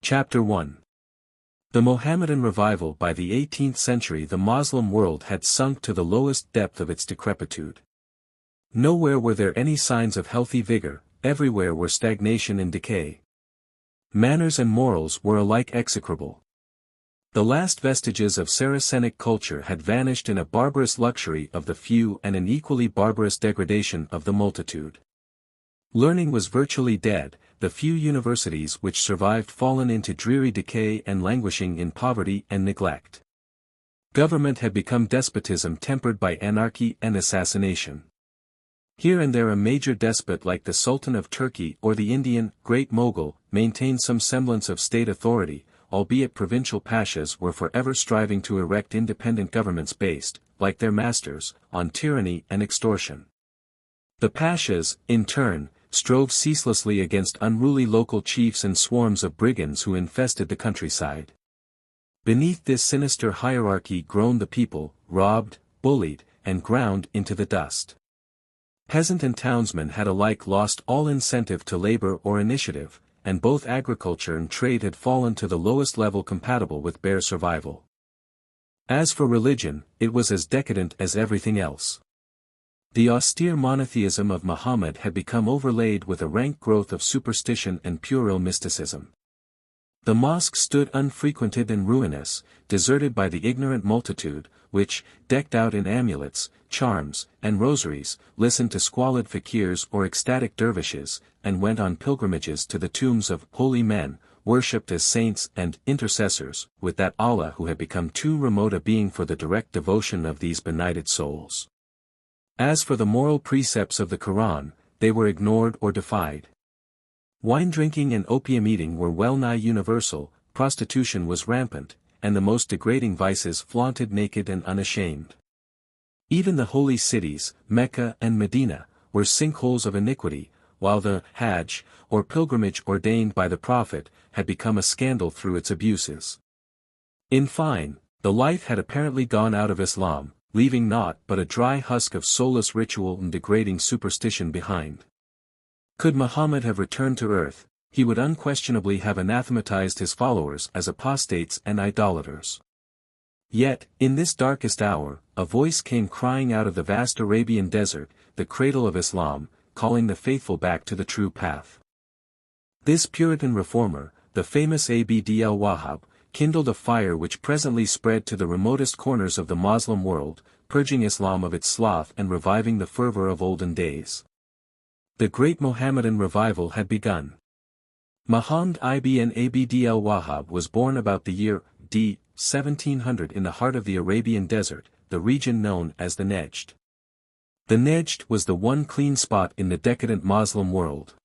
Chapter 1. The Mohammedan revival. By the 18th century the Muslim world had sunk to the lowest depth of its decrepitude. Nowhere were there any signs of healthy vigor, everywhere were stagnation and decay. Manners and morals were alike execrable. The last vestiges of Saracenic culture had vanished in a barbarous luxury of the few and an equally barbarous degradation of the multitude. Learning was virtually dead, the few universities which survived fallen into dreary decay and languishing in poverty and neglect. Government had become despotism tempered by anarchy and assassination. Here and there a major despot like the Sultan of Turkey or the Indian Great Mogul maintained some semblance of state authority, albeit provincial pashas were forever striving to erect independent governments based, like their masters, on tyranny and extortion. The pashas, in turn, strove ceaselessly against unruly local chiefs and swarms of brigands who infested the countryside. Beneath this sinister hierarchy groaned the people, robbed, bullied, and ground into the dust. Peasant and townsman had alike lost all incentive to labor or initiative, and both agriculture and trade had fallen to the lowest level compatible with bare survival. As for religion, it was as decadent as everything else. The austere monotheism of Muhammad had become overlaid with a rank growth of superstition and puerile mysticism. The mosque stood unfrequented and ruinous, deserted by the ignorant multitude, which, decked out in amulets, charms, and rosaries, listened to squalid fakirs or ecstatic dervishes, and went on pilgrimages to the tombs of holy men, worshipped as saints and intercessors, with that Allah who had become too remote a being for the direct devotion of these benighted souls. As for the moral precepts of the Quran, they were ignored or defied. Wine drinking and opium eating were well nigh universal, prostitution was rampant, and the most degrading vices flaunted naked and unashamed. Even the holy cities, Mecca and Medina, were sinkholes of iniquity, while the Hajj, or pilgrimage ordained by the Prophet, had become a scandal through its abuses. In fine, the life had apparently gone out of Islam, leaving naught but a dry husk of soulless ritual and degrading superstition behind. Could Muhammad have returned to earth, he would unquestionably have anathematized his followers as apostates and idolaters. Yet, in this darkest hour, a voice came crying out of the vast Arabian desert, the cradle of Islam, calling the faithful back to the true path. This Puritan reformer, the famous Abd al-Wahhab, kindled a fire which presently spread to the remotest corners of the Moslem world, purging Islam of its sloth and reviving the fervor of olden days. The great Mohammedan revival had begun. Muhammad ibn Abd al-Wahhab was born about the year d. 1700 in the heart of the Arabian desert, the region known as the Nejd. The Nejd was the one clean spot in the decadent Moslem world.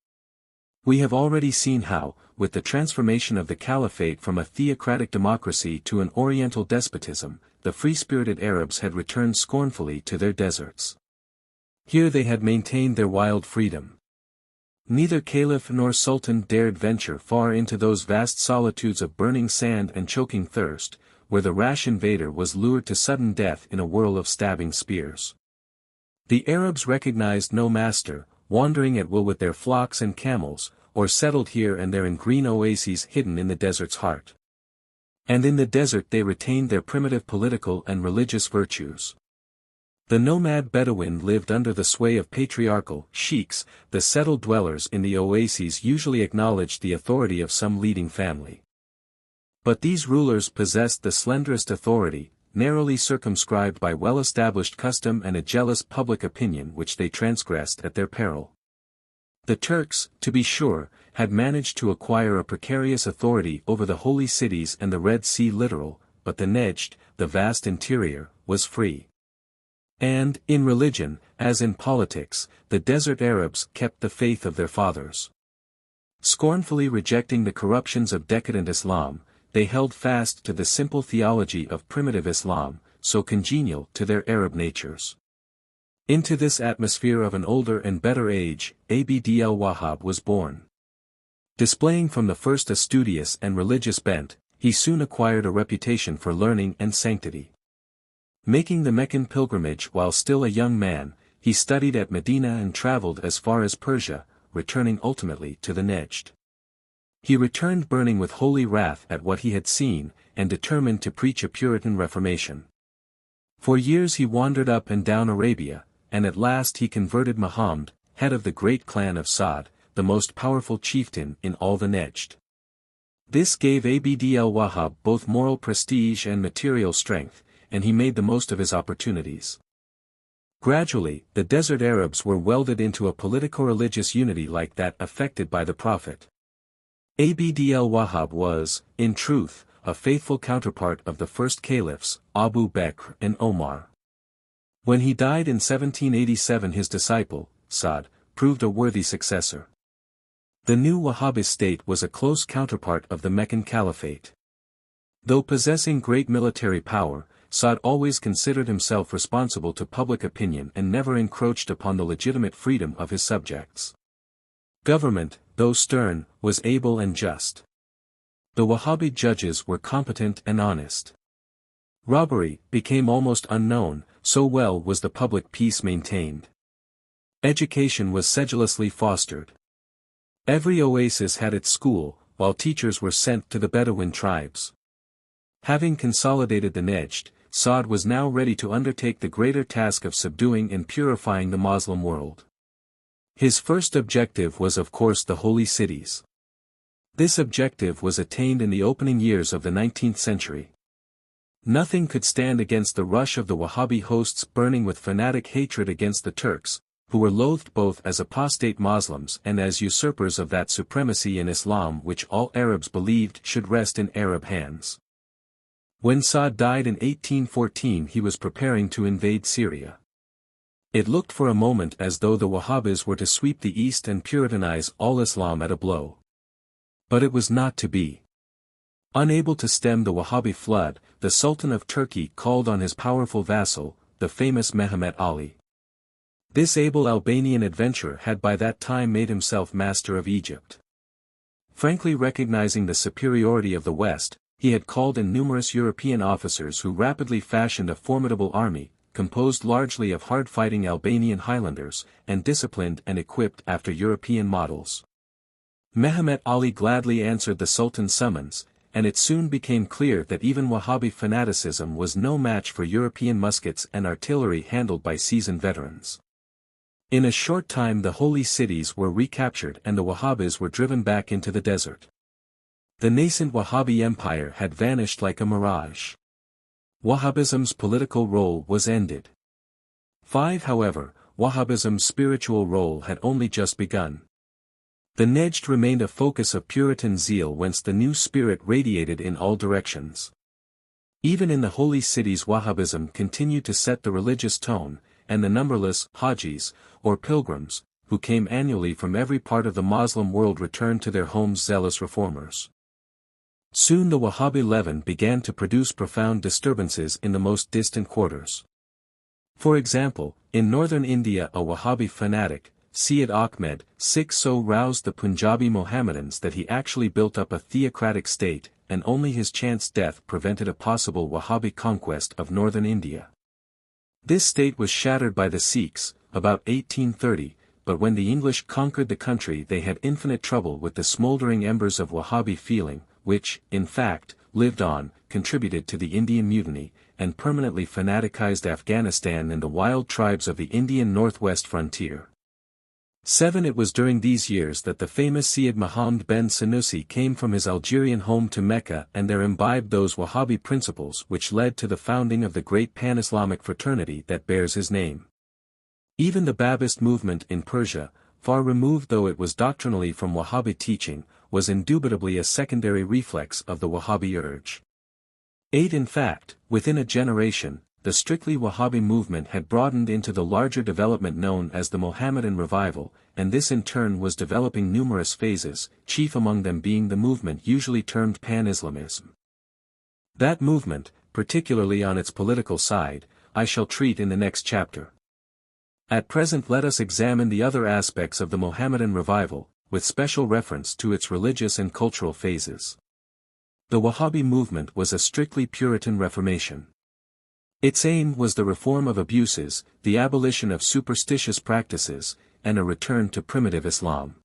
We have already seen how, with the transformation of the caliphate from a theocratic democracy to an oriental despotism, the free-spirited Arabs had returned scornfully to their deserts. Here they had maintained their wild freedom. Neither caliph nor sultan dared venture far into those vast solitudes of burning sand and choking thirst, where the rash invader was lured to sudden death in a whirl of stabbing spears. The Arabs recognized no master, wandering at will with their flocks and camels, or settled here and there in green oases hidden in the desert's heart. And in the desert they retained their primitive political and religious virtues. The nomad Bedouin lived under the sway of patriarchal sheikhs, the settled dwellers in the oases usually acknowledged the authority of some leading family. But these rulers possessed the slenderest authority, narrowly circumscribed by well-established custom and a jealous public opinion which they transgressed at their peril. The Turks, to be sure, had managed to acquire a precarious authority over the holy cities and the Red Sea littoral, but the Nejd, the vast interior, was free. And, in religion, as in politics, the desert Arabs kept the faith of their fathers. Scornfully rejecting the corruptions of decadent Islam, they held fast to the simple theology of primitive Islam, so congenial to their Arab natures. Into this atmosphere of an older and better age, Abd al-Wahhab was born. Displaying from the first a studious and religious bent, he soon acquired a reputation for learning and sanctity. Making the Meccan pilgrimage while still a young man, he studied at Medina and traveled as far as Persia, returning ultimately to the Nejd. He returned burning with holy wrath at what he had seen, and determined to preach a Puritan reformation. For years he wandered up and down Arabia, and at last he converted Muhammad, head of the great clan of Saad, the most powerful chieftain in all the Najd. This gave Abd al-Wahhab both moral prestige and material strength, and he made the most of his opportunities. Gradually, the desert Arabs were welded into a politico-religious unity like that affected by the Prophet. Abd al-Wahhab was, in truth, a faithful counterpart of the first caliphs, Abu Bakr and Omar. When he died in 1787, his disciple, Saad, proved a worthy successor. The new Wahabbist state was a close counterpart of the Meccan Caliphate. Though possessing great military power, Saad always considered himself responsible to public opinion and never encroached upon the legitimate freedom of his subjects. Government, though stern, was able and just. The Wahhabi judges were competent and honest. Robbery became almost unknown, so well was the public peace maintained. Education was sedulously fostered. Every oasis had its school, while teachers were sent to the Bedouin tribes. Having consolidated the Najd, Saad was now ready to undertake the greater task of subduing and purifying the Muslim world. His first objective was of course the holy cities. This objective was attained in the opening years of the 19th century. Nothing could stand against the rush of the Wahhabi hosts burning with fanatic hatred against the Turks, who were loathed both as apostate Muslims and as usurpers of that supremacy in Islam which all Arabs believed should rest in Arab hands. When Saad died in 1814, he was preparing to invade Syria. It looked for a moment as though the Wahhabis were to sweep the east and Puritanize all Islam at a blow. But it was not to be. Unable to stem the Wahhabi flood, the Sultan of Turkey called on his powerful vassal, the famous Mehmet Ali. This able Albanian adventurer had by that time made himself master of Egypt. Frankly recognizing the superiority of the West, he had called in numerous European officers who rapidly fashioned a formidable army, composed largely of hard-fighting Albanian Highlanders, and disciplined and equipped after European models. Mehmet Ali gladly answered the Sultan's summons, and it soon became clear that even Wahhabi fanaticism was no match for European muskets and artillery handled by seasoned veterans. In a short time the holy cities were recaptured and the Wahhabis were driven back into the desert. The nascent Wahhabi empire had vanished like a mirage. Wahhabism's political role was ended. However, Wahhabism's spiritual role had only just begun. The Najd remained a focus of Puritan zeal whence the new spirit radiated in all directions. Even in the holy cities Wahhabism continued to set the religious tone, and the numberless Hajis, or pilgrims, who came annually from every part of the Muslim world returned to their homes zealous reformers. Soon the Wahhabi leaven began to produce profound disturbances in the most distant quarters. For example, in northern India a Wahhabi fanatic, Syed Ahmed, so roused the Punjabi Mohammedans that he actually built up a theocratic state, and only his chance death prevented a possible Wahhabi conquest of northern India. This state was shattered by the Sikhs, about 1830, but when the English conquered the country they had infinite trouble with the smoldering embers of Wahhabi feeling, which, in fact, lived on, contributed to the Indian Mutiny, and permanently fanaticized Afghanistan and the wild tribes of the Indian northwest frontier. It was during these years that the famous Syed Muhammad ben Sanusi came from his Algerian home to Mecca and there imbibed those Wahhabi principles which led to the founding of the great pan-Islamic fraternity that bears his name. Even the Babist movement in Persia, far removed though it was doctrinally from Wahhabi teaching, was indubitably a secondary reflex of the Wahhabi urge. In fact, within a generation, the strictly Wahhabi movement had broadened into the larger development known as the Mohammedan revival, and this in turn was developing numerous phases, chief among them being the movement usually termed pan-Islamism. That movement, particularly on its political side, I shall treat in the next chapter. At present let us examine the other aspects of the Mohammedan revival, with special reference to its religious and cultural phases. The Wahhabi movement was a strictly Puritan reformation. Its aim was the reform of abuses, the abolition of superstitious practices, and a return to primitive Islam.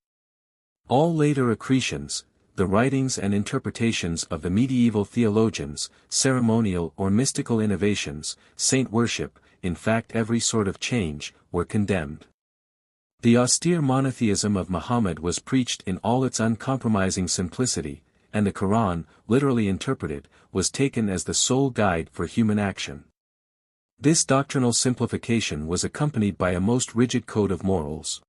All later accretions, the writings and interpretations of the medieval theologians, ceremonial or mystical innovations, saint worship, in fact every sort of change, were condemned. The austere monotheism of Muhammad was preached in all its uncompromising simplicity, and the Quran, literally interpreted, was taken as the sole guide for human action. This doctrinal simplification was accompanied by a most rigid code of morals.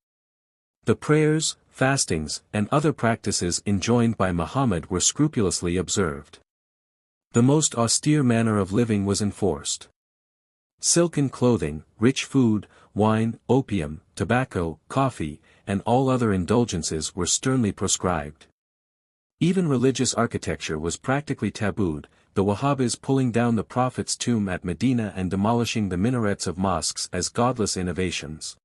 The prayers, fastings, and other practices enjoined by Muhammad were scrupulously observed. The most austere manner of living was enforced. Silken clothing, rich food, wine, opium, tobacco, coffee, and all other indulgences were sternly proscribed. Even religious architecture was practically tabooed, the Wahhabis pulling down the Prophet's tomb at Medina and demolishing the minarets of mosques as godless innovations.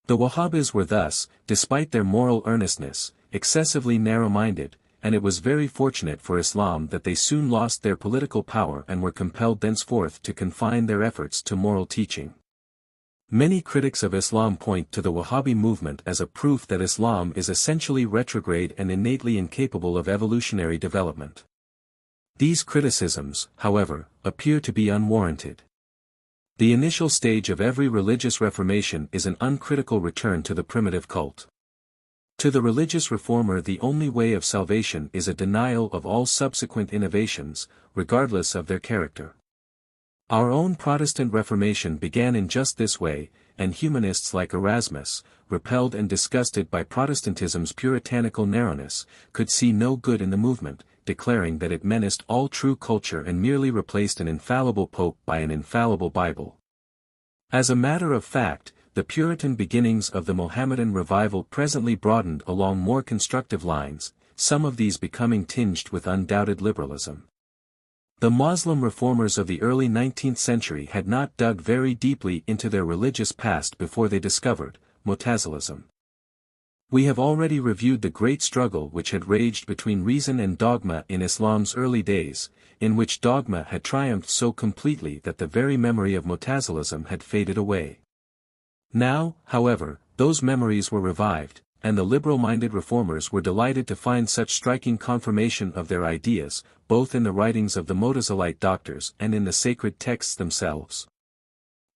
The Wahhabis were thus, despite their moral earnestness, excessively narrow-minded, and it was very fortunate for Islam that they soon lost their political power and were compelled thenceforth to confine their efforts to moral teaching. Many critics of Islam point to the Wahhabi movement as a proof that Islam is essentially retrograde and innately incapable of evolutionary development. These criticisms, however, appear to be unwarranted. The initial stage of every religious reformation is an uncritical return to the primitive cult. To the religious reformer the only way of salvation is a denial of all subsequent innovations, regardless of their character. Our own Protestant Reformation began in just this way, and humanists like Erasmus, repelled and disgusted by Protestantism's puritanical narrowness, could see no good in the movement, declaring that it menaced all true culture and merely replaced an infallible pope by an infallible Bible. As a matter of fact, the Puritan beginnings of the Mohammedan revival presently broadened along more constructive lines, some of these becoming tinged with undoubted liberalism. The Muslim reformers of the early 19th century had not dug very deeply into their religious past before they discovered Mu'tazilism. We have already reviewed the great struggle which had raged between reason and dogma in Islam's early days, in which dogma had triumphed so completely that the very memory of Mu'tazilism had faded away. Now, however, those memories were revived, and the liberal-minded reformers were delighted to find such striking confirmation of their ideas, both in the writings of the Mu'tazilite doctors and in the sacred texts themselves.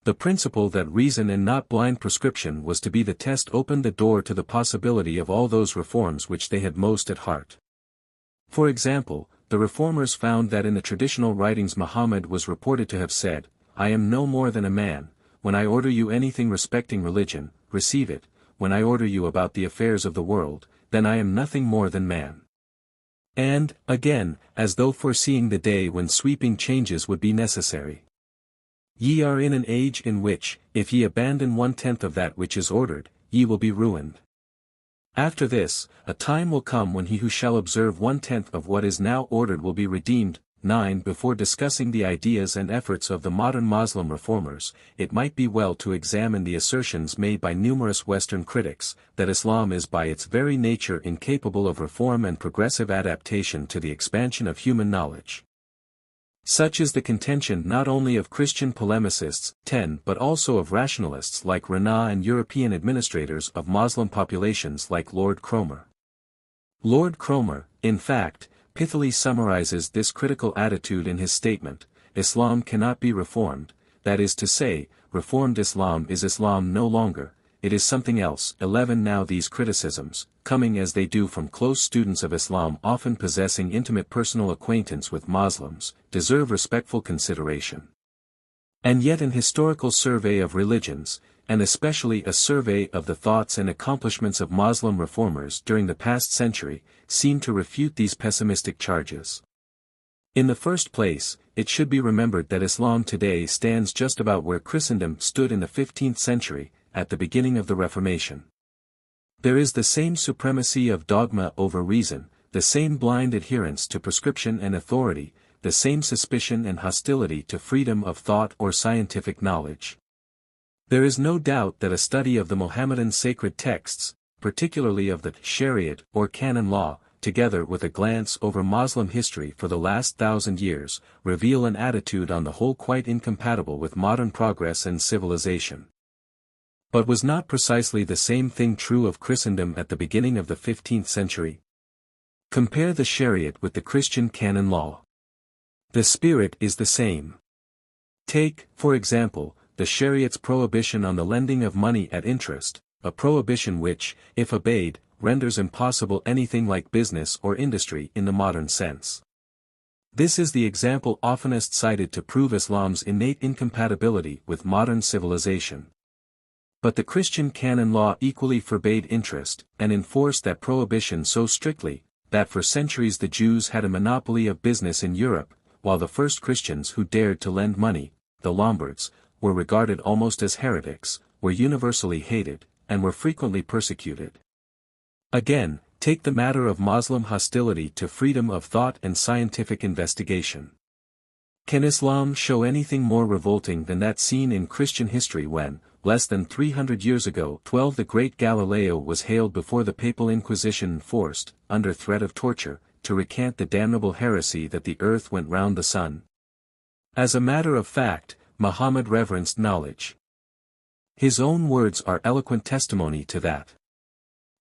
The principle that reason and not blind prescription was to be the test opened the door to the possibility of all those reforms which they had most at heart. For example, the reformers found that in the traditional writings Muhammad was reported to have said, "I am no more than a man, when I order you anything respecting religion, receive it, when I order you about the affairs of the world, then I am nothing more than man." And, again, as though foreseeing the day when sweeping changes would be necessary. "Ye are in an age in which, if ye abandon 1/10 of that which is ordered, ye will be ruined. After this, a time will come when he who shall observe 1/10 of what is now ordered will be redeemed." 9. Before discussing the ideas and efforts of the modern Muslim reformers, it might be well to examine the assertions made by numerous Western critics, that Islam is by its very nature incapable of reform and progressive adaptation to the expansion of human knowledge. Such is the contention not only of Christian polemicists, 10, but also of rationalists like Renan and European administrators of Muslim populations like Lord Cromer. Lord Cromer, in fact, pithily summarizes this critical attitude in his statement, "Islam cannot be reformed, that is to say, reformed Islam is Islam no longer, it is something else." 11. Now these criticisms, coming as they do from close students of Islam often possessing intimate personal acquaintance with Muslims, deserve respectful consideration. And yet an historical survey of religions, and especially a survey of the thoughts and accomplishments of Muslim reformers during the past century, seem to refute these pessimistic charges. In the first place, it should be remembered that Islam today stands just about where Christendom stood in the 15th century, at the beginning of the Reformation. There is the same supremacy of dogma over reason, the same blind adherence to prescription and authority, the same suspicion and hostility to freedom of thought or scientific knowledge. There is no doubt that a study of the Mohammedan sacred texts, particularly of the Shariat or canon law, together with a glance over Muslim history for the last 1,000 years, reveal an attitude on the whole quite incompatible with modern progress and civilization. But was not precisely the same thing true of Christendom at the beginning of the 15th century? Compare the Shariat with the Christian canon law. The spirit is the same. Take, for example, the Shariat's prohibition on the lending of money at interest, a prohibition which, if obeyed, renders impossible anything like business or industry in the modern sense. This is the example oftenest cited to prove Islam's innate incompatibility with modern civilization. But the Christian canon law equally forbade interest, and enforced that prohibition so strictly, that for centuries the Jews had a monopoly of business in Europe, while the first Christians who dared to lend money, the Lombards, were regarded almost as heretics, were universally hated, and were frequently persecuted. Again, take the matter of Muslim hostility to freedom of thought and scientific investigation. Can Islam show anything more revolting than that seen in Christian history when, less than 300 years ago, the great Galileo was haled before the Papal Inquisition and forced, under threat of torture, to recant the damnable heresy that the earth went round the sun? As a matter of fact, Muhammad reverenced knowledge. His own words are eloquent testimony to that.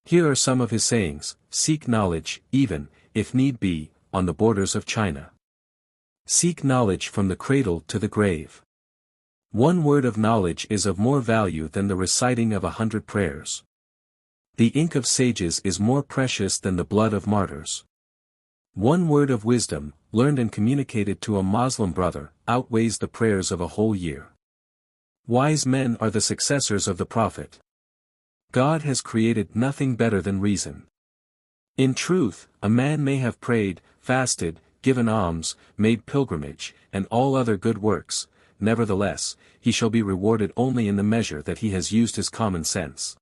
Here are some of his sayings: seek knowledge, even, if need be, on the borders of China. Seek knowledge from the cradle to the grave. One word of knowledge is of more value than the reciting of 100 prayers. The ink of sages is more precious than the blood of martyrs. One word of wisdom, learned and communicated to a Moslem brother, outweighs the prayers of a whole year. Wise men are the successors of the Prophet. God has created nothing better than reason. In truth, a man may have prayed, fasted, given alms, made pilgrimage, and all other good works, nevertheless, he shall be rewarded only in the measure that he has used his common sense.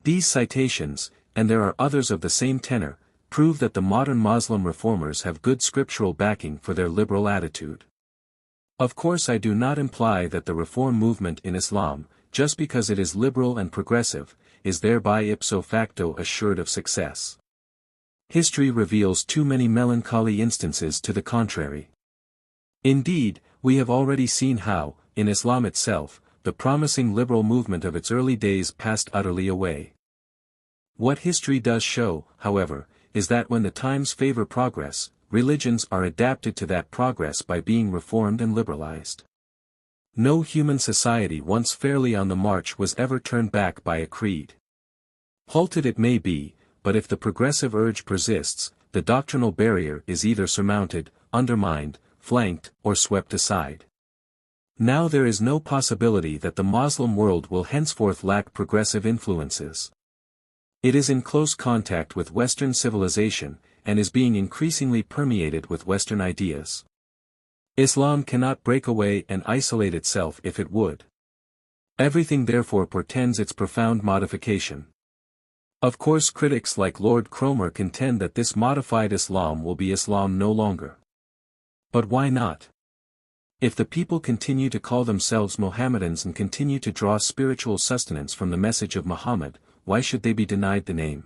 These citations, and there are others of the same tenor, prove that the modern Muslim reformers have good scriptural backing for their liberal attitude. Of course, I do not imply that the reform movement in Islam, just because it is liberal and progressive, is thereby ipso facto assured of success. History reveals too many melancholy instances to the contrary. Indeed, we have already seen how, in Islam itself, the promising liberal movement of its early days passed utterly away. What history does show, however, is that when the times favor progress, religions are adapted to that progress by being reformed and liberalized. No human society once fairly on the march was ever turned back by a creed. Halted it may be, but if the progressive urge persists, the doctrinal barrier is either surmounted, undermined, flanked, or swept aside. Now there is no possibility that the Muslim world will henceforth lack progressive influences. It is in close contact with Western civilization, and is being increasingly permeated with Western ideas. Islam cannot break away and isolate itself if it would. Everything therefore portends its profound modification. Of course, critics like Lord Cromer contend that this modified Islam will be Islam no longer. But why not? If the people continue to call themselves Mohammedans and continue to draw spiritual sustenance from the message of Muhammad, why should they be denied the name?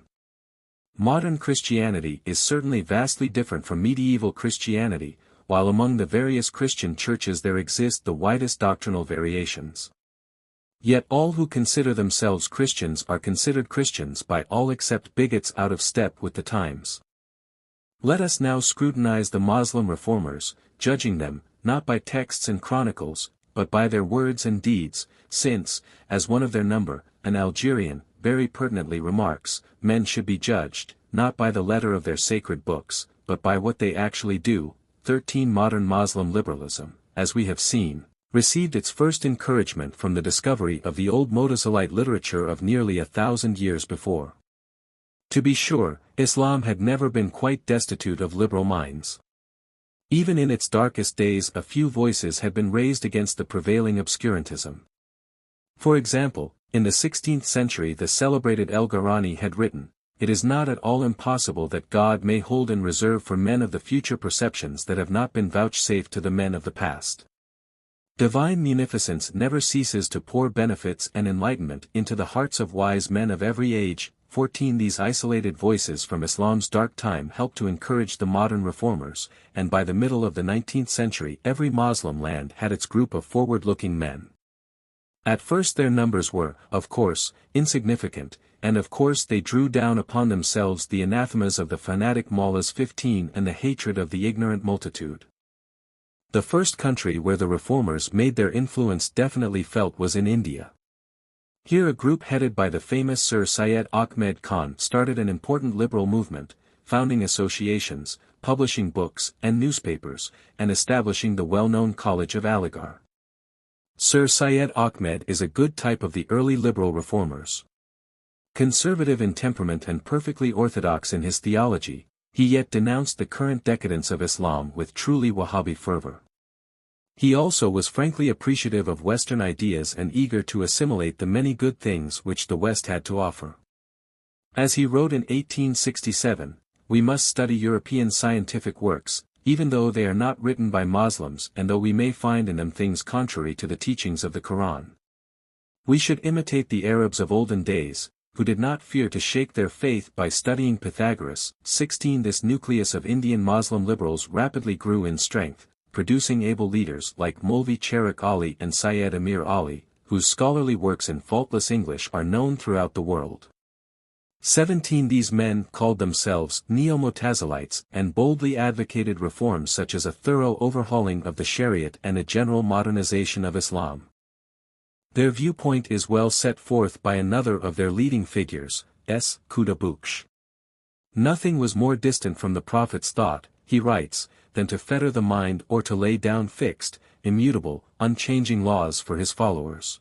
Modern Christianity is certainly vastly different from medieval Christianity, while among the various Christian churches there exist the widest doctrinal variations. Yet all who consider themselves Christians are considered Christians by all except bigots out of step with the times. Let us now scrutinize the Muslim reformers, judging them, not by texts and chronicles, but by their words and deeds, since, as one of their number, an Algerian, very pertinently remarks, men should be judged, not by the letter of their sacred books, but by what they actually do. 13 Modern Muslim liberalism, as we have seen, received its first encouragement from the discovery of the old Mutazilite literature of nearly 1,000 years before. To be sure, Islam had never been quite destitute of liberal minds. Even in its darkest days a few voices had been raised against the prevailing obscurantism. For example, in the 16th century the celebrated El-Gharani had written, "It is not at all impossible that God may hold in reserve for men of the future perceptions that have not been vouchsafed to the men of the past." Divine munificence never ceases to pour benefits and enlightenment into the hearts of wise men of every age. 14 These isolated voices from Islam's dark time helped to encourage the modern reformers, and by the middle of the 19th century every Muslim land had its group of forward-looking men. At first their numbers were, of course, insignificant, and of course they drew down upon themselves the anathemas of the fanatic mullahs 15 and the hatred of the ignorant multitude. The first country where the reformers made their influence definitely felt was in India. Here a group headed by the famous Sir Syed Ahmed Khan started an important liberal movement, founding associations, publishing books and newspapers, and establishing the well-known College of Aligarh. Sir Syed Ahmed is a good type of the early liberal reformers. Conservative in temperament and perfectly orthodox in his theology, he yet denounced the current decadence of Islam with truly Wahhabi fervor. He also was frankly appreciative of Western ideas and eager to assimilate the many good things which the West had to offer. As he wrote in 1867, "We must study European scientific works, even though they are not written by Muslims and though we may find in them things contrary to the teachings of the Quran. We should imitate the Arabs of olden days, who did not fear to shake their faith by studying Pythagoras." 16 This nucleus of Indian Muslim liberals rapidly grew in strength, producing able leaders like Maulvi Charak Ali and Syed Amir Ali, whose scholarly works in faultless English are known throughout the world. 17 These men called themselves Neo-Mutazilites and boldly advocated reforms such as a thorough overhauling of the Shariat and a general modernization of Islam. Their viewpoint is well set forth by another of their leading figures, Quda Buksh. Nothing was more distant from the Prophet's thought, he writes, than to fetter the mind or to lay down fixed, immutable, unchanging laws for his followers.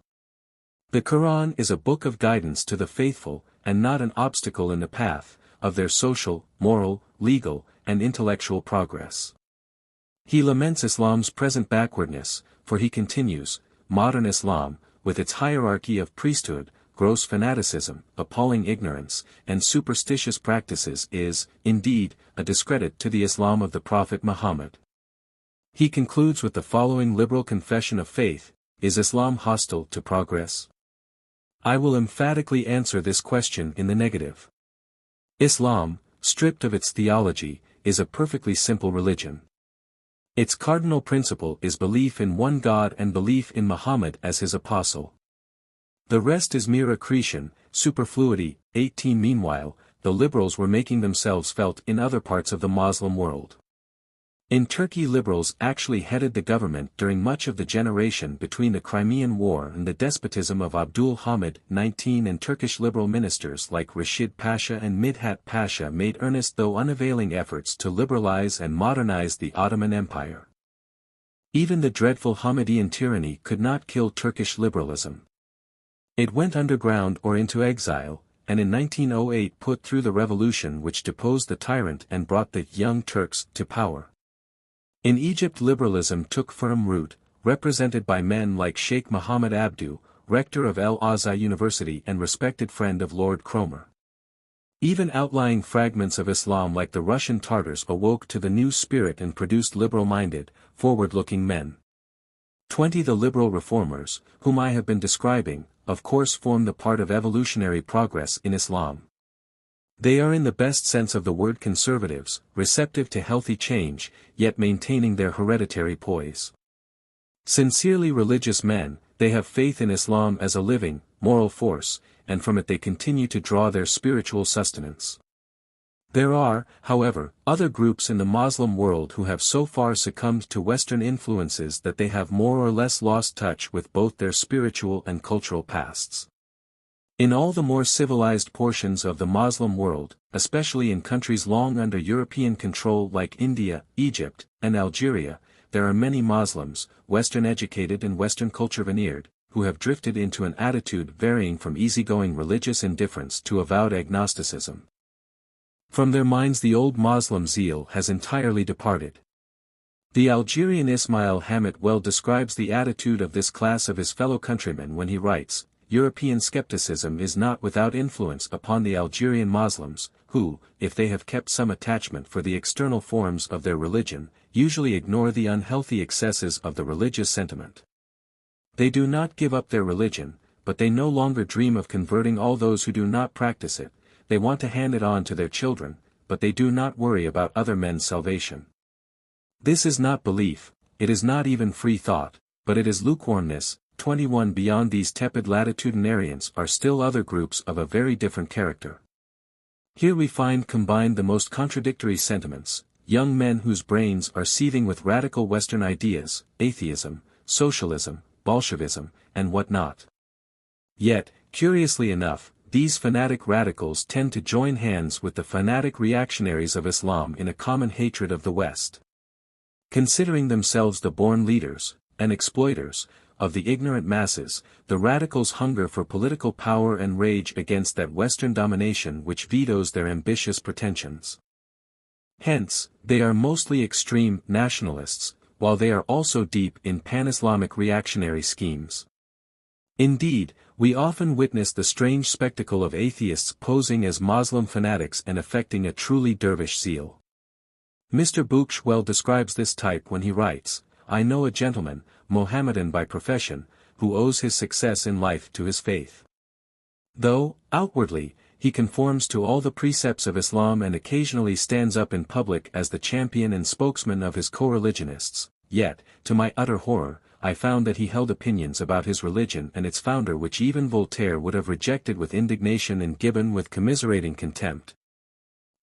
The Quran is a book of guidance to the faithful, and not an obstacle in the path of their social, moral, legal, and intellectual progress. He laments Islam's present backwardness, for he continues, modern Islam, with its hierarchy of priesthood, gross fanaticism, appalling ignorance, and superstitious practices is, indeed, a discredit to the Islam of the Prophet Muhammad. He concludes with the following liberal confession of faith: Is Islam hostile to progress? I will emphatically answer this question in the negative. Islam, stripped of its theology, is a perfectly simple religion. Its cardinal principle is belief in one God and belief in Muhammad as his apostle. The rest is mere accretion, superfluity. 18 Meanwhile, the liberals were making themselves felt in other parts of the Muslim world. In Turkey, liberals actually headed the government during much of the generation between the Crimean War and the despotism of Abdul Hamid 19, and Turkish liberal ministers like Rashid Pasha and Midhat Pasha made earnest though unavailing efforts to liberalize and modernize the Ottoman Empire. Even the dreadful Hamidian tyranny could not kill Turkish liberalism. It went underground or into exile, and in 1908 put through the revolution which deposed the tyrant and brought the Young Turks to power. In Egypt, liberalism took firm root, represented by men like Sheikh Muhammad Abdu, rector of El-Azhar University and respected friend of Lord Cromer. Even outlying fragments of Islam like the Russian Tartars awoke to the new spirit and produced liberal-minded, forward-looking men. 20 The liberal reformers, whom I have been describing, of course form the part of evolutionary progress in Islam. They are in the best sense of the word conservatives, receptive to healthy change, yet maintaining their hereditary poise. Sincerely religious men, they have faith in Islam as a living, moral force, and from it they continue to draw their spiritual sustenance. There are, however, other groups in the Muslim world who have so far succumbed to Western influences that they have more or less lost touch with both their spiritual and cultural pasts. In all the more civilized portions of the Muslim world, especially in countries long under European control like India, Egypt, and Algeria, there are many Muslims, Western educated and Western culture veneered, who have drifted into an attitude varying from easygoing religious indifference to avowed agnosticism. From their minds the old Muslim zeal has entirely departed. The Algerian Ismail Hamit well describes the attitude of this class of his fellow countrymen when he writes, European skepticism is not without influence upon the Algerian Muslims, who, if they have kept some attachment for the external forms of their religion, usually ignore the unhealthy excesses of the religious sentiment. They do not give up their religion, but they no longer dream of converting all those who do not practice it. They want to hand it on to their children, but they do not worry about other men's salvation. This is not belief, it is not even free thought, but it is lukewarmness, 21. Beyond these tepid latitudinarians are still other groups of a very different character. Here we find combined the most contradictory sentiments, young men whose brains are seething with radical Western ideas, atheism, socialism, Bolshevism, and what not. Yet, curiously enough, these fanatic radicals tend to join hands with the fanatic reactionaries of Islam in a common hatred of the West. Considering themselves the born leaders, and exploiters, of the ignorant masses, the radicals hunger for political power and rage against that Western domination which vetoes their ambitious pretensions. Hence, they are mostly extreme nationalists, while they are also deep in pan-Islamic reactionary schemes. Indeed, we often witness the strange spectacle of atheists posing as Muslim fanatics and affecting a truly dervish zeal. Mr. Booksh well describes this type when he writes, "I know a gentleman, Mohammedan by profession, who owes his success in life to his faith. Though, outwardly, he conforms to all the precepts of Islam and occasionally stands up in public as the champion and spokesman of his co-religionists, yet, to my utter horror, I found that he held opinions about his religion and its founder which even Voltaire would have rejected with indignation and Gibbon with commiserating contempt."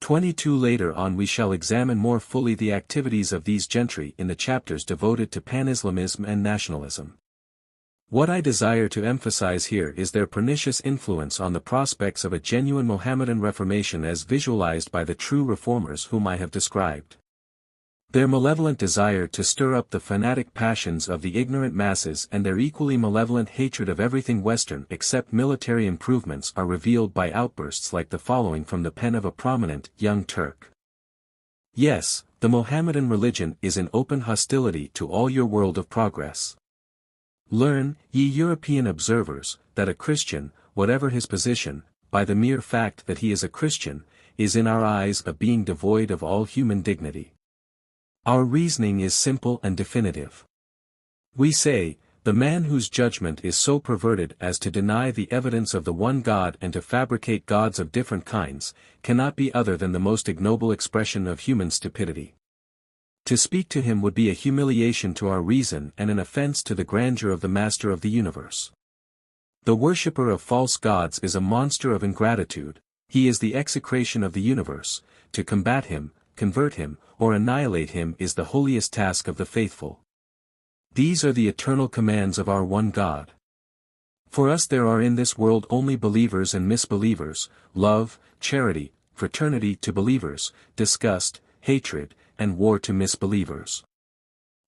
22. Later on we shall examine more fully the activities of these gentry in the chapters devoted to pan-Islamism and nationalism. What I desire to emphasize here is their pernicious influence on the prospects of a genuine Mohammedan reformation as visualized by the true reformers whom I have described. Their malevolent desire to stir up the fanatic passions of the ignorant masses and their equally malevolent hatred of everything Western except military improvements are revealed by outbursts like the following from the pen of a prominent young Turk. Yes, the Mohammedan religion is in open hostility to all your world of progress. Learn, ye European observers, that a Christian, whatever his position, by the mere fact that he is a Christian, is in our eyes a being devoid of all human dignity. Our reasoning is simple and definitive. We say, the man whose judgment is so perverted as to deny the evidence of the one God and to fabricate gods of different kinds, cannot be other than the most ignoble expression of human stupidity. To speak to him would be a humiliation to our reason and an offense to the grandeur of the Master of the universe. The worshipper of false gods is a monster of ingratitude, he is the execration of the universe, to combat him, convert him, or annihilate him is the holiest task of the faithful. These are the eternal commands of our one God. For us there are in this world only believers and misbelievers, love, charity, fraternity to believers, disgust, hatred, and war to misbelievers.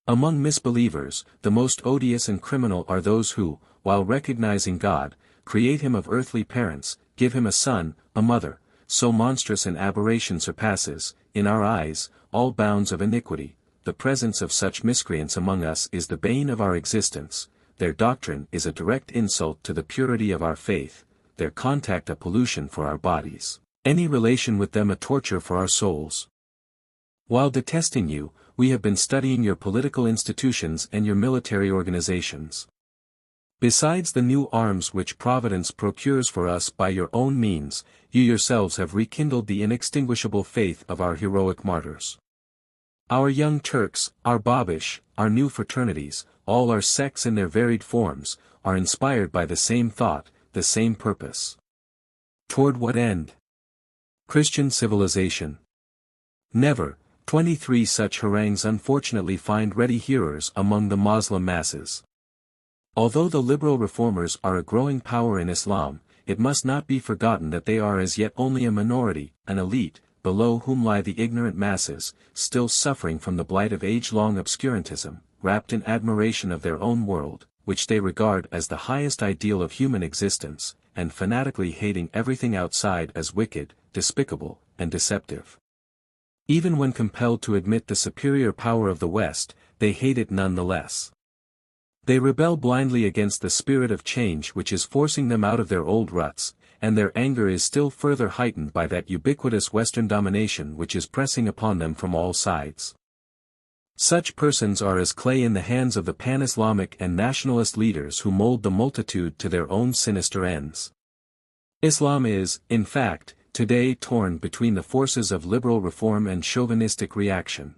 Among misbelievers, the most odious and criminal are those who, while recognizing God, create him of earthly parents, give him a son, a mother. So monstrous an aberration surpasses, in our eyes, all bounds of iniquity. The presence of such miscreants among us is the bane of our existence, their doctrine is a direct insult to the purity of our faith, their contact a pollution for our bodies, any relation with them a torture for our souls. While detesting you, we have been studying your political institutions and your military organizations. Besides the new arms which Providence procures for us by your own means, you yourselves have rekindled the inextinguishable faith of our heroic martyrs. Our young Turks, our Wahabbist, our new fraternities, all our sects in their varied forms, are inspired by the same thought, the same purpose. Toward what end? Christian civilization. Never, 23 such harangues unfortunately find ready hearers among the Moslem masses. Although the liberal reformers are a growing power in Islam, it must not be forgotten that they are as yet only a minority, an elite, below whom lie the ignorant masses, still suffering from the blight of age-long obscurantism, wrapped in admiration of their own world, which they regard as the highest ideal of human existence, and fanatically hating everything outside as wicked, despicable, and deceptive. Even when compelled to admit the superior power of the West, they hate it none the less. They rebel blindly against the spirit of change which is forcing them out of their old ruts, and their anger is still further heightened by that ubiquitous Western domination which is pressing upon them from all sides. Such persons are as clay in the hands of the pan-Islamic and nationalist leaders who mold the multitude to their own sinister ends. Islam is, in fact, today torn between the forces of liberal reform and chauvinistic reaction.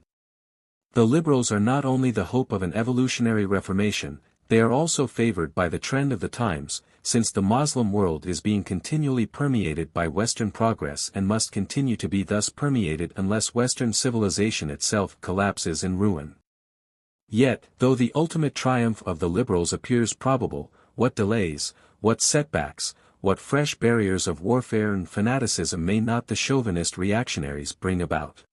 The liberals are not only the hope of an evolutionary reformation, They are also favored by the trend of the times, since the Muslim world is being continually permeated by Western progress and must continue to be thus permeated unless Western civilization itself collapses in ruin. Yet, though the ultimate triumph of the liberals appears probable, what delays, what setbacks, what fresh barriers of warfare and fanaticism may not the chauvinist reactionaries bring about?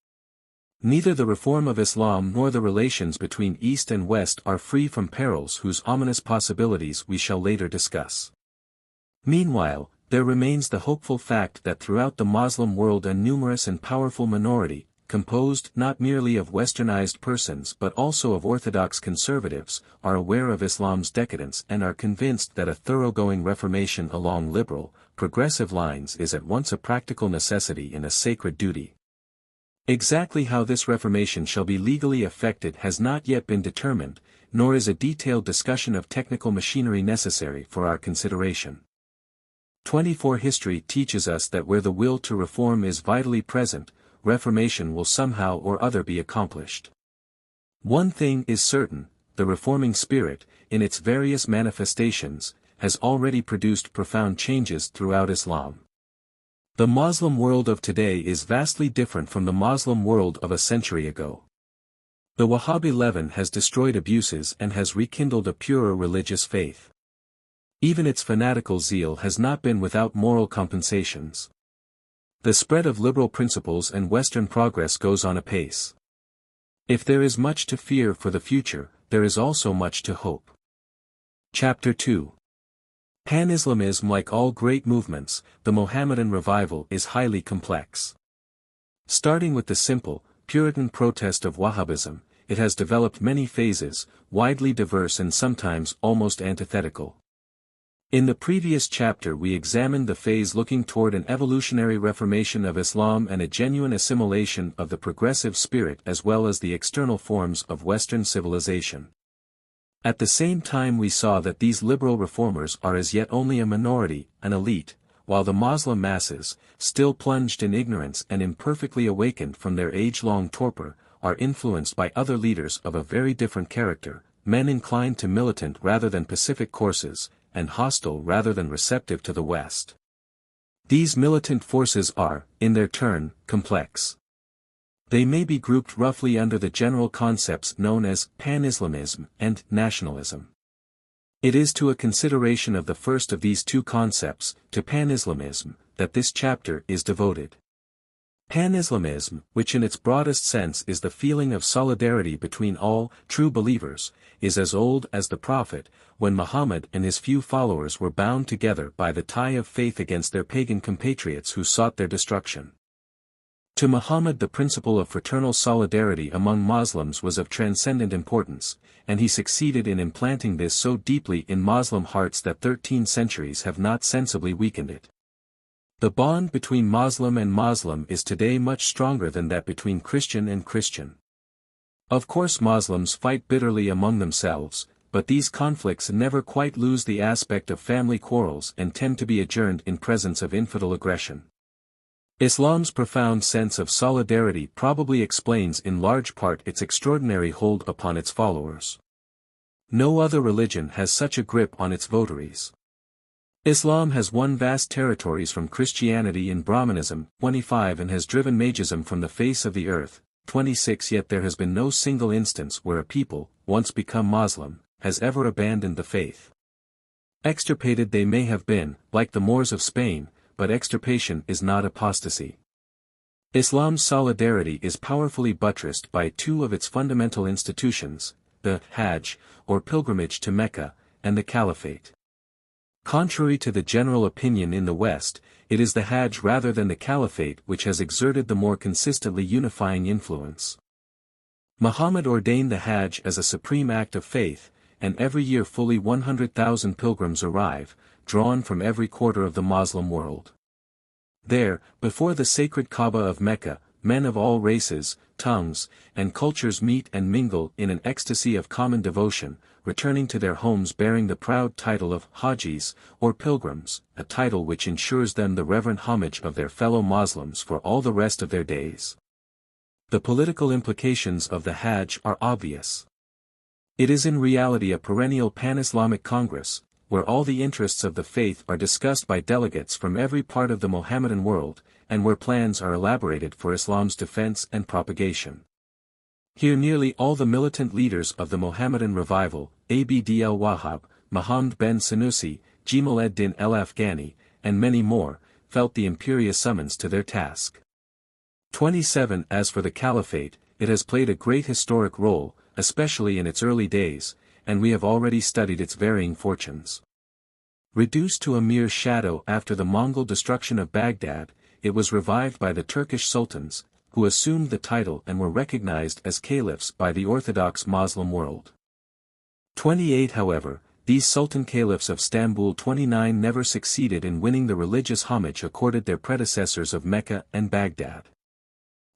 Neither the reform of Islam nor the relations between East and West are free from perils whose ominous possibilities we shall later discuss. Meanwhile, there remains the hopeful fact that throughout the Muslim world a numerous and powerful minority, composed not merely of westernized persons but also of orthodox conservatives, are aware of Islam's decadence and are convinced that a thoroughgoing reformation along liberal, progressive lines is at once a practical necessity and a sacred duty. Exactly how this reformation shall be legally effected has not yet been determined, nor is a detailed discussion of technical machinery necessary for our consideration. 24 History teaches us that where the will to reform is vitally present, reformation will somehow or other be accomplished. One thing is certain, the reforming spirit, in its various manifestations, has already produced profound changes throughout Islam. The Muslim world of today is vastly different from the Muslim world of a century ago. The Wahhabi leaven has destroyed abuses and has rekindled a purer religious faith. Even its fanatical zeal has not been without moral compensations. The spread of liberal principles and Western progress goes on apace. If there is much to fear for the future, there is also much to hope. Chapter 2. Pan-Islamism. Like all great movements, the Mohammedan revival is highly complex. Starting with the simple, Puritan protest of Wahhabism, it has developed many phases, widely diverse and sometimes almost antithetical. In the previous chapter we examined the phase looking toward an evolutionary reformation of Islam and a genuine assimilation of the progressive spirit as well as the external forms of Western civilization. At the same time we saw that these liberal reformers are as yet only a minority, an elite, while the Muslim masses, still plunged in ignorance and imperfectly awakened from their age-long torpor, are influenced by other leaders of a very different character, men inclined to militant rather than pacific courses, and hostile rather than receptive to the West. These militant forces are, in their turn, complex. They may be grouped roughly under the general concepts known as pan-Islamism and nationalism. It is to a consideration of the first of these two concepts, to pan-Islamism, that this chapter is devoted. Pan-Islamism, which in its broadest sense is the feeling of solidarity between all true believers, is as old as the Prophet, when Muhammad and his few followers were bound together by the tie of faith against their pagan compatriots who sought their destruction. To Muhammad the principle of fraternal solidarity among Muslims was of transcendent importance, and he succeeded in implanting this so deeply in Muslim hearts that 13 centuries have not sensibly weakened it. The bond between Muslim and Muslim is today much stronger than that between Christian and Christian. Of course Muslims fight bitterly among themselves, but these conflicts never quite lose the aspect of family quarrels and tend to be adjourned in presence of infidel aggression. Islam's profound sense of solidarity probably explains in large part its extraordinary hold upon its followers. No other religion has such a grip on its votaries. Islam has won vast territories from Christianity and Brahmanism, 25, and has driven Magism from the face of the earth, 26. Yet there has been no single instance where a people, once become Muslim, has ever abandoned the faith. Extirpated they may have been, like the Moors of Spain, but extirpation is not apostasy. Islam's solidarity is powerfully buttressed by two of its fundamental institutions, the Hajj, or pilgrimage to Mecca, and the Caliphate. Contrary to the general opinion in the West, it is the Hajj rather than the Caliphate which has exerted the more consistently unifying influence. Muhammad ordained the Hajj as a supreme act of faith, and every year fully 100,000 pilgrims arrive, drawn from every quarter of the Muslim world. There, before the sacred Kaaba of Mecca, men of all races, tongues, and cultures meet and mingle in an ecstasy of common devotion, returning to their homes bearing the proud title of Hajis, or pilgrims, a title which ensures them the reverent homage of their fellow Muslims for all the rest of their days. The political implications of the Hajj are obvious. It is in reality a perennial pan-Islamic congress, where all the interests of the faith are discussed by delegates from every part of the Mohammedan world, and where plans are elaborated for Islam's defense and propagation. Here nearly all the militant leaders of the Mohammedan revival, Abd al-Wahhab, Muhammad ben Sanusi, Jamal ed-Din el-Afghani, and many more, felt the imperious summons to their task. 27 As for the Caliphate, it has played a great historic role, especially in its early days, and we have already studied its varying fortunes. Reduced to a mere shadow after the Mongol destruction of Baghdad, it was revived by the Turkish sultans, who assumed the title and were recognized as caliphs by the Orthodox Muslim world. 28 However, these Sultan Caliphs of Istanbul 29 never succeeded in winning the religious homage accorded their predecessors of Mecca and Baghdad.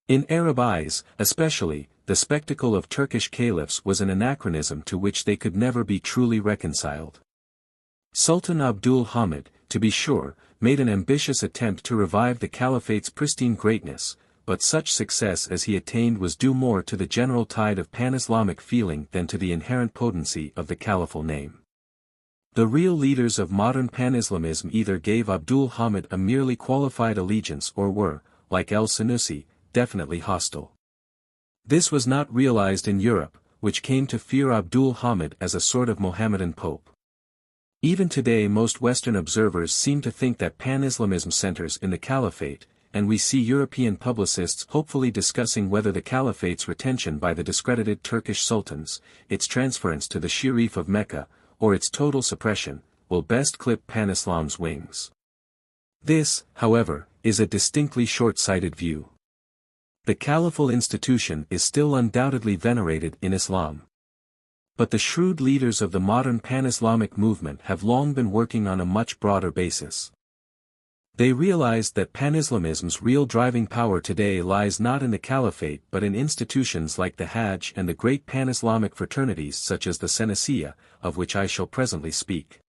In Arab eyes, especially, the spectacle of Turkish caliphs was an anachronism to which they could never be truly reconciled. Sultan Abdul Hamid, to be sure, made an ambitious attempt to revive the caliphate's pristine greatness, but such success as he attained was due more to the general tide of pan-Islamic feeling than to the inherent potency of the caliphal name. The real leaders of modern pan-Islamism either gave Abdul Hamid a merely qualified allegiance or were, like el-Sanusi, definitely hostile. This was not realized in Europe, which came to fear Abdul Hamid as a sort of Mohammedan pope. Even today most Western observers seem to think that pan-Islamism centers in the caliphate, and we see European publicists hopefully discussing whether the caliphate's retention by the discredited Turkish sultans, its transference to the Sharif of Mecca, or its total suppression, will best clip pan-Islam's wings. This, however, is a distinctly short-sighted view. The caliphal institution is still undoubtedly venerated in Islam. But the shrewd leaders of the modern pan-Islamic movement have long been working on a much broader basis. They realized that pan-Islamism's real driving power today lies not in the caliphate but in institutions like the Hajj and the great pan-Islamic fraternities such as the Senusiyya, of which I shall presently speak.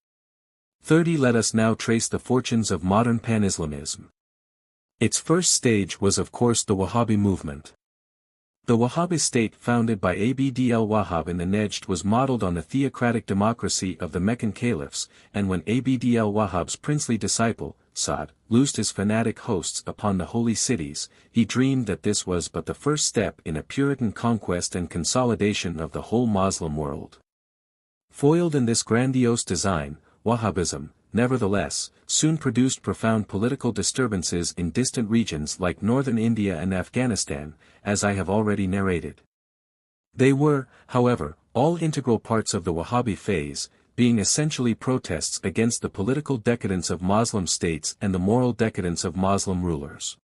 30 Let us now trace the fortunes of modern pan-Islamism. Its first stage was of course the Wahhabi movement. The Wahhabi state founded by Abd al-Wahhab in the Najd was modeled on the theocratic democracy of the Meccan caliphs, and when Abd al-Wahhab's princely disciple, Sa'd, loosed his fanatic hosts upon the holy cities, he dreamed that this was but the first step in a Puritan conquest and consolidation of the whole Muslim world. Foiled in this grandiose design, Wahhabism, nevertheless, soon produced profound political disturbances in distant regions like northern India and Afghanistan, as I have already narrated. They were, however, all integral parts of the Wahhabi phase, being essentially protests against the political decadence of Muslim states and the moral decadence of Muslim rulers.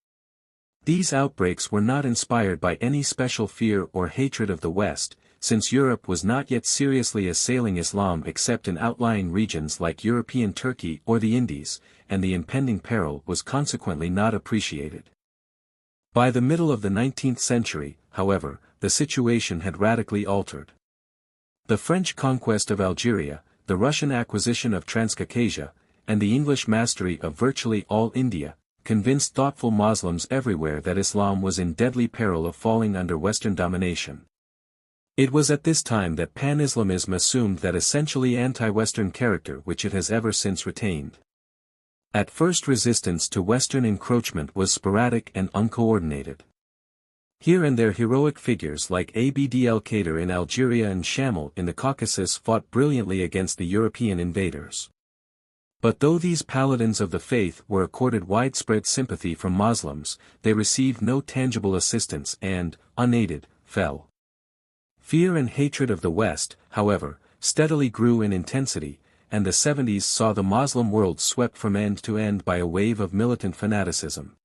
These outbreaks were not inspired by any special fear or hatred of the West, since Europe was not yet seriously assailing Islam except in outlying regions like European Turkey or the Indies, and the impending peril was consequently not appreciated. By the middle of the 19th century, however, the situation had radically altered. The French conquest of Algeria, the Russian acquisition of Transcaucasia, and the English mastery of virtually all India, convinced thoughtful Muslims everywhere that Islam was in deadly peril of falling under Western domination. It was at this time that pan-Islamism assumed that essentially anti-Western character which it has ever since retained. At first resistance to Western encroachment was sporadic and uncoordinated. Here and there heroic figures like Abd al-Qadir in Algeria and Shamil in the Caucasus fought brilliantly against the European invaders. But though these paladins of the faith were accorded widespread sympathy from Muslims, they received no tangible assistance and, unaided, fell. Fear and hatred of the West, however, steadily grew in intensity, and the 70s saw the Muslim world swept from end to end by a wave of militant fanaticism.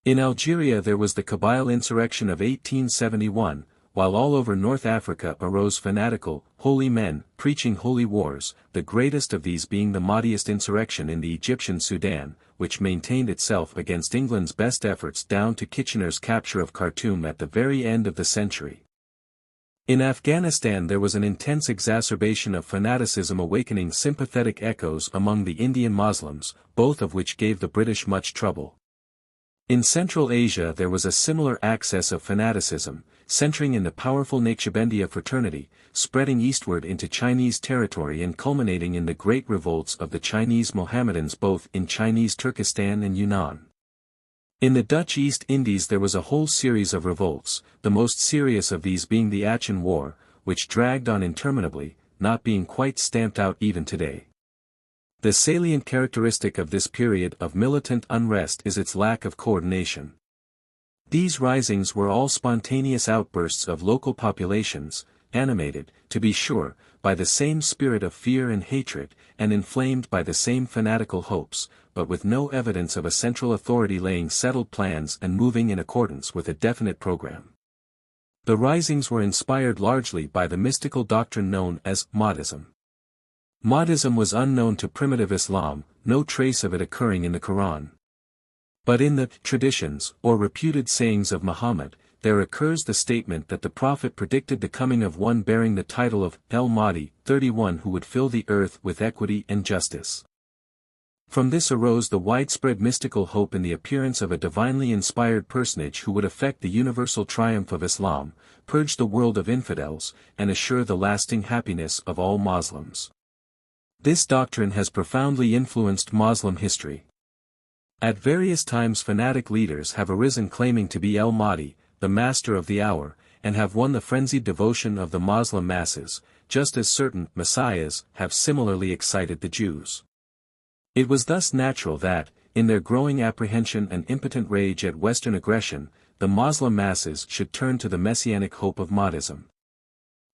In Algeria there was the Kabyle insurrection of 1871, while all over North Africa arose fanatical, holy men, preaching holy wars, the greatest of these being the Mahdiist insurrection in the Egyptian Sudan, which maintained itself against England's best efforts down to Kitchener's capture of Khartoum at the very end of the century. In Afghanistan there was an intense exacerbation of fanaticism awakening sympathetic echoes among the Indian Muslims, both of which gave the British much trouble. In Central Asia there was a similar access of fanaticism, centering in the powerful Naqshbandiya fraternity, spreading eastward into Chinese territory and culminating in the great revolts of the Chinese Mohammedans both in Chinese Turkestan and Yunnan. In the Dutch East Indies there was a whole series of revolts, the most serious of these being the Achin War, which dragged on interminably, not being quite stamped out even today. The salient characteristic of this period of militant unrest is its lack of coordination. These risings were all spontaneous outbursts of local populations, animated, to be sure, by the same spirit of fear and hatred, and inflamed by the same fanatical hopes, but with no evidence of a central authority laying settled plans and moving in accordance with a definite program. The risings were inspired largely by the mystical doctrine known as Mahdism. Mahdism was unknown to primitive Islam, no trace of it occurring in the Quran. But in the traditions, or reputed sayings of Muhammad, there occurs the statement that the Prophet predicted the coming of one bearing the title of El-Mahdi, 31, who would fill the earth with equity and justice. From this arose the widespread mystical hope in the appearance of a divinely inspired personage who would effect the universal triumph of Islam, purge the world of infidels, and assure the lasting happiness of all Muslims. This doctrine has profoundly influenced Muslim history. At various times fanatic leaders have arisen claiming to be El-Mahdi, the master of the hour, and have won the frenzied devotion of the Muslim masses, just as certain messiahs have similarly excited the Jews. It was thus natural that, in their growing apprehension and impotent rage at Western aggression, the Muslim masses should turn to the messianic hope of Mahdism.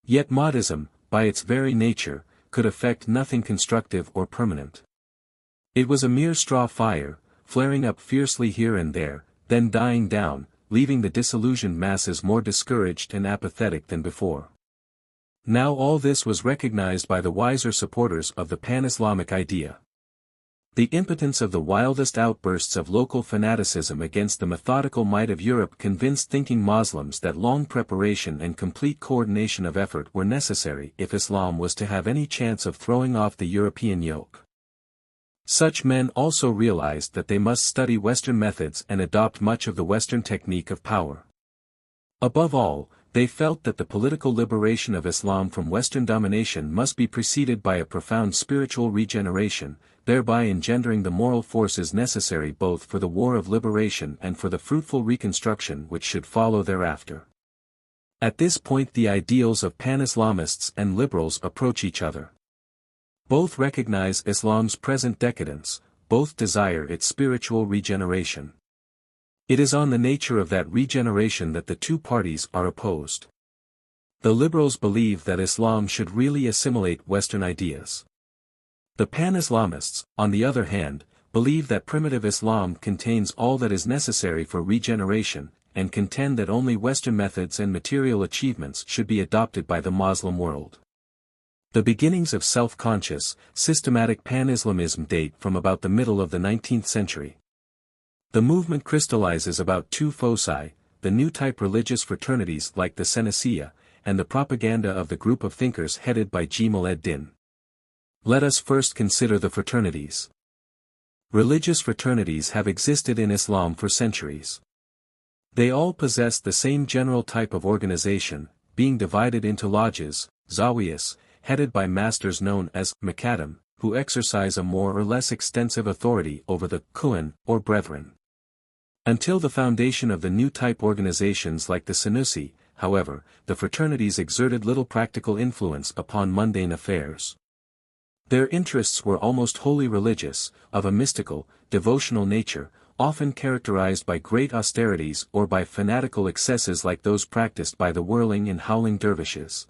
Yet Mahdism, by its very nature, could effect nothing constructive or permanent. It was a mere straw fire, flaring up fiercely here and there, then dying down, leaving the disillusioned masses more discouraged and apathetic than before. Now all this was recognized by the wiser supporters of the pan-Islamic idea. The impotence of the wildest outbursts of local fanaticism against the methodical might of Europe convinced thinking Muslims that long preparation and complete coordination of effort were necessary if Islam was to have any chance of throwing off the European yoke. Such men also realized that they must study Western methods and adopt much of the Western technique of power. Above all, they felt that the political liberation of Islam from Western domination must be preceded by a profound spiritual regeneration, thereby engendering the moral forces necessary both for the war of liberation and for the fruitful reconstruction which should follow thereafter. At this point the ideals of pan-Islamists and liberals approach each other. Both recognize Islam's present decadence, both desire its spiritual regeneration. It is on the nature of that regeneration that the two parties are opposed. The liberals believe that Islam should really assimilate Western ideas. The pan-Islamists, on the other hand, believe that primitive Islam contains all that is necessary for regeneration, and contend that only Western methods and material achievements should be adopted by the Muslim world. The beginnings of self-conscious, systematic pan-Islamism date from about the middle of the 19th century. The movement crystallizes about two foci, the new-type religious fraternities like the Senecia, and the propaganda of the group of thinkers headed by Jemal ed-Din. Let us first consider the fraternities. Religious fraternities have existed in Islam for centuries. They all possess the same general type of organization, being divided into lodges, zawiyas, headed by masters known as Muqaddam, who exercise a more or less extensive authority over the Kuhan, or brethren. Until the foundation of the new type organizations like the Sanusi, however, the fraternities exerted little practical influence upon mundane affairs. Their interests were almost wholly religious, of a mystical, devotional nature, often characterized by great austerities or by fanatical excesses like those practiced by the whirling and howling dervishes.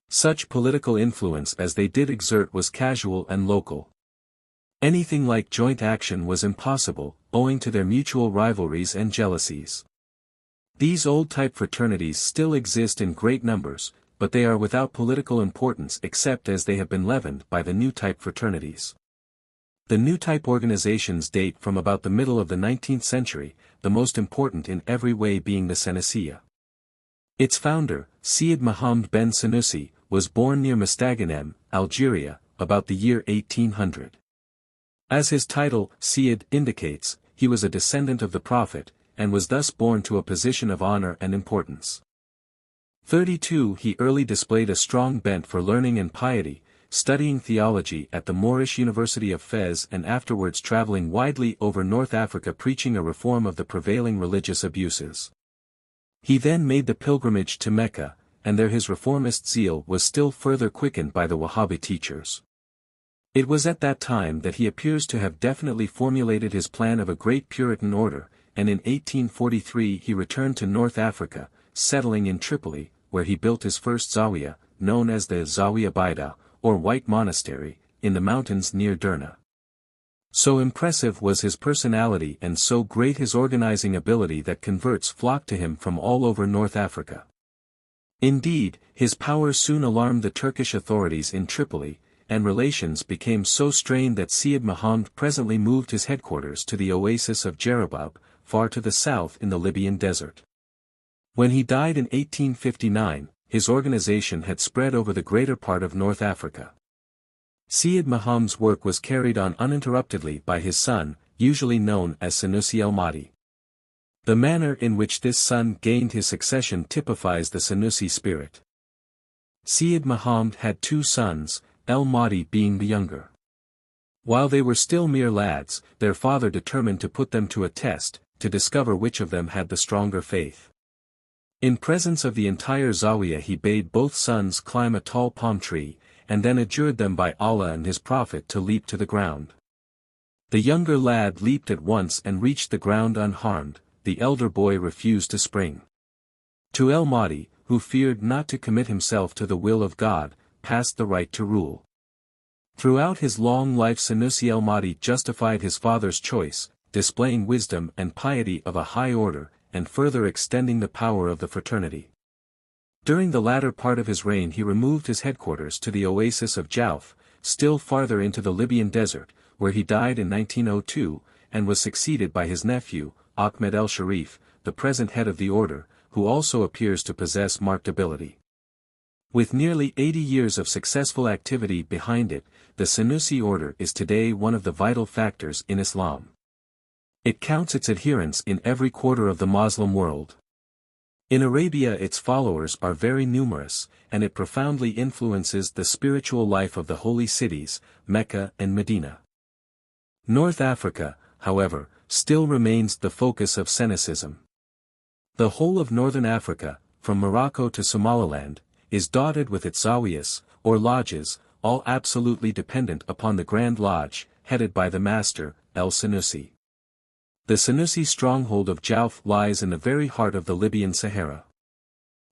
Such political influence as they did exert was casual and local. Anything like joint action was impossible, owing to their mutual rivalries and jealousies. These old-type fraternities still exist in great numbers, but they are without political importance except as they have been leavened by the new-type fraternities. The new-type organizations date from about the middle of the 19th century, the most important in every way being the Senecia. Its founder, Syed Muhammad ben Sanusi, was born near Mostaganem, Algeria, about the year 1800. As his title, Syed, indicates, he was a descendant of the Prophet, and was thus born to a position of honor and importance. 32 He early displayed a strong bent for learning and piety, studying theology at the Moorish University of Fez and afterwards traveling widely over North Africa preaching a reform of the prevailing religious abuses. He then made the pilgrimage to Mecca, and there his reformist zeal was still further quickened by the Wahhabi teachers. It was at that time that he appears to have definitely formulated his plan of a great Puritan order, and in 1843 he returned to North Africa, settling in Tripoli, where he built his first zawiya, known as the Zawiya Baida, or White Monastery, in the mountains near Derna. So impressive was his personality and so great his organizing ability that converts flocked to him from all over North Africa. Indeed, his power soon alarmed the Turkish authorities in Tripoli, and relations became so strained that Syed Muhammad presently moved his headquarters to the oasis of Jerubab, far to the south in the Libyan desert. When he died in 1859, his organization had spread over the greater part of North Africa. Syed Muhammad's work was carried on uninterruptedly by his son, usually known as Sanusi el-Mahdi. The manner in which this son gained his succession typifies the Sanusi spirit. Syed Muhammad had two sons, el-Mahdi being the younger. While they were still mere lads, their father determined to put them to a test, to discover which of them had the stronger faith. In presence of the entire Zawiya he bade both sons climb a tall palm tree, and then adjured them by Allah and his Prophet to leap to the ground. The younger lad leaped at once and reached the ground unharmed, the elder boy refused to spring. To el-Mahdi, who feared not to commit himself to the will of God, passed the right to rule. Throughout his long life Sanusi el-Mahdi justified his father's choice, displaying wisdom and piety of a high order, and further extending the power of the fraternity. During the latter part of his reign he removed his headquarters to the oasis of Jauf, still farther into the Libyan desert, where he died in 1902, and was succeeded by his nephew, Ahmed el-Sharif, the present head of the order, who also appears to possess marked ability. With nearly 80 years of successful activity behind it, the Sanusi order is today one of the vital factors in Islam. It counts its adherents in every quarter of the Muslim world. In Arabia its followers are very numerous, and it profoundly influences the spiritual life of the holy cities, Mecca and Medina. North Africa, however, still remains the focus of Sunnism. The whole of northern Africa, from Morocco to Somaliland, is dotted with its zawiyas, or lodges, all absolutely dependent upon the Grand Lodge, headed by the master, el-Sanusi. The Sanusi stronghold of Jauf lies in the very heart of the Libyan Sahara.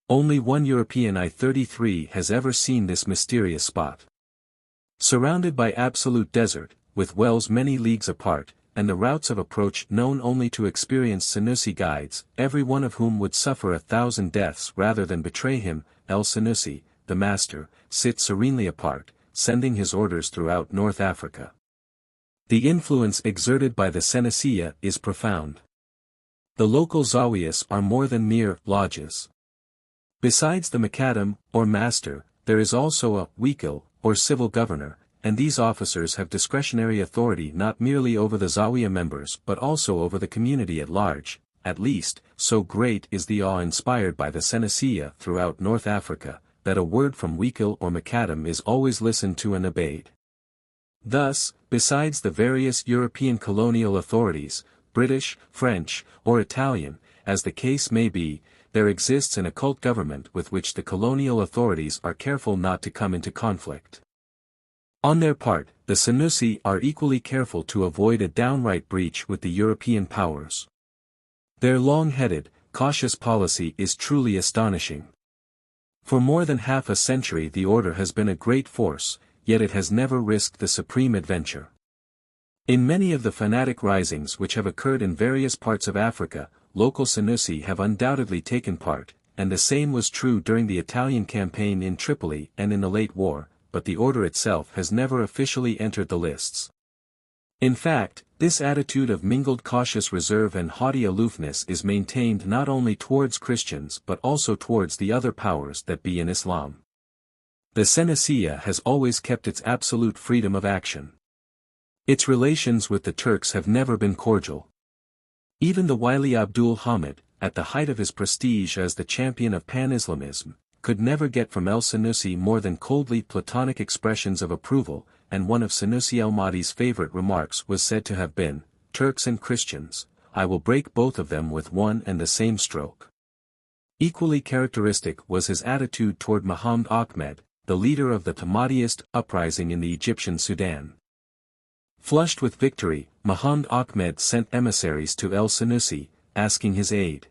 Only one European I-33 has ever seen this mysterious spot. Surrounded by absolute desert, with wells many leagues apart, and the routes of approach known only to experienced Sanusi guides, every one of whom would suffer 1,000 deaths rather than betray him, el-Sanusi, the master, sits serenely apart, sending his orders throughout North Africa. The influence exerted by the Senusiyya is profound. The local zawiyas are more than mere lodges. Besides the Muqaddam, or master, there is also a wekil, or civil governor, and these officers have discretionary authority not merely over the zawiya members but also over the community at large. At least, so great is the awe inspired by the Senusiyya throughout North Africa, that a word from wekil or Muqaddam is always listened to and obeyed. Thus, besides the various European colonial authorities, British, French, or Italian, as the case may be, there exists an occult government with which the colonial authorities are careful not to come into conflict. On their part, the Sanusi are equally careful to avoid a downright breach with the European powers. Their long-headed, cautious policy is truly astonishing. For more than half a century the order has been a great force, yet it has never risked the supreme adventure. In many of the fanatic risings which have occurred in various parts of Africa, local Sanusi have undoubtedly taken part, and the same was true during the Italian campaign in Tripoli and in the late war, but the order itself has never officially entered the lists. In fact, this attitude of mingled cautious reserve and haughty aloofness is maintained not only towards Christians but also towards the other powers that be in Islam. The Senusiyya has always kept its absolute freedom of action. Its relations with the Turks have never been cordial. Even the wily Abdul Hamid, at the height of his prestige as the champion of pan-Islamism, could never get from el-Senussi more than coldly platonic expressions of approval, and one of Senussi el-Mahdi's favorite remarks was said to have been, "Turks and Christians, I will break both of them with one and the same stroke." Equally characteristic was his attitude toward Muhammad Ahmed, the leader of the Mahdiist uprising in the Egyptian Sudan. Flushed with victory, Muhammad Ahmed sent emissaries to el-Senussi, asking his aid.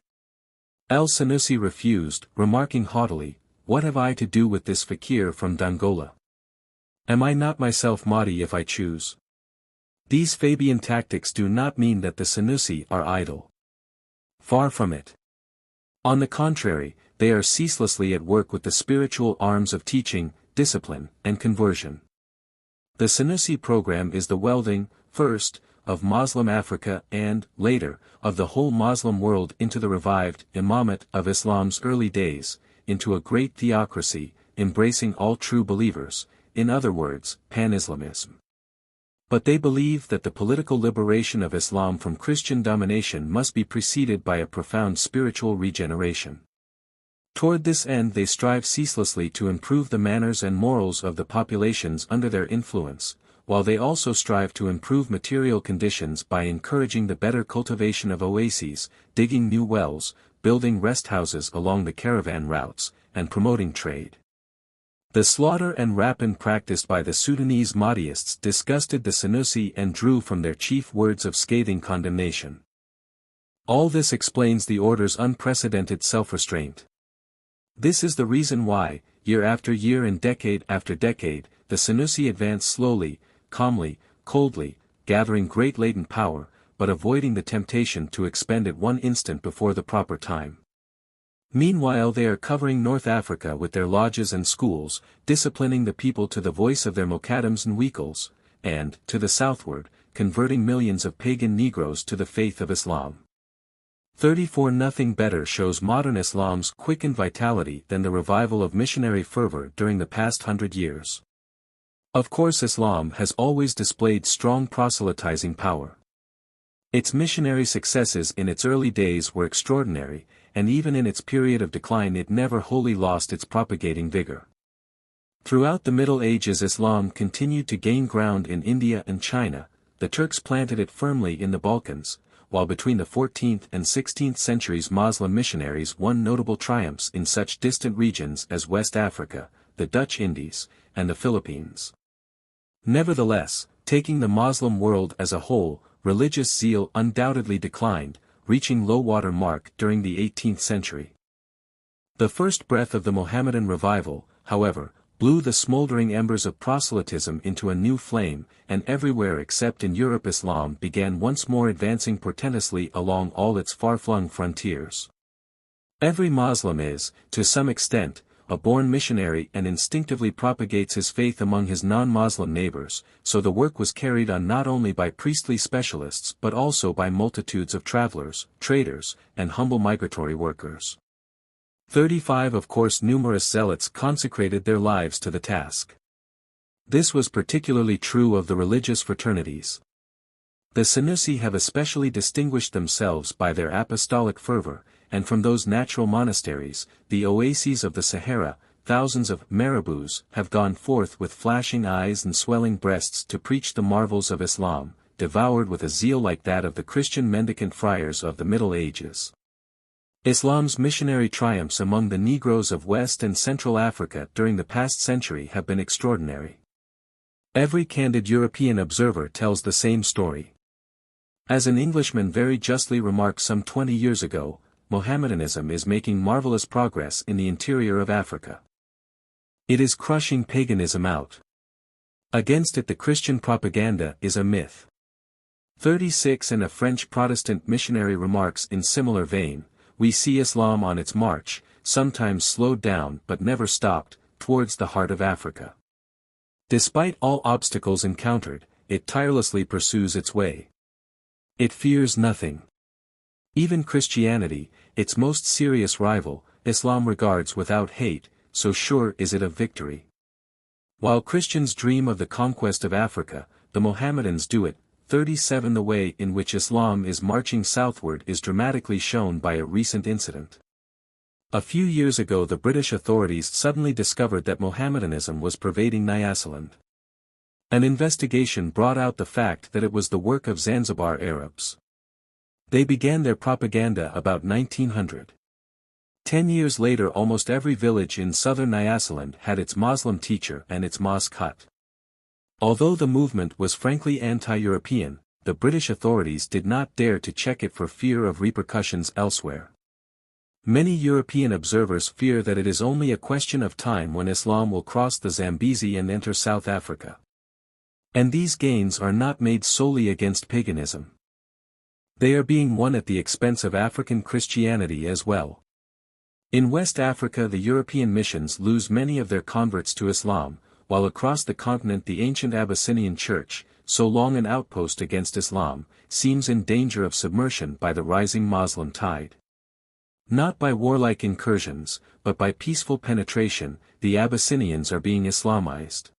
El-Senussi refused, remarking haughtily, "What have I to do with this fakir from Dongola? Am I not myself Mahdi if I choose?" These Fabian tactics do not mean that the Senussi are idle. Far from it. On the contrary, they are ceaselessly at work with the spiritual arms of teaching, discipline, and conversion. The Senussi program is the welding, first, of Muslim Africa and, later, of the whole Muslim world into the revived imamate of Islam's early days, into a great theocracy, embracing all true believers, in other words, pan-Islamism. But they believe that the political liberation of Islam from Christian domination must be preceded by a profound spiritual regeneration. Toward this end they strive ceaselessly to improve the manners and morals of the populations under their influence, while they also strive to improve material conditions by encouraging the better cultivation of oases, digging new wells, building rest houses along the caravan routes, and promoting trade. The slaughter and rapine practiced by the Sudanese Mahdaists disgusted the Senussi and drew from their chief words of scathing condemnation. All this explains the order's unprecedented self-restraint. This is the reason why, year after year and decade after decade, the Senussi advance slowly, calmly, coldly, gathering great latent power, but avoiding the temptation to expend it one instant before the proper time. Meanwhile they are covering North Africa with their lodges and schools, disciplining the people to the voice of their mokaddams and weekels, and, to the southward, converting millions of pagan Negroes to the faith of Islam. 34 Nothing better shows modern Islam's quickened vitality than the revival of missionary fervor during the past 100 years. Of course Islam has always displayed strong proselytizing power. Its missionary successes in its early days were extraordinary, and even in its period of decline it never wholly lost its propagating vigor. Throughout the Middle Ages Islam continued to gain ground in India and China, the Turks planted it firmly in the Balkans, while between the 14th and 16th centuries Moslem missionaries won notable triumphs in such distant regions as West Africa, the Dutch Indies, and the Philippines. Nevertheless, taking the Moslem world as a whole, religious zeal undoubtedly declined, reaching low-water mark during the 18th century. The first breath of the Mohammedan revival, however, blew the smoldering embers of proselytism into a new flame, and everywhere except in Europe Islam began once more advancing portentously along all its far-flung frontiers. Every Moslem is, to some extent, a born missionary and instinctively propagates his faith among his non-Muslim neighbors, so the work was carried on not only by priestly specialists but also by multitudes of travelers, traders, and humble migratory workers. 35 Of course numerous zealots consecrated their lives to the task. This was particularly true of the religious fraternities. The Senussi have especially distinguished themselves by their apostolic fervor, and from those natural monasteries, the oases of the Sahara, thousands of marabouts have gone forth with flashing eyes and swelling breasts to preach the marvels of Islam, devoured with a zeal like that of the Christian mendicant friars of the Middle Ages. Islam's missionary triumphs among the Negroes of West and Central Africa during the past century have been extraordinary. Every candid European observer tells the same story. As an Englishman very justly remarked some 20 years ago, Mohammedanism is making marvelous progress in the interior of Africa. It is crushing paganism out. Against it the Christian propaganda is a myth. 36 And a French Protestant missionary remarks in similar vein, we see Islam on its march, sometimes slowed down but never stopped, towards the heart of Africa. Despite all obstacles encountered, it tirelessly pursues its way. It fears nothing. Even Christianity, its most serious rival, Islam regards without hate, so sure is it of victory. While Christians dream of the conquest of Africa, the Mohammedans do it, 37. The way in which Islam is marching southward is dramatically shown by a recent incident. A few years ago the British authorities suddenly discovered that Mohammedanism was pervading Nyasaland. An investigation brought out the fact that it was the work of Zanzibar Arabs. They began their propaganda about 1900. 10 years later almost every village in southern Nyasaland had its Muslim teacher and its mosque hut. Although the movement was frankly anti-European, the British authorities did not dare to check it for fear of repercussions elsewhere. Many European observers fear that it is only a question of time when Islam will cross the Zambezi and enter South Africa. And these gains are not made solely against paganism. They are being won at the expense of African Christianity as well. In West Africa the European missions lose many of their converts to Islam, while across the continent the ancient Abyssinian Church, so long an outpost against Islam, seems in danger of submersion by the rising Moslem tide. Not by warlike incursions, but by peaceful penetration, the Abyssinians are being Islamized.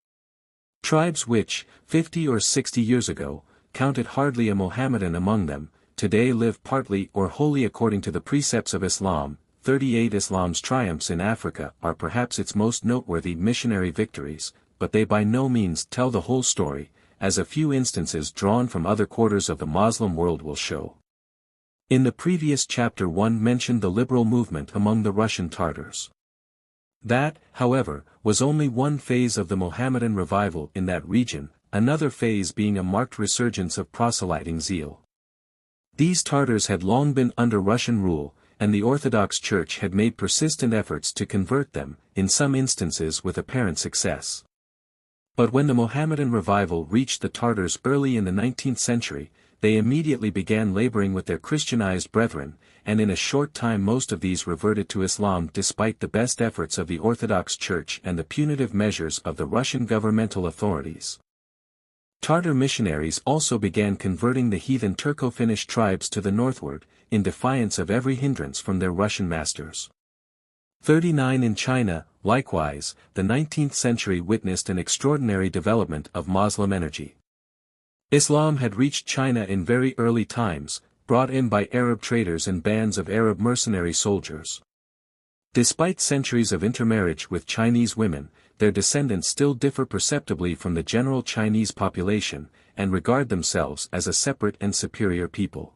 Tribes which, 50 or 60 years ago, counted hardly a Mohammedan among them, today live partly or wholly according to the precepts of Islam. 38 Islam's triumphs in Africa are perhaps its most noteworthy missionary victories, but they by no means tell the whole story, as a few instances drawn from other quarters of the Muslim world will show. In the previous chapter one mentioned the liberal movement among the Russian Tartars. That, however, was only one phase of the Mohammedan revival in that region, another phase being a marked resurgence of proselyting zeal. These Tartars had long been under Russian rule, and the Orthodox Church had made persistent efforts to convert them, in some instances with apparent success. But when the Mohammedan revival reached the Tartars early in the 19th century, they immediately began laboring with their Christianized brethren, and in a short time most of these reverted to Islam despite the best efforts of the Orthodox Church and the punitive measures of the Russian governmental authorities. Tartar missionaries also began converting the heathen Turco-Finnish tribes to the northward, in defiance of every hindrance from their Russian masters. 39 In China, likewise, the 19th century witnessed an extraordinary development of Muslim energy. Islam had reached China in very early times, brought in by Arab traders and bands of Arab mercenary soldiers. Despite centuries of intermarriage with Chinese women, their descendants still differ perceptibly from the general Chinese population, and regard themselves as a separate and superior people.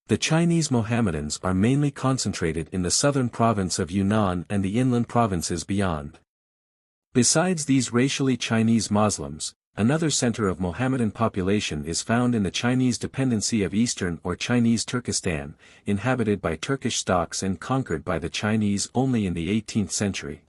The Chinese Mohammedans are mainly concentrated in the southern province of Yunnan and the inland provinces beyond. Besides these racially Chinese Muslims, another center of Mohammedan population is found in the Chinese dependency of Eastern or Chinese Turkestan, inhabited by Turkish stocks and conquered by the Chinese only in the 18th century.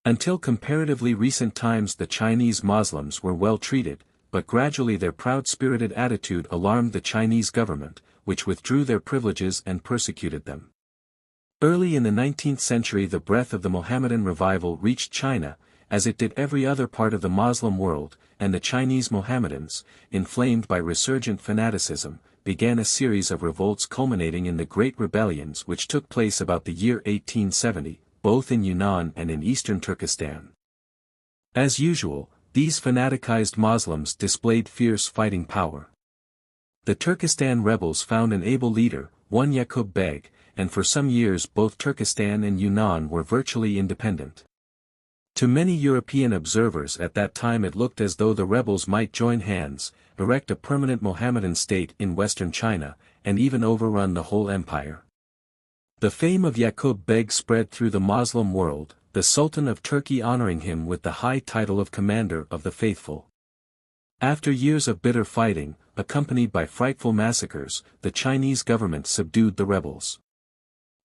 Until comparatively recent times the Chinese Muslims were well treated, but gradually their proud-spirited attitude alarmed the Chinese government, which withdrew their privileges and persecuted them. Early in the 19th century the breath of the Mohammedan revival reached China, as it did every other part of the Muslim world, and the Chinese Mohammedans, inflamed by resurgent fanaticism, began a series of revolts culminating in the Great Rebellions which took place about the year 1870, both in Yunnan and in eastern Turkestan. As usual, these fanaticized Muslims displayed fierce fighting power. The Turkestan rebels found an able leader, one Yaqub Beg, and for some years both Turkestan and Yunnan were virtually independent. To many European observers at that time it looked as though the rebels might join hands, erect a permanent Mohammedan state in western China, and even overrun the whole empire. The fame of Yaqub Beg spread through the Muslim world, the Sultan of Turkey honoring him with the high title of Commander of the Faithful. After years of bitter fighting, accompanied by frightful massacres, the Chinese government subdued the rebels.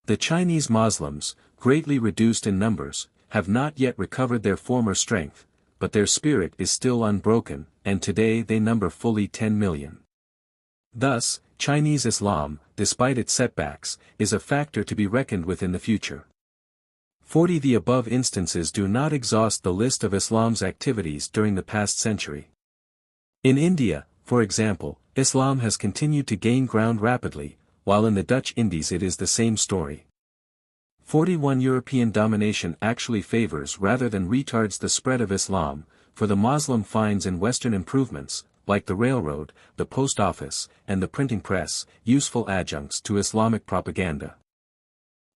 The Chinese Muslims, greatly reduced in numbers, have not yet recovered their former strength, but their spirit is still unbroken, and today they number fully 10 million. Thus, Chinese Islam, despite its setbacks, is a factor to be reckoned with in the future. 40 The above instances do not exhaust the list of Islam's activities during the past century. In India, for example, Islam has continued to gain ground rapidly, while in the Dutch Indies it is the same story. 41 European domination actually favors rather than retards the spread of Islam, for the Muslim finds in Western improvements, like the railroad, the post office, and the printing press, useful adjuncts to Islamic propaganda.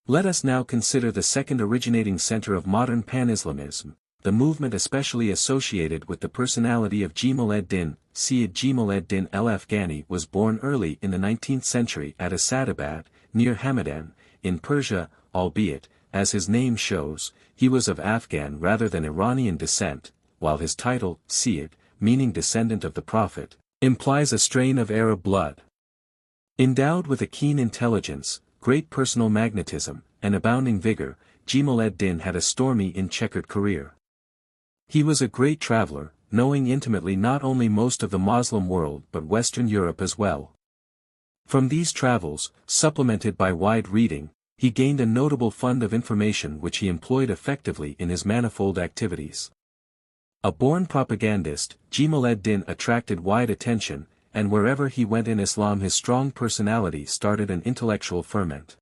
Let us now consider the second originating center of modern pan-Islamism, the movement especially associated with the personality of Jemal ed-Din. Sayyid Jemal ed-Din al-Afghani was born early in the 19th century at Asadabad, near Hamadan, in Persia, albeit, as his name shows, he was of Afghan rather than Iranian descent, while his title, Sayyid, meaning descendant of the Prophet, implies a strain of Arab blood. Endowed with a keen intelligence, great personal magnetism, and abounding vigor, Jemal ed-Din had a stormy and checkered career. He was a great traveler, knowing intimately not only most of the Muslim world but Western Europe as well. From these travels, supplemented by wide reading, he gained a notable fund of information which he employed effectively in his manifold activities. A born propagandist, Jemal ed-Din attracted wide attention, and wherever he went in Islam his strong personality started an intellectual ferment.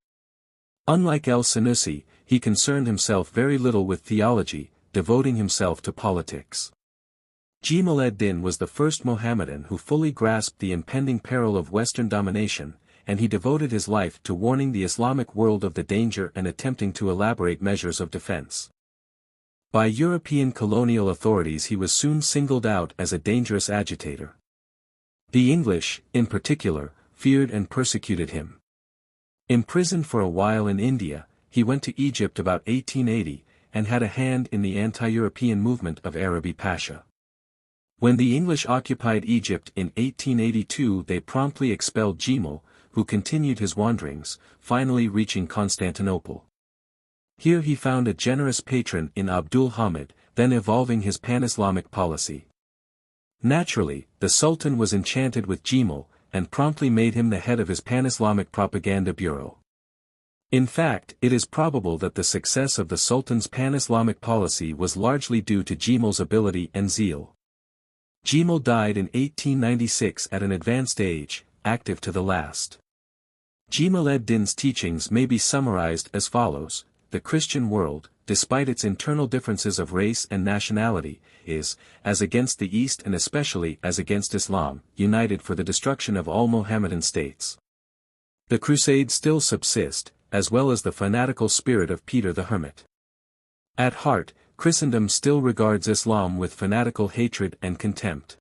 Unlike el-Sanusi, he concerned himself very little with theology, devoting himself to politics. Jemal ed-Din was the first Mohammedan who fully grasped the impending peril of Western domination, and he devoted his life to warning the Islamic world of the danger and attempting to elaborate measures of defense. By European colonial authorities he was soon singled out as a dangerous agitator. The English, in particular, feared and persecuted him. Imprisoned for a while in India, he went to Egypt about 1880, and had a hand in the anti-European movement of Arabi Pasha. When the English occupied Egypt in 1882 they promptly expelled Jemal, who continued his wanderings, finally reaching Constantinople. Here he found a generous patron in Abdul Hamid, then evolving his pan-Islamic policy. Naturally, the Sultan was enchanted with Jemal, and promptly made him the head of his pan-Islamic propaganda bureau. In fact, it is probable that the success of the Sultan's pan-Islamic policy was largely due to Jemal's ability and zeal. Jemal died in 1896 at an advanced age, active to the last. Jemal ed-Din's teachings may be summarized as follows: the Christian world, despite its internal differences of race and nationality, is, as against the East and especially as against Islam, united for the destruction of all Mohammedan states. The Crusades still subsist, as well as the fanatical spirit of Peter the Hermit. At heart, Christendom still regards Islam with fanatical hatred and contempt.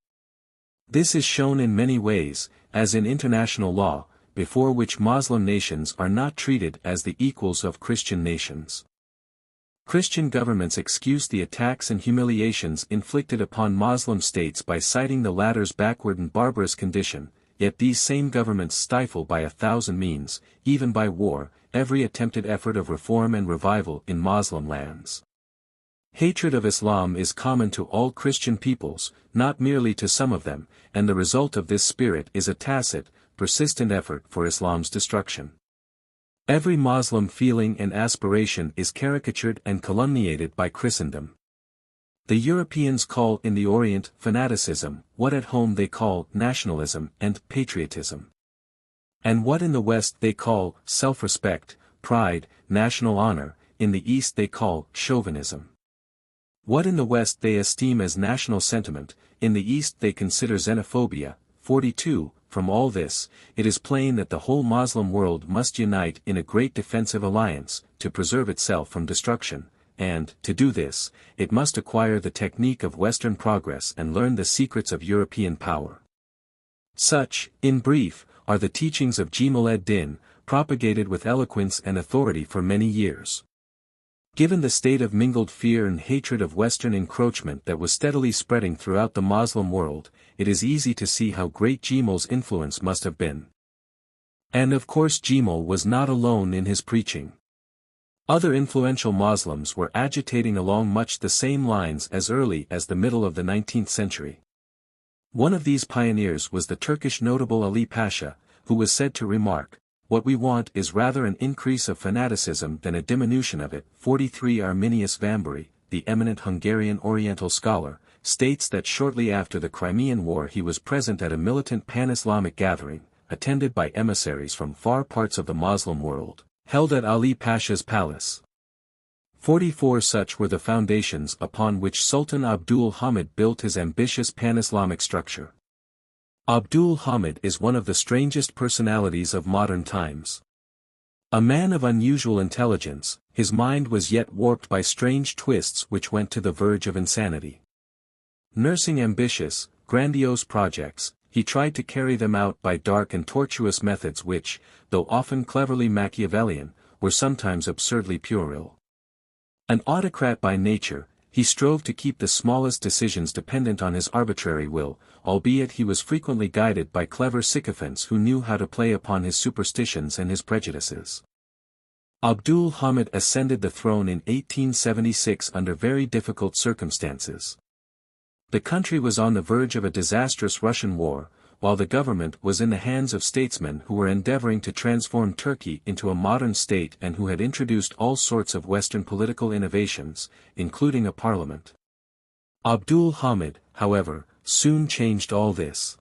This is shown in many ways, as in international law, before which Muslim nations are not treated as the equals of Christian nations. Christian governments excuse the attacks and humiliations inflicted upon Muslim states by citing the latter's backward and barbarous condition, yet these same governments stifle by 1,000 means, even by war, every attempted effort of reform and revival in Muslim lands. Hatred of Islam is common to all Christian peoples, not merely to some of them, and the result of this spirit is a tacit, persistent effort for Islam's destruction. Every Muslim feeling and aspiration is caricatured and calumniated by Christendom. The Europeans call in the Orient fanaticism, what at home they call nationalism and patriotism. And what in the West they call self-respect, pride, national honor, in the East they call chauvinism. What in the West they esteem as national sentiment, in the East they consider xenophobia. 42. From all this, it is plain that the whole Muslim world must unite in a great defensive alliance, to preserve itself from destruction, and, to do this, it must acquire the technique of Western progress and learn the secrets of European power. Such, in brief, are the teachings of Jemal ed-Din, propagated with eloquence and authority for many years. Given the state of mingled fear and hatred of Western encroachment that was steadily spreading throughout the Muslim world, it is easy to see how great Jemal's influence must have been. And of course Jemal was not alone in his preaching. Other influential Muslims were agitating along much the same lines as early as the middle of the 19th century. One of these pioneers was the Turkish notable Ali Pasha, who was said to remark, "What we want is rather an increase of fanaticism than a diminution of it." 43. Arminius Vambery, the eminent Hungarian Oriental scholar, states that shortly after the Crimean War he was present at a militant pan-Islamic gathering, attended by emissaries from far parts of the Muslim world, held at Ali Pasha's palace. 44. Such were the foundations upon which Sultan Abdul Hamid built his ambitious pan-Islamic structure. Abdul Hamid is one of the strangest personalities of modern times. A man of unusual intelligence, his mind was yet warped by strange twists which went to the verge of insanity. Nursing ambitious, grandiose projects, he tried to carry them out by dark and tortuous methods which, though often cleverly Machiavellian, were sometimes absurdly puerile. An autocrat by nature, he strove to keep the smallest decisions dependent on his arbitrary will, albeit he was frequently guided by clever sycophants who knew how to play upon his superstitions and his prejudices. Abdul Hamid ascended the throne in 1876 under very difficult circumstances. The country was on the verge of a disastrous Russian war, while the government was in the hands of statesmen who were endeavoring to transform Turkey into a modern state and who had introduced all sorts of Western political innovations, including a parliament. Abdul Hamid, however, soon changed all this.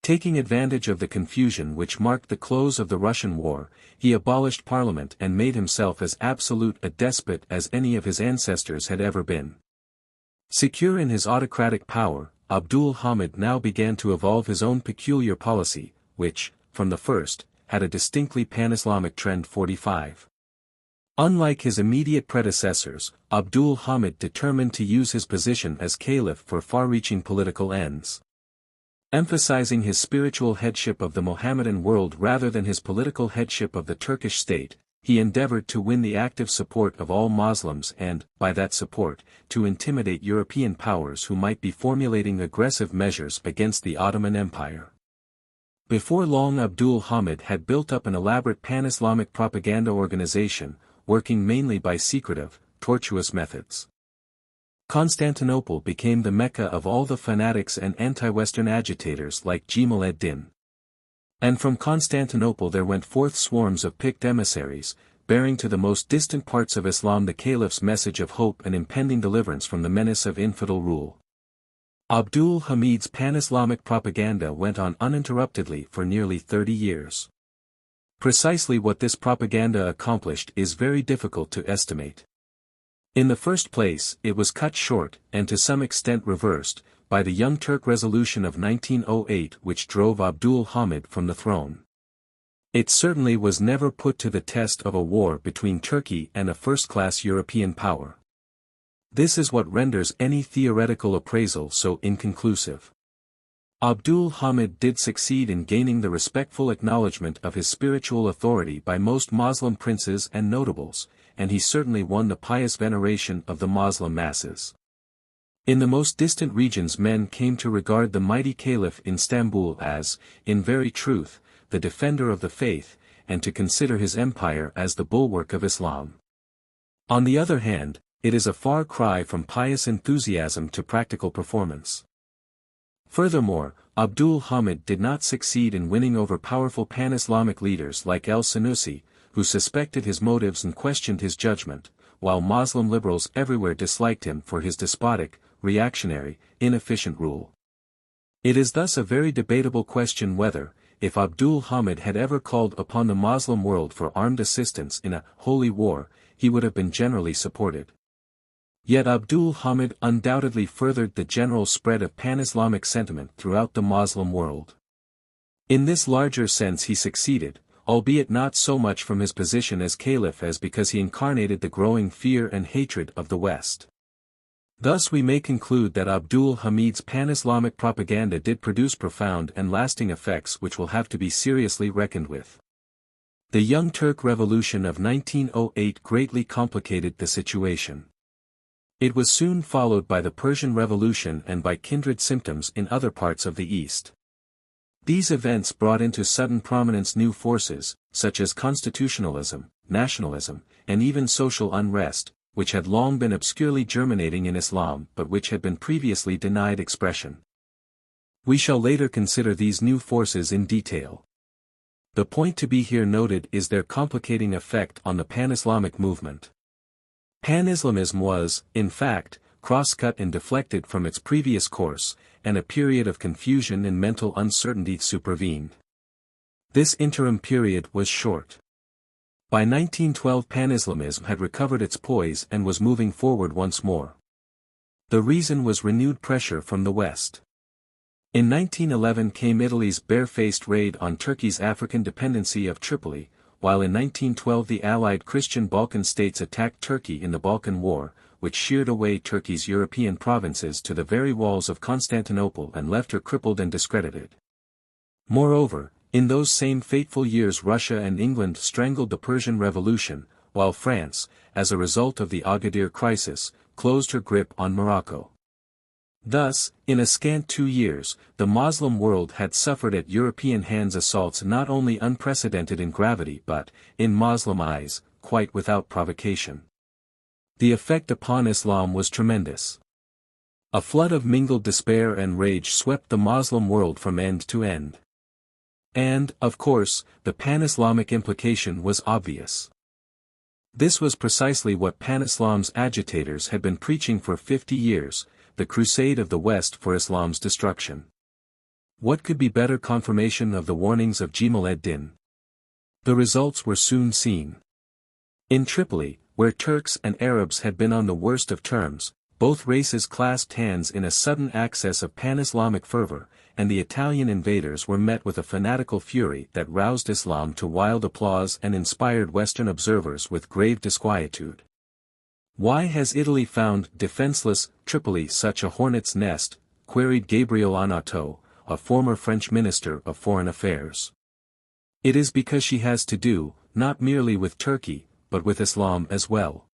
Taking advantage of the confusion which marked the close of the Russian war, he abolished parliament and made himself as absolute a despot as any of his ancestors had ever been. Secure in his autocratic power, Abdul Hamid now began to evolve his own peculiar policy, which, from the first, had a distinctly pan-Islamic trend. 45. Unlike his immediate predecessors, Abdul Hamid determined to use his position as caliph for far-reaching political ends. Emphasizing his spiritual headship of the Mohammedan world rather than his political headship of the Turkish state, he endeavored to win the active support of all Muslims and, by that support, to intimidate European powers who might be formulating aggressive measures against the Ottoman Empire. Before long Abdul Hamid had built up an elaborate pan-Islamic propaganda organization, working mainly by secretive, tortuous methods. Constantinople became the Mecca of all the fanatics and anti-Western agitators like Jemal ad-Din. And from Constantinople there went forth swarms of picked emissaries, bearing to the most distant parts of Islam the caliph's message of hope and impending deliverance from the menace of infidel rule. Abdul Hamid's pan-Islamic propaganda went on uninterruptedly for nearly 30 years. Precisely what this propaganda accomplished is very difficult to estimate. In the first place, it was cut short, and to some extent reversed, by the Young Turk Resolution of 1908 which drove Abdul Hamid from the throne. It certainly was never put to the test of a war between Turkey and a first-class European power. This is what renders any theoretical appraisal so inconclusive. Abdul Hamid did succeed in gaining the respectful acknowledgement of his spiritual authority by most Muslim princes and notables, and he certainly won the pious veneration of the Muslim masses. In the most distant regions men came to regard the mighty caliph in Istanbul as, in very truth, the defender of the faith, and to consider his empire as the bulwark of Islam. On the other hand, it is a far cry from pious enthusiasm to practical performance. Furthermore, Abdul Hamid did not succeed in winning over powerful pan-Islamic leaders like el-Senussi, who suspected his motives and questioned his judgment, while Muslim liberals everywhere disliked him for his despotic, reactionary, inefficient rule. It is thus a very debatable question whether, if Abdul Hamid had ever called upon the Muslim world for armed assistance in a holy war, he would have been generally supported. Yet Abdul Hamid undoubtedly furthered the general spread of pan-Islamic sentiment throughout the Muslim world. In this larger sense he succeeded, albeit not so much from his position as caliph as because he incarnated the growing fear and hatred of the West. Thus we may conclude that Abdul Hamid's pan-Islamic propaganda did produce profound and lasting effects which will have to be seriously reckoned with. The Young Turk Revolution of 1908 greatly complicated the situation. It was soon followed by the Persian Revolution and by kindred symptoms in other parts of the East. These events brought into sudden prominence new forces, such as constitutionalism, nationalism, and even social unrest, which had long been obscurely germinating in Islam but which had been previously denied expression. We shall later consider these new forces in detail. The point to be here noted is their complicating effect on the pan-Islamic movement. Pan-Islamism was, in fact, cross-cut and deflected from its previous course, and a period of confusion and mental uncertainty supervened. This interim period was short. By 1912 Pan-Islamism had recovered its poise and was moving forward once more. The reason was renewed pressure from the West. In 1911 came Italy's barefaced raid on Turkey's African dependency of Tripoli, while in 1912 the Allied Christian Balkan states attacked Turkey in the Balkan War, which sheared away Turkey's European provinces to the very walls of Constantinople and left her crippled and discredited. Moreover, in those same fateful years Russia and England strangled the Persian Revolution, while France, as a result of the Agadir crisis, closed her grip on Morocco. Thus, in a scant 2 years, the Muslim world had suffered at European hands assaults not only unprecedented in gravity but, in Muslim eyes, quite without provocation. The effect upon Islam was tremendous. A flood of mingled despair and rage swept the Muslim world from end to end. And, of course, the pan-Islamic implication was obvious. This was precisely what pan-Islam's agitators had been preaching for 50 years, the crusade of the West for Islam's destruction. What could be better confirmation of the warnings of Jamal ad-Din? The results were soon seen. In Tripoli, where Turks and Arabs had been on the worst of terms, both races clasped hands in a sudden access of pan-Islamic fervor, and the Italian invaders were met with a fanatical fury that roused Islam to wild applause and inspired Western observers with grave disquietude. Why has Italy found defenseless Tripoli such a hornet's nest? Queried Gabriel Anato, a former French minister of foreign affairs. It is because she has to do, not merely with Turkey, but with Islam as well.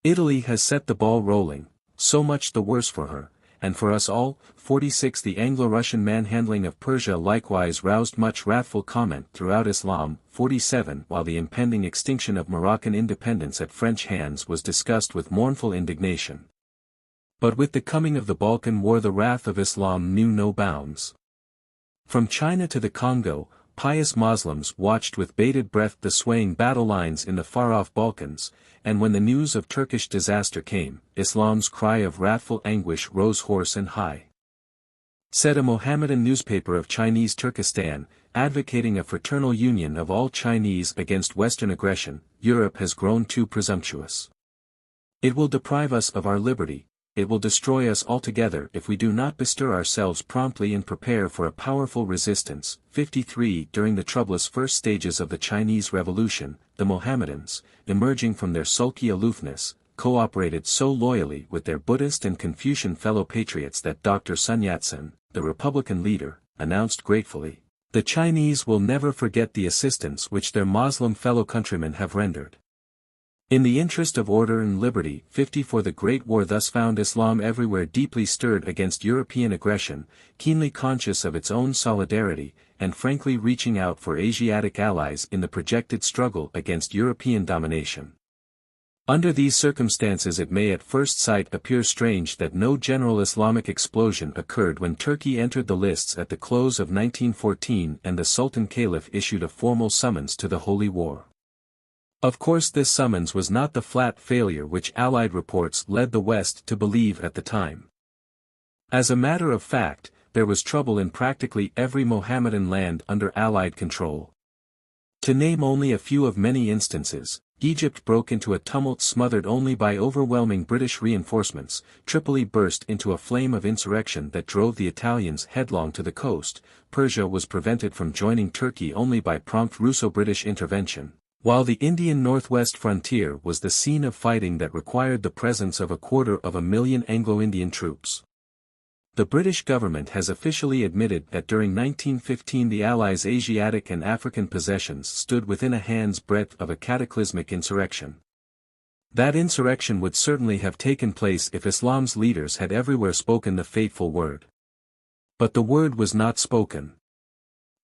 Italy has set the ball rolling, so much the worse for her, and for us all. 46 The Anglo-Russian manhandling of Persia likewise roused much wrathful comment throughout Islam. 47 While the impending extinction of Moroccan independence at French hands was discussed with mournful indignation. But with the coming of the Balkan War the wrath of Islam knew no bounds. From China to the Congo, pious Muslims watched with bated breath the swaying battle lines in the far-off Balkans, and when the news of Turkish disaster came, Islam's cry of wrathful anguish rose hoarse and high. Said a Mohammedan newspaper of Chinese Turkestan, advocating a fraternal union of all Chinese against Western aggression, Europe has grown too presumptuous. It will deprive us of our liberty, it will destroy us altogether if we do not bestir ourselves promptly and prepare for a powerful resistance. 53 During the troublous first stages of the Chinese Revolution, the Mohammedans, emerging from their sulky aloofness, cooperated so loyally with their Buddhist and Confucian fellow patriots that Dr. Sun Yat-sen, the Republican leader, announced gratefully, "The Chinese will never forget the assistance which their Muslim fellow countrymen have rendered." In the interest of order and liberty. 54 The Great War thus found Islam everywhere deeply stirred against European aggression, keenly conscious of its own solidarity, and frankly reaching out for Asiatic allies in the projected struggle against European domination. Under these circumstances it may at first sight appear strange that no general Islamic explosion occurred when Turkey entered the lists at the close of 1914 and the Sultan Caliph issued a formal summons to the Holy War. Of course this summons was not the flat failure which Allied reports led the West to believe at the time. As a matter of fact, there was trouble in practically every Mohammedan land under Allied control. To name only a few of many instances, Egypt broke into a tumult smothered only by overwhelming British reinforcements, Tripoli burst into a flame of insurrection that drove the Italians headlong to the coast, Persia was prevented from joining Turkey only by prompt Russo-British intervention, while the Indian northwest frontier was the scene of fighting that required the presence of 250,000 Anglo-Indian troops. The British government has officially admitted that during 1915 the Allies' Asiatic and African possessions stood within a hand's breadth of a cataclysmic insurrection. That insurrection would certainly have taken place if Islam's leaders had everywhere spoken the fateful word. But the word was not spoken.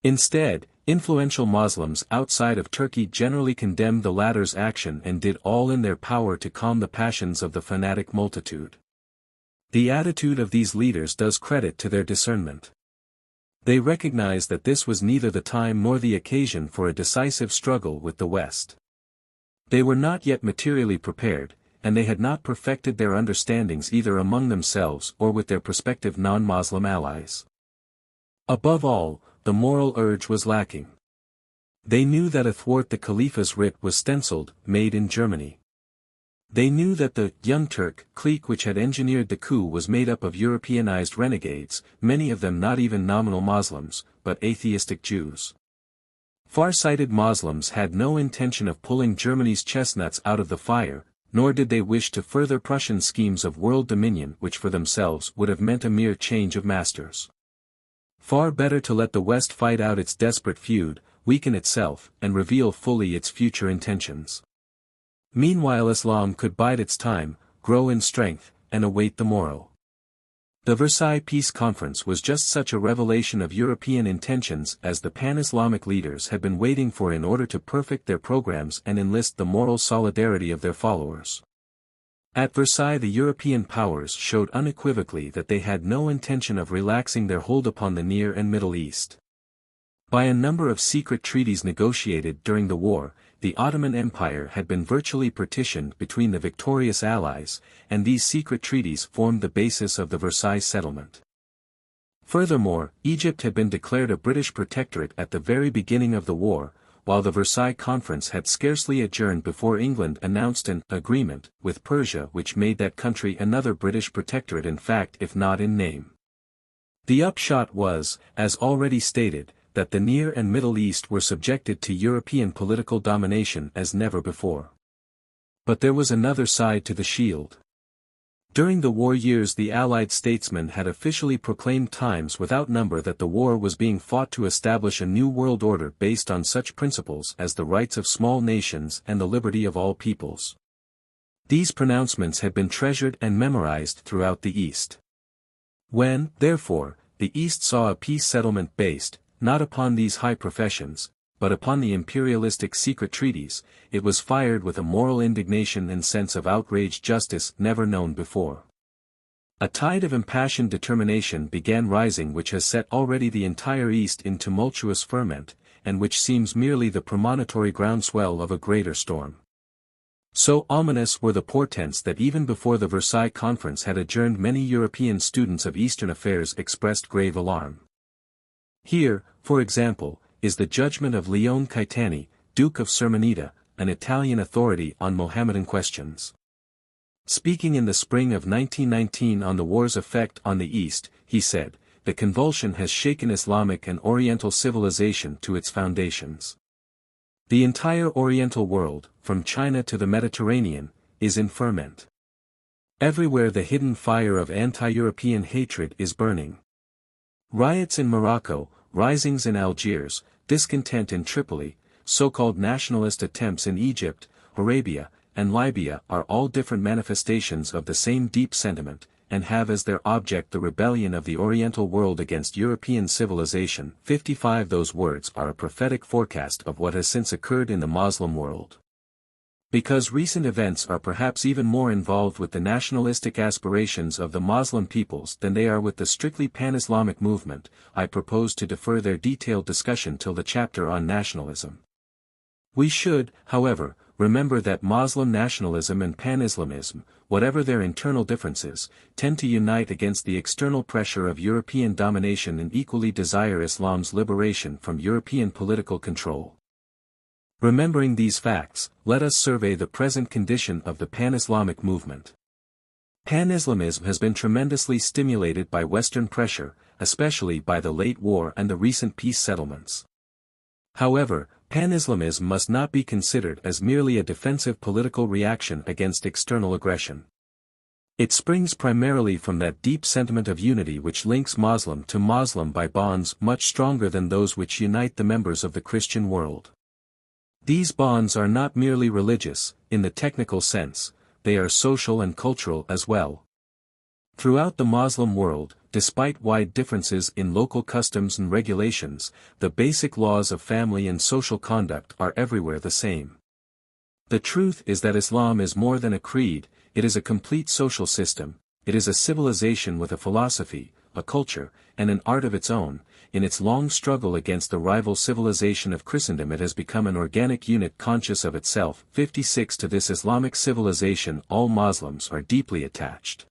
Instead, influential Muslims outside of Turkey generally condemned the latter's action and did all in their power to calm the passions of the fanatic multitude. The attitude of these leaders does credit to their discernment. They recognized that this was neither the time nor the occasion for a decisive struggle with the West. They were not yet materially prepared, and they had not perfected their understandings either among themselves or with their prospective non-Muslim allies. Above all, the moral urge was lacking. They knew that athwart the Khalifa's writ was stenciled, "Made in Germany." They knew that the Young Turk clique which had engineered the coup was made up of Europeanized renegades, many of them not even nominal Muslims, but atheistic Jews. Far-sighted Muslims had no intention of pulling Germany's chestnuts out of the fire, nor did they wish to further Prussian schemes of world dominion which for themselves would have meant a mere change of masters. Far better to let the West fight out its desperate feud, weaken itself, and reveal fully its future intentions. Meanwhile Islam could bide its time, grow in strength, and await the morrow. The Versailles Peace Conference was just such a revelation of European intentions as the pan-Islamic leaders had been waiting for in order to perfect their programs and enlist the moral solidarity of their followers. At Versailles the European powers showed unequivocally that they had no intention of relaxing their hold upon the Near and Middle East. By a number of secret treaties negotiated during the war, the Ottoman Empire had been virtually partitioned between the victorious Allies, and these secret treaties formed the basis of the Versailles settlement. Furthermore, Egypt had been declared a British protectorate at the very beginning of the war, while the Versailles Conference had scarcely adjourned before England announced an agreement with Persia which made that country another British protectorate in fact if not in name. The upshot was, as already stated, that the Near and Middle East were subjected to European political domination as never before. But there was another side to the shield. During the war years the Allied statesmen had officially proclaimed times without number that the war was being fought to establish a new world order based on such principles as the rights of small nations and the liberty of all peoples. These pronouncements had been treasured and memorized throughout the East. When, therefore, the East saw a peace settlement based, not upon these high professions, but upon the imperialistic secret treaties, it was fired with a moral indignation and sense of outraged justice never known before. A tide of impassioned determination began rising which has set already the entire East in tumultuous ferment, and which seems merely the premonitory groundswell of a greater storm. So ominous were the portents that even before the Versailles Conference had adjourned many European students of Eastern affairs expressed grave alarm. Here, for example, is the judgment of Leone Caetani, Duke of Sermoneta, an Italian authority on Mohammedan questions. Speaking in the spring of 1919 on the war's effect on the East, he said, "The convulsion has shaken Islamic and Oriental civilization to its foundations. The entire Oriental world, from China to the Mediterranean, is in ferment. Everywhere the hidden fire of anti-European hatred is burning. Riots in Morocco, risings in Algiers, discontent in Tripoli, so-called nationalist attempts in Egypt, Arabia, and Libya are all different manifestations of the same deep sentiment, and have as their object the rebellion of the Oriental world against European civilization." 55 Those words are a prophetic forecast of what has since occurred in the Muslim world. Because recent events are perhaps even more involved with the nationalistic aspirations of the Muslim peoples than they are with the strictly pan-Islamic movement, I propose to defer their detailed discussion till the chapter on nationalism. We should, however, remember that Muslim nationalism and pan-Islamism, whatever their internal differences, tend to unite against the external pressure of European domination and equally desire Islam's liberation from European political control. Remembering these facts, let us survey the present condition of the pan-Islamic movement. Pan-Islamism has been tremendously stimulated by Western pressure, especially by the late war and the recent peace settlements. However, pan-Islamism must not be considered as merely a defensive political reaction against external aggression. It springs primarily from that deep sentiment of unity which links Muslim to Muslim by bonds much stronger than those which unite the members of the Christian world. These bonds are not merely religious, in the technical sense, they are social and cultural as well. Throughout the Muslim world, despite wide differences in local customs and regulations, the basic laws of family and social conduct are everywhere the same. The truth is that Islam is more than a creed, it is a complete social system, it is a civilization with a philosophy, a culture, and an art of its own. In its long struggle against the rival civilization of Christendom it has become an organic unit conscious of itself. 56 To this Islamic civilization all Muslims are deeply attached.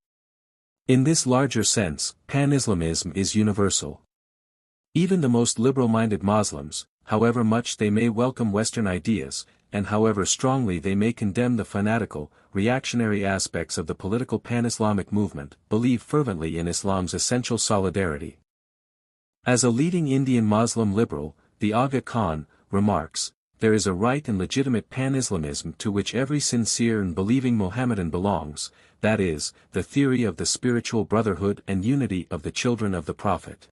In this larger sense, pan-Islamism is universal. Even the most liberal-minded Muslims, however much they may welcome Western ideas, and however strongly they may condemn the fanatical, reactionary aspects of the political pan-Islamic movement believe fervently in Islam's essential solidarity. As a leading Indian Muslim liberal, the Aga Khan remarks, "There is a right and legitimate pan-Islamism to which every sincere and believing Mohammedan belongs, that is, the theory of the spiritual brotherhood and unity of the children of the Prophet.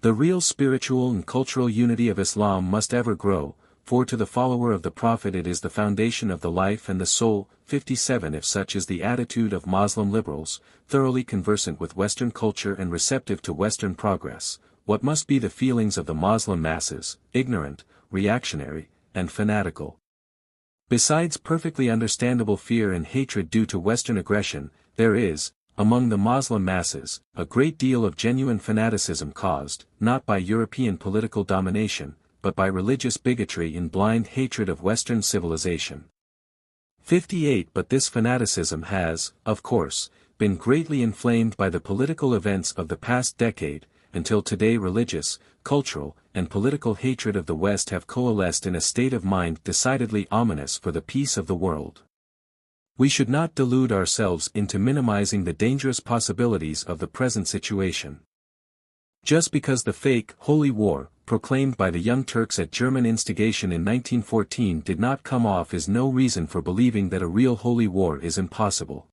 The real spiritual and cultural unity of Islam must ever grow, for to the follower of the Prophet it is the foundation of the life and the soul." 57 If such is the attitude of Muslim liberals, thoroughly conversant with Western culture and receptive to Western progress, what must be the feelings of the Muslim masses, ignorant, reactionary, and fanatical? Besides perfectly understandable fear and hatred due to Western aggression, there is, among the Muslim masses, a great deal of genuine fanaticism caused, not by European political domination, but by religious bigotry and blind hatred of Western civilization. 58 But this fanaticism has, of course, been greatly inflamed by the political events of the past decade, until today religious, cultural, and political hatred of the West have coalesced in a state of mind decidedly ominous for the peace of the world. We should not delude ourselves into minimizing the dangerous possibilities of the present situation. Just because the fake Holy War, proclaimed by the Young Turks at German instigation in 1914 did not come off is no reason for believing that a real Holy War is impossible.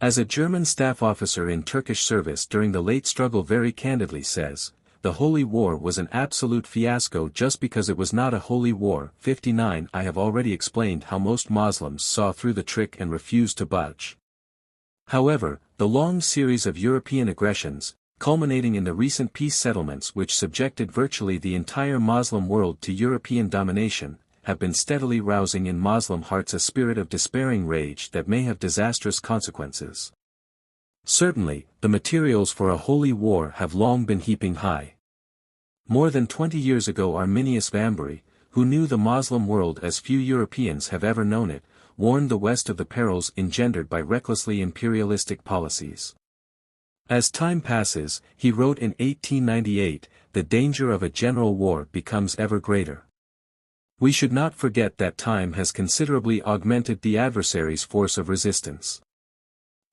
As a German staff officer in Turkish service during the late struggle very candidly says, the Holy War was an absolute fiasco just because it was not a holy war. 59 I have already explained how most Muslims saw through the trick and refused to budge. However, the long series of European aggressions, culminating in the recent peace settlements which subjected virtually the entire Muslim world to European domination, have been steadily rousing in Muslim hearts a spirit of despairing rage that may have disastrous consequences. Certainly, the materials for a holy war have long been heaping high. More than 20 years ago Arminius Vambery, who knew the Muslim world as few Europeans have ever known it, warned the West of the perils engendered by recklessly imperialistic policies. As time passes, he wrote in 1898, the danger of a general war becomes ever greater. We should not forget that time has considerably augmented the adversary's force of resistance.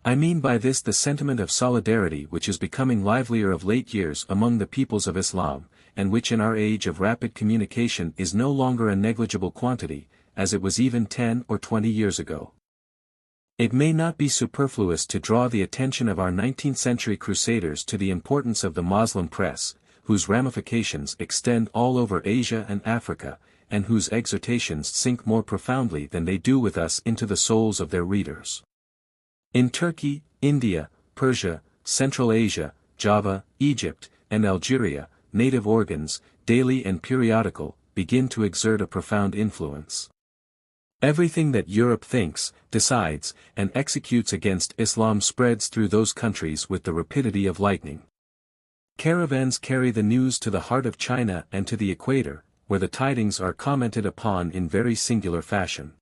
I mean by this the sentiment of solidarity which is becoming livelier of late years among the peoples of Islam, and which in our age of rapid communication is no longer a negligible quantity, as it was even 10 or 20 years ago. It may not be superfluous to draw the attention of our 19th-century crusaders to the importance of the Muslim press, whose ramifications extend all over Asia and Africa, and whose exhortations sink more profoundly than they do with us into the souls of their readers. In Turkey, India, Persia, Central Asia, Java, Egypt, and Algeria, native organs, daily and periodical, begin to exert a profound influence. Everything that Europe thinks, decides, and executes against Islam spreads through those countries with the rapidity of lightning. Caravans carry the news to the heart of China and to the equator, where the tidings are commented upon in very singular fashion.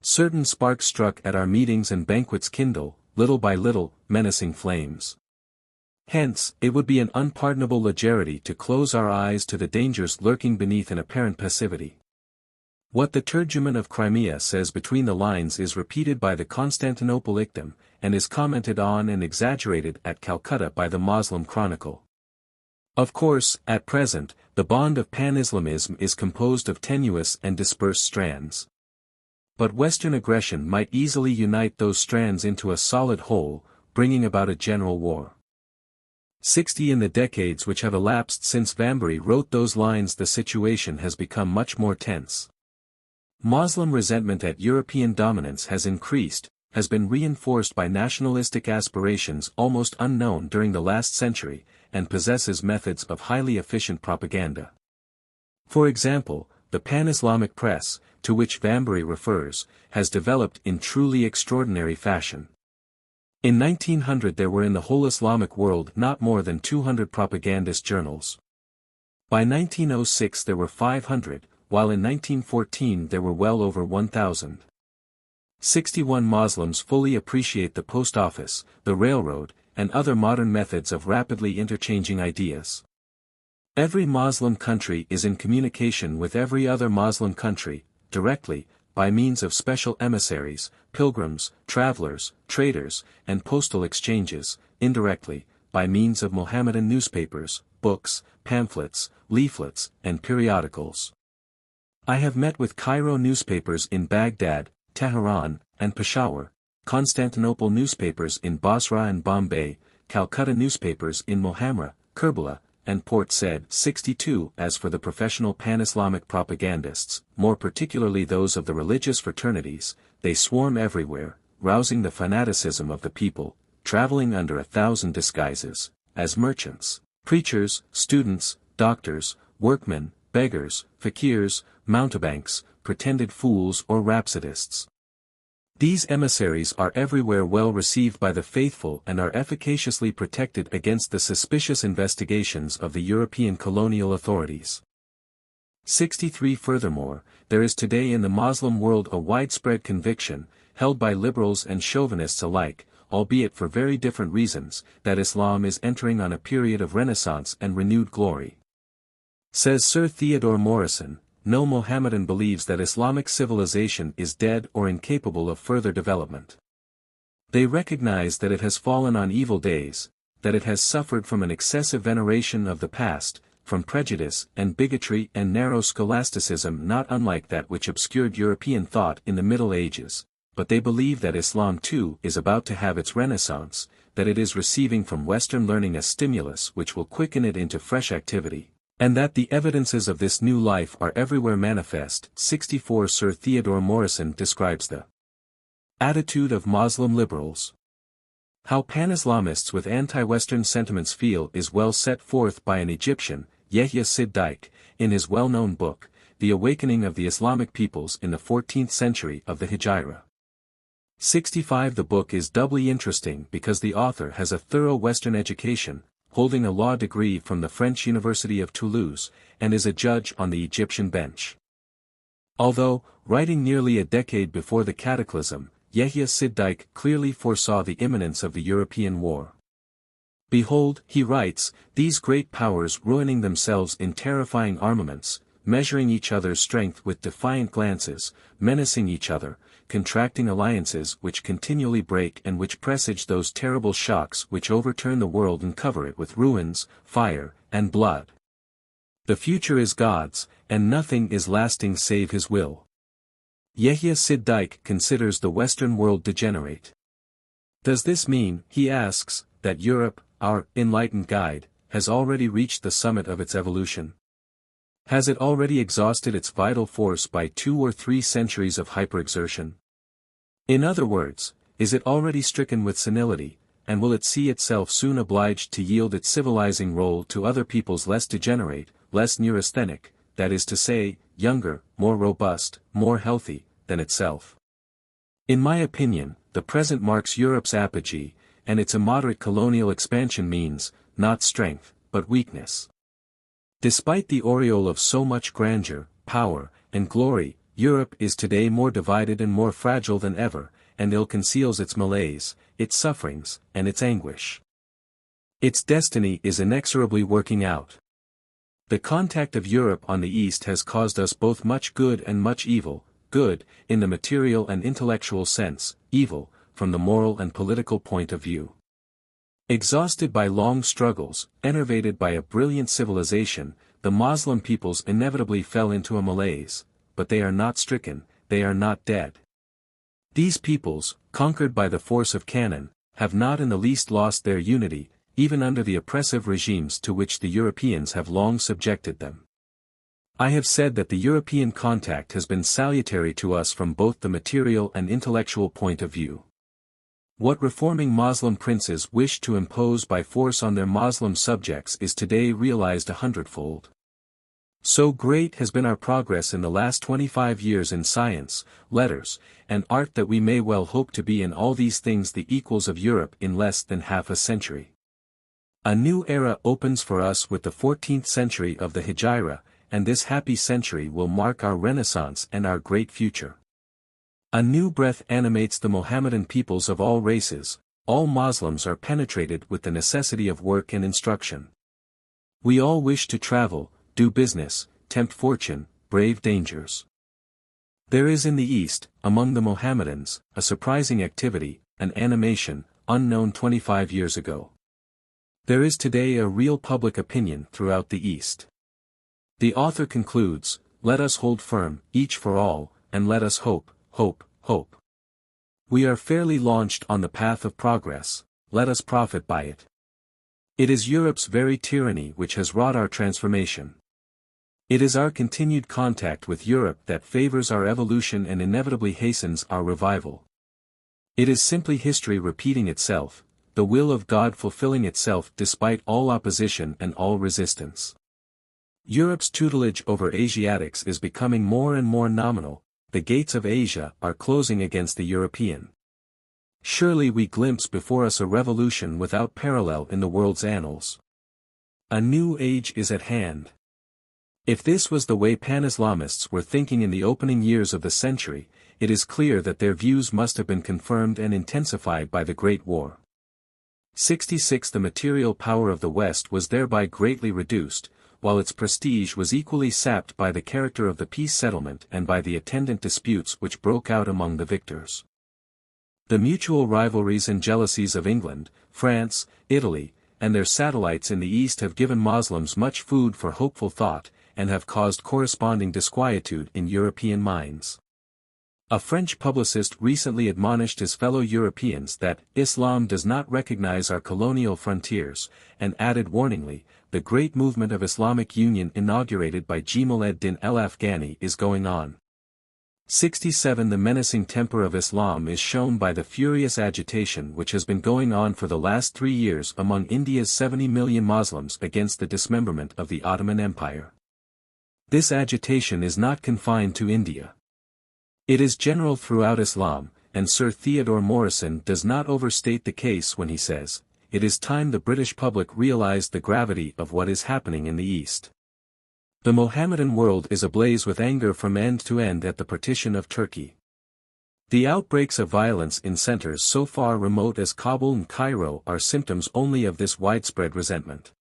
Certain sparks struck at our meetings and banquets kindle, little by little, menacing flames. Hence, it would be an unpardonable legerity to close our eyes to the dangers lurking beneath an apparent passivity. What the Turjuman of Crimea says between the lines is repeated by the Constantinople Iktim, and is commented on and exaggerated at Calcutta by the Moslem Chronicle. Of course, at present, the bond of pan-Islamism is composed of tenuous and dispersed strands. But Western aggression might easily unite those strands into a solid whole, bringing about a general war. 60 In the decades which have elapsed since Vambery wrote those lines the situation has become much more tense. Muslim resentment at European dominance has increased, has been reinforced by nationalistic aspirations almost unknown during the last century, and possesses methods of highly efficient propaganda. For example, the pan-Islamic press, to which Vambery refers, has developed in truly extraordinary fashion. In 1900 there were in the whole Islamic world not more than 200 propagandist journals. By 1906 there were 500, while in 1914 there were well over 1,000. 61 Muslims fully appreciate the post office, the railroad, and other modern methods of rapidly interchanging ideas. Every Muslim country is in communication with every other Muslim country, directly, by means of special emissaries, pilgrims, travelers, traders, and postal exchanges, indirectly, by means of Mohammedan newspapers, books, pamphlets, leaflets, and periodicals. I have met with Cairo newspapers in Baghdad, Tehran, and Peshawar, Constantinople newspapers in Basra and Bombay, Calcutta newspapers in Mohammed, Kerbala, and Port Said 62. As for the professional pan-Islamic propagandists, more particularly those of the religious fraternities, they swarm everywhere, rousing the fanaticism of the people, traveling under 1,000 disguises, as merchants, preachers, students, doctors, workmen, beggars, fakirs, mountebanks, pretended fools or rhapsodists. These emissaries are everywhere well received by the faithful and are efficaciously protected against the suspicious investigations of the European colonial authorities. 63. Furthermore, there is today in the Muslim world a widespread conviction, held by liberals and chauvinists alike, albeit for very different reasons, that Islam is entering on a period of renaissance and renewed glory. Says Sir Theodore Morrison, no Mohammedan believes that Islamic civilization is dead or incapable of further development. They recognize that it has fallen on evil days, that it has suffered from an excessive veneration of the past, from prejudice and bigotry and narrow scholasticism not unlike that which obscured European thought in the Middle Ages, but they believe that Islam too is about to have its renaissance, that it is receiving from Western learning a stimulus which will quicken it into fresh activity, and that the evidences of this new life are everywhere manifest. 64. Sir Theodore Morrison describes the attitude of Muslim liberals. How pan-Islamists with anti-Western sentiments feel is well set forth by an Egyptian, Yahya Siddiq, in his well-known book, The Awakening of the Islamic Peoples in the 14th Century of the Hijra. 65. The book is doubly interesting because the author has a thorough Western education, holding a law degree from the French University of Toulouse, and is a judge on the Egyptian bench. Although, writing nearly a decade before the cataclysm, Yahya Siddiq clearly foresaw the imminence of the European war. Behold, he writes, these great powers ruining themselves in terrifying armaments, measuring each other's strength with defiant glances, menacing each other, contracting alliances which continually break and which presage those terrible shocks which overturn the world and cover it with ruins, fire, and blood. The future is God's, and nothing is lasting save His will. Yahya Siddiq considers the Western world degenerate. Does this mean, he asks, that Europe, our enlightened guide, has already reached the summit of its evolution? Has it already exhausted its vital force by 2 or 3 centuries of hyperexertion? In other words, is it already stricken with senility, and will it see itself soon obliged to yield its civilizing role to other peoples less degenerate, less neurasthenic, that is to say, younger, more robust, more healthy, than itself? In my opinion, the present marks Europe's apogee, and its immoderate colonial expansion means, not strength, but weakness. Despite the aureole of so much grandeur, power, and glory, Europe is today more divided and more fragile than ever, and ill conceals its malaise, its sufferings, and its anguish. Its destiny is inexorably working out. The contact of Europe on the East has caused us both much good and much evil, good, in the material and intellectual sense, evil, from the moral and political point of view. Exhausted by long struggles, enervated by a brilliant civilization, the Moslem peoples inevitably fell into a malaise, but they are not stricken, they are not dead. These peoples, conquered by the force of cannon, have not in the least lost their unity, even under the oppressive regimes to which the Europeans have long subjected them. I have said that the European contact has been salutary to us from both the material and intellectual point of view. What reforming Moslem princes wish to impose by force on their Moslem subjects is today realized 100-fold. So great has been our progress in the last 25 years in science, letters, and art that we may well hope to be in all these things the equals of Europe in less than half a century. A new era opens for us with the 14th century of the Hijra, and this happy century will mark our renaissance and our great future. A new breath animates the Mohammedan peoples of all races. All Moslems are penetrated with the necessity of work and instruction. We all wish to travel, do business, tempt fortune, brave dangers. There is in the East, among the Mohammedans, a surprising activity, an animation, unknown 25 years ago. There is today a real public opinion throughout the East. The author concludes, "Let us hold firm, each for all, and let us hope, hope, hope. We are fairly launched on the path of progress, let us profit by it. It is Europe's very tyranny which has wrought our transformation. It is our continued contact with Europe that favors our evolution and inevitably hastens our revival. It is simply history repeating itself, the will of God fulfilling itself despite all opposition and all resistance. Europe's tutelage over Asiatics is becoming more and more nominal, the gates of Asia are closing against the European. Surely we glimpse before us a revolution without parallel in the world's annals. A new age is at hand. If this was the way Pan-Islamists were thinking in the opening years of the century, it is clear that their views must have been confirmed and intensified by the Great War. 66 The material power of the West was thereby greatly reduced, while its prestige was equally sapped by the character of the peace settlement and by the attendant disputes which broke out among the victors. The mutual rivalries and jealousies of England, France, Italy, and their satellites in the East have given Muslims much food for hopeful thought, and have caused corresponding disquietude in European minds. A French publicist recently admonished his fellow Europeans that Islam does not recognize our colonial frontiers, and added warningly, the great movement of Islamic union inaugurated by Jamal ad-Din el-Afghani is going on. 67 The menacing temper of Islam is shown by the furious agitation which has been going on for the last 3 years among India's 70 million Muslims against the dismemberment of the Ottoman Empire. This agitation is not confined to India. It is general throughout Islam, and Sir Theodore Morrison does not overstate the case when he says, "It is time the British public realized the gravity of what is happening in the East." The Mohammedan world is ablaze with anger from end to end at the partition of Turkey. The outbreaks of violence in centers so far remote as Kabul and Cairo are symptoms only of this widespread resentment.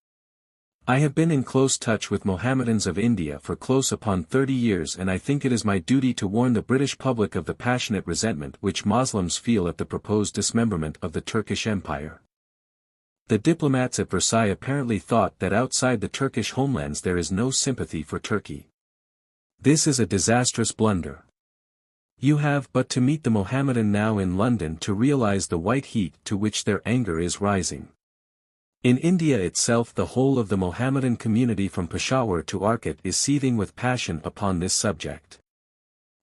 I have been in close touch with Mohammedans of India for close upon 30 years, and I think it is my duty to warn the British public of the passionate resentment which Muslims feel at the proposed dismemberment of the Turkish Empire. The diplomats at Versailles apparently thought that outside the Turkish homelands there is no sympathy for Turkey. This is a disastrous blunder. You have but to meet the Mohammedan now in London to realize the white heat to which their anger is rising. In India itself the whole of the Mohammedan community from Peshawar to Arcot is seething with passion upon this subject.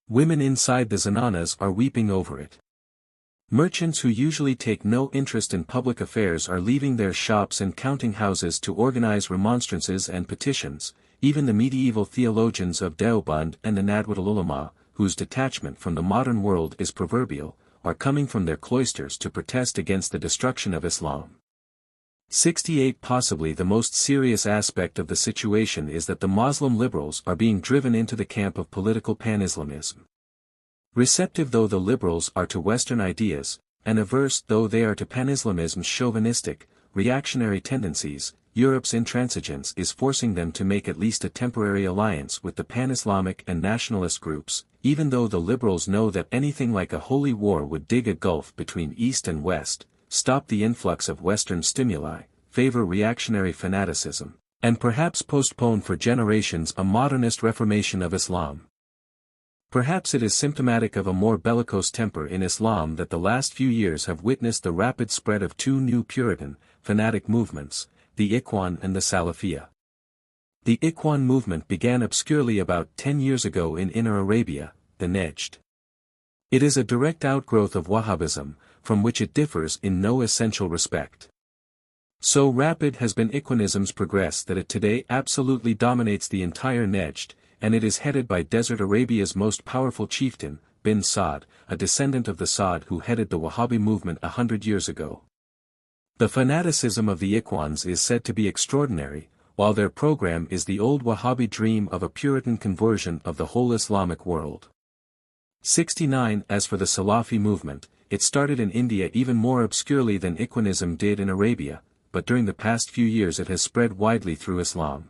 Women inside the zananas are weeping over it. Merchants who usually take no interest in public affairs are leaving their shops and counting houses to organize remonstrances and petitions. Even the medieval theologians of Deoband and the Nadwatul Ulama, whose detachment from the modern world is proverbial, are coming from their cloisters to protest against the destruction of Islam. 68 Possibly the most serious aspect of the situation is that the Muslim liberals are being driven into the camp of political pan-Islamism. Receptive though the liberals are to Western ideas, and averse though they are to pan-Islamism's chauvinistic, reactionary tendencies, Europe's intransigence is forcing them to make at least a temporary alliance with the pan-Islamic and nationalist groups, even though the liberals know that anything like a holy war would dig a gulf between East and West, stop the influx of Western stimuli, favor reactionary fanaticism, and perhaps postpone for generations a modernist reformation of Islam. Perhaps it is symptomatic of a more bellicose temper in Islam that the last few years have witnessed the rapid spread of two new Puritan, fanatic movements, the Ikhwan and the Salafiyya. The Ikhwan movement began obscurely about 10 years ago in Inner Arabia, the Nejd. It is a direct outgrowth of Wahhabism, from which it differs in no essential respect. So rapid has been Ikhwanism's progress that it today absolutely dominates the entire Nejd, and it is headed by Desert Arabia's most powerful chieftain, bin Saud, a descendant of the Saud who headed the Wahhabi movement 100 years ago. The fanaticism of the Ikhwans is said to be extraordinary, while their program is the old Wahhabi dream of a Puritan conversion of the whole Islamic world. 69 As for the Salafi movement, it started in India even more obscurely than Ikhwanism did in Arabia, but during the past few years it has spread widely through Islam.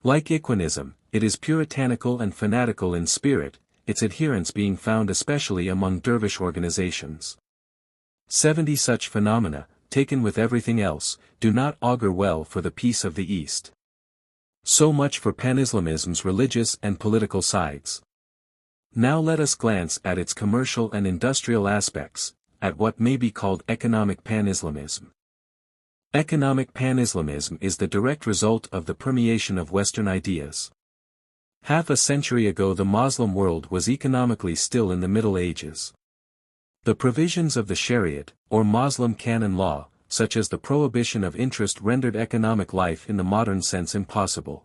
Like Ikhwanism, it is puritanical and fanatical in spirit, its adherents being found especially among dervish organizations. 70 such phenomena, taken with everything else, do not augur well for the peace of the East. So much for Pan-Islamism's religious and political sides. Now let us glance at its commercial and industrial aspects, at what may be called economic Pan-Islamism. Economic Pan-Islamism is the direct result of the permeation of Western ideas. Half a century ago the Muslim world was economically still in the Middle Ages. The provisions of the Shariat, or Muslim canon law, such as the prohibition of interest rendered economic life in the modern sense impossible.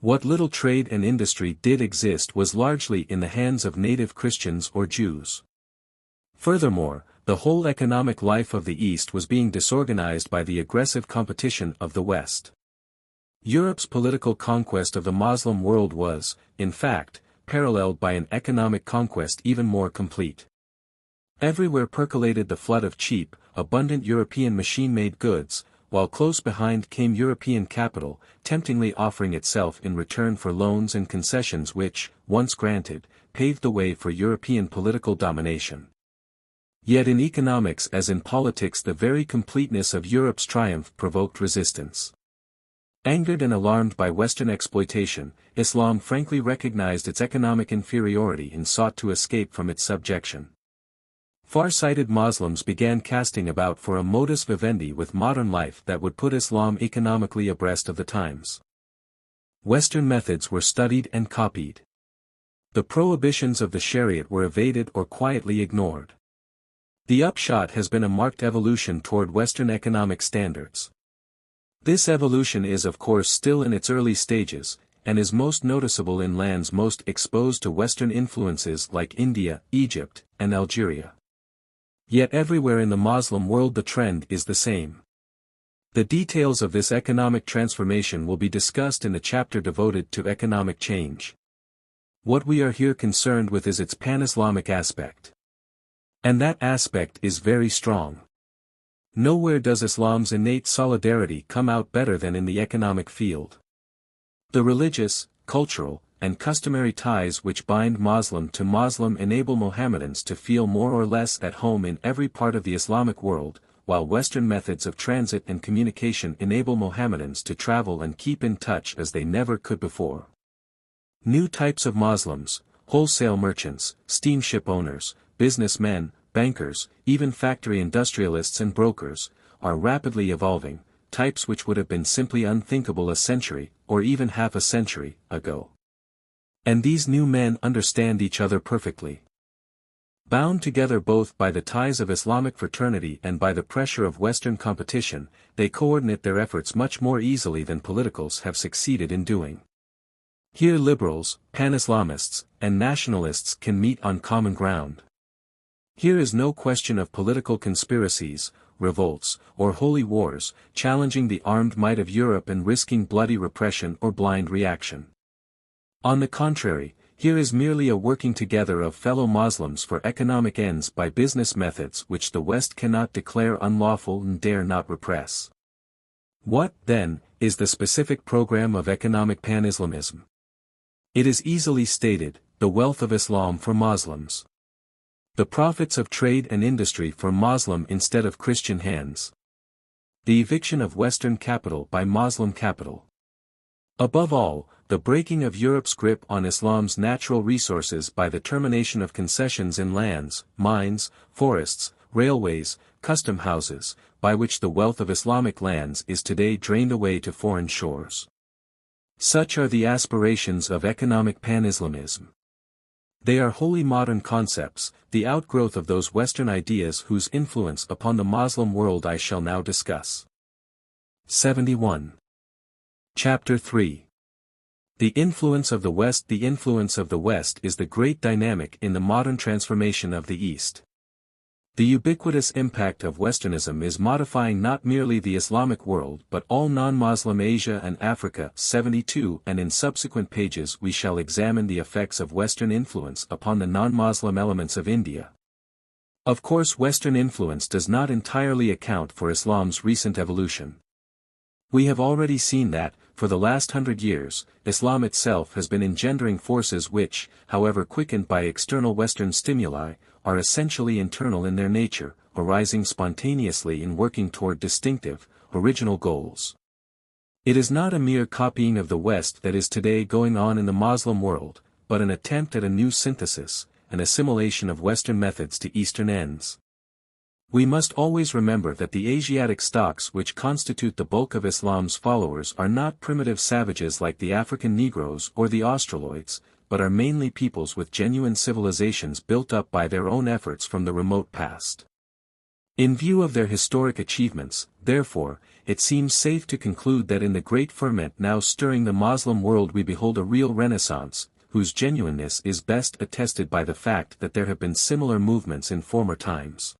What little trade and industry did exist was largely in the hands of native Christians or Jews. Furthermore, the whole economic life of the East was being disorganized by the aggressive competition of the West. Europe's political conquest of the Muslim world was, in fact, paralleled by an economic conquest even more complete. Everywhere percolated the flood of cheap, abundant European machine-made goods, while close behind came European capital, temptingly offering itself in return for loans and concessions which, once granted, paved the way for European political domination. Yet in economics as in politics the very completeness of Europe's triumph provoked resistance. Angered and alarmed by Western exploitation, Islam frankly recognized its economic inferiority and sought to escape from its subjection. Far-sighted Muslims began casting about for a modus vivendi with modern life that would put Islam economically abreast of the times. Western methods were studied and copied. The prohibitions of the Shariat were evaded or quietly ignored. The upshot has been a marked evolution toward Western economic standards. This evolution is of course still in its early stages, and is most noticeable in lands most exposed to Western influences like India, Egypt, and Algeria. Yet everywhere in the Muslim world the trend is the same. The details of this economic transformation will be discussed in the chapter devoted to economic change. What we are here concerned with is its pan-Islamic aspect. And that aspect is very strong. Nowhere does Islam's innate solidarity come out better than in the economic field. The religious, cultural, and customary ties which bind Muslim to Muslim enable Mohammedans to feel more or less at home in every part of the Islamic world, while Western methods of transit and communication enable Mohammedans to travel and keep in touch as they never could before. New types of Muslims, wholesale merchants, steamship owners, businessmen, bankers, even factory industrialists and brokers, are rapidly evolving, types which would have been simply unthinkable a century, or even half a century, ago. And these new men understand each other perfectly. Bound together both by the ties of Islamic fraternity and by the pressure of Western competition, they coordinate their efforts much more easily than politicals have succeeded in doing. Here liberals, pan-Islamists, and nationalists can meet on common ground. Here is no question of political conspiracies, revolts, or holy wars, challenging the armed might of Europe and risking bloody repression or blind reaction. On the contrary, here is merely a working together of fellow Muslims for economic ends by business methods which the West cannot declare unlawful and dare not repress. What, then, is the specific program of economic pan-Islamism? It is easily stated, the wealth of Islam for Muslims. The profits of trade and industry for Muslim instead of Christian hands. The eviction of Western capital by Muslim capital. Above all, the breaking of Europe's grip on Islam's natural resources by the termination of concessions in lands, mines, forests, railways, custom houses, by which the wealth of Islamic lands is today drained away to foreign shores. Such are the aspirations of economic pan-Islamism. They are wholly modern concepts, the outgrowth of those Western ideas whose influence upon the Muslim world I shall now discuss. 71. Chapter 3. The influence of the West. The influence of the West is the great dynamic in the modern transformation of the East. The ubiquitous impact of Westernism is modifying not merely the Islamic world but all non-Muslim Asia and Africa. 72. And in subsequent pages we shall examine the effects of Western influence upon the non-Muslim elements of India. Of course Western influence does not entirely account for Islam's recent evolution. We have already seen that, for the last 100 years, Islam itself has been engendering forces which, however quickened by external Western stimuli, are essentially internal in their nature, arising spontaneously in working toward distinctive, original goals. It is not a mere copying of the West that is today going on in the Muslim world, but an attempt at a new synthesis, an assimilation of Western methods to Eastern ends. We must always remember that the Asiatic stocks which constitute the bulk of Islam's followers are not primitive savages like the African Negroes or the Australoids, but are mainly peoples with genuine civilizations built up by their own efforts from the remote past. In view of their historic achievements, therefore, it seems safe to conclude that in the great ferment now stirring the Muslim world we behold a real renaissance, whose genuineness is best attested by the fact that there have been similar movements in former times.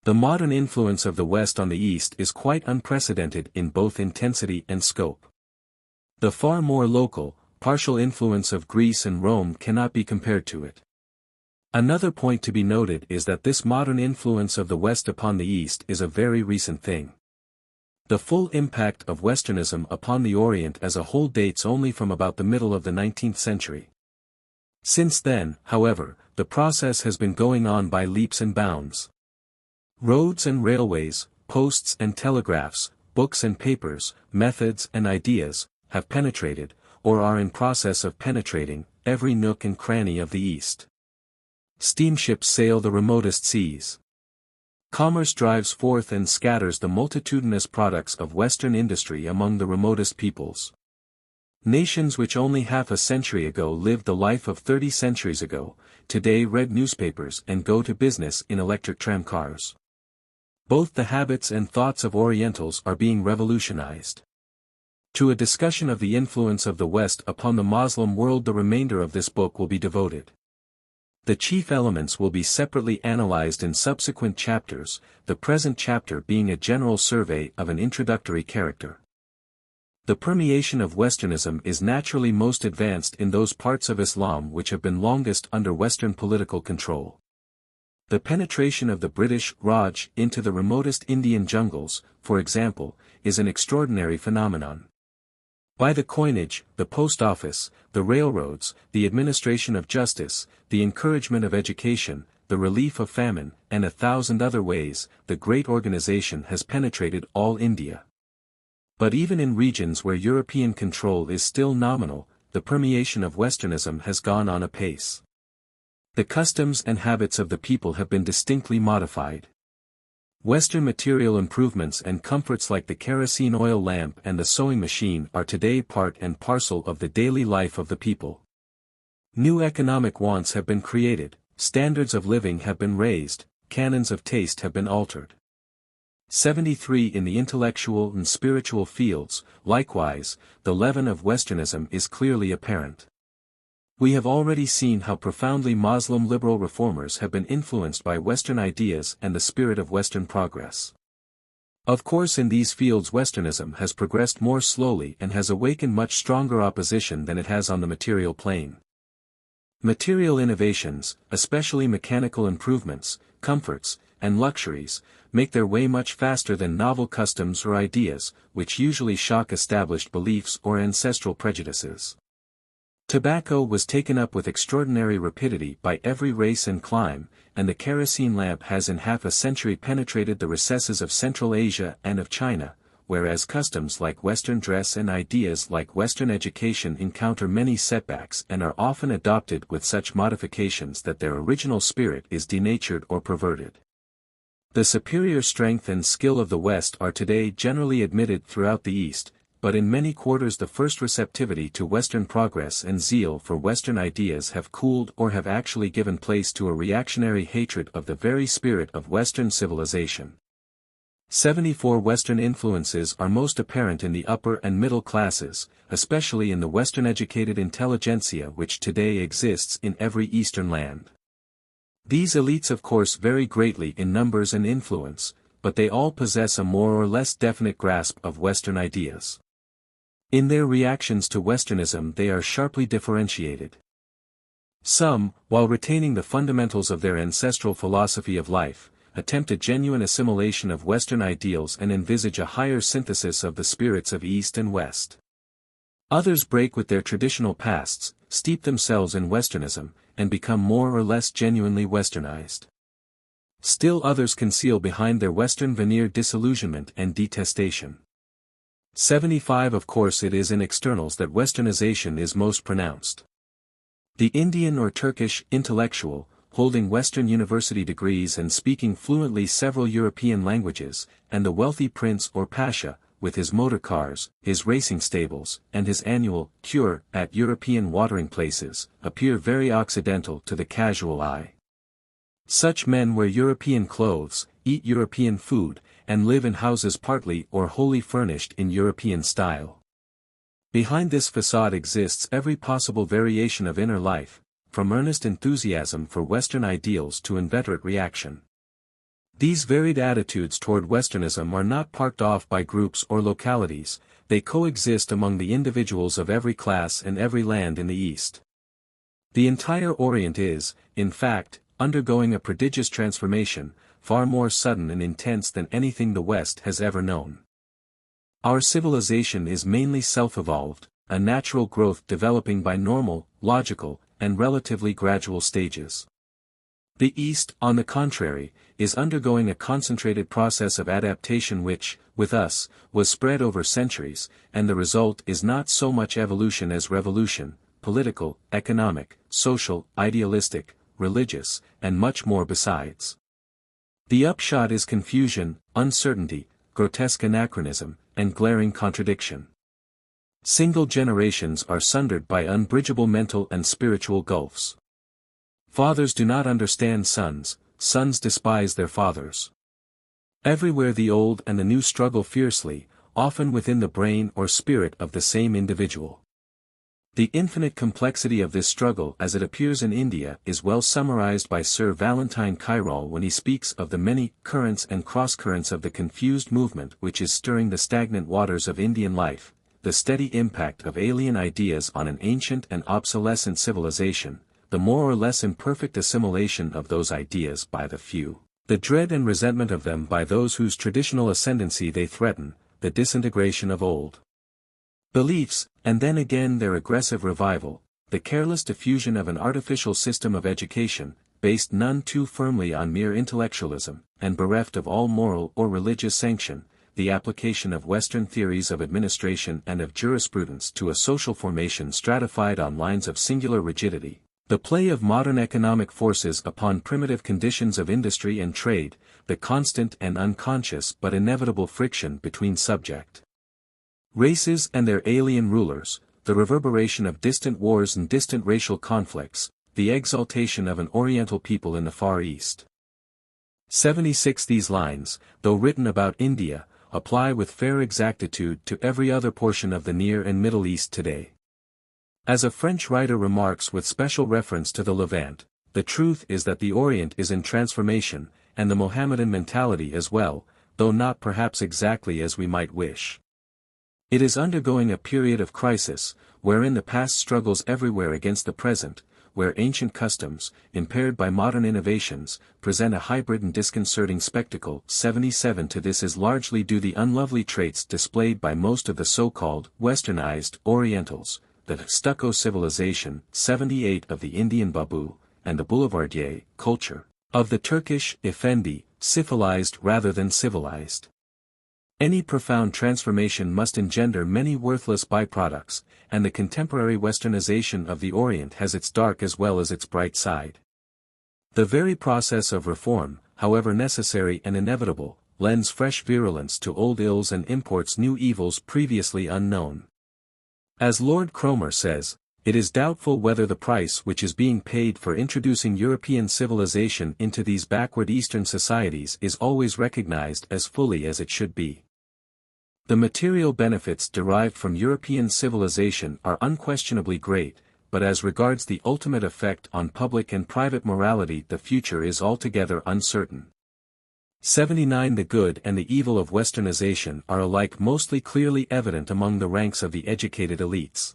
The modern influence of the West on the East is quite unprecedented in both intensity and scope. The far more local, partial influence of Greece and Rome cannot be compared to it. Another point to be noted is that this modern influence of the West upon the East is a very recent thing. The full impact of Westernism upon the Orient as a whole dates only from about the middle of the 19th century. Since then, however, the process has been going on by leaps and bounds. Roads and railways, posts and telegraphs, books and papers, methods and ideas, have penetrated, or are in process of penetrating, every nook and cranny of the East. Steamships sail the remotest seas. Commerce drives forth and scatters the multitudinous products of Western industry among the remotest peoples. Nations which only half a century ago lived the life of 30 centuries ago, today read newspapers and go to business in electric tramcars. Both the habits and thoughts of Orientals are being revolutionized. To a discussion of the influence of the West upon the Muslim world the remainder of this book will be devoted. The chief elements will be separately analyzed in subsequent chapters, the present chapter being a general survey of an introductory character. The permeation of Westernism is naturally most advanced in those parts of Islam which have been longest under Western political control. The penetration of the British Raj into the remotest Indian jungles, for example, is an extraordinary phenomenon. By the coinage, the post office, the railroads, the administration of justice, the encouragement of education, the relief of famine, and 1,000 other ways, the great organization has penetrated all India. But even in regions where European control is still nominal, the permeation of Westernism has gone on apace. The customs and habits of the people have been distinctly modified. Western material improvements and comforts like the kerosene oil lamp and the sewing machine are today part and parcel of the daily life of the people. New economic wants have been created, standards of living have been raised, canons of taste have been altered. 73 in the intellectual and spiritual fields, likewise, the leaven of Westernism is clearly apparent. We have already seen how profoundly Muslim liberal reformers have been influenced by Western ideas and the spirit of Western progress. Of course in these fields Westernism has progressed more slowly and has awakened much stronger opposition than it has on the material plane. Material innovations, especially mechanical improvements, comforts, and luxuries, make their way much faster than novel customs or ideas, which usually shock established beliefs or ancestral prejudices. Tobacco was taken up with extraordinary rapidity by every race and clime, and the kerosene lamp has in half a century penetrated the recesses of Central Asia and of China, whereas customs like Western dress and ideas like Western education encounter many setbacks and are often adopted with such modifications that their original spirit is denatured or perverted. The superior strength and skill of the West are today generally admitted throughout the East, but in many quarters the first receptivity to Western progress and zeal for Western ideas have cooled or have actually given place to a reactionary hatred of the very spirit of Western civilization. 74 Western influences are most apparent in the upper and middle classes, especially in the Western-educated intelligentsia which today exists in every Eastern land. These elites of course vary greatly in numbers and influence, but they all possess a more or less definite grasp of Western ideas. In their reactions to Westernism they are sharply differentiated. Some, while retaining the fundamentals of their ancestral philosophy of life, attempt a genuine assimilation of Western ideals and envisage a higher synthesis of the spirits of East and West. Others break with their traditional pasts, steep themselves in Westernism, and become more or less genuinely Westernized. Still others conceal behind their Western veneer disillusionment and detestation. 75 Of course it is in externals that Westernization is most pronounced. The Indian or Turkish intellectual, holding Western university degrees and speaking fluently several European languages, and the wealthy prince or pasha, with his motor cars, his racing stables, and his annual cure at European watering places, appear very occidental to the casual eye. Such men wear European clothes, eat European food, and live in houses partly or wholly furnished in European style. Behind this facade exists every possible variation of inner life, from earnest enthusiasm for Western ideals to inveterate reaction. These varied attitudes toward Westernism are not parked off by groups or localities, they coexist among the individuals of every class and every land in the East. The entire Orient is, in fact, undergoing a prodigious transformation, far more sudden and intense than anything the West has ever known. Our civilization is mainly self-evolved, a natural growth developing by normal, logical, and relatively gradual stages. The East, on the contrary, is undergoing a concentrated process of adaptation which, with us, was spread over centuries, and the result is not so much evolution as revolution, political, economic, social, idealistic, religious, and much more besides. The upshot is confusion, uncertainty, grotesque anachronism, and glaring contradiction. Single generations are sundered by unbridgeable mental and spiritual gulfs. Fathers do not understand sons, sons despise their fathers. Everywhere the old and the new struggle fiercely, often within the brain or spirit of the same individual. The infinite complexity of this struggle as it appears in India is well summarized by Sir Valentine Kyrall when he speaks of the many currents and cross-currents of the confused movement which is stirring the stagnant waters of Indian life, the steady impact of alien ideas on an ancient and obsolescent civilization, the more or less imperfect assimilation of those ideas by the few, the dread and resentment of them by those whose traditional ascendancy they threaten, the disintegration of old beliefs, and then again their aggressive revival, the careless diffusion of an artificial system of education, based none too firmly on mere intellectualism, and bereft of all moral or religious sanction, the application of Western theories of administration and of jurisprudence to a social formation stratified on lines of singular rigidity, the play of modern economic forces upon primitive conditions of industry and trade, the constant and unconscious but inevitable friction between subject races and their alien rulers, the reverberation of distant wars and distant racial conflicts, the exaltation of an Oriental people in the Far East. 76 These lines, though written about India, apply with fair exactitude to every other portion of the Near and Middle East today. As a French writer remarks with special reference to the Levant, the truth is that the Orient is in transformation, and the Mohammedan mentality as well, though not perhaps exactly as we might wish. It is undergoing a period of crisis, wherein the past struggles everywhere against the present, where ancient customs, impaired by modern innovations, present a hybrid and disconcerting spectacle. 77 To this is largely due the unlovely traits displayed by most of the so-called Westernized Orientals, the stucco civilization, 78 of the Indian Babu, and the boulevardier culture, of the Turkish Effendi, civilized rather than civilized. Any profound transformation must engender many worthless byproducts, and the contemporary westernization of the Orient has its dark as well as its bright side. The very process of reform, however necessary and inevitable, lends fresh virulence to old ills and imports new evils previously unknown. As Lord Cromer says, it is doubtful whether the price which is being paid for introducing European civilization into these backward Eastern societies is always recognized as fully as it should be. The material benefits derived from European civilization are unquestionably great, but as regards the ultimate effect on public and private morality the future is altogether uncertain. 79 The good and the evil of westernization are alike mostly clearly evident among the ranks of the educated elites.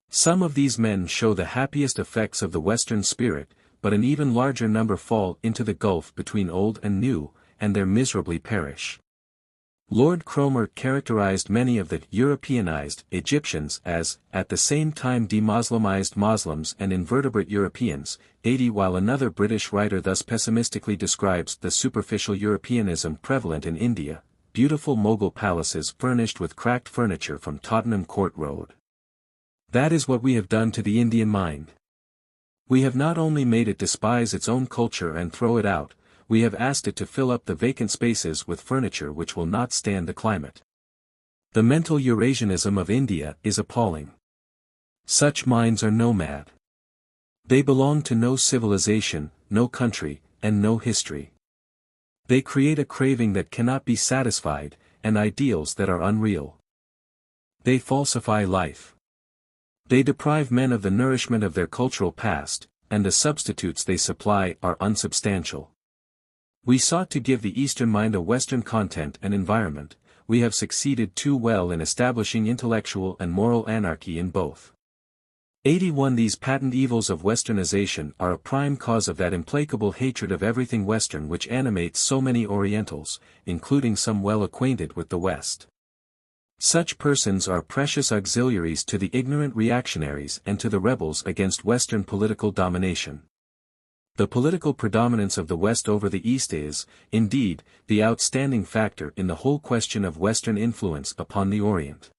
Some of these men show the happiest effects of the Western spirit, but an even larger number fall into the gulf between old and new, and there miserably perish. Lord Cromer characterized many of the Europeanized Egyptians as, at the same time de-Muslimized Muslims and invertebrate Europeans, 80, while another British writer thus pessimistically describes the superficial Europeanism prevalent in India, beautiful Mughal palaces furnished with cracked furniture from Tottenham Court Road. That is what we have done to the Indian mind. We have not only made it despise its own culture and throw it out, we have asked it to fill up the vacant spaces with furniture which will not stand the climate. The mental Eurasianism of India is appalling. Such minds are nomad. They belong to no civilization, no country, and no history. They create a craving that cannot be satisfied, and ideals that are unreal. They falsify life. They deprive men of the nourishment of their cultural past, and the substitutes they supply are unsubstantial. We sought to give the Eastern mind a Western content and environment. We have succeeded too well in establishing intellectual and moral anarchy in both. 81 These patent evils of Westernization are a prime cause of that implacable hatred of everything Western which animates so many Orientals, including some well acquainted with the West. Such persons are precious auxiliaries to the ignorant reactionaries and to the rebels against Western political domination. The political predominance of the West over the East is, indeed, the outstanding factor in the whole question of Western influence upon the Orient.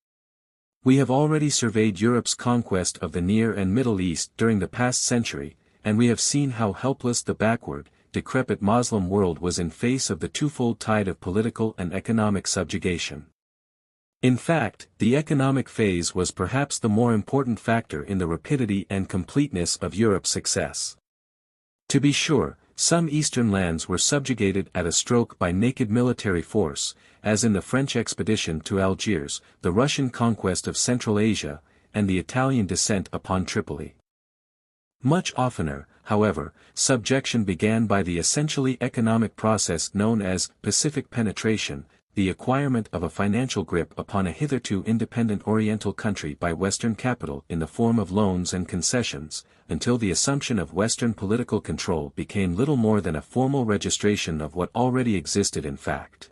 We have already surveyed Europe's conquest of the Near and Middle East during the past century, and we have seen how helpless the backward, decrepit Moslem world was in face of the twofold tide of political and economic subjugation. In fact, the economic phase was perhaps the more important factor in the rapidity and completeness of Europe's success. To be sure, some eastern lands were subjugated at a stroke by naked military force, as in the French expedition to Algiers, the Russian conquest of Central Asia, and the Italian descent upon Tripoli. Much oftener, however, subjection began by the essentially economic process known as Pacific penetration, the acquirement of a financial grip upon a hitherto independent Oriental country by Western capital in the form of loans and concessions, until the assumption of Western political control became little more than a formal registration of what already existed in fact.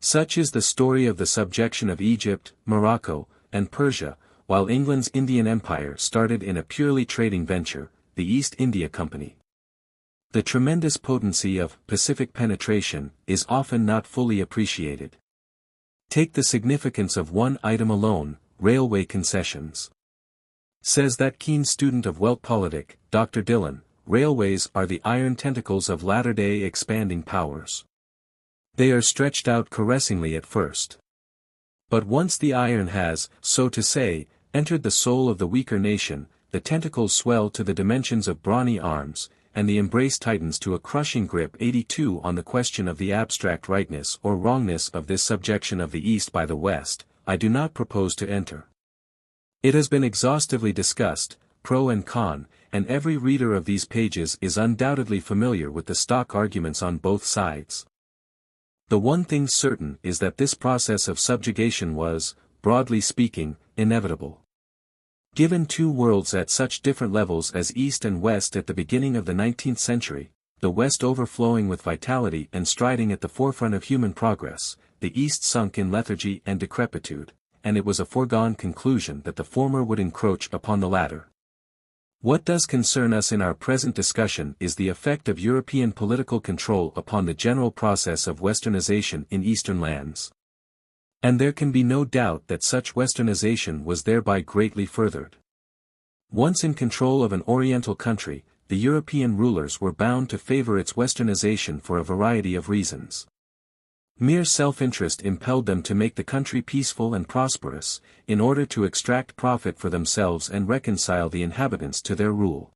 Such is the story of the subjection of Egypt, Morocco, and Persia, while England's Indian Empire started in a purely trading venture, the East India Company. The tremendous potency of Pacific penetration is often not fully appreciated. Take the significance of one item alone, railway concessions. Says that keen student of Weltpolitik, Dr. Dillon, railways are the iron tentacles of latter-day expanding powers. They are stretched out caressingly at first. But once the iron has, so to say, entered the soul of the weaker nation, the tentacles swell to the dimensions of brawny arms, and the embrace tightens to a crushing grip. 82 On the question of the abstract rightness or wrongness of this subjection of the East by the West, I do not propose to enter. It has been exhaustively discussed, pro and con, and every reader of these pages is undoubtedly familiar with the stock arguments on both sides. The one thing certain is that this process of subjugation was, broadly speaking, inevitable. Given two worlds at such different levels as East and West at the beginning of the 19th century, the West overflowing with vitality and striding at the forefront of human progress, the East sunk in lethargy and decrepitude, and it was a foregone conclusion that the former would encroach upon the latter. What does concern us in our present discussion is the effect of European political control upon the general process of Westernization in Eastern lands. And there can be no doubt that such Westernization was thereby greatly furthered. Once in control of an Oriental country, the European rulers were bound to favor its Westernization for a variety of reasons. Mere self-interest impelled them to make the country peaceful and prosperous, in order to extract profit for themselves and reconcile the inhabitants to their rule.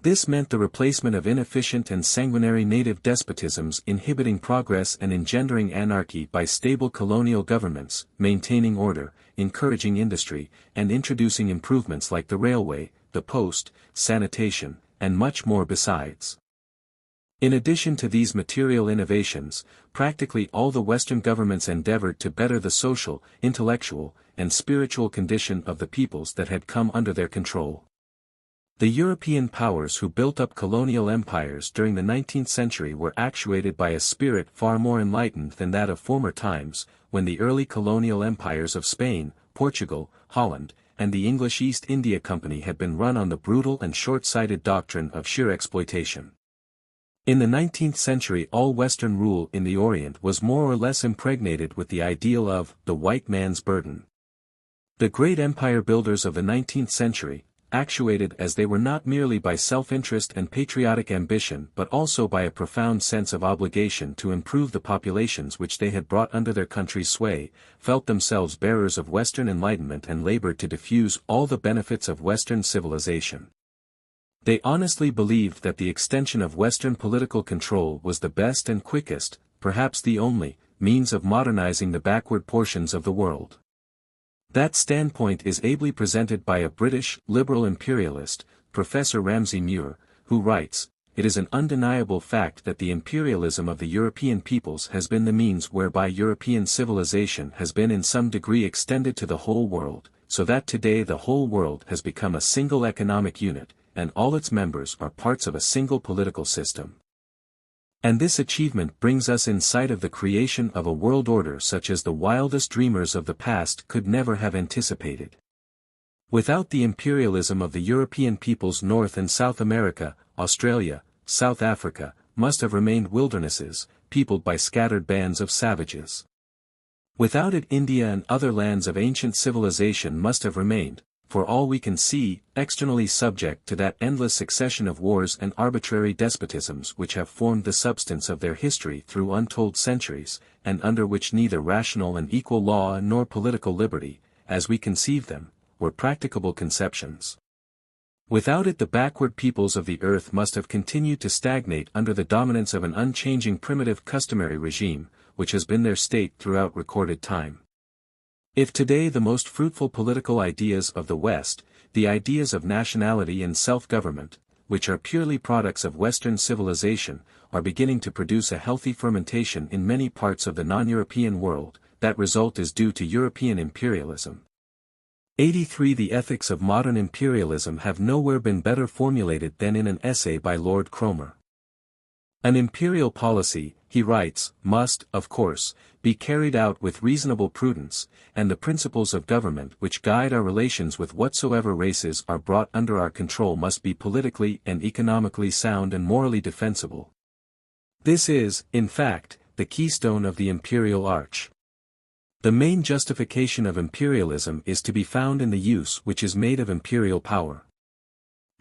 This meant the replacement of inefficient and sanguinary native despotisms inhibiting progress and engendering anarchy by stable colonial governments, maintaining order, encouraging industry, and introducing improvements like the railway, the post, sanitation, and much more besides. In addition to these material innovations, practically all the Western governments endeavored to better the social, intellectual, and spiritual condition of the peoples that had come under their control. The European powers who built up colonial empires during the 19th century were actuated by a spirit far more enlightened than that of former times, when the early colonial empires of Spain, Portugal, Holland, and the English East India Company had been run on the brutal and short-sighted doctrine of sheer exploitation. In the 19th century all Western rule in the Orient was more or less impregnated with the ideal of the white man's burden. The great empire builders of the 19th century, actuated as they were not merely by self-interest and patriotic ambition but also by a profound sense of obligation to improve the populations which they had brought under their country's sway, felt themselves bearers of Western enlightenment and labored to diffuse all the benefits of Western civilization. They honestly believed that the extension of Western political control was the best and quickest, perhaps the only, means of modernizing the backward portions of the world. That standpoint is ably presented by a British, liberal imperialist, Professor Ramsay Muir, who writes, "It is an undeniable fact that the imperialism of the European peoples has been the means whereby European civilization has been in some degree extended to the whole world, so that today the whole world has become a single economic unit, and all its members are parts of a single political system. And this achievement brings us in sight of the creation of a world order such as the wildest dreamers of the past could never have anticipated. Without the imperialism of the European peoples, North and South America, Australia, South Africa, must have remained wildernesses, peopled by scattered bands of savages. Without it India and other lands of ancient civilization must have remained, for all we can see, externally subject to that endless succession of wars and arbitrary despotisms which have formed the substance of their history through untold centuries, and under which neither rational and equal law nor political liberty, as we conceive them, were practicable conceptions. Without it the backward peoples of the earth must have continued to stagnate under the dominance of an unchanging primitive customary regime, which has been their state throughout recorded time. If today the most fruitful political ideas of the West, the ideas of nationality and self-government, which are purely products of Western civilization, are beginning to produce a healthy fermentation in many parts of the non-European world, that result is due to European imperialism. 83 The ethics of modern imperialism have nowhere been better formulated than in an essay by Lord Cromer. An imperial policy, he writes, must, of course, be carried out with reasonable prudence, and the principles of government which guide our relations with whatsoever races are brought under our control must be politically and economically sound and morally defensible. This is, in fact, the keystone of the imperial arch. The main justification of imperialism is to be found in the use which is made of imperial power.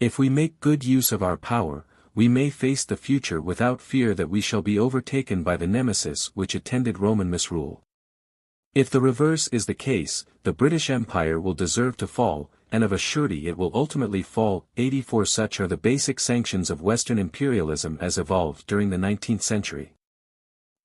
If we make good use of our power, we may face the future without fear that we shall be overtaken by the nemesis which attended Roman misrule. If the reverse is the case, the British Empire will deserve to fall, and of a surety it will ultimately fall. 84 Such are the basic sanctions of Western imperialism as evolved during the 19th century.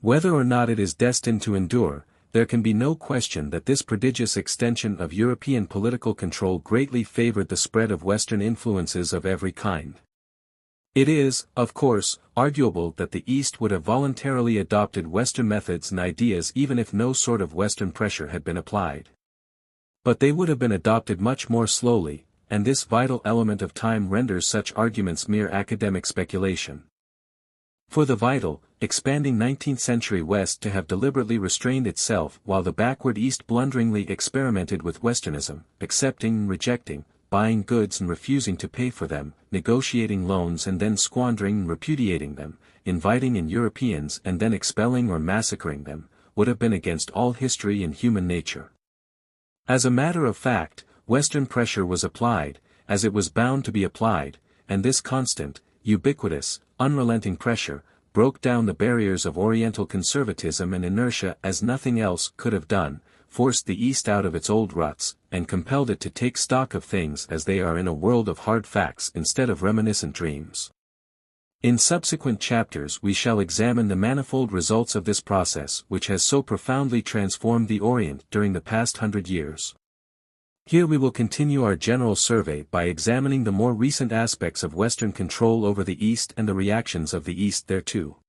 Whether or not it is destined to endure, there can be no question that this prodigious extension of European political control greatly favored the spread of Western influences of every kind. It is, of course, arguable that the East would have voluntarily adopted Western methods and ideas even if no sort of Western pressure had been applied. But they would have been adopted much more slowly, and this vital element of time renders such arguments mere academic speculation. For the vital, expanding 19th-century West to have deliberately restrained itself while the backward East blunderingly experimented with Westernism, accepting and rejecting, buying goods and refusing to pay for them, negotiating loans and then squandering and repudiating them, inviting in Europeans and then expelling or massacring them, would have been against all history and human nature. As a matter of fact, Western pressure was applied, as it was bound to be applied, and this constant, ubiquitous, unrelenting pressure, broke down the barriers of Oriental conservatism and inertia as nothing else could have done, forced the East out of its old ruts, and compelled it to take stock of things as they are in a world of hard facts instead of reminiscent dreams. In subsequent chapters we shall examine the manifold results of this process which has so profoundly transformed the Orient during the past 100 years. Here we will continue our general survey by examining the more recent aspects of Western control over the East and the reactions of the East thereto.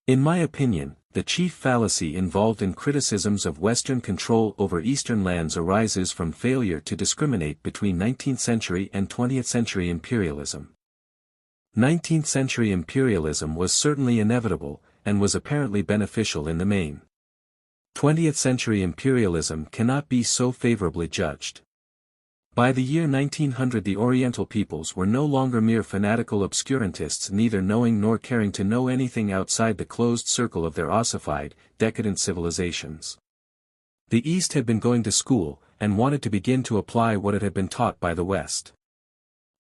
In my opinion, the chief fallacy involved in criticisms of Western control over Eastern lands arises from failure to discriminate between 19th century and 20th century imperialism. 19th century imperialism was certainly inevitable, and was apparently beneficial in the main. 20th century imperialism cannot be so favorably judged. By the year 1900 the Oriental peoples were no longer mere fanatical obscurantists, neither knowing nor caring to know anything outside the closed circle of their ossified, decadent civilizations. The East had been going to school, and wanted to begin to apply what it had been taught by the West.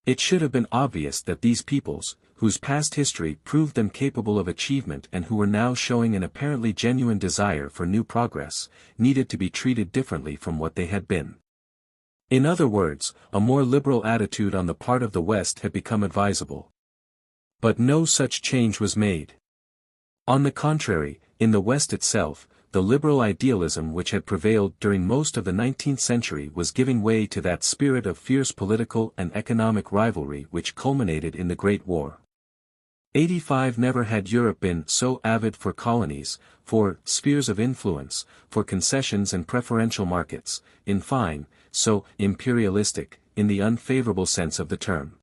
It should have been obvious that these peoples, whose past history proved them capable of achievement and who were now showing an apparently genuine desire for new progress, needed to be treated differently from what they had been. In other words, a more liberal attitude on the part of the West had become advisable. But no such change was made. On the contrary, in the West itself, the liberal idealism which had prevailed during most of the 19th century was giving way to that spirit of fierce political and economic rivalry which culminated in the Great War. 85 Never had Europe been so avid for colonies, for spheres of influence, for concessions and preferential markets, in fine, so imperialistic, in the unfavorable sense of the term.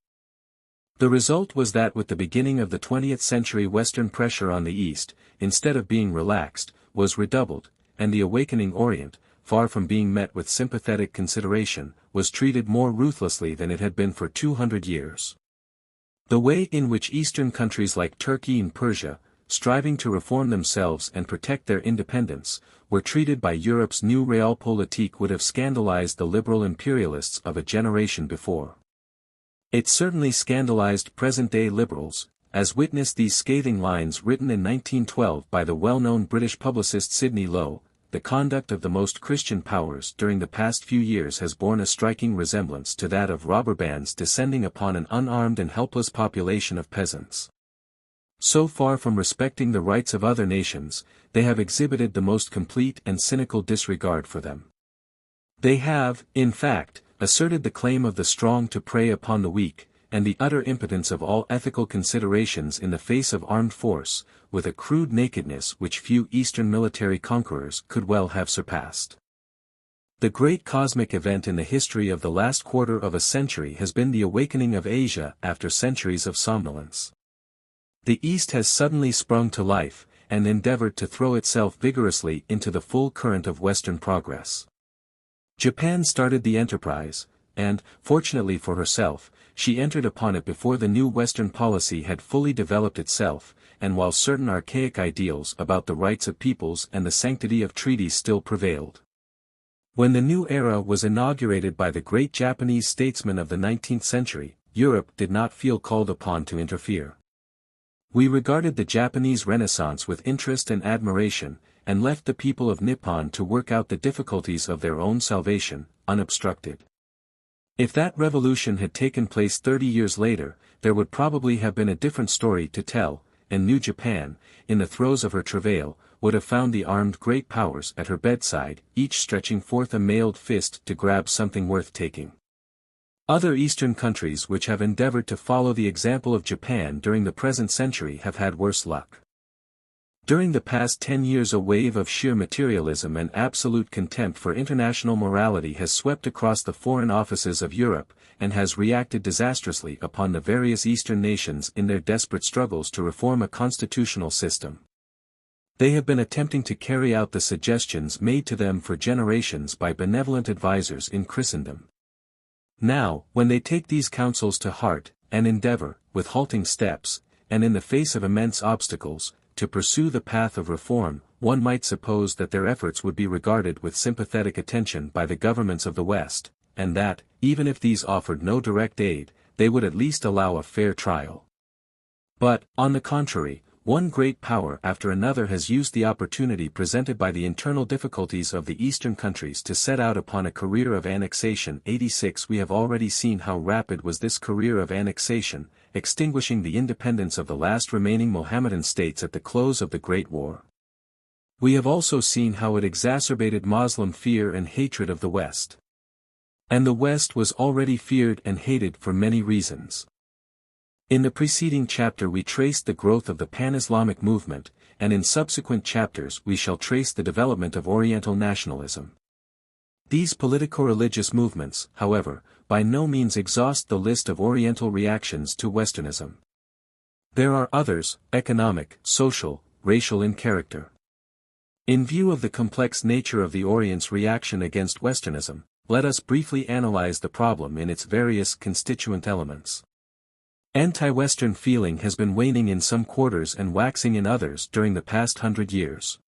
The result was that with the beginning of the 20th century Western pressure on the East, instead of being relaxed, was redoubled, and the awakening Orient, far from being met with sympathetic consideration, was treated more ruthlessly than it had been for 200 years. The way in which Eastern countries like Turkey and Persia, striving to reform themselves and protect their independence, were treated by Europe's new realpolitik would have scandalized the liberal imperialists of a generation before. It certainly scandalized present-day liberals, as witness these scathing lines written in 1912 by the well-known British publicist Sidney Lowe. The conduct of the most Christian powers during the past few years has borne a striking resemblance to that of robber bands descending upon an unarmed and helpless population of peasants. So far from respecting the rights of other nations, they have exhibited the most complete and cynical disregard for them. They have, in fact, asserted the claim of the strong to prey upon the weak, and the utter impotence of all ethical considerations in the face of armed force, with a crude nakedness which few Eastern military conquerors could well have surpassed. The great cosmic event in the history of the last quarter of a century has been the awakening of Asia after centuries of somnolence. The East has suddenly sprung to life, and endeavored to throw itself vigorously into the full current of Western progress. Japan started the enterprise, and, fortunately for herself, she entered upon it before the new Western policy had fully developed itself, and while certain archaic ideals about the rights of peoples and the sanctity of treaties still prevailed. When the new era was inaugurated by the great Japanese statesmen of the 19th century, Europe did not feel called upon to interfere. We regarded the Japanese Renaissance with interest and admiration, and left the people of Nippon to work out the difficulties of their own salvation, unobstructed. If that revolution had taken place 30 years later, there would probably have been a different story to tell, and New Japan, in the throes of her travail, would have found the armed great powers at her bedside, each stretching forth a mailed fist to grab something worth taking. Other Eastern countries which have endeavored to follow the example of Japan during the present century have had worse luck. During the past 10 years a wave of sheer materialism and absolute contempt for international morality has swept across the foreign offices of Europe, and has reacted disastrously upon the various Eastern nations in their desperate struggles to reform a constitutional system. They have been attempting to carry out the suggestions made to them for generations by benevolent advisers in Christendom. Now, when they take these counsels to heart, and endeavor, with halting steps, and in the face of immense obstacles, to pursue the path of reform, one might suppose that their efforts would be regarded with sympathetic attention by the governments of the West, and that, even if these offered no direct aid, they would at least allow a fair trial. But, on the contrary, one great power after another has used the opportunity presented by the internal difficulties of the Eastern countries to set out upon a career of annexation. 86 We have already seen how rapid was this career of annexation, extinguishing the independence of the last remaining Mohammedan states at the close of the Great War. We have also seen how it exacerbated Muslim fear and hatred of the West. And the West was already feared and hated for many reasons. In the preceding chapter we traced the growth of the pan-Islamic movement, and in subsequent chapters we shall trace the development of Oriental nationalism. These politico-religious movements, however, by no means exhaust the list of Oriental reactions to Westernism. There are others, economic, social, racial in character. In view of the complex nature of the Orient's reaction against Westernism, let us briefly analyze the problem in its various constituent elements. Anti-Western feeling has been waning in some quarters and waxing in others during the past 100 years.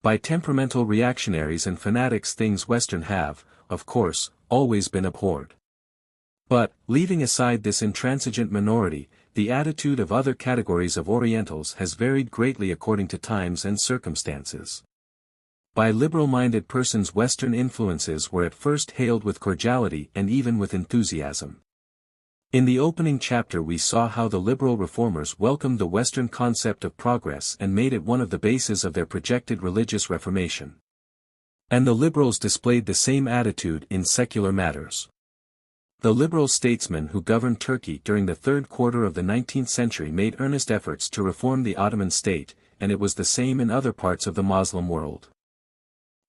By temperamental reactionaries and fanatics things Western have, of course, always been abhorred. But, leaving aside this intransigent minority, the attitude of other categories of Orientals has varied greatly according to times and circumstances. By liberal-minded persons Western influences were at first hailed with cordiality and even with enthusiasm. In the opening chapter we saw how the liberal reformers welcomed the Western concept of progress and made it one of the bases of their projected religious reformation. And the liberals displayed the same attitude in secular matters. The liberal statesmen who governed Turkey during the third quarter of the 19th century made earnest efforts to reform the Ottoman state, and it was the same in other parts of the Muslim world.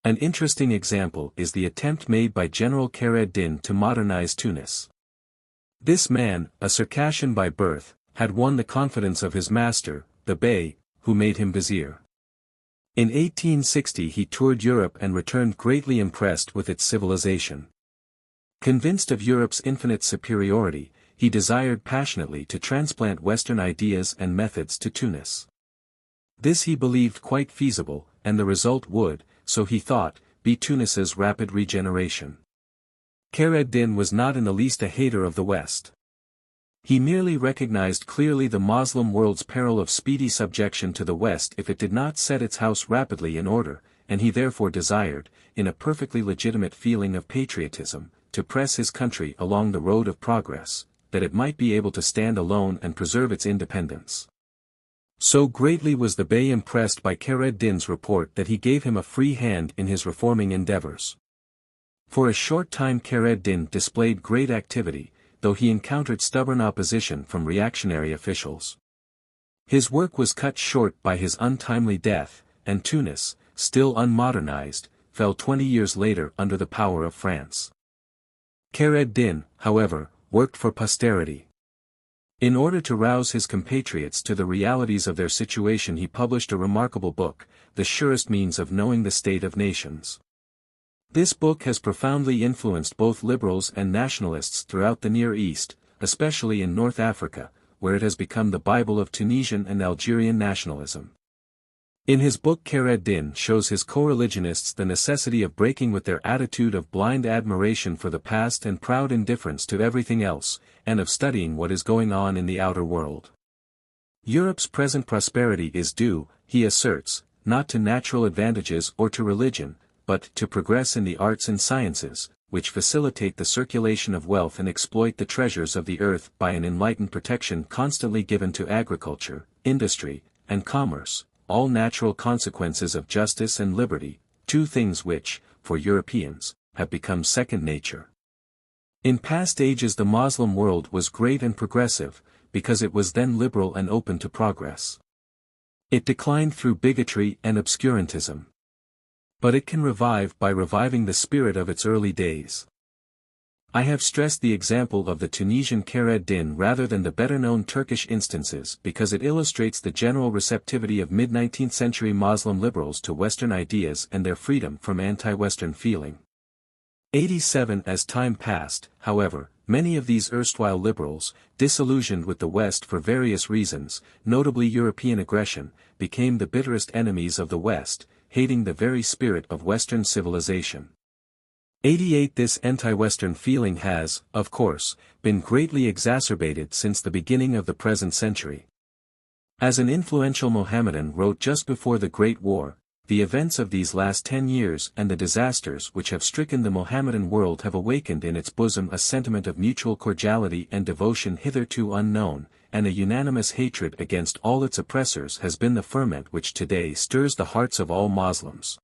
An interesting example is the attempt made by General Kheyr ed-Din to modernize Tunis. This man, a Circassian by birth, had won the confidence of his master, the Bey, who made him vizier. In 1860 he toured Europe and returned greatly impressed with its civilization. Convinced of Europe's infinite superiority, he desired passionately to transplant Western ideas and methods to Tunis. This he believed quite feasible, and the result would, so he thought, be Tunis's rapid regeneration. Kheyr ed-Din was not in the least a hater of the West. He merely recognized clearly the Moslem world's peril of speedy subjection to the West if it did not set its house rapidly in order, and he therefore desired, in a perfectly legitimate feeling of patriotism, to press his country along the road of progress, that it might be able to stand alone and preserve its independence. So greatly was the Bey impressed by Kheyr ed-Din's report that he gave him a free hand in his reforming endeavors. For a short time Kheyr ed-Din displayed great activity, though he encountered stubborn opposition from reactionary officials. His work was cut short by his untimely death, and Tunis, still unmodernized, fell 20 years later under the power of France. Kheyr ed-Din, however, worked for posterity. In order to rouse his compatriots to the realities of their situation he published a remarkable book, The Surest Means of Knowing the State of Nations. This book has profoundly influenced both liberals and nationalists throughout the Near East, especially in North Africa, where it has become the Bible of Tunisian and Algerian nationalism. In his book Kheyr ed-Din shows his co-religionists the necessity of breaking with their attitude of blind admiration for the past and proud indifference to everything else, and of studying what is going on in the outer world. Europe's present prosperity is due, he asserts, not to natural advantages or to religion, but to progress in the arts and sciences, which facilitate the circulation of wealth and exploit the treasures of the earth by an enlightened protection constantly given to agriculture, industry, and commerce, all natural consequences of justice and liberty, two things which, for Europeans, have become second nature. In past ages the Moslem world was great and progressive, because it was then liberal and open to progress. It declined through bigotry and obscurantism. But it can revive by reviving the spirit of its early days. I have stressed the example of the Tunisian Kheyr ed-Din rather than the better-known Turkish instances because it illustrates the general receptivity of mid-19th century Muslim liberals to Western ideas and their freedom from anti-Western feeling. 87 As time passed, however, many of these erstwhile liberals, disillusioned with the West for various reasons, notably European aggression, became the bitterest enemies of the West, hating the very spirit of Western civilization. 88 This anti-Western feeling has, of course, been greatly exacerbated since the beginning of the present century. As an influential Mohammedan wrote just before the Great War, the events of these last 10 years and the disasters which have stricken the Mohammedan world have awakened in its bosom a sentiment of mutual cordiality and devotion hitherto unknown, and a unanimous hatred against all its oppressors has been the ferment which today stirs the hearts of all Moslems.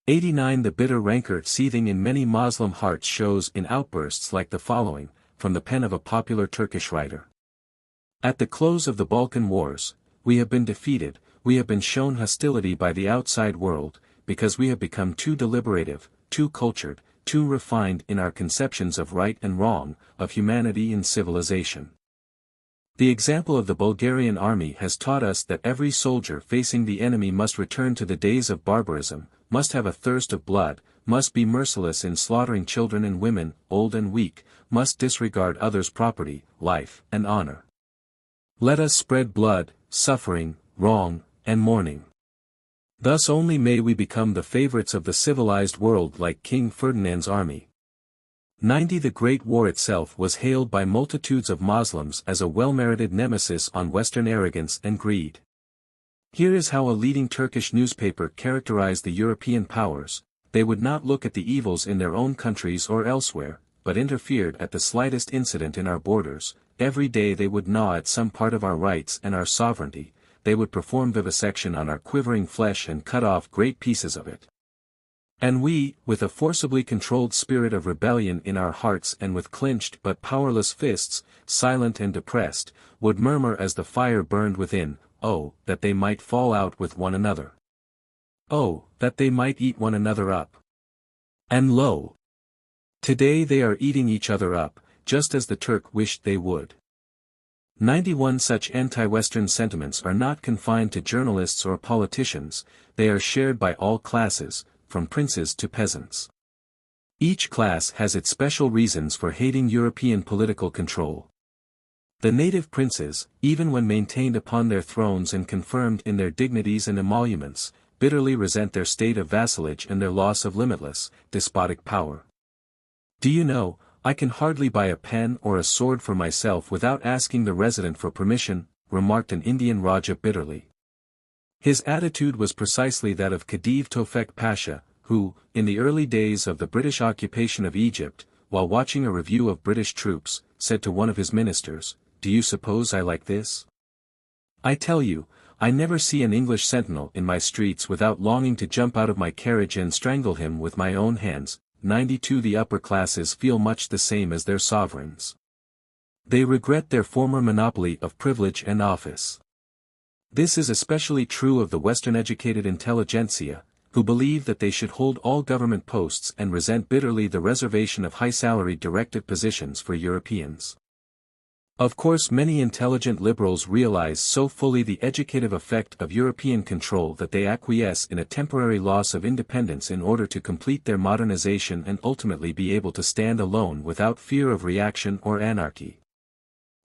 89 The bitter rancor seething in many Moslem hearts shows in outbursts like the following, from the pen of a popular Turkish writer. At the close of the Balkan Wars, we have been defeated, we have been shown hostility by the outside world, because we have become too deliberative, too cultured, too refined in our conceptions of right and wrong, of humanity and civilization. The example of the Bulgarian army has taught us that every soldier facing the enemy must return to the days of barbarism, must have a thirst of blood, must be merciless in slaughtering children and women, old and weak, must disregard others' property, life, and honor. Let us spread blood, suffering, wrong, and mourning. Thus only may we become the favorites of the civilized world like King Ferdinand's army. The Great War itself was hailed by multitudes of Muslims as a well-merited nemesis on Western arrogance and greed. Here is how a leading Turkish newspaper characterized the European powers: they would not look at the evils in their own countries or elsewhere, but interfered at the slightest incident in our borders. Every day they would gnaw at some part of our rights and our sovereignty, they would perform vivisection on our quivering flesh and cut off great pieces of it. And we, with a forcibly controlled spirit of rebellion in our hearts and with clenched but powerless fists, silent and depressed, would murmur as the fire burned within, "Oh, that they might fall out with one another! Oh, that they might eat one another up!" And lo! Today they are eating each other up, just as the Turk wished they would. 91 Such anti-Western sentiments are not confined to journalists or politicians, they are shared by all classes, from princes to peasants. Each class has its special reasons for hating European political control. The native princes, even when maintained upon their thrones and confirmed in their dignities and emoluments, bitterly resent their state of vassalage and their loss of limitless, despotic power. "Do you know, I can hardly buy a pen or a sword for myself without asking the resident for permission," remarked an Indian Raja bitterly. His attitude was precisely that of Khedive Tofek Pasha, who, in the early days of the British occupation of Egypt, while watching a review of British troops, said to one of his ministers, "Do you suppose I like this? I tell you, I never see an English sentinel in my streets without longing to jump out of my carriage and strangle him with my own hands." 92 The upper classes feel much the same as their sovereigns. They regret their former monopoly of privilege and office. This is especially true of the Western-educated intelligentsia, who believe that they should hold all government posts and resent bitterly the reservation of high-salaried directive positions for Europeans. Of course, many intelligent liberals realize so fully the educative effect of European control that they acquiesce in a temporary loss of independence in order to complete their modernization and ultimately be able to stand alone without fear of reaction or anarchy.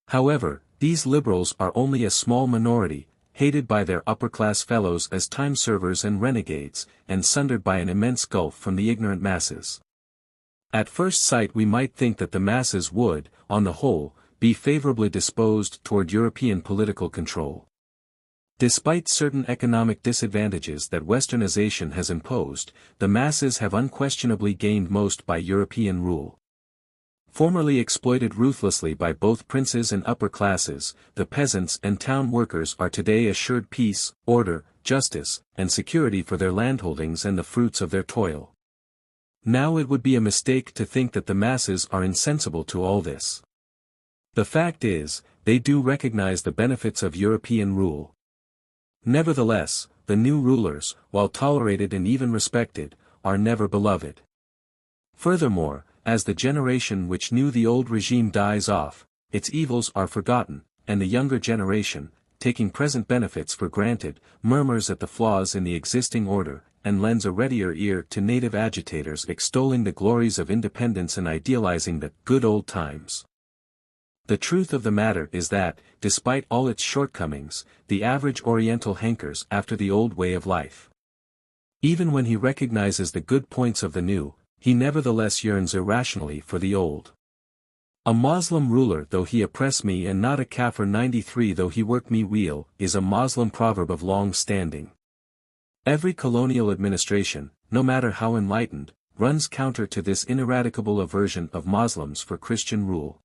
However, these liberals are only a small minority, hated by their upper-class fellows as time-servers and renegades, and sundered by an immense gulf from the ignorant masses. At first sight we might think that the masses would, on the whole, be favorably disposed toward European political control. Despite certain economic disadvantages that Westernization has imposed, the masses have unquestionably gained most by European rule. Formerly exploited ruthlessly by both princes and upper classes, the peasants and town workers are today assured peace, order, justice, and security for their landholdings and the fruits of their toil. Now it would be a mistake to think that the masses are insensible to all this. The fact is, they do recognize the benefits of European rule. Nevertheless, the new rulers, while tolerated and even respected, are never beloved. Furthermore, as the generation which knew the old regime dies off, its evils are forgotten, and the younger generation, taking present benefits for granted, murmurs at the flaws in the existing order, and lends a readier ear to native agitators extolling the glories of independence and idealizing the good old times. The truth of the matter is that, despite all its shortcomings, the average Oriental hankers after the old way of life. Even when he recognizes the good points of the new, he nevertheless yearns irrationally for the old. A Moslem ruler though he oppress me and not a Kafir 93 though he work me weal, is a Moslem proverb of long standing. Every colonial administration, no matter how enlightened, runs counter to this ineradicable aversion of Moslems for Christian rule.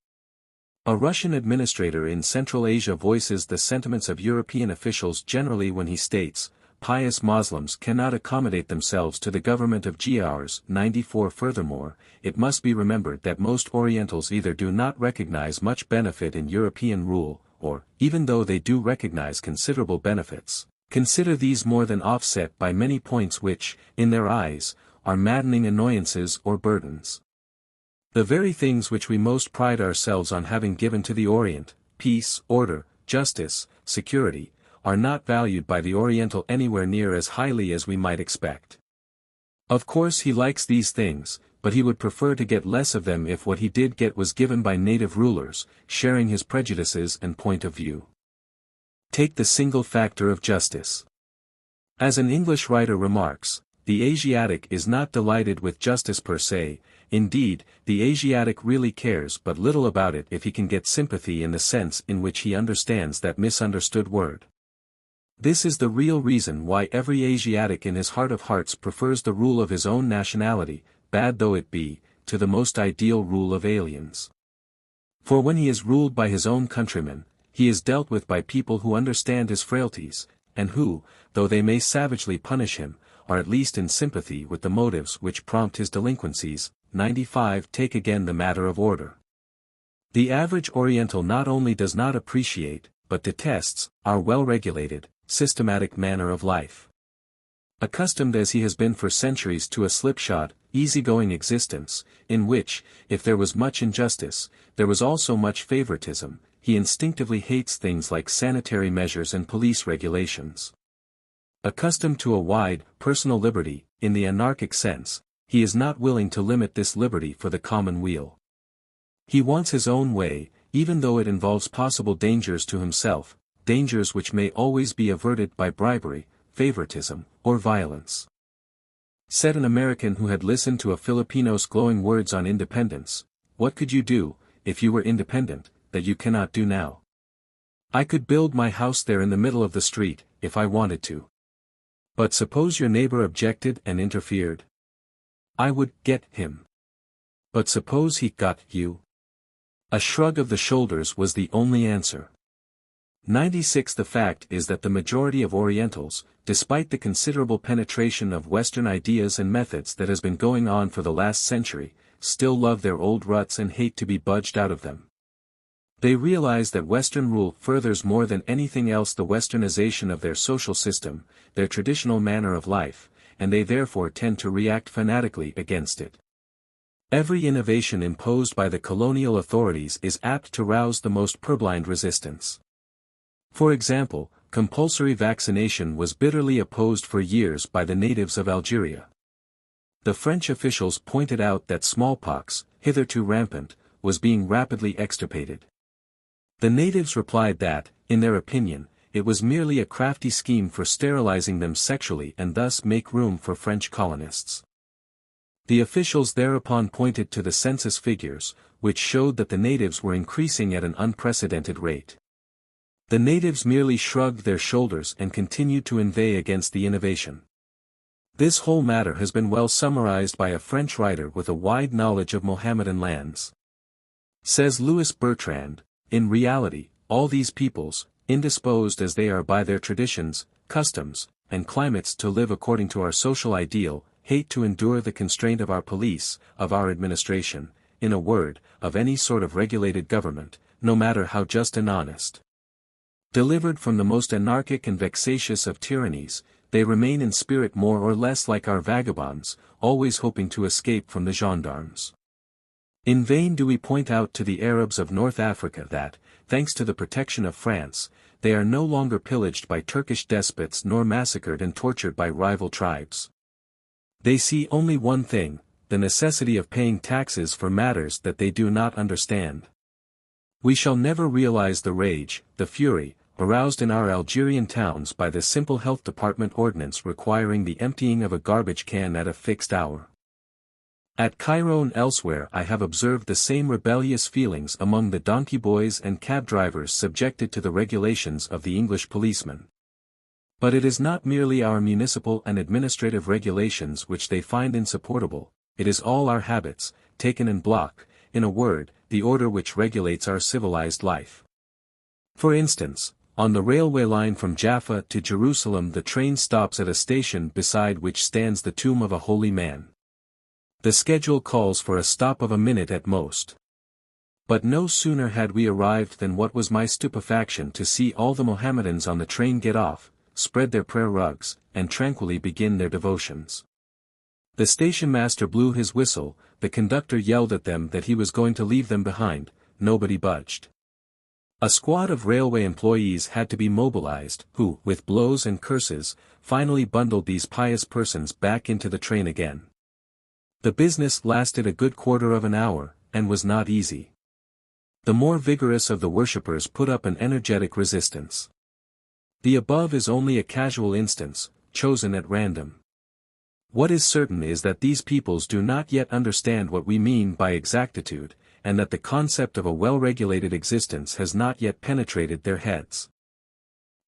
A Russian administrator in Central Asia voices the sentiments of European officials generally when he states, "Pious Moslems cannot accommodate themselves to the government of GRs 94." Furthermore, it must be remembered that most Orientals either do not recognize much benefit in European rule, or, even though they do recognize considerable benefits, Consider these more than offset by many points which, in their eyes, are maddening annoyances or burdens. The very things which we most pride ourselves on having given to the Orient, peace, order, justice, security, are not valued by the Oriental anywhere near as highly as we might expect. Of course he likes these things, but he would prefer to get less of them if what he did get was given by native rulers, sharing his prejudices and point of view. Take the single factor of justice. As an English writer remarks, the Asiatic is not delighted with justice per se. Indeed, the Asiatic really cares but little about it if he can get sympathy in the sense in which he understands that misunderstood word. This is the real reason why every Asiatic in his heart of hearts prefers the rule of his own nationality, bad though it be, to the most ideal rule of aliens. For when he is ruled by his own countrymen, he is dealt with by people who understand his frailties, and who, though they may savagely punish him, are at least in sympathy with the motives which prompt his delinquencies. 95 Take again the matter of order. The average Oriental not only does not appreciate, but detests, our well-regulated, systematic manner of life. Accustomed as he has been for centuries to a slipshod, easygoing existence, in which, if there was much injustice, there was also much favoritism, he instinctively hates things like sanitary measures and police regulations. Accustomed to a wide, personal liberty, in the anarchic sense, he is not willing to limit this liberty for the common weal. He wants his own way, even though it involves possible dangers to himself, dangers which may always be averted by bribery, favoritism, or violence. Said an American who had listened to a Filipino's glowing words on independence, "What could you do, if you were independent, that you cannot do now? I could build my house there in the middle of the street, if I wanted to. But suppose your neighbor objected and interfered? I would get him. But suppose he got you?" A shrug of the shoulders was the only answer. 96 The fact is that the majority of Orientals, despite the considerable penetration of Western ideas and methods that has been going on for the last century, still love their old ruts and hate to be budged out of them. They realize that Western rule furthers more than anything else the westernization of their social system, their traditional manner of life, and they therefore tend to react fanatically against it. Every innovation imposed by the colonial authorities is apt to rouse the most purblind resistance. For example, compulsory vaccination was bitterly opposed for years by the natives of Algeria. The French officials pointed out that smallpox, hitherto rampant, was being rapidly extirpated. The natives replied that, in their opinion, it was merely a crafty scheme for sterilizing them sexually and thus make room for French colonists. The officials thereupon pointed to the census figures, which showed that the natives were increasing at an unprecedented rate. The natives merely shrugged their shoulders and continued to inveigh against the innovation. This whole matter has been well summarized by a French writer with a wide knowledge of Mohammedan lands. Says Louis Bertrand, "In reality, all these peoples, indisposed as they are by their traditions, customs, and climates to live according to our social ideal, hate to endure the constraint of our police, of our administration, in a word, of any sort of regulated government, no matter how just and honest. Delivered from the most anarchic and vexatious of tyrannies, they remain in spirit more or less like our vagabonds, always hoping to escape from the gendarmes. In vain do we point out to the Arabs of North Africa that, thanks to the protection of France, they are no longer pillaged by Turkish despots nor massacred and tortured by rival tribes. They see only one thing, the necessity of paying taxes for matters that they do not understand. We shall never realize the rage, the fury, aroused in our Algerian towns by the simple health department ordinance requiring the emptying of a garbage can at a fixed hour. At Cairo and elsewhere I have observed the same rebellious feelings among the donkey boys and cab drivers subjected to the regulations of the English policeman. But it is not merely our municipal and administrative regulations which they find insupportable, it is all our habits, taken en bloc, in a word, the order which regulates our civilized life. For instance, on the railway line from Jaffa to Jerusalem the train stops at a station beside which stands the tomb of a holy man. The schedule calls for a stop of a minute at most. But no sooner had we arrived than what was my stupefaction to see all the Mohammedans on the train get off, spread their prayer rugs, and tranquilly begin their devotions. The station master blew his whistle, the conductor yelled at them that he was going to leave them behind, nobody budged. A squad of railway employees had to be mobilized, who, with blows and curses, finally bundled these pious persons back into the train again. The business lasted a good quarter of an hour, and was not easy. The more vigorous of the worshippers put up an energetic resistance. The above is only a casual instance, chosen at random. What is certain is that these peoples do not yet understand what we mean by exactitude, and that the concept of a well-regulated existence has not yet penetrated their heads.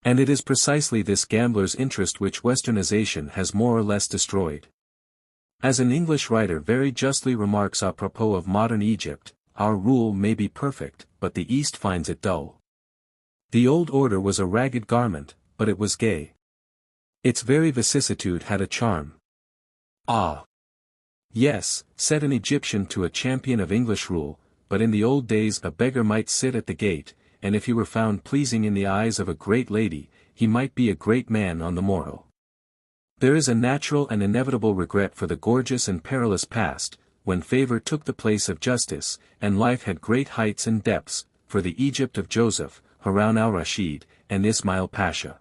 And it is precisely this gambler's interest which Westernization has more or less destroyed. As an English writer very justly remarks à propos of modern Egypt, our rule may be perfect, but the East finds it dull. The old order was a ragged garment, but it was gay. Its very vicissitude had a charm. Ah! Yes, said an Egyptian to a champion of English rule, but in the old days a beggar might sit at the gate, and if he were found pleasing in the eyes of a great lady, he might be a great man on the morrow. There is a natural and inevitable regret for the gorgeous and perilous past, when favor took the place of justice, and life had great heights and depths, for the Egypt of Joseph, Harun al-Rashid, and Ismail Pasha.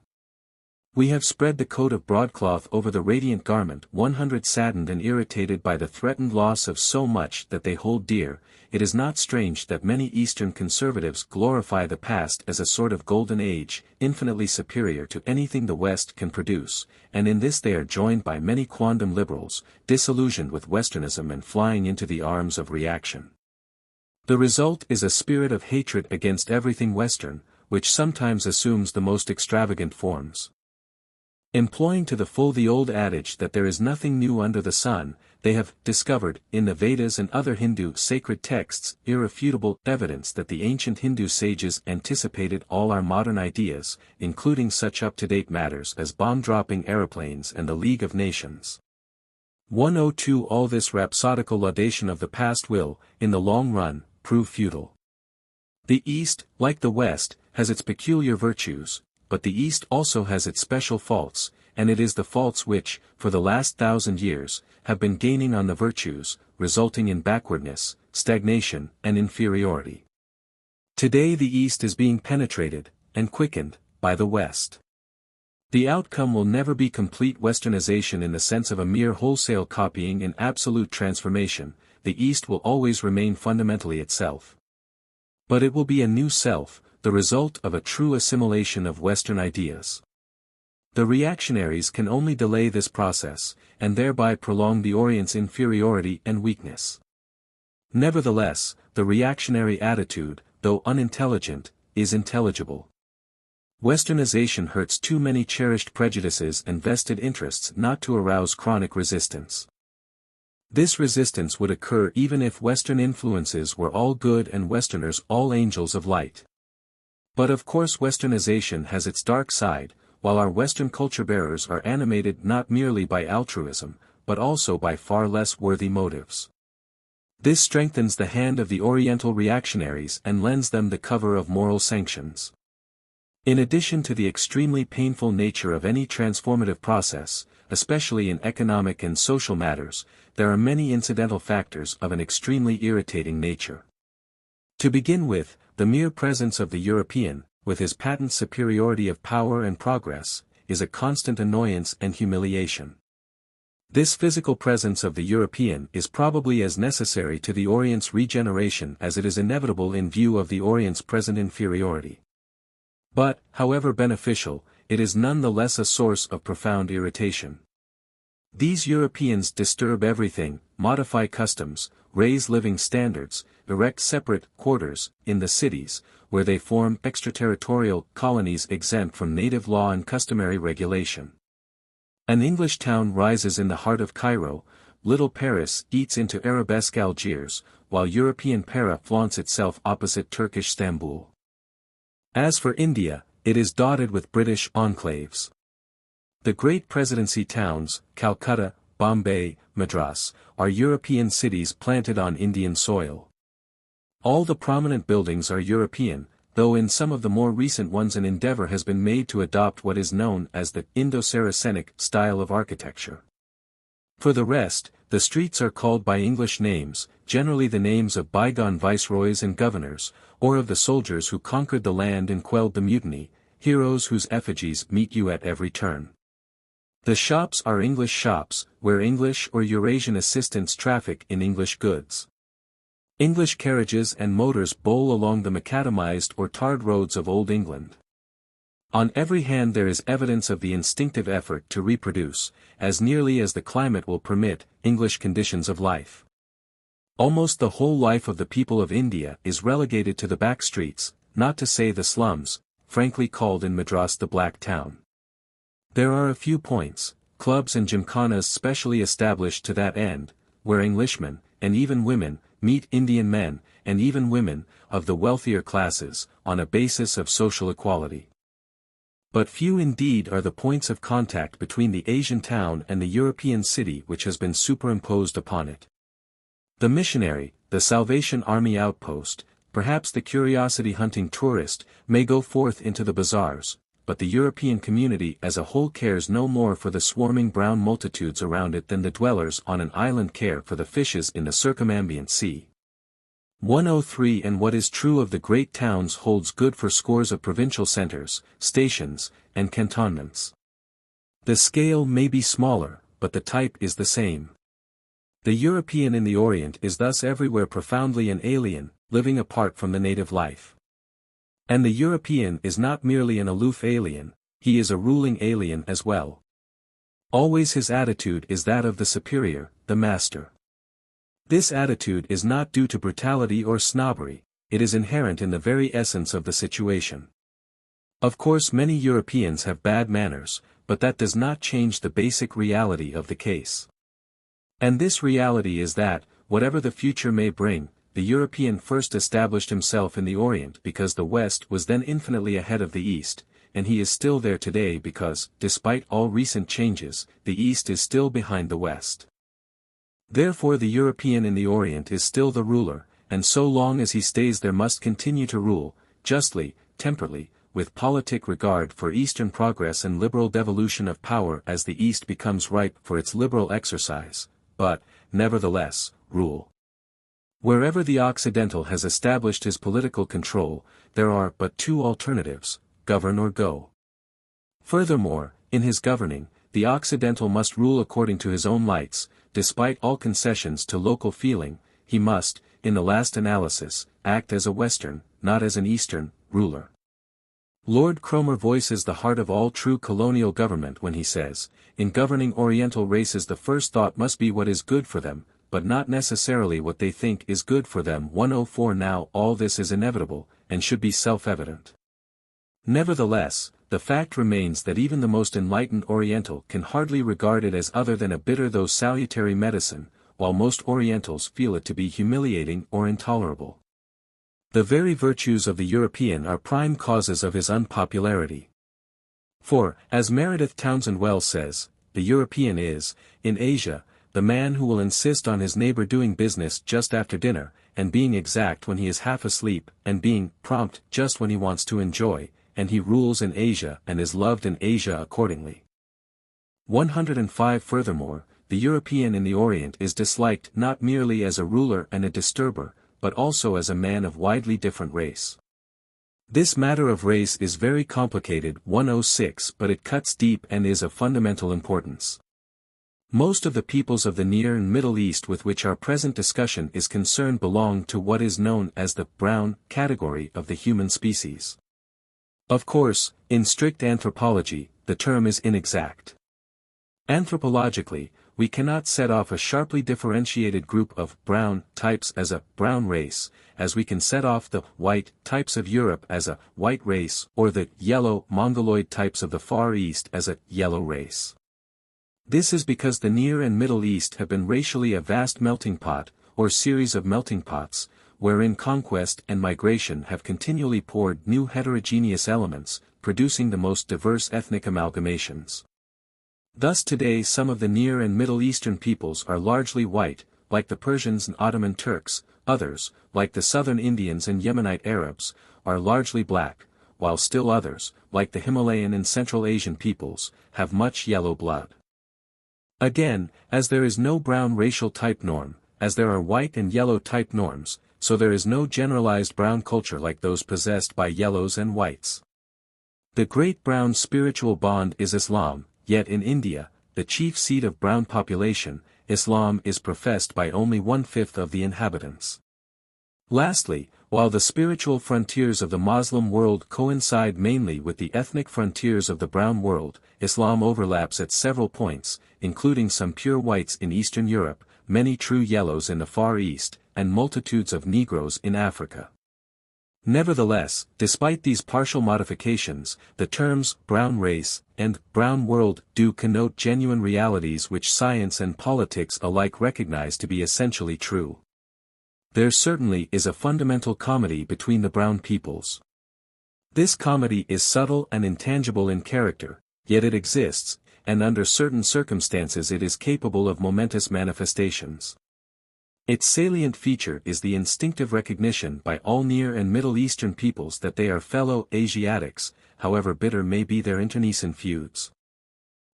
We have spread the coat of broadcloth over the radiant garment 100 saddened and irritated by the threatened loss of so much that they hold dear. It is not strange that many Eastern conservatives glorify the past as a sort of golden age, infinitely superior to anything the West can produce, and in this they are joined by many quondam liberals, disillusioned with Westernism and flying into the arms of reaction. The result is a spirit of hatred against everything Western, which sometimes assumes the most extravagant forms. Employing to the full the old adage that there is nothing new under the sun, they have discovered, in the Vedas and other Hindu sacred texts, irrefutable evidence that the ancient Hindu sages anticipated all our modern ideas, including such up-to-date matters as bomb-dropping aeroplanes and the League of Nations. 102 All this rhapsodical laudation of the past will, in the long run, prove futile. The East, like the West, has its peculiar virtues, but the East also has its special faults, and it is the faults which, for the last 1,000 years, have been gaining on the virtues, resulting in backwardness, stagnation, and inferiority. Today the East is being penetrated, and quickened, by the West. The outcome will never be complete Westernization in the sense of a mere wholesale copying and absolute transformation. The East will always remain fundamentally itself. But it will be a new self, the result of a true assimilation of Western ideas. The reactionaries can only delay this process, and thereby prolong the Orient's inferiority and weakness. Nevertheless, the reactionary attitude, though unintelligent, is intelligible. Westernization hurts too many cherished prejudices and vested interests not to arouse chronic resistance. This resistance would occur even if Western influences were all good and Westerners all angels of light. But of course Westernization has its dark side, while our Western culture-bearers are animated not merely by altruism, but also by far less worthy motives. This strengthens the hand of the Oriental reactionaries and lends them the cover of moral sanctions. In addition to the extremely painful nature of any transformative process, especially in economic and social matters, there are many incidental factors of an extremely irritating nature. To begin with, the mere presence of the European, with his patent superiority of power and progress, is a constant annoyance and humiliation. This physical presence of the European is probably as necessary to the Orient's regeneration as it is inevitable in view of the Orient's present inferiority. But, however beneficial, it is none the less a source of profound irritation. These Europeans disturb everything, modify customs, raise living standards, erect separate quarters in the cities, where they form extraterritorial colonies exempt from native law and customary regulation. An English town rises in the heart of Cairo, little Paris eats into arabesque Algiers, while European Pera flaunts itself opposite Turkish Stamboul. As for India, it is dotted with British enclaves. The great presidency towns, Calcutta, Bombay, Madras, are European cities planted on Indian soil. All the prominent buildings are European, though in some of the more recent ones an endeavor has been made to adopt what is known as the Indo-Saracenic style of architecture. For the rest, the streets are called by English names, generally the names of bygone viceroys and governors, or of the soldiers who conquered the land and quelled the mutiny, heroes whose effigies meet you at every turn. The shops are English shops, where English or Eurasian assistants traffic in English goods. English carriages and motors bowl along the macadamized or tarred roads of Old England. On every hand there is evidence of the instinctive effort to reproduce, as nearly as the climate will permit, English conditions of life. Almost the whole life of the people of India is relegated to the back streets, not to say the slums, frankly called in Madras the Black Town. There are a few points, clubs and gymkhanas specially established to that end, where Englishmen, and even women, meet Indian men, and even women, of the wealthier classes, on a basis of social equality. But few indeed are the points of contact between the Asian town and the European city which has been superimposed upon it. The missionary, the Salvation Army outpost, perhaps the curiosity-hunting tourist, may go forth into the bazaars, but the European community as a whole cares no more for the swarming brown multitudes around it than the dwellers on an island care for the fishes in the circumambient sea. 103 And what is true of the great towns holds good for scores of provincial centers, stations, and cantonments. The scale may be smaller, but the type is the same. The European in the Orient is thus everywhere profoundly an alien, living apart from the native life. And the European is not merely an aloof alien, he is a ruling alien as well. Always his attitude is that of the superior, the master. This attitude is not due to brutality or snobbery, it is inherent in the very essence of the situation. Of course many Europeans have bad manners, but that does not change the basic reality of the case. And this reality is that, whatever the future may bring, the European first established himself in the Orient because the West was then infinitely ahead of the East, and he is still there today because, despite all recent changes, the East is still behind the West. Therefore the European in the Orient is still the ruler, and so long as he stays there must continue to rule, justly, temperately, with politic regard for Eastern progress and liberal devolution of power as the East becomes ripe for its liberal exercise, but, nevertheless, rule. Wherever the Occidental has established his political control, there are but two alternatives, govern or go. Furthermore, in his governing, the Occidental must rule according to his own lights, despite all concessions to local feeling, he must, in the last analysis, act as a Western, not as an Eastern, ruler. Lord Cromer voices the heart of all true colonial government when he says, in governing Oriental races the first thought must be what is good for them, but not necessarily what they think is good for them. 104 Now all this is inevitable, and should be self-evident. Nevertheless, the fact remains that even the most enlightened Oriental can hardly regard it as other than a bitter though salutary medicine, while most Orientals feel it to be humiliating or intolerable. The very virtues of the European are prime causes of his unpopularity. For, as Meredith Townsend Wells says, the European is, in Asia, the man who will insist on his neighbor doing business just after dinner, and being exact when he is half asleep, and being prompt just when he wants to enjoy, and he rules in Asia and is loved in Asia accordingly. 105 Furthermore, the European in the Orient is disliked not merely as a ruler and a disturber, but also as a man of widely different race. This matter of race is very complicated. 106 But it cuts deep and is of fundamental importance. Most of the peoples of the Near and Middle East with which our present discussion is concerned belong to what is known as the brown category of the human species. Of course, in strict anthropology, the term is inexact. Anthropologically, we cannot set off a sharply differentiated group of brown types as a brown race, as we can set off the white types of Europe as a white race or the yellow Mongoloid types of the Far East as a yellow race. This is because the Near and Middle East have been racially a vast melting pot, or series of melting pots, wherein conquest and migration have continually poured new heterogeneous elements, producing the most diverse ethnic amalgamations. Thus today some of the Near and Middle Eastern peoples are largely white, like the Persians and Ottoman Turks, others, like the southern Indians and Yemenite Arabs, are largely black, while still others, like the Himalayan and Central Asian peoples, have much yellow blood. Again, as there is no brown racial type norm, as there are white and yellow type norms, so there is no generalized brown culture like those possessed by yellows and whites. The great brown spiritual bond is Islam, yet in India, the chief seat of brown population, Islam is professed by only 1/5 of the inhabitants. Lastly, while the spiritual frontiers of the Muslim world coincide mainly with the ethnic frontiers of the brown world, Islam overlaps at several points, including some pure whites in Eastern Europe, many true yellows in the Far East, and multitudes of Negroes in Africa. Nevertheless, despite these partial modifications, the terms brown race and brown world do connote genuine realities which science and politics alike recognize to be essentially true. There certainly is a fundamental comedy between the brown peoples. This comedy is subtle and intangible in character, yet it exists, and under certain circumstances it is capable of momentous manifestations. Its salient feature is the instinctive recognition by all Near and Middle Eastern peoples that they are fellow Asiatics, however bitter may be their internecine feuds.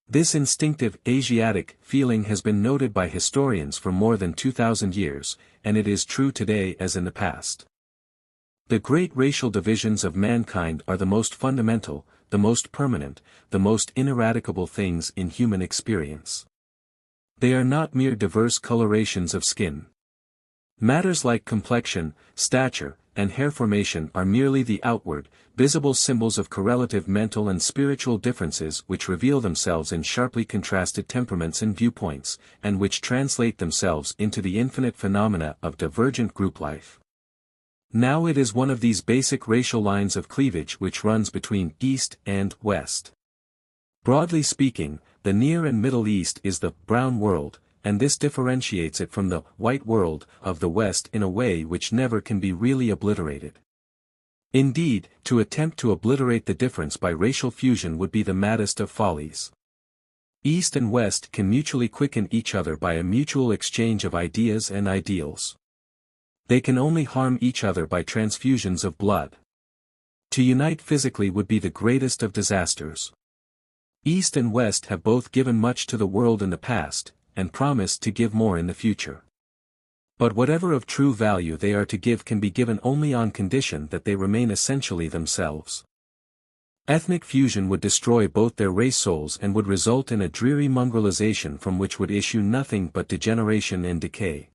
This instinctive Asiatic feeling has been noted by historians for more than 2,000 years, and it is true today as in the past. The great racial divisions of mankind are the most fundamental, the most permanent, the most ineradicable things in human experience. They are not mere diverse colorations of skin. Matters like complexion, stature, and hair formation are merely the outward, visible symbols of correlative mental and spiritual differences which reveal themselves in sharply contrasted temperaments and viewpoints, and which translate themselves into the infinite phenomena of divergent group life. Now it is one of these basic racial lines of cleavage which runs between East and West. Broadly speaking, the Near and Middle East is the brown world, and this differentiates it from the white world of the West in a way which never can be really obliterated. Indeed, to attempt to obliterate the difference by racial fusion would be the maddest of follies. East and West can mutually quicken each other by a mutual exchange of ideas and ideals. They can only harm each other by transfusions of blood. To unite physically would be the greatest of disasters. East and West have both given much to the world in the past, and promise to give more in the future. But whatever of true value they are to give can be given only on condition that they remain essentially themselves. Ethnic fusion would destroy both their race souls and would result in a dreary mongrelization from which would issue nothing but degeneration and decay.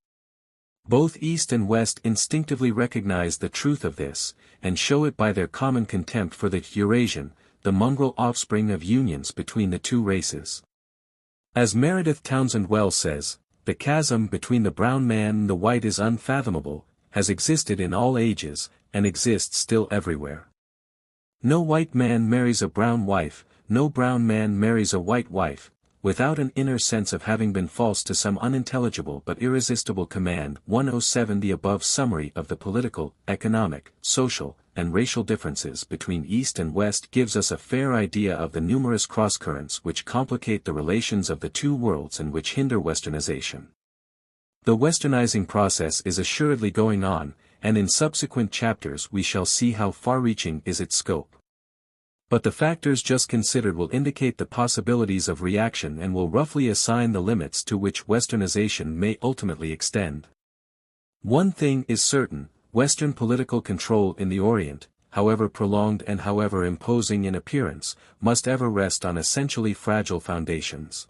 Both East and West instinctively recognize the truth of this, and show it by their common contempt for the Eurasian, the mongrel offspring of unions between the two races. As Meredith Townsend Wells says, the chasm between the brown man and the white is unfathomable, has existed in all ages, and exists still everywhere. No white man marries a brown wife, no brown man marries a white wife, without an inner sense of having been false to some unintelligible but irresistible command. 107 The above summary of the political, economic, social, and racial differences between East and West gives us a fair idea of the numerous crosscurrents which complicate the relations of the two worlds and which hinder westernization. The westernizing process is assuredly going on, and in subsequent chapters we shall see how far-reaching is its scope. But the factors just considered will indicate the possibilities of reaction and will roughly assign the limits to which westernization may ultimately extend. One thing is certain: Western political control in the Orient, however prolonged and however imposing in appearance, must ever rest on essentially fragile foundations.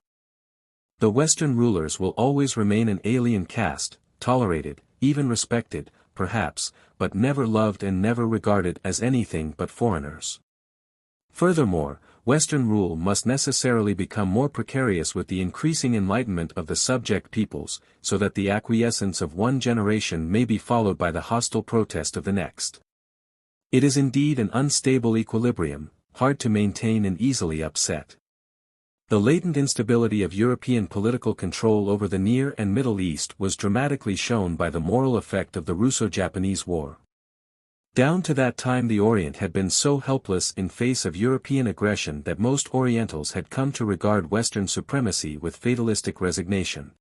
The Western rulers will always remain an alien caste, tolerated, even respected, perhaps, but never loved and never regarded as anything but foreigners. Furthermore, Western rule must necessarily become more precarious with the increasing enlightenment of the subject peoples, so that the acquiescence of one generation may be followed by the hostile protest of the next. It is indeed an unstable equilibrium, hard to maintain and easily upset. The latent instability of European political control over the Near and Middle East was dramatically shown by the moral effect of the Russo-Japanese War. Down to that time the Orient had been so helpless in face of European aggression that most Orientals had come to regard Western supremacy with fatalistic resignation.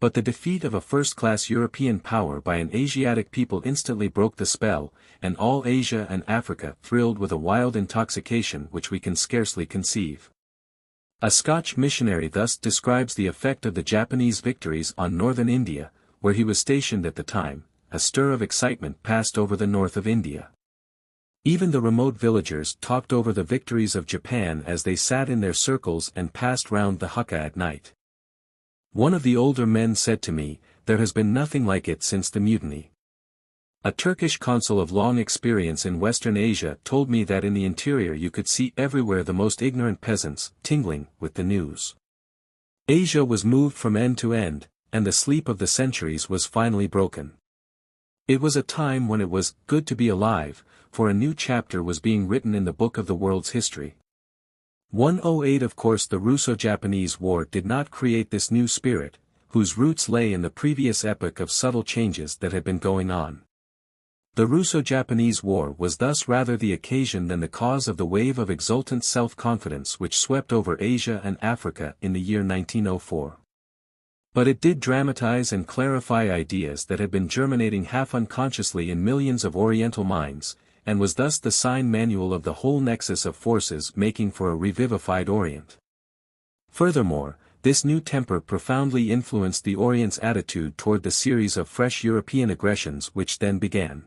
But the defeat of a first-class European power by an Asiatic people instantly broke the spell, and all Asia and Africa thrilled with a wild intoxication which we can scarcely conceive. A Scotch missionary thus describes the effect of the Japanese victories on northern India, where he was stationed at the time: a stir of excitement passed over the north of India. Even the remote villagers talked over the victories of Japan as they sat in their circles and passed round the hookah at night. One of the older men said to me, "There has been nothing like it since the mutiny." A Turkish consul of long experience in Western Asia told me that in the interior you could see everywhere the most ignorant peasants, tingling with the news. Asia was moved from end to end, and the sleep of the centuries was finally broken. It was a time when it was good to be alive, for a new chapter was being written in the book of the world's history. 108 Of course the Russo-Japanese War did not create this new spirit, whose roots lay in the previous epoch of subtle changes that had been going on. The Russo-Japanese War was thus rather the occasion than the cause of the wave of exultant self-confidence which swept over Asia and Africa in the year 1904. But it did dramatize and clarify ideas that had been germinating half unconsciously in millions of Oriental minds, and was thus the sign manual of the whole nexus of forces making for a revivified Orient. Furthermore, this new temper profoundly influenced the Orient's attitude toward the series of fresh European aggressions which then began.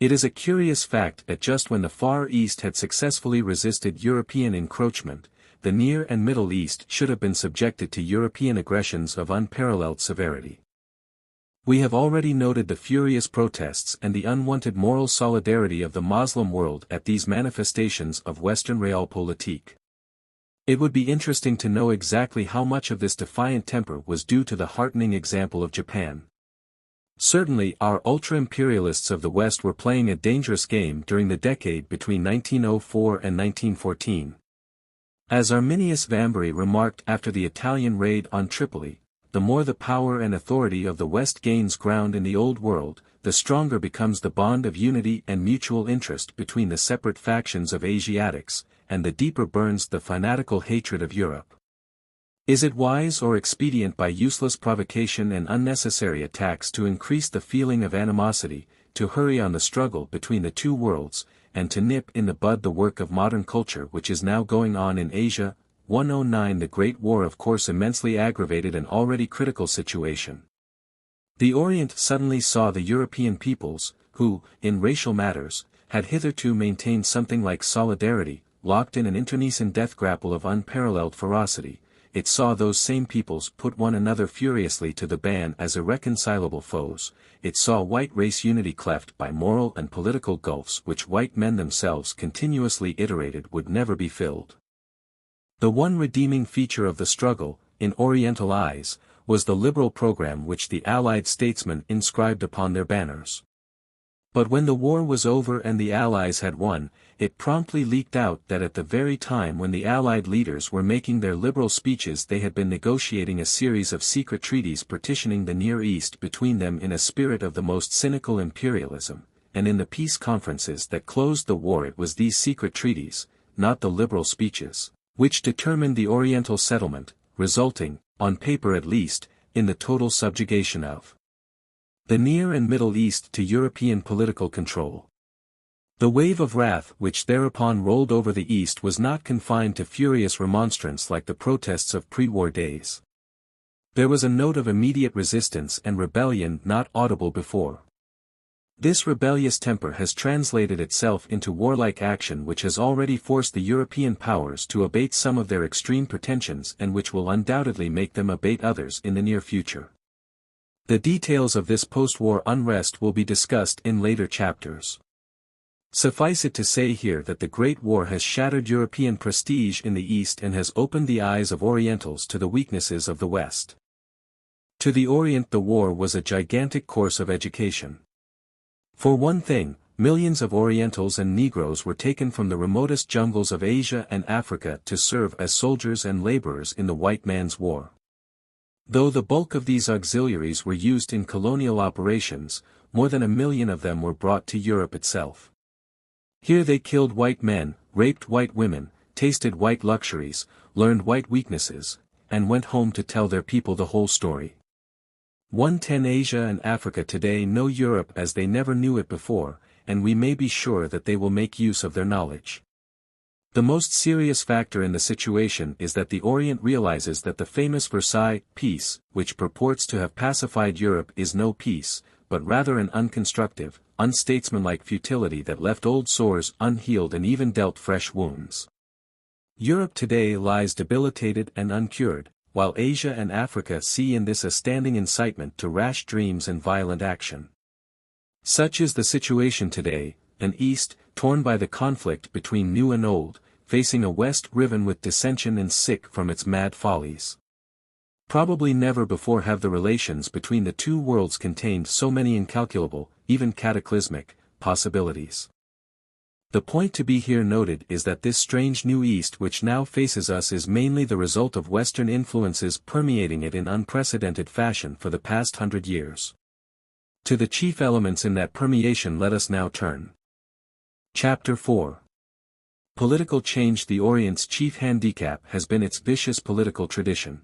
It is a curious fact that just when the Far East had successfully resisted European encroachment, the Near and Middle East should have been subjected to European aggressions of unparalleled severity. We have already noted the furious protests and the unwanted moral solidarity of the Muslim world at these manifestations of Western realpolitik. It would be interesting to know exactly how much of this defiant temper was due to the heartening example of Japan. Certainly our ultra-imperialists of the West were playing a dangerous game during the decade between 1904 and 1914. As Arminius Vambery remarked after the Italian raid on Tripoli, the more the power and authority of the West gains ground in the Old World, the stronger becomes the bond of unity and mutual interest between the separate factions of Asiatics, and the deeper burns the fanatical hatred of Europe. Is it wise or expedient by useless provocation and unnecessary attacks to increase the feeling of animosity, to hurry on the struggle between the two worlds, and to nip in the bud the work of modern culture which is now going on in Asia? 109 The Great War of course immensely aggravated an already critical situation. The Orient suddenly saw the European peoples, who, in racial matters, had hitherto maintained something like solidarity, locked in an internecine death grapple of unparalleled ferocity. It saw those same peoples put one another furiously to the ban as irreconcilable foes. It saw white race unity cleft by moral and political gulfs which white men themselves continuously iterated would never be filled. The one redeeming feature of the struggle, in Oriental eyes, was the liberal program which the Allied statesmen inscribed upon their banners. But when the war was over and the Allies had won, it promptly leaked out that at the very time when the Allied leaders were making their liberal speeches they had been negotiating a series of secret treaties partitioning the Near East between them in a spirit of the most cynical imperialism, and in the peace conferences that closed the war it was these secret treaties, not the liberal speeches, which determined the Oriental settlement, resulting, on paper at least, in the total subjugation of the Near and Middle East to European political control. The wave of wrath which thereupon rolled over the East was not confined to furious remonstrance like the protests of pre-war days. There was a note of immediate resistance and rebellion not audible before. This rebellious temper has translated itself into warlike action which has already forced the European powers to abate some of their extreme pretensions and which will undoubtedly make them abate others in the near future. The details of this post-war unrest will be discussed in later chapters. Suffice it to say here that the Great War has shattered European prestige in the East and has opened the eyes of Orientals to the weaknesses of the West. To the Orient the war was a gigantic course of education. For one thing, millions of Orientals and Negroes were taken from the remotest jungles of Asia and Africa to serve as soldiers and laborers in the white man's war. Though the bulk of these auxiliaries were used in colonial operations, more than 1 million of them were brought to Europe itself. Here they killed white men, raped white women, tasted white luxuries, learned white weaknesses, and went home to tell their people the whole story. 110 Asia and Africa today know Europe as they never knew it before, and we may be sure that they will make use of their knowledge. The most serious factor in the situation is that the Orient realizes that the famous Versailles peace, which purports to have pacified Europe, is no peace, but rather an unconstructive, unstatesmanlike futility that left old sores unhealed and even dealt fresh wounds. Europe today lies debilitated and uncured, while Asia and Africa see in this a standing incitement to rash dreams and violent action. Such is the situation today, an East, torn by the conflict between new and old, facing a West riven with dissension and sick from its mad follies. Probably never before have the relations between the two worlds contained so many incalculable, even cataclysmic, possibilities. The point to be here noted is that this strange new East which now faces us is mainly the result of Western influences permeating it in unprecedented fashion for the past 100 years. To the chief elements in that permeation let us now turn. Chapter 4. Political change. The Orient's chief handicap has been its vicious political tradition.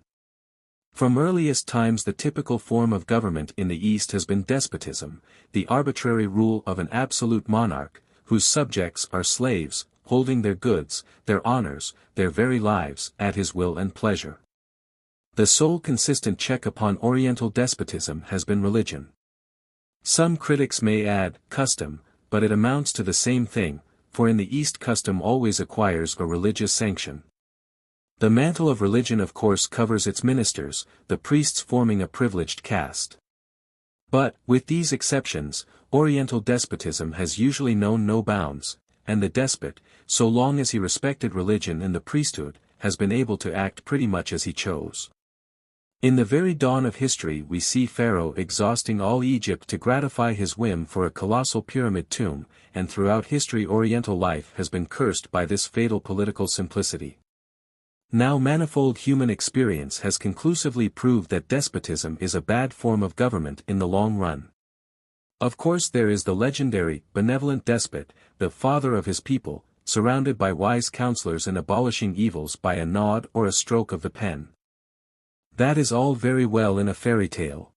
From earliest times the typical form of government in the East has been despotism, the arbitrary rule of an absolute monarch, whose subjects are slaves, holding their goods, their honors, their very lives, at his will and pleasure. The sole consistent check upon Oriental despotism has been religion. Some critics may add, custom, but it amounts to the same thing, for in the East custom always acquires a religious sanction. The mantle of religion of course covers its ministers, the priests forming a privileged caste. But, with these exceptions, Oriental despotism has usually known no bounds, and the despot, so long as he respected religion and the priesthood, has been able to act pretty much as he chose. In the very dawn of history we see Pharaoh exhausting all Egypt to gratify his whim for a colossal pyramid tomb, and throughout history Oriental life has been cursed by this fatal political simplicity. Now manifold human experience has conclusively proved that despotism is a bad form of government in the long run. Of course there is the legendary, benevolent despot, the father of his people, surrounded by wise counselors and abolishing evils by a nod or a stroke of the pen. That is all very well in a fairy tale.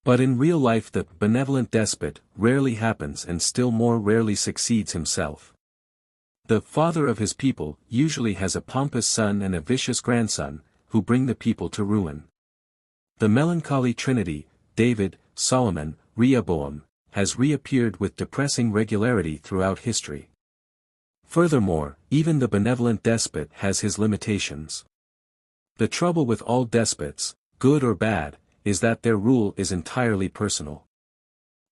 But in real life the benevolent despot rarely happens and still more rarely succeeds himself. The father of his people usually has a pompous son and a vicious grandson, who bring the people to ruin. The melancholy trinity, David, Solomon, Rehoboam, has reappeared with depressing regularity throughout history. Furthermore, even the benevolent despot has his limitations. The trouble with all despots, good or bad, is that their rule is entirely personal.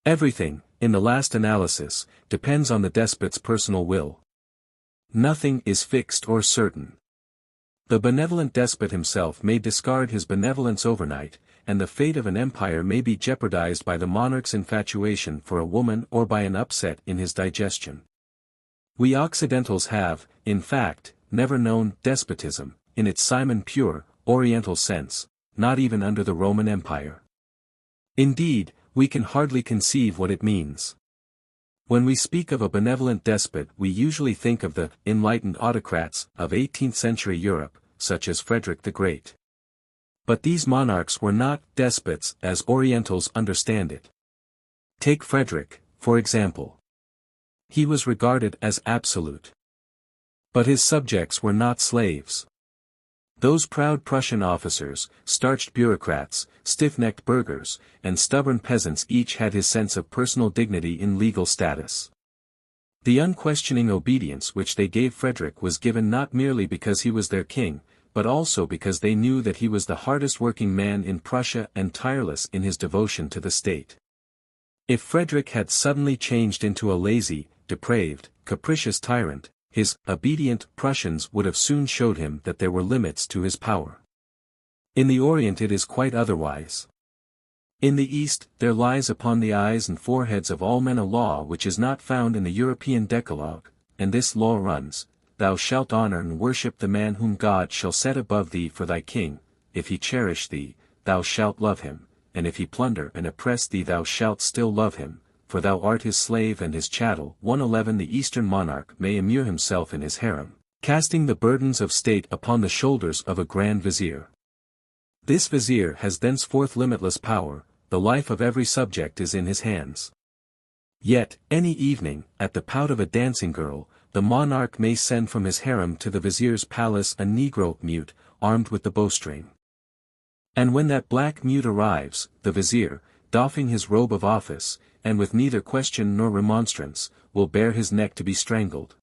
Everything, in the last analysis, depends on the despot's personal will. Nothing is fixed or certain. The benevolent despot himself may discard his benevolence overnight, and the fate of an empire may be jeopardized by the monarch's infatuation for a woman or by an upset in his digestion. We Occidentals have, in fact, never known despotism, in its Simon pure, Oriental sense, not even under the Roman Empire. Indeed, we can hardly conceive what it means. When we speak of a benevolent despot we usually think of the enlightened autocrats of 18th century Europe, such as Frederick the Great. But these monarchs were not despots as Orientals understand it. Take Frederick, for example. He was regarded as absolute. But his subjects were not slaves. Those proud Prussian officers, starched bureaucrats, stiff-necked burghers, and stubborn peasants each had his sense of personal dignity in legal status. The unquestioning obedience which they gave Frederick was given not merely because he was their king, but also because they knew that he was the hardest working man in Prussia and tireless in his devotion to the state. If Frederick had suddenly changed into a lazy, depraved, capricious tyrant, his obedient Prussians would have soon showed him that there were limits to his power. In the Orient it is quite otherwise. In the East there lies upon the eyes and foreheads of all men a law which is not found in the European Decalogue, and this law runs, Thou shalt honor and worship the man whom God shall set above thee for thy king, if he cherish thee, thou shalt love him, and if he plunder and oppress thee thou shalt still love him, for thou art his slave and his chattel. 111 The Eastern monarch may immure himself in his harem, casting the burdens of state upon the shoulders of a grand vizier. This vizier has thenceforth limitless power, the life of every subject is in his hands. Yet, any evening, at the pout of a dancing girl, the monarch may send from his harem to the vizier's palace a negro mute, armed with the bowstring. And when that black mute arrives, the vizier, doffing his robe of office, and with neither question nor remonstrance, will bare his neck to be strangled.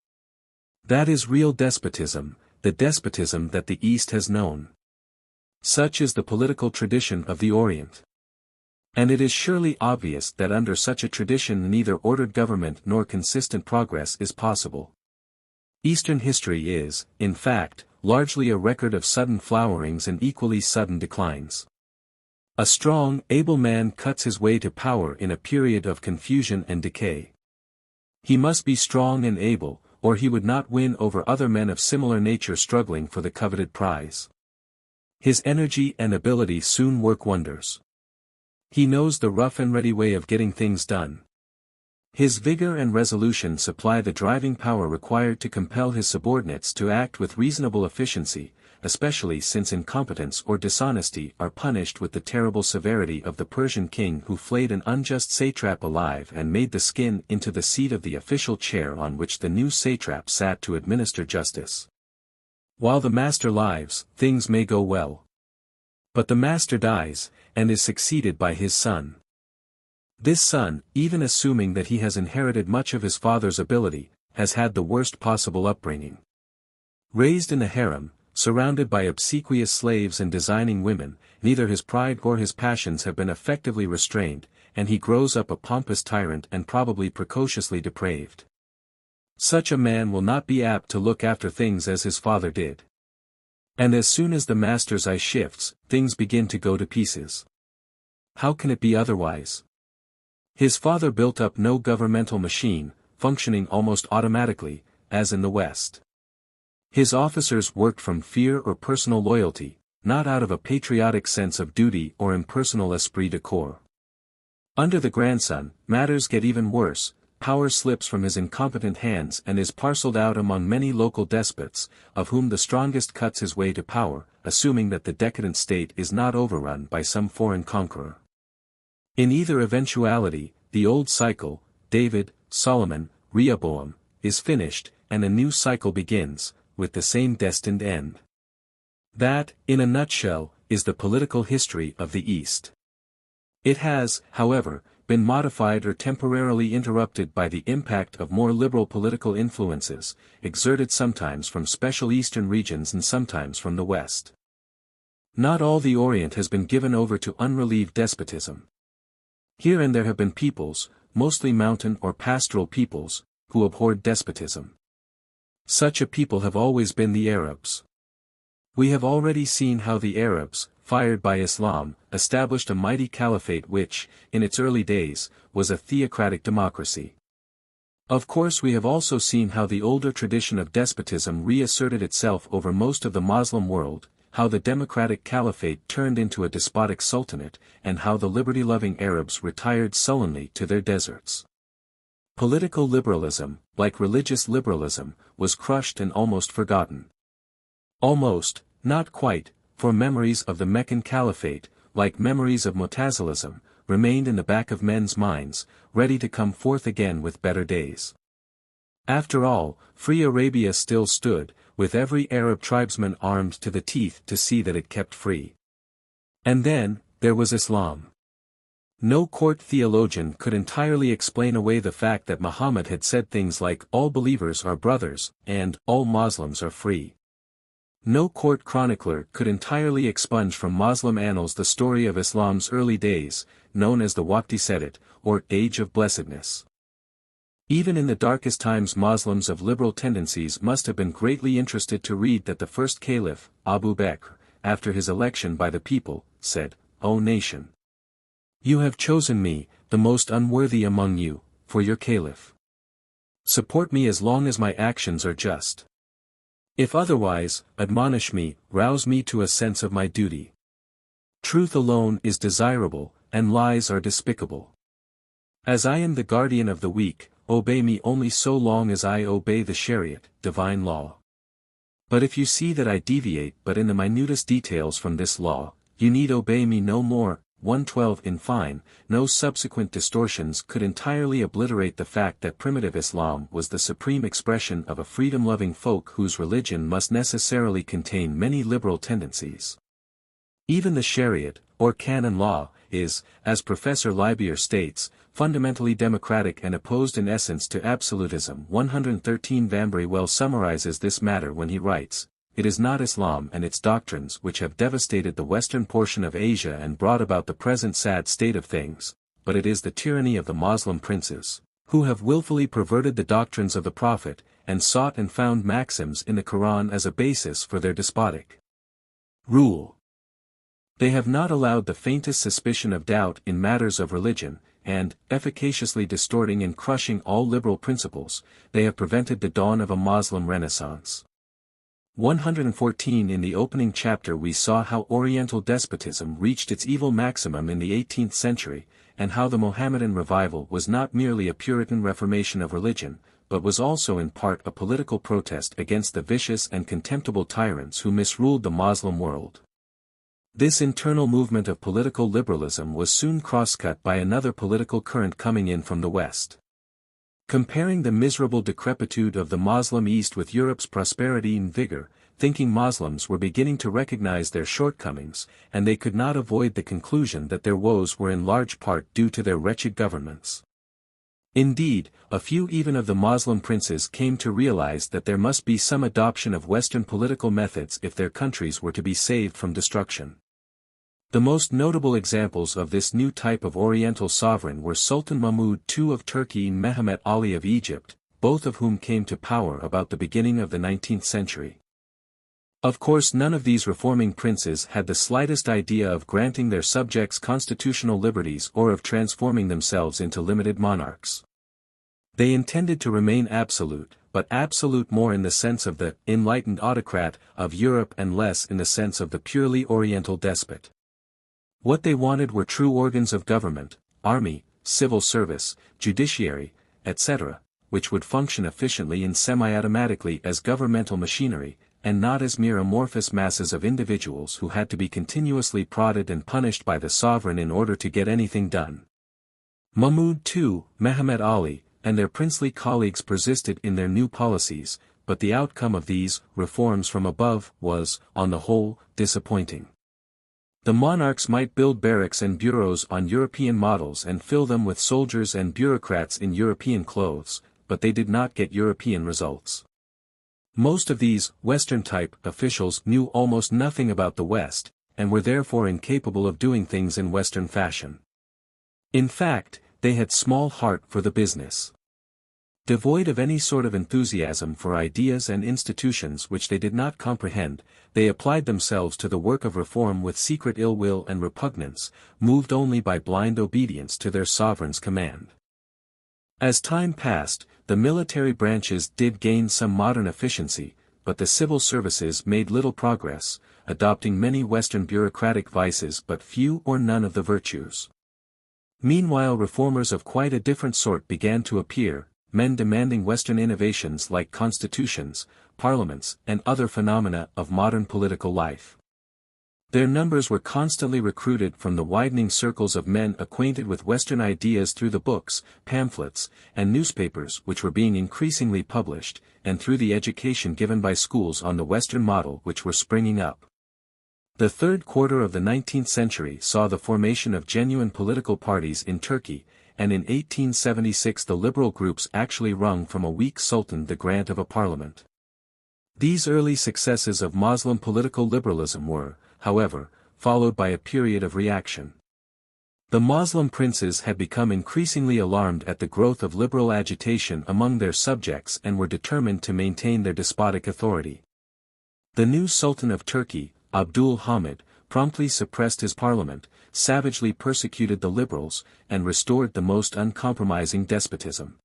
That is real despotism, the despotism that the East has known. Such is the political tradition of the Orient. And it is surely obvious that under such a tradition neither ordered government nor consistent progress is possible. Eastern history is, in fact, largely a record of sudden flowerings and equally sudden declines. A strong, able man cuts his way to power in a period of confusion and decay. He must be strong and able, or he would not win over other men of similar nature struggling for the coveted prize. His energy and ability soon work wonders. He knows the rough and ready way of getting things done. His vigor and resolution supply the driving power required to compel his subordinates to act with reasonable efficiency, especially since incompetence or dishonesty are punished with the terrible severity of the Persian king who flayed an unjust satrap alive and made the skin into the seat of the official chair on which the new satrap sat to administer justice. While the master lives, things may go well. But the master dies, and is succeeded by his son. This son, even assuming that he has inherited much of his father's ability, has had the worst possible upbringing. Raised in a harem, surrounded by obsequious slaves and designing women, neither his pride or his passions have been effectively restrained, and he grows up a pompous tyrant and probably precociously depraved. Such a man will not be apt to look after things as his father did. And as soon as the master's eye shifts, things begin to go to pieces. How can it be otherwise? His father built up no governmental machine, functioning almost automatically, as in the West. His officers worked from fear or personal loyalty, not out of a patriotic sense of duty or impersonal esprit de corps. Under the grandson, matters get even worse. Power slips from his incompetent hands and is parceled out among many local despots, of whom the strongest cuts his way to power, assuming that the decadent state is not overrun by some foreign conqueror. In either eventuality, the old cycle, David, Solomon, Rehoboam, is finished, and a new cycle begins, with the same destined end. That, in a nutshell, is the political history of the East. It has, however, been modified or temporarily interrupted by the impact of more liberal political influences, exerted sometimes from special eastern regions and sometimes from the West. Not all the Orient has been given over to unrelieved despotism. Here and there have been peoples, mostly mountain or pastoral peoples, who abhorred despotism. Such a people have always been the Arabs. We have already seen how the Arabs, fired by Islam, established a mighty caliphate which, in its early days, was a theocratic democracy. Of course we have also seen how the older tradition of despotism reasserted itself over most of the Muslim world, how the democratic caliphate turned into a despotic sultanate, and how the liberty-loving Arabs retired sullenly to their deserts. Political liberalism, like religious liberalism, was crushed and almost forgotten. Almost, not quite, for memories of the Meccan Caliphate, like memories of Mu'tazilism, remained in the back of men's minds, ready to come forth again with better days. After all, free Arabia still stood, with every Arab tribesman armed to the teeth to see that it kept free. And then, there was Islam. No court theologian could entirely explain away the fact that Muhammad had said things like "all believers are brothers," and "all Muslims are free." No court chronicler could entirely expunge from Muslim annals the story of Islam's early days, known as the Waqti Sadat, or Age of Blessedness. Even in the darkest times Muslims of liberal tendencies must have been greatly interested to read that the first caliph, Abu Bakr, after his election by the people, said, "O nation! You have chosen me, the most unworthy among you, for your caliph. Support me as long as my actions are just. If otherwise, admonish me, rouse me to a sense of my duty. Truth alone is desirable, and lies are despicable. As I am the guardian of the weak, obey me only so long as I obey the Shariat, divine law. But if you see that I deviate but in the minutest details from this law, you need obey me no more, 112. In fine, no subsequent distortions could entirely obliterate the fact that primitive Islam was the supreme expression of a freedom-loving folk whose religion must necessarily contain many liberal tendencies. Even the Shariat, or canon law, is, as Professor Leibier states, fundamentally democratic and opposed in essence to absolutism. 113. Vanbury well summarizes this matter when he writes, "It is not Islam and its doctrines which have devastated the western portion of Asia and brought about the present sad state of things, but it is the tyranny of the Moslem princes, who have willfully perverted the doctrines of the Prophet, and sought and found maxims in the Quran as a basis for their despotic rule. They have not allowed the faintest suspicion of doubt in matters of religion, and, efficaciously distorting and crushing all liberal principles, they have prevented the dawn of a Moslem Renaissance." 114. In the opening chapter we saw how Oriental despotism reached its evil maximum in the 18th century, and how the Mohammedan revival was not merely a Puritan reformation of religion, but was also in part a political protest against the vicious and contemptible tyrants who misruled the Moslem world. This internal movement of political liberalism was soon crosscut by another political current coming in from the West. Comparing the miserable decrepitude of the Moslem East with Europe's prosperity and vigor, thinking Moslems were beginning to recognize their shortcomings, and they could not avoid the conclusion that their woes were in large part due to their wretched governments. Indeed, a few even of the Moslem princes came to realize that there must be some adoption of Western political methods if their countries were to be saved from destruction. The most notable examples of this new type of Oriental sovereign were Sultan Mahmud II of Turkey and Mehmet Ali of Egypt, both of whom came to power about the beginning of the 19th century. Of course none of these reforming princes had the slightest idea of granting their subjects constitutional liberties or of transforming themselves into limited monarchs. They intended to remain absolute, but absolute more in the sense of the enlightened autocrat of Europe and less in the sense of the purely Oriental despot. What they wanted were true organs of government, army, civil service, judiciary, etc., which would function efficiently and semi-automatically as governmental machinery, and not as mere amorphous masses of individuals who had to be continuously prodded and punished by the sovereign in order to get anything done. Mahmud II, Mehmet Ali, and their princely colleagues persisted in their new policies, but the outcome of these reforms from above was, on the whole, disappointing. The monarchs might build barracks and bureaus on European models and fill them with soldiers and bureaucrats in European clothes, but they did not get European results. Most of these Western-type officials knew almost nothing about the West, and were therefore incapable of doing things in Western fashion. In fact, they had small heart for the business. Devoid of any sort of enthusiasm for ideas and institutions which they did not comprehend, they applied themselves to the work of reform with secret ill will and repugnance, moved only by blind obedience to their sovereign's command. As time passed, the military branches did gain some modern efficiency, but the civil services made little progress, adopting many Western bureaucratic vices but few or none of the virtues. Meanwhile reformers of quite a different sort began to appear, men demanding Western innovations like constitutions, parliaments, and other phenomena of modern political life. Their numbers were constantly recruited from the widening circles of men acquainted with Western ideas through the books, pamphlets, and newspapers which were being increasingly published, and through the education given by schools on the Western model which were springing up. The third quarter of the 19th century saw the formation of genuine political parties in Turkey, and in 1876 the liberal groups actually wrung from a weak sultan the grant of a parliament. These early successes of Moslem political liberalism were, however, followed by a period of reaction. The Moslem princes had become increasingly alarmed at the growth of liberal agitation among their subjects and were determined to maintain their despotic authority. The new Sultan of Turkey, Abdul Hamid, promptly suppressed his parliament, savagely persecuted the liberals, and restored the most uncompromising despotism.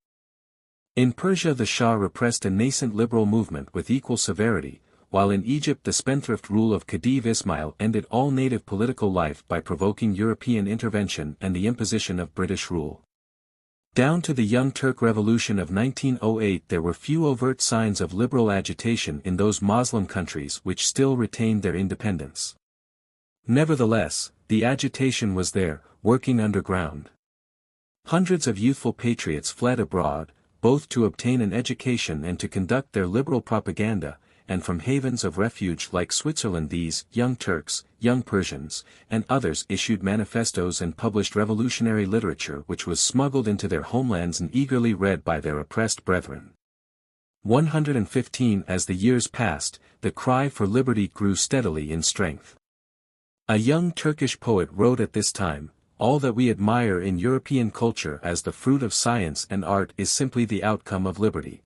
In Persia the Shah repressed a nascent liberal movement with equal severity, while in Egypt the spendthrift rule of Khedive Ismail ended all native political life by provoking European intervention and the imposition of British rule. Down to the Young Turk Revolution of 1908 there were few overt signs of liberal agitation in those Moslem countries which still retained their independence. Nevertheless, the agitation was there, working underground. Hundreds of youthful patriots fled abroad, both to obtain an education and to conduct their liberal propaganda, and from havens of refuge like Switzerland these young Turks, young Persians, and others issued manifestos and published revolutionary literature which was smuggled into their homelands and eagerly read by their oppressed brethren. 115 As the years passed, the cry for liberty grew steadily in strength. A young Turkish poet wrote at this time, "All that we admire in European culture as the fruit of science and art is simply the outcome of liberty.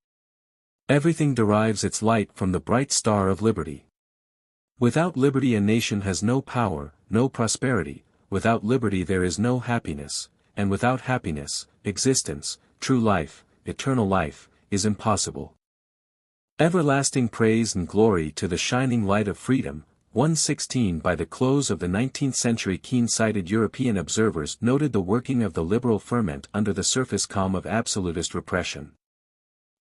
Everything derives its light from the bright star of liberty. Without liberty a nation has no power, no prosperity, without liberty there is no happiness, and without happiness, existence, true life, eternal life, is impossible. Everlasting praise and glory to the shining light of freedom." 116 By the close of the 19th century keen-sighted European observers noted the working of the liberal ferment under the surface calm of absolutist repression.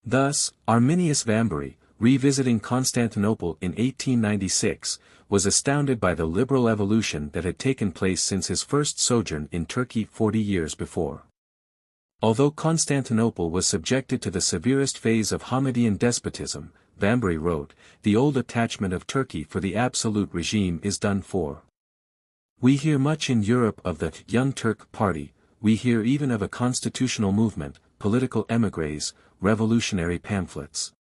Thus, Arminius Vambery, revisiting Constantinople in 1896, was astounded by the liberal evolution that had taken place since his first sojourn in Turkey 40 years before. Although Constantinople was subjected to the severest phase of Hamadian despotism, Vambery wrote, "The old attachment of Turkey for the absolute regime is done for. We hear much in Europe of the Young Turk Party, we hear even of a constitutional movement, political émigrés, revolutionary pamphlets.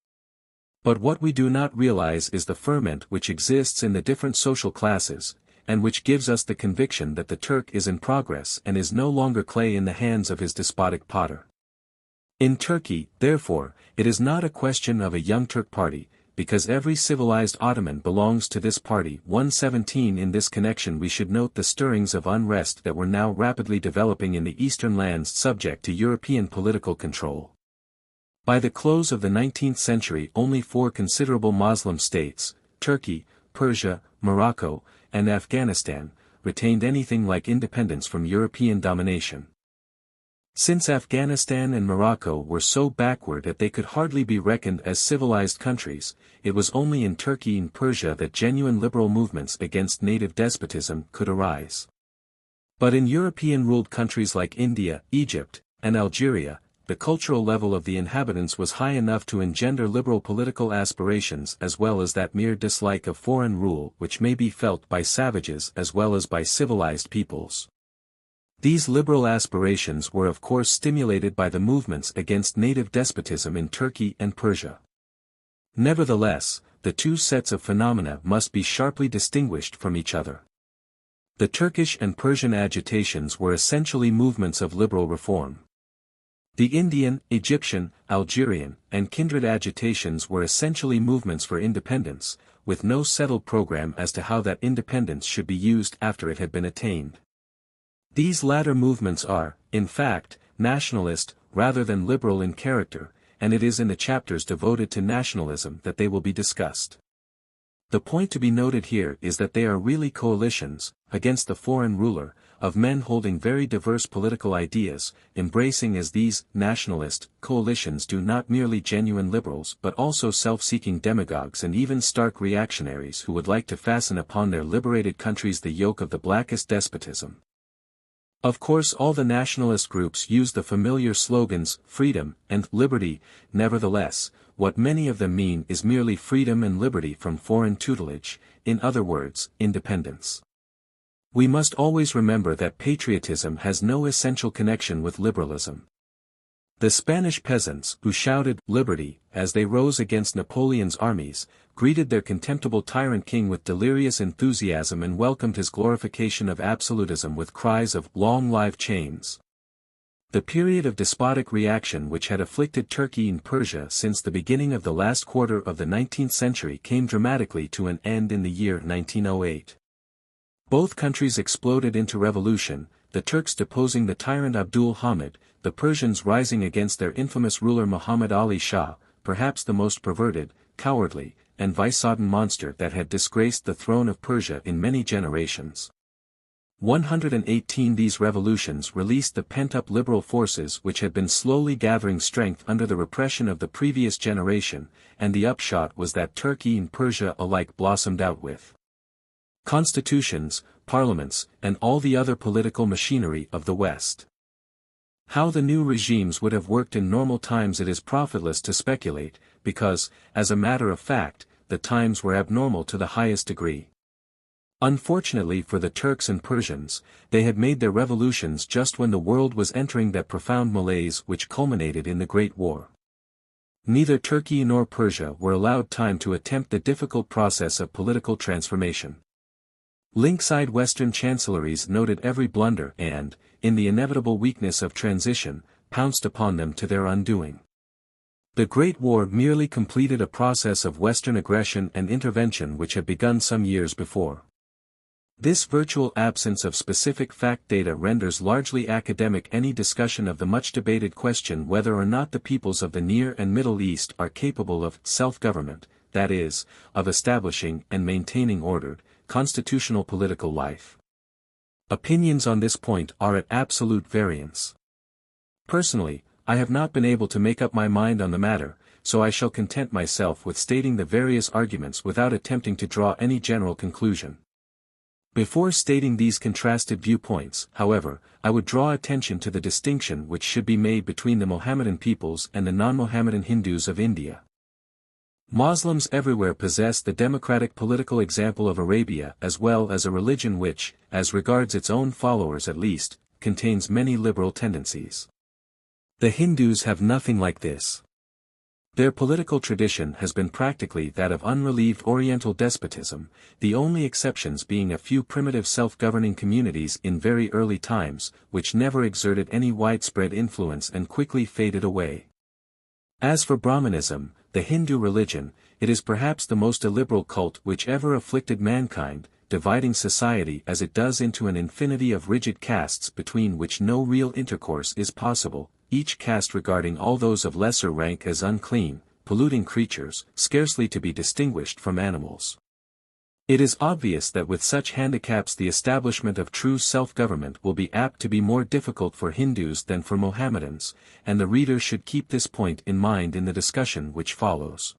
But what we do not realize is the ferment which exists in the different social classes, and which gives us the conviction that the Turk is in progress and is no longer clay in the hands of his despotic potter. In Turkey, therefore, it is not a question of a Young Turk party, because every civilized Ottoman belongs to this party." 117 In this connection we should note the stirrings of unrest that were now rapidly developing in the eastern lands subject to European political control. By the close of the 19th century only 4 considerable Muslim states, Turkey, Persia, Morocco, and Afghanistan, retained anything like independence from European domination. Since Afghanistan and Morocco were so backward that they could hardly be reckoned as civilized countries, it was only in Turkey and Persia that genuine liberal movements against native despotism could arise. But in European-ruled countries like India, Egypt, and Algeria, the cultural level of the inhabitants was high enough to engender liberal political aspirations as well as that mere dislike of foreign rule which may be felt by savages as well as by civilized peoples. These liberal aspirations were of course stimulated by the movements against native despotism in Turkey and Persia. Nevertheless, the two sets of phenomena must be sharply distinguished from each other. The Turkish and Persian agitations were essentially movements of liberal reform. The Indian, Egyptian, Algerian, and kindred agitations were essentially movements for independence, with no settled program as to how that independence should be used after it had been attained. These latter movements are, in fact, nationalist, rather than liberal in character, and it is in the chapters devoted to nationalism that they will be discussed. The point to be noted here is that they are really coalitions, against the foreign ruler, of men holding very diverse political ideas, embracing as these nationalist coalitions do not merely genuine liberals but also self-seeking demagogues and even stark reactionaries who would like to fasten upon their liberated countries the yoke of the blackest despotism. Of course all the nationalist groups use the familiar slogans, freedom, and liberty. Nevertheless, what many of them mean is merely freedom and liberty from foreign tutelage, in other words, independence. We must always remember that patriotism has no essential connection with liberalism. The Spanish peasants who shouted "liberty" as they rose against Napoleon's armies, greeted their contemptible tyrant king with delirious enthusiasm and welcomed his glorification of absolutism with cries of "long live chains." The period of despotic reaction which had afflicted Turkey and Persia since the beginning of the last quarter of the 19th century came dramatically to an end in the year 1908. Both countries exploded into revolution, the Turks deposing the tyrant Abdul Hamid, the Persians rising against their infamous ruler Muhammad Ali Shah, perhaps the most perverted, cowardly, and vice-sodden monster that had disgraced the throne of Persia in many generations. 118 These revolutions released the pent-up liberal forces which had been slowly gathering strength under the repression of the previous generation, and the upshot was that Turkey and Persia alike blossomed out with constitutions, parliaments, and all the other political machinery of the West. How the new regimes would have worked in normal times it is profitless to speculate, because, as a matter of fact, the times were abnormal to the highest degree. Unfortunately for the Turks and Persians, they had made their revolutions just when the world was entering that profound malaise which culminated in the Great War. Neither Turkey nor Persia were allowed time to attempt the difficult process of political transformation. Lynx-eyed Western chancelleries noted every blunder and, in the inevitable weakness of transition, pounced upon them to their undoing. The Great War merely completed a process of Western aggression and intervention which had begun some years before. This virtual absence of specific fact data renders largely academic any discussion of the much-debated question whether or not the peoples of the Near and Middle East are capable of self-government, that is, of establishing and maintaining ordered, constitutional political life. Opinions on this point are at absolute variance. Personally, I have not been able to make up my mind on the matter, so I shall content myself with stating the various arguments without attempting to draw any general conclusion. Before stating these contrasted viewpoints, however, I would draw attention to the distinction which should be made between the Mohammedan peoples and the non-Mohammedan Hindus of India. Muslims everywhere possess the democratic political example of Arabia as well as a religion which, as regards its own followers at least, contains many liberal tendencies. The Hindus have nothing like this. Their political tradition has been practically that of unrelieved Oriental despotism, the only exceptions being a few primitive self-governing communities in very early times, which never exerted any widespread influence and quickly faded away. As for Brahmanism, the Hindu religion, it is perhaps the most illiberal cult which ever afflicted mankind, dividing society as it does into an infinity of rigid castes between which no real intercourse is possible, each caste regarding all those of lesser rank as unclean, polluting creatures, scarcely to be distinguished from animals. It is obvious that with such handicaps the establishment of true self-government will be apt to be more difficult for Hindus than for Mohammedans, and the reader should keep this point in mind in the discussion which follows.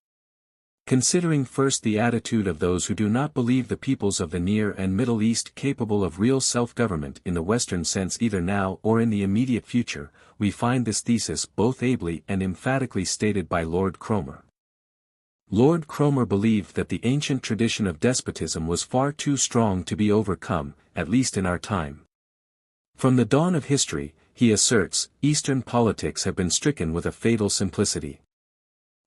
Considering first the attitude of those who do not believe the peoples of the Near and Middle East capable of real self-government in the Western sense either now or in the immediate future, we find this thesis both ably and emphatically stated by Lord Cromer. Lord Cromer believed that the ancient tradition of despotism was far too strong to be overcome, at least in our time. From the dawn of history, he asserts, Eastern politics have been stricken with a fatal simplicity.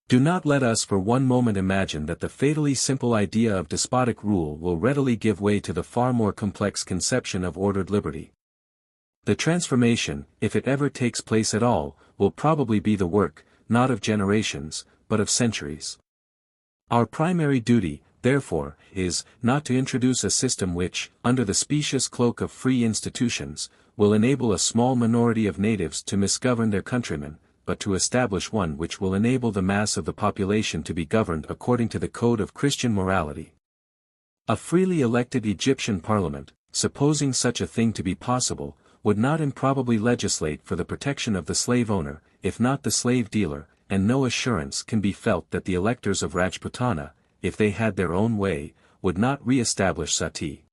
Do not let us for one moment imagine that the fatally simple idea of despotic rule will readily give way to the far more complex conception of ordered liberty. The transformation, if it ever takes place at all, will probably be the work, not of generations, but of centuries. Our primary duty, therefore, is, not to introduce a system which, under the specious cloak of free institutions, will enable a small minority of natives to misgovern their countrymen, but to establish one which will enable the mass of the population to be governed according to the code of Christian morality. A freely elected Egyptian parliament, supposing such a thing to be possible, would not improbably legislate for the protection of the slave owner, if not the slave dealer, and no assurance can be felt that the electors of Rajputana, if they had their own way, would not re-establish sati.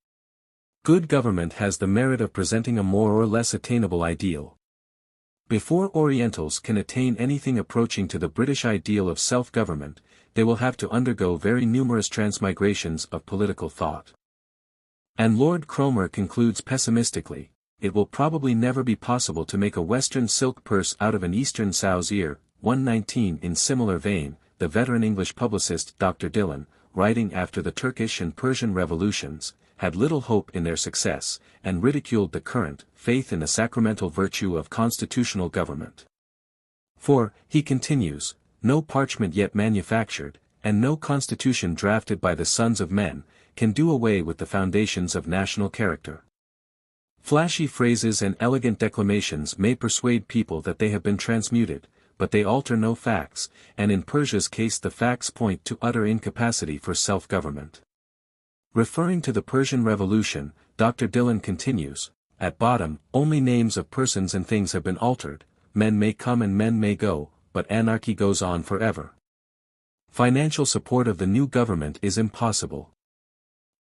Good government has the merit of presenting a more or less attainable ideal. Before Orientals can attain anything approaching to the British ideal of self-government, they will have to undergo very numerous transmigrations of political thought. And Lord Cromer concludes pessimistically, it will probably never be possible to make a Western silk purse out of an Eastern sow's ear. 119. In similar vein, the veteran English publicist Dr. Dillon, writing after the Turkish and Persian revolutions, had little hope in their success, and ridiculed the current faith in the sacramental virtue of constitutional government. For, he continues, no parchment yet manufactured, and no constitution drafted by the sons of men, can do away with the foundations of national character. Flashy phrases and elegant declamations may persuade people that they have been transmuted, but they alter no facts, and in Persia's case the facts point to utter incapacity for self-government. Referring to the Persian Revolution, Dr. Dillon continues, at bottom, only names of persons and things have been altered, men may come and men may go, but anarchy goes on forever. Financial support of the new government is impossible.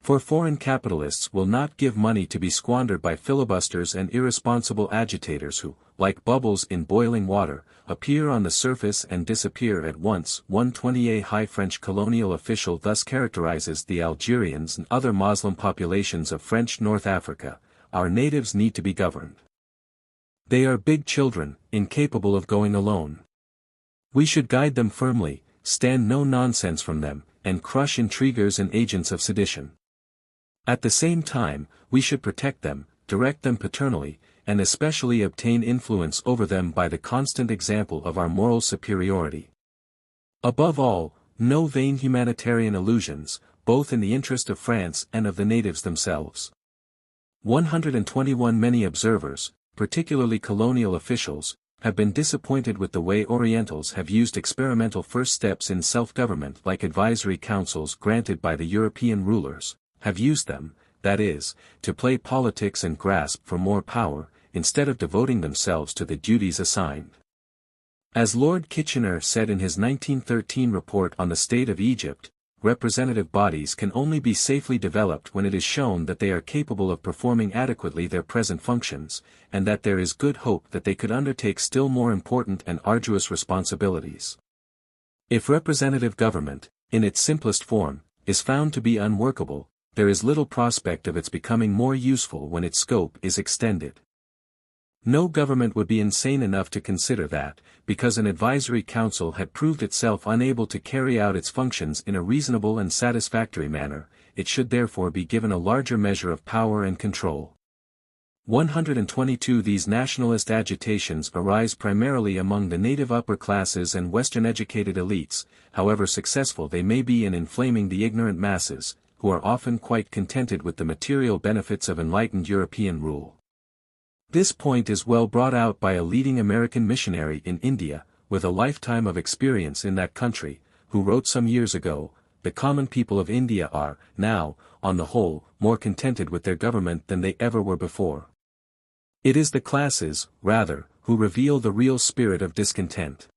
For foreign capitalists will not give money to be squandered by filibusters and irresponsible agitators who, like bubbles in boiling water, appear on the surface and disappear at once. 120 A high French colonial official thus characterizes the Algerians and other Muslim populations of French North Africa: our natives need to be governed. They are big children, incapable of going alone. We should guide them firmly, stand no nonsense from them, and crush intriguers and agents of sedition. At the same time, we should protect them, direct them paternally, and especially obtain influence over them by the constant example of our moral superiority. Above all, no vain humanitarian illusions, both in the interest of France and of the natives themselves. 121 Many observers, particularly colonial officials, have been disappointed with the way Orientals have used experimental first steps in self-government like advisory councils granted by the European rulers, have used them, that is, to play politics and grasp for more power, instead of devoting themselves to the duties assigned. As Lord Kitchener said in his 1913 report on the state of Egypt, representative bodies can only be safely developed when it is shown that they are capable of performing adequately their present functions, and that there is good hope that they could undertake still more important and arduous responsibilities. If representative government, in its simplest form, is found to be unworkable, there is little prospect of its becoming more useful when its scope is extended. No government would be insane enough to consider that, because an advisory council had proved itself unable to carry out its functions in a reasonable and satisfactory manner, it should therefore be given a larger measure of power and control. 122 These nationalist agitations arise primarily among the native upper classes and Western-educated elites, however successful they may be in inflaming the ignorant masses, who are often quite contented with the material benefits of enlightened European rule. This point is well brought out by a leading American missionary in India, with a lifetime of experience in that country, who wrote some years ago, "The common people of India are, now, on the whole, more contented with their government than they ever were before." It is the classes, rather, who reveal the real spirit of discontent.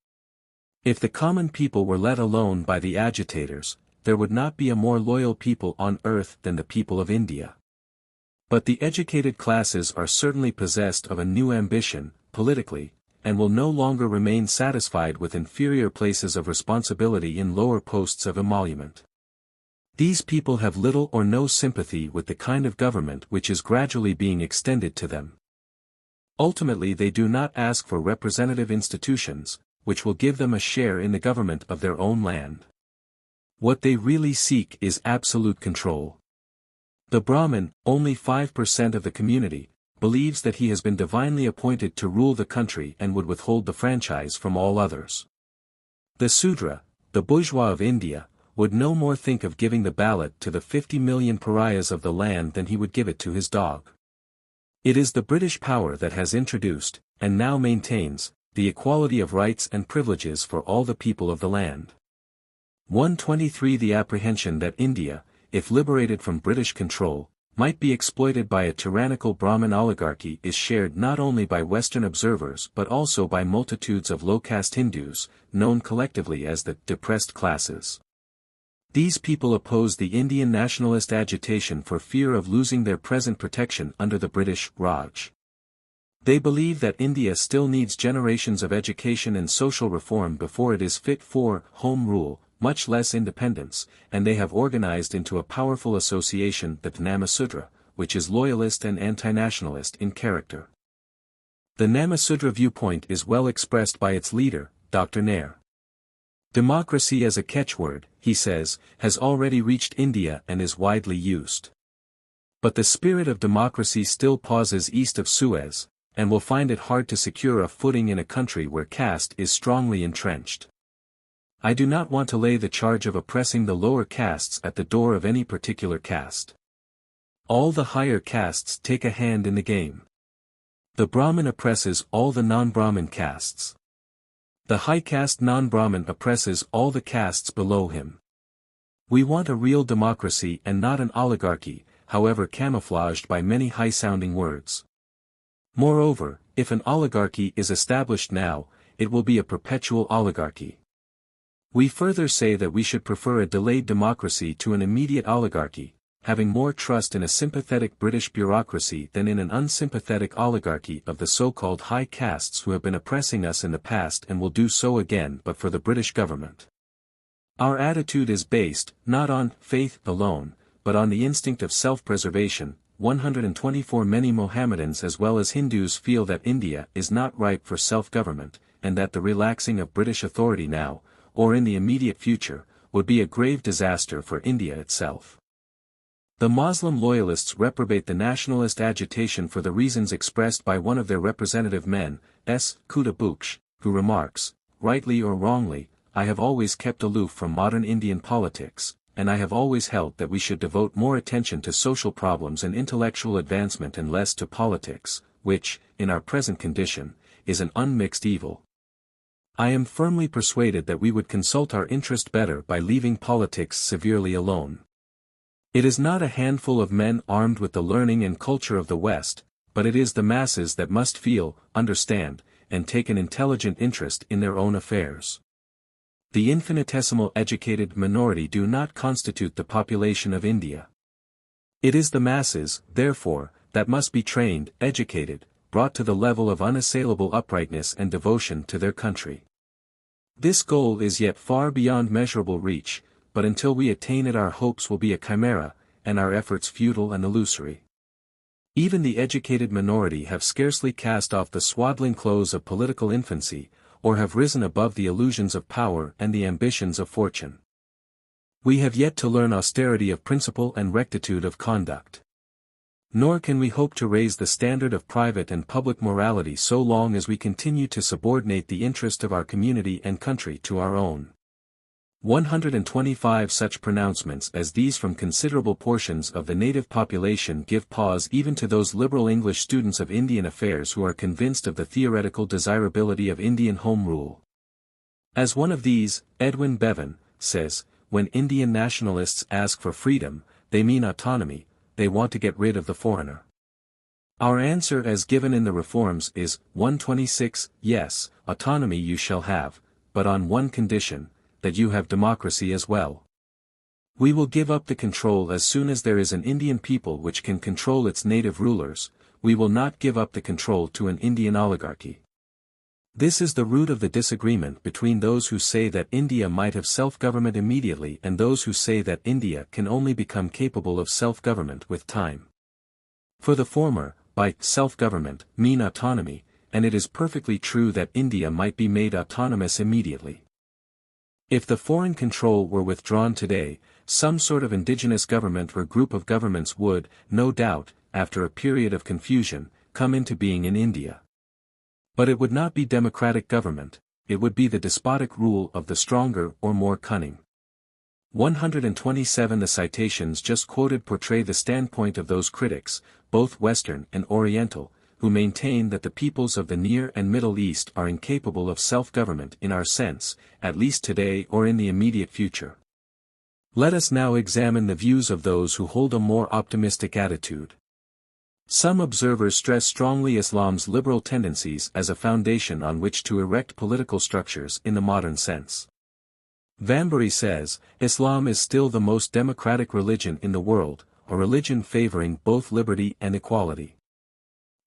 If the common people were let alone by the agitators, there would not be a more loyal people on earth than the people of India. But the educated classes are certainly possessed of a new ambition, politically, and will no longer remain satisfied with inferior places of responsibility in lower posts of emolument. These people have little or no sympathy with the kind of government which is gradually being extended to them. Ultimately they do not ask for representative institutions, which will give them a share in the government of their own land. What they really seek is absolute control. The Brahmin, only 5% of the community, believes that he has been divinely appointed to rule the country and would withhold the franchise from all others. The Sudra, the bourgeois of India, would no more think of giving the ballot to the 50 million pariahs of the land than he would give it to his dog. It is the British power that has introduced, and now maintains, the equality of rights and privileges for all the people of the land. 123 The apprehension that India, if liberated from British control, might be exploited by a tyrannical Brahmin oligarchy is shared not only by Western observers but also by multitudes of low-caste Hindus, known collectively as the depressed classes. These people oppose the Indian nationalist agitation for fear of losing their present protection under the British Raj. They believe that India still needs generations of education and social reform before it is fit for home rule, much less independence, and they have organized into a powerful association, the Namasudra, which is loyalist and anti-nationalist in character. The Namasudra viewpoint is well expressed by its leader, Dr. Nair. Democracy as a catchword, he says, has already reached India and is widely used. But the spirit of democracy still pauses east of Suez, and will find it hard to secure a footing in a country where caste is strongly entrenched. I do not want to lay the charge of oppressing the lower castes at the door of any particular caste. All the higher castes take a hand in the game. The Brahmin oppresses all the non-Brahmin castes. The high caste non-Brahmin oppresses all the castes below him. We want a real democracy and not an oligarchy, however camouflaged by many high-sounding words. Moreover, if an oligarchy is established now, it will be a perpetual oligarchy. We further say that we should prefer a delayed democracy to an immediate oligarchy, having more trust in a sympathetic British bureaucracy than in an unsympathetic oligarchy of the so-called high castes who have been oppressing us in the past and will do so again but for the British government. Our attitude is based, not on faith alone, but on the instinct of self-preservation. 124 Many Mohammedans as well as Hindus feel that India is not ripe for self-government, and that the relaxing of British authority now, or in the immediate future, would be a grave disaster for India itself. The Muslim loyalists reprobate the nationalist agitation for the reasons expressed by one of their representative men, S. Kuta Buksh, who remarks, "Rightly or wrongly, I have always kept aloof from modern Indian politics, and I have always held that we should devote more attention to social problems and intellectual advancement and less to politics, which, in our present condition, is an unmixed evil. I am firmly persuaded that we would consult our interest better by leaving politics severely alone. It is not a handful of men armed with the learning and culture of the West, but it is the masses that must feel, understand, and take an intelligent interest in their own affairs. The infinitesimal educated minority do not constitute the population of India. It is the masses, therefore, that must be trained, educated, brought to the level of unassailable uprightness and devotion to their country. This goal is yet far beyond measurable reach, but until we attain it our hopes will be a chimera, and our efforts futile and illusory. Even the educated minority have scarcely cast off the swaddling clothes of political infancy, or have risen above the illusions of power and the ambitions of fortune. We have yet to learn austerity of principle and rectitude of conduct. Nor can we hope to raise the standard of private and public morality so long as we continue to subordinate the interest of our community and country to our own. 125 such pronouncements as these from considerable portions of the native population give pause even to those liberal English students of Indian affairs who are convinced of the theoretical desirability of Indian Home Rule. As one of these, Edwin Bevan, says, when Indian nationalists ask for freedom, they mean autonomy, they want to get rid of the foreigner. Our answer as given in the reforms is, 126, yes, autonomy you shall have, but on one condition, that you have democracy as well. We will give up the control as soon as there is an Indian people which can control its native rulers, we will not give up the control to an Indian oligarchy. This is the root of the disagreement between those who say that India might have self-government immediately and those who say that India can only become capable of self-government with time. For the former, by self-government, mean autonomy, and it is perfectly true that India might be made autonomous immediately. If the foreign control were withdrawn today, some sort of indigenous government or group of governments would, no doubt, after a period of confusion, come into being in India. But it would not be democratic government, it would be the despotic rule of the stronger or more cunning. 127 The citations just quoted portray the standpoint of those critics, both Western and Oriental, who maintain that the peoples of the Near and Middle East are incapable of self-government in our sense, at least today or in the immediate future. Let us now examine the views of those who hold a more optimistic attitude. Some observers stress strongly Islam's liberal tendencies as a foundation on which to erect political structures in the modern sense. Vanbury says, Islam is still the most democratic religion in the world, a religion favoring both liberty and equality.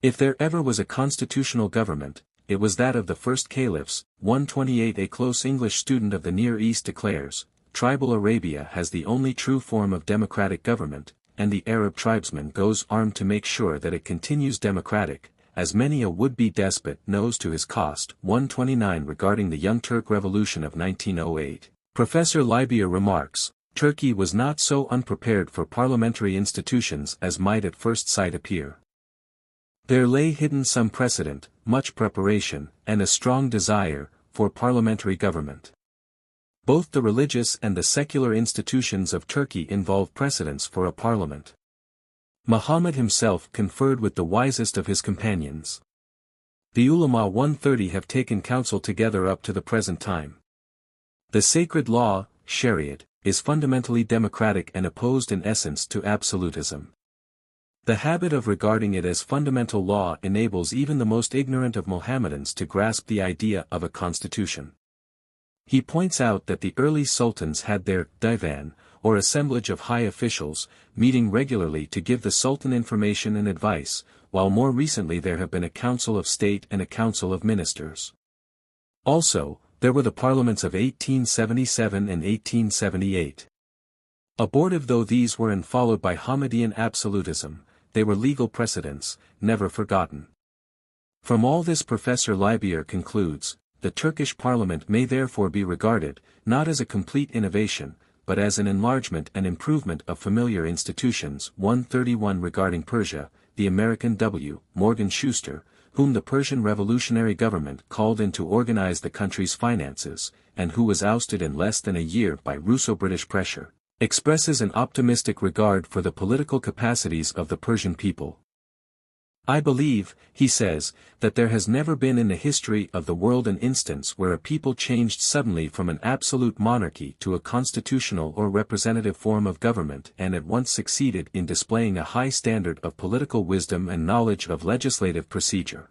If there ever was a constitutional government, it was that of the first caliphs. 128 A close English student of the Near East declares, tribal Arabia has the only true form of democratic government, and the Arab tribesman goes armed to make sure that it continues democratic, as many a would-be despot knows to his cost. 129 Regarding the Young Turk Revolution of 1908, Professor Libya remarks, Turkey was not so unprepared for parliamentary institutions as might at first sight appear. There lay hidden some precedent, much preparation, and a strong desire, for parliamentary government. Both the religious and the secular institutions of Turkey involve precedents for a parliament. Muhammad himself conferred with the wisest of his companions. The ulama 130 have taken counsel together up to the present time. The sacred law, Shariat, is fundamentally democratic and opposed in essence to absolutism. The habit of regarding it as fundamental law enables even the most ignorant of Mohammedans to grasp the idea of a constitution. He points out that the early sultans had their divan, or assemblage of high officials, meeting regularly to give the Sultan information and advice, while more recently there have been a Council of State and a Council of Ministers. Also, there were the parliaments of 1877 and 1878. Abortive though these were and followed by Hamadian absolutism, they were legal precedents, never forgotten. From all this Professor Leibier concludes, the Turkish parliament may therefore be regarded, not as a complete innovation, but as an enlargement and improvement of familiar institutions. 131 Regarding Persia, the American W. Morgan Schuster, whom the Persian revolutionary government called in to organize the country's finances, and who was ousted in less than a year by Russo-British pressure, expresses an optimistic regard for the political capacities of the Persian people. I believe, he says, that there has never been in the history of the world an instance where a people changed suddenly from an absolute monarchy to a constitutional or representative form of government and at once succeeded in displaying a high standard of political wisdom and knowledge of legislative procedure.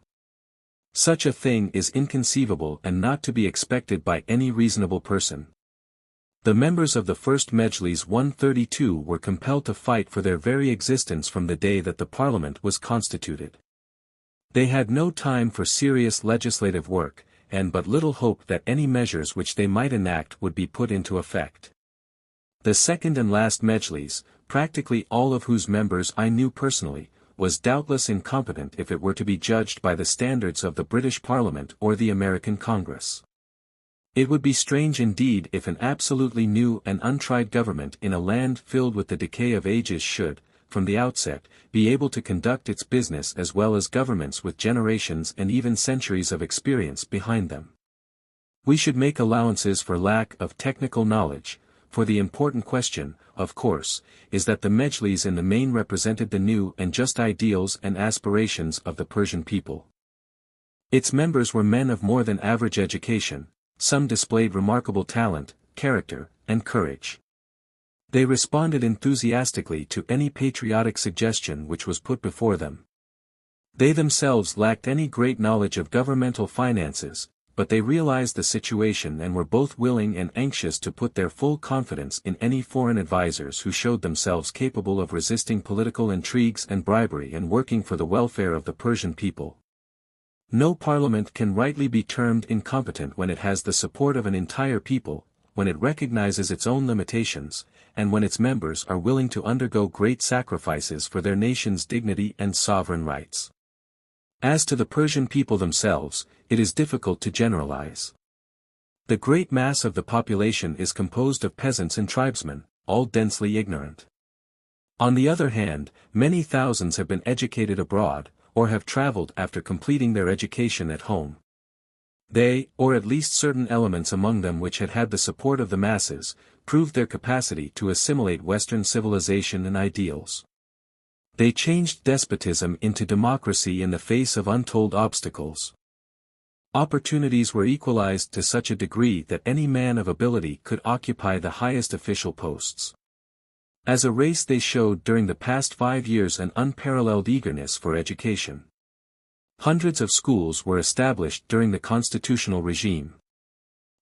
Such a thing is inconceivable and not to be expected by any reasonable person. The members of the first Mejlis 132 were compelled to fight for their very existence from the day that the parliament was constituted. They had no time for serious legislative work, and but little hope that any measures which they might enact would be put into effect. The second and last Mejlis, practically all of whose members I knew personally, was doubtless incompetent if it were to be judged by the standards of the British Parliament or the American Congress. It would be strange indeed if an absolutely new and untried government in a land filled with the decay of ages should, from the outset, be able to conduct its business as well as governments with generations and even centuries of experience behind them. We should make allowances for lack of technical knowledge, for the important question, of course, is that the Mejlis in the main represented the new and just ideals and aspirations of the Persian people. Its members were men of more than average education. Some displayed remarkable talent, character, and courage. They responded enthusiastically to any patriotic suggestion which was put before them. They themselves lacked any great knowledge of governmental finances, but they realized the situation and were both willing and anxious to put their full confidence in any foreign advisers who showed themselves capable of resisting political intrigues and bribery and working for the welfare of the Persian people. No parliament can rightly be termed incompetent when it has the support of an entire people, when it recognizes its own limitations, and when its members are willing to undergo great sacrifices for their nation's dignity and sovereign rights. As to the Persian people themselves, it is difficult to generalize. The great mass of the population is composed of peasants and tribesmen, all densely ignorant. On the other hand, many thousands have been educated abroad, or have traveled after completing their education at home. They, or at least certain elements among them which had had the support of the masses, proved their capacity to assimilate Western civilization and ideals. They changed despotism into democracy in the face of untold obstacles. Opportunities were equalized to such a degree that any man of ability could occupy the highest official posts. As a race they showed during the past 5 years an unparalleled eagerness for education. Hundreds of schools were established during the constitutional regime.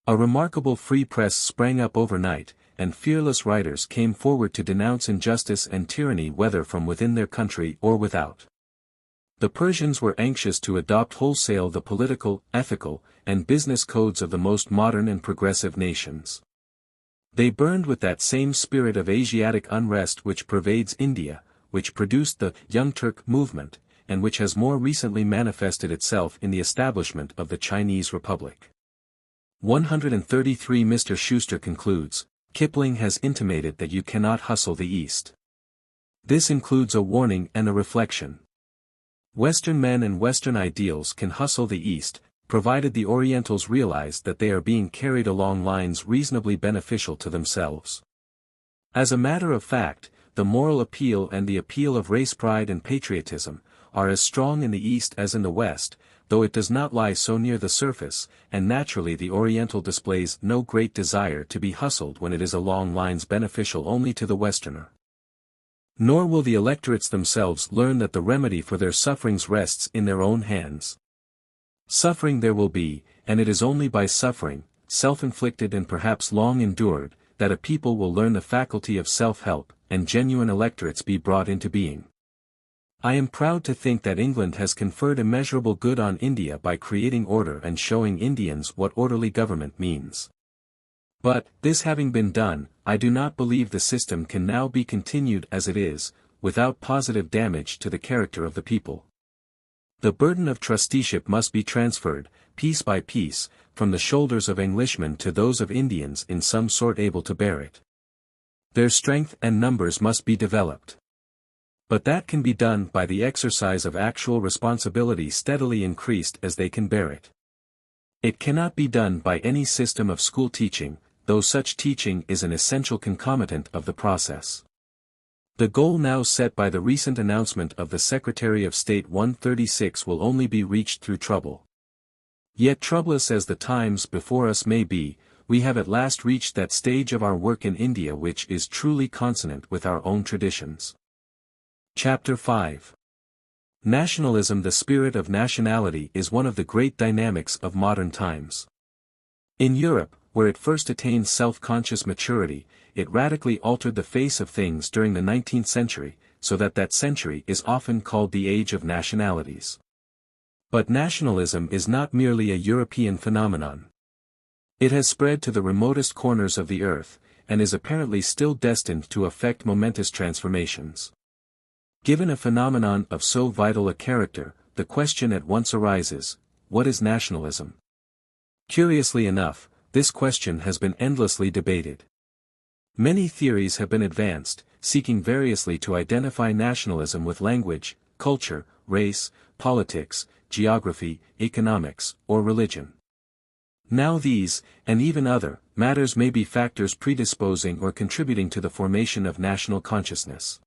A remarkable free press sprang up overnight, and fearless writers came forward to denounce injustice and tyranny whether from within their country or without. The Persians were anxious to adopt wholesale the political, ethical, and business codes of the most modern and progressive nations. They burned with that same spirit of Asiatic unrest which pervades India, which produced the Young Turk movement, and which has more recently manifested itself in the establishment of the Chinese Republic. 133 Mr. Schuster concludes, Kipling has intimated that you cannot hustle the East. This includes a warning and a reflection. Western men and Western ideals can hustle the East, provided the Orientals realize that they are being carried along lines reasonably beneficial to themselves. As a matter of fact, the moral appeal and the appeal of race pride and patriotism are as strong in the East as in the West, though it does not lie so near the surface, and naturally the Oriental displays no great desire to be hustled when it is along lines beneficial only to the Westerner. Nor will the electorates themselves learn that the remedy for their sufferings rests in their own hands. Suffering there will be, and it is only by suffering, self-inflicted and perhaps long endured, that a people will learn the faculty of self-help, and genuine electorates be brought into being. I am proud to think that England has conferred immeasurable good on India by creating order and showing Indians what orderly government means. But, this having been done, I do not believe the system can now be continued as it is, without positive damage to the character of the people. The burden of trusteeship must be transferred, piece by piece, from the shoulders of Englishmen to those of Indians in some sort able to bear it. Their strength and numbers must be developed. But that can be done by the exercise of actual responsibility steadily increased as they can bear it. It cannot be done by any system of school teaching, though such teaching is an essential concomitant of the process. The goal now set by the recent announcement of the Secretary of State 136 will only be reached through trouble. Yet troublous as the times before us may be, we have at last reached that stage of our work in India which is truly consonant with our own traditions. Chapter 5. Nationalism. The spirit of nationality is one of the great dynamics of modern times. In Europe, where it first attained self-conscious maturity, it radically altered the face of things during the 19th century, so that that century is often called the Age of Nationalities. But nationalism is not merely a European phenomenon. It has spread to the remotest corners of the earth, and is apparently still destined to effect momentous transformations. Given a phenomenon of so vital a character, the question at once arises, what is nationalism? Curiously enough, this question has been endlessly debated. Many theories have been advanced, seeking variously to identify nationalism with language, culture, race, politics, geography, economics, or religion. Now these, and even other, matters may be factors predisposing or contributing to the formation of national consciousness.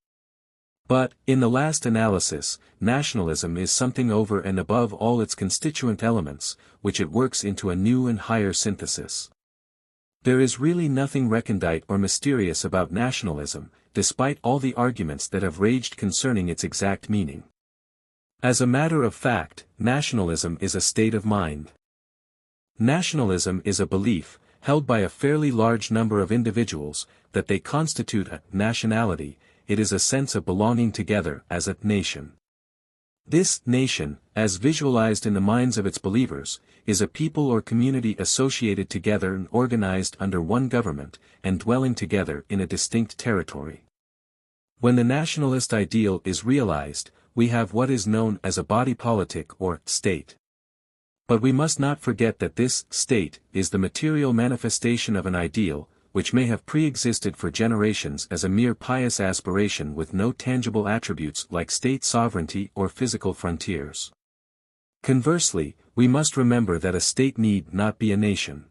But, in the last analysis, nationalism is something over and above all its constituent elements, which it works into a new and higher synthesis. There is really nothing recondite or mysterious about nationalism, despite all the arguments that have raged concerning its exact meaning. As a matter of fact, nationalism is a state of mind. Nationalism is a belief, held by a fairly large number of individuals, that they constitute a nationality. It is a sense of belonging together as a nation. This nation, as visualized in the minds of its believers, is a people or community associated together and organized under one government, and dwelling together in a distinct territory. When the nationalist ideal is realized, we have what is known as a body politic or state. But we must not forget that this state is the material manifestation of an ideal, which may have pre-existed for generations as a mere pious aspiration with no tangible attributes like state sovereignty or physical frontiers. Conversely, we must remember that a state need not be a nation.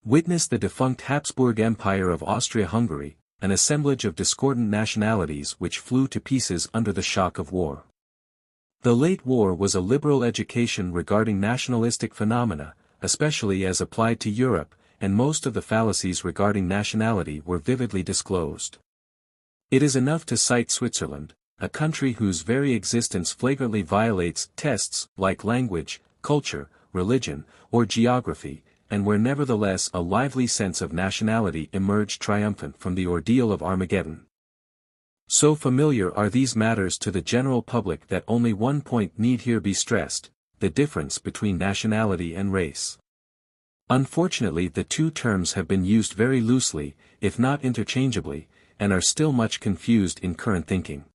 Witness the defunct Habsburg Empire of Austria-Hungary, an assemblage of discordant nationalities which flew to pieces under the shock of war. The late war was a liberal education regarding nationalistic phenomena, especially as applied to Europe, and most of the fallacies regarding nationality were vividly disclosed. It is enough to cite Switzerland, a country whose very existence flagrantly violates tests like language, culture, religion, or geography, and where nevertheless a lively sense of nationality emerged triumphant from the ordeal of Armageddon. So familiar are these matters to the general public that only one point need here be stressed, the difference between nationality and race. Unfortunately, the two terms have been used very loosely, if not interchangeably, and are still much confused in current thinking.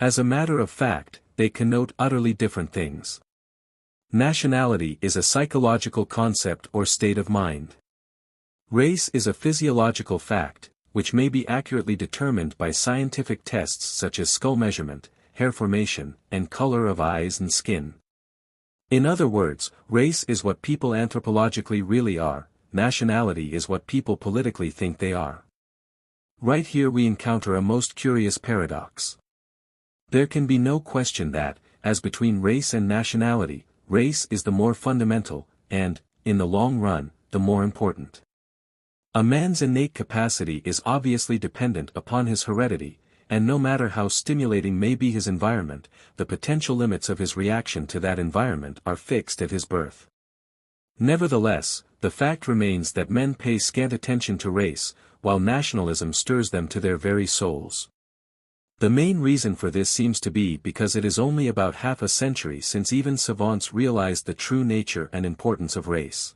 As a matter of fact, they connote utterly different things. Nationality is a psychological concept or state of mind. Race is a physiological fact, which may be accurately determined by scientific tests such as skull measurement, hair formation, and color of eyes and skin. In other words, race is what people anthropologically really are, nationality is what people politically think they are. Right here we encounter a most curious paradox. There can be no question that, as between race and nationality, race is the more fundamental, and, in the long run, the more important. A man's innate capacity is obviously dependent upon his heredity, and no matter how stimulating may be his environment, the potential limits of his reaction to that environment are fixed at his birth. Nevertheless, the fact remains that men pay scant attention to race, while nationalism stirs them to their very souls. The main reason for this seems to be because it is only about half a century since even savants realized the true nature and importance of race.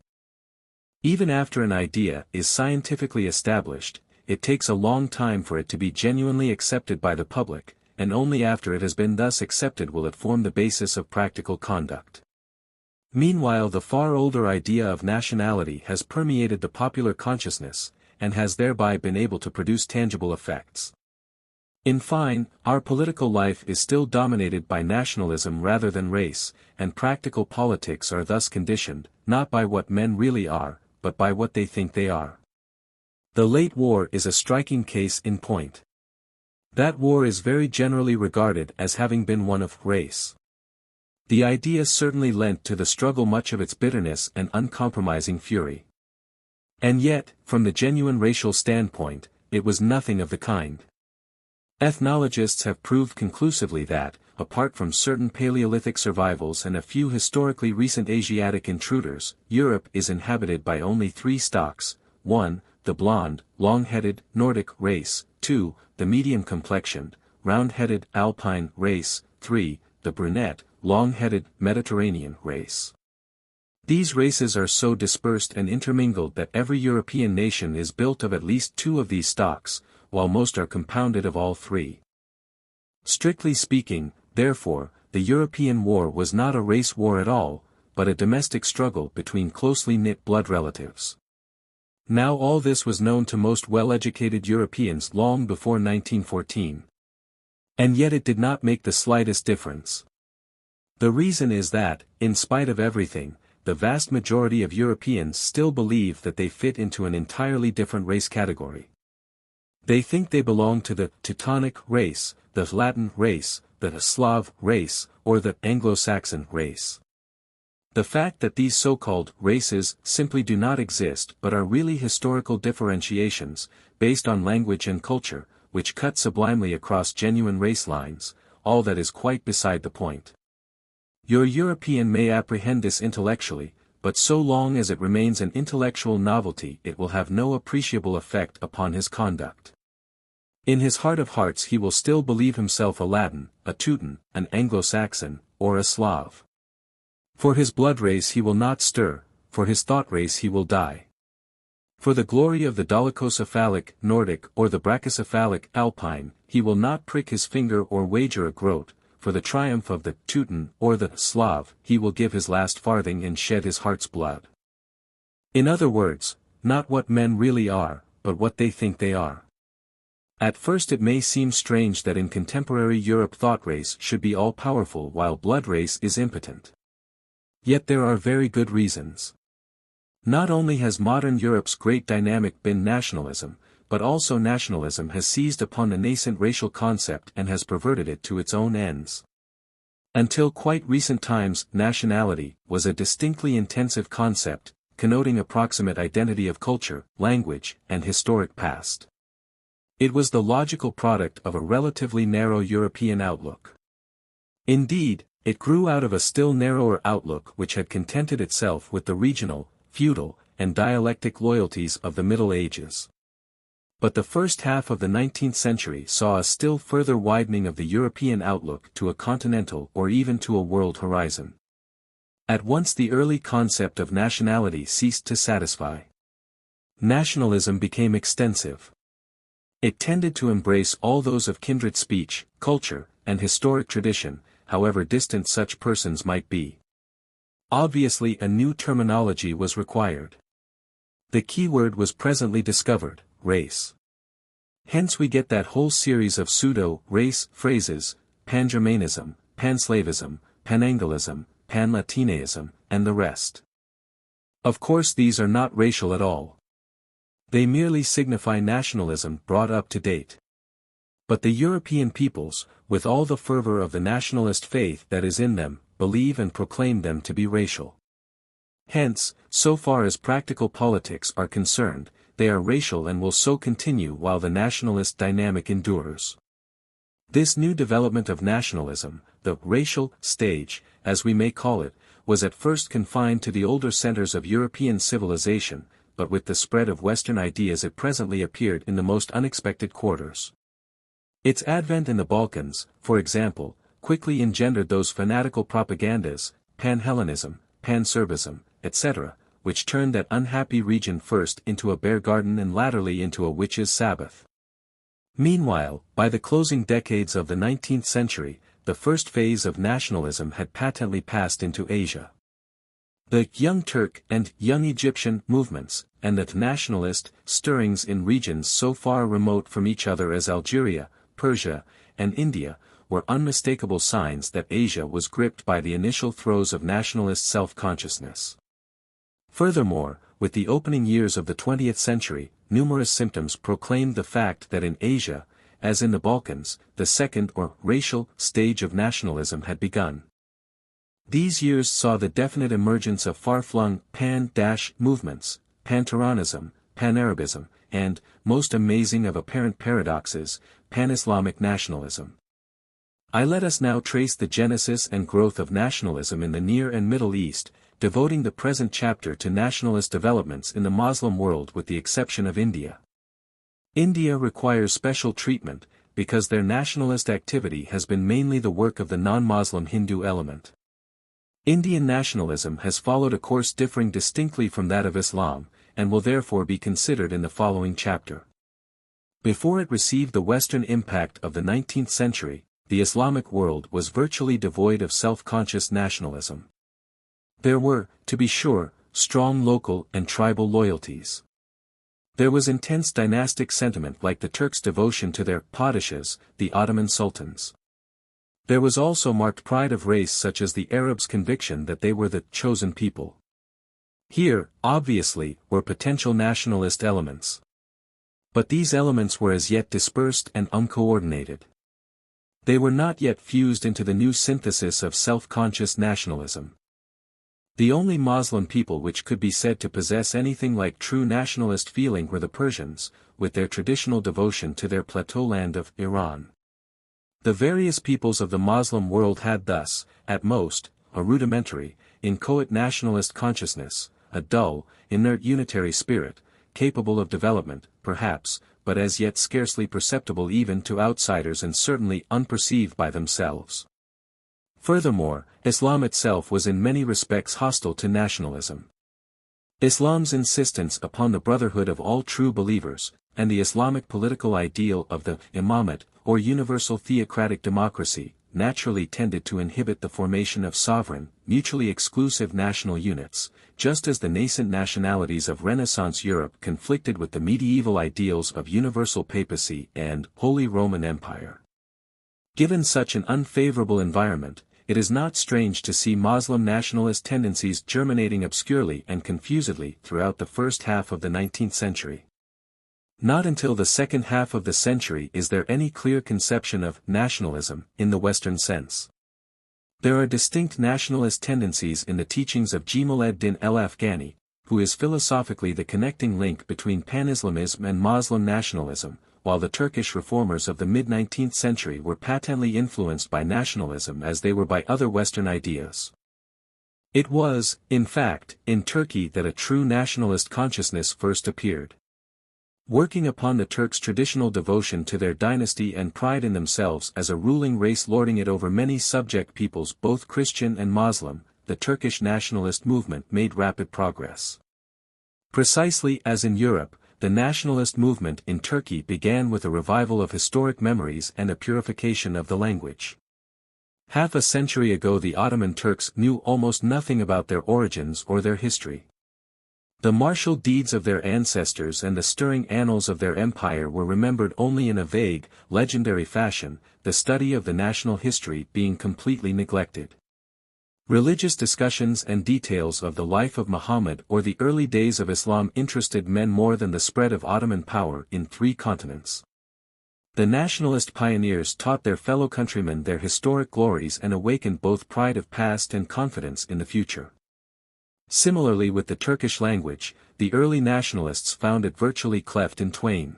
Even after an idea is scientifically established, it takes a long time for it to be genuinely accepted by the public, and only after it has been thus accepted will it form the basis of practical conduct. Meanwhile, the far older idea of nationality has permeated the popular consciousness, and has thereby been able to produce tangible effects. In fine, our political life is still dominated by nationalism rather than race, and practical politics are thus conditioned, not by what men really are, but by what they think they are. The late war is a striking case in point. That war is very generally regarded as having been one of race. The idea certainly lent to the struggle much of its bitterness and uncompromising fury. And yet, from the genuine racial standpoint, it was nothing of the kind. Ethnologists have proved conclusively that, apart from certain Paleolithic survivals and a few historically recent Asiatic intruders, Europe is inhabited by only three stocks: 1. The blonde, long-headed, Nordic race; 2. The medium-complexioned, round-headed, Alpine race; 3. The brunette, long-headed, Mediterranean race. These races are so dispersed and intermingled that every European nation is built of at least two of these stocks, while most are compounded of all three. Strictly speaking, therefore, the European war was not a race war at all, but a domestic struggle between closely knit blood relatives. Now all this was known to most well-educated Europeans long before 1914. And yet it did not make the slightest difference. The reason is that, in spite of everything, the vast majority of Europeans still believe that they fit into an entirely different race category. They think they belong to the Teutonic race, the Latin race, the Slav race, or the Anglo-Saxon race. The fact that these so-called races simply do not exist but are really historical differentiations, based on language and culture, which cut sublimely across genuine race lines, all that is quite beside the point. Your European may apprehend this intellectually, but so long as it remains an intellectual novelty it will have no appreciable effect upon his conduct. In his heart of hearts he will still believe himself a Latin, a Teuton, an Anglo-Saxon, or a Slav. For his blood race he will not stir, for his thought race he will die. For the glory of the dolichocephalic Nordic or the brachycephalic Alpine, he will not prick his finger or wager a groat, for the triumph of the Teuton or the Slav, he will give his last farthing and shed his heart's blood. In other words, not what men really are, but what they think they are. At first it may seem strange that in contemporary Europe thought race should be all-powerful while blood race is impotent. Yet there are very good reasons. Not only has modern Europe's great dynamic been nationalism, but also nationalism has seized upon the nascent racial concept and has perverted it to its own ends. Until quite recent times, nationality was a distinctly intensive concept, connoting approximate identity of culture, language, and historic past. It was the logical product of a relatively narrow European outlook. Indeed, it grew out of a still narrower outlook which had contented itself with the regional, feudal, and dialectic loyalties of the Middle Ages. But the first half of the 19th century saw a still further widening of the European outlook to a continental or even to a world horizon. At once the early concept of nationality ceased to satisfy. Nationalism became extensive. It tended to embrace all those of kindred speech, culture, and historic tradition, however distant such persons might be. Obviously a new terminology was required. The key word was presently discovered: race. Hence we get that whole series of pseudo-race phrases: pan-Germanism, pan-Slavism, pan-Anglism, pan-Latinaism, and the rest. Of course these are not racial at all. They merely signify nationalism brought up to date. But the European peoples, with all the fervor of the nationalist faith that is in them, believe and proclaim them to be racial. Hence, so far as practical politics are concerned, they are racial and will so continue while the nationalist dynamic endures. This new development of nationalism, the racial stage, as we may call it, was at first confined to the older centers of European civilization, but with the spread of Western ideas it presently appeared in the most unexpected quarters. Its advent in the Balkans, for example, quickly engendered those fanatical propagandas, pan-Hellenism, pan-Serbism, etc., which turned that unhappy region first into a bear garden and latterly into a witches' Sabbath. Meanwhile, by the closing decades of the 19th century, the first phase of nationalism had patently passed into Asia. The Young Turk and Young Egyptian movements, and the nationalist stirrings in regions so far remote from each other as Algeria, Persia, and India, were unmistakable signs that Asia was gripped by the initial throes of nationalist self-consciousness. Furthermore, with the opening years of the 20th century, numerous symptoms proclaimed the fact that in Asia, as in the Balkans, the second or racial stage of nationalism had begun. These years saw the definite emergence of far-flung pan-movements, pan-Turanism, pan-Arabism, and, most amazing of apparent paradoxes, pan-Islamic nationalism. Let us now trace the genesis and growth of nationalism in the Near and Middle East, devoting the present chapter to nationalist developments in the Muslim world with the exception of India. India requires special treatment, because their nationalist activity has been mainly the work of the non-Muslim Hindu element. Indian nationalism has followed a course differing distinctly from that of Islam, and will therefore be considered in the following chapter. Before it received the Western impact of the 19th century, the Islamic world was virtually devoid of self-conscious nationalism. There were, to be sure, strong local and tribal loyalties. There was intense dynastic sentiment like the Turks' devotion to their padishahs, the Ottoman sultans. There was also marked pride of race such as the Arabs' conviction that they were the chosen people. Here, obviously, were potential nationalist elements. But these elements were as yet dispersed and uncoordinated. They were not yet fused into the new synthesis of self-conscious nationalism. The only Muslim people which could be said to possess anything like true nationalist feeling were the Persians, with their traditional devotion to their plateau land of Iran. The various peoples of the Muslim world had thus, at most, a rudimentary, inchoate nationalist consciousness, a dull, inert unitary spirit, capable of development, perhaps, but as yet scarcely perceptible even to outsiders and certainly unperceived by themselves. Furthermore, Islam itself was in many respects hostile to nationalism. Islam's insistence upon the brotherhood of all true believers, and the Islamic political ideal of the imamate, or universal theocratic democracy, naturally tended to inhibit the formation of sovereign, mutually exclusive national units, just as the nascent nationalities of Renaissance Europe conflicted with the medieval ideals of universal papacy and Holy Roman Empire. Given such an unfavorable environment, it is not strange to see Muslim nationalist tendencies germinating obscurely and confusedly throughout the first half of the 19th century. Not until the second half of the century is there any clear conception of nationalism in the Western sense. There are distinct nationalist tendencies in the teachings of Jemal ad-Din el-Afghani, who is philosophically the connecting link between pan-Islamism and Muslim nationalism, while the Turkish reformers of the mid-19th century were patently influenced by nationalism as they were by other Western ideas. It was, in fact, in Turkey that a true nationalist consciousness first appeared. Working upon the Turks' traditional devotion to their dynasty and pride in themselves as a ruling race lording it over many subject peoples both Christian and Muslim, the Turkish nationalist movement made rapid progress. Precisely as in Europe, the nationalist movement in Turkey began with a revival of historic memories and a purification of the language. Half a century ago the Ottoman Turks knew almost nothing about their origins or their history. The martial deeds of their ancestors and the stirring annals of their empire were remembered only in a vague, legendary fashion, the study of the national history being completely neglected. Religious discussions and details of the life of Muhammad or the early days of Islam interested men more than the spread of Ottoman power in 3 continents. The nationalist pioneers taught their fellow countrymen their historic glories and awakened both pride of past and confidence in the future. Similarly with the Turkish language, the early nationalists found it virtually cleft in twain.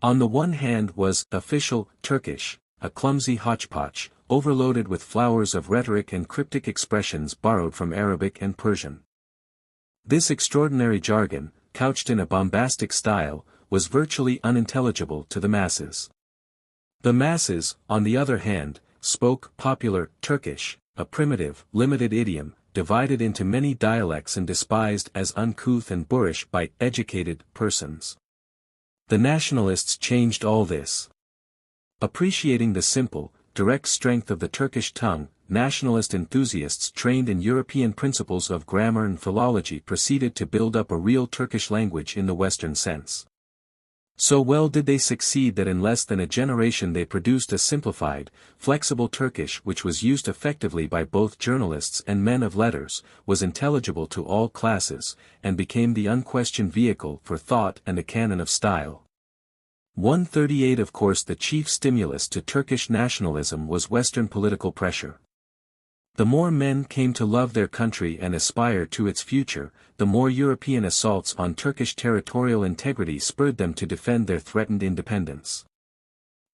On the one hand was official Turkish, a clumsy hodgepodge, overloaded with flowers of rhetoric and cryptic expressions borrowed from Arabic and Persian. This extraordinary jargon, couched in a bombastic style, was virtually unintelligible to the masses. The masses, on the other hand, spoke popular Turkish, a primitive, limited idiom, divided into many dialects and despised as uncouth and boorish by educated persons. The nationalists changed all this. Appreciating the simple, direct strength of the Turkish tongue, nationalist enthusiasts trained in European principles of grammar and philology proceeded to build up a real Turkish language in the Western sense. So well did they succeed that in less than a generation they produced a simplified, flexible Turkish which was used effectively by both journalists and men of letters, was intelligible to all classes, and became the unquestioned vehicle for thought and a canon of style. 138 Of course the chief stimulus to Turkish nationalism was Western political pressure. The more men came to love their country and aspire to its future, the more European assaults on Turkish territorial integrity spurred them to defend their threatened independence.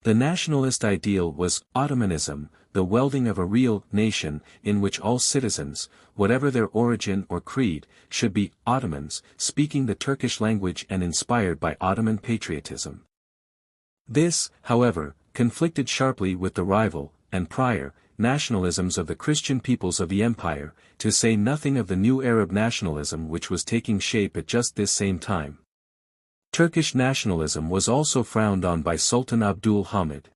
The nationalist ideal was Ottomanism, the welding of a real nation, in which all citizens, whatever their origin or creed, should be Ottomans, speaking the Turkish language and inspired by Ottoman patriotism. This, however, conflicted sharply with the rival, and prior, nationalisms of the Christian peoples of the empire, to say nothing of the new Arab nationalism which was taking shape at just this same time. Turkish nationalism was also frowned on by Sultan Abdul Hamid.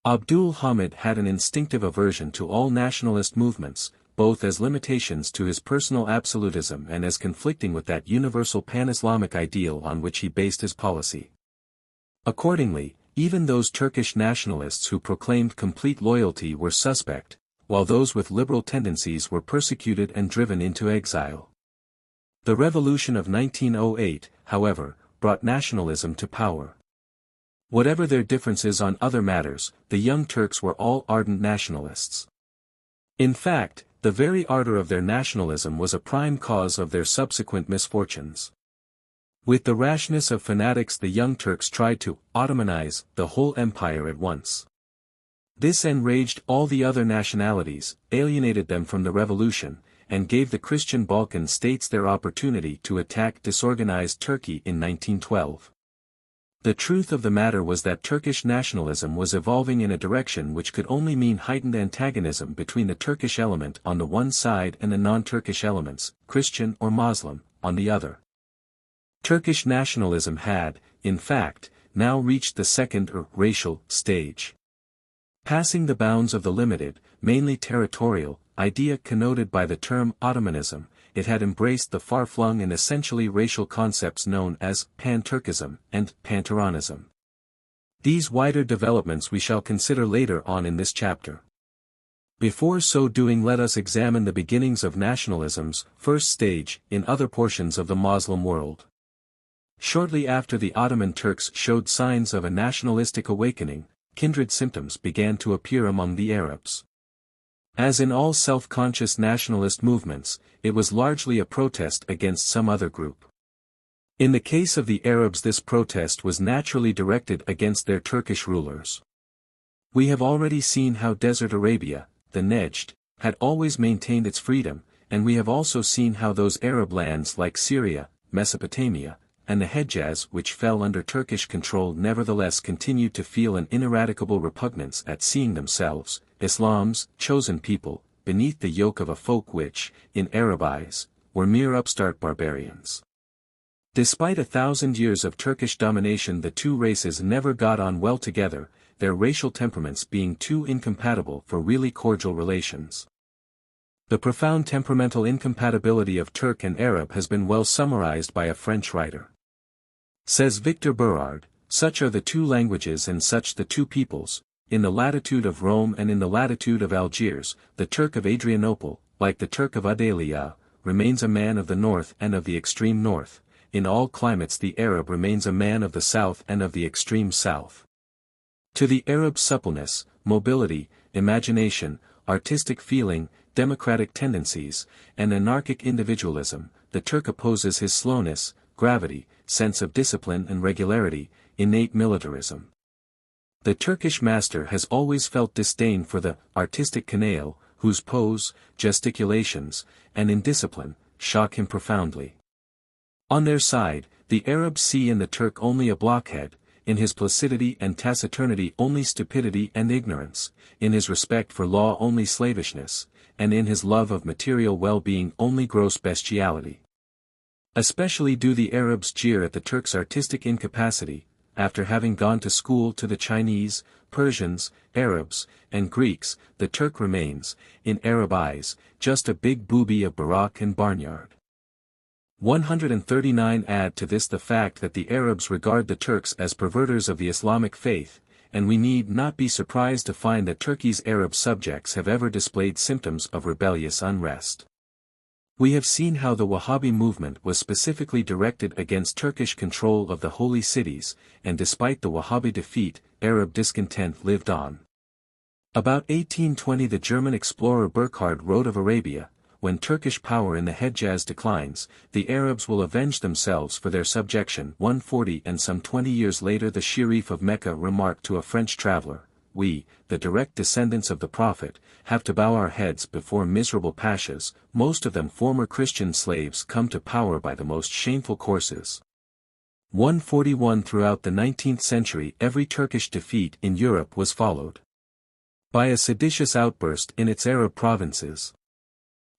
Abdul Hamid had an instinctive aversion to all nationalist movements, both as limitations to his personal absolutism and as conflicting with that universal pan-Islamic ideal on which he based his policy. Accordingly, even those Turkish nationalists who proclaimed complete loyalty were suspect, while those with liberal tendencies were persecuted and driven into exile. The revolution of 1908, however, brought nationalism to power. Whatever their differences on other matters, the Young Turks were all ardent nationalists. In fact, the very ardor of their nationalism was a prime cause of their subsequent misfortunes. With the rashness of fanatics the Young Turks tried to Ottomanize the whole empire at once. This enraged all the other nationalities, alienated them from the revolution, and gave the Christian Balkan states their opportunity to attack disorganized Turkey in 1912. The truth of the matter was that Turkish nationalism was evolving in a direction which could only mean heightened antagonism between the Turkish element on the one side and the non-Turkish elements, Christian or Muslim, on the other. Turkish nationalism had, in fact, now reached the second or racial stage. Passing the bounds of the limited, mainly territorial, idea connoted by the term Ottomanism, it had embraced the far-flung and essentially racial concepts known as Pan-Turkism and Pan-Turanism. These wider developments we shall consider later on in this chapter. Before so doing, let us examine the beginnings of nationalism's first stage in other portions of the Muslim world. Shortly after the Ottoman Turks showed signs of a nationalistic awakening, kindred symptoms began to appear among the Arabs. As in all self-conscious nationalist movements, it was largely a protest against some other group. In the case of the Arabs, this protest was naturally directed against their Turkish rulers. We have already seen how Desert Arabia, the Nejd, had always maintained its freedom, and we have also seen how those Arab lands like Syria, Mesopotamia, and the Hejaz which fell under Turkish control nevertheless continued to feel an ineradicable repugnance at seeing themselves, Islam's chosen people, beneath the yoke of a folk which, in Arab eyes, were mere upstart barbarians. Despite 1,000 years of Turkish domination, the two races never got on well together, their racial temperaments being too incompatible for really cordial relations. The profound temperamental incompatibility of Turk and Arab has been well summarized by a French writer. Says Victor Berard, such are the two languages and such the two peoples, in the latitude of Rome and in the latitude of Algiers, the Turk of Adrianople, like the Turk of Adalia, remains a man of the north and of the extreme north, in all climates the Arab remains a man of the south and of the extreme south. To the Arab suppleness, mobility, imagination, artistic feeling, democratic tendencies, and anarchic individualism, the Turk opposes his slowness, gravity, sense of discipline and regularity, innate militarism. The Turkish master has always felt disdain for the artistic canaille, whose pose, gesticulations, and indiscipline, shock him profoundly. On their side, the Arabs see in the Turk only a blockhead, in his placidity and taciturnity only stupidity and ignorance, in his respect for law only slavishness, and in his love of material well-being only gross bestiality. Especially do the Arabs jeer at the Turk's artistic incapacity, after having gone to school to the Chinese, Persians, Arabs, and Greeks. The Turk remains, in Arab eyes, just a big booby of barack and barnyard. 139 Add to this the fact that the Arabs regard the Turks as perverters of the Islamic faith, and we need not be surprised to find that Turkey's Arab subjects have ever displayed symptoms of rebellious unrest. We have seen how the Wahhabi movement was specifically directed against Turkish control of the holy cities, and despite the Wahhabi defeat, Arab discontent lived on. About 1820 the German explorer Burckhardt wrote of Arabia, when Turkish power in the Hejaz declines, the Arabs will avenge themselves for their subjection. 140 And some 20 years later the Sharif of Mecca remarked to a French traveler, "We, the direct descendants of the Prophet, have to bow our heads before miserable pashas, most of them former Christian slaves come to power by the most shameful courses." 141 Throughout the 19th century every Turkish defeat in Europe was followed by a seditious outburst in its Arab provinces.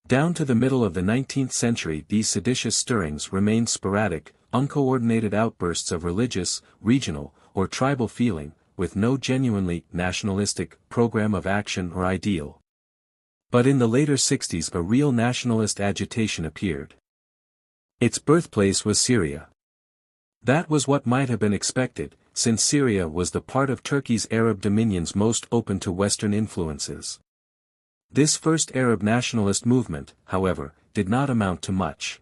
Down to the middle of the 19th century these seditious stirrings remained sporadic, uncoordinated outbursts of religious, regional, or tribal feeling, with no genuinely nationalistic program of action or ideal. But in the later 60s a real nationalist agitation appeared. Its birthplace was Syria. That was what might have been expected, since Syria was the part of Turkey's Arab dominions most open to Western influences. This first Arab nationalist movement, however, did not amount to much.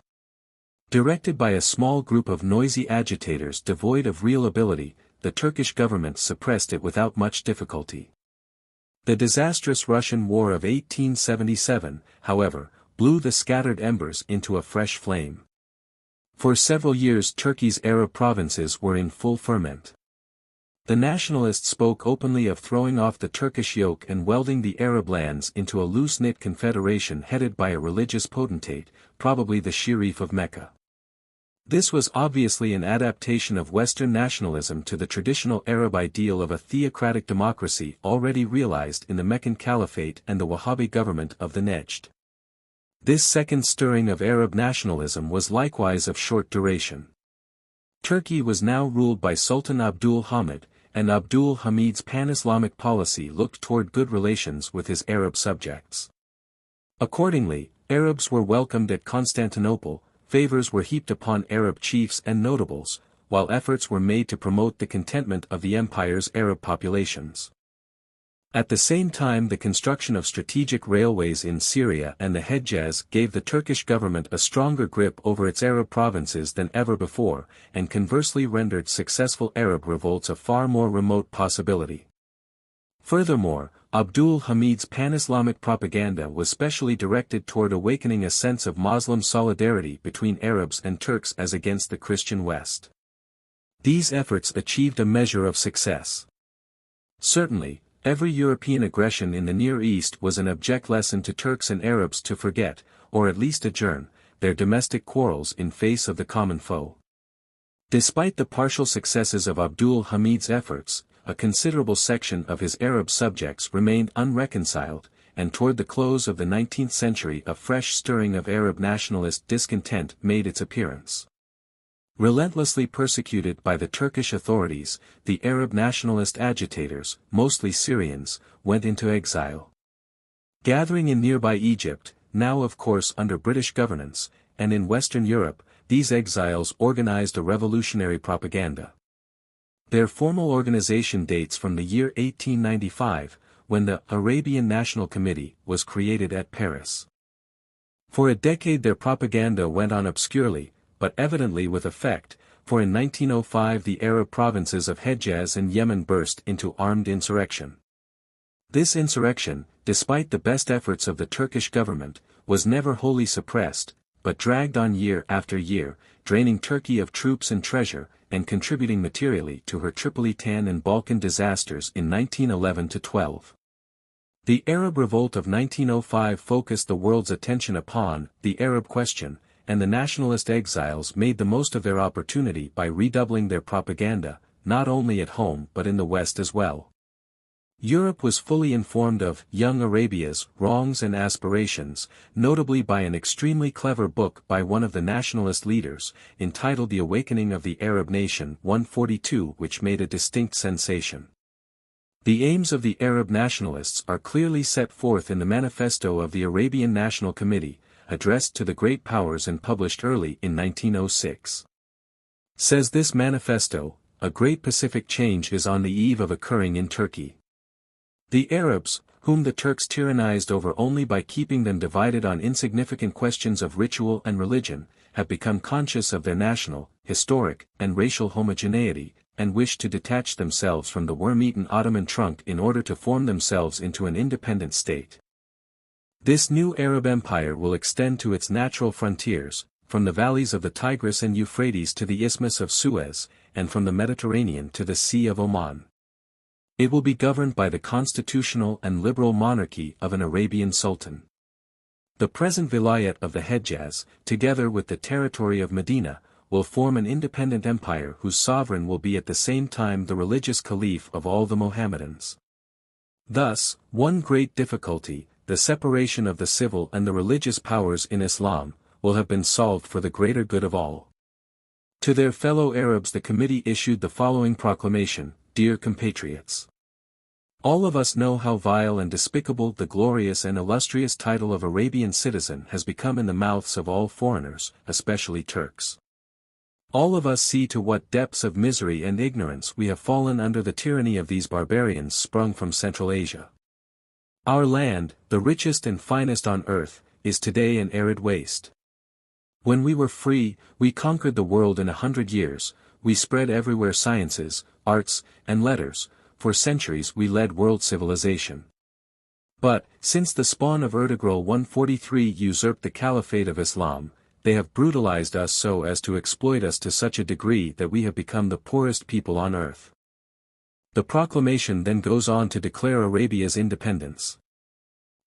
Directed by a small group of noisy agitators devoid of real ability, the Turkish government suppressed it without much difficulty. The disastrous Russian War of 1877, however, blew the scattered embers into a fresh flame. For several years Turkey's Arab provinces were in full ferment. The nationalists spoke openly of throwing off the Turkish yoke and welding the Arab lands into a loose-knit confederation headed by a religious potentate, probably the Sharif of Mecca. This was obviously an adaptation of Western nationalism to the traditional Arab ideal of a theocratic democracy already realized in the Meccan Caliphate and the Wahhabi government of the Nejd. This second stirring of Arab nationalism was likewise of short duration. Turkey was now ruled by Sultan Abdul Hamid, and Abdul Hamid's pan-Islamic policy looked toward good relations with his Arab subjects. Accordingly, Arabs were welcomed at Constantinople, favors were heaped upon Arab chiefs and notables, while efforts were made to promote the contentment of the empire's Arab populations. At the same time the construction of strategic railways in Syria and the Hejaz gave the Turkish government a stronger grip over its Arab provinces than ever before, and conversely rendered successful Arab revolts a far more remote possibility. Furthermore, Abdul Hamid's pan-Islamic propaganda was specially directed toward awakening a sense of Muslim solidarity between Arabs and Turks as against the Christian West. These efforts achieved a measure of success. Certainly, every European aggression in the Near East was an abject lesson to Turks and Arabs to forget, or at least adjourn, their domestic quarrels in face of the common foe. Despite the partial successes of Abdul Hamid's efforts, a considerable section of his Arab subjects remained unreconciled, and toward the close of the 19th century a fresh stirring of Arab nationalist discontent made its appearance. Relentlessly persecuted by the Turkish authorities, the Arab nationalist agitators, mostly Syrians, went into exile. Gathering in nearby Egypt, now of course under British governance, and in Western Europe, these exiles organized a revolutionary propaganda. Their formal organization dates from the year 1895, when the Arabian National Committee was created at Paris. For a decade their propaganda went on obscurely, but evidently with effect, for in 1905 the Arab provinces of Hejaz and Yemen burst into armed insurrection. This insurrection, despite the best efforts of the Turkish government, was never wholly suppressed. but dragged on year after year, draining Turkey of troops and treasure, and contributing materially to her Tripolitan and Balkan disasters in 1911–12. The Arab Revolt of 1905 focused the world's attention upon the Arab question, and the nationalist exiles made the most of their opportunity by redoubling their propaganda, not only at home but in the West as well. Europe was fully informed of young Arabia's wrongs and aspirations, notably by an extremely clever book by one of the nationalist leaders, entitled The Awakening of the Arab Nation 142, which made a distinct sensation. The aims of the Arab nationalists are clearly set forth in the manifesto of the Arabian National Committee, addressed to the great powers and published early in 1906. Says this manifesto, a great pacific change is on the eve of occurring in Turkey. The Arabs, whom the Turks tyrannized over only by keeping them divided on insignificant questions of ritual and religion, have become conscious of their national, historic, and racial homogeneity, and wish to detach themselves from the worm-eaten Ottoman trunk in order to form themselves into an independent state. This new Arab empire will extend to its natural frontiers, from the valleys of the Tigris and Euphrates to the Isthmus of Suez, and from the Mediterranean to the Sea of Oman. It will be governed by the constitutional and liberal monarchy of an Arabian sultan. The present vilayet of the Hejaz, together with the territory of Medina, will form an independent empire whose sovereign will be at the same time the religious caliph of all the Mohammedans. Thus, one great difficulty, the separation of the civil and the religious powers in Islam, will have been solved for the greater good of all. To their fellow Arabs the committee issued the following proclamation: Dear compatriots, all of us know how vile and despicable the glorious and illustrious title of Arabian citizen has become in the mouths of all foreigners, especially Turks. All of us see to what depths of misery and ignorance we have fallen under the tyranny of these barbarians sprung from Central Asia. Our land, the richest and finest on earth, is today an arid waste. When we were free, we conquered the world in 100 years, we spread everywhere sciences, arts, and letters, for centuries we led world civilization. But, since the spawn of Ertugrul 143 usurped the caliphate of Islam, they have brutalized us so as to exploit us to such a degree that we have become the poorest people on earth. The proclamation then goes on to declare Arabia's independence.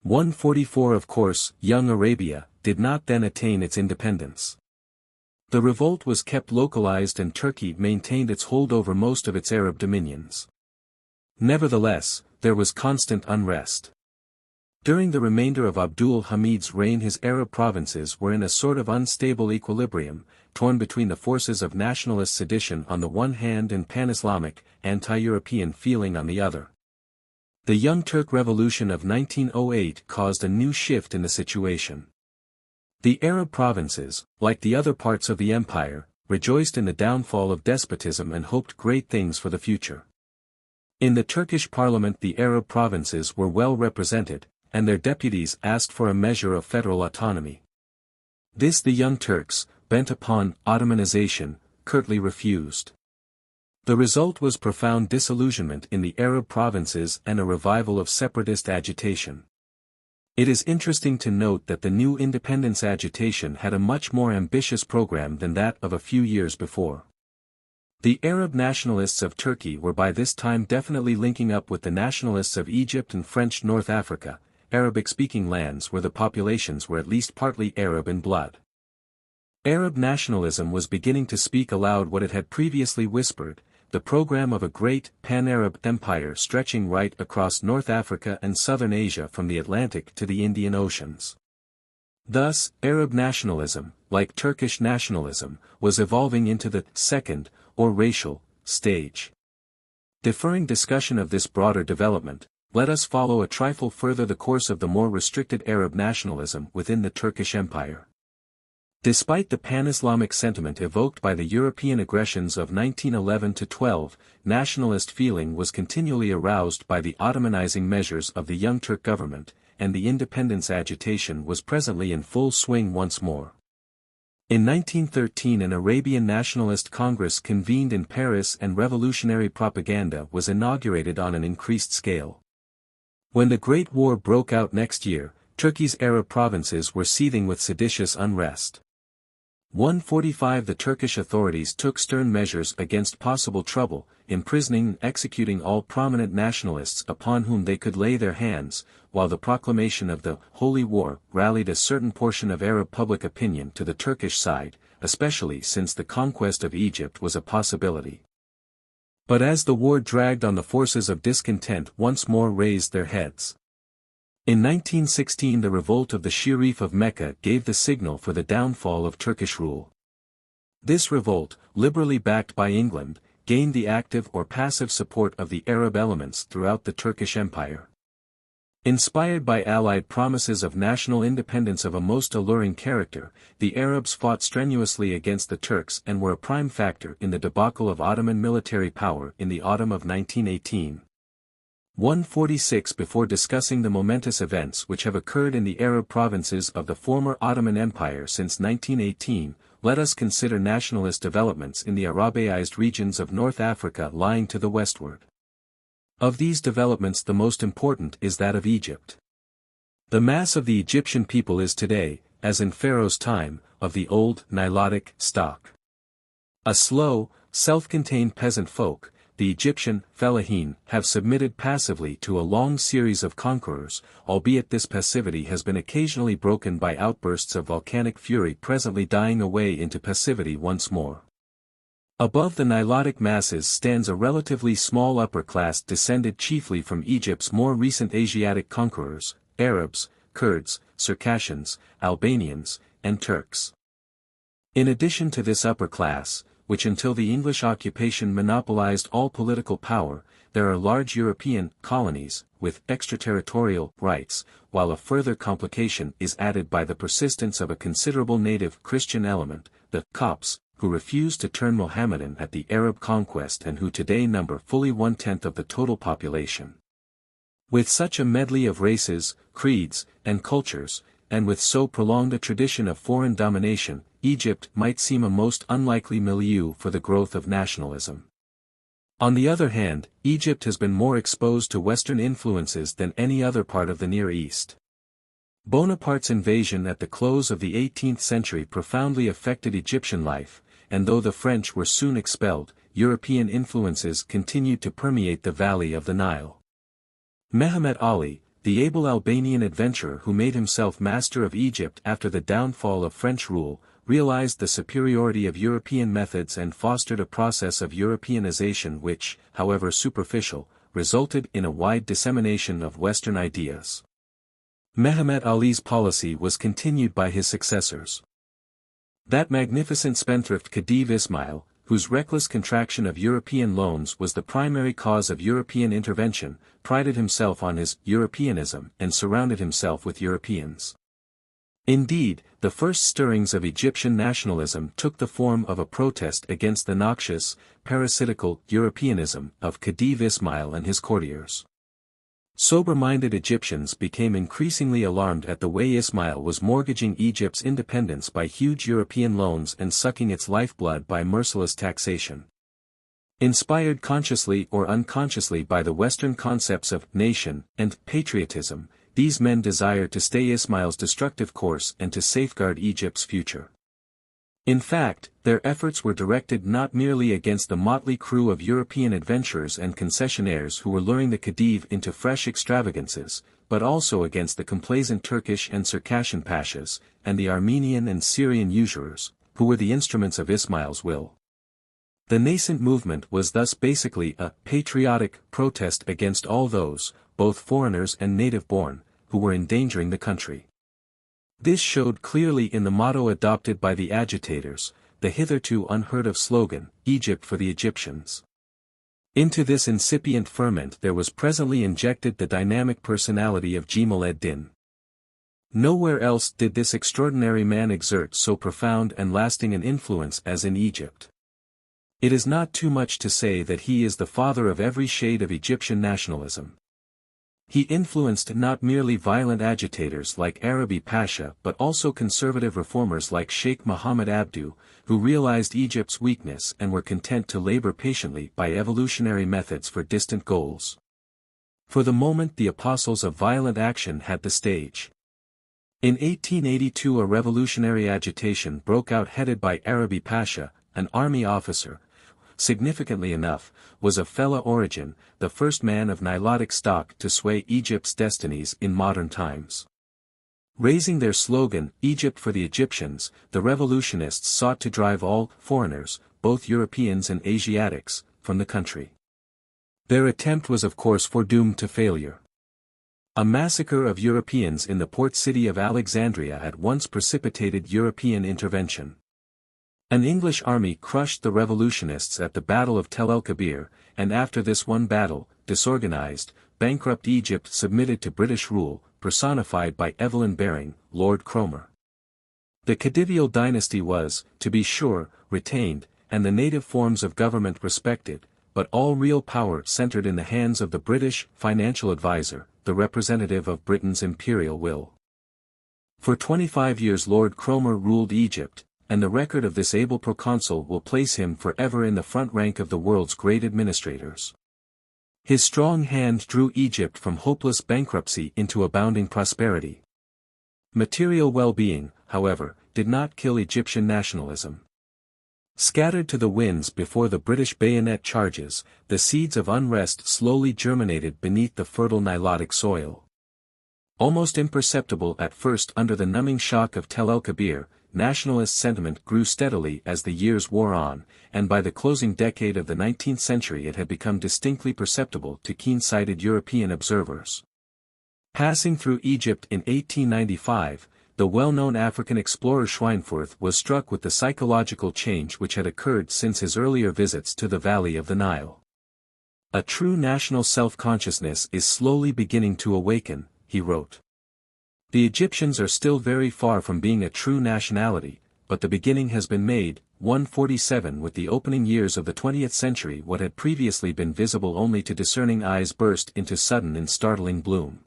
144 Of course, young Arabia did not then attain its independence. The revolt was kept localized and Turkey maintained its hold over most of its Arab dominions. Nevertheless, there was constant unrest. During the remainder of Abdul Hamid's reign his Arab provinces were in a sort of unstable equilibrium, torn between the forces of nationalist sedition on the one hand and pan-Islamic, anti-European feeling on the other. The Young Turk Revolution of 1908 caused a new shift in the situation. The Arab provinces, like the other parts of the empire, rejoiced in the downfall of despotism and hoped great things for the future. In the Turkish parliament the Arab provinces were well represented, and their deputies asked for a measure of federal autonomy. This the Young Turks, bent upon Ottomanization, curtly refused. The result was profound disillusionment in the Arab provinces and a revival of separatist agitation. It is interesting to note that the new independence agitation had a much more ambitious program than that of a few years before. The Arab nationalists of Turkey were by this time definitely linking up with the nationalists of Egypt and French North Africa, Arabic-speaking lands where the populations were at least partly Arab in blood. Arab nationalism was beginning to speak aloud what it had previously whispered, the program of a great, pan-Arab empire stretching right across North Africa and Southern Asia from the Atlantic to the Indian Oceans. Thus, Arab nationalism, like Turkish nationalism, was evolving into the second, or racial, stage. Deferring discussion of this broader development, let us follow a trifle further the course of the more restricted Arab nationalism within the Turkish Empire. Despite the pan-Islamic sentiment evoked by the European aggressions of 1911–12, nationalist feeling was continually aroused by the Ottomanizing measures of the Young Turk government, and the independence agitation was presently in full swing once more. In 1913 an Arabian Nationalist Congress convened in Paris and revolutionary propaganda was inaugurated on an increased scale. When the Great War broke out next year, Turkey's Arab provinces were seething with seditious unrest. 145 The Turkish authorities took stern measures against possible trouble, imprisoning and executing all prominent nationalists upon whom they could lay their hands, while the proclamation of the Holy War rallied a certain portion of Arab public opinion to the Turkish side, especially since the conquest of Egypt was a possibility. But as the war dragged on, the forces of discontent once more raised their heads. In 1916 the revolt of the Sharif of Mecca gave the signal for the downfall of Turkish rule. This revolt, liberally backed by England, gained the active or passive support of the Arab elements throughout the Turkish Empire. Inspired by Allied promises of national independence of a most alluring character, the Arabs fought strenuously against the Turks and were a prime factor in the debacle of Ottoman military power in the autumn of 1918. 146 Before discussing the momentous events which have occurred in the Arab provinces of the former Ottoman Empire since 1918, let us consider nationalist developments in the Arabiized regions of North Africa lying to the westward. Of these developments the most important is that of Egypt. The mass of the Egyptian people is today, as in Pharaoh's time, of the old Nilotic stock. A slow, self-contained peasant folk, the Egyptian fellahin, have submitted passively to a long series of conquerors, albeit this passivity has been occasionally broken by outbursts of volcanic fury presently dying away into passivity once more. Above the Nilotic masses stands a relatively small upper class descended chiefly from Egypt's more recent Asiatic conquerors, Arabs, Kurds, Circassians, Albanians, and Turks. In addition to this upper class, which until the English occupation monopolized all political power, there are large European colonies, with extraterritorial rights, while a further complication is added by the persistence of a considerable native Christian element, the Copts, who refused to turn Mohammedan at the Arab conquest and who today number fully 1/10 of the total population. With such a medley of races, creeds, and cultures, and with so prolonged a tradition of foreign domination, Egypt might seem a most unlikely milieu for the growth of nationalism. On the other hand, Egypt has been more exposed to Western influences than any other part of the Near East. Bonaparte's invasion at the close of the 18th century profoundly affected Egyptian life, and though the French were soon expelled, European influences continued to permeate the valley of the Nile. Mehemet Ali, the able Albanian adventurer who made himself master of Egypt after the downfall of French rule, realized the superiority of European methods and fostered a process of Europeanization which, however superficial, resulted in a wide dissemination of Western ideas. Mehemet Ali's policy was continued by his successors. That magnificent spendthrift Khedive Ismail, whose reckless contraction of European loans was the primary cause of European intervention, prided himself on his Europeanism and surrounded himself with Europeans. Indeed, the first stirrings of Egyptian nationalism took the form of a protest against the noxious, parasitical Europeanism of Khedive Ismail and his courtiers. Sober-minded Egyptians became increasingly alarmed at the way Ismail was mortgaging Egypt's independence by huge European loans and sucking its lifeblood by merciless taxation. Inspired consciously or unconsciously by the Western concepts of nation and patriotism, these men desired to stay Ismail's destructive course and to safeguard Egypt's future. In fact, their efforts were directed not merely against the motley crew of European adventurers and concessionaires who were luring the Khedive into fresh extravagances, but also against the complaisant Turkish and Circassian pashas, and the Armenian and Syrian usurers, who were the instruments of Ismail's will. The nascent movement was thus basically a patriotic protest against all those, both foreigners and native-born, who were endangering the country. This showed clearly in the motto adopted by the agitators, the hitherto unheard-of slogan, Egypt for the Egyptians. Into this incipient ferment there was presently injected the dynamic personality of Jemal ed-Din. Nowhere else did this extraordinary man exert so profound and lasting an influence as in Egypt. It is not too much to say that he is the father of every shade of Egyptian nationalism. He influenced not merely violent agitators like Arabi Pasha but also conservative reformers like Sheikh Mohammed Abdu, who realized Egypt's weakness and were content to labor patiently by evolutionary methods for distant goals. For the moment the apostles of violent action had the stage. In 1882 a revolutionary agitation broke out headed by Arabi Pasha, an army officer, significantly enough, was of Fellah origin, the first man of Nilotic stock to sway Egypt's destinies in modern times. Raising their slogan, Egypt for the Egyptians, the revolutionists sought to drive all foreigners, both Europeans and Asiatics, from the country. Their attempt was of course foredoomed to failure. A massacre of Europeans in the port city of Alexandria at once precipitated European intervention. An English army crushed the revolutionists at the Battle of Tel el-Kebir, and after this one battle, disorganized, bankrupt Egypt submitted to British rule, personified by Evelyn Baring, Lord Cromer. The Khedivial dynasty was, to be sure, retained, and the native forms of government respected, but all real power centered in the hands of the British financial advisor, the representative of Britain's imperial will. For 25 years Lord Cromer ruled Egypt, and the record of this able proconsul will place him forever in the front rank of the world's great administrators. His strong hand drew Egypt from hopeless bankruptcy into abounding prosperity. Material well-being, however, did not kill Egyptian nationalism. Scattered to the winds before the British bayonet charges, the seeds of unrest slowly germinated beneath the fertile Nilotic soil. Almost imperceptible at first under the numbing shock of Tel el-Kebir, nationalist sentiment grew steadily as the years wore on, and by the closing decade of the 19th century it had become distinctly perceptible to keen-sighted European observers. Passing through Egypt in 1895, the well-known African explorer Schweinfurth was struck with the psychological change which had occurred since his earlier visits to the valley of the Nile. A true national self-consciousness is slowly beginning to awaken, he wrote. The Egyptians are still very far from being a true nationality, but the beginning has been made. 147 With the opening years of the 20th century what had previously been visible only to discerning eyes burst into sudden and startling bloom.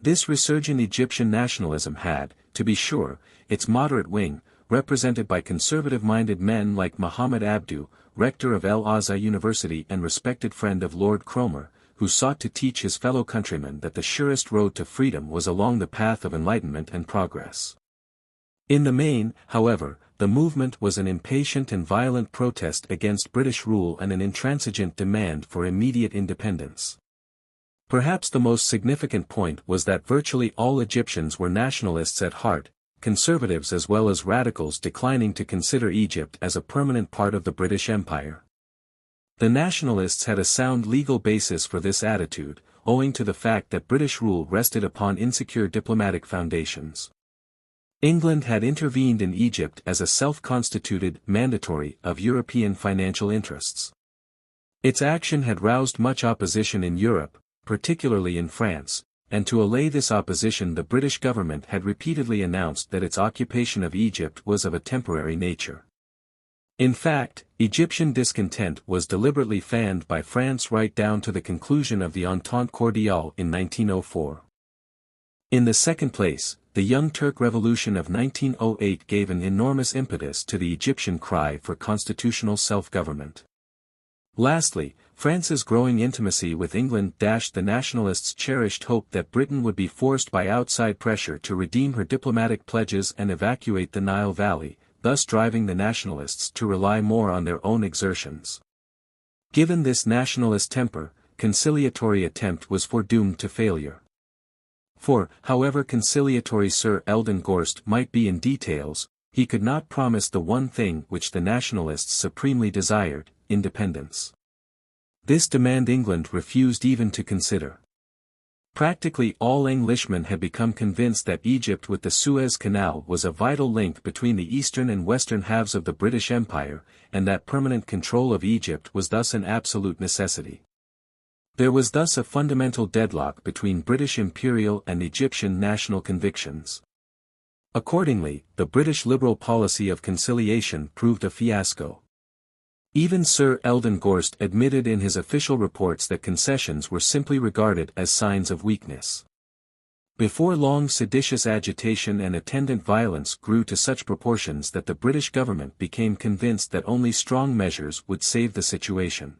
This resurgent Egyptian nationalism had, to be sure, its moderate wing, represented by conservative-minded men like Muhammad Abdu, rector of El Azhar University and respected friend of Lord Cromer, who sought to teach his fellow countrymen that the surest road to freedom was along the path of enlightenment and progress. In the main, however, the movement was an impatient and violent protest against British rule and an intransigent demand for immediate independence. Perhaps the most significant point was that virtually all Egyptians were nationalists at heart, conservatives as well as radicals declining to consider Egypt as a permanent part of the British Empire. The nationalists had a sound legal basis for this attitude, owing to the fact that British rule rested upon insecure diplomatic foundations. England had intervened in Egypt as a self-constituted mandatory of European financial interests. Its action had roused much opposition in Europe, particularly in France, and to allay this opposition the British government had repeatedly announced that its occupation of Egypt was of a temporary nature. In fact, Egyptian discontent was deliberately fanned by France right down to the conclusion of the Entente Cordiale in 1904. In the second place, the Young Turk Revolution of 1908 gave an enormous impetus to the Egyptian cry for constitutional self-government. Lastly, France's growing intimacy with England dashed the nationalists' cherished hope that Britain would be forced by outside pressure to redeem her diplomatic pledges and evacuate the Nile Valley, thus driving the nationalists to rely more on their own exertions. Given this nationalist temper, conciliatory attempt was foredoomed to failure. For, however conciliatory Sir Eldon Gorst might be in details, he could not promise the one thing which the nationalists supremely desired, independence. This demand England refused even to consider. Practically all Englishmen had become convinced that Egypt with the Suez Canal was a vital link between the eastern and western halves of the British Empire, and that permanent control of Egypt was thus an absolute necessity. There was thus a fundamental deadlock between British imperial and Egyptian national convictions. Accordingly, the British liberal policy of conciliation proved a fiasco. Even Sir Eldon Gorst admitted in his official reports that concessions were simply regarded as signs of weakness. Before long seditious agitation and attendant violence grew to such proportions that the British government became convinced that only strong measures would save the situation.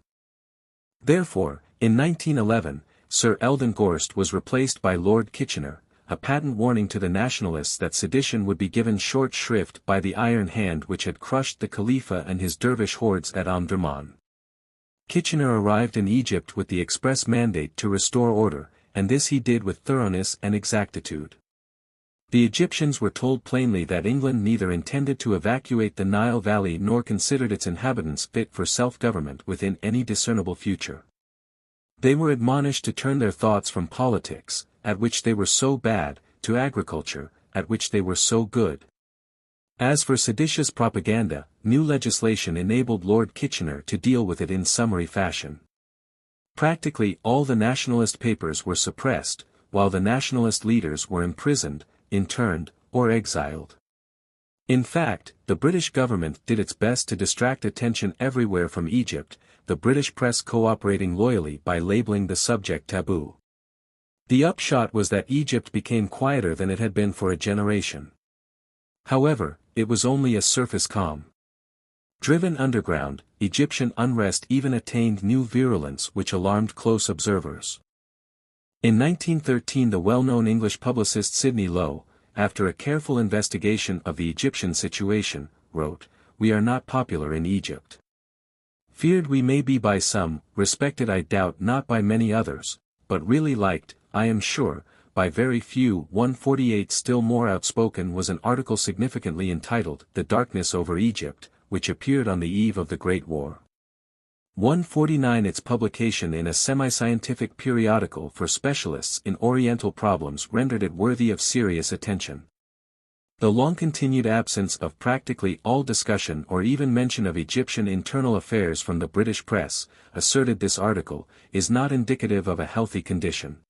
Therefore, in 1911, Sir Eldon Gorst was replaced by Lord Kitchener, a patent warning to the nationalists that sedition would be given short shrift by the iron hand which had crushed the Khalifa and his dervish hordes at Omdurman. Kitchener arrived in Egypt with the express mandate to restore order, and this he did with thoroughness and exactitude. The Egyptians were told plainly that England neither intended to evacuate the Nile Valley nor considered its inhabitants fit for self-government within any discernible future. They were admonished to turn their thoughts from politics, at which they were so bad, to agriculture, at which they were so good. As for seditious propaganda, new legislation enabled Lord Kitchener to deal with it in summary fashion. Practically all the nationalist papers were suppressed, while the nationalist leaders were imprisoned, interned, or exiled. In fact, the British government did its best to distract attention everywhere from Egypt, the British press cooperating loyally by labeling the subject taboo. The upshot was that Egypt became quieter than it had been for a generation. However, it was only a surface calm. Driven underground, Egyptian unrest even attained new virulence which alarmed close observers. In 1913 the well-known English publicist Sidney Lowe, after a careful investigation of the Egyptian situation, wrote, "We are not popular in Egypt. Feared we may be by some, respected I doubt not by many others, but really liked, I am sure, by very few." 148 Still more outspoken was an article significantly entitled "The Darkness over Egypt," which appeared on the eve of the Great War. 149 Its publication in a semi-scientific periodical for specialists in Oriental problems rendered it worthy of serious attention. The long-continued absence of practically all discussion or even mention of Egyptian internal affairs from the British press, asserted this article, is not indicative of a healthy condition.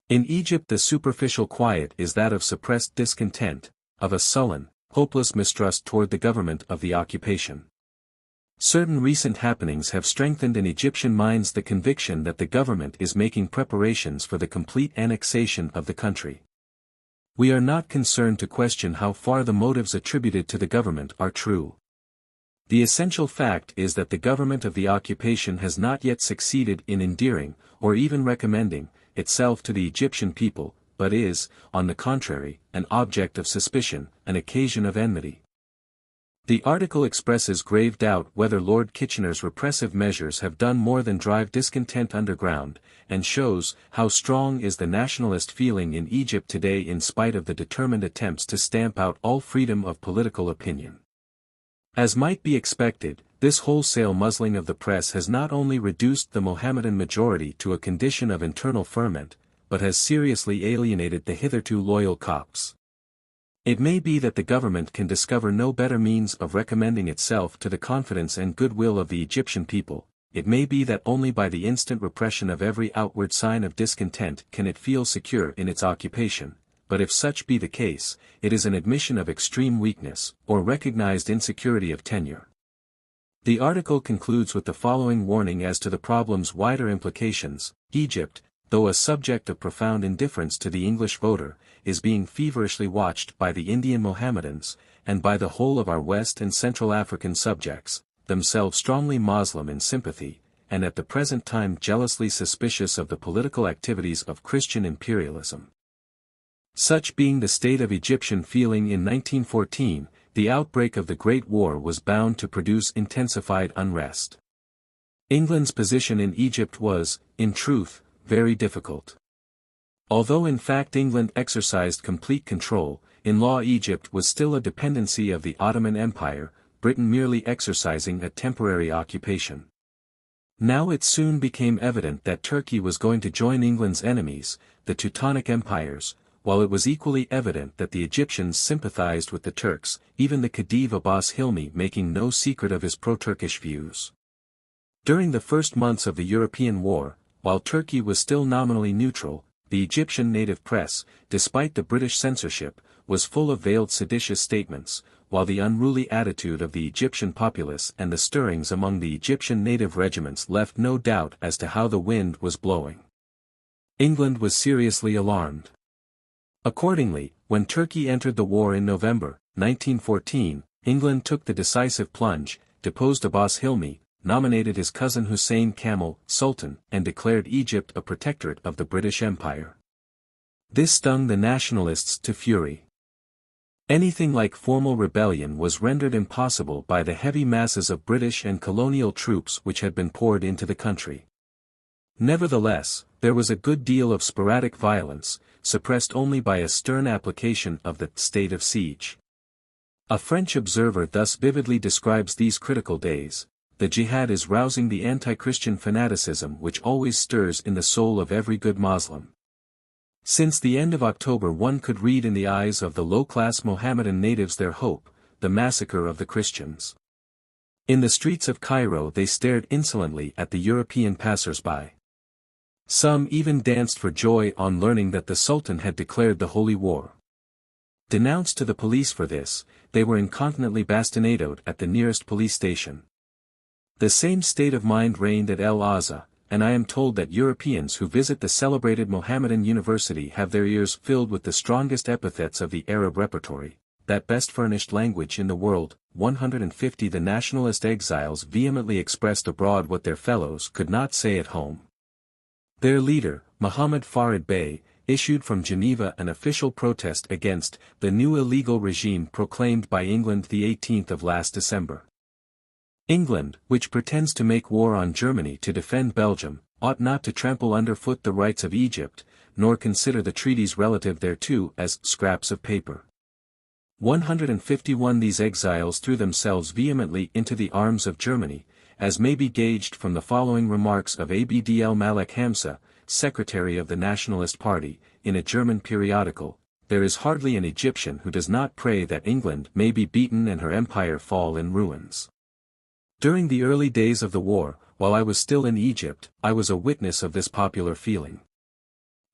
In Egypt the superficial quiet is that of suppressed discontent, of a sullen, hopeless mistrust toward the government of the occupation. Certain recent happenings have strengthened in Egyptian minds the conviction that the government is making preparations for the complete annexation of the country. We are not concerned to question how far the motives attributed to the government are true. The essential fact is that the government of the occupation has not yet succeeded in endearing, or even recommending, itself to the Egyptian people, but is, on the contrary, an object of suspicion, an occasion of enmity. The article expresses grave doubt whether Lord Kitchener's repressive measures have done more than drive discontent underground, and shows how strong is the nationalist feeling in Egypt today in spite of the determined attempts to stamp out all freedom of political opinion. As might be expected, this wholesale muzzling of the press has not only reduced the Mohammedan majority to a condition of internal ferment, but has seriously alienated the hitherto loyal Copts. It may be that the government can discover no better means of recommending itself to the confidence and goodwill of the Egyptian people. It may be that only by the instant repression of every outward sign of discontent can it feel secure in its occupation, but if such be the case, it is an admission of extreme weakness, or recognized insecurity of tenure. The article concludes with the following warning as to the problem's wider implications. Egypt, though a subject of profound indifference to the English voter, is being feverishly watched by the Indian Mohammedans, and by the whole of our West and Central African subjects, themselves strongly Moslem in sympathy, and at the present time jealously suspicious of the political activities of Christian imperialism. Such being the state of Egyptian feeling in 1914, the outbreak of the Great War was bound to produce intensified unrest. England's position in Egypt was, in truth, very difficult. Although in fact England exercised complete control, in law Egypt was still a dependency of the Ottoman Empire, Britain merely exercising a temporary occupation. Now it soon became evident that Turkey was going to join England's enemies, the Teutonic empires, while it was equally evident that the Egyptians sympathized with the Turks, even the Khedive Abbas Hilmi making no secret of his pro-Turkish views. During the first months of the European War, while Turkey was still nominally neutral, the Egyptian native press, despite the British censorship, was full of veiled seditious statements, while the unruly attitude of the Egyptian populace and the stirrings among the Egyptian native regiments left no doubt as to how the wind was blowing. England was seriously alarmed. Accordingly, when Turkey entered the war in November 1914, England took the decisive plunge, deposed Abbas Hilmi, nominated his cousin Hussein Kamel Sultan, and declared Egypt a protectorate of the British Empire. This stung the nationalists to fury. Anything like formal rebellion was rendered impossible by the heavy masses of British and colonial troops which had been poured into the country. Nevertheless, there was a good deal of sporadic violence, suppressed only by a stern application of the state of siege. A French observer thus vividly describes these critical days: "The jihad is rousing the anti-Christian fanaticism which always stirs in the soul of every good Moslem." Since the end of October one could read in the eyes of the low-class Mohammedan natives their hope, the massacre of the Christians. In the streets of Cairo they stared insolently at the European passers-by. Some even danced for joy on learning that the Sultan had declared the holy war. Denounced to the police for this, they were incontinently bastinadoed at the nearest police station. The same state of mind reigned at El Azza, and I am told that Europeans who visit the celebrated Mohammedan university have their ears filled with the strongest epithets of the Arab repertory, that best furnished language in the world. 150 The nationalist exiles vehemently expressed abroad what their fellows could not say at home. Their leader, Muhammad Farid Bey, issued from Geneva an official protest against the new illegal regime proclaimed by England the 18th of last December. England, which pretends to make war on Germany to defend Belgium, ought not to trample underfoot the rights of Egypt, nor consider the treaties relative thereto as scraps of paper. 151 These exiles threw themselves vehemently into the arms of Germany, as may be gauged from the following remarks of Abd el-Malek Hamza, secretary of the Nationalist Party, in a German periodical: "There is hardly an Egyptian who does not pray that England may be beaten and her empire fall in ruins." During the early days of the war, while I was still in Egypt, I was a witness of this popular feeling.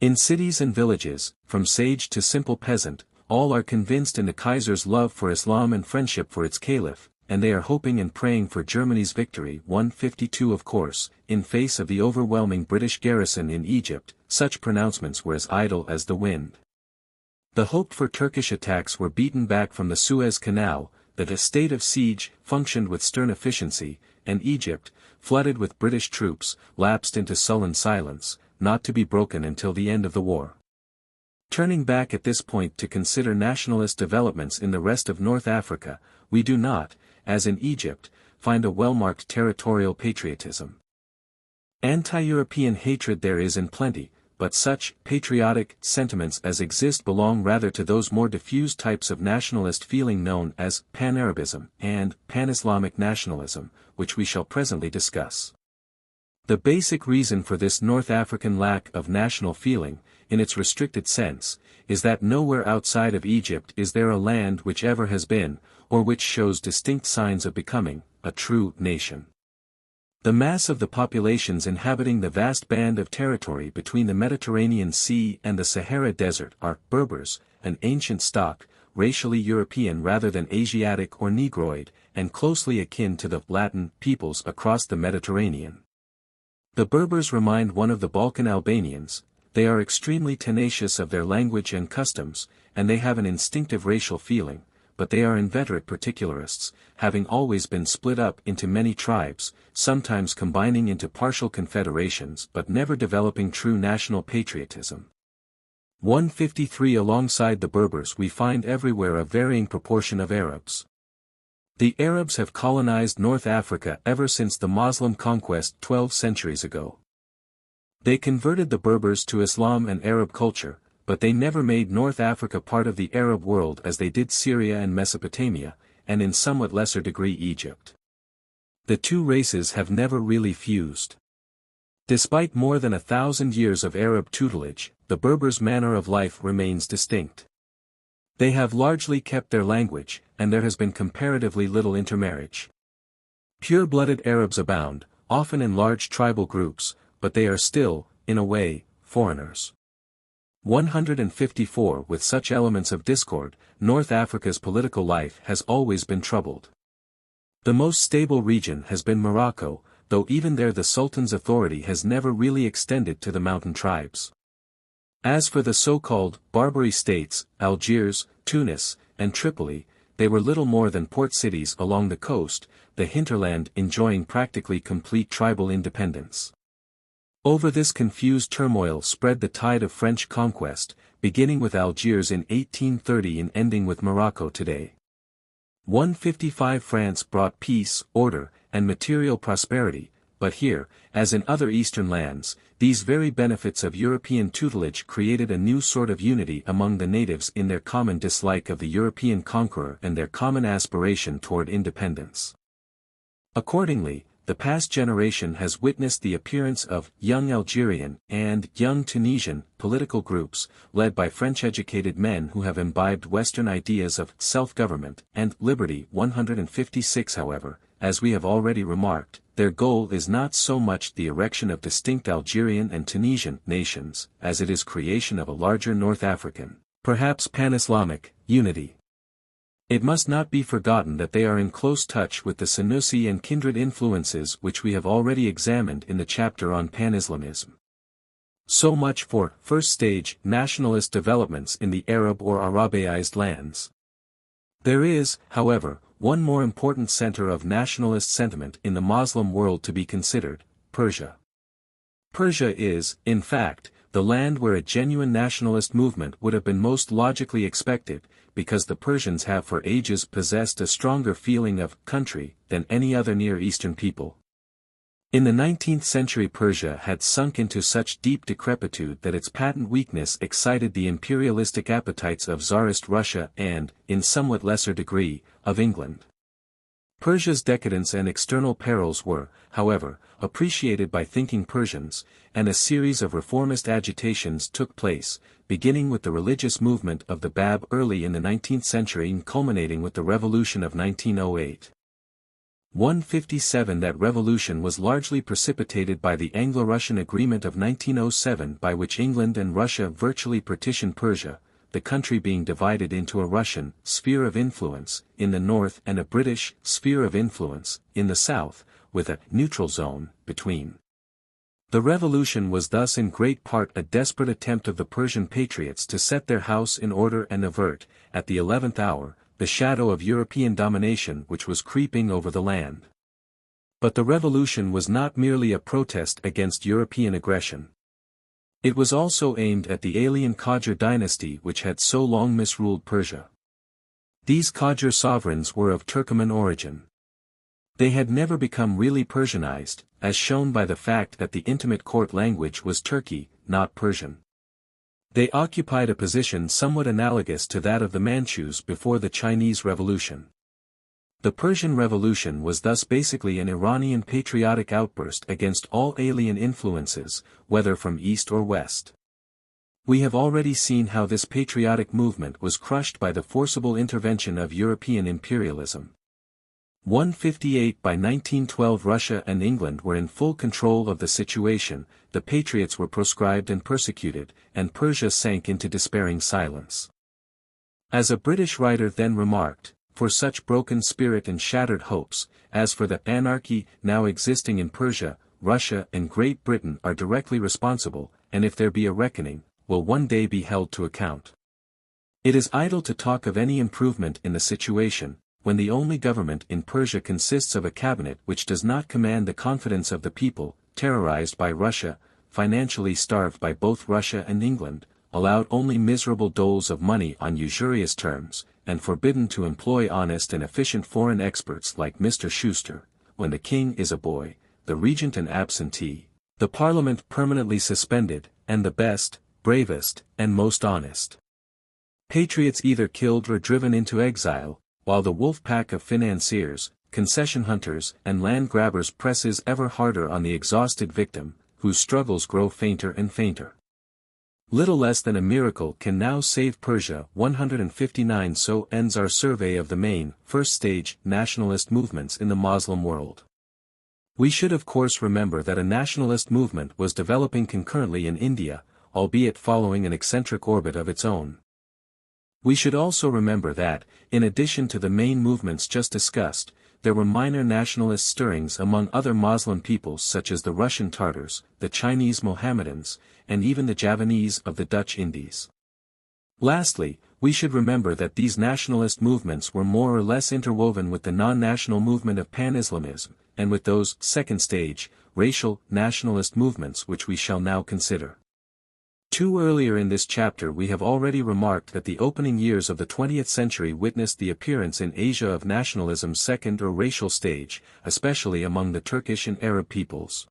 In cities and villages, from sage to simple peasant, all are convinced in the Kaiser's love for Islam and friendship for its caliph, and they are hoping and praying for Germany's victory. 152 Of course, in face of the overwhelming British garrison in Egypt, such pronouncements were as idle as the wind. The hoped-for Turkish attacks were beaten back from the Suez Canal, the state of siege functioned with stern efficiency, and Egypt, flooded with British troops, lapsed into sullen silence, not to be broken until the end of the war. Turning back at this point to consider nationalist developments in the rest of North Africa, we do not, as in Egypt, find a well-marked territorial patriotism. Anti-European hatred there is in plenty, but such patriotic sentiments as exist belong rather to those more diffuse types of nationalist feeling known as pan-Arabism and pan-Islamic nationalism, which we shall presently discuss. The basic reason for this North African lack of national feeling, in its restricted sense, is that nowhere outside of Egypt is there a land which ever has been, or which shows distinct signs of becoming, a true nation. The mass of the populations inhabiting the vast band of territory between the Mediterranean Sea and the Sahara Desert are Berbers, an ancient stock, racially European rather than Asiatic or Negroid, and closely akin to the Latin peoples across the Mediterranean. The Berbers remind one of the Balkan Albanians. They are extremely tenacious of their language and customs, and they have an instinctive racial feeling, but they are inveterate particularists, having always been split up into many tribes, sometimes combining into partial confederations but never developing true national patriotism. 153 Alongside the Berbers we find everywhere a varying proportion of Arabs. The Arabs have colonized North Africa ever since the Moslem conquest 12 centuries ago. They converted the Berbers to Islam and Arab culture, but they never made North Africa part of the Arab world as they did Syria and Mesopotamia, and in somewhat lesser degree Egypt. The two races have never really fused. Despite more than 1,000 years of Arab tutelage, the Berbers' manner of life remains distinct. They have largely kept their language, and there has been comparatively little intermarriage. Pure-blooded Arabs abound, often in large tribal groups, but they are still, in a way, foreigners. 154 With such elements of discord, North Africa's political life has always been troubled. The most stable region has been Morocco, though even there the Sultan's authority has never really extended to the mountain tribes. As for the so-called Barbary states, Algiers, Tunis, and Tripoli, they were little more than port cities along the coast, the hinterland enjoying practically complete tribal independence. Over this confused turmoil spread the tide of French conquest, beginning with Algiers in 1830 and ending with Morocco today. 155 France brought peace, order, and material prosperity, but here, as in other Eastern lands, these very benefits of European tutelage created a new sort of unity among the natives in their common dislike of the European conqueror and their common aspiration toward independence. Accordingly, the past generation has witnessed the appearance of young Algerian and young Tunisian political groups, led by French-educated men who have imbibed Western ideas of self-government and liberty. 156. However, as we have already remarked, their goal is not so much the erection of distinct Algerian and Tunisian nations, as it is creation of a larger North African, perhaps pan-Islamic, unity. It must not be forgotten that they are in close touch with the Senussi and kindred influences which we have already examined in the chapter on pan-Islamism. So much for first stage nationalist developments in the Arab or Arabiized lands. There is, however, one more important center of nationalist sentiment in the Muslim world to be considered: Persia. Persia is, in fact, the land where a genuine nationalist movement would have been most logically expected, because the Persians have for ages possessed a stronger feeling of country than any other Near Eastern people. In the 19th century Persia had sunk into such deep decrepitude that its patent weakness excited the imperialistic appetites of Tsarist Russia and, in somewhat lesser degree, of England. Persia's decadence and external perils were, however, appreciated by thinking Persians, and a series of reformist agitations took place, beginning with the religious movement of the Bab early in the 19th century and culminating with the revolution of 1908. 157. That revolution was largely precipitated by the Anglo-Russian Agreement of 1907, by which England and Russia virtually partitioned Persia, the country being divided into a Russian sphere of influence in the north and a British sphere of influence in the south, with a neutral zone between. The revolution was thus in great part a desperate attempt of the Persian patriots to set their house in order and avert, at the 11th hour, the shadow of European domination which was creeping over the land. But the revolution was not merely a protest against European aggression. It was also aimed at the alien Qajar dynasty which had so long misruled Persia. These Qajar sovereigns were of Turkoman origin. They had never become really Persianized, as shown by the fact that the intimate court language was Turki, not Persian. They occupied a position somewhat analogous to that of the Manchus before the Chinese Revolution. The Persian Revolution was thus basically an Iranian patriotic outburst against all alien influences, whether from east or west. We have already seen how this patriotic movement was crushed by the forcible intervention of European imperialism. 158. By 1912 Russia and England were in full control of the situation, the patriots were proscribed and persecuted, and Persia sank into despairing silence. As a British writer then remarked, for such broken spirit and shattered hopes, as for the anarchy now existing in Persia, Russia and Great Britain are directly responsible, and if there be a reckoning, will one day be held to account. It is idle to talk of any improvement in the situation, when the only government in Persia consists of a cabinet which does not command the confidence of the people, terrorized by Russia, financially starved by both Russia and England, allowed only miserable doles of money on usurious terms, and forbidden to employ honest and efficient foreign experts like Mr. Schuster, when the king is a boy, the regent an absentee, the parliament permanently suspended, and the best, bravest, and most honest patriots either killed or driven into exile, while the wolf pack of financiers, concession hunters, and land grabbers presses ever harder on the exhausted victim, whose struggles grow fainter and fainter. Little less than a miracle can now save Persia. 159. So ends our survey of the main, first stage, nationalist movements in the Muslim world. We should of course remember that a nationalist movement was developing concurrently in India, albeit following an eccentric orbit of its own. We should also remember that, in addition to the main movements just discussed, there were minor nationalist stirrings among other Muslim peoples such as the Russian Tartars, the Chinese Mohammedans, and even the Javanese of the Dutch Indies. Lastly, we should remember that these nationalist movements were more or less interwoven with the non-national movement of pan-Islamism, and with those, second stage, racial, nationalist movements which we shall now consider. Too earlier in this chapter we have already remarked that the opening years of the 20th century witnessed the appearance in Asia of nationalism's second or racial stage, especially among the Turkish and Arab peoples.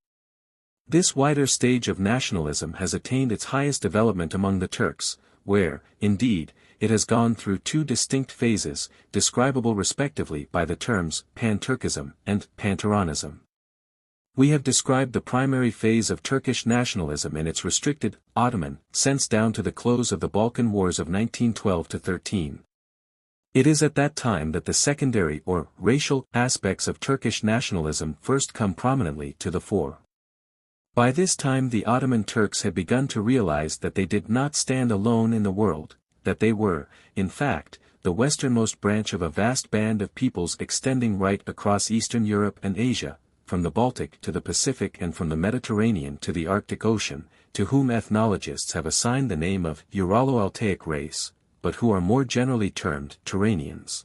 This wider stage of nationalism has attained its highest development among the Turks, where, indeed, it has gone through two distinct phases, describable respectively by the terms pan-Turkism and pan-Turanism. We have described the primary phase of Turkish nationalism in its restricted, Ottoman, sense down to the close of the Balkan Wars of 1912–13. It is at that time that the secondary or racial aspects of Turkish nationalism first come prominently to the fore. By this time the Ottoman Turks had begun to realize that they did not stand alone in the world, that they were, in fact, the westernmost branch of a vast band of peoples extending right across Eastern Europe and Asia, from the Baltic to the Pacific and from the Mediterranean to the Arctic Ocean, to whom ethnologists have assigned the name of Uralo-Altaic race, but who are more generally termed Turanians.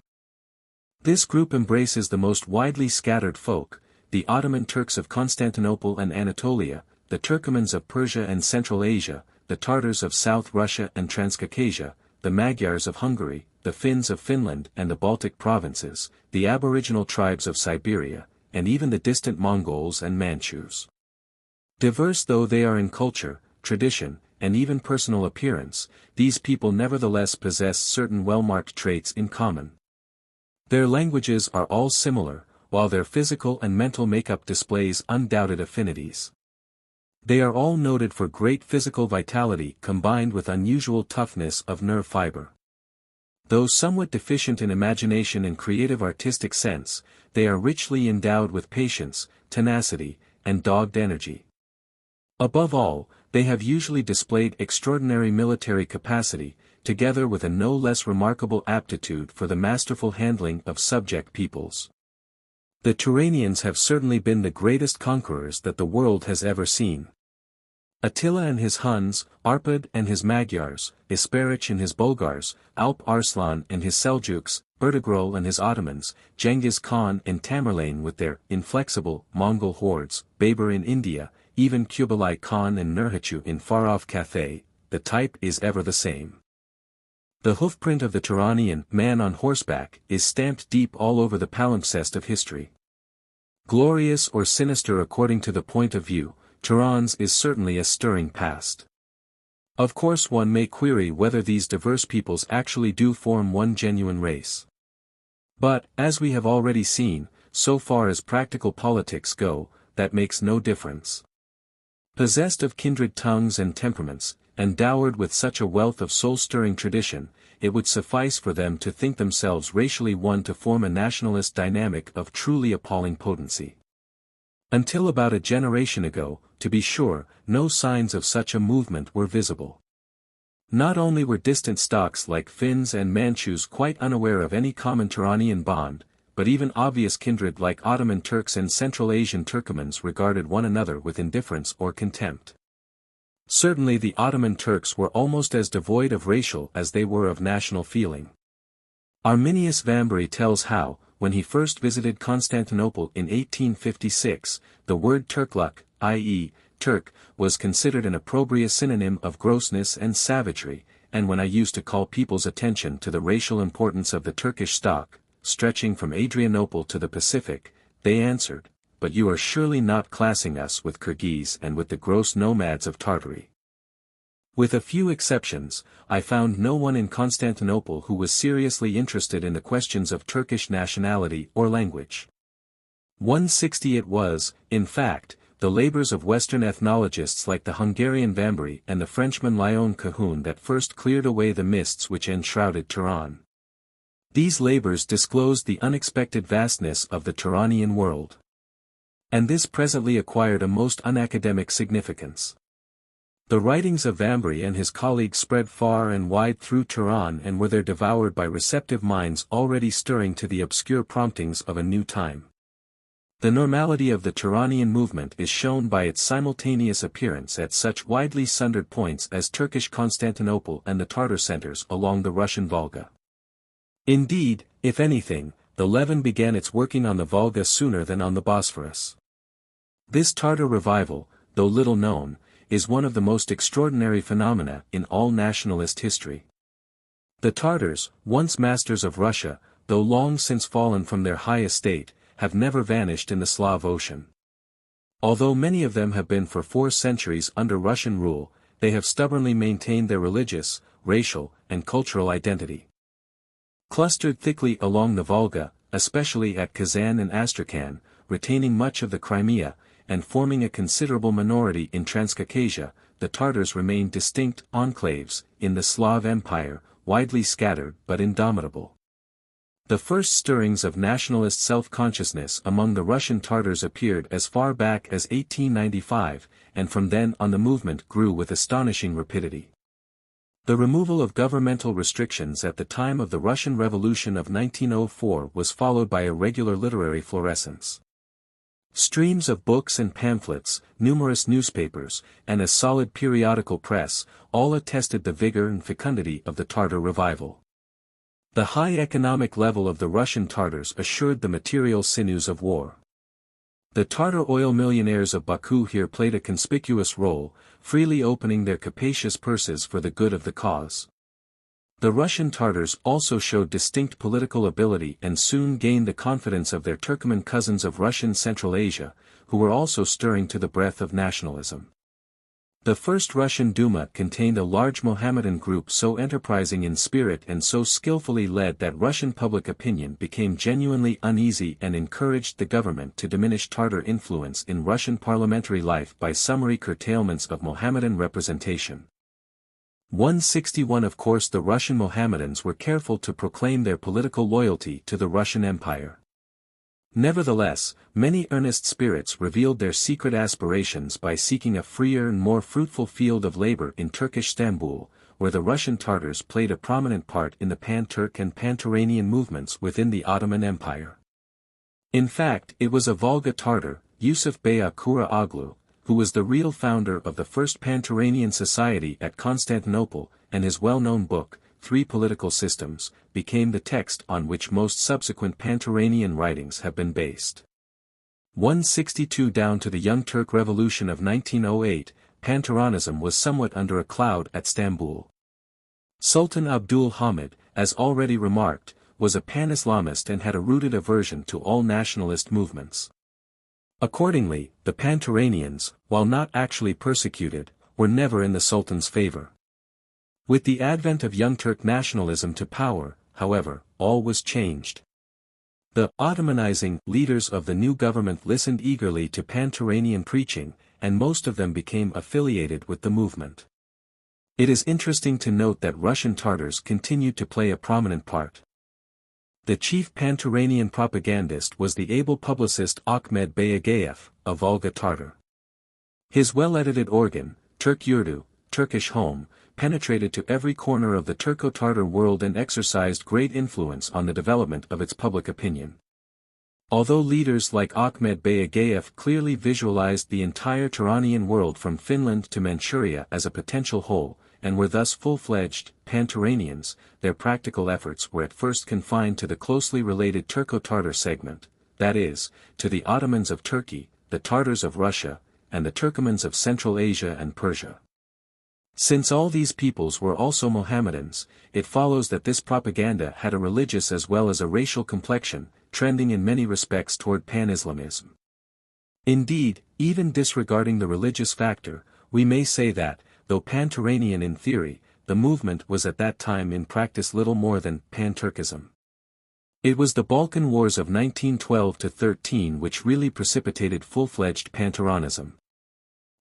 This group embraces the most widely scattered folk, the Ottoman Turks of Constantinople and Anatolia, the Turkomans of Persia and Central Asia, the Tatars of South Russia and Transcaucasia, the Magyars of Hungary, the Finns of Finland and the Baltic provinces, the aboriginal tribes of Siberia, and even the distant Mongols and Manchus. Diverse though they are in culture, tradition, and even personal appearance, these people nevertheless possess certain well-marked traits in common. Their languages are all similar, while their physical and mental makeup displays undoubted affinities. They are all noted for great physical vitality combined with unusual toughness of nerve fiber. Though somewhat deficient in imagination and creative artistic sense, they are richly endowed with patience, tenacity, and dogged energy. Above all, they have usually displayed extraordinary military capacity, together with a no less remarkable aptitude for the masterful handling of subject peoples. The Turanians have certainly been the greatest conquerors that the world has ever seen. Attila and his Huns, Arpad and his Magyars, Isparich and his Bulgars, Alp Arslan and his Seljuks, Ertugrul and his Ottomans, Genghis Khan and Tamerlane with their inflexible Mongol hordes, Babur in India, even Kublai Khan and Nurhaci in far-off Cathay, the type is ever the same. The hoofprint of the Turanian man on horseback is stamped deep all over the palimpsest of history. Glorious or sinister according to the point of view, Turan's is certainly a stirring past. Of course one may query whether these diverse peoples actually do form one genuine race. But, as we have already seen, so far as practical politics go, that makes no difference. Possessed of kindred tongues and temperaments, and dowered with such a wealth of soul-stirring tradition, it would suffice for them to think themselves racially one to form a nationalist dynamic of truly appalling potency. Until about a generation ago, to be sure, no signs of such a movement were visible. Not only were distant stocks like Finns and Manchus quite unaware of any common Turanian bond, but even obvious kindred like Ottoman Turks and Central Asian Turkomans regarded one another with indifference or contempt. Certainly the Ottoman Turks were almost as devoid of racial as they were of national feeling. Arminius Vambery tells how, when he first visited Constantinople in 1856, the word Turkluk, i.e., Turk, was considered an opprobrious synonym of grossness and savagery, and when I used to call people's attention to the racial importance of the Turkish stock, stretching from Adrianople to the Pacific, they answered, "But you are surely not classing us with Kirghiz and with the gross nomads of Tartary." With a few exceptions, I found no one in Constantinople who was seriously interested in the questions of Turkish nationality or language. 160 it was, in fact, the labors of Western ethnologists like the Hungarian Vambery and the Frenchman Léon Cahun that first cleared away the mists which enshrouded Turan. These labors disclosed the unexpected vastness of the Turanian world. And this presently acquired a most unacademic significance. The writings of Vambery and his colleagues spread far and wide through Turan and were there devoured by receptive minds already stirring to the obscure promptings of a new time. The normality of the Turanian movement is shown by its simultaneous appearance at such widely sundered points as Turkish Constantinople and the Tartar centers along the Russian Volga. Indeed, if anything, the leaven began its working on the Volga sooner than on the Bosphorus. This Tartar revival, though little known, is one of the most extraordinary phenomena in all nationalist history. The Tartars, once masters of Russia, though long since fallen from their high estate, have never vanished in the Slav Ocean. Although many of them have been for 4 centuries under Russian rule, they have stubbornly maintained their religious, racial, and cultural identity. Clustered thickly along the Volga, especially at Kazan and Astrakhan, retaining much of the Crimea, and forming a considerable minority in Transcaucasia, the Tartars remain distinct enclaves in the Slav Empire, widely scattered but indomitable. The first stirrings of nationalist self-consciousness among the Russian Tartars appeared as far back as 1895, and from then on the movement grew with astonishing rapidity. The removal of governmental restrictions at the time of the Russian Revolution of 1904 was followed by a regular literary florescence. Streams of books and pamphlets, numerous newspapers, and a solid periodical press, all attested the vigor and fecundity of the Tartar revival. The high economic level of the Russian Tartars assured the material sinews of war. The Tartar oil millionaires of Baku here played a conspicuous role, freely opening their capacious purses for the good of the cause. The Russian Tartars also showed distinct political ability and soon gained the confidence of their Turkoman cousins of Russian Central Asia, who were also stirring to the breath of nationalism. The first Russian Duma contained a large Mohammedan group so enterprising in spirit and so skillfully led that Russian public opinion became genuinely uneasy and encouraged the government to diminish Tartar influence in Russian parliamentary life by summary curtailments of Mohammedan representation. 161 Of course the Russian Mohammedans were careful to proclaim their political loyalty to the Russian Empire. Nevertheless, many earnest spirits revealed their secret aspirations by seeking a freer and more fruitful field of labor in Turkish Stambul, where the Russian Tartars played a prominent part in the Pan-Turk and Pan-Turanian movements within the Ottoman Empire. In fact, it was a Volga Tartar, Yusuf Bey Akura Oglu, who was the real founder of the first Pan-Turanian society at Constantinople, and his well-known book, 3 Political Systems, became the text on which most subsequent Pan-Turanian writings have been based. 162 Down to the Young Turk Revolution of 1908, Pan-Turanism was somewhat under a cloud at Stambul. Sultan Abdul Hamid, as already remarked, was a Pan-Islamist and had a rooted aversion to all nationalist movements. Accordingly, the Pan-Turanians, while not actually persecuted, were never in the Sultan's favor. With the advent of Young Turk nationalism to power, however, all was changed. The Ottomanizing leaders of the new government listened eagerly to Pan-Turanian preaching, and most of them became affiliated with the movement. It is interesting to note that Russian Tartars continued to play a prominent part. The chief Pan-Turanian propagandist was the able publicist Ahmed Bey Agayev, a Volga Tartar. His well-edited organ, Turk Yurdu, Turkish Home, penetrated to every corner of the Turco-Tartar world and exercised great influence on the development of its public opinion. Although leaders like Ahmed Bey Agayev clearly visualized the entire Turanian world from Finland to Manchuria as a potential whole, and were thus full-fledged Pan-Turanians, their practical efforts were at first confined to the closely related Turco-Tartar segment, that is, to the Ottomans of Turkey, the Tartars of Russia, and the Turkomans of Central Asia and Persia. Since all these peoples were also Mohammedans, it follows that this propaganda had a religious as well as a racial complexion, trending in many respects toward Pan-Islamism. Indeed, even disregarding the religious factor, we may say that, though Pan-Turanian in theory, the movement was at that time in practice little more than Pan-Turkism. It was the Balkan Wars of 1912–13 which really precipitated full-fledged Pan-Turanism.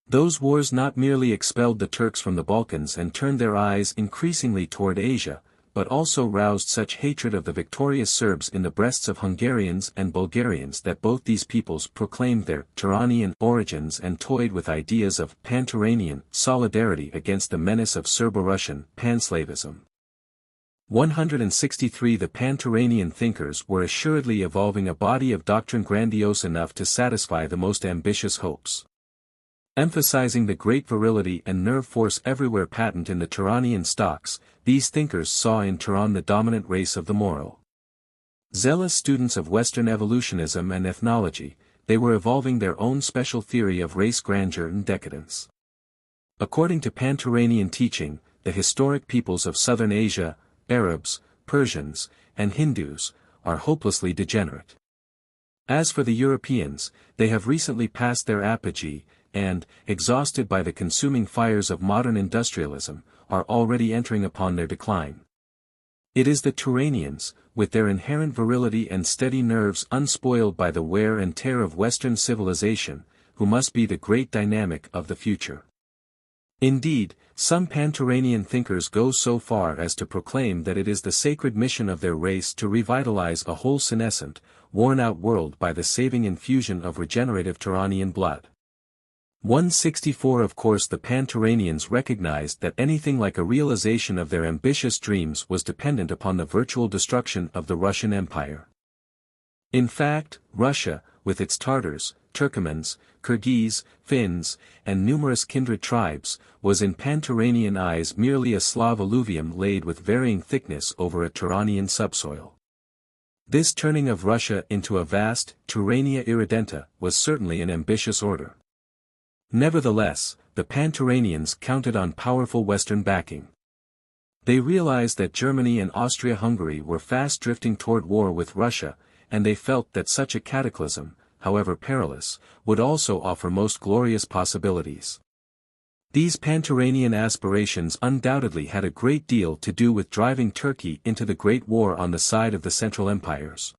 Those wars not merely expelled the Turks from the Balkans and turned their eyes increasingly toward Asia, but also roused such hatred of the victorious Serbs in the breasts of Hungarians and Bulgarians that both these peoples proclaimed their Turanian origins and toyed with ideas of Pan-Turanian solidarity against the menace of Serbo-Russian Pan-Slavism. 163 The Pan-Turanian thinkers were assuredly evolving a body of doctrine grandiose enough to satisfy the most ambitious hopes. Emphasizing the great virility and nerve force everywhere patent in the Turanian stocks, these thinkers saw in Turan the dominant race of the Moro. Zealous students of Western evolutionism and ethnology, they were evolving their own special theory of race grandeur and decadence. According to Pan-Turanian teaching, the historic peoples of southern Asia, Arabs, Persians, and Hindus, are hopelessly degenerate. As for the Europeans, they have recently passed their apogee, and, exhausted by the consuming fires of modern industrialism, are already entering upon their decline. It is the Turanians, with their inherent virility and steady nerves unspoiled by the wear and tear of Western civilization, who must be the great dynamic of the future. Indeed, some Pan-Turanian thinkers go so far as to proclaim that it is the sacred mission of their race to revitalize a whole senescent, worn-out world by the saving infusion of regenerative Turanian blood. 164 Of course the Pan-Turanians recognized that anything like a realization of their ambitious dreams was dependent upon the virtual destruction of the Russian Empire. In fact, Russia, with its Tatars, Turkomans, Kyrgyz, Finns, and numerous kindred tribes, was in Pan-Turanian eyes merely a Slav alluvium laid with varying thickness over a Turanian subsoil. This turning of Russia into a vast Turania irredenta was certainly an ambitious order. Nevertheless, the Pan-Turanians counted on powerful Western backing. They realized that Germany and Austria-Hungary were fast drifting toward war with Russia, and they felt that such a cataclysm, however perilous, would also offer most glorious possibilities. These Pan-Turanian aspirations undoubtedly had a great deal to do with driving Turkey into the Great War on the side of the Central Empires.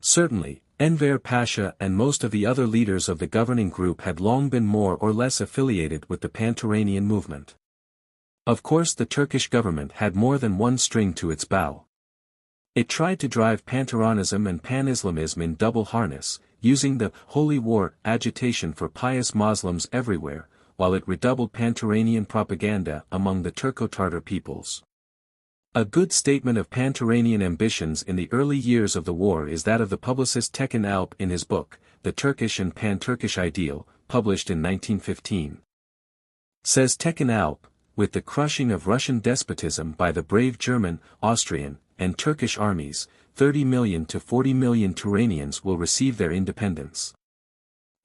Certainly, Enver Pasha and most of the other leaders of the governing group had long been more or less affiliated with the Pan-Turanian movement. Of course the Turkish government had more than one string to its bow. It tried to drive Pan-Turanism and Pan-Islamism in double harness, using the holy war agitation for pious Muslims everywhere, while it redoubled Pan-Turanian propaganda among the Turco-Tartar peoples. A good statement of Pan-Turanian ambitions in the early years of the war is that of the publicist Tekin Alp in his book, The Turkish and Pan-Turkish Ideal, published in 1915. Says Tekin Alp, with the crushing of Russian despotism by the brave German, Austrian, and Turkish armies, 30 million to 40 million Turanians will receive their independence.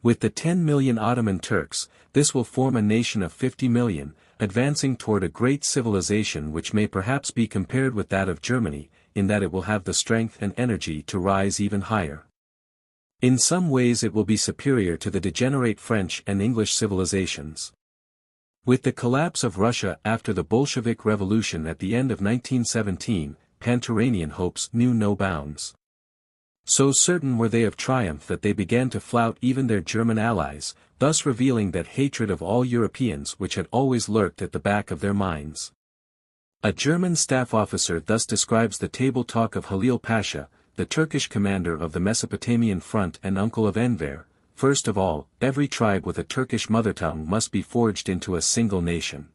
With the 10 million Ottoman Turks, this will form a nation of 50 million, advancing toward a great civilization which may perhaps be compared with that of Germany, in that it will have the strength and energy to rise even higher. In some ways it will be superior to the degenerate French and English civilizations. With the collapse of Russia after the Bolshevik Revolution at the end of 1917, Pan-Turanian hopes knew no bounds. So certain were they of triumph that they began to flout even their German allies, thus revealing that hatred of all Europeans which had always lurked at the back of their minds. A German staff officer thus describes the table talk of Halil Pasha, the Turkish commander of the Mesopotamian front and uncle of Enver. First of all, every tribe with a Turkish mother tongue must be forged into a single nation.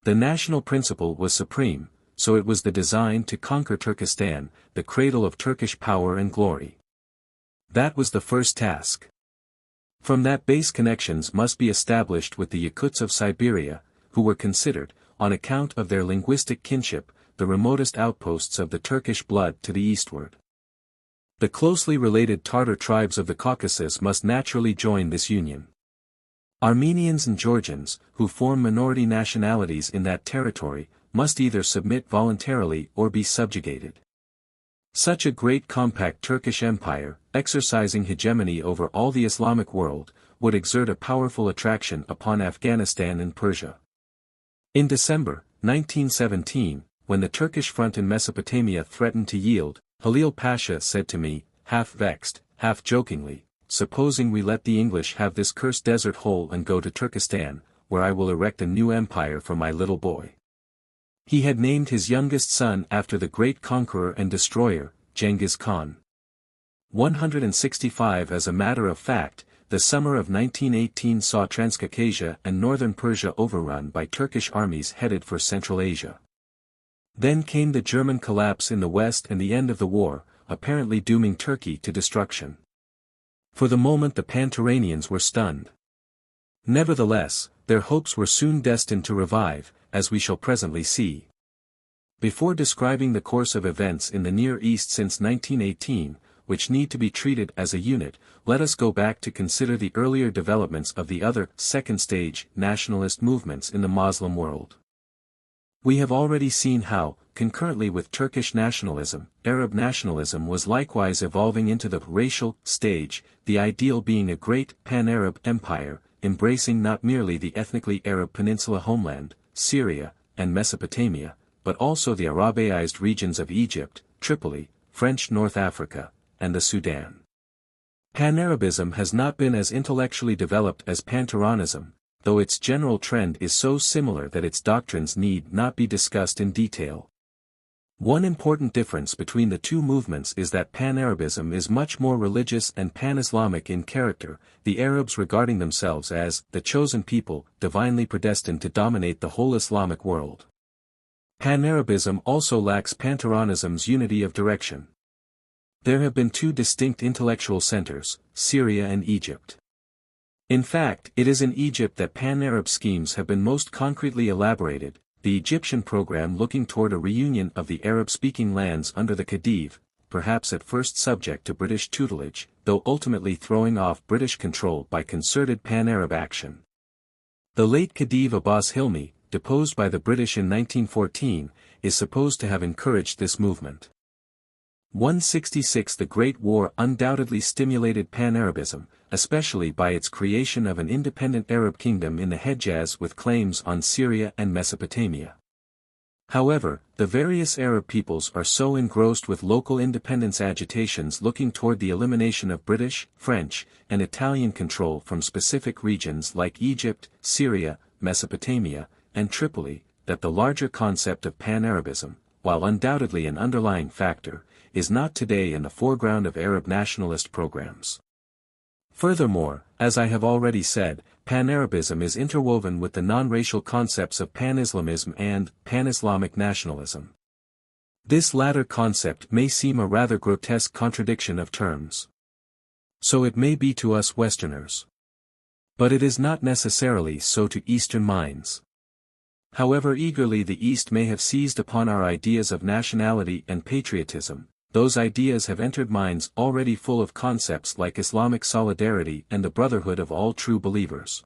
The national principle was supreme, so it was the design to conquer Turkestan, the cradle of Turkish power and glory. That was the first task. From that base connections must be established with the Yakuts of Siberia, who were considered, on account of their linguistic kinship, the remotest outposts of the Turkish blood to the eastward. The closely related Tartar tribes of the Caucasus must naturally join this union. Armenians and Georgians, who form minority nationalities in that territory, must either submit voluntarily or be subjugated. Such a great compact Turkish empire, exercising hegemony over all the Islamic world, would exert a powerful attraction upon Afghanistan and Persia. In December 1917, when the Turkish front in Mesopotamia threatened to yield, Halil Pasha said to me, half vexed, half jokingly, "Supposing we let the English have this cursed desert hole and go to Turkestan, where I will erect a new empire for my little boy." He had named his youngest son after the great conqueror and destroyer, Genghis Khan. 165 As a matter of fact, the summer of 1918 saw Transcaucasia and northern Persia overrun by Turkish armies headed for Central Asia. Then came the German collapse in the west and the end of the war, apparently dooming Turkey to destruction. For the moment the Pan-Turanians were stunned. Nevertheless, their hopes were soon destined to revive, as we shall presently see. Before describing the course of events in the Near East since 1918, which need to be treated as a unit, let us go back to consider the earlier developments of the other, second-stage, nationalist movements in the Muslim world. We have already seen how, concurrently with Turkish nationalism, Arab nationalism was likewise evolving into the racial stage, the ideal being a great pan-Arab empire, embracing not merely the ethnically Arab peninsula homeland, Syria, and Mesopotamia, but also the Arabiized regions of Egypt, Tripoli, French North Africa, and the Sudan. Pan-Arabism has not been as intellectually developed as Pan-Turanism, though its general trend is so similar that its doctrines need not be discussed in detail. One important difference between the two movements is that Pan-Arabism is much more religious and Pan-Islamic in character, the Arabs regarding themselves as the chosen people, divinely predestined to dominate the whole Islamic world. Pan-Arabism also lacks Pan-Turanism's unity of direction. There have been two distinct intellectual centers, Syria and Egypt. In fact, it is in Egypt that Pan-Arab schemes have been most concretely elaborated, the Egyptian program looking toward a reunion of the Arab-speaking lands under the Khedive, perhaps at first subject to British tutelage, though ultimately throwing off British control by concerted Pan-Arab action. The late Khedive Abbas Hilmi, deposed by the British in 1914, is supposed to have encouraged this movement. 166 The Great War undoubtedly stimulated Pan-Arabism, especially by its creation of an independent Arab kingdom in the Hejaz with claims on Syria and Mesopotamia. However, the various Arab peoples are so engrossed with local independence agitations looking toward the elimination of British, French, and Italian control from specific regions like Egypt, Syria, Mesopotamia, and Tripoli, that the larger concept of Pan-Arabism, while undoubtedly an underlying factor, is not today in the foreground of Arab nationalist programs. Furthermore, as I have already said, Pan-Arabism is interwoven with the non-racial concepts of Pan-Islamism and Pan-Islamic nationalism. This latter concept may seem a rather grotesque contradiction of terms. So it may be to us Westerners. But it is not necessarily so to Eastern minds. However eagerly the East may have seized upon our ideas of nationality and patriotism, those ideas have entered minds already full of concepts like Islamic solidarity and the brotherhood of all true believers.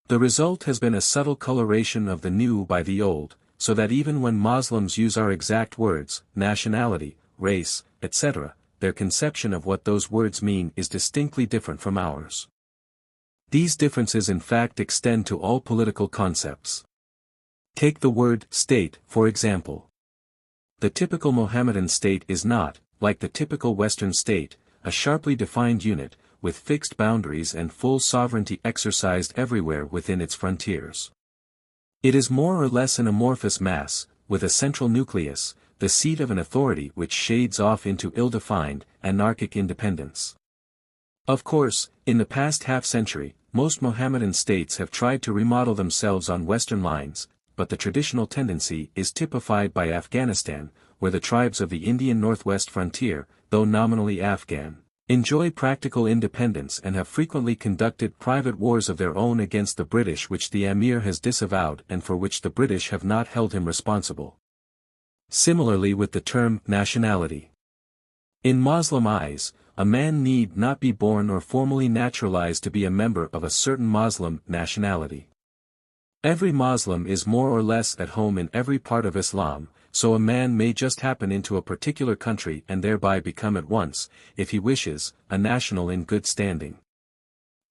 The result has been a subtle coloration of the new by the old, so that even when Muslims use our exact words, nationality, race, etc., their conception of what those words mean is distinctly different from ours. These differences in fact extend to all political concepts. Take the word state, for example. The typical Mohammedan state is not, like the typical Western state, a sharply defined unit, with fixed boundaries and full sovereignty exercised everywhere within its frontiers. It is more or less an amorphous mass, with a central nucleus, the seat of an authority which shades off into ill-defined, anarchic independence. Of course, in the past half-century, most Mohammedan states have tried to remodel themselves on Western lines, but the traditional tendency is typified by Afghanistan, where the tribes of the Indian northwest frontier, though nominally Afghan, enjoy practical independence and have frequently conducted private wars of their own against the British which the Emir has disavowed and for which the British have not held him responsible. Similarly with the term nationality. In Muslim eyes, a man need not be born or formally naturalized to be a member of a certain Muslim nationality. Every Muslim is more or less at home in every part of Islam, so a man may just happen into a particular country and thereby become at once, if he wishes, a national in good standing.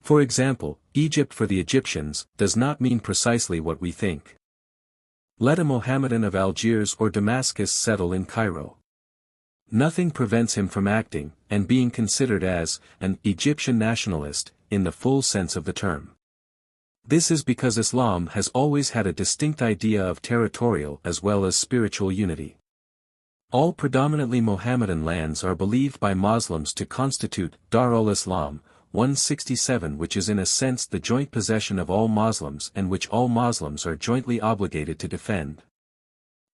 For example, Egypt for the Egyptians does not mean precisely what we think. Let a Mohammedan of Algiers or Damascus settle in Cairo. Nothing prevents him from acting, and being considered as, an Egyptian nationalist, in the full sense of the term. This is because Islam has always had a distinct idea of territorial as well as spiritual unity. All predominantly Mohammedan lands are believed by Muslims to constitute Dar al-Islam, 167, which is in a sense the joint possession of all Muslims and which all Muslims are jointly obligated to defend.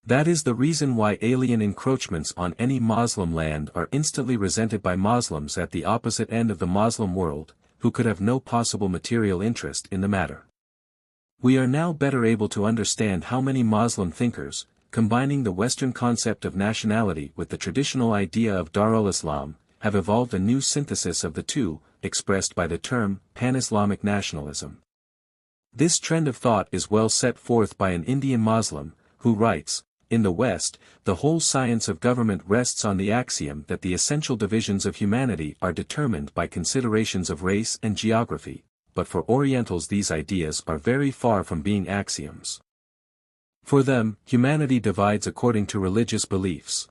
That is the reason why alien encroachments on any Muslim land are instantly resented by Muslims at the opposite end of the Muslim world, who could have no possible material interest in the matter. We are now better able to understand how many Muslim thinkers, combining the Western concept of nationality with the traditional idea of Dar al-Islam, have evolved a new synthesis of the two, expressed by the term pan-Islamic nationalism. This trend of thought is well set forth by an Indian Muslim, who writes, "In the West, the whole science of government rests on the axiom that the essential divisions of humanity are determined by considerations of race and geography, but for Orientals these ideas are very far from being axioms. For them, humanity divides according to religious beliefs.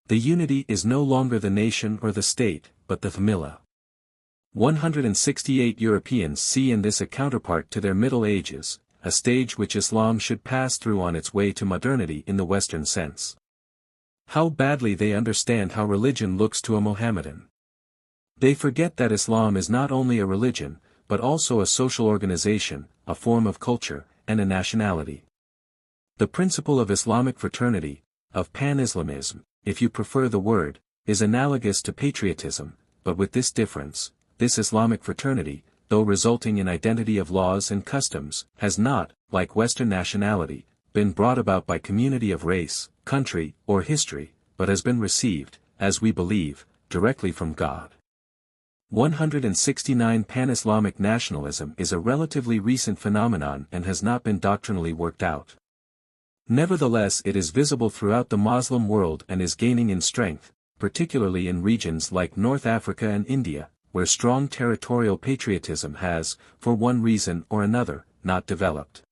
The unity is no longer the nation or the state, but the famila." 168 Europeans see in this a counterpart to their Middle Ages, a stage which Islam should pass through on its way to modernity in the Western sense. How badly they understand how religion looks to a Mohammedan. They forget that Islam is not only a religion, but also a social organization, a form of culture, and a nationality. The principle of Islamic fraternity, of pan-Islamism, if you prefer the word, is analogous to patriotism, but with this difference: this Islamic fraternity, though resulting in identity of laws and customs, has not, like Western nationality, been brought about by community of race, country, or history, but has been received, as we believe, directly from God. 169 Pan-Islamic nationalism is a relatively recent phenomenon and has not been doctrinally worked out. Nevertheless, it is visible throughout the Muslim world and is gaining in strength, particularly in regions like North Africa and India, where strong territorial patriotism has, for one reason or another, not developed.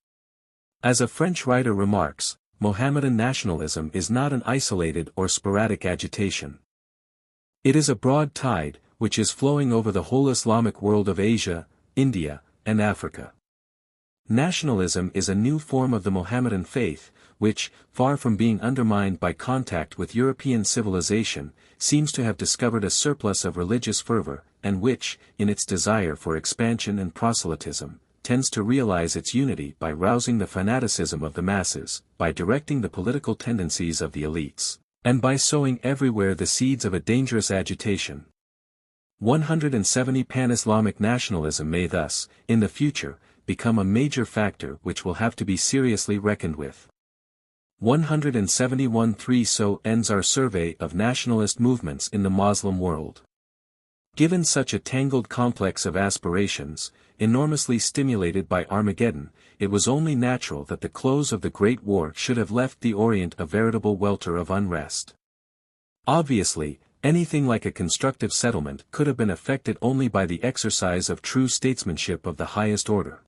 As a French writer remarks, Mohammedan nationalism is not an isolated or sporadic agitation. It is a broad tide, which is flowing over the whole Islamic world of Asia, India, and Africa. Nationalism is a new form of the Mohammedan faith, which, far from being undermined by contact with European civilization, seems to have discovered a surplus of religious fervor, and which, in its desire for expansion and proselytism, tends to realize its unity by rousing the fanaticism of the masses, by directing the political tendencies of the elites, and by sowing everywhere the seeds of a dangerous agitation. 170 Pan-Islamic nationalism may thus, in the future, become a major factor which will have to be seriously reckoned with. 171-3 So ends our survey of nationalist movements in the Muslim world. Given such a tangled complex of aspirations, enormously stimulated by Armageddon, it was only natural that the close of the Great War should have left the Orient a veritable welter of unrest. Obviously, anything like a constructive settlement could have been effected only by the exercise of true statesmanship of the highest order.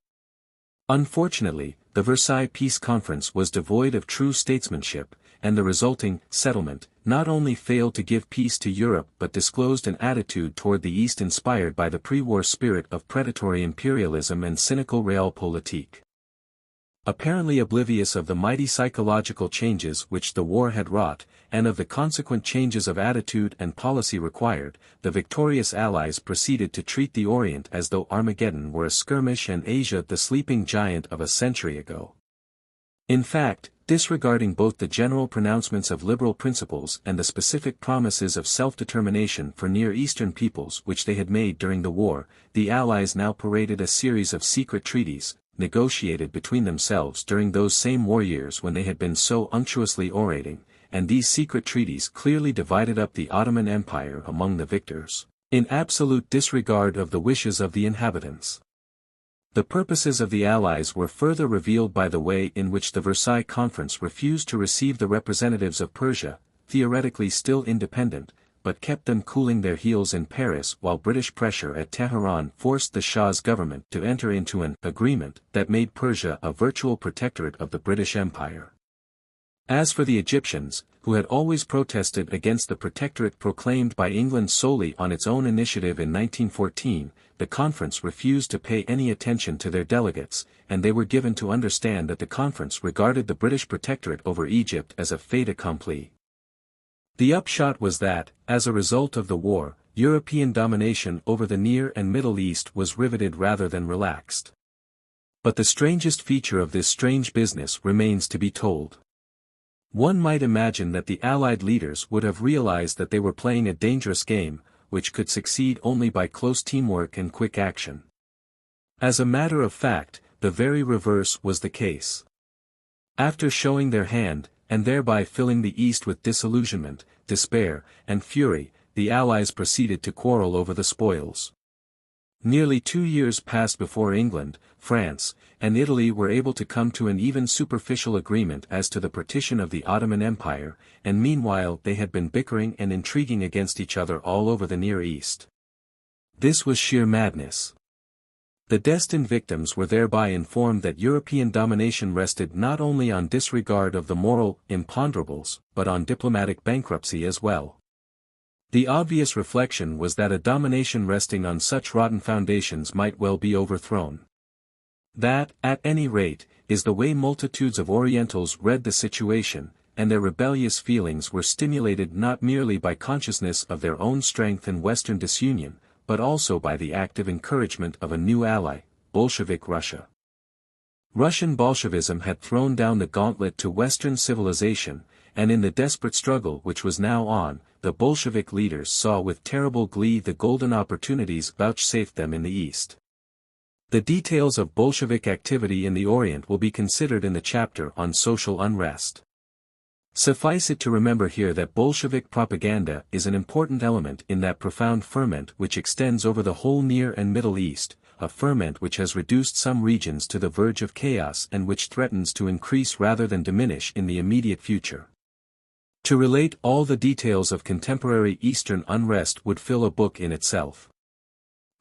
Unfortunately, the Versailles Peace Conference was devoid of true statesmanship, and the resulting settlement not only failed to give peace to Europe but disclosed an attitude toward the East inspired by the pre-war spirit of predatory imperialism and cynical realpolitik. Apparently oblivious of the mighty psychological changes which the war had wrought, and of the consequent changes of attitude and policy required, the victorious Allies proceeded to treat the Orient as though Armageddon were a skirmish and Asia the sleeping giant of a century ago. In fact, disregarding both the general pronouncements of liberal principles and the specific promises of self-determination for Near Eastern peoples which they had made during the war, the Allies now paraded a series of secret treaties, negotiated between themselves during those same war years when they had been so unctuously orating, and these secret treaties clearly divided up the Ottoman Empire among the victors, in absolute disregard of the wishes of the inhabitants. The purposes of the Allies were further revealed by the way in which the Versailles Conference refused to receive the representatives of Persia, theoretically still independent, but kept them cooling their heels in Paris while British pressure at Tehran forced the Shah's government to enter into an agreement that made Persia a virtual protectorate of the British Empire. As for the Egyptians, who had always protested against the protectorate proclaimed by England solely on its own initiative in 1914, the conference refused to pay any attention to their delegates, and they were given to understand that the conference regarded the British protectorate over Egypt as a fait accompli. The upshot was that, as a result of the war, European domination over the Near and Middle East was riveted rather than relaxed. But the strangest feature of this strange business remains to be told. One might imagine that the Allied leaders would have realized that they were playing a dangerous game, which could succeed only by close teamwork and quick action. As a matter of fact, the very reverse was the case. After showing their hand, and thereby filling the East with disillusionment, despair, and fury, the Allies proceeded to quarrel over the spoils. Nearly 2 years passed before England, France, and Italy were able to come to an even superficial agreement as to the partition of the Ottoman Empire, and meanwhile they had been bickering and intriguing against each other all over the Near East. This was sheer madness. The destined victims were thereby informed that European domination rested not only on disregard of the moral imponderables, but on diplomatic bankruptcy as well. The obvious reflection was that a domination resting on such rotten foundations might well be overthrown. That, at any rate, is the way multitudes of Orientals read the situation, and their rebellious feelings were stimulated not merely by consciousness of their own strength and Western disunion, but also by the active encouragement of a new ally, Bolshevik Russia. Russian Bolshevism had thrown down the gauntlet to Western civilization, and in the desperate struggle which was now on, the Bolshevik leaders saw with terrible glee the golden opportunities vouchsafed them in the East. The details of Bolshevik activity in the Orient will be considered in the chapter on social unrest. Suffice it to remember here that Bolshevik propaganda is an important element in that profound ferment which extends over the whole Near and Middle East, a ferment which has reduced some regions to the verge of chaos and which threatens to increase rather than diminish in the immediate future. To relate all the details of contemporary Eastern unrest would fill a book in itself.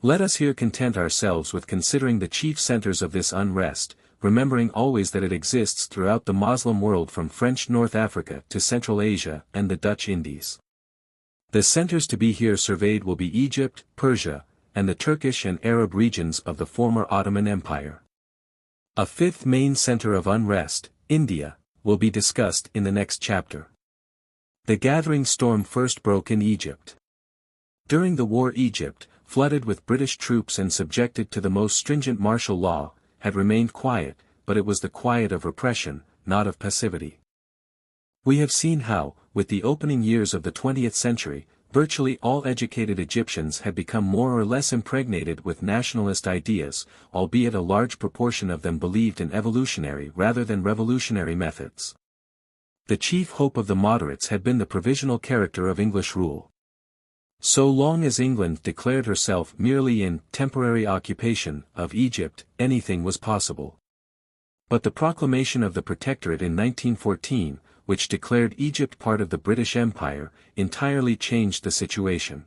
Let us here content ourselves with considering the chief centers of this unrest, remembering always that it exists throughout the Muslim world from French North Africa to Central Asia and the Dutch Indies. The centers to be here surveyed will be Egypt, Persia, and the Turkish and Arab regions of the former Ottoman Empire. A fifth main center of unrest, India, will be discussed in the next chapter. The gathering storm first broke in Egypt. During the war Egypt, flooded with British troops and subjected to the most stringent martial law, had remained quiet, but it was the quiet of repression, not of passivity. We have seen how, with the opening years of the 20th century, virtually all educated Egyptians had become more or less impregnated with nationalist ideas, albeit a large proportion of them believed in evolutionary rather than revolutionary methods. The chief hope of the moderates had been the provisional character of English rule. So long as England declared herself merely in temporary occupation of Egypt, anything was possible. But the proclamation of the Protectorate in 1914, which declared Egypt part of the British Empire, entirely changed the situation.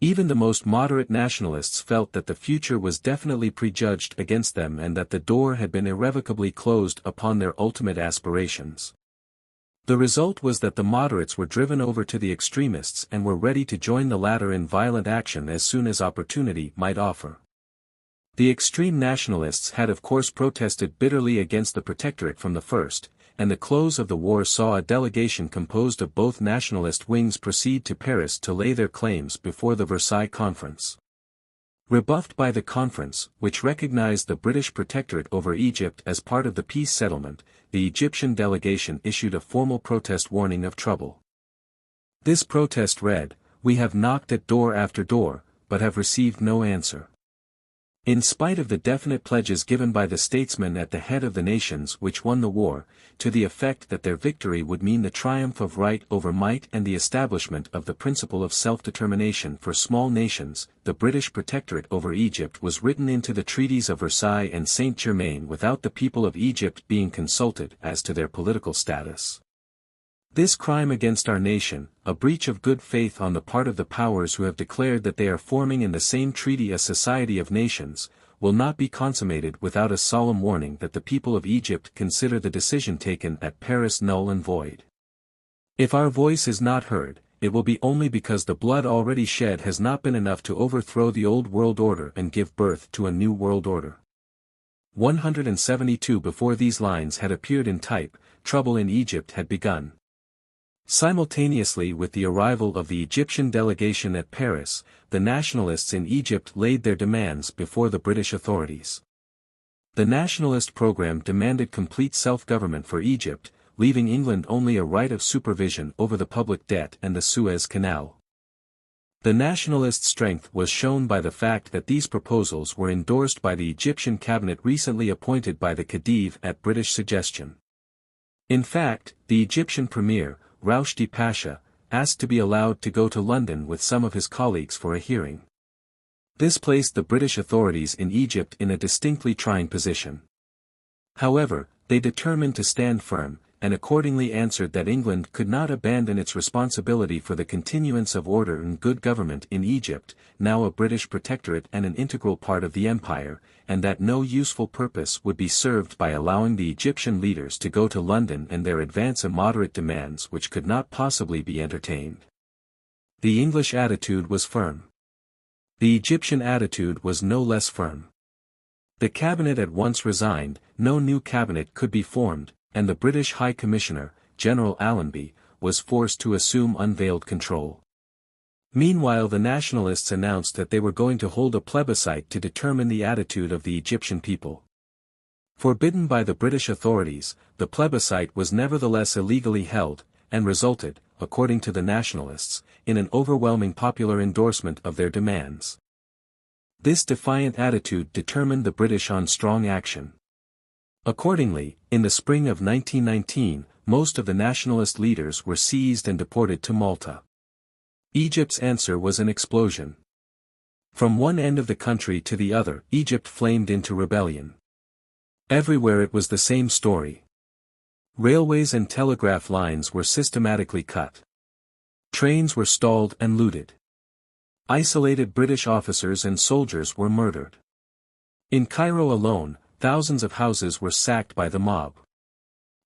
Even the most moderate nationalists felt that the future was definitely prejudged against them and that the door had been irrevocably closed upon their ultimate aspirations. The result was that the moderates were driven over to the extremists and were ready to join the latter in violent action as soon as opportunity might offer. The extreme nationalists had of course protested bitterly against the Protectorate from the first, and the close of the war saw a delegation composed of both nationalist wings proceed to Paris to lay their claims before the Versailles Conference. Rebuffed by the conference, which recognized the British Protectorate over Egypt as part of the peace settlement, the Egyptian delegation issued a formal protest warning of trouble. This protest read, "We have knocked at door after door, but have received no answer." In spite of the definite pledges given by the statesmen at the head of the nations which won the war, to the effect that their victory would mean the triumph of right over might and the establishment of the principle of self-determination for small nations, the British Protectorate over Egypt was written into the treaties of Versailles and Saint-Germain without the people of Egypt being consulted as to their political status. This crime against our nation, a breach of good faith on the part of the powers who have declared that they are forming in the same treaty a society of nations, will not be consummated without a solemn warning that the people of Egypt consider the decision taken at Paris null and void. If our voice is not heard, it will be only because the blood already shed has not been enough to overthrow the old world order and give birth to a new world order. 172 before these lines had appeared in type, trouble in Egypt had begun. Simultaneously with the arrival of the Egyptian delegation at Paris, the nationalists in Egypt laid their demands before the British authorities. The nationalist program demanded complete self-government for Egypt, leaving England only a right of supervision over the public debt and the Suez Canal. The nationalist strength was shown by the fact that these proposals were endorsed by the Egyptian cabinet recently appointed by the Khedive at British suggestion. In fact, the Egyptian premier, Rushdie Pasha, asked to be allowed to go to London with some of his colleagues for a hearing. This placed the British authorities in Egypt in a distinctly trying position. However, they determined to stand firm, and accordingly answered that England could not abandon its responsibility for the continuance of order and good government in Egypt, now a British protectorate and an integral part of the empire, and that no useful purpose would be served by allowing the Egyptian leaders to go to London and there advance immoderate demands which could not possibly be entertained. The English attitude was firm. The Egyptian attitude was no less firm. The cabinet at once resigned, no new cabinet could be formed, and the British High Commissioner, General Allenby, was forced to assume unveiled control. Meanwhile, the nationalists announced that they were going to hold a plebiscite to determine the attitude of the Egyptian people. Forbidden by the British authorities, the plebiscite was nevertheless illegally held, and resulted, according to the nationalists, in an overwhelming popular endorsement of their demands. This defiant attitude determined the British on strong action. Accordingly, in the spring of 1919, most of the nationalist leaders were seized and deported to Malta. Egypt's answer was an explosion. From one end of the country to the other, Egypt flamed into rebellion. Everywhere it was the same story. Railways and telegraph lines were systematically cut. Trains were stalled and looted. Isolated British officers and soldiers were murdered. In Cairo alone, thousands of houses were sacked by the mob.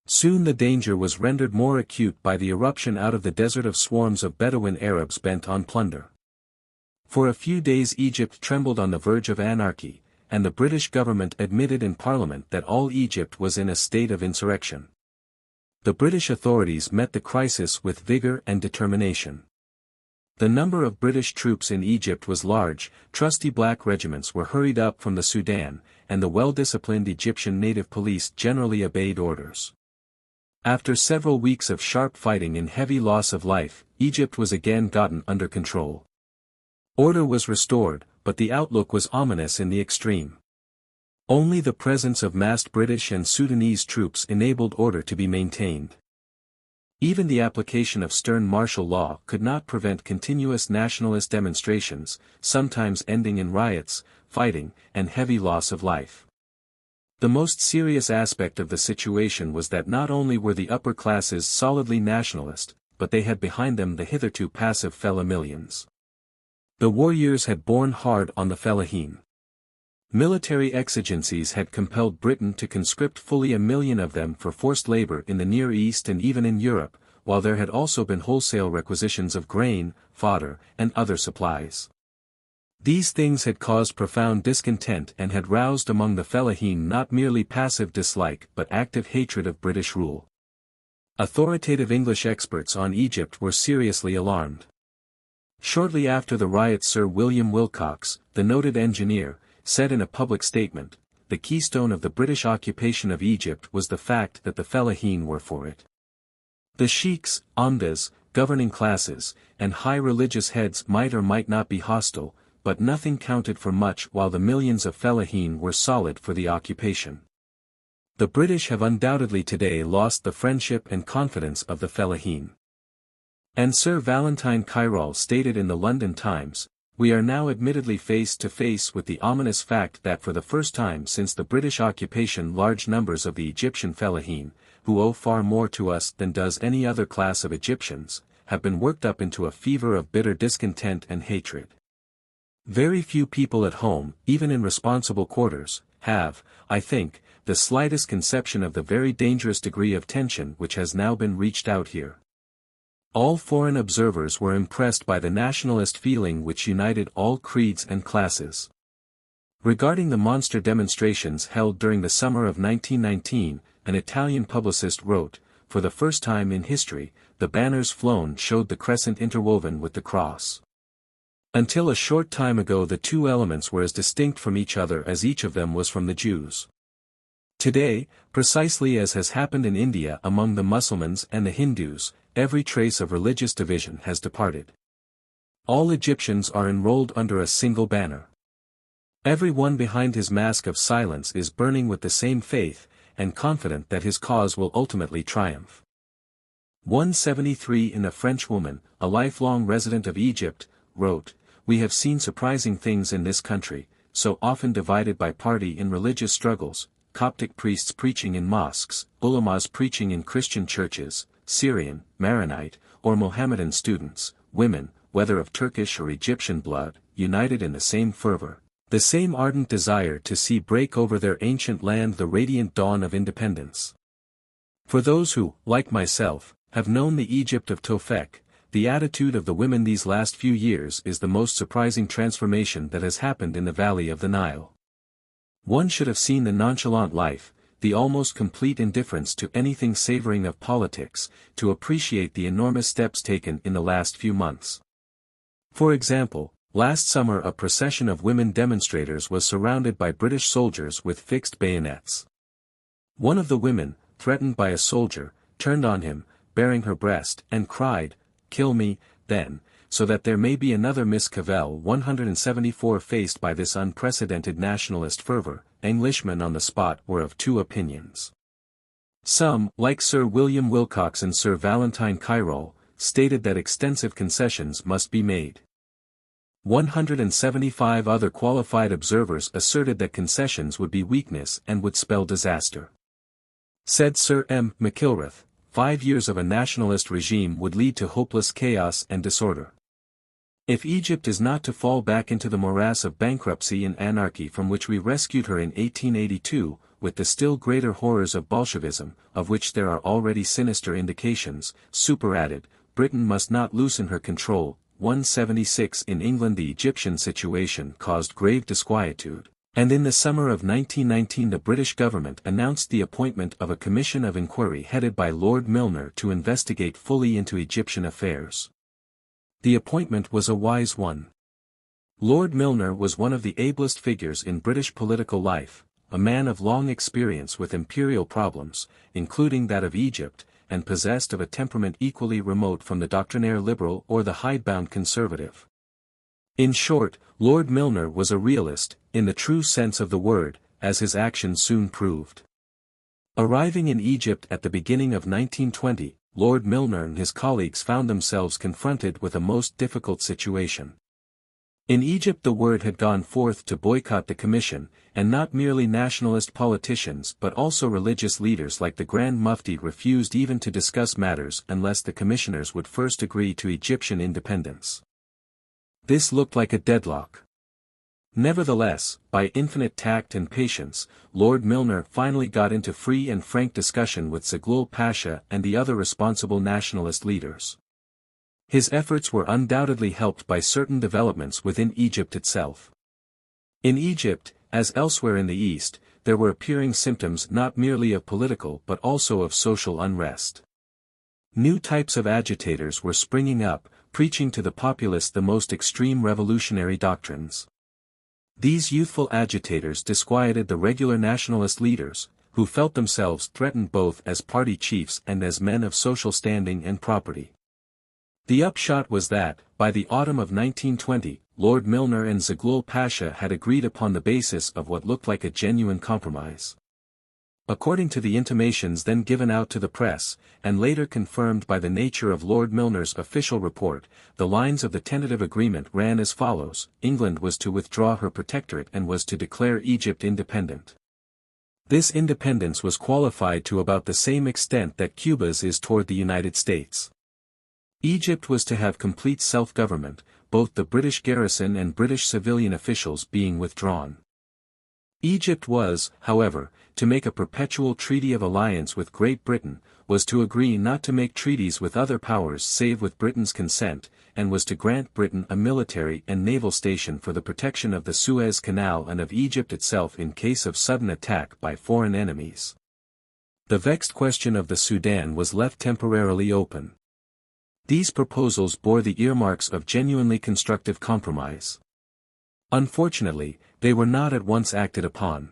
Soon the danger was rendered more acute by the eruption out of the desert of swarms of Bedouin Arabs bent on plunder. For a few days Egypt trembled on the verge of anarchy, and the British government admitted in Parliament that all Egypt was in a state of insurrection. The British authorities met the crisis with vigor and determination. The number of British troops in Egypt was large, trusty black regiments were hurried up from the Sudan, and the well-disciplined Egyptian native police generally obeyed orders. After several weeks of sharp fighting and heavy loss of life, Egypt was again gotten under control. Order was restored, but the outlook was ominous in the extreme. Only the presence of massed British and Sudanese troops enabled order to be maintained. Even the application of stern martial law could not prevent continuous nationalist demonstrations, sometimes ending in riots, fighting, and heavy loss of life. The most serious aspect of the situation was that not only were the upper classes solidly nationalist, but they had behind them the hitherto passive fellah millions. The war years had borne hard on the fellaheen. Military exigencies had compelled Britain to conscript fully 1 million of them for forced labor in the Near East and even in Europe, while there had also been wholesale requisitions of grain, fodder, and other supplies. These things had caused profound discontent and had roused among the fellaheen not merely passive dislike but active hatred of British rule. Authoritative English experts on Egypt were seriously alarmed. Shortly after the riot, Sir William Wilcox, the noted engineer, said in a public statement, "The keystone of the British occupation of Egypt was the fact that the fellaheen were for it." The sheiks, amdas, governing classes, and high religious heads might or might not be hostile, but nothing counted for much while the millions of fellaheen were solid for the occupation. The British have undoubtedly today lost the friendship and confidence of the fellaheen. And Sir Valentine Kyrall stated in the London Times, "We are now admittedly face to face with the ominous fact that for the first time since the British occupation large numbers of the Egyptian fellaheen, who owe far more to us than does any other class of Egyptians, have been worked up into a fever of bitter discontent and hatred. Very few people at home, even in responsible quarters, have, I think, the slightest conception of the very dangerous degree of tension which has now been reached out here." All foreign observers were impressed by the nationalist feeling which united all creeds and classes. Regarding the monster demonstrations held during the summer of 1919, an Italian publicist wrote, "For the first time in history, the banners flown showed the crescent interwoven with the cross. Until a short time ago the two elements were as distinct from each other as each of them was from the Jews. Today, precisely as has happened in India among the Mussulmans and the Hindus, every trace of religious division has departed. All Egyptians are enrolled under a single banner. Every one behind his mask of silence is burning with the same faith, and confident that his cause will ultimately triumph." 173 in a French woman, a lifelong resident of Egypt, wrote, "We have seen surprising things in this country, so often divided by party in religious struggles, Coptic priests preaching in mosques, ulamas preaching in Christian churches, Syrian, Maronite, or Mohammedan students, women, whether of Turkish or Egyptian blood, united in the same fervor, the same ardent desire to see break over their ancient land the radiant dawn of independence." For those who, like myself, have known the Egypt of Tophet, the attitude of the women these last few years is the most surprising transformation that has happened in the valley of the Nile. One should have seen the nonchalant life, the almost complete indifference to anything savoring of politics, to appreciate the enormous steps taken in the last few months. For example, last summer a procession of women demonstrators was surrounded by British soldiers with fixed bayonets. One of the women, threatened by a soldier, turned on him, baring her breast, and cried, "Kill me, then, so that there may be another Miss Cavell." 174 Faced by this unprecedented nationalist fervor, Englishmen on the spot were of two opinions. Some, like Sir William Wilcox and Sir Valentine Kyrol, stated that extensive concessions must be made. 175 other qualified observers asserted that concessions would be weakness and would spell disaster. Said Sir M. McIlrath, 5 years of a nationalist regime would lead to hopeless chaos and disorder. If Egypt is not to fall back into the morass of bankruptcy and anarchy from which we rescued her in 1882, with the still greater horrors of Bolshevism, of which there are already sinister indications, superadded, Britain must not loosen her control. 176 In England the Egyptian situation caused grave disquietude, and in the summer of 1919 the British government announced the appointment of a commission of inquiry headed by Lord Milner to investigate fully into Egyptian affairs. The appointment was a wise one. Lord Milner was one of the ablest figures in British political life, a man of long experience with imperial problems, including that of Egypt, and possessed of a temperament equally remote from the doctrinaire liberal or the hidebound conservative. In short, Lord Milner was a realist, in the true sense of the word, as his actions soon proved. Arriving in Egypt at the beginning of 1920, Lord Milner and his colleagues found themselves confronted with a most difficult situation. In Egypt the word had gone forth to boycott the commission, and not merely nationalist politicians but also religious leaders like the Grand Mufti refused even to discuss matters unless the commissioners would first agree to Egyptian independence. This looked like a deadlock. Nevertheless, by infinite tact and patience, Lord Milner finally got into free and frank discussion with Zaghloul Pasha and the other responsible nationalist leaders. His efforts were undoubtedly helped by certain developments within Egypt itself. In Egypt, as elsewhere in the East, there were appearing symptoms not merely of political but also of social unrest. New types of agitators were springing up, preaching to the populace the most extreme revolutionary doctrines. These youthful agitators disquieted the regular nationalist leaders, who felt themselves threatened both as party chiefs and as men of social standing and property. The upshot was that, by the autumn of 1920, Lord Milner and Zaghloul Pasha had agreed upon the basis of what looked like a genuine compromise. According to the intimations then given out to the press, and later confirmed by the nature of Lord Milner's official report, the lines of the tentative agreement ran as follows: England was to withdraw her protectorate and was to declare Egypt independent. This independence was qualified to about the same extent that Cuba's is toward the United States. Egypt was to have complete self-government, both the British garrison and British civilian officials being withdrawn. Egypt was, however, to make a perpetual treaty of alliance with Great Britain, was to agree not to make treaties with other powers save with Britain's consent, and was to grant Britain a military and naval station for the protection of the Suez Canal and of Egypt itself in case of sudden attack by foreign enemies. The vexed question of the Sudan was left temporarily open. These proposals bore the earmarks of genuinely constructive compromise. Unfortunately, they were not at once acted upon.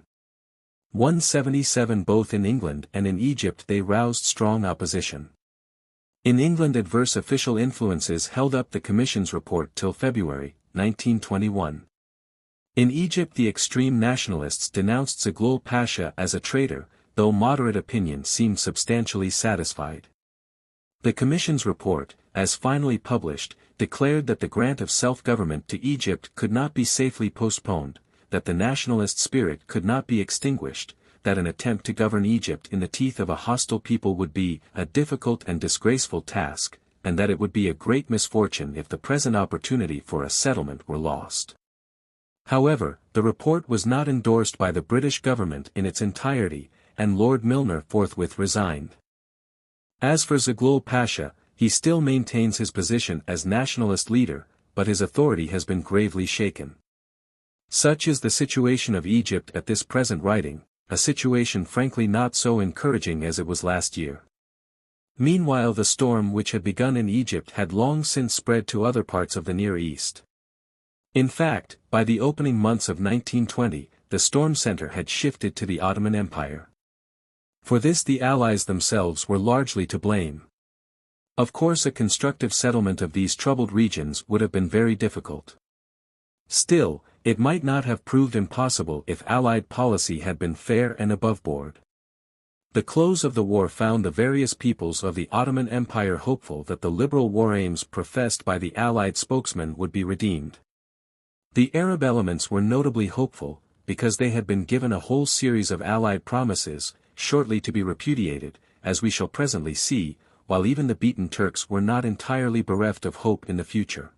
177 Both in England and in Egypt they roused strong opposition. In England adverse official influences held up the Commission's report till February, 1921. In Egypt the extreme nationalists denounced Zaghloul Pasha as a traitor, though moderate opinion seemed substantially satisfied. The Commission's report, as finally published, declared that the grant of self-government to Egypt could not be safely postponed, that the nationalist spirit could not be extinguished, that an attempt to govern Egypt in the teeth of a hostile people would be a difficult and disgraceful task, and that it would be a great misfortune if the present opportunity for a settlement were lost. However, the report was not endorsed by the British government in its entirety, and Lord Milner forthwith resigned. As for Zaghloul Pasha, he still maintains his position as nationalist leader, but his authority has been gravely shaken. Such is the situation of Egypt at this present writing, a situation frankly not so encouraging as it was last year. Meanwhile, the storm which had begun in Egypt had long since spread to other parts of the Near East. In fact, by the opening months of 1920, the storm center had shifted to the Ottoman Empire. For this the Allies themselves were largely to blame. Of course, a constructive settlement of these troubled regions would have been very difficult. Still, it might not have proved impossible if Allied policy had been fair and aboveboard. The close of the war found the various peoples of the Ottoman Empire hopeful that the liberal war aims professed by the Allied spokesman would be redeemed. The Arab elements were notably hopeful, because they had been given a whole series of Allied promises, shortly to be repudiated, as we shall presently see, while even the beaten Turks were not entirely bereft of hope in the future.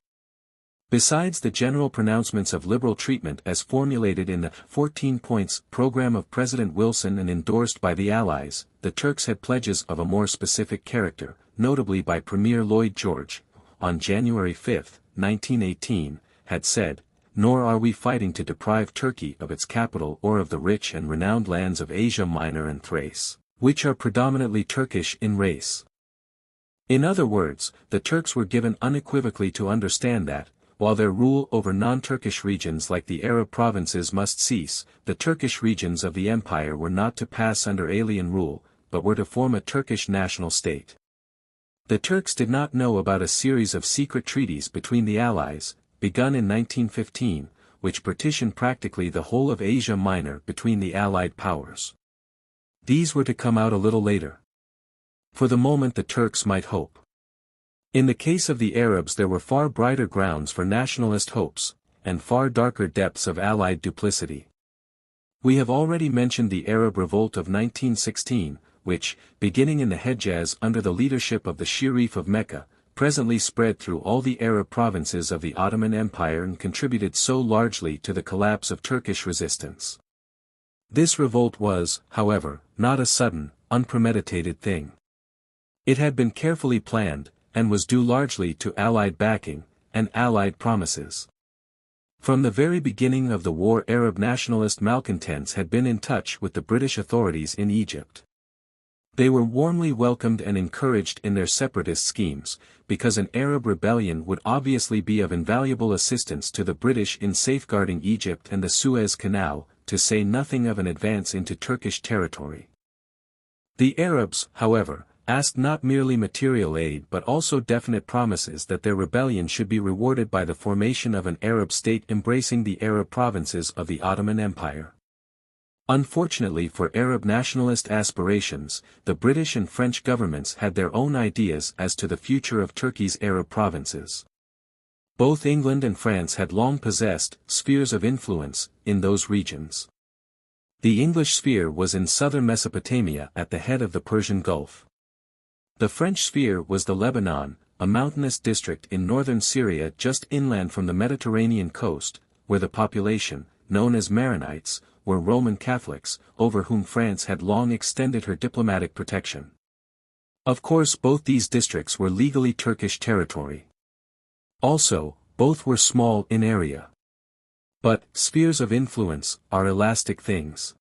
Besides the general pronouncements of liberal treatment as formulated in the 14 points program of President Wilson and endorsed by the Allies, the Turks had pledges of a more specific character, notably by Premier Lloyd George, on January 5, 1918, had said, "Nor are we fighting to deprive Turkey of its capital or of the rich and renowned lands of Asia Minor and Thrace, which are predominantly Turkish in race." In other words, the Turks were given unequivocally to understand that, while their rule over non-Turkish regions like the Arab provinces must cease, the Turkish regions of the empire were not to pass under alien rule, but were to form a Turkish national state. The Turks did not know about a series of secret treaties between the Allies, begun in 1915, which partitioned practically the whole of Asia Minor between the Allied powers. These were to come out a little later. For the moment the Turks might hope. In the case of the Arabs there were far brighter grounds for nationalist hopes, and far darker depths of Allied duplicity. We have already mentioned the Arab Revolt of 1916, which, beginning in the Hejaz under the leadership of the Sharif of Mecca, presently spread through all the Arab provinces of the Ottoman Empire and contributed so largely to the collapse of Turkish resistance. This revolt was, however, not a sudden, unpremeditated thing. It had been carefully planned, and was due largely to Allied backing, and Allied promises. From the very beginning of the war Arab nationalist malcontents had been in touch with the British authorities in Egypt. They were warmly welcomed and encouraged in their separatist schemes, because an Arab rebellion would obviously be of invaluable assistance to the British in safeguarding Egypt and the Suez Canal, to say nothing of an advance into Turkish territory. The Arabs, however, asked not merely material aid but also definite promises that their rebellion should be rewarded by the formation of an Arab state embracing the Arab provinces of the Ottoman Empire. Unfortunately for Arab nationalist aspirations, the British and French governments had their own ideas as to the future of Turkey's Arab provinces. Both England and France had long possessed spheres of influence in those regions. The English sphere was in southern Mesopotamia at the head of the Persian Gulf. The French sphere was the Lebanon, a mountainous district in northern Syria just inland from the Mediterranean coast, where the population, known as Maronites, were Roman Catholics, over whom France had long extended her diplomatic protection. Of course both these districts were legally Turkish territory. Also, both were small in area. But, spheres of influence are elastic things.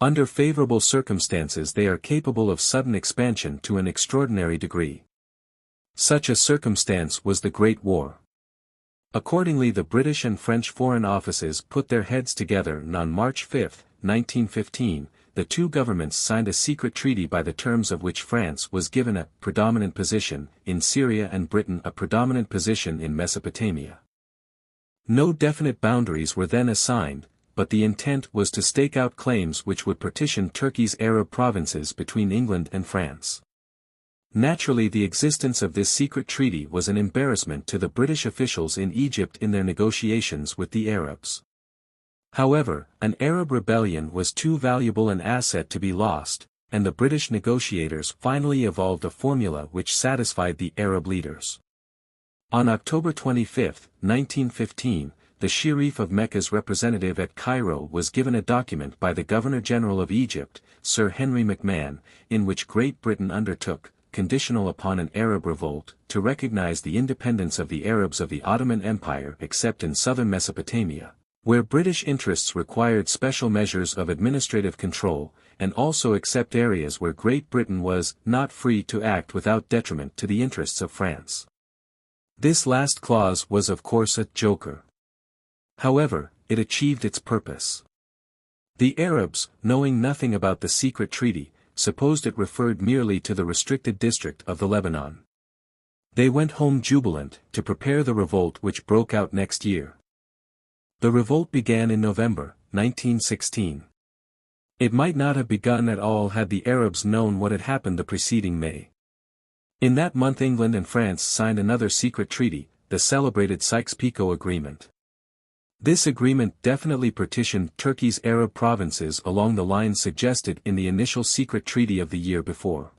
Under favorable circumstances they are capable of sudden expansion to an extraordinary degree. Such a circumstance was the Great War. Accordingly the British and French Foreign Offices put their heads together and on March 5, 1915, the two governments signed a secret treaty by the terms of which France was given a predominant position in Syria and Britain a predominant position in Mesopotamia. No definite boundaries were then assigned, but the intent was to stake out claims which would partition Turkey's Arab provinces between England and France. Naturally, the existence of this secret treaty was an embarrassment to the British officials in Egypt in their negotiations with the Arabs. However, an Arab rebellion was too valuable an asset to be lost, and the British negotiators finally evolved a formula which satisfied the Arab leaders. On October 25, 1915, the Sharif of Mecca's representative at Cairo was given a document by the Governor-General of Egypt, Sir Henry McMahon, in which Great Britain undertook, conditional upon an Arab revolt, to recognize the independence of the Arabs of the Ottoman Empire except in southern Mesopotamia, where British interests required special measures of administrative control, and also accept areas where Great Britain was not free to act without detriment to the interests of France. This last clause was of course a joker. However, it achieved its purpose. The Arabs, knowing nothing about the secret treaty, supposed it referred merely to the restricted district of the Lebanon. They went home jubilant, to prepare the revolt which broke out next year. The revolt began in November, 1916. It might not have begun at all had the Arabs known what had happened the preceding May. In that month England and France signed another secret treaty, the celebrated Sykes-Picot Agreement. This agreement definitely partitioned Turkey's Arab provinces along the lines suggested in the initial secret treaty of the year before.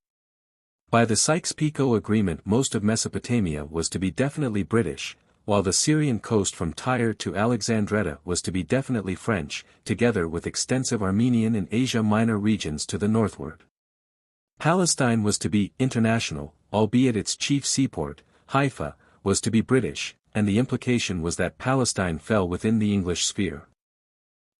By the Sykes-Picot Agreement most of Mesopotamia was to be definitely British, while the Syrian coast from Tyre to Alexandretta was to be definitely French, together with extensive Armenian and Asia Minor regions to the northward. Palestine was to be international, albeit its chief seaport, Haifa, was to be British, and the implication was that Palestine fell within the English sphere.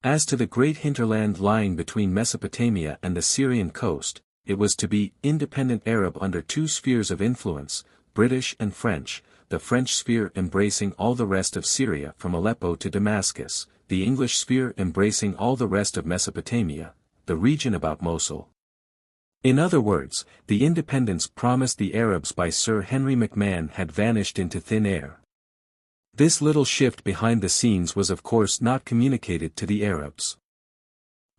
As to the great hinterland lying between Mesopotamia and the Syrian coast, it was to be independent Arab under two spheres of influence, British and French, the French sphere embracing all the rest of Syria from Aleppo to Damascus, the English sphere embracing all the rest of Mesopotamia, the region about Mosul. In other words, the independence promised the Arabs by Sir Henry McMahon had vanished into thin air. This little shift behind the scenes was of course not communicated to the Arabs.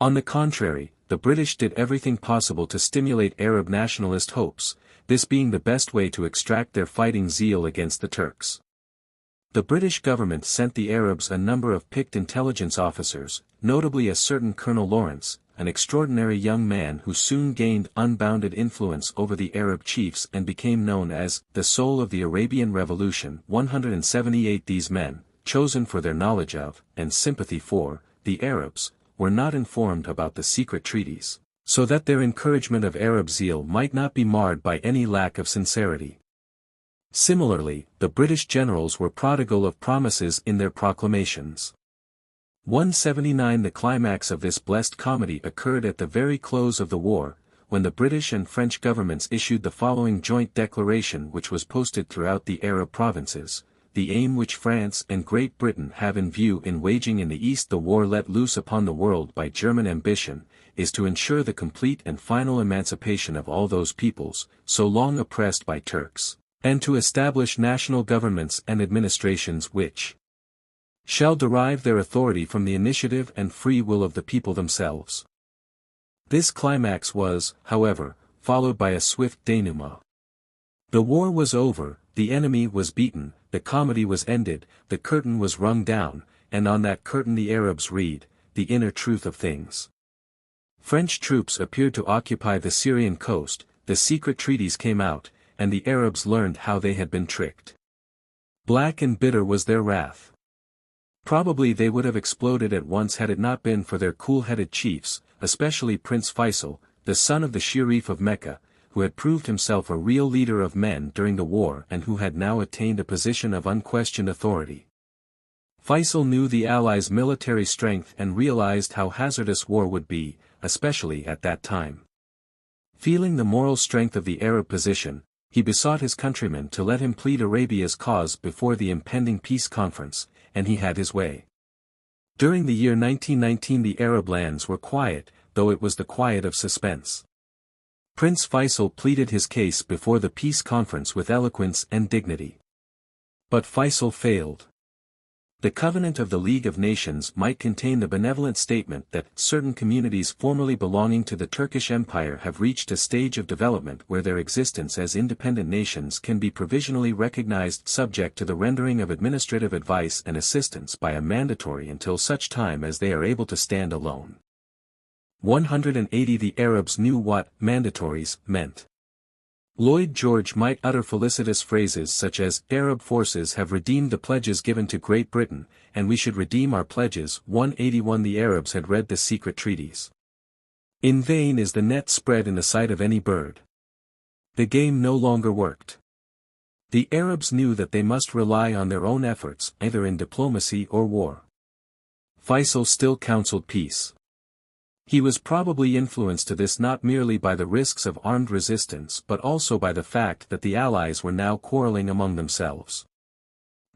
On the contrary, the British did everything possible to stimulate Arab nationalist hopes, this being the best way to extract their fighting zeal against the Turks. The British government sent the Arabs a number of picked intelligence officers, notably a certain Colonel Lawrence, an extraordinary young man who soon gained unbounded influence over the Arab chiefs and became known as the soul of the Arabian Revolution. 178 These men, chosen for their knowledge of, and sympathy for, the Arabs, were not informed about the secret treaties, so that their encouragement of Arab zeal might not be marred by any lack of sincerity. Similarly, the British generals were prodigal of promises in their proclamations. 179 The climax of this blessed comedy occurred at the very close of the war, when the British and French governments issued the following joint declaration which was posted throughout the Arab provinces: the aim which France and Great Britain have in view in waging in the East the war let loose upon the world by German ambition, is to ensure the complete and final emancipation of all those peoples, so long oppressed by Turks, and to establish national governments and administrations which shall derive their authority from the initiative and free will of the people themselves. This climax was, however, followed by a swift denouement. The war was over, the enemy was beaten, the comedy was ended, the curtain was rung down, and on that curtain the Arabs read, the inner truth of things. French troops appeared to occupy the Syrian coast, the secret treaties came out, and the Arabs learned how they had been tricked. Black and bitter was their wrath. Probably they would have exploded at once had it not been for their cool-headed chiefs, especially Prince Faisal, the son of the Sharif of Mecca, who had proved himself a real leader of men during the war and who had now attained a position of unquestioned authority. Faisal knew the Allies' military strength and realized how hazardous war would be, especially at that time. Feeling the moral strength of the Arab position, he besought his countrymen to let him plead Arabia's cause before the impending peace conference, and he had his way. During the year 1919 the Arab lands were quiet, though it was the quiet of suspense. Prince Faisal pleaded his case before the peace conference with eloquence and dignity. But Faisal failed. The Covenant of the League of Nations might contain the benevolent statement that certain communities formerly belonging to the Turkish Empire have reached a stage of development where their existence as independent nations can be provisionally recognized subject to the rendering of administrative advice and assistance by a mandatory until such time as they are able to stand alone. 180 The Arabs knew what mandatories meant. Lloyd George might utter felicitous phrases such as, "Arab forces have redeemed the pledges given to Great Britain, and we should redeem our pledges." 181 The Arabs had read the secret treaties. In vain is the net spread in the sight of any bird. The game no longer worked. The Arabs knew that they must rely on their own efforts, either in diplomacy or war. Faisal still counseled peace. He was probably influenced to this not merely by the risks of armed resistance but also by the fact that the Allies were now quarreling among themselves.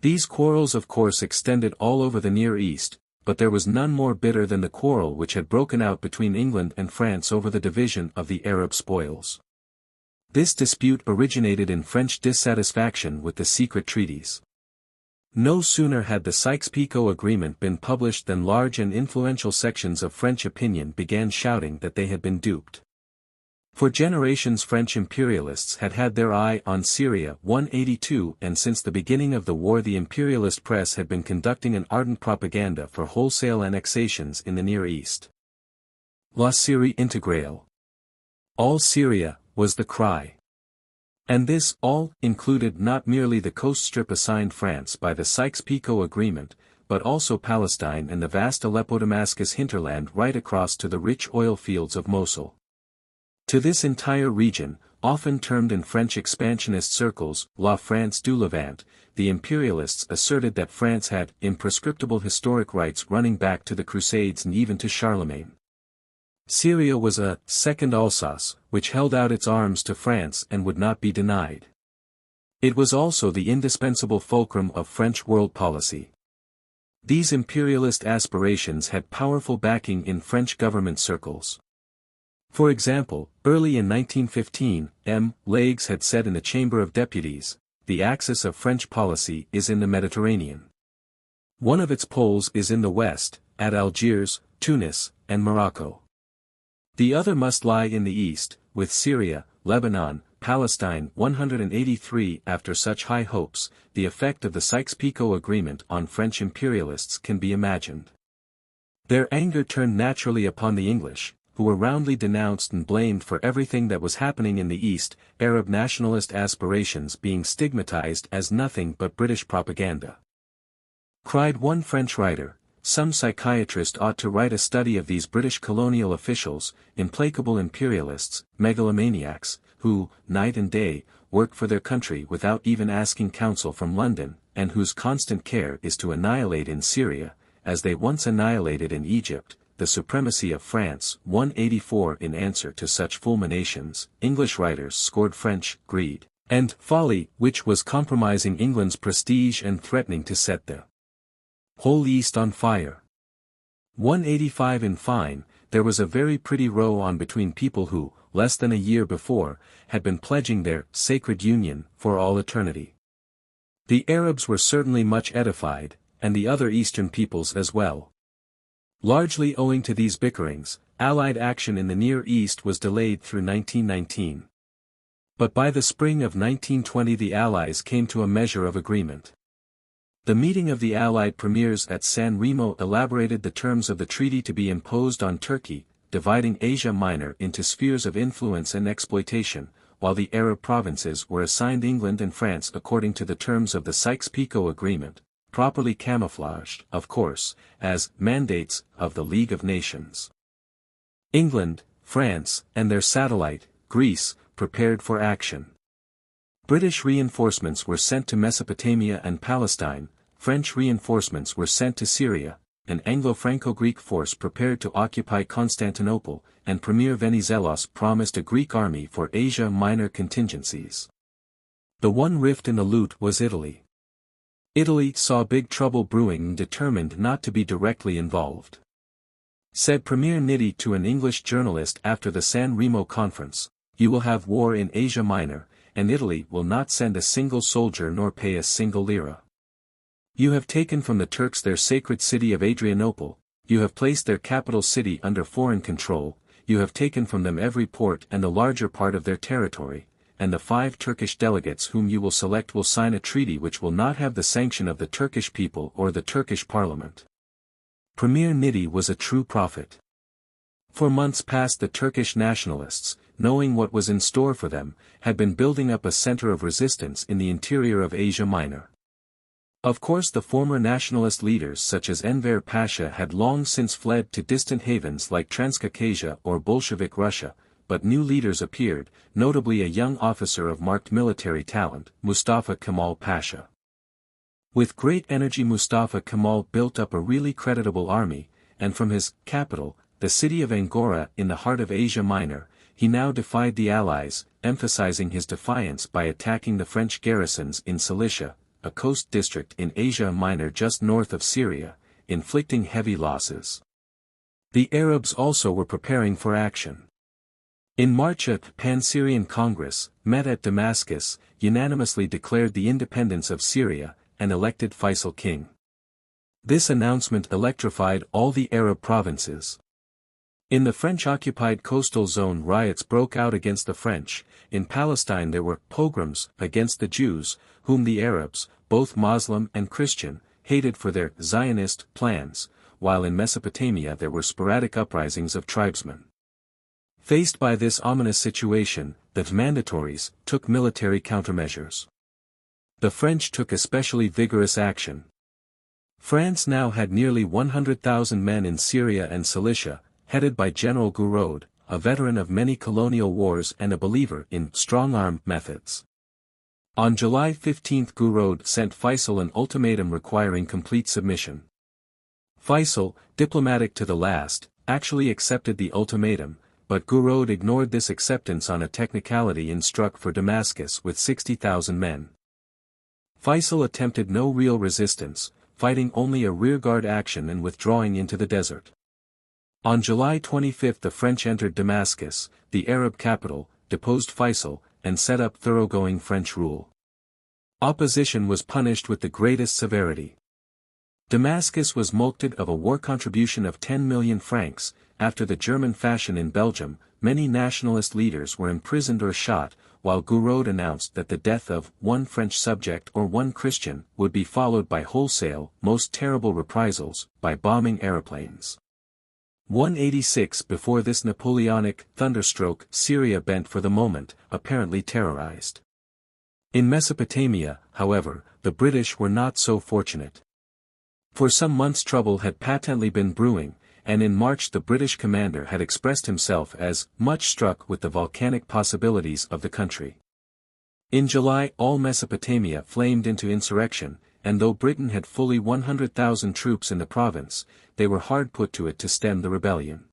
These quarrels of course extended all over the Near East, but there was none more bitter than the quarrel which had broken out between England and France over the division of the Arab spoils. This dispute originated in French dissatisfaction with the secret treaties. No sooner had the Sykes-Picot Agreement been published than large and influential sections of French opinion began shouting that they had been duped. For generations French imperialists had had their eye on Syria. 182 And since the beginning of the war the imperialist press had been conducting an ardent propaganda for wholesale annexations in the Near East. La Syrie intégrale. All Syria, was the cry. And this all included not merely the coast strip assigned France by the Sykes-Picot Agreement, but also Palestine and the vast Aleppo-Damascus hinterland right across to the rich oil fields of Mosul. To this entire region, often termed in French expansionist circles, La France du Levant, the imperialists asserted that France had imprescriptible historic rights running back to the Crusades and even to Charlemagne. Syria was a second Alsace, which held out its arms to France and would not be denied. It was also the indispensable fulcrum of French world policy. These imperialist aspirations had powerful backing in French government circles. For example, early in 1915, M. Legs had said in the Chamber of Deputies, "The axis of French policy is in the Mediterranean. One of its poles is in the west, at Algiers, Tunis, and Morocco. The other must lie in the east, with Syria, Lebanon, Palestine." 183 After such high hopes, the effect of the Sykes-Picot Agreement on French imperialists can be imagined. Their anger turned naturally upon the English, who were roundly denounced and blamed for everything that was happening in the East, Arab nationalist aspirations being stigmatized as nothing but British propaganda. Cried one French writer, "Some psychiatrist ought to write a study of these British colonial officials, implacable imperialists, megalomaniacs, who, night and day, work for their country without even asking counsel from London, and whose constant care is to annihilate in Syria, as they once annihilated in Egypt, the supremacy of France." 184 In answer to such fulminations, English writers scored French greed and folly, which was compromising England's prestige and threatening to set the whole East on fire. 185 In fine, there was a very pretty row on between people who, less than a year before, had been pledging their sacred union for all eternity. The Arabs were certainly much edified, and the other Eastern peoples as well. Largely owing to these bickerings, Allied action in the Near East was delayed through 1919. But by the spring of 1920 the Allies came to a measure of agreement. The meeting of the Allied premiers at San Remo elaborated the terms of the treaty to be imposed on Turkey, dividing Asia Minor into spheres of influence and exploitation, while the Arab provinces were assigned England and France according to the terms of the Sykes-Picot Agreement, properly camouflaged, of course, as mandates of the League of Nations. England, France, and their satellite, Greece, prepared for action. British reinforcements were sent to Mesopotamia and Palestine, French reinforcements were sent to Syria, an Anglo-Franco-Greek force prepared to occupy Constantinople, and Premier Venizelos promised a Greek army for Asia Minor contingencies. The one rift in the lute was Italy. Italy saw big trouble brewing and determined not to be directly involved. Said Premier Nitti to an English journalist after the San Remo conference, "You will have war in Asia Minor, and Italy will not send a single soldier nor pay a single lira. You have taken from the Turks their sacred city of Adrianople, you have placed their capital city under foreign control, you have taken from them every port and the larger part of their territory, and the 5 Turkish delegates whom you will select will sign a treaty which will not have the sanction of the Turkish people or the Turkish parliament. Premier Nidi was a true prophet. For months past the Turkish nationalists, knowing what was in store for them, had been building up a center of resistance in the interior of Asia Minor. Of course the former nationalist leaders such as Enver Pasha had long since fled to distant havens like Transcaucasia or Bolshevik Russia, but new leaders appeared, notably a young officer of marked military talent, Mustafa Kemal Pasha. With great energy Mustafa Kemal built up a really creditable army, and from his capital, the city of Angora in the heart of Asia Minor, he now defied the Allies, emphasizing his defiance by attacking the French garrisons in Cilicia, a coast district in Asia Minor just north of Syria, inflicting heavy losses. The Arabs also were preparing for action. In March a Pan-Syrian Congress, met at Damascus, unanimously declared the independence of Syria, and elected Faisal king. This announcement electrified all the Arab provinces. In the French-occupied coastal zone riots broke out against the French, in Palestine there were pogroms against the Jews, whom the Arabs, both Muslim and Christian, hated for their Zionist plans, while in Mesopotamia there were sporadic uprisings of tribesmen. Faced by this ominous situation, the mandatories took military countermeasures. The French took especially vigorous action. France now had nearly 100,000 men in Syria and Cilicia, headed by General Gouraud, a veteran of many colonial wars and a believer in strong-arm methods. On July 15 Gouraud sent Faisal an ultimatum requiring complete submission. Faisal, diplomatic to the last, actually accepted the ultimatum, but Gouraud ignored this acceptance on a technicality and struck for Damascus with 60,000 men. Faisal attempted no real resistance, fighting only a rearguard action and withdrawing into the desert. On July 25 the French entered Damascus, the Arab capital, deposed Faisal, and set up thoroughgoing French rule. Opposition was punished with the greatest severity. Damascus was mulcted of a war contribution of 10 million francs, after the German fashion in Belgium, many nationalist leaders were imprisoned or shot, while Gouraud announced that the death of one French subject or one Christian would be followed by wholesale, most terrible reprisals, by bombing aeroplanes. 186 Before this Napoleonic thunderstroke Syria bent for the moment, apparently terrorized. In Mesopotamia, however, the British were not so fortunate. For some months trouble had patently been brewing, and in March the British commander had expressed himself as much struck with the volcanic possibilities of the country. In July all Mesopotamia flamed into insurrection, and though Britain had fully 100,000 troops in the province, they were hard put to it to stem the rebellion.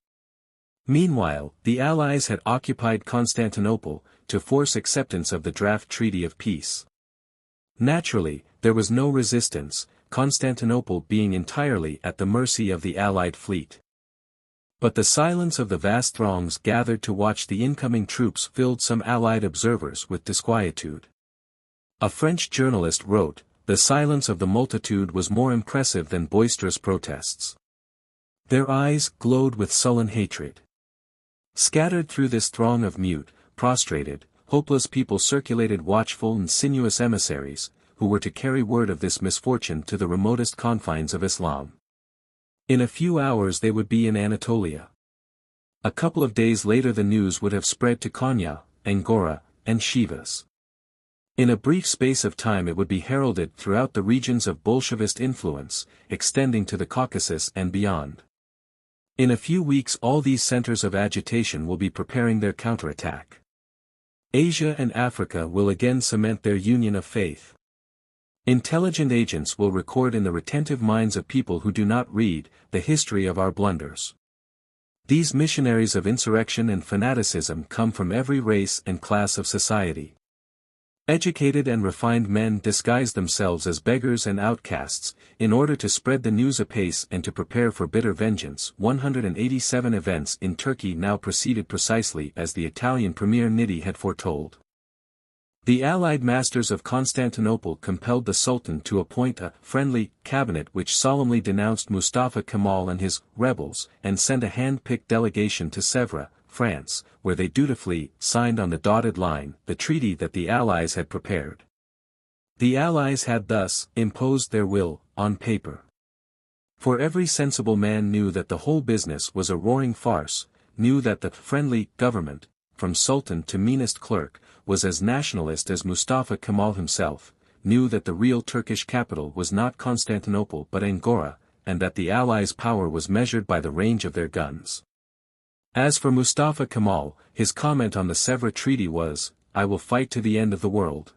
Meanwhile, the Allies had occupied Constantinople, to force acceptance of the draft Treaty of Peace. Naturally, there was no resistance, Constantinople being entirely at the mercy of the Allied fleet. But the silence of the vast throngs gathered to watch the incoming troops filled some Allied observers with disquietude. A French journalist wrote, "The silence of the multitude was more impressive than boisterous protests. Their eyes glowed with sullen hatred." Scattered through this throng of mute, prostrated, hopeless people circulated watchful and sinuous emissaries, who were to carry word of this misfortune to the remotest confines of Islam. In a few hours they would be in Anatolia. A couple of days later the news would have spread to Konya, Angora, and Chivas. In a brief space of time it would be heralded throughout the regions of Bolshevist influence, extending to the Caucasus and beyond. In a few weeks all these centers of agitation will be preparing their counterattack. Asia and Africa will again cement their union of faith. Intelligent agents will record in the retentive minds of people who do not read, the history of our blunders. These missionaries of insurrection and fanaticism come from every race and class of society. Educated and refined men disguise themselves as beggars and outcasts, in order to spread the news apace and to prepare for bitter vengeance. 187 events in Turkey now proceeded precisely as the Italian Premier Nidi had foretold. The Allied masters of Constantinople compelled the Sultan to appoint a friendly cabinet which solemnly denounced Mustafa Kemal and his rebels and sent a hand-picked delegation to Sèvres, France, where they dutifully signed on the dotted line the treaty that the Allies had prepared. The Allies had thus imposed their will on paper. For every sensible man knew that the whole business was a roaring farce, knew that the friendly government, from sultan to meanest clerk, was as nationalist as Mustafa Kemal himself, knew that the real Turkish capital was not Constantinople but Angora, and that the Allies' power was measured by the range of their guns. As for Mustafa Kemal, his comment on the Sèvres Treaty was, "I will fight to the end of the world."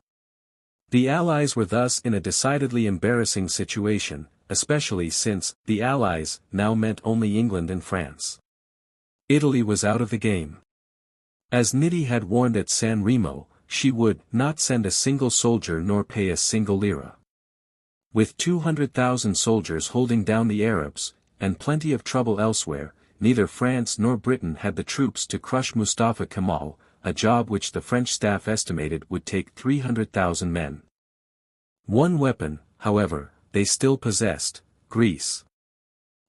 The Allies were thus in a decidedly embarrassing situation, especially since the Allies now meant only England and France. Italy was out of the game. As Nitti had warned at San Remo, she would not send a single soldier nor pay a single lira. With 200,000 soldiers holding down the Arabs, and plenty of trouble elsewhere, neither France nor Britain had the troops to crush Mustafa Kemal, a job which the French staff estimated would take 300,000 men. One weapon, however, they still possessed: Greece.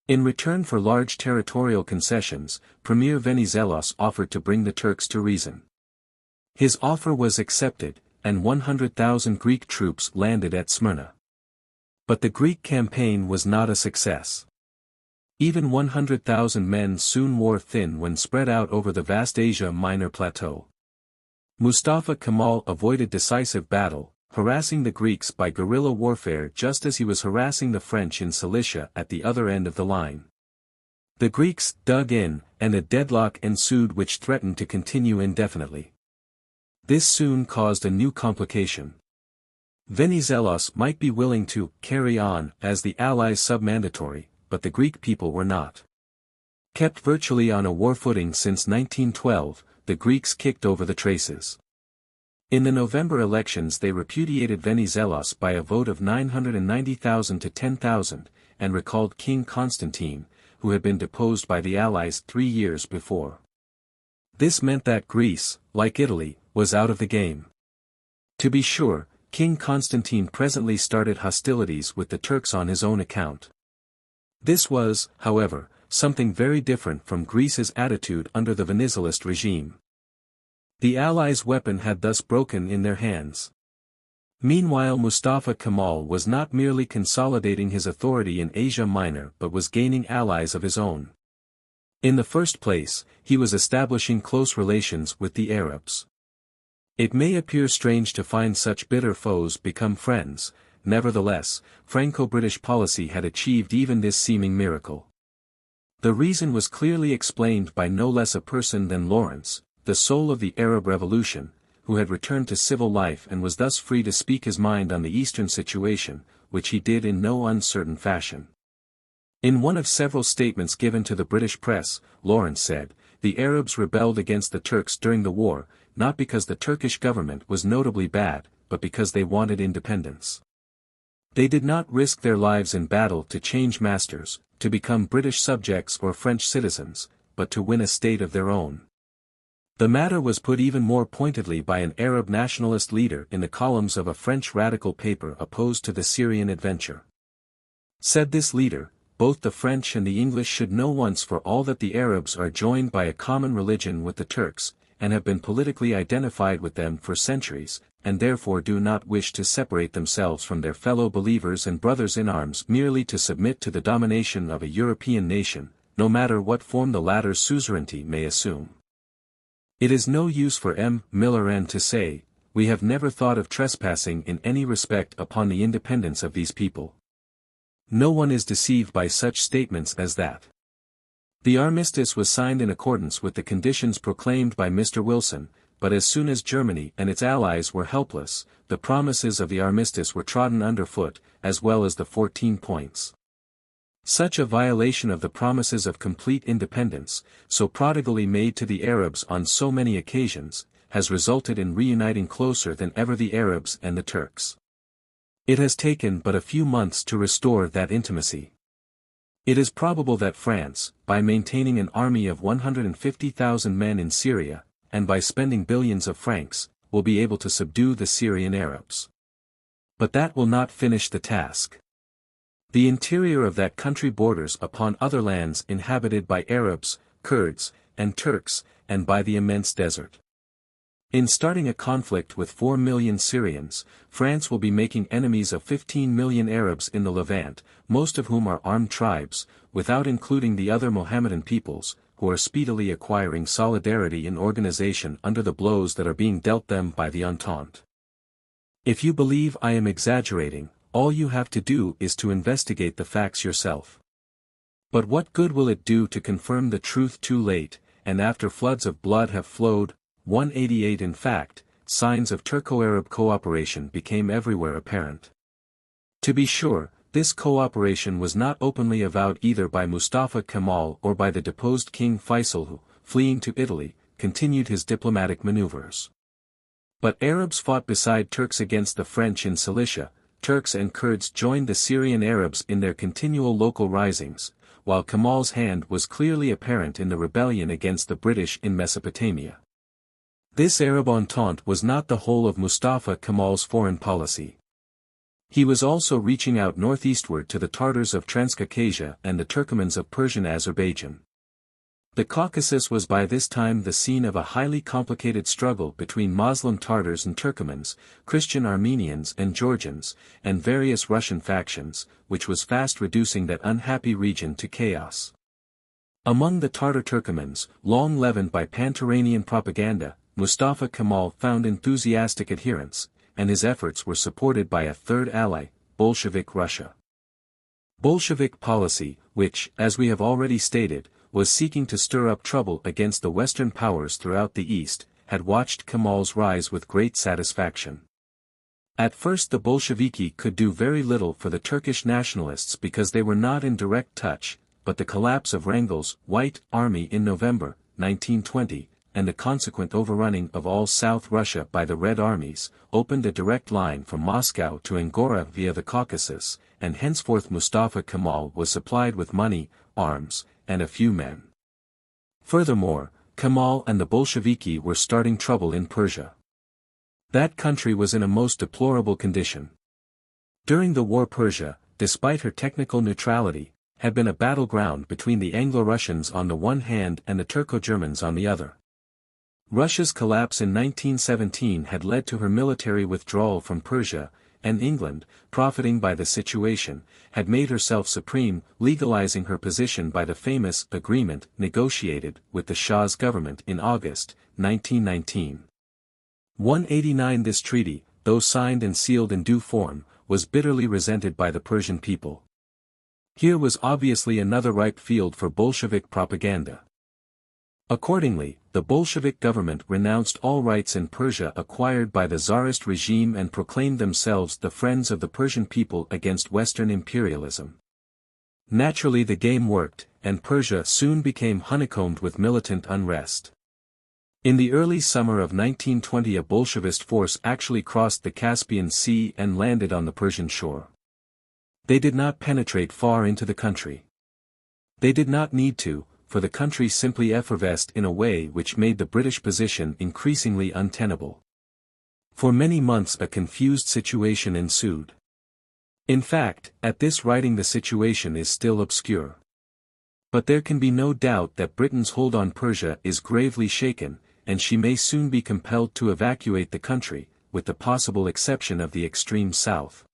In return for large territorial concessions, Premier Venizelos offered to bring the Turks to reason. His offer was accepted, and 100,000 Greek troops landed at Smyrna. But the Greek campaign was not a success. Even 100,000 men soon wore thin when spread out over the vast Asia Minor plateau. Mustafa Kemal avoided decisive battle, harassing the Greeks by guerrilla warfare just as he was harassing the French in Cilicia at the other end of the line. The Greeks dug in, and a deadlock ensued which threatened to continue indefinitely. This soon caused a new complication. Venizelos might be willing to carry on as the Allies' submandatory, but the Greek people were not. Kept virtually on a war footing since 1912, the Greeks kicked over the traces. In the November elections they repudiated Venizelos by a vote of 990,000 to 10,000, and recalled King Constantine, who had been deposed by the Allies 3 years before. This meant that Greece, like Italy, was out of the game. To be sure, King Constantine presently started hostilities with the Turks on his own account. This was, however, something very different from Greece's attitude under the Venizelist regime. The Allies' weapon had thus broken in their hands. Meanwhile Mustafa Kemal was not merely consolidating his authority in Asia Minor but was gaining allies of his own. In the first place, he was establishing close relations with the Arabs. It may appear strange to find such bitter foes become friends, nevertheless, Franco-British policy had achieved even this seeming miracle. The reason was clearly explained by no less a person than Lawrence, the soul of the Arab Revolution, who had returned to civil life and was thus free to speak his mind on the Eastern situation, which he did in no uncertain fashion. In one of several statements given to the British press, Lawrence said, "The Arabs rebelled against the Turks during the war, not because the Turkish government was notably bad, but because they wanted independence. They did not risk their lives in battle to change masters, to become British subjects or French citizens, but to win a state of their own." The matter was put even more pointedly by an Arab nationalist leader in the columns of a French radical paper opposed to the Syrian adventure. Said this leader, "Both the French and the English should know once for all that the Arabs are joined by a common religion with the Turks, and have been politically identified with them for centuries, and therefore do not wish to separate themselves from their fellow believers and brothers in arms merely to submit to the domination of a European nation, no matter what form the latter's suzerainty may assume. It is no use for M. Miller to say, we have never thought of trespassing in any respect upon the independence of these people. No one is deceived by such statements as that." The armistice was signed in accordance with the conditions proclaimed by Mr. Wilson, but as soon as Germany and its allies were helpless, the promises of the armistice were trodden underfoot, as well as the 14 points. Such a violation of the promises of complete independence, so prodigally made to the Arabs on so many occasions, has resulted in reuniting closer than ever the Arabs and the Turks. It has taken but a few months to restore that intimacy. It is probable that France, by maintaining an army of 150,000 men in Syria, and by spending billions of francs, will be able to subdue the Syrian Arabs. But that will not finish the task. The interior of that country borders upon other lands inhabited by Arabs, Kurds, and Turks, and by the immense desert. In starting a conflict with 4 million Syrians, France will be making enemies of 15 million Arabs in the Levant, most of whom are armed tribes, without including the other Mohammedan peoples, who are speedily acquiring solidarity and organization under the blows that are being dealt them by the Entente. If you believe I am exaggerating, all you have to do is to investigate the facts yourself. But what good will it do to confirm the truth too late, and after floods of blood have flowed? 188 In fact, signs of Turco-Arab cooperation became everywhere apparent. To be sure, this cooperation was not openly avowed either by Mustafa Kemal or by the deposed King Faisal who, fleeing to Italy, continued his diplomatic maneuvers. But Arabs fought beside Turks against the French in Cilicia, Turks and Kurds joined the Syrian Arabs in their continual local risings, while Kemal's hand was clearly apparent in the rebellion against the British in Mesopotamia. This Arab Entente was not the whole of Mustafa Kemal's foreign policy. He was also reaching out northeastward to the Tartars of Transcaucasia and the Turkomans of Persian Azerbaijan. The Caucasus was by this time the scene of a highly complicated struggle between Muslim Tartars and Turkomans, Christian Armenians and Georgians, and various Russian factions, which was fast reducing that unhappy region to chaos. Among the Tartar Turkomans, long leavened by Pan-Turanian propaganda, Mustafa Kemal found enthusiastic adherents, and his efforts were supported by a third ally, Bolshevik Russia. Bolshevik policy, which, as we have already stated, was seeking to stir up trouble against the Western powers throughout the East, had watched Kemal's rise with great satisfaction. At first the Bolsheviki could do very little for the Turkish nationalists because they were not in direct touch, but the collapse of Wrangel's White Army in November, 1920, and the consequent overrunning of all South Russia by the Red Armies, opened a direct line from Moscow to Angora via the Caucasus, and henceforth Mustafa Kemal was supplied with money, arms, and a few men. Furthermore, Kemal and the Bolsheviki were starting trouble in Persia. That country was in a most deplorable condition. During the war Persia, despite her technical neutrality, had been a battleground between the Anglo-Russians on the one hand and the Turco-Germans on the other. Russia's collapse in 1917 had led to her military withdrawal from Persia, and England, profiting by the situation, had made herself supreme, legalizing her position by the famous agreement negotiated with the Shah's government in August, 1919. 189 This treaty, though signed and sealed in due form, was bitterly resented by the Persian people. Here was obviously another ripe field for Bolshevik propaganda. Accordingly, the Bolshevik government renounced all rights in Persia acquired by the Tsarist regime and proclaimed themselves the friends of the Persian people against Western imperialism. Naturally the game worked, and Persia soon became honeycombed with militant unrest. In the early summer of 1920 a Bolshevist force actually crossed the Caspian Sea and landed on the Persian shore. They did not penetrate far into the country. They did not need to, for the country simply effervesced in a way which made the British position increasingly untenable. For many months a confused situation ensued. In fact, at this writing the situation is still obscure. But there can be no doubt that Britain's hold on Persia is gravely shaken, and she may soon be compelled to evacuate the country, with the possible exception of the extreme south.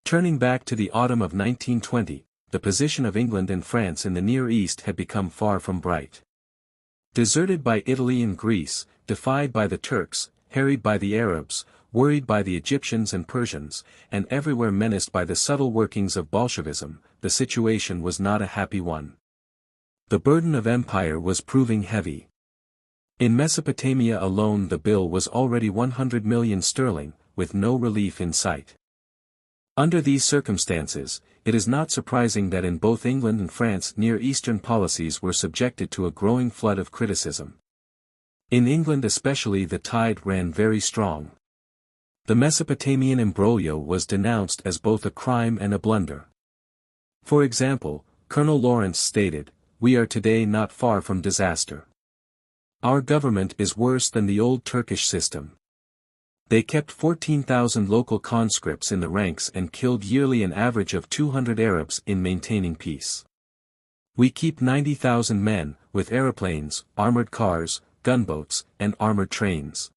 Turning back to the autumn of 1920, the position of England and France in the Near East had become far from bright. Deserted by Italy and Greece, defied by the Turks, harried by the Arabs, worried by the Egyptians and Persians, and everywhere menaced by the subtle workings of Bolshevism, the situation was not a happy one. The burden of empire was proving heavy. In Mesopotamia alone the bill was already 100 million sterling, with no relief in sight. Under these circumstances, it is not surprising that in both England and France Near Eastern policies were subjected to a growing flood of criticism. In England especially the tide ran very strong. The Mesopotamian imbroglio was denounced as both a crime and a blunder. For example, Colonel Lawrence stated, "We are today not far from disaster. Our government is worse than the old Turkish system. They kept 14,000 local conscripts in the ranks and killed yearly an average of 200 Arabs in maintaining peace. We keep 90,000 men, with aeroplanes, armored cars, gunboats, and armored trains.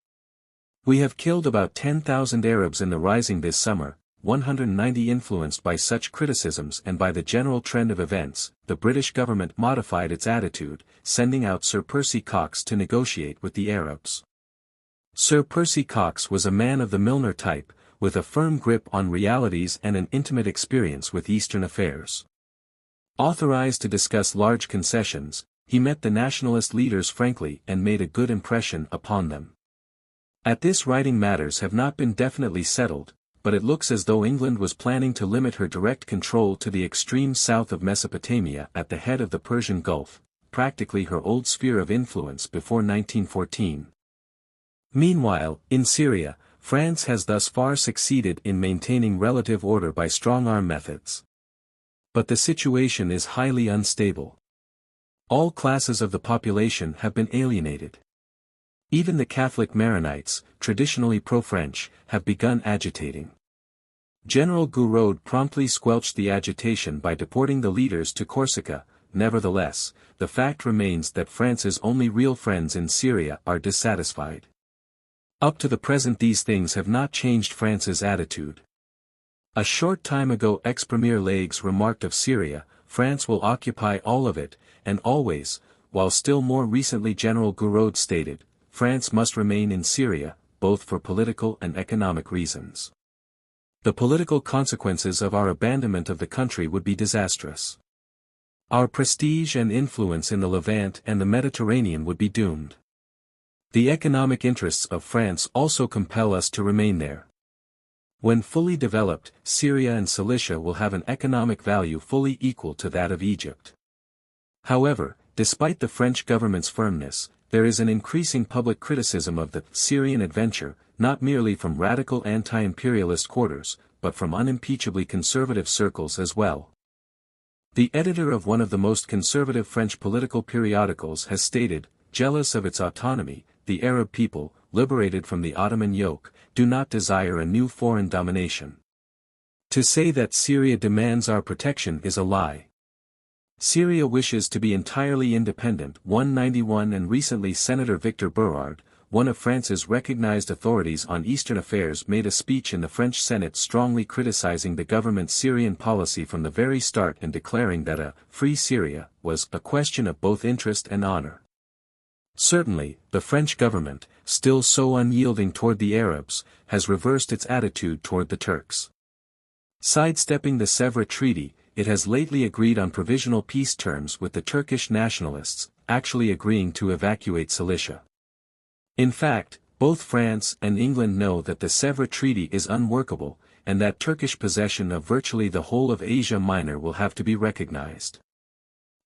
We have killed about 10,000 Arabs in the rising this summer, 190. Influenced by such criticisms and by the general trend of events, the British government modified its attitude, sending out Sir Percy Cox to negotiate with the Arabs. Sir Percy Cox was a man of the Milner type, with a firm grip on realities and an intimate experience with Eastern affairs. Authorized to discuss large concessions, he met the nationalist leaders frankly and made a good impression upon them. At this writing matters have not been definitely settled, but it looks as though England was planning to limit her direct control to the extreme south of Mesopotamia at the head of the Persian Gulf, practically her old sphere of influence before 1914. Meanwhile, in Syria, France has thus far succeeded in maintaining relative order by strong-arm methods. But the situation is highly unstable. All classes of the population have been alienated. Even the Catholic Maronites, traditionally pro-French, have begun agitating. General Gouraud promptly squelched the agitation by deporting the leaders to Corsica. Nevertheless, the fact remains that France's only real friends in Syria are dissatisfied. Up to the present these things have not changed France's attitude. A short time ago ex-Premier Legs remarked of Syria, France will occupy all of it, and always, while still more recently General Gouraud stated, France must remain in Syria, both for political and economic reasons. The political consequences of our abandonment of the country would be disastrous. Our prestige and influence in the Levant and the Mediterranean would be doomed. The economic interests of France also compel us to remain there. When fully developed, Syria and Cilicia will have an economic value fully equal to that of Egypt. However, despite the French government's firmness, there is an increasing public criticism of the Syrian adventure, not merely from radical anti-imperialist quarters, but from unimpeachably conservative circles as well. The editor of one of the most conservative French political periodicals has stated, jealous of its autonomy, the Arab people, liberated from the Ottoman yoke, do not desire a new foreign domination. To say that Syria demands our protection is a lie. Syria wishes to be entirely independent. 191 And recently Senator Victor Berard, one of France's recognized authorities on Eastern affairs, made a speech in the French Senate strongly criticizing the government's Syrian policy from the very start and declaring that a free Syria was a question of both interest and honor. Certainly, the French government, still so unyielding toward the Arabs, has reversed its attitude toward the Turks. Sidestepping the Sèvres Treaty, it has lately agreed on provisional peace terms with the Turkish nationalists, actually agreeing to evacuate Cilicia. In fact, both France and England know that the Sèvres Treaty is unworkable, and that Turkish possession of virtually the whole of Asia Minor will have to be recognized.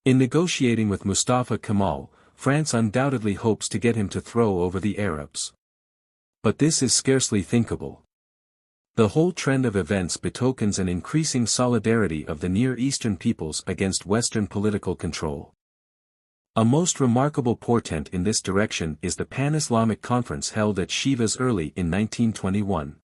In negotiating with Mustafa Kemal, France undoubtedly hopes to get him to throw over the Arabs. But this is scarcely thinkable. The whole trend of events betokens an increasing solidarity of the Near Eastern peoples against Western political control. A most remarkable portent in this direction is the Pan-Islamic Conference held at Shivas early in 1921.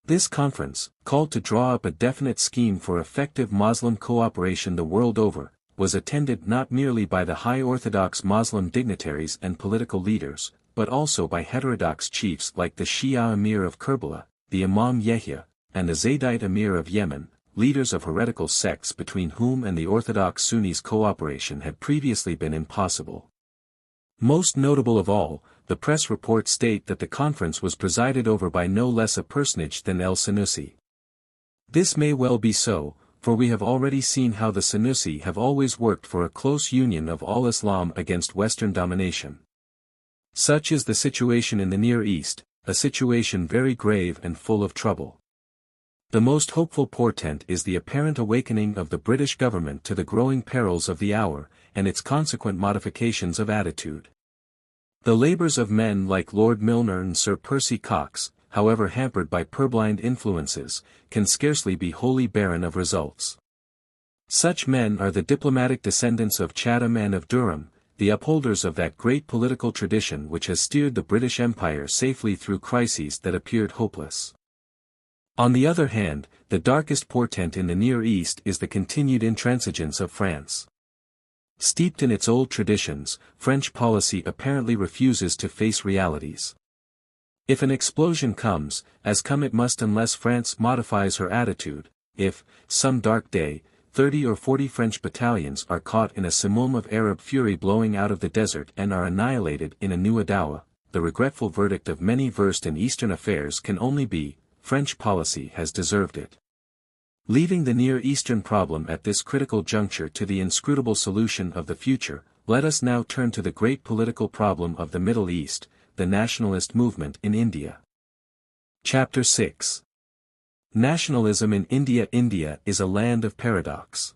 This conference, called to draw up a definite scheme for effective Muslim cooperation the world over, was attended not merely by the high Orthodox Muslim dignitaries and political leaders, but also by heterodox chiefs like the Shia Emir of Kerbala, the Imam Yahya, and the Zaydite Emir of Yemen, leaders of heretical sects between whom and the Orthodox Sunnis cooperation had previously been impossible. Most notable of all, the press reports state that the conference was presided over by no less a personage than El Senussi. This may well be so, for we have already seen how the Senussi have always worked for a close union of all Islam against Western domination. Such is the situation in the Near East, a situation very grave and full of trouble. The most hopeful portent is the apparent awakening of the British government to the growing perils of the hour, and its consequent modifications of attitude. The labors of men like Lord Milner and Sir Percy Cox, however hampered by purblind influences, can scarcely be wholly barren of results. Such men are the diplomatic descendants of Chatham and of Durham, the upholders of that great political tradition which has steered the British Empire safely through crises that appeared hopeless. On the other hand, the darkest portent in the Near East is the continued intransigence of France. Steeped in its old traditions, French policy apparently refuses to face realities. If an explosion comes, as come it must unless France modifies her attitude, if, some dark day, 30 or 40 French battalions are caught in a simoom of Arab fury blowing out of the desert and are annihilated in a new Adawa, the regretful verdict of many versed in Eastern affairs can only be, French policy has deserved it. Leaving the Near Eastern problem at this critical juncture to the inscrutable solution of the future, let us now turn to the great political problem of the Middle East, the nationalist movement in India. Chapter 6. Nationalism in India. India is a land of paradox.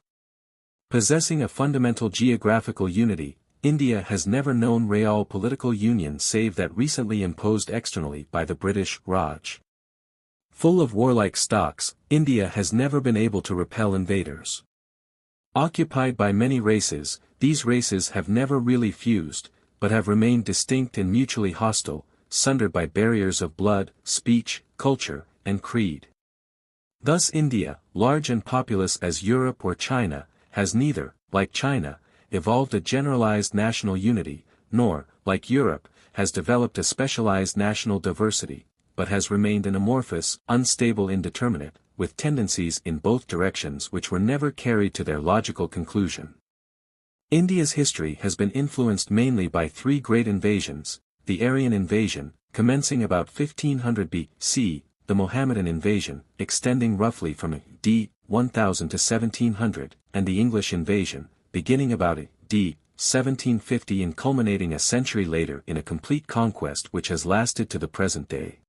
Possessing a fundamental geographical unity, India has never known real political union save that recently imposed externally by the British Raj. Full of warlike stocks, India has never been able to repel invaders. Occupied by many races, these races have never really fused, but have remained distinct and mutually hostile, sundered by barriers of blood, speech, culture, and creed. Thus India, large and populous as Europe or China, has neither, like China, evolved a generalized national unity, nor, like Europe, has developed a specialized national diversity, but has remained an amorphous, unstable indeterminate, with tendencies in both directions which were never carried to their logical conclusion. India's history has been influenced mainly by three great invasions: the Aryan invasion, commencing about 1500 BC, the Mohammedan invasion, extending roughly from AD 1000 to 1700, and the English invasion, beginning about AD 1750 and culminating a century later in a complete conquest which has lasted to the present day.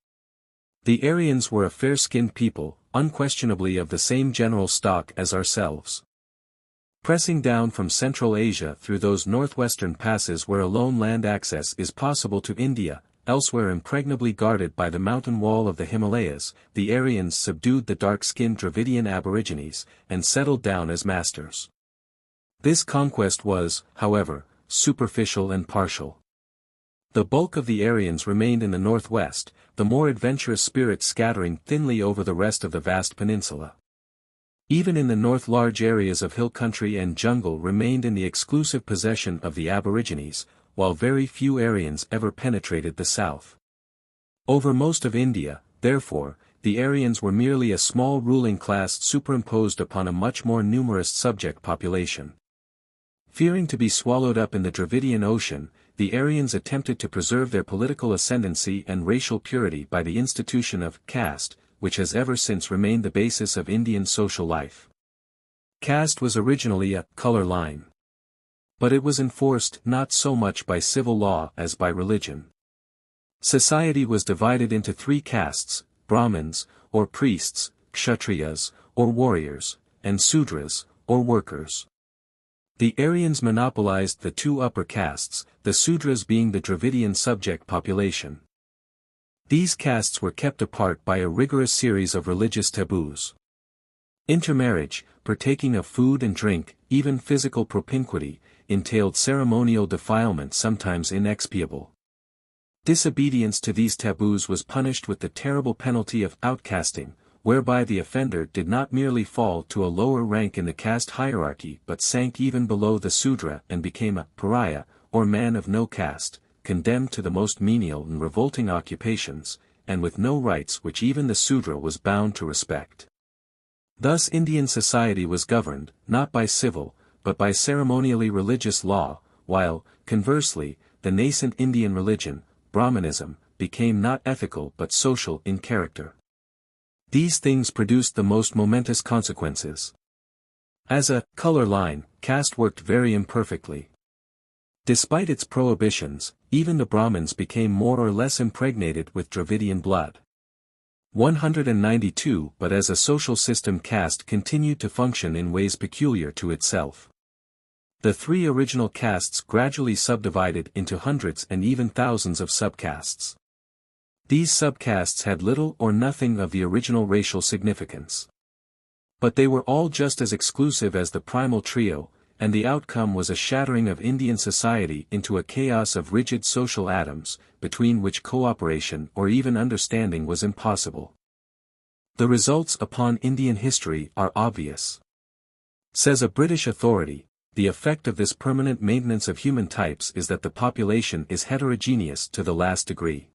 The Aryans were a fair-skinned people, unquestionably of the same general stock as ourselves. Pressing down from Central Asia through those northwestern passes where alone land access is possible to India, elsewhere impregnably guarded by the mountain wall of the Himalayas, the Aryans subdued the dark-skinned Dravidian aborigines, and settled down as masters. This conquest was, however, superficial and partial. The bulk of the Aryans remained in the northwest, the more adventurous spirits scattering thinly over the rest of the vast peninsula. Even in the north large areas of hill country and jungle remained in the exclusive possession of the aborigines, while very few Aryans ever penetrated the south. Over most of India, therefore, the Aryans were merely a small ruling class superimposed upon a much more numerous subject population. Fearing to be swallowed up in the Dravidian Ocean, the Aryans attempted to preserve their political ascendancy and racial purity by the institution of caste, which has ever since remained the basis of Indian social life. Caste was originally a color line. But it was enforced not so much by civil law as by religion. Society was divided into three castes: Brahmins, or priests, Kshatriyas, or warriors, and Sudras, or workers. The Aryans monopolized the two upper castes, the Sudras being the Dravidian subject population. These castes were kept apart by a rigorous series of religious taboos. Intermarriage, partaking of food and drink, even physical propinquity, entailed ceremonial defilement sometimes inexpiable. Disobedience to these taboos was punished with the terrible penalty of outcasting, whereby the offender did not merely fall to a lower rank in the caste hierarchy but sank even below the Sudra and became a pariah, or man of no caste, condemned to the most menial and revolting occupations, and with no rights which even the Sudra was bound to respect. Thus Indian society was governed, not by civil, but by ceremonially religious law, while, conversely, the nascent Indian religion, Brahmanism, became not ethical but social in character. These things produced the most momentous consequences. As a color line, caste worked very imperfectly. Despite its prohibitions, even the Brahmins became more or less impregnated with Dravidian blood. 192 But as a social system, caste continued to function in ways peculiar to itself. The three original castes gradually subdivided into hundreds and even thousands of subcastes. These subcastes had little or nothing of the original racial significance. But they were all just as exclusive as the primal trio, and the outcome was a shattering of Indian society into a chaos of rigid social atoms, between which cooperation or even understanding was impossible. The results upon Indian history are obvious. Says a British authority, the effect of this permanent maintenance of human types is that the population is heterogeneous to the last degree.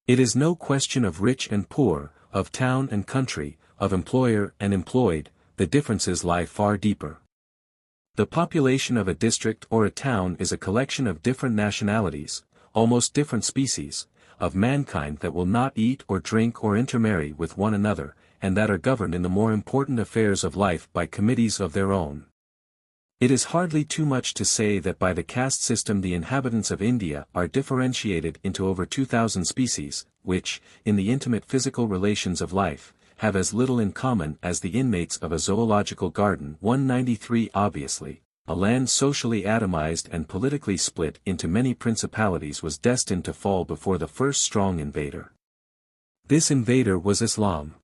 It is no question of rich and poor, of town and country, of employer and employed, the differences lie far deeper. The population of a district or a town is a collection of different nationalities, almost different species, of mankind that will not eat or drink or intermarry with one another, and that are governed in the more important affairs of life by committees of their own. It is hardly too much to say that by the caste system the inhabitants of India are differentiated into over 2,000 species, which, in the intimate physical relations of life, have as little in common as the inmates of a zoological garden. 193 Obviously, a land socially atomized and politically split into many principalities was destined to fall before the first strong invader. This invader was Islam.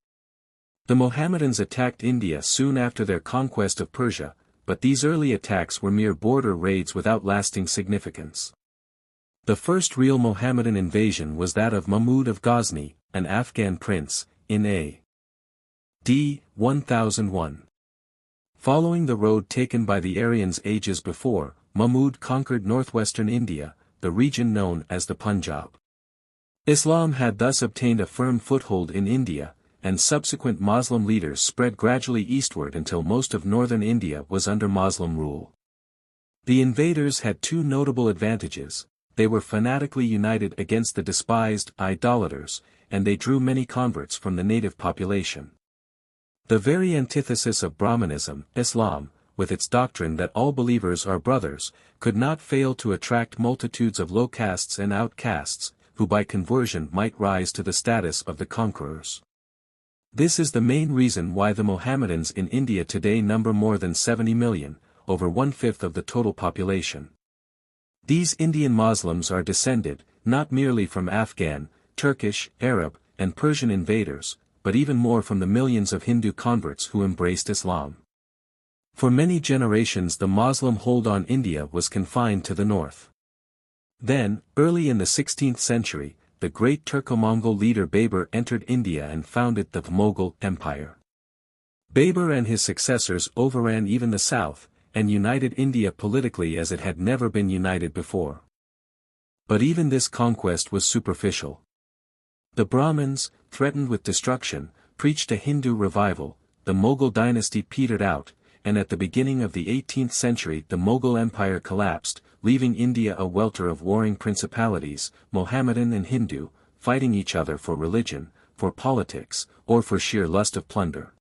The Mohammedans attacked India soon after their conquest of Persia, but these early attacks were mere border raids without lasting significance. The first real Mohammedan invasion was that of Mahmud of Ghazni, an Afghan prince, in a.d. 1001. Following the road taken by the Aryans ages before, Mahmud conquered northwestern India, the region known as the Punjab. Islam had thus obtained a firm foothold in India, and subsequent Muslim leaders spread gradually eastward until most of northern India was under Muslim rule. The invaders had two notable advantages: they were fanatically united against the despised idolaters, and they drew many converts from the native population. The very antithesis of Brahmanism, Islam, with its doctrine that all believers are brothers, could not fail to attract multitudes of low castes and outcasts, who by conversion might rise to the status of the conquerors. This is the main reason why the Mohammedans in India today number more than 70 million, over one-fifth of the total population. These Indian Muslims are descended, not merely from Afghan, Turkish, Arab, and Persian invaders, but even more from the millions of Hindu converts who embraced Islam. For many generations the Muslim hold on India was confined to the north. Then, early in the 16th century, the great Turco-Mongol leader Babur entered India and founded the Mughal Empire. Babur and his successors overran even the south, and united India politically as it had never been united before. But even this conquest was superficial. The Brahmins, threatened with destruction, preached a Hindu revival, the Mughal dynasty petered out, and at the beginning of the 18th century the Mughal Empire collapsed, leaving India a welter of warring principalities, Mohammedan and Hindu, fighting each other for religion, for politics, or for sheer lust of plunder.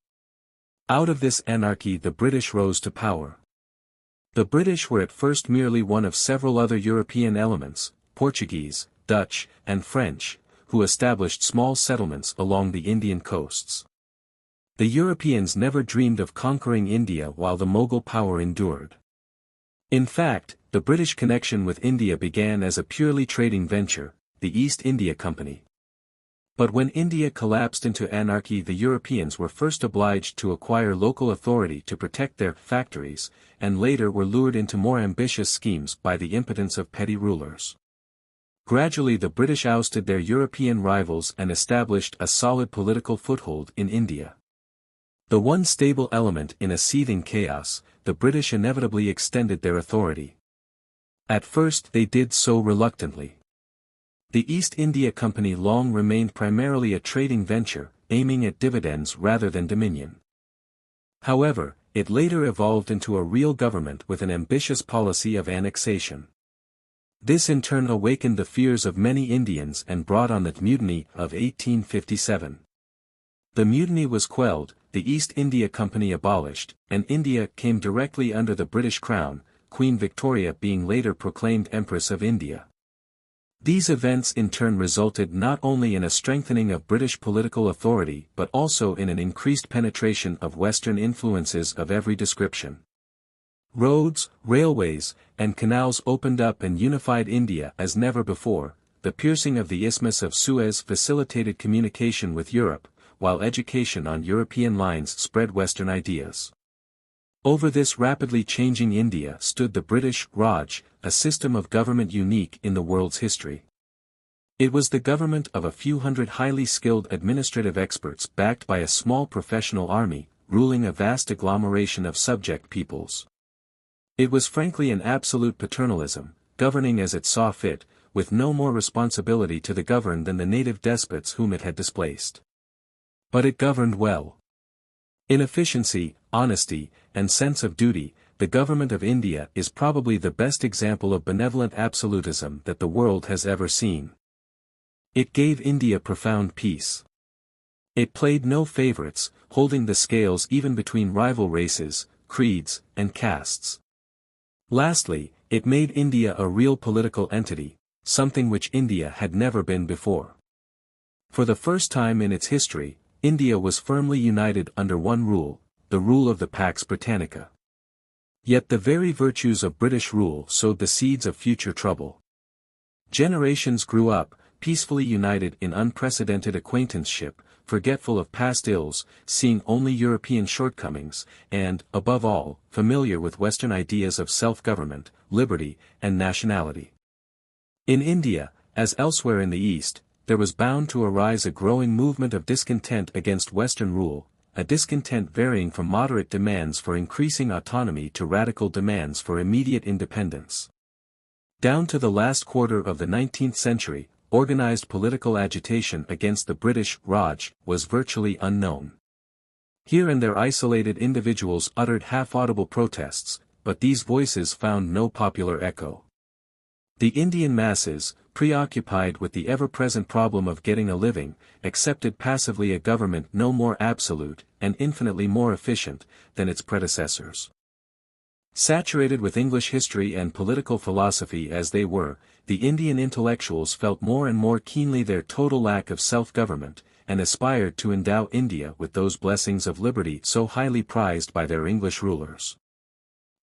Out of this anarchy the British rose to power. The British were at first merely one of several other European elements, Portuguese, Dutch, and French, who established small settlements along the Indian coasts. The Europeans never dreamed of conquering India while the Mughal power endured. In fact, the British connection with India began as a purely trading venture, the East India Company. But when India collapsed into anarchy the Europeans were first obliged to acquire local authority to protect their factories, and later were lured into more ambitious schemes by the impotence of petty rulers. Gradually the British ousted their European rivals and established a solid political foothold in India. The one stable element in a seething chaos, the British inevitably extended their authority. At first they did so reluctantly. The East India Company long remained primarily a trading venture, aiming at dividends rather than dominion. However, it later evolved into a real government with an ambitious policy of annexation. This in turn awakened the fears of many Indians and brought on the Mutiny of 1857. The mutiny was quelled, the East India Company abolished, and India came directly under the British Crown, Queen Victoria being later proclaimed Empress of India. These events in turn resulted not only in a strengthening of British political authority but also in an increased penetration of Western influences of every description. Roads, railways, and canals opened up and unified India as never before. The piercing of the Isthmus of Suez facilitated communication with Europe, while education on European lines spread Western ideas. Over this rapidly changing India stood the British Raj, a system of government unique in the world's history. It was the government of a few hundred highly skilled administrative experts backed by a small professional army, ruling a vast agglomeration of subject peoples. It was frankly an absolute paternalism, governing as it saw fit, with no more responsibility to the governed than the native despots whom it had displaced. But it governed well. In efficiency, honesty, and sense of duty, the government of India is probably the best example of benevolent absolutism that the world has ever seen. It gave India profound peace. It played no favorites, holding the scales even between rival races, creeds, and castes. Lastly, it made India a real political entity, something which India had never been before. For the first time in its history, India was firmly united under one rule, the rule of the Pax Britannica. Yet the very virtues of British rule sowed the seeds of future trouble. Generations grew up, peacefully united in unprecedented acquaintanceship, forgetful of past ills, seeing only European shortcomings, and, above all, familiar with Western ideas of self-government, liberty, and nationality. In India, as elsewhere in the East, there was bound to arise a growing movement of discontent against Western rule, a discontent varying from moderate demands for increasing autonomy to radical demands for immediate independence. Down to the last quarter of the 19th century, organized political agitation against the British Raj was virtually unknown. Here and there isolated individuals uttered half-audible protests, but these voices found no popular echo. The Indian masses, preoccupied with the ever-present problem of getting a living, accepted passively a government no more absolute, and infinitely more efficient, than its predecessors. Saturated with English history and political philosophy as they were, the Indian intellectuals felt more and more keenly their total lack of self-government, and aspired to endow India with those blessings of liberty so highly prized by their English rulers.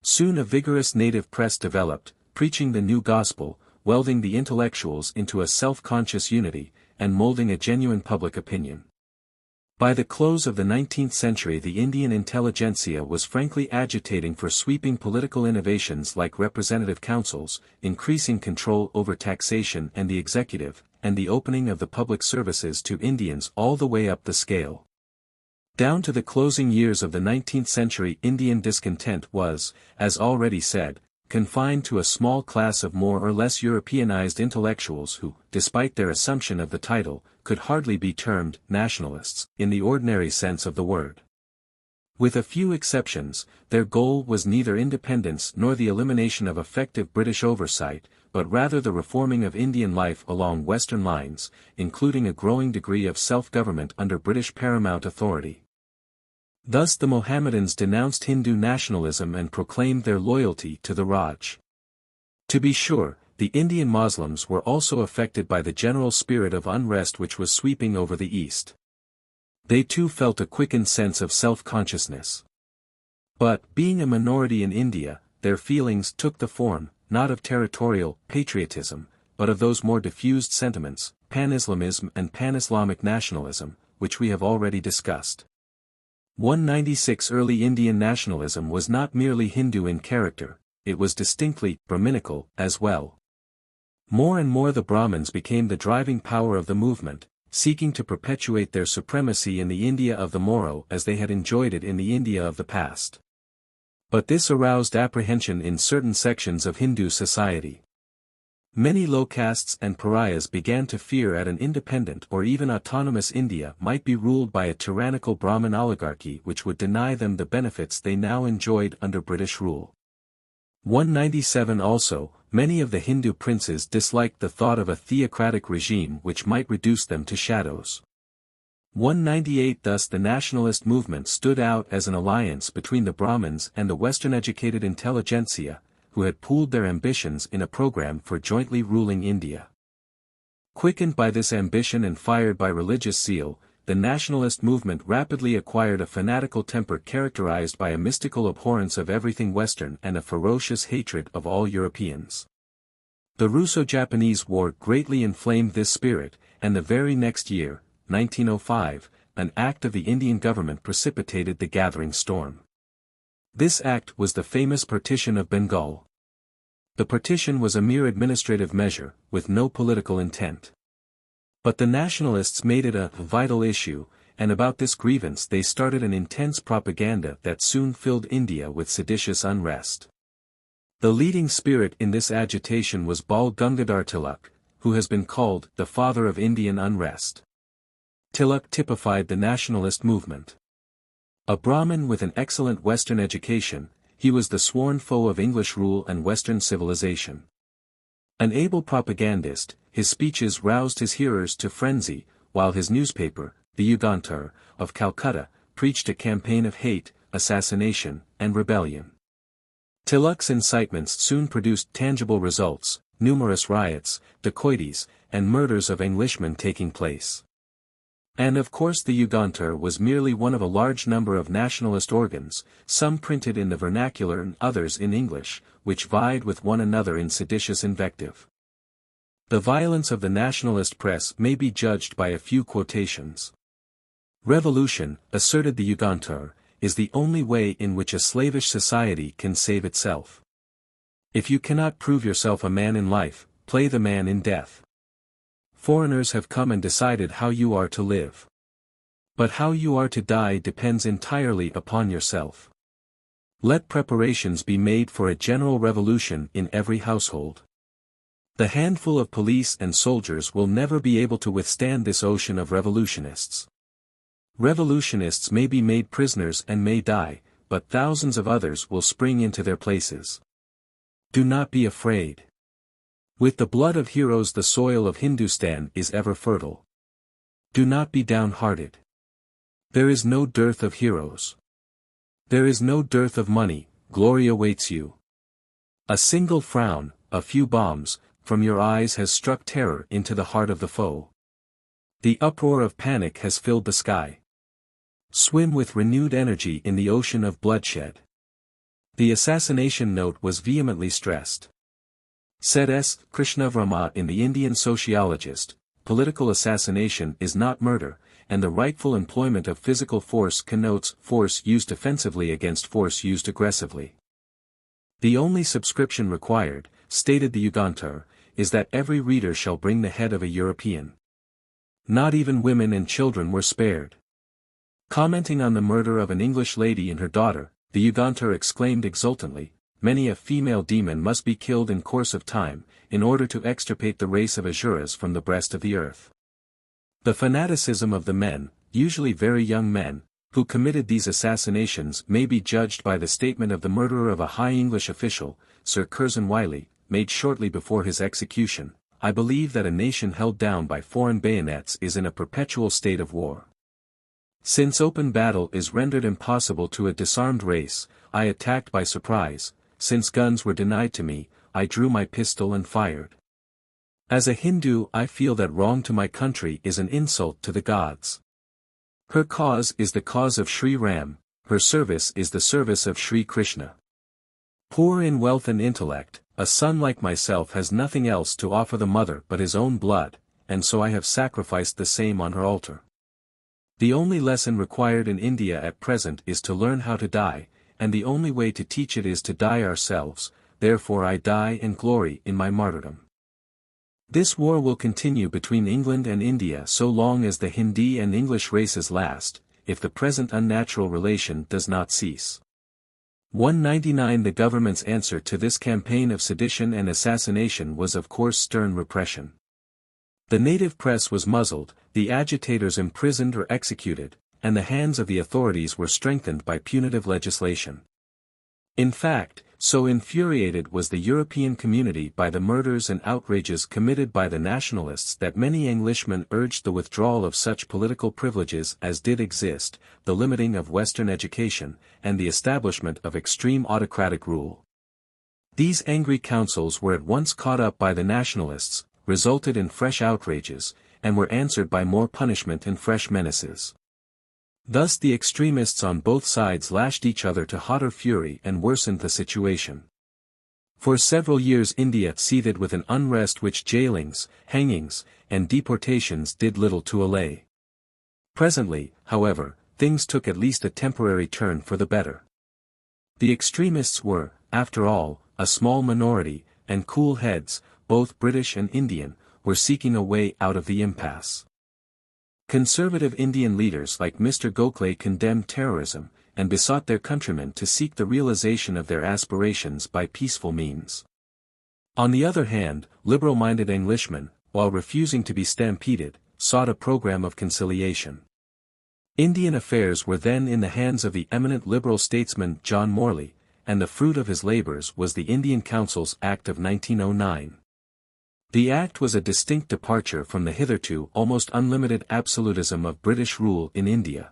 Soon a vigorous native press developed, preaching the new gospel, welding the intellectuals into a self-conscious unity, and molding a genuine public opinion. By the close of the 19th century the Indian intelligentsia was frankly agitating for sweeping political innovations like representative councils, increasing control over taxation and the executive, and the opening of the public services to Indians all the way up the scale. Down to the closing years of the 19th century Indian discontent was, as already said, confined to a small class of more or less Europeanized intellectuals who, despite their assumption of the title, could hardly be termed nationalists, in the ordinary sense of the word. With a few exceptions, their goal was neither independence nor the elimination of effective British oversight, but rather the reforming of Indian life along Western lines, including a growing degree of self-government under British paramount authority. Thus the Mohammedans denounced Hindu nationalism and proclaimed their loyalty to the Raj. To be sure, the Indian Muslims were also affected by the general spirit of unrest which was sweeping over the East. They too felt a quickened sense of self-consciousness. But, being a minority in India, their feelings took the form, not of territorial patriotism, but of those more diffused sentiments, pan-Islamism and pan-Islamic nationalism, which we have already discussed. 196 Early Indian nationalism was not merely Hindu in character, it was distinctly Brahminical as well. More and more the Brahmins became the driving power of the movement, seeking to perpetuate their supremacy in the India of the morrow as they had enjoyed it in the India of the past. But this aroused apprehension in certain sections of Hindu society. Many low castes and pariahs began to fear that an independent or even autonomous India might be ruled by a tyrannical Brahmin oligarchy which would deny them the benefits they now enjoyed under British rule. 197 Also, many of the Hindu princes disliked the thought of a theocratic regime which might reduce them to shadows. 198 Thus the nationalist movement stood out as an alliance between the Brahmins and the Western-educated intelligentsia, who had pooled their ambitions in a program for jointly ruling India. Quickened by this ambition and fired by religious zeal, the nationalist movement rapidly acquired a fanatical temper characterized by a mystical abhorrence of everything Western and a ferocious hatred of all Europeans. The Russo-Japanese War greatly inflamed this spirit, and the very next year, 1905, an act of the Indian government precipitated the gathering storm. This act was the famous Partition of Bengal. The partition was a mere administrative measure, with no political intent. But the nationalists made it a vital issue, and about this grievance they started an intense propaganda that soon filled India with seditious unrest. The leading spirit in this agitation was Bal Gangadhar Tilak, who has been called the father of Indian unrest. Tilak typified the nationalist movement. A Brahmin with an excellent Western education, he was the sworn foe of English rule and Western civilization. An able propagandist, his speeches roused his hearers to frenzy, while his newspaper, the Yugantar, of Calcutta, preached a campaign of hate, assassination, and rebellion. Tilak's incitements soon produced tangible results, numerous riots, dacoities, and murders of Englishmen taking place. And of course the Yugantar was merely one of a large number of nationalist organs, some printed in the vernacular and others in English, which vied with one another in seditious invective. The violence of the nationalist press may be judged by a few quotations. Revolution, asserted the Yugantar, is the only way in which a slavish society can save itself. If you cannot prove yourself a man in life, play the man in death. Foreigners have come and decided how you are to live. But how you are to die depends entirely upon yourself. Let preparations be made for a general revolution in every household. The handful of police and soldiers will never be able to withstand this ocean of revolutionists. Revolutionists may be made prisoners and may die, but thousands of others will spring into their places. Do not be afraid. With the blood of heroes the soil of Hindustan is ever fertile. Do not be downhearted. There is no dearth of heroes. There is no dearth of money, glory awaits you. A single frown, a few bombs, from your eyes has struck terror into the heart of the foe. The uproar of panic has filled the sky. Swim with renewed energy in the ocean of bloodshed. The assassination note was vehemently stressed. Said S. Krishnavarma in The Indian Sociologist, political assassination is not murder, and the rightful employment of physical force connotes force used offensively against force used aggressively. The only subscription required, stated the Yugantar, is that every reader shall bring the head of a European. Not even women and children were spared. Commenting on the murder of an English lady and her daughter, the Yugantar exclaimed exultantly, many a female demon must be killed in course of time, in order to extirpate the race of Asuras from the breast of the earth. The fanaticism of the men, usually very young men, who committed these assassinations may be judged by the statement of the murderer of a high English official, Sir Curzon Wyllie, made shortly before his execution. I believe that a nation held down by foreign bayonets is in a perpetual state of war. Since open battle is rendered impossible to a disarmed race, I attacked by surprise. Since guns were denied to me, I drew my pistol and fired. As a Hindu I feel that wrong to my country is an insult to the gods. Her cause is the cause of Sri Ram, her service is the service of Sri Krishna. Poor in wealth and intellect, a son like myself has nothing else to offer the mother but his own blood, and so I have sacrificed the same on her altar. The only lesson required in India at present is to learn how to die, and the only way to teach it is to die ourselves, therefore I die and glory in my martyrdom. This war will continue between England and India so long as the Hindi and English races last, if the present unnatural relation does not cease. 199 The government's answer to this campaign of sedition and assassination was of course stern repression. The native press was muzzled, the agitators imprisoned or executed, and the hands of the authorities were strengthened by punitive legislation. In fact, so infuriated was the European community by the murders and outrages committed by the nationalists that many Englishmen urged the withdrawal of such political privileges as did exist, the limiting of Western education, and the establishment of extreme autocratic rule. These angry councils were at once caught up by the nationalists, resulted in fresh outrages, and were answered by more punishment and fresh menaces. Thus the extremists on both sides lashed each other to hotter fury and worsened the situation. For several years India seethed with an unrest which jailings, hangings, and deportations did little to allay. Presently, however, things took at least a temporary turn for the better. The extremists were, after all, a small minority, and cool heads, both British and Indian, were seeking a way out of the impasse. Conservative Indian leaders like Mr. Gokhale condemned terrorism, and besought their countrymen to seek the realization of their aspirations by peaceful means. On the other hand, liberal-minded Englishmen, while refusing to be stampeded, sought a program of conciliation. Indian affairs were then in the hands of the eminent liberal statesman John Morley, and the fruit of his labors was the Indian Councils Act of 1909. The act was a distinct departure from the hitherto almost unlimited absolutism of British rule in India.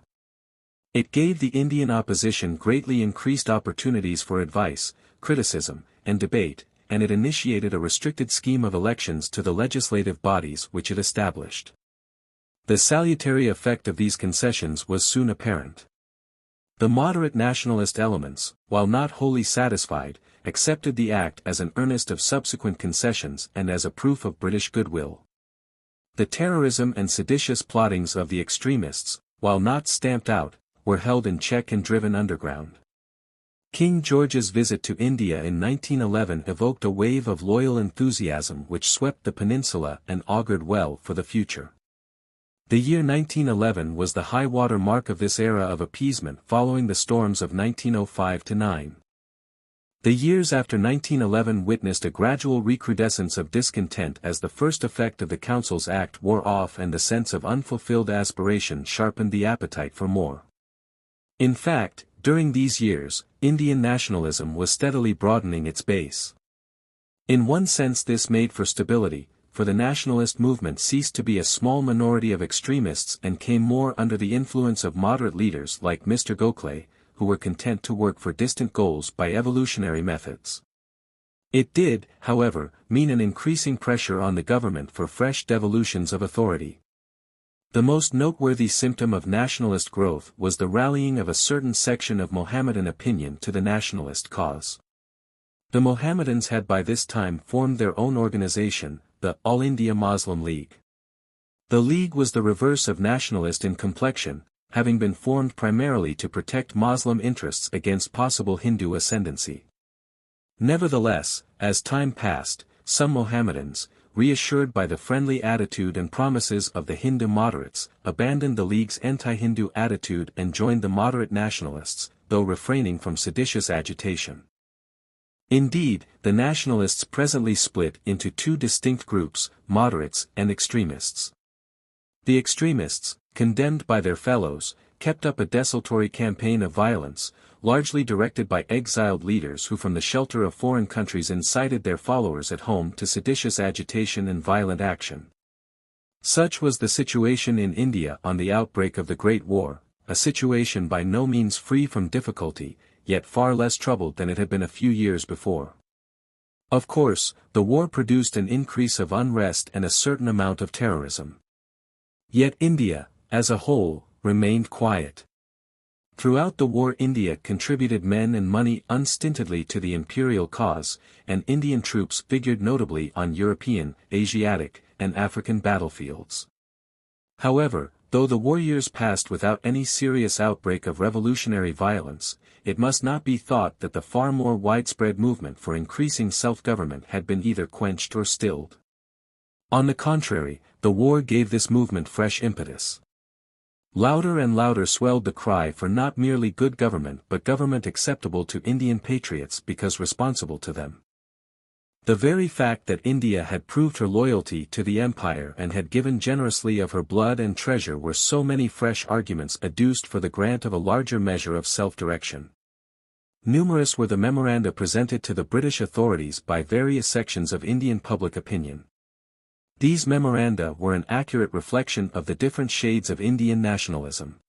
It gave the Indian opposition greatly increased opportunities for advice, criticism, and debate, and it initiated a restricted scheme of elections to the legislative bodies which it established. The salutary effect of these concessions was soon apparent. The moderate nationalist elements, while not wholly satisfied, accepted the act as an earnest of subsequent concessions and as a proof of British goodwill. The terrorism and seditious plottings of the extremists, while not stamped out, were held in check and driven underground. King George's visit to India in 1911 evoked a wave of loyal enthusiasm which swept the peninsula and augured well for the future. The year 1911 was the high-water mark of this era of appeasement following the storms of 1905–9. The years after 1911 witnessed a gradual recrudescence of discontent as the first effect of the Councils Act wore off and the sense of unfulfilled aspiration sharpened the appetite for more. In fact, during these years, Indian nationalism was steadily broadening its base. In one sense this made for stability, for the nationalist movement ceased to be a small minority of extremists and came more under the influence of moderate leaders like Mr. Gokhale, who were content to work for distant goals by evolutionary methods. It did, however, mean an increasing pressure on the government for fresh devolutions of authority. The most noteworthy symptom of nationalist growth was the rallying of a certain section of Mohammedan opinion to the nationalist cause. The Mohammedans had by this time formed their own organization, the All India Muslim League. The League was the reverse of nationalist in complexion, having been formed primarily to protect Muslim interests against possible Hindu ascendancy. Nevertheless, as time passed, some Mohammedans, reassured by the friendly attitude and promises of the Hindu moderates, abandoned the League's anti-Hindu attitude and joined the moderate nationalists, though refraining from seditious agitation. Indeed, the nationalists presently split into two distinct groups, moderates and extremists. The extremists, condemned by their fellows, kept up a desultory campaign of violence, largely directed by exiled leaders who from the shelter of foreign countries incited their followers at home to seditious agitation and violent action. Such was the situation in India on the outbreak of the Great War, a situation by no means free from difficulty, yet far less troubled than it had been a few years before. Of course, the war produced an increase of unrest and a certain amount of terrorism. Yet India, as a whole, remained quiet. Throughout the war India contributed men and money unstintedly to the imperial cause, and Indian troops figured notably on European, Asiatic, and African battlefields. However, though the war years passed without any serious outbreak of revolutionary violence, it must not be thought that the far more widespread movement for increasing self-government had been either quenched or stilled. On the contrary, the war gave this movement fresh impetus. Louder and louder swelled the cry for not merely good government but government acceptable to Indian patriots because responsible to them. The very fact that India had proved her loyalty to the empire and had given generously of her blood and treasure were so many fresh arguments adduced for the grant of a larger measure of self-direction. Numerous were the memoranda presented to the British authorities by various sections of Indian public opinion. These memoranda were an accurate reflection of the different shades of Indian nationalism.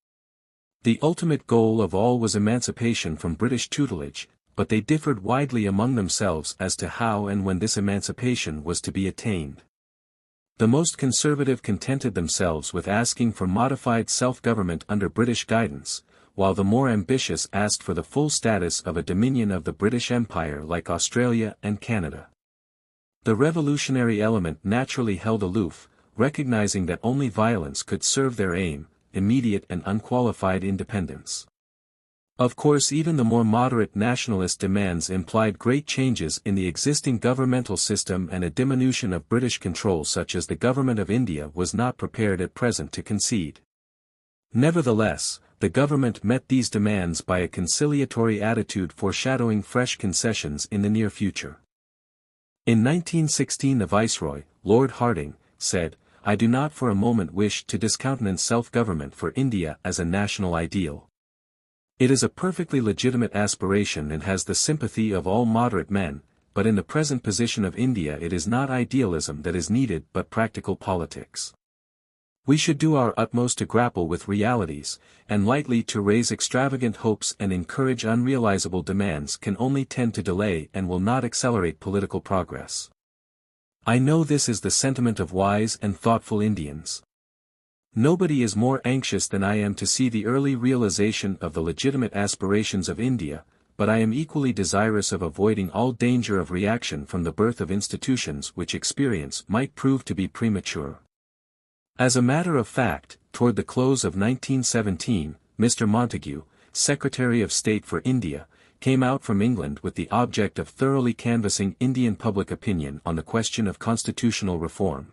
The ultimate goal of all was emancipation from British tutelage, but they differed widely among themselves as to how and when this emancipation was to be attained. The most conservative contented themselves with asking for modified self-government under British guidance, while the more ambitious asked for the full status of a dominion of the British Empire like Australia and Canada. The revolutionary element naturally held aloof, recognizing that only violence could serve their aim, immediate and unqualified independence. Of course, even the more moderate nationalist demands implied great changes in the existing governmental system and a diminution of British control such as the government of India was not prepared at present to concede. Nevertheless, the government met these demands by a conciliatory attitude foreshadowing fresh concessions in the near future. In 1916 the Viceroy, Lord Hardinge, said, "I do not for a moment wish to discountenance self-government for India as a national ideal. It is a perfectly legitimate aspiration and has the sympathy of all moderate men, but in the present position of India it is not idealism that is needed but practical politics. We should do our utmost to grapple with realities, and lightly to raise extravagant hopes and encourage unrealizable demands can only tend to delay and will not accelerate political progress." I know this is the sentiment of wise and thoughtful Indians. Nobody is more anxious than I am to see the early realization of the legitimate aspirations of India, but I am equally desirous of avoiding all danger of reaction from the birth of institutions which experience might prove to be premature. As a matter of fact, toward the close of 1917, Mr. Montagu, Secretary of State for India, came out from England with the object of thoroughly canvassing Indian public opinion on the question of constitutional reform.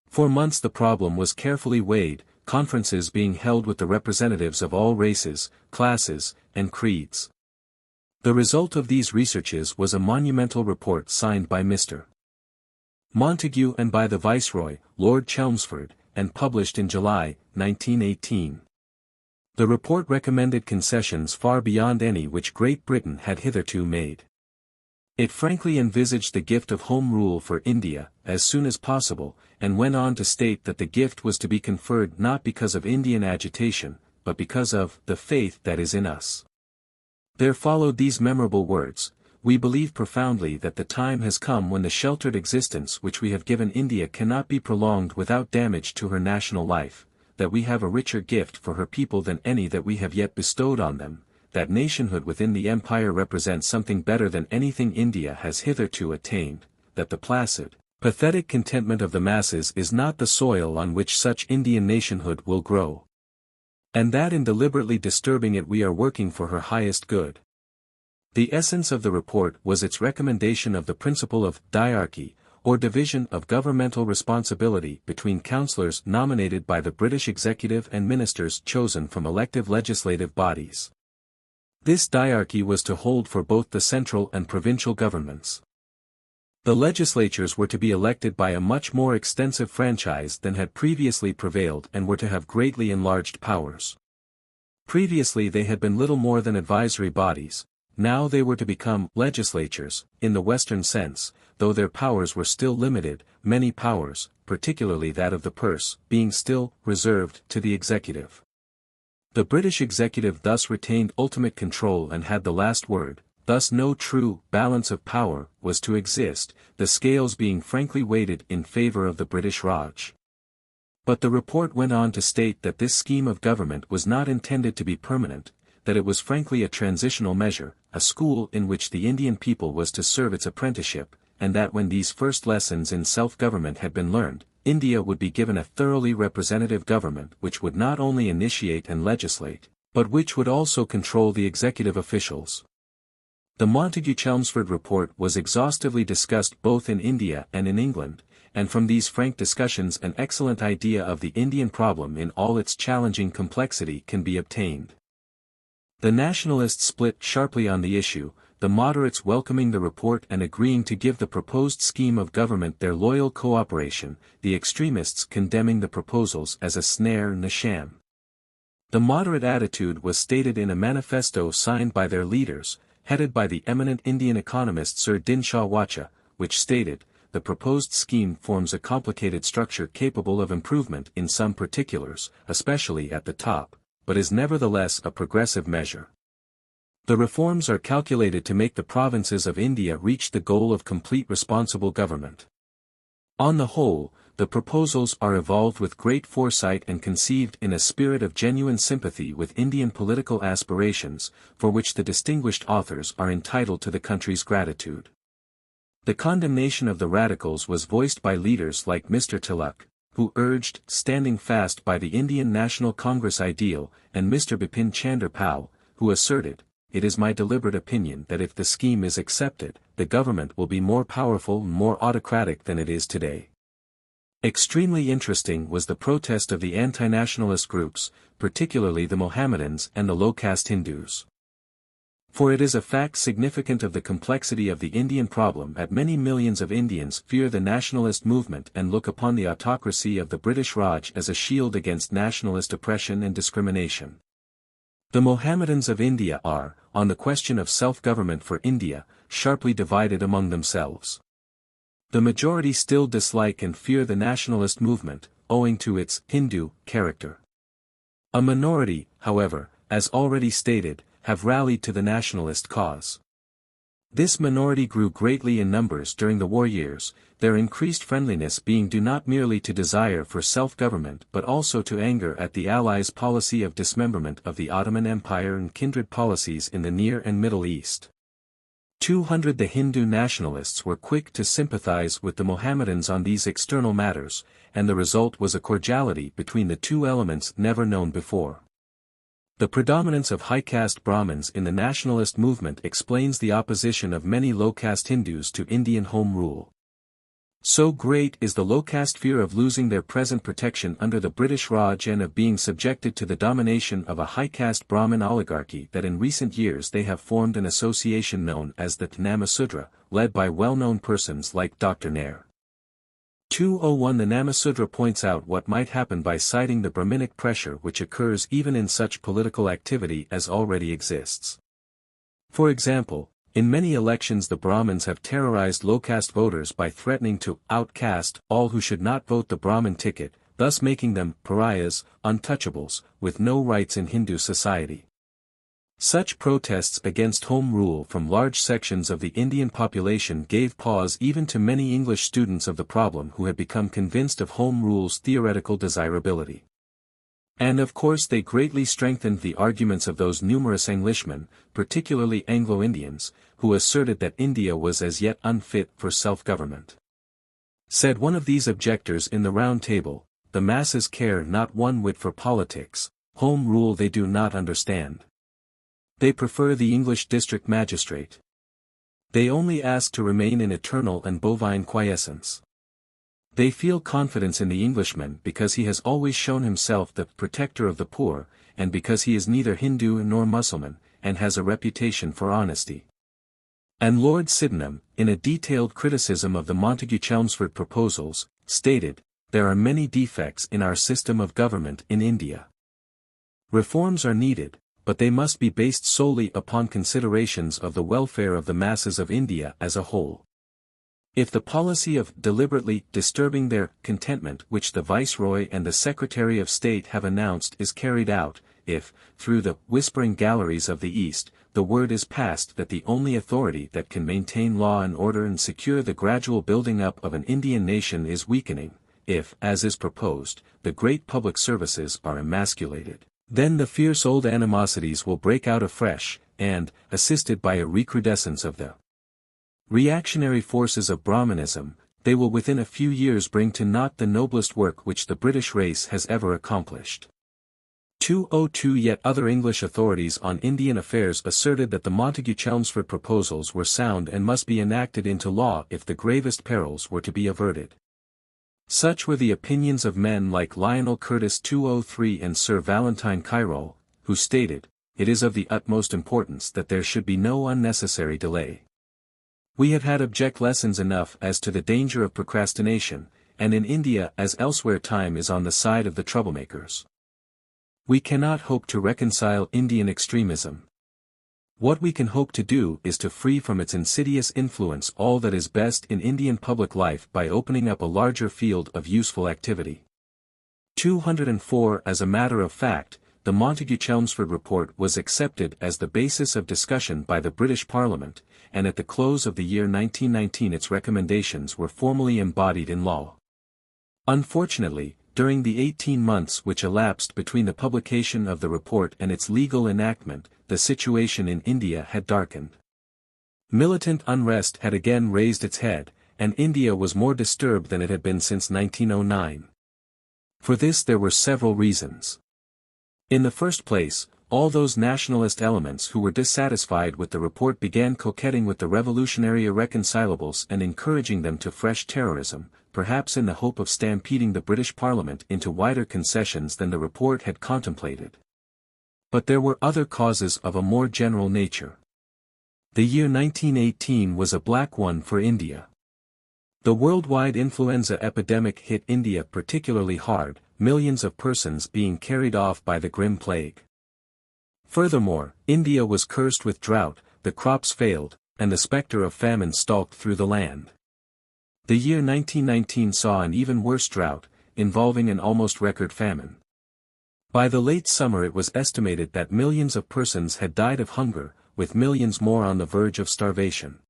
For months the problem was carefully weighed, conferences being held with the representatives of all races, classes, and creeds. The result of these researches was a monumental report signed by Mr. Montagu and by the Viceroy, Lord Chelmsford, and published in July, 1918. The report recommended concessions far beyond any which Great Britain had hitherto made. It frankly envisaged the gift of Home Rule for India, as soon as possible, and went on to state that the gift was to be conferred not because of Indian agitation, but because of the faith that is in us. There followed these memorable words: "We believe profoundly that the time has come when the sheltered existence which we have given India cannot be prolonged without damage to her national life, that we have a richer gift for her people than any that we have yet bestowed on them, that nationhood within the empire represents something better than anything India has hitherto attained, that the placid, pathetic contentment of the masses is not the soil on which such Indian nationhood will grow, and that in deliberately disturbing it we are working for her highest good." The essence of the report was its recommendation of the principle of diarchy, or division of governmental responsibility between councillors nominated by the British executive and ministers chosen from elective legislative bodies. This diarchy was to hold for both the central and provincial governments. The legislatures were to be elected by a much more extensive franchise than had previously prevailed and were to have greatly enlarged powers. Previously they had been little more than advisory bodies, now they were to become legislatures, in the Western sense, though their powers were still limited, many powers, particularly that of the purse, being still reserved to the executive. The British executive thus retained ultimate control and had the last word, thus no true balance of power was to exist, the scales being frankly weighted in favour of the British Raj. But the report went on to state that this scheme of government was not intended to be permanent, that it was frankly a transitional measure, a school in which the Indian people was to serve its apprenticeship, and that when these first lessons in self-government had been learned, India would be given a thoroughly representative government which would not only initiate and legislate, but which would also control the executive officials. The Montagu-Chelmsford report was exhaustively discussed both in India and in England, and from these frank discussions an excellent idea of the Indian problem in all its challenging complexity can be obtained. The nationalists split sharply on the issue, the moderates welcoming the report and agreeing to give the proposed scheme of government their loyal cooperation, the extremists condemning the proposals as a snare and a sham. The moderate attitude was stated in a manifesto signed by their leaders, headed by the eminent Indian economist Sir Dinshaw Wacha, which stated, "The proposed scheme forms a complicated structure capable of improvement in some particulars, especially at the top, but is nevertheless a progressive measure. The reforms are calculated to make the provinces of India reach the goal of complete responsible government. On the whole, the proposals are evolved with great foresight and conceived in a spirit of genuine sympathy with Indian political aspirations, for which the distinguished authors are entitled to the country's gratitude." The condemnation of the radicals was voiced by leaders like Mr. Tilak, who urged standing fast by the Indian National Congress ideal, and Mr. Bipin Chandra Pal, who asserted, "It is my deliberate opinion that if the scheme is accepted, the government will be more powerful and more autocratic than it is today." Extremely interesting was the protest of the anti-nationalist groups, particularly the Mohammedans and the low-caste Hindus. For it is a fact significant of the complexity of the Indian problem that many millions of Indians fear the nationalist movement and look upon the autocracy of the British Raj as a shield against nationalist oppression and discrimination. The Mohammedans of India are, on the question of self-government for India, sharply divided among themselves. The majority still dislike and fear the nationalist movement, owing to its Hindu character. A minority, however, as already stated, have rallied to the nationalist cause. This minority grew greatly in numbers during the war years, their increased friendliness being due not merely to desire for self-government but also to anger at the Allies' policy of dismemberment of the Ottoman Empire and kindred policies in the Near and Middle East. 200 The Hindu nationalists were quick to sympathize with the Mohammedans on these external matters, and the result was a cordiality between the two elements never known before. The predominance of high-caste Brahmins in the nationalist movement explains the opposition of many low-caste Hindus to Indian home rule. So great is the low-caste fear of losing their present protection under the British Raj and of being subjected to the domination of a high-caste Brahmin oligarchy that in recent years they have formed an association known as the Namasudra, led by well-known persons like Dr. Nair. 201 The Namasudra points out what might happen by citing the Brahminic pressure which occurs even in such political activity as already exists. For example, in many elections the Brahmins have terrorized low-caste voters by threatening to outcast all who should not vote the Brahmin ticket, thus making them pariahs, untouchables, with no rights in Hindu society. Such protests against home rule from large sections of the Indian population gave pause even to many English students of the problem who had become convinced of home rule's theoretical desirability. And of course they greatly strengthened the arguments of those numerous Englishmen, particularly Anglo-Indians, who asserted that India was as yet unfit for self-government. Said one of these objectors in the Round Table, "The masses care not one whit for politics, home rule they do not understand. They prefer the English district magistrate. They only ask to remain in eternal and bovine quiescence. They feel confidence in the Englishman because he has always shown himself the protector of the poor, and because he is neither Hindu nor Mussulman, and has a reputation for honesty." And Lord Sydenham, in a detailed criticism of the Montagu-Chelmsford proposals, stated, "There are many defects in our system of government in India. Reforms are needed, but they must be based solely upon considerations of the welfare of the masses of India as a whole. If the policy of deliberately disturbing their contentment which the Viceroy and the Secretary of State have announced is carried out, if, through the whispering galleries of the East, the word is passed that the only authority that can maintain law and order and secure the gradual building up of an Indian nation is weakening, if, as is proposed, the great public services are emasculated, then the fierce old animosities will break out afresh, and, assisted by a recrudescence of the reactionary forces of Brahmanism, they will within a few years bring to naught the noblest work which the British race has ever accomplished." 202 Yet other English authorities on Indian affairs asserted that the Montagu-Chelmsford proposals were sound and must be enacted into law if the gravest perils were to be averted. Such were the opinions of men like Lionel Curtis 203 and Sir Valentine Kyrole, who stated, "It is of the utmost importance that there should be no unnecessary delay. We have had object lessons enough as to the danger of procrastination, and in India as elsewhere time is on the side of the troublemakers. We cannot hope to reconcile Indian extremism. What we can hope to do is to free from its insidious influence all that is best in Indian public life by opening up a larger field of useful activity." 204 As a matter of fact, the Montagu-Chelmsford report was accepted as the basis of discussion by the British Parliament, and at the close of the year 1919 its recommendations were formally embodied in law. Unfortunately, during the 18 months which elapsed between the publication of the report and its legal enactment, the situation in India had darkened. Militant unrest had again raised its head, and India was more disturbed than it had been since 1909. For this there were several reasons. In the first place, all those nationalist elements who were dissatisfied with the report began coquetting with the revolutionary irreconcilables and encouraging them to fresh terrorism, perhaps in the hope of stampeding the British Parliament into wider concessions than the report had contemplated. But there were other causes of a more general nature. The year 1918 was a black one for India. The worldwide influenza epidemic hit India particularly hard, millions of persons being carried off by the grim plague. Furthermore, India was cursed with drought, the crops failed, and the spectre of famine stalked through the land. The year 1919 saw an even worse drought, involving an almost record famine. By the late summer it was estimated that millions of persons had died of hunger, with millions more on the verge of starvation.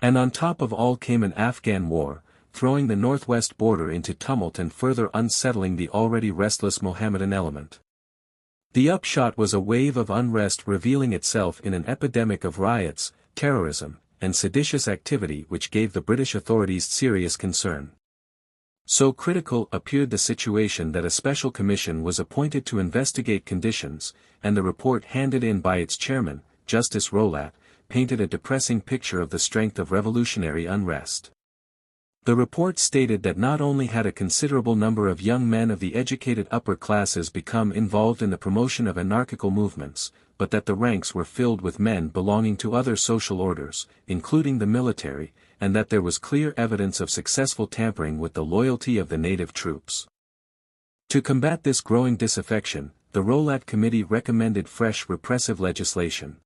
And on top of all came an Afghan war, throwing the northwest border into tumult and further unsettling the already restless Mohammedan element. The upshot was a wave of unrest revealing itself in an epidemic of riots, terrorism, and seditious activity which gave the British authorities serious concern. So critical appeared the situation that a special commission was appointed to investigate conditions, and the report handed in by its chairman, Justice Rowlatt, painted a depressing picture of the strength of revolutionary unrest. The report stated that not only had a considerable number of young men of the educated upper classes become involved in the promotion of anarchical movements, but that the ranks were filled with men belonging to other social orders, including the military, and that there was clear evidence of successful tampering with the loyalty of the native troops. To combat this growing disaffection, the Rowlatt Committee recommended fresh repressive legislation.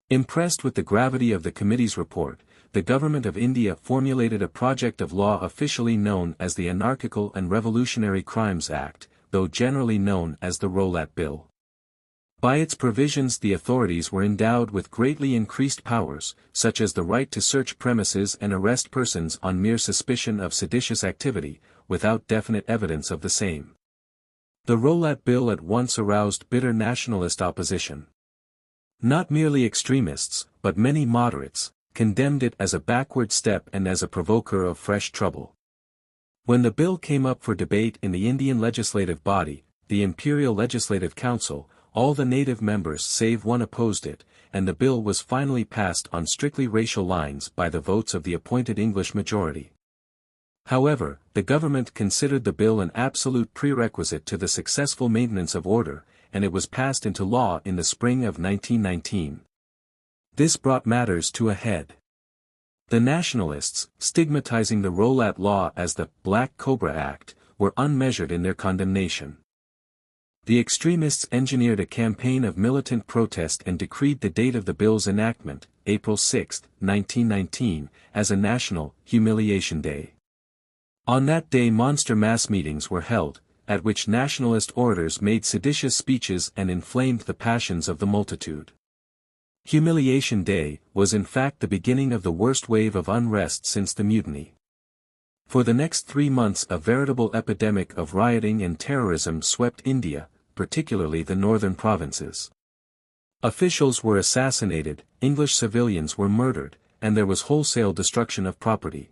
Impressed with the gravity of the committee's report, the Government of India formulated a project of law officially known as the Anarchical and Revolutionary Crimes Act, though generally known as the Rowlatt Bill. By its provisions the authorities were endowed with greatly increased powers, such as the right to search premises and arrest persons on mere suspicion of seditious activity, without definite evidence of the same. The Rowlatt Bill at once aroused bitter nationalist opposition. Not merely extremists, but many moderates, condemned it as a backward step and as a provoker of fresh trouble. When the bill came up for debate in the Indian legislative body, the Imperial Legislative Council, all the native members save one opposed it, and the bill was finally passed on strictly racial lines by the votes of the appointed English majority. However, the government considered the bill an absolute prerequisite to the successful maintenance of order, and it was passed into law in the spring of 1919. This brought matters to a head. The nationalists, stigmatizing the Rowlatt Law as the Black Cobra Act, were unmeasured in their condemnation. The extremists engineered a campaign of militant protest and decreed the date of the bill's enactment, April 6, 1919, as a national humiliation day. On that day monster mass meetings were held, at which nationalist orators made seditious speeches and inflamed the passions of the multitude. Humiliation Day was in fact the beginning of the worst wave of unrest since the Mutiny. For the next 3 months a veritable epidemic of rioting and terrorism swept India, particularly the northern provinces. Officials were assassinated, English civilians were murdered, and there was wholesale destruction of property.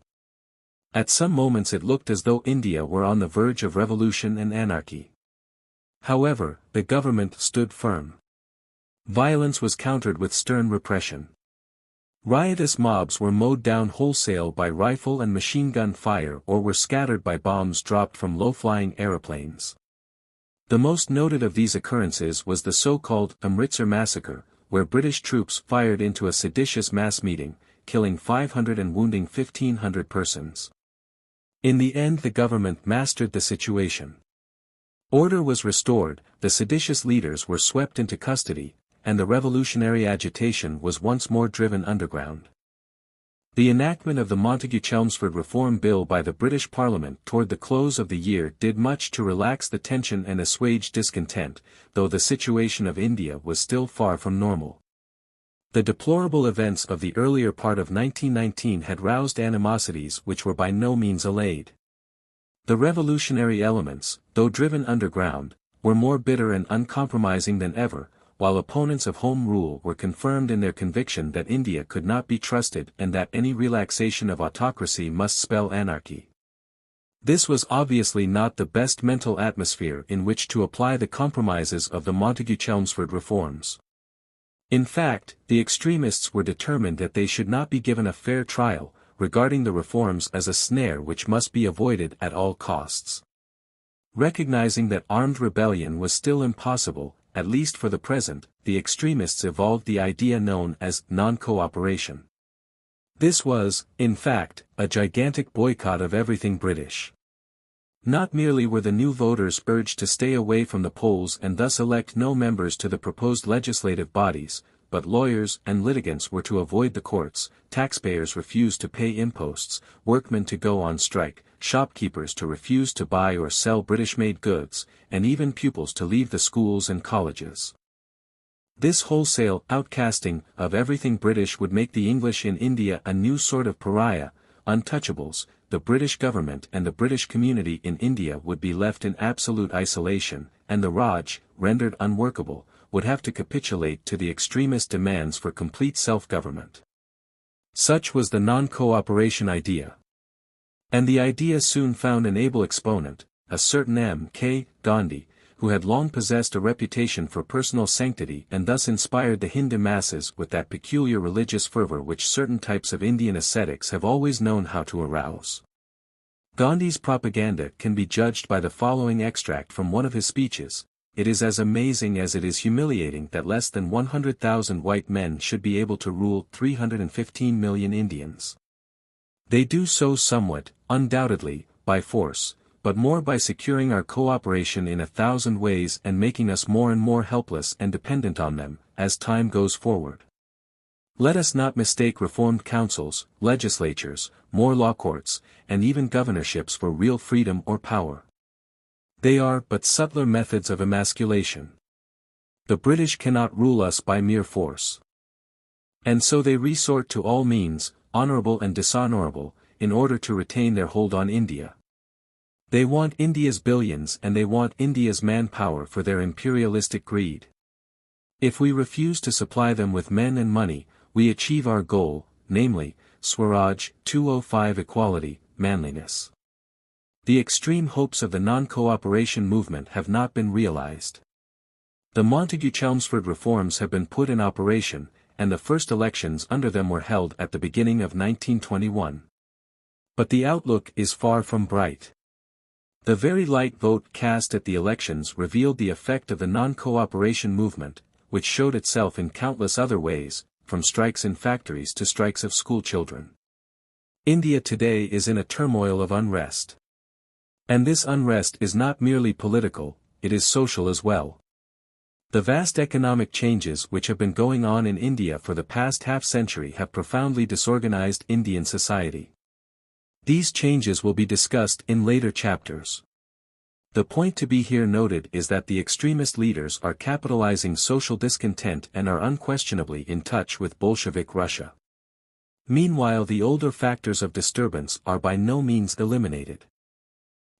At some moments it looked as though India were on the verge of revolution and anarchy. However, the government stood firm. Violence was countered with stern repression. Riotous mobs were mowed down wholesale by rifle and machine gun fire or were scattered by bombs dropped from low-flying aeroplanes. The most noted of these occurrences was the so-called Amritsar massacre, where British troops fired into a seditious mass meeting, killing 500 and wounding 1,500 persons. In the end the government mastered the situation. Order was restored, the seditious leaders were swept into custody, and the revolutionary agitation was once more driven underground. The enactment of the Montagu-Chelmsford Reform Bill by the British Parliament toward the close of the year did much to relax the tension and assuage discontent, though the situation of India was still far from normal. The deplorable events of the earlier part of 1919 had roused animosities which were by no means allayed. The revolutionary elements, though driven underground, were more bitter and uncompromising than ever, while opponents of Home Rule were confirmed in their conviction that India could not be trusted and that any relaxation of autocracy must spell anarchy. This was obviously not the best mental atmosphere in which to apply the compromises of the Montagu-Chelmsford reforms. In fact, the extremists were determined that they should not be given a fair trial, regarding the reforms as a snare which must be avoided at all costs. Recognizing that armed rebellion was still impossible, at least for the present, the extremists evolved the idea known as non-cooperation. This was, in fact, a gigantic boycott of everything British. Not merely were the new voters urged to stay away from the polls and thus elect no members to the proposed legislative bodies, but lawyers and litigants were to avoid the courts, taxpayers refused to pay imposts, workmen to go on strike, shopkeepers to refuse to buy or sell British-made goods, and even pupils to leave the schools and colleges. This wholesale outcasting of everything British would make the English in India a new sort of pariah, untouchables. The British government and the British community in India would be left in absolute isolation, and the Raj, rendered unworkable, would have to capitulate to the extremist demands for complete self-government. Such was the non-cooperation idea. And the idea soon found an able exponent, a certain M.K. Gandhi, who had long possessed a reputation for personal sanctity and thus inspired the Hindu masses with that peculiar religious fervor which certain types of Indian ascetics have always known how to arouse. Gandhi's propaganda can be judged by the following extract from one of his speeches: "It is as amazing as it is humiliating that less than 100,000 white men should be able to rule 315 million Indians. They do so somewhat, undoubtedly, by force, but more by securing our cooperation in 1,000 ways and making us more and more helpless and dependent on them, as time goes forward. Let us not mistake reformed councils, legislatures, more law courts, and even governorships for real freedom or power. They are but subtler methods of emasculation. The British cannot rule us by mere force. And so they resort to all means, honorable and dishonorable, in order to retain their hold on India. They want India's billions and they want India's manpower for their imperialistic greed. If we refuse to supply them with men and money, we achieve our goal, namely, Swaraj, 205 equality, manliness. The extreme hopes of the non-cooperation movement have not been realized. The Montagu-Chelmsford reforms have been put in operation, and the first elections under them were held at the beginning of 1921. But the outlook is far from bright. The very light vote cast at the elections revealed the effect of the non-cooperation movement, which showed itself in countless other ways, from strikes in factories to strikes of school children. India today is in a turmoil of unrest. And this unrest is not merely political, it is social as well. The vast economic changes which have been going on in India for the past half-century have profoundly disorganized Indian society. These changes will be discussed in later chapters. The point to be here noted is that the extremist leaders are capitalizing social discontent and are unquestionably in touch with Bolshevik Russia. Meanwhile, the older factors of disturbance are by no means eliminated.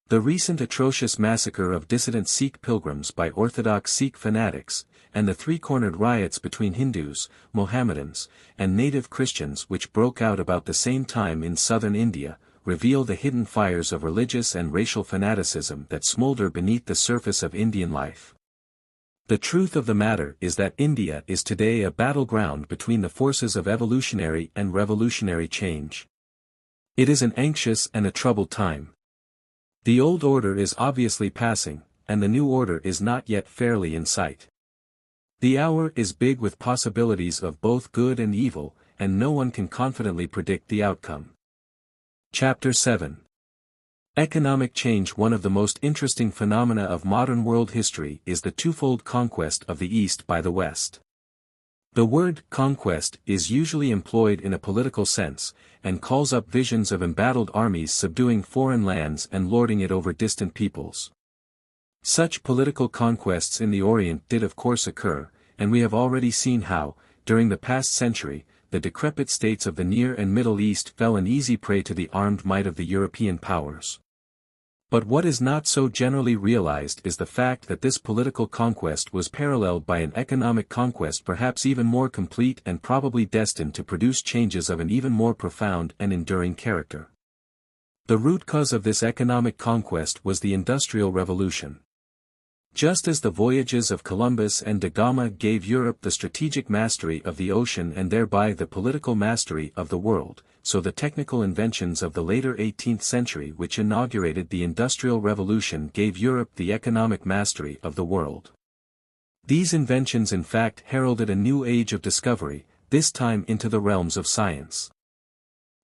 The recent atrocious massacre of dissident Sikh pilgrims by Orthodox Sikh fanatics, and the three-cornered riots between Hindus, Mohammedans, and native Christians which broke out about the same time in southern India, reveal the hidden fires of religious and racial fanaticism that smolder beneath the surface of Indian life. The truth of the matter is that India is today a battleground between the forces of evolutionary and revolutionary change. It is an anxious and a troubled time. The old order is obviously passing, and the new order is not yet fairly in sight. The hour is big with possibilities of both good and evil, and no one can confidently predict the outcome. Chapter 7. Economic change. One of the most interesting phenomena of modern world history is the twofold conquest of the East by the West. The word conquest is usually employed in a political sense, and calls up visions of embattled armies subduing foreign lands and lording it over distant peoples. Such political conquests in the Orient did of course occur, and we have already seen how, during the past century, the decrepit states of the Near and Middle East fell an easy prey to the armed might of the European powers. But what is not so generally realized is the fact that this political conquest was paralleled by an economic conquest perhaps even more complete and probably destined to produce changes of an even more profound and enduring character. The root cause of this economic conquest was the Industrial Revolution. Just as the voyages of Columbus and da Gama gave Europe the strategic mastery of the ocean and thereby the political mastery of the world, so the technical inventions of the later 18th century which inaugurated the Industrial Revolution gave Europe the economic mastery of the world. These inventions in fact heralded a new age of discovery, this time into the realms of science.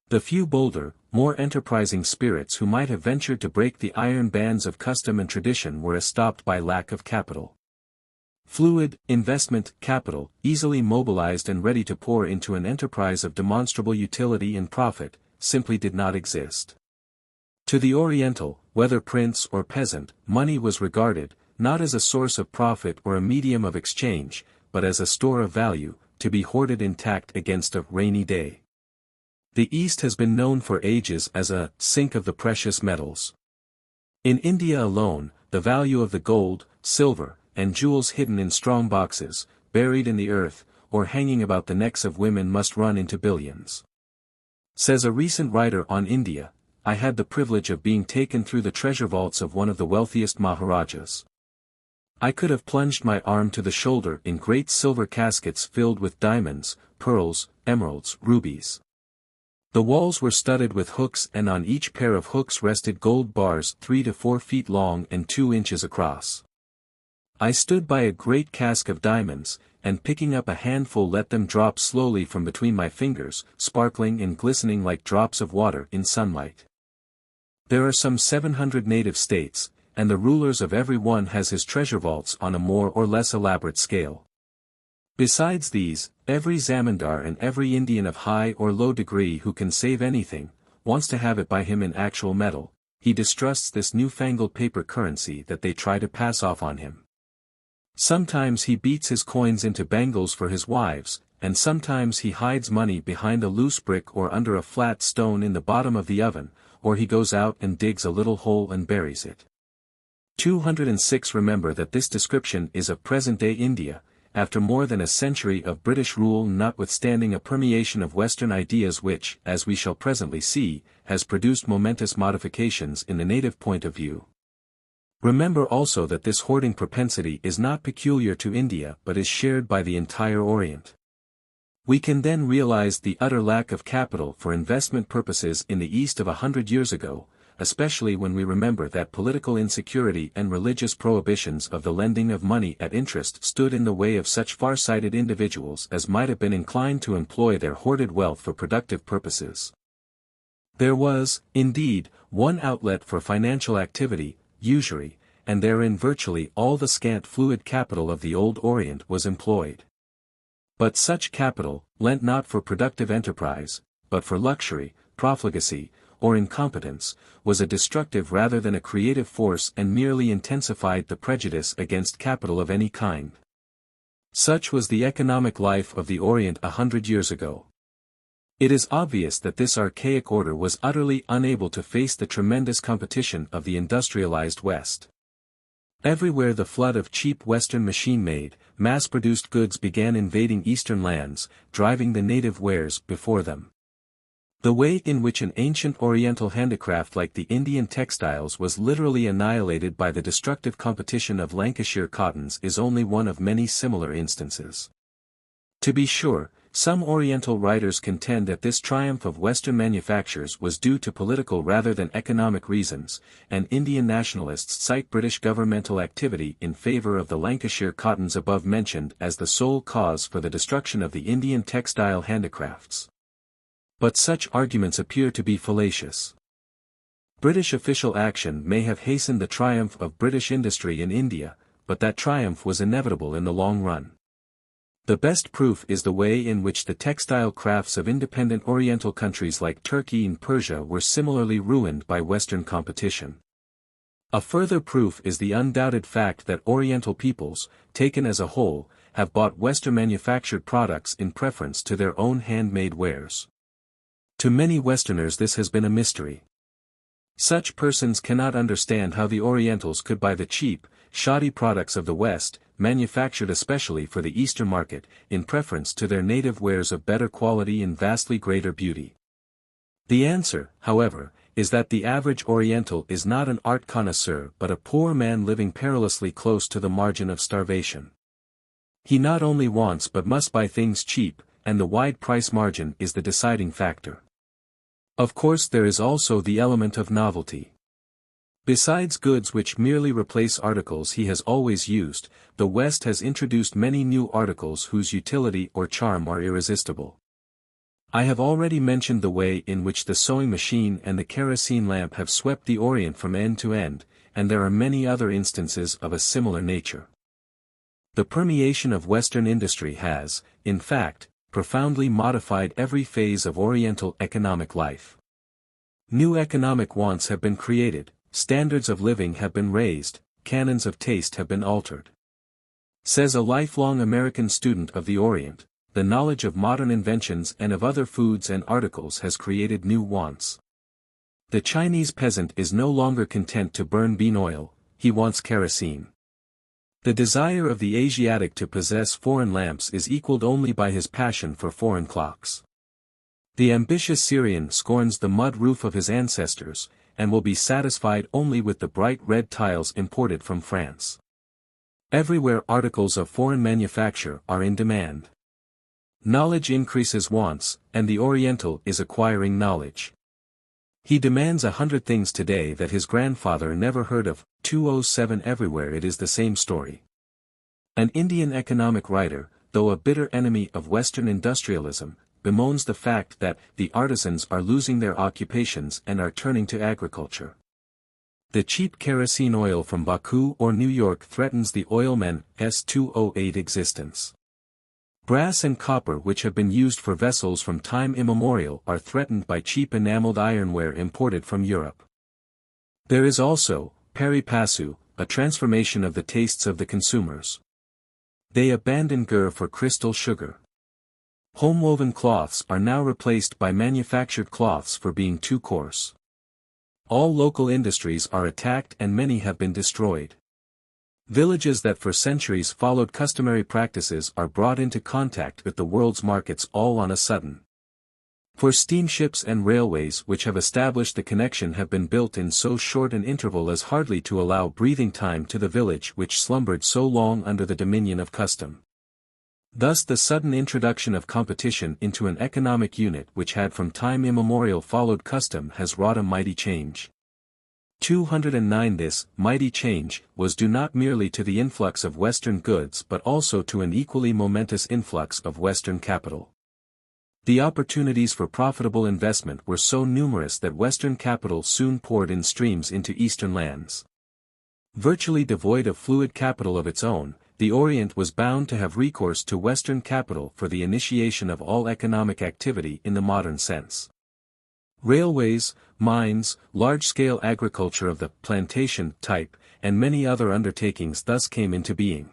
The few bolder, more enterprising spirits who might have ventured to break the iron bands of custom and tradition were stopped by lack of capital. Fluid, investment, capital, easily mobilized and ready to pour into an enterprise of demonstrable utility and profit, simply did not exist. To the Oriental, whether prince or peasant, money was regarded, not as a source of profit or a medium of exchange, but as a store of value, to be hoarded intact against a rainy day. The East has been known for ages as a sink of the precious metals. In India alone, the value of the gold, silver, and jewels hidden in strong boxes, buried in the earth, or hanging about the necks of women must run into billions. Says a recent writer on India, I had the privilege of being taken through the treasure vaults of one of the wealthiest Maharajas. I could have plunged my arm to the shoulder in great silver caskets filled with diamonds, pearls, emeralds, rubies. The walls were studded with hooks and on each pair of hooks rested gold bars 3 to 4 feet long and 2 inches across. I stood by a great cask of diamonds, and picking up a handful let them drop slowly from between my fingers, sparkling and glistening like drops of water in sunlight. There are some 700 native states, and the rulers of every one has his treasure vaults on a more or less elaborate scale. Besides these, every zamindar and every Indian of high or low degree who can save anything, wants to have it by him in actual metal. He distrusts this newfangled paper currency that they try to pass off on him. Sometimes he beats his coins into bangles for his wives, and sometimes he hides money behind a loose brick or under a flat stone in the bottom of the oven, or he goes out and digs a little hole and buries it. 206 Remember that this description is of present-day India, after more than a century of British rule notwithstanding a permeation of Western ideas which, as we shall presently see, has produced momentous modifications in the native point of view. Remember also that this hoarding propensity is not peculiar to India but is shared by the entire Orient. We can then realize the utter lack of capital for investment purposes in the East of 100 years ago, especially when we remember that political insecurity and religious prohibitions of the lending of money at interest stood in the way of such far-sighted individuals as might have been inclined to employ their hoarded wealth for productive purposes. There was, indeed, one outlet for financial activity, usury, and therein virtually all the scant fluid capital of the old Orient was employed. But such capital, lent not for productive enterprise, but for luxury, profligacy, or incompetence, was a destructive rather than a creative force and merely intensified the prejudice against capital of any kind. Such was the economic life of the Orient 100 years ago. It is obvious that this archaic order was utterly unable to face the tremendous competition of the industrialized West. Everywhere the flood of cheap Western machine-made, mass-produced goods began invading Eastern lands, driving the native wares before them. The way in which an ancient Oriental handicraft like the Indian textiles was literally annihilated by the destructive competition of Lancashire cottons is only one of many similar instances. To be sure, some Oriental writers contend that this triumph of Western manufactures was due to political rather than economic reasons, and Indian nationalists cite British governmental activity in favor of the Lancashire cottons above mentioned as the sole cause for the destruction of the Indian textile handicrafts. But such arguments appear to be fallacious. British official action may have hastened the triumph of British industry in India, but that triumph was inevitable in the long run. The best proof is the way in which the textile crafts of independent Oriental countries like Turkey and Persia were similarly ruined by Western competition. A further proof is the undoubted fact that Oriental peoples, taken as a whole, have bought Western manufactured products in preference to their own handmade wares. To many Westerners this has been a mystery. Such persons cannot understand how the Orientals could buy the cheap, shoddy products of the West, manufactured especially for the Eastern market, in preference to their native wares of better quality and vastly greater beauty. The answer, however, is that the average Oriental is not an art connoisseur but a poor man living perilously close to the margin of starvation. He not only wants but must buy things cheap, and the wide price margin is the deciding factor. Of course, there is also the element of novelty. Besides goods which merely replace articles he has always used, the West has introduced many new articles whose utility or charm are irresistible. I have already mentioned the way in which the sewing machine and the kerosene lamp have swept the Orient from end to end, and there are many other instances of a similar nature. The permeation of Western industry has, in fact, profoundly modified every phase of Oriental economic life. New economic wants have been created, standards of living have been raised, canons of taste have been altered. Says a lifelong American student of the Orient, the knowledge of modern inventions and of other foods and articles has created new wants. The Chinese peasant is no longer content to burn bean oil, he wants kerosene. The desire of the Asiatic to possess foreign lamps is equaled only by his passion for foreign clocks. The ambitious Syrian scorns the mud roof of his ancestors, and will be satisfied only with the bright red tiles imported from France. Everywhere articles of foreign manufacture are in demand. Knowledge increases wants, and the Oriental is acquiring knowledge. He demands 100 things today that his grandfather never heard of. 207 Everywhere it is the same story. An Indian economic writer, though a bitter enemy of Western industrialism, bemoans the fact that the artisans are losing their occupations and are turning to agriculture. The cheap kerosene oil from Baku or New York threatens the oilmen's 208 existence. Brass and copper which have been used for vessels from time immemorial are threatened by cheap enameled ironware imported from Europe. There is also, pari passu, a transformation of the tastes of the consumers. They abandon gur for crystal sugar. Home-woven cloths are now replaced by manufactured cloths for being too coarse. All local industries are attacked and many have been destroyed. Villages that for centuries followed customary practices are brought into contact with the world's markets all on a sudden. For steamships and railways which have established the connection have been built in so short an interval as hardly to allow breathing time to the village which slumbered so long under the dominion of custom. Thus the sudden introduction of competition into an economic unit which had from time immemorial followed custom has wrought a mighty change. 209 This mighty change was due not merely to the influx of Western goods but also to an equally momentous influx of Western capital. The opportunities for profitable investment were so numerous that Western capital soon poured in streams into Eastern lands. Virtually devoid of fluid capital of its own, the Orient was bound to have recourse to Western capital for the initiation of all economic activity in the modern sense. Railways, mines, large-scale agriculture of the plantation type, and many other undertakings thus came into being.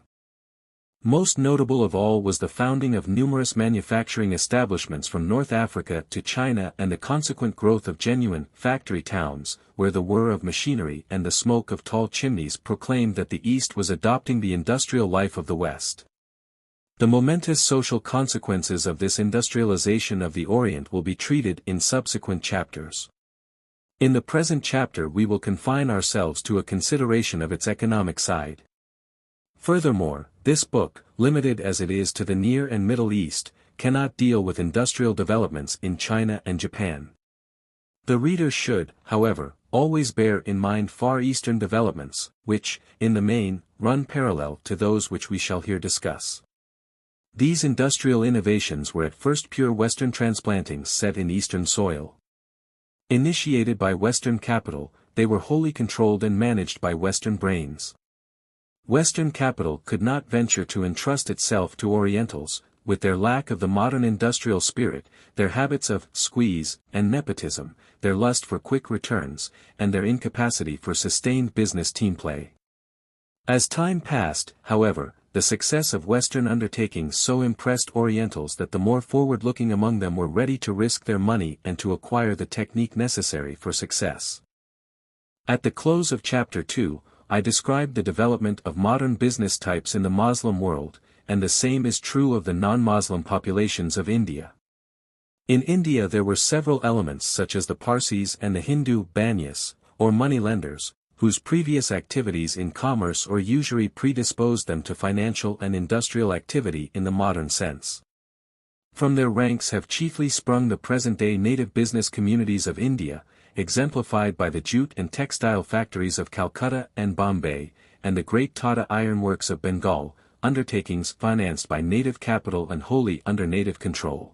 Most notable of all was the founding of numerous manufacturing establishments from North Africa to China and the consequent growth of genuine factory towns, where the whir of machinery and the smoke of tall chimneys proclaimed that the East was adopting the industrial life of the West. The momentous social consequences of this industrialization of the Orient will be treated in subsequent chapters. In the present chapter we will confine ourselves to a consideration of its economic side. Furthermore, this book, limited as it is to the Near and Middle East, cannot deal with industrial developments in China and Japan. The reader should, however, always bear in mind Far Eastern developments, which, in the main, run parallel to those which we shall here discuss. These industrial innovations were at first pure Western transplantings set in Eastern soil. Initiated by Western capital, they were wholly controlled and managed by Western brains. Western capital could not venture to entrust itself to Orientals, with their lack of the modern industrial spirit, their habits of squeeze and nepotism, their lust for quick returns, and their incapacity for sustained business team play. As time passed, however, the success of Western undertakings so impressed Orientals that the more forward-looking among them were ready to risk their money and to acquire the technique necessary for success. At the close of Chapter 2, I described the development of modern business types in the Muslim world, and the same is true of the non-Muslim populations of India. In India there were several elements such as the Parsis and the Hindu banyas, or moneylenders, whose previous activities in commerce or usury predisposed them to financial and industrial activity in the modern sense. From their ranks have chiefly sprung the present-day native business communities of India, exemplified by the jute and textile factories of Calcutta and Bombay, and the great Tata ironworks of Bengal, undertakings financed by native capital and wholly under native control.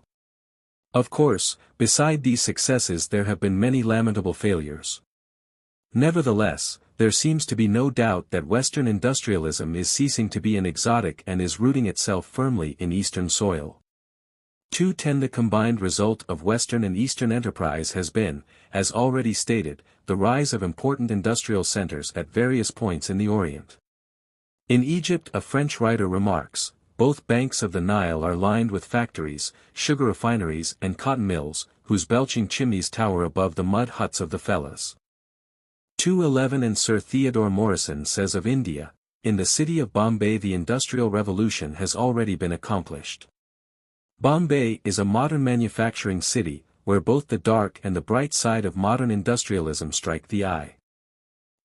Of course, beside these successes there have been many lamentable failures. Nevertheless, there seems to be no doubt that Western industrialism is ceasing to be an exotic and is rooting itself firmly in Eastern soil. 210 The combined result of Western and Eastern enterprise has been, as already stated, the rise of important industrial centers at various points in the Orient. In Egypt, a French writer remarks, both banks of the Nile are lined with factories, sugar refineries and cotton mills, whose belching chimneys tower above the mud huts of the fellahs. 211 And Sir Theodore Morrison says of India, in the city of Bombay the Industrial Revolution has already been accomplished. Bombay is a modern manufacturing city, where both the dark and the bright side of modern industrialism strike the eye.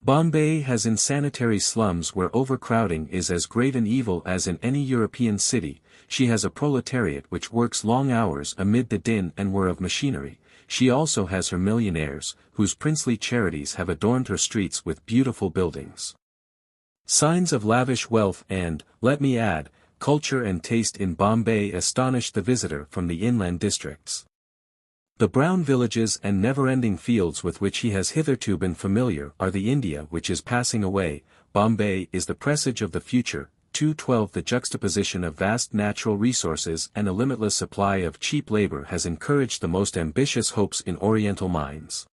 Bombay has insanitary slums where overcrowding is as great an evil as in any European city. She has a proletariat which works long hours amid the din and whir of machinery. She also has her millionaires, whose princely charities have adorned her streets with beautiful buildings. Signs of lavish wealth and, let me add, culture and taste in Bombay astonish the visitor from the inland districts. The brown villages and never-ending fields with which he has hitherto been familiar are the India which is passing away. Bombay is the presage of the future. 212 The juxtaposition of vast natural resources and a limitless supply of cheap labor has encouraged the most ambitious hopes in Oriental minds.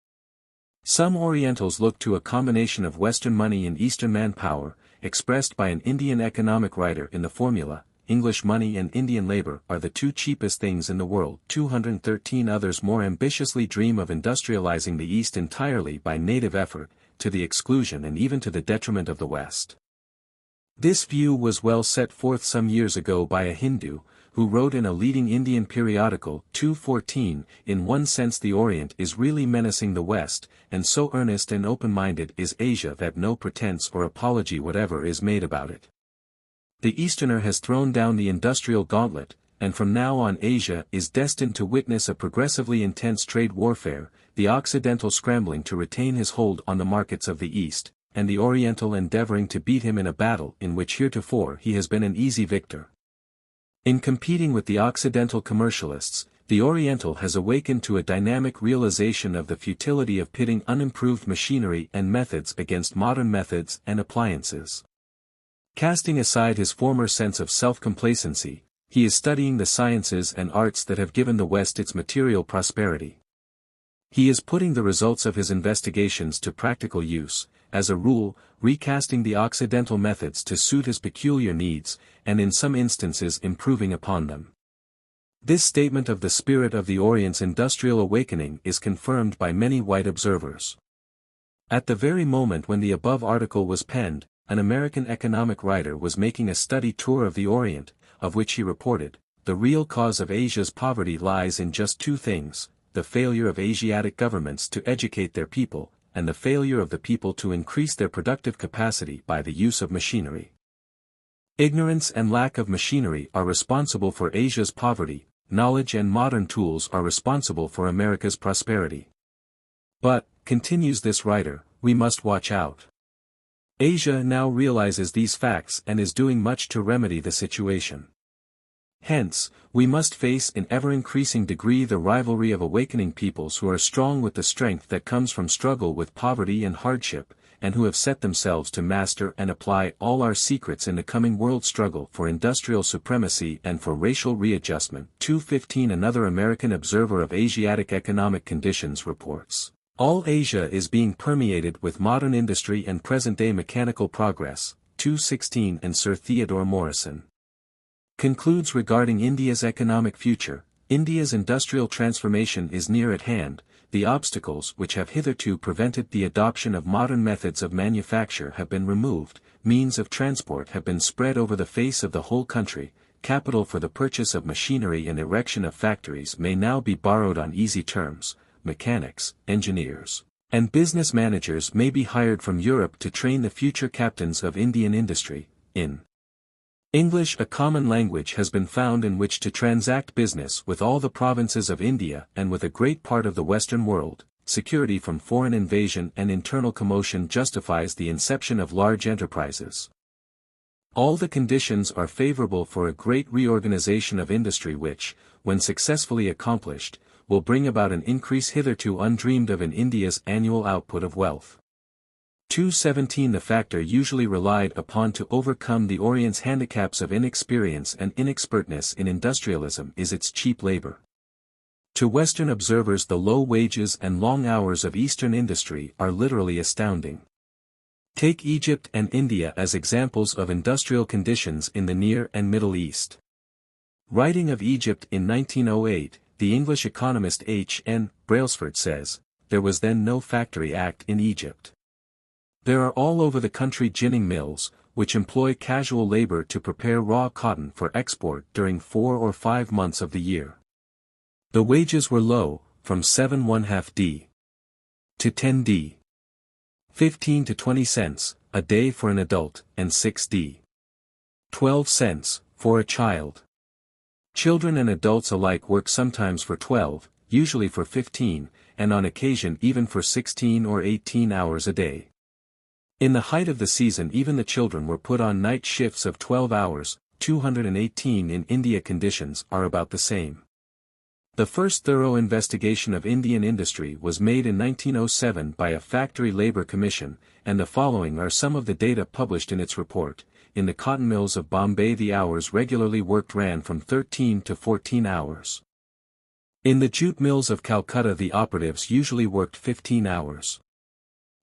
Some Orientals look to a combination of Western money and Eastern manpower, expressed by an Indian economic writer in the formula, English money and Indian labor are the two cheapest things in the world. 213 Others more ambitiously dream of industrializing the East entirely by native effort, to the exclusion and even to the detriment of the West. This view was well set forth some years ago by a Hindu, who wrote in a leading Indian periodical. 214 In one sense the Orient is really menacing the West, and so earnest and open-minded is Asia that no pretense or apology whatever is made about it. The Easterner has thrown down the industrial gauntlet, and from now on Asia is destined to witness a progressively intense trade warfare, the Occidental scrambling to retain his hold on the markets of the East, and the Oriental endeavoring to beat him in a battle in which heretofore he has been an easy victor. In competing with the Occidental commercialists, the Oriental has awakened to a dynamic realization of the futility of pitting unimproved machinery and methods against modern methods and appliances. Casting aside his former sense of self-complacency, he is studying the sciences and arts that have given the West its material prosperity. He is putting the results of his investigations to practical use, as a rule, recasting the Occidental methods to suit his peculiar needs, and in some instances improving upon them. This statement of the spirit of the Orient's industrial awakening is confirmed by many white observers. At the very moment when the above article was penned, an American economic writer was making a study tour of the Orient, of which he reported, the real cause of Asia's poverty lies in just two things, the failure of Asiatic governments to educate their people, and the failure of the people to increase their productive capacity by the use of machinery. Ignorance and lack of machinery are responsible for Asia's poverty, knowledge and modern tools are responsible for America's prosperity. But, continues this writer, we must watch out. Asia now realizes these facts and is doing much to remedy the situation. Hence, we must face in ever-increasing degree the rivalry of awakening peoples who are strong with the strength that comes from struggle with poverty and hardship, and who have set themselves to master and apply all our secrets in the coming world struggle for industrial supremacy and for racial readjustment. 215 Another American observer of Asiatic economic conditions reports, all Asia is being permeated with modern industry and present-day mechanical progress. 216 And Sir Theodore Morrison concludes regarding India's economic future, India's industrial transformation is near at hand, the obstacles which have hitherto prevented the adoption of modern methods of manufacture have been removed, means of transport have been spread over the face of the whole country, capital for the purchase of machinery and erection of factories may now be borrowed on easy terms. Mechanics, engineers, and business managers may be hired from Europe to train the future captains of Indian industry. In English, a common language has been found in which to transact business with all the provinces of India and with a great part of the Western world. Security from foreign invasion and internal commotion justifies the inception of large enterprises. All the conditions are favorable for a great reorganization of industry which, when successfully accomplished, will bring about an increase hitherto undreamed of in India's annual output of wealth. 217 The factor usually relied upon to overcome the Orient's handicaps of inexperience and inexpertness in industrialism is its cheap labor. To Western observers the low wages and long hours of Eastern industry are literally astounding. Take Egypt and India as examples of industrial conditions in the Near and Middle East. Writing of Egypt in 1908, the English economist H. N. Brailsford says, "There was then no Factory Act in Egypt. There are all over the country ginning mills, which employ casual labor to prepare raw cotton for export during 4 or 5 months of the year. The wages were low, from 7½ d. to 10 d. 15 to 20 cents a day for an adult, and 6 d. 12 cents for a child. Children and adults alike work sometimes for 12, usually for 15, and on occasion even for 16 or 18 hours a day. In the height of the season even the children were put on night shifts of 12 hours, 218 in India. Conditions are about the same. The first thorough investigation of Indian industry was made in 1907 by a Factory Labor Commission, and the following are some of the data published in its report. In the cotton mills of Bombay the hours regularly worked ran from 13 to 14 hours. In the jute mills of Calcutta the operatives usually worked 15 hours.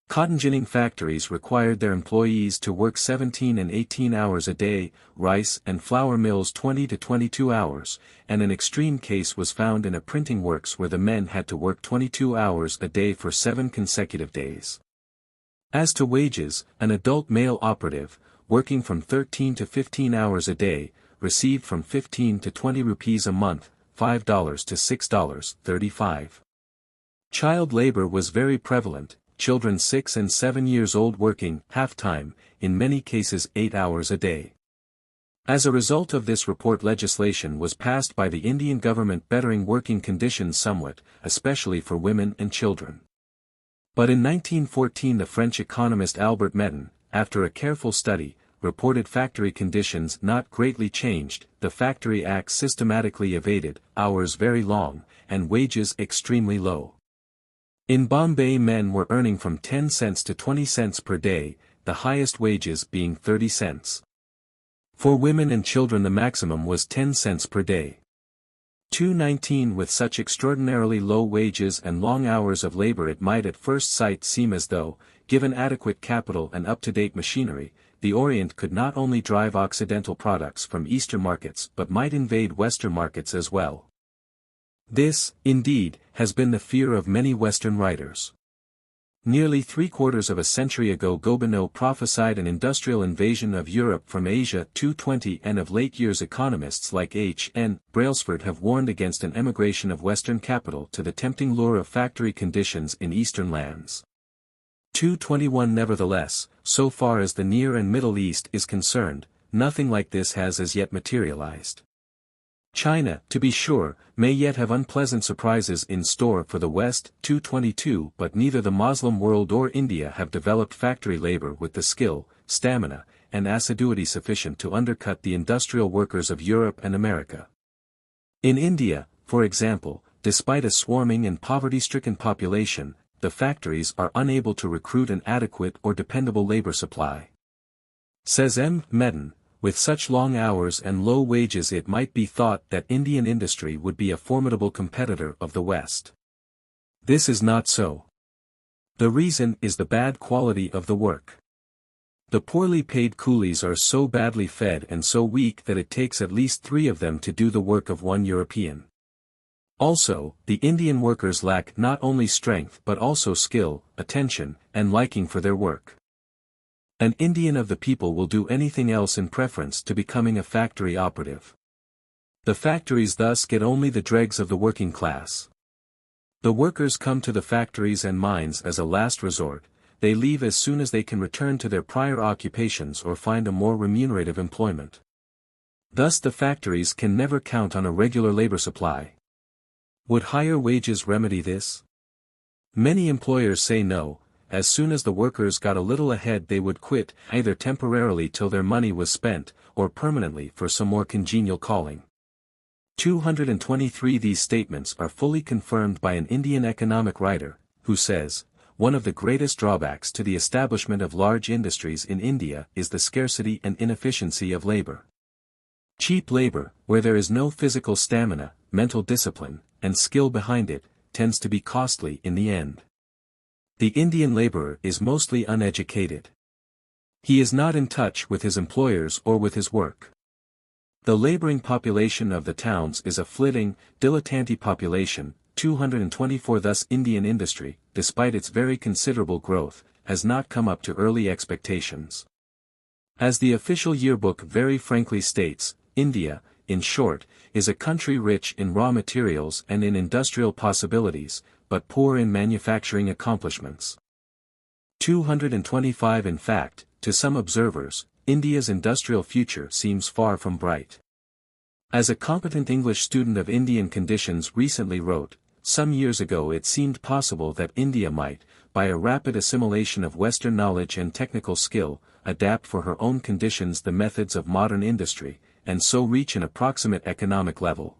Cotton ginning factories required their employees to work 17 and 18 hours a day, rice and flour mills 20 to 22 hours, and an extreme case was found in a printing works where the men had to work 22 hours a day for 7 consecutive days. As to wages, an adult male operative, working from 13 to 15 hours a day, received from 15 to 20 rupees a month, $5 to $6.35. Child labor was very prevalent, children 6 and 7 years old working half-time, in many cases 8 hours a day. As a result of this report legislation was passed by the Indian government bettering working conditions somewhat, especially for women and children. But in 1914 the French economist Albert Meton, after a careful study, reported factory conditions not greatly changed, the Factory Act systematically evaded, hours very long, and wages extremely low. In Bombay men were earning from 10 cents to 20 cents per day, the highest wages being 30 cents. For women and children the maximum was 10 cents per day. 219 With such extraordinarily low wages and long hours of labor it might at first sight seem as though, given adequate capital and up-to-date machinery, the Orient could not only drive Occidental products from Eastern markets but might invade Western markets as well. This, indeed, has been the fear of many Western writers. Nearly 3/4 of a century ago Gobineau prophesied an industrial invasion of Europe from Asia 220 and of late years economists like H. N. Brailsford have warned against an emigration of Western capital to the tempting lure of factory conditions in Eastern lands. 221 Nevertheless, so far as the Near and Middle East is concerned, nothing like this has as yet materialized. China, to be sure, may yet have unpleasant surprises in store for the West. 222 But neither the Moslem world or India have developed factory labor with the skill, stamina, and assiduity sufficient to undercut the industrial workers of Europe and America. In India, for example, despite a swarming and poverty-stricken population, the factories are unable to recruit an adequate or dependable labor supply. Says M. Meton, with such long hours and low wages it might be thought that Indian industry would be a formidable competitor of the West. This is not so. The reason is the bad quality of the work. The poorly paid coolies are so badly fed and so weak that it takes at least 3 of them to do the work of one European. Also, the Indian workers lack not only strength but also skill, attention, and liking for their work. An Indian of the people will do anything else in preference to becoming a factory operative. The factories thus get only the dregs of the working class. The workers come to the factories and mines as a last resort, they leave as soon as they can return to their prior occupations or find a more remunerative employment. Thus the factories can never count on a regular labor supply. Would higher wages remedy this? Many employers say no. As soon as the workers got a little ahead they would quit, either temporarily till their money was spent, or permanently for some more congenial calling. 223 These statements are fully confirmed by an Indian economic writer, who says, one of the greatest drawbacks to the establishment of large industries in India is the scarcity and inefficiency of labor. Cheap labor, where there is no physical stamina, mental discipline, and skill behind it, tends to be costly in the end. The Indian laborer is mostly uneducated. He is not in touch with his employers or with his work. The laboring population of the towns is a flitting, dilettante population, 224 Thus Indian industry, despite its very considerable growth, has not come up to early expectations. As the official yearbook very frankly states, India, in short, is a country rich in raw materials and in industrial possibilities, but poor in manufacturing accomplishments. 225 In fact, to some observers, India's industrial future seems far from bright. As a competent English student of Indian conditions recently wrote, some years ago it seemed possible that India might, by a rapid assimilation of Western knowledge and technical skill, adapt for her own conditions the methods of modern industry, and so reach an approximate economic level.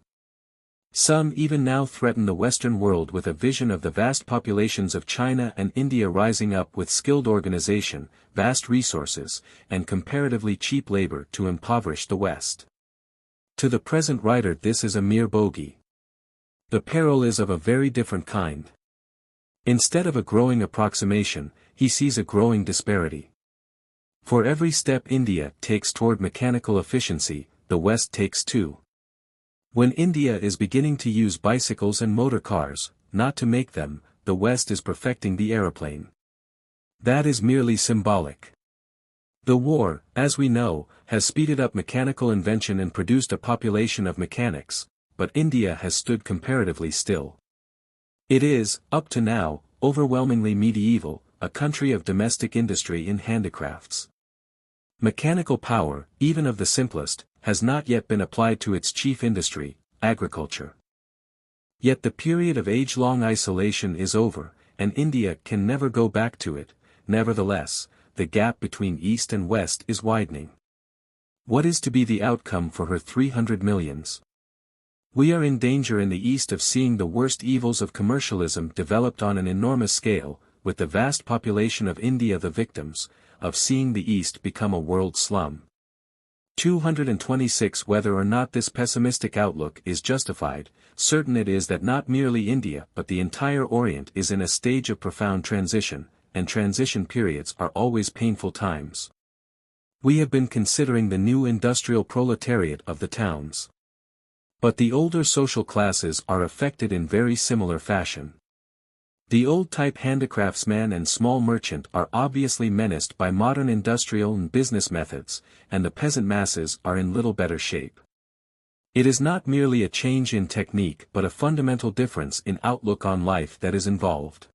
Some even now threaten the Western world with a vision of the vast populations of China and India rising up with skilled organization, vast resources, and comparatively cheap labor to impoverish the West. To the present writer this is a mere bogey. The peril is of a very different kind. Instead of a growing approximation, he sees a growing disparity. For every step India takes toward mechanical efficiency, the West takes two. When India is beginning to use bicycles and motor cars, not to make them, the West is perfecting the aeroplane. That is merely symbolic. The war, as we know, has speeded up mechanical invention and produced a population of mechanics, but India has stood comparatively still. It is, up to now, overwhelmingly medieval, a country of domestic industry in handicrafts. Mechanical power, even of the simplest, has not yet been applied to its chief industry, agriculture. Yet the period of age-long isolation is over, and India can never go back to it. Nevertheless, the gap between East and West is widening. What is to be the outcome for her 300 millions? We are in danger in the East of seeing the worst evils of commercialism developed on an enormous scale, with the vast population of India the victims, of seeing the East become a world slum. 226 Whether or not this pessimistic outlook is justified, certain it is that not merely India but the entire Orient is in a stage of profound transition, and transition periods are always painful times. We have been considering the new industrial proletariat of the towns. But the older social classes are affected in very similar fashion. The old-type handicraftsman and small merchant are obviously menaced by modern industrial and business methods, and the peasant masses are in little better shape. It is not merely a change in technique but a fundamental difference in outlook on life that is involved.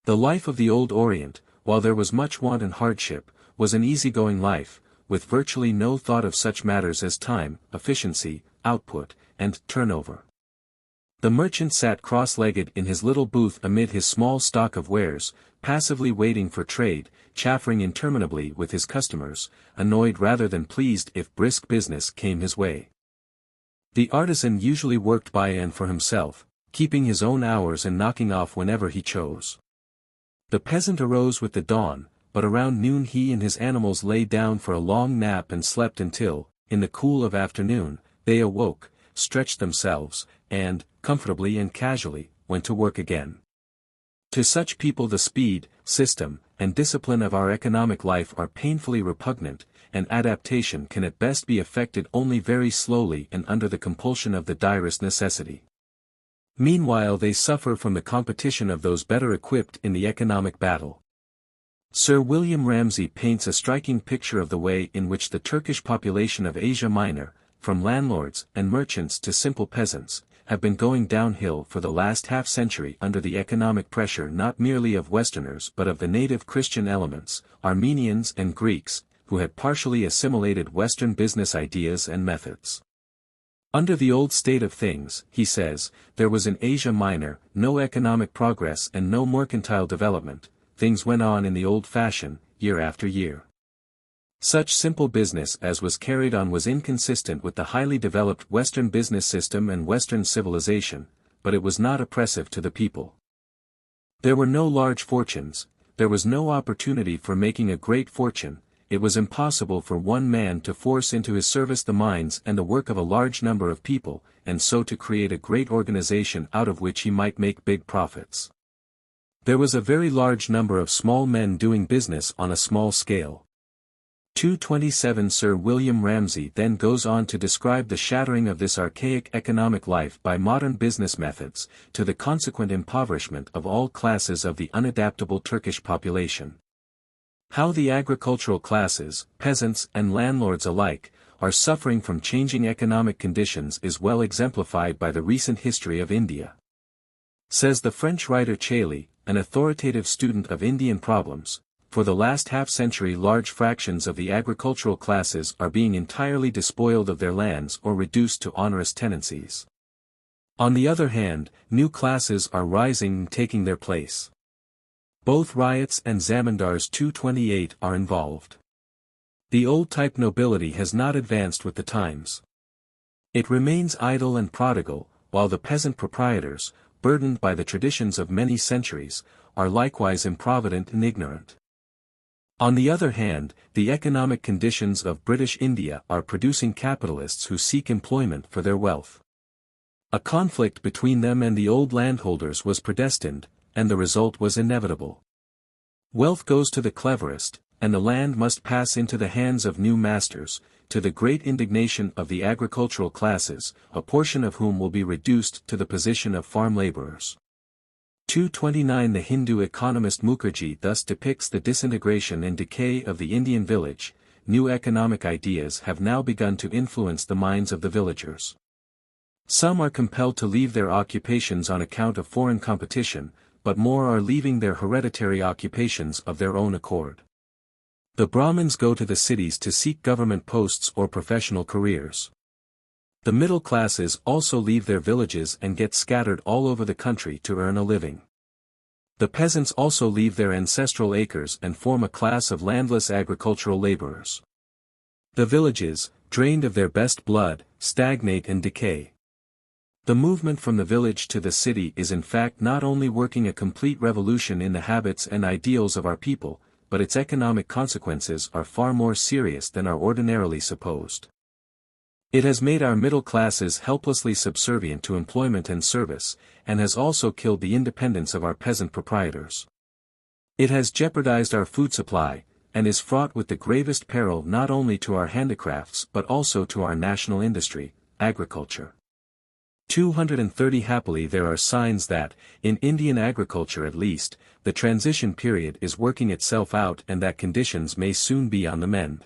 The life of the Old Orient, while there was much want and hardship, was an easygoing life, with virtually no thought of such matters as time, efficiency, output, and turnover. The merchant sat cross-legged in his little booth amid his small stock of wares, passively waiting for trade, chaffering interminably with his customers, annoyed rather than pleased if brisk business came his way. The artisan usually worked by and for himself, keeping his own hours and knocking off whenever he chose. The peasant arose with the dawn, but around noon he and his animals lay down for a long nap and slept until, in the cool of afternoon, they awoke, stretched themselves, and, comfortably and casually, went to work again. To such people the speed, system, and discipline of our economic life are painfully repugnant, and adaptation can at best be effected only very slowly and under the compulsion of the direst necessity. Meanwhile they suffer from the competition of those better equipped in the economic battle. Sir William Ramsay paints a striking picture of the way in which the Turkish population of Asia Minor, from landlords and merchants to simple peasants, have been going downhill for the last half-century under the economic pressure not merely of Westerners but of the native Christian elements, Armenians and Greeks, who had partially assimilated Western business ideas and methods. Under the old state of things, he says, there was in Asia Minor no economic progress and no mercantile development. Things went on in the old fashion, year after year. Such simple business as was carried on was inconsistent with the highly developed Western business system and Western civilization, but it was not oppressive to the people. There were no large fortunes, there was no opportunity for making a great fortune. It was impossible for one man to force into his service the minds and the work of a large number of people, and so to create a great organization out of which he might make big profits. There was a very large number of small men doing business on a small scale. 227 Sir William Ramsay then goes on to describe the shattering of this archaic economic life by modern business methods, to the consequent impoverishment of all classes of the unadaptable Turkish population. How the agricultural classes, peasants and landlords alike, are suffering from changing economic conditions is well exemplified by the recent history of India. Says the French writer Chailly, an authoritative student of Indian problems, for the last half-century large fractions of the agricultural classes are being entirely despoiled of their lands or reduced to onerous tenancies. On the other hand, new classes are rising and taking their place. Both riots and zamindars 228 are involved. The old-type nobility has not advanced with the times. It remains idle and prodigal, while the peasant proprietors, burdened by the traditions of many centuries, are likewise improvident and ignorant. On the other hand, the economic conditions of British India are producing capitalists who seek employment for their wealth. A conflict between them and the old landholders was predestined, and the result was inevitable. Wealth goes to the cleverest, and the land must pass into the hands of new masters, to the great indignation of the agricultural classes, a portion of whom will be reduced to the position of farm laborers. 229 The Hindu economist Mukherjee thus depicts the disintegration and decay of the Indian village. New economic ideas have now begun to influence the minds of the villagers. Some are compelled to leave their occupations on account of foreign competition, but more are leaving their hereditary occupations of their own accord. The Brahmins go to the cities to seek government posts or professional careers. The middle classes also leave their villages and get scattered all over the country to earn a living. The peasants also leave their ancestral acres and form a class of landless agricultural laborers. The villages, drained of their best blood, stagnate and decay. The movement from the village to the city is in fact not only working a complete revolution in the habits and ideals of our people, but its economic consequences are far more serious than are ordinarily supposed. It has made our middle classes helplessly subservient to employment and service, and has also killed the independence of our peasant proprietors. It has jeopardized our food supply, and is fraught with the gravest peril not only to our handicrafts but also to our national industry, agriculture. 230 Happily there are signs that, in Indian agriculture at least, the transition period is working itself out and that conditions may soon be on the mend.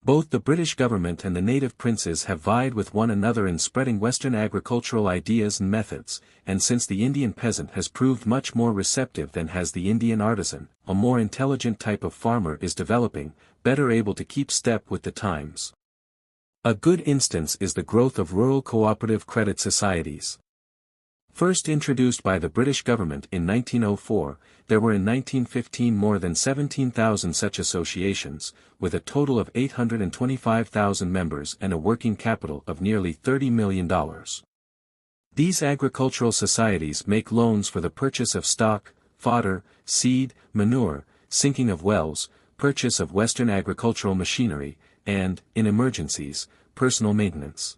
Both the British government and the native princes have vied with one another in spreading Western agricultural ideas and methods, and since the Indian peasant has proved much more receptive than has the Indian artisan, a more intelligent type of farmer is developing, better able to keep step with the times. A good instance is the growth of rural cooperative credit societies. First introduced by the British government in 1904, there were in 1915 more than 17,000 such associations, with a total of 825,000 members and a working capital of nearly $30 million. These agricultural societies make loans for the purchase of stock, fodder, seed, manure, sinking of wells, purchase of Western agricultural machinery, and, in emergencies, personal maintenance.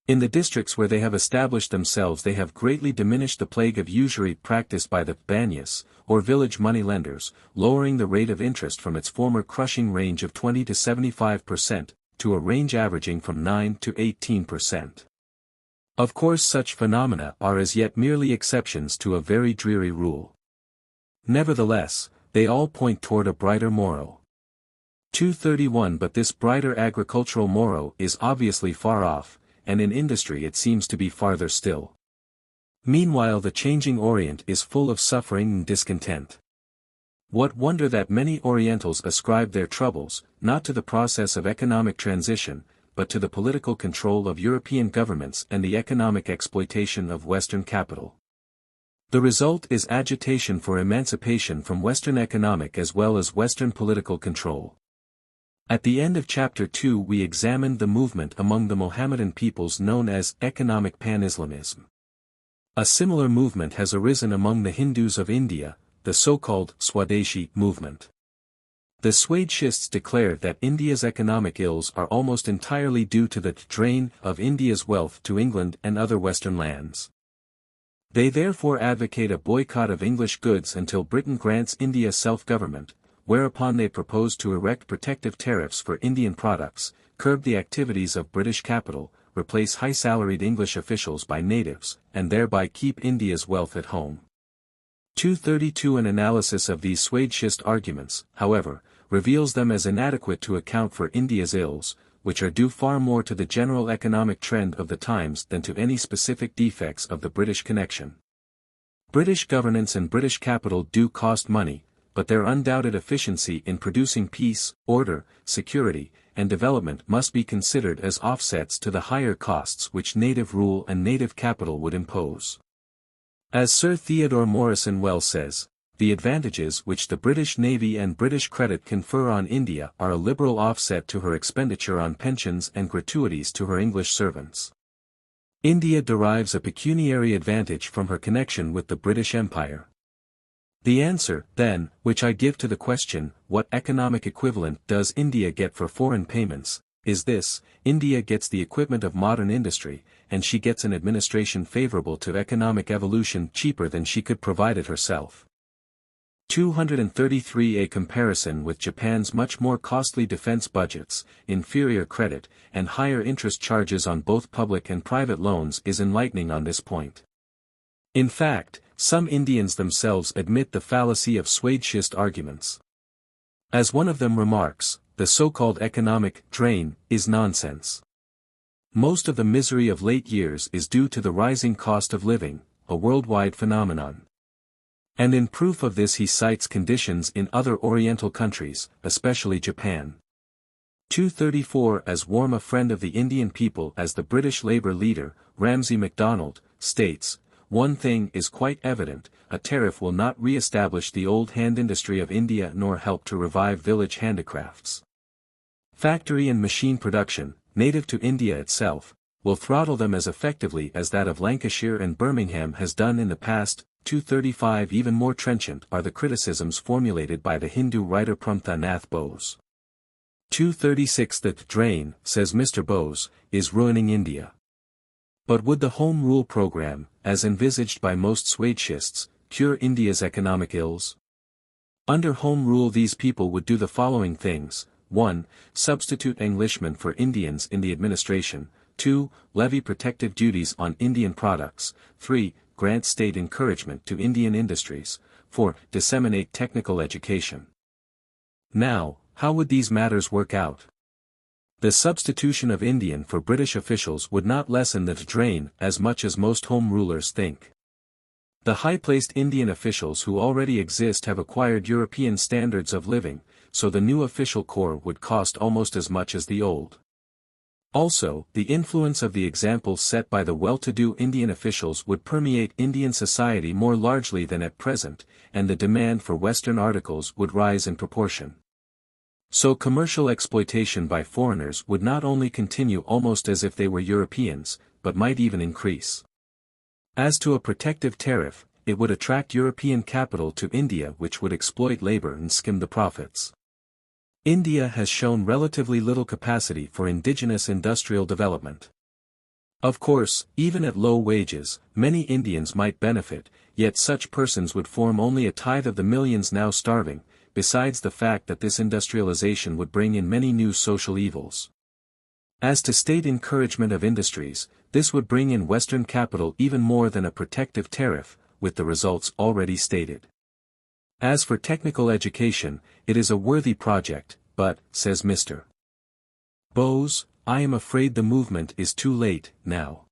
In the districts where they have established themselves they have greatly diminished the plague of usury practiced by the banyas, or village money lenders, lowering the rate of interest from its former crushing range of 20 to 75%, to a range averaging from 9 to 18%. Of course such phenomena are as yet merely exceptions to a very dreary rule. Nevertheless, they all point toward a brighter morrow. 231 But this brighter agricultural morrow is obviously far off, and in industry it seems to be farther still. Meanwhile the changing Orient is full of suffering and discontent. What wonder that many Orientals ascribe their troubles, not to the process of economic transition, but to the political control of European governments and the economic exploitation of Western capital. The result is agitation for emancipation from Western economic as well as Western political control. At the end of Chapter 2 we examined the movement among the Mohammedan peoples known as economic pan-Islamism. A similar movement has arisen among the Hindus of India, the so-called Swadeshi movement. The Swadeshists declare that India's economic ills are almost entirely due to the drain of India's wealth to England and other Western lands. They therefore advocate a boycott of English goods until Britain grants India self-government, whereupon they propose to erect protective tariffs for Indian products, curb the activities of British capital, replace high-salaried English officials by natives, and thereby keep India's wealth at home. 232 An analysis of these Swadeshist arguments, however, reveals them as inadequate to account for India's ills, which are due far more to the general economic trend of the times than to any specific defects of the British connection. British governance and British capital do cost money, but their undoubted efficiency in producing peace, order, security, and development must be considered as offsets to the higher costs which native rule and native capital would impose. As Sir Theodore Morrison well says, the advantages which the British Navy and British credit confer on India are a liberal offset to her expenditure on pensions and gratuities to her English servants. India derives a pecuniary advantage from her connection with the British Empire. The answer, then, which I give to the question, what economic equivalent does India get for foreign payments, is this: India gets the equipment of modern industry, and she gets an administration favorable to economic evolution cheaper than she could provide it herself. 233 A comparison with Japan's much more costly defense budgets, inferior credit, and higher interest charges on both public and private loans is enlightening on this point. In fact, some Indians themselves admit the fallacy of Swadeshist arguments. As one of them remarks, the so-called economic drain is nonsense. Most of the misery of late years is due to the rising cost of living, a worldwide phenomenon. And in proof of this he cites conditions in other Oriental countries, especially Japan. 234 As warm a friend of the Indian people as the British Labour leader, Ramsay MacDonald, states, one thing is quite evident, a tariff will not re-establish the old hand industry of India nor help to revive village handicrafts. Factory and machine production, native to India itself, will throttle them as effectively as that of Lancashire and Birmingham has done in the past. 235 Even more trenchant are the criticisms formulated by the Hindu writer Pramtha Nath Bose. 236 That drain, says Mr. Bose, is ruining India. But would the Home Rule program, as envisaged by most Swadeshists, cure India's economic ills? Under Home Rule these people would do the following things: 1. Substitute Englishmen for Indians in the administration. 2. Levy protective duties on Indian products. 3. Grant state encouragement to Indian industries. 4. Disseminate technical education. Now, how would these matters work out? The substitution of Indian for British officials would not lessen the drain as much as most Home Rulers think. The high-placed Indian officials who already exist have acquired European standards of living, so the new official corps would cost almost as much as the old. Also, the influence of the example set by the well-to-do Indian officials would permeate Indian society more largely than at present, and the demand for Western articles would rise in proportion. So commercial exploitation by foreigners would not only continue almost as if they were Europeans, but might even increase. As to a protective tariff, it would attract European capital to India which would exploit labor and skim the profits. India has shown relatively little capacity for indigenous industrial development. Of course, even at low wages, many Indians might benefit, yet such persons would form only a tithe of the millions now starving, besides the fact that this industrialization would bring in many new social evils. As to state encouragement of industries, this would bring in Western capital even more than a protective tariff, with the results already stated. As for technical education, it is a worthy project, but, says Mr. Bose, I am afraid the movement is too late, now.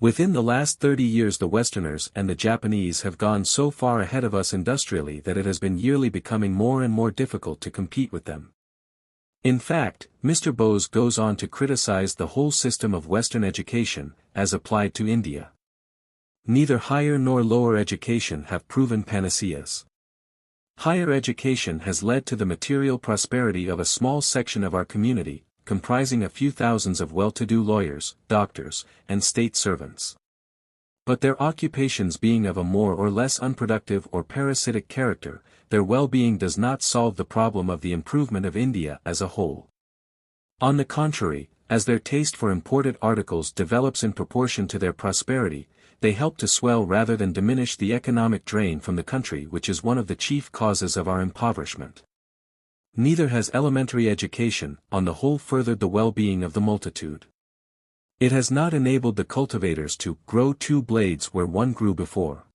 Within the last 30 years the Westerners and the Japanese have gone so far ahead of us industrially that it has been yearly becoming more and more difficult to compete with them. In fact, Mr. Bose goes on to criticize the whole system of Western education, as applied to India. Neither higher nor lower education have proven panaceas. Higher education has led to the material prosperity of a small section of our community, comprising a few thousands of well-to-do lawyers, doctors, and state servants. But their occupations being of a more or less unproductive or parasitic character, their well-being does not solve the problem of the improvement of India as a whole. On the contrary, as their taste for imported articles develops in proportion to their prosperity, they help to swell rather than diminish the economic drain from the country, which is one of the chief causes of our impoverishment. Neither has elementary education, on the whole, furthered the well-being of the multitude. It has not enabled the cultivators to grow two blades where one grew before.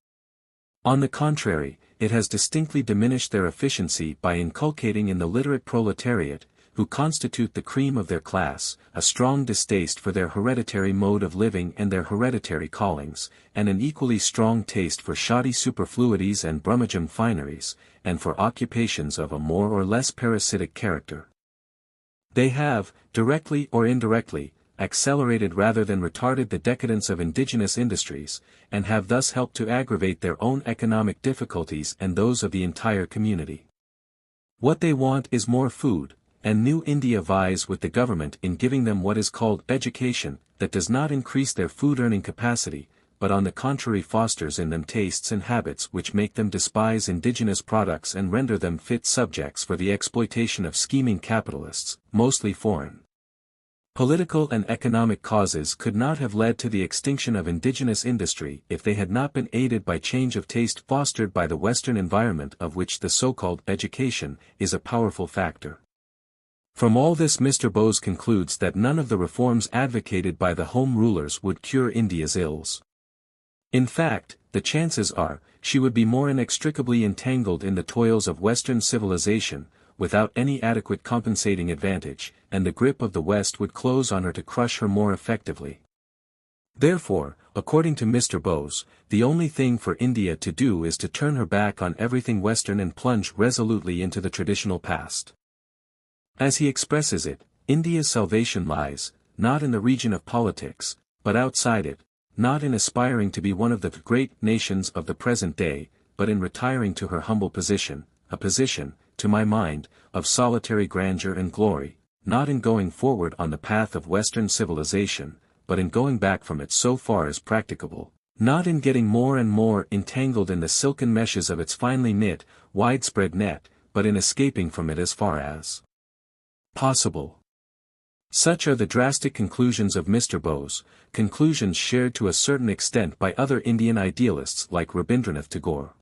On the contrary, it has distinctly diminished their efficiency by inculcating in the literate proletariat, who constitute the cream of their class, a strong distaste for their hereditary mode of living and their hereditary callings, and an equally strong taste for shoddy superfluities and brummagem fineries, and for occupations of a more or less parasitic character. They have, directly or indirectly, accelerated rather than retarded the decadence of indigenous industries, and have thus helped to aggravate their own economic difficulties and those of the entire community. What they want is more food, and New India vies with the government in giving them what is called education, that does not increase their food-earning capacity, but on the contrary fosters in them tastes and habits which make them despise indigenous products and render them fit subjects for the exploitation of scheming capitalists, mostly foreign. Political and economic causes could not have led to the extinction of indigenous industry if they had not been aided by change of taste fostered by the Western environment, of which the so-called education is a powerful factor. From all this Mr. Bose concludes that none of the reforms advocated by the Home Rulers would cure India's ills. In fact, the chances are, she would be more inextricably entangled in the toils of Western civilization, without any adequate compensating advantage, and the grip of the West would close on her to crush her more effectively. Therefore, according to Mr. Bose, the only thing for India to do is to turn her back on everything Western and plunge resolutely into the traditional past. As he expresses it, India's salvation lies, not in the region of politics, but outside it, not in aspiring to be one of the great nations of the present day, but in retiring to her humble position, a position, to my mind, of solitary grandeur and glory, not in going forward on the path of Western civilization, but in going back from it so far as practicable, not in getting more and more entangled in the silken meshes of its finely knit, widespread net, but in escaping from it as far as possible. Such are the drastic conclusions of Mr. Bose, conclusions shared to a certain extent by other Indian idealists like Rabindranath Tagore.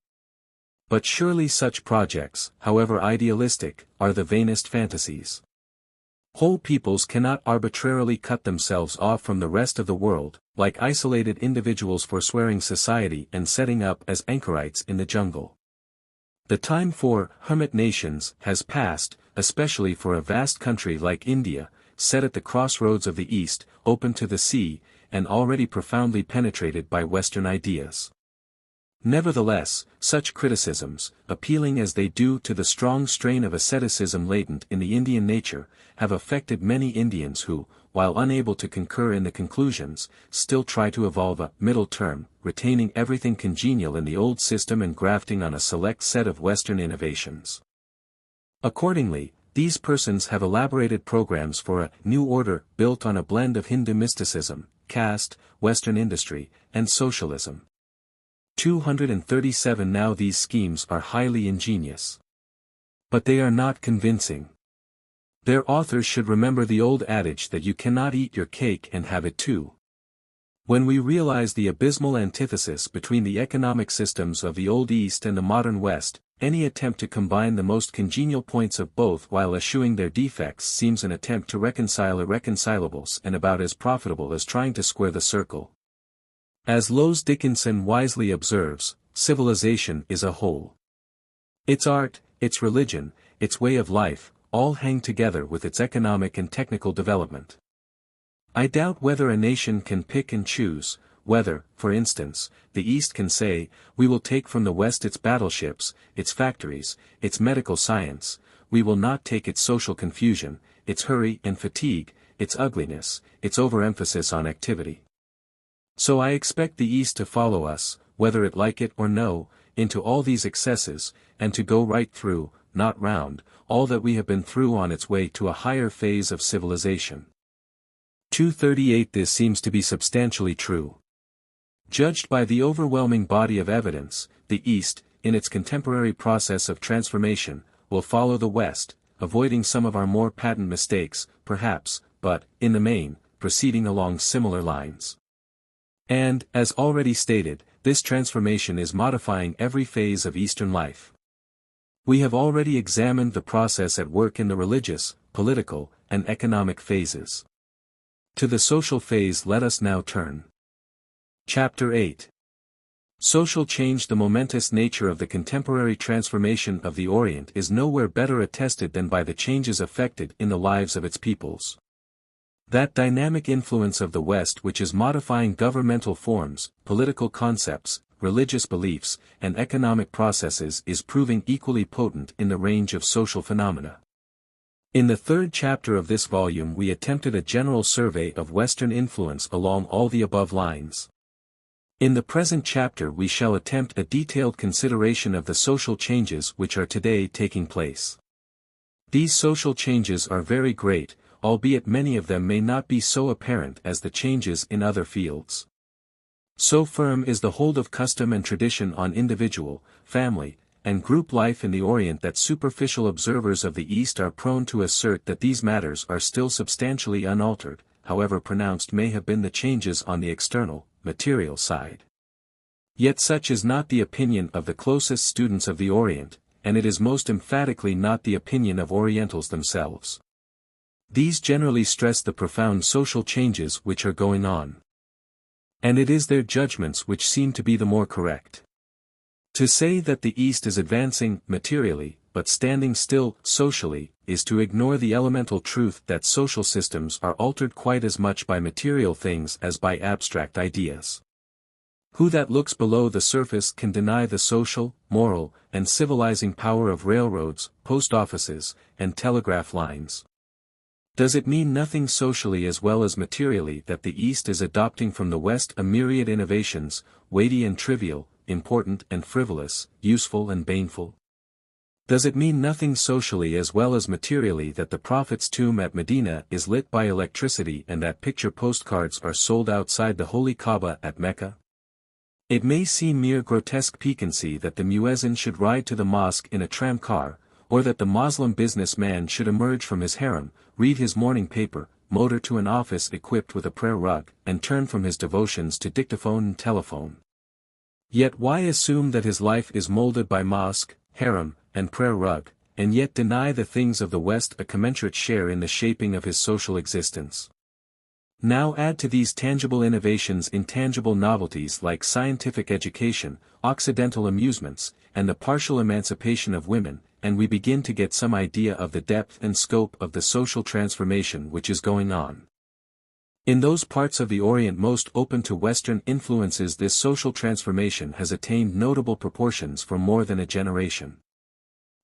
But surely such projects, however idealistic, are the vainest fantasies. Whole peoples cannot arbitrarily cut themselves off from the rest of the world, like isolated individuals forswearing society and setting up as anchorites in the jungle. The time for hermit nations has passed, especially for a vast country like India, set at the crossroads of the East, open to the sea, and already profoundly penetrated by Western ideas. Nevertheless, such criticisms, appealing as they do to the strong strain of asceticism latent in the Indian nature, have affected many Indians who, while unable to concur in the conclusions, still try to evolve a middle term, retaining everything congenial in the old system and grafting on a select set of Western innovations. Accordingly, these persons have elaborated programs for a new order built on a blend of Hindu mysticism, caste, Western industry, and socialism. 237 Now these schemes are highly ingenious. But they are not convincing. Their authors should remember the old adage that you cannot eat your cake and have it too. When we realize the abysmal antithesis between the economic systems of the Old East and the modern West, any attempt to combine the most congenial points of both while eschewing their defects seems an attempt to reconcile irreconcilables and about as profitable as trying to square the circle. As Lowes Dickinson wisely observes, civilization is a whole. Its art, its religion, its way of life, all hang together with its economic and technical development. I doubt whether a nation can pick and choose, whether, for instance, the East can say, we will take from the West its battleships, its factories, its medical science, we will not take its social confusion, its hurry and fatigue, its ugliness, its overemphasis on activity. So I expect the East to follow us, whether it like it or no, into all these excesses, and to go right through, not round, all that we have been through on its way to a higher phase of civilization. 238 This seems to be substantially true. Judged by the overwhelming body of evidence, the East, in its contemporary process of transformation, will follow the West, avoiding some of our more patent mistakes, perhaps, but, in the main, proceeding along similar lines. And, as already stated, this transformation is modifying every phase of Eastern life. We have already examined the process at work in the religious, political, and economic phases. To the social phase let us now turn. Chapter 8. Social change. The momentous nature of the contemporary transformation of the Orient is nowhere better attested than by the changes effected in the lives of its peoples. That dynamic influence of the West which is modifying governmental forms, political concepts, religious beliefs, and economic processes is proving equally potent in the range of social phenomena. In the third chapter of this volume we attempted a general survey of Western influence along all the above lines. In the present chapter we shall attempt a detailed consideration of the social changes which are today taking place. These social changes are very great, albeit many of them may not be so apparent as the changes in other fields. So firm is the hold of custom and tradition on individual, family, and group life in the Orient that superficial observers of the East are prone to assert that these matters are still substantially unaltered, however pronounced may have been the changes on the external, material side. Yet such is not the opinion of the closest students of the Orient, and it is most emphatically not the opinion of Orientals themselves. These generally stress the profound social changes which are going on. And it is their judgments which seem to be the more correct. To say that the East is advancing materially, but standing still socially, is to ignore the elemental truth that social systems are altered quite as much by material things as by abstract ideas. Who that looks below the surface can deny the social, moral, and civilizing power of railroads, post offices, and telegraph lines? Does it mean nothing socially as well as materially that the East is adopting from the West a myriad innovations, weighty and trivial, important and frivolous, useful and baneful? Does it mean nothing socially as well as materially that the Prophet's tomb at Medina is lit by electricity and that picture postcards are sold outside the Holy Kaaba at Mecca? It may seem mere grotesque piquancy that the muezzin should ride to the mosque in a tramcar, or that the Moslem businessman should emerge from his harem, read his morning paper, motor to an office equipped with a prayer rug, and turn from his devotions to dictaphone and telephone. Yet why assume that his life is molded by mosque, harem, and prayer rug, and yet deny the things of the West a commensurate share in the shaping of his social existence? Now add to these tangible innovations intangible novelties like scientific education, Occidental amusements, and the partial emancipation of women, and we begin to get some idea of the depth and scope of the social transformation which is going on. In those parts of the Orient most open to Western influences this social transformation has attained notable proportions for more than a generation.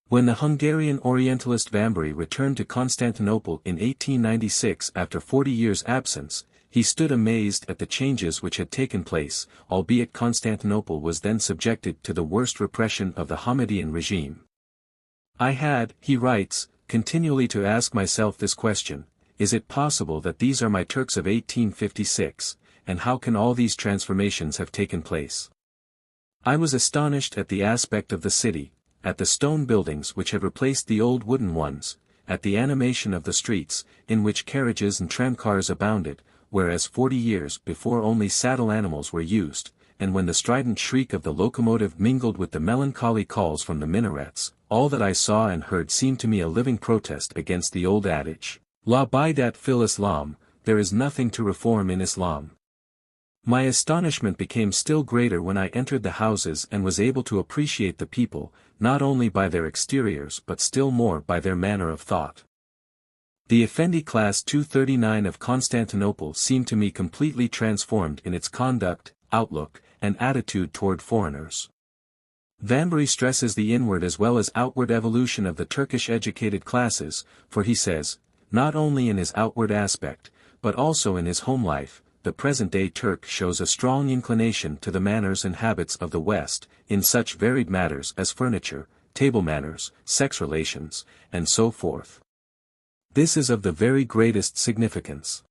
When the Hungarian Orientalist Vambry returned to Constantinople in 1896 after 40 years' absence, he stood amazed at the changes which had taken place, albeit Constantinople was then subjected to the worst repression of the Hamidiyyan regime. I had, he writes, continually to ask myself this question: is it possible that these are my Turks of 1856, and how can all these transformations have taken place? I was astonished at the aspect of the city, at the stone buildings which had replaced the old wooden ones, at the animation of the streets, in which carriages and tramcars abounded, whereas 40 years before only saddle animals were used, and when the strident shriek of the locomotive mingled with the melancholy calls from the minarets, all that I saw and heard seemed to me a living protest against the old adage, La bidat fil Islam, there is nothing to reform in Islam. My astonishment became still greater when I entered the houses and was able to appreciate the people, not only by their exteriors but still more by their manner of thought. The Effendi class 239 of Constantinople seemed to me completely transformed in its conduct, outlook, and attitude toward foreigners. Vanbury stresses the inward as well as outward evolution of the Turkish educated classes, for he says, not only in his outward aspect, but also in his home life, the present-day Turk shows a strong inclination to the manners and habits of the West, in such varied matters as furniture, table manners, sex relations, and so forth. This is of the very greatest significance.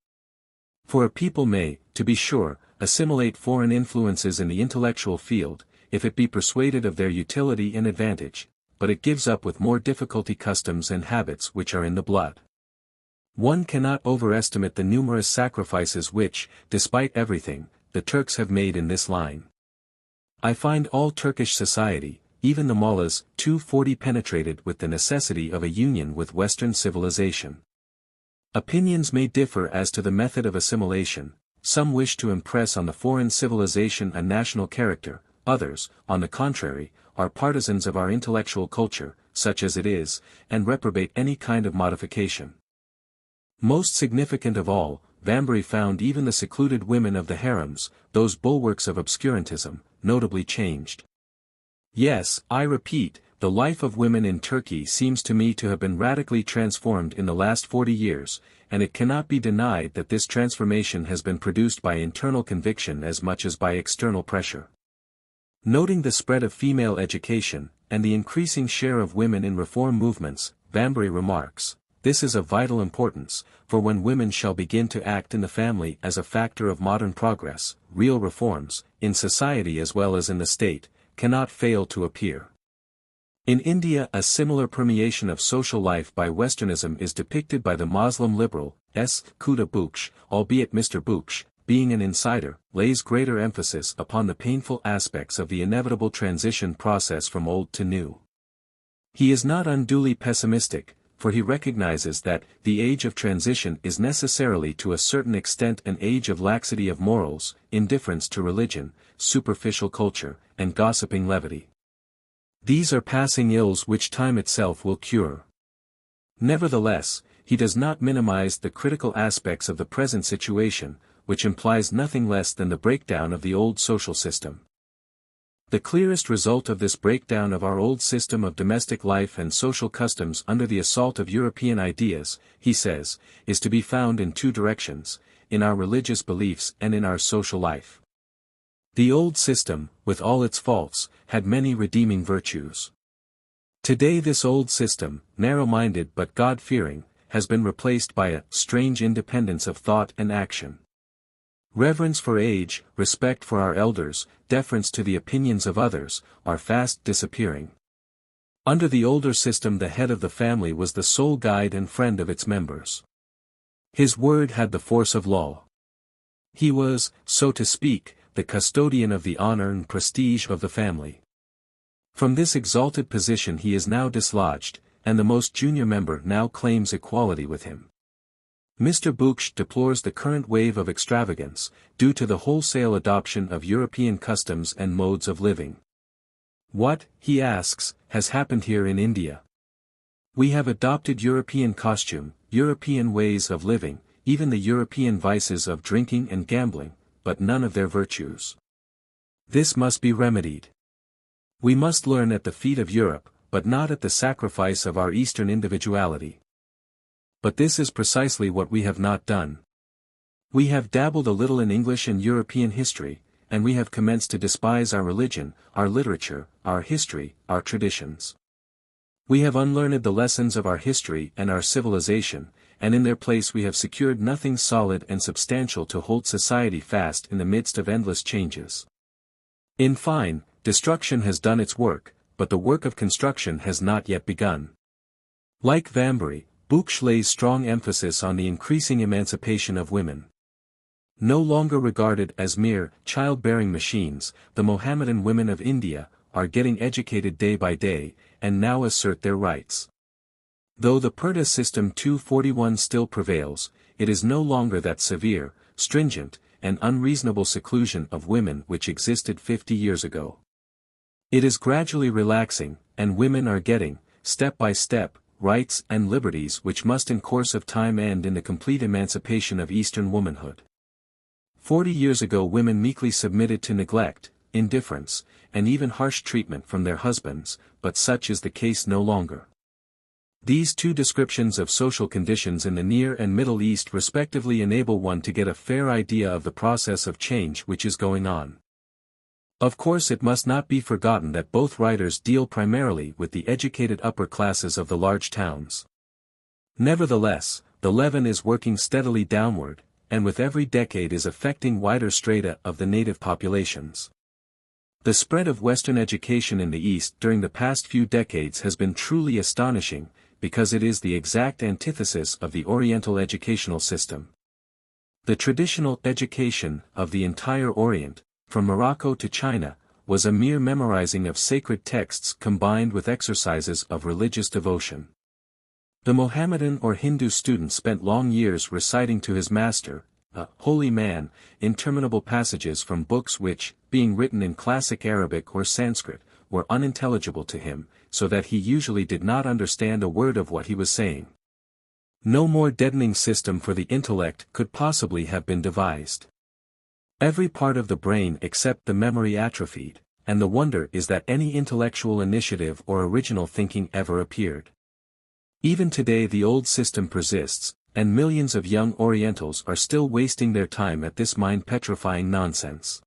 For a people may, to be sure, assimilate foreign influences in the intellectual field, if it be persuaded of their utility and advantage, but it gives up with more difficulty customs and habits which are in the blood. One cannot overestimate the numerous sacrifices which, despite everything, the Turks have made in this line. I find all Turkish society, even the mullahs, 240 penetrated with the necessity of a union with Western civilization. Opinions may differ as to the method of assimilation, some wish to impress on the foreign civilization a national character, others, on the contrary, are partisans of our intellectual culture, such as it is, and reprobate any kind of modification. Most significant of all, Vanbury found even the secluded women of the harems, those bulwarks of obscurantism, notably changed. Yes, I repeat, the life of women in Turkey seems to me to have been radically transformed in the last 40 years, and it cannot be denied that this transformation has been produced by internal conviction as much as by external pressure. Noting the spread of female education, and the increasing share of women in reform movements, Vanbury remarks, this is of vital importance, for when women shall begin to act in the family as a factor of modern progress, real reforms, in society as well as in the state, cannot fail to appear. In India a similar permeation of social life by Westernism is depicted by the Muslim liberal, S. Khuda Buksh, albeit Mr. Buksh, being an insider, lays greater emphasis upon the painful aspects of the inevitable transition process from old to new. He is not unduly pessimistic, for he recognizes that the age of transition is necessarily to a certain extent an age of laxity of morals, indifference to religion, superficial culture, and gossiping levity. These are passing ills which time itself will cure. Nevertheless, he does not minimize the critical aspects of the present situation, which implies nothing less than the breakdown of the old social system. The clearest result of this breakdown of our old system of domestic life and social customs under the assault of European ideas, he says, is to be found in two directions, in our religious beliefs and in our social life. The old system, with all its faults, had many redeeming virtues. Today this old system, narrow-minded but God-fearing, has been replaced by a strange independence of thought and action. Reverence for age, respect for our elders, deference to the opinions of others, are fast disappearing. Under the older system the head of the family was the sole guide and friend of its members. His word had the force of law. He was, so to speak, the custodian of the honor and prestige of the family. From this exalted position he is now dislodged, and the most junior member now claims equality with him. Mr. Buksh deplores the current wave of extravagance, due to the wholesale adoption of European customs and modes of living. What, he asks, has happened here in India? We have adopted European costume, European ways of living, even the European vices of drinking and gambling, but none of their virtues. This must be remedied. We must learn at the feet of Europe, but not at the sacrifice of our Eastern individuality. But this is precisely what we have not done. We have dabbled a little in English and European history, and we have commenced to despise our religion, our literature, our history, our traditions. We have unlearned the lessons of our history and our civilization, and in their place we have secured nothing solid and substantial to hold society fast in the midst of endless changes. In fine, destruction has done its work, but the work of construction has not yet begun. Like Vanbury, Buksh lays strong emphasis on the increasing emancipation of women. No longer regarded as mere childbearing machines, the Mohammedan women of India are getting educated day by day, and now assert their rights. Though the Purdah system 241 still prevails, it is no longer that severe, stringent, and unreasonable seclusion of women which existed 50 years ago. It is gradually relaxing, and women are getting, step by step, rights and liberties which must in course of time end in the complete emancipation of Eastern womanhood. 40 years ago women meekly submitted to neglect, indifference, and even harsh treatment from their husbands, but such is the case no longer. These two descriptions of social conditions in the Near and Middle East respectively enable one to get a fair idea of the process of change which is going on. Of course it must not be forgotten that both writers deal primarily with the educated upper classes of the large towns. Nevertheless, the leaven is working steadily downward, and with every decade is affecting wider strata of the native populations. The spread of Western education in the East during the past few decades has been truly astonishing, because it is the exact antithesis of the Oriental educational system. The traditional education of the entire Orient, from Morocco to China, was a mere memorizing of sacred texts combined with exercises of religious devotion. The Mohammedan or Hindu student spent long years reciting to his master, a holy man, interminable passages from books which, being written in classic Arabic or Sanskrit, were unintelligible to him, so that he usually did not understand a word of what he was saying. No more deadening system for the intellect could possibly have been devised. Every part of the brain except the memory atrophied, and the wonder is that any intellectual initiative or original thinking ever appeared. Even today the old system persists, and millions of young Orientals are still wasting their time at this mind-petrifying nonsense.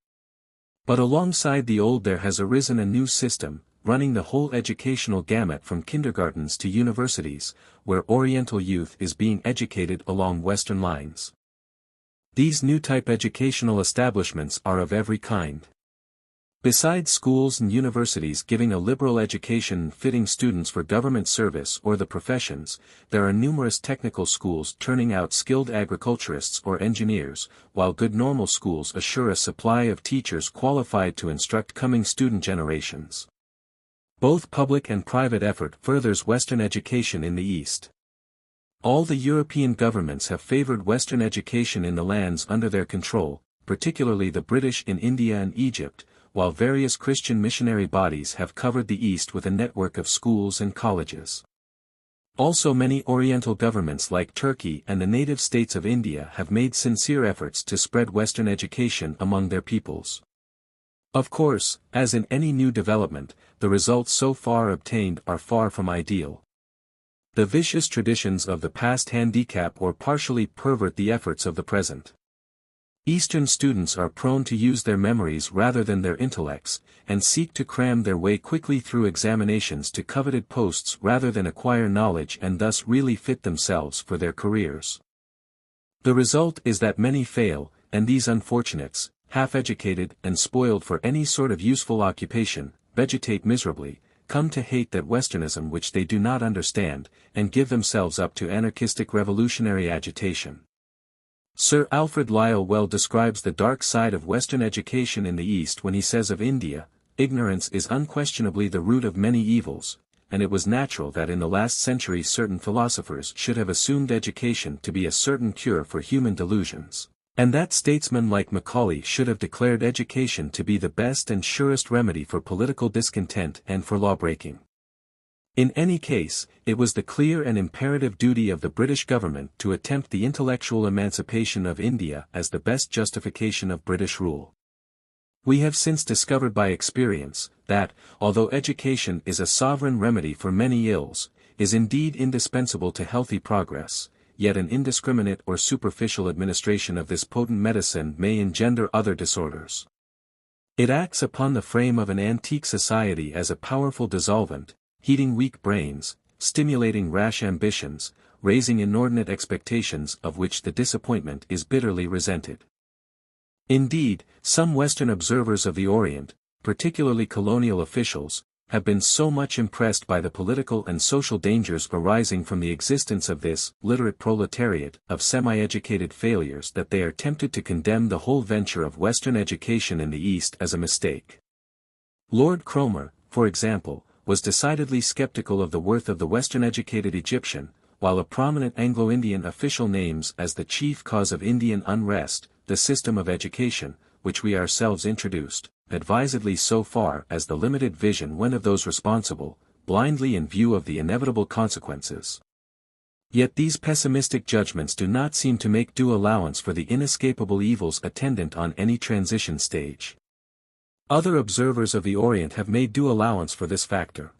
But alongside the old there has arisen a new system, running the whole educational gamut from kindergartens to universities, where Oriental youth is being educated along Western lines. These new type educational establishments are of every kind. Besides schools and universities giving a liberal education fitting students for government service or the professions, there are numerous technical schools turning out skilled agriculturists or engineers, while good normal schools assure a supply of teachers qualified to instruct coming student generations. Both public and private effort furthers Western education in the East. All the European governments have favored Western education in the lands under their control, particularly the British in India and Egypt, while various Christian missionary bodies have covered the East with a network of schools and colleges. Also many Oriental governments like Turkey and the native states of India have made sincere efforts to spread Western education among their peoples. Of course, as in any new development, the results so far obtained are far from ideal. The vicious traditions of the past handicap or partially pervert the efforts of the present. Eastern students are prone to use their memories rather than their intellects, and seek to cram their way quickly through examinations to coveted posts rather than acquire knowledge and thus really fit themselves for their careers. The result is that many fail, and these unfortunates, half-educated and spoiled for any sort of useful occupation, vegetate miserably, come to hate that Westernism which they do not understand, and give themselves up to anarchistic revolutionary agitation. Sir Alfred Lyell well describes the dark side of Western education in the East when he says of India, "Ignorance is unquestionably the root of many evils, and it was natural that in the last century certain philosophers should have assumed education to be a certain cure for human delusions, and that statesmen like Macaulay should have declared education to be the best and surest remedy for political discontent and for lawbreaking." In any case, it was the clear and imperative duty of the British government to attempt the intellectual emancipation of India as the best justification of British rule. We have since discovered by experience, that, although education is a sovereign remedy for many ills, is indeed indispensable to healthy progress, yet an indiscriminate or superficial administration of this potent medicine may engender other disorders. It acts upon the frame of an antique society as a powerful dissolvent, heating weak brains, stimulating rash ambitions, raising inordinate expectations of which the disappointment is bitterly resented. Indeed, some Western observers of the Orient, particularly colonial officials, have been so much impressed by the political and social dangers arising from the existence of this literate proletariat of semi-educated failures that they are tempted to condemn the whole venture of Western education in the East as a mistake. Lord Cromer, for example, was decidedly skeptical of the worth of the Western-educated Egyptian, while a prominent Anglo-Indian official names as the chief cause of Indian unrest, the system of education, which we ourselves introduced, advisedly so far as the limited vision went of those responsible, blindly in view of the inevitable consequences. Yet these pessimistic judgments do not seem to make due allowance for the inescapable evils attendant on any transition stage. Other observers of the Orient have made due allowance for this factor.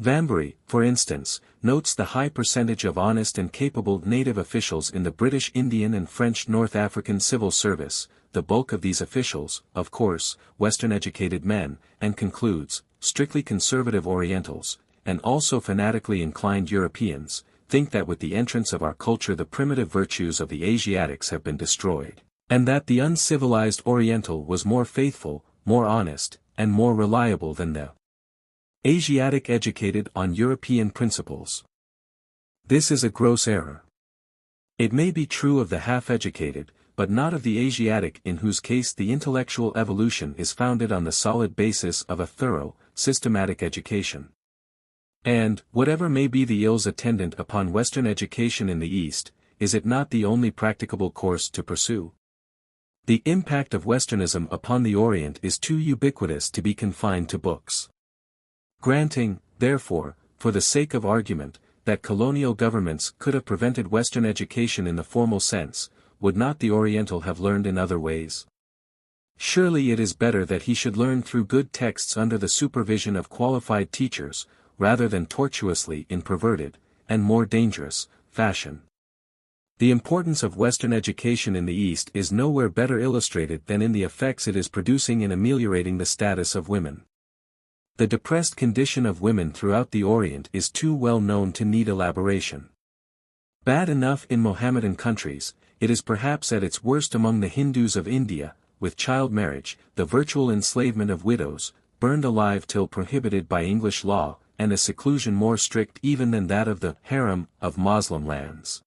Vanbury, for instance, notes the high percentage of honest and capable native officials in the British Indian and French North African civil service, the bulk of these officials, of course, Western-educated men, and concludes, strictly conservative Orientals, and also fanatically inclined Europeans, think that with the entrance of our culture the primitive virtues of the Asiatics have been destroyed, and that the uncivilized Oriental was more faithful, more honest, and more reliable than the Asiatic educated on European principles. This is a gross error. It may be true of the half-educated, but not of the Asiatic, in whose case the intellectual evolution is founded on the solid basis of a thorough, systematic education. And, whatever may be the ills attendant upon Western education in the East, is it not the only practicable course to pursue? The impact of Westernism upon the Orient is too ubiquitous to be confined to books. Granting, therefore, for the sake of argument, that colonial governments could have prevented Western education in the formal sense, would not the Oriental have learned in other ways? Surely it is better that he should learn through good texts under the supervision of qualified teachers, rather than tortuously in perverted, and more dangerous, fashion. The importance of Western education in the East is nowhere better illustrated than in the effects it is producing in ameliorating the status of women. The depressed condition of women throughout the Orient is too well known to need elaboration. Bad enough in Mohammedan countries, it is perhaps at its worst among the Hindus of India, with child marriage, the virtual enslavement of widows, burned alive till prohibited by English law, and a seclusion more strict even than that of the harem of Moslem lands.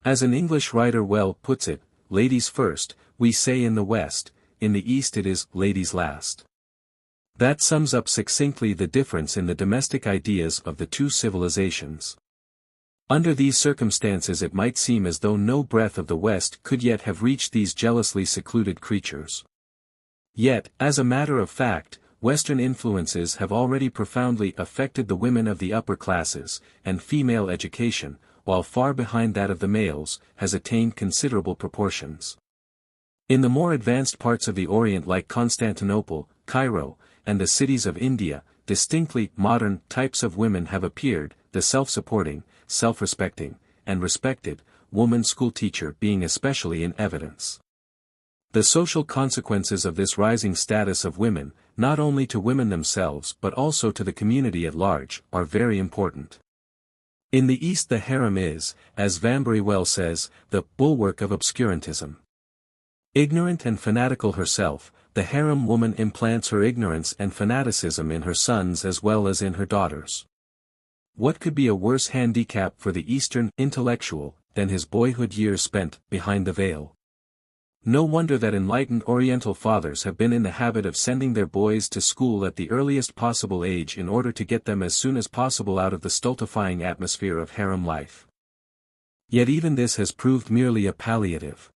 As an English writer well puts it, ladies first, we say in the West, in the East it is ladies last. That sums up succinctly the difference in the domestic ideas of the two civilizations. Under these circumstances it might seem as though no breath of the West could yet have reached these jealously secluded creatures. Yet, as a matter of fact, Western influences have already profoundly affected the women of the upper classes, and female education, while far behind that of the males, has attained considerable proportions. In the more advanced parts of the Orient like Constantinople, Cairo, and the cities of India, distinctly modern types of women have appeared, the self-supporting, self-respecting, and respected, woman school-teacher being especially in evidence. The social consequences of this rising status of women, not only to women themselves but also to the community at large, are very important. In the East the harem is, as Vanbury well says, the bulwark of obscurantism. Ignorant and fanatical herself, the harem woman implants her ignorance and fanaticism in her sons as well as in her daughters. What could be a worse handicap for the Eastern intellectual than his boyhood years spent behind the veil? No wonder that enlightened Oriental fathers have been in the habit of sending their boys to school at the earliest possible age in order to get them as soon as possible out of the stultifying atmosphere of harem life. Yet even this has proved merely a palliative.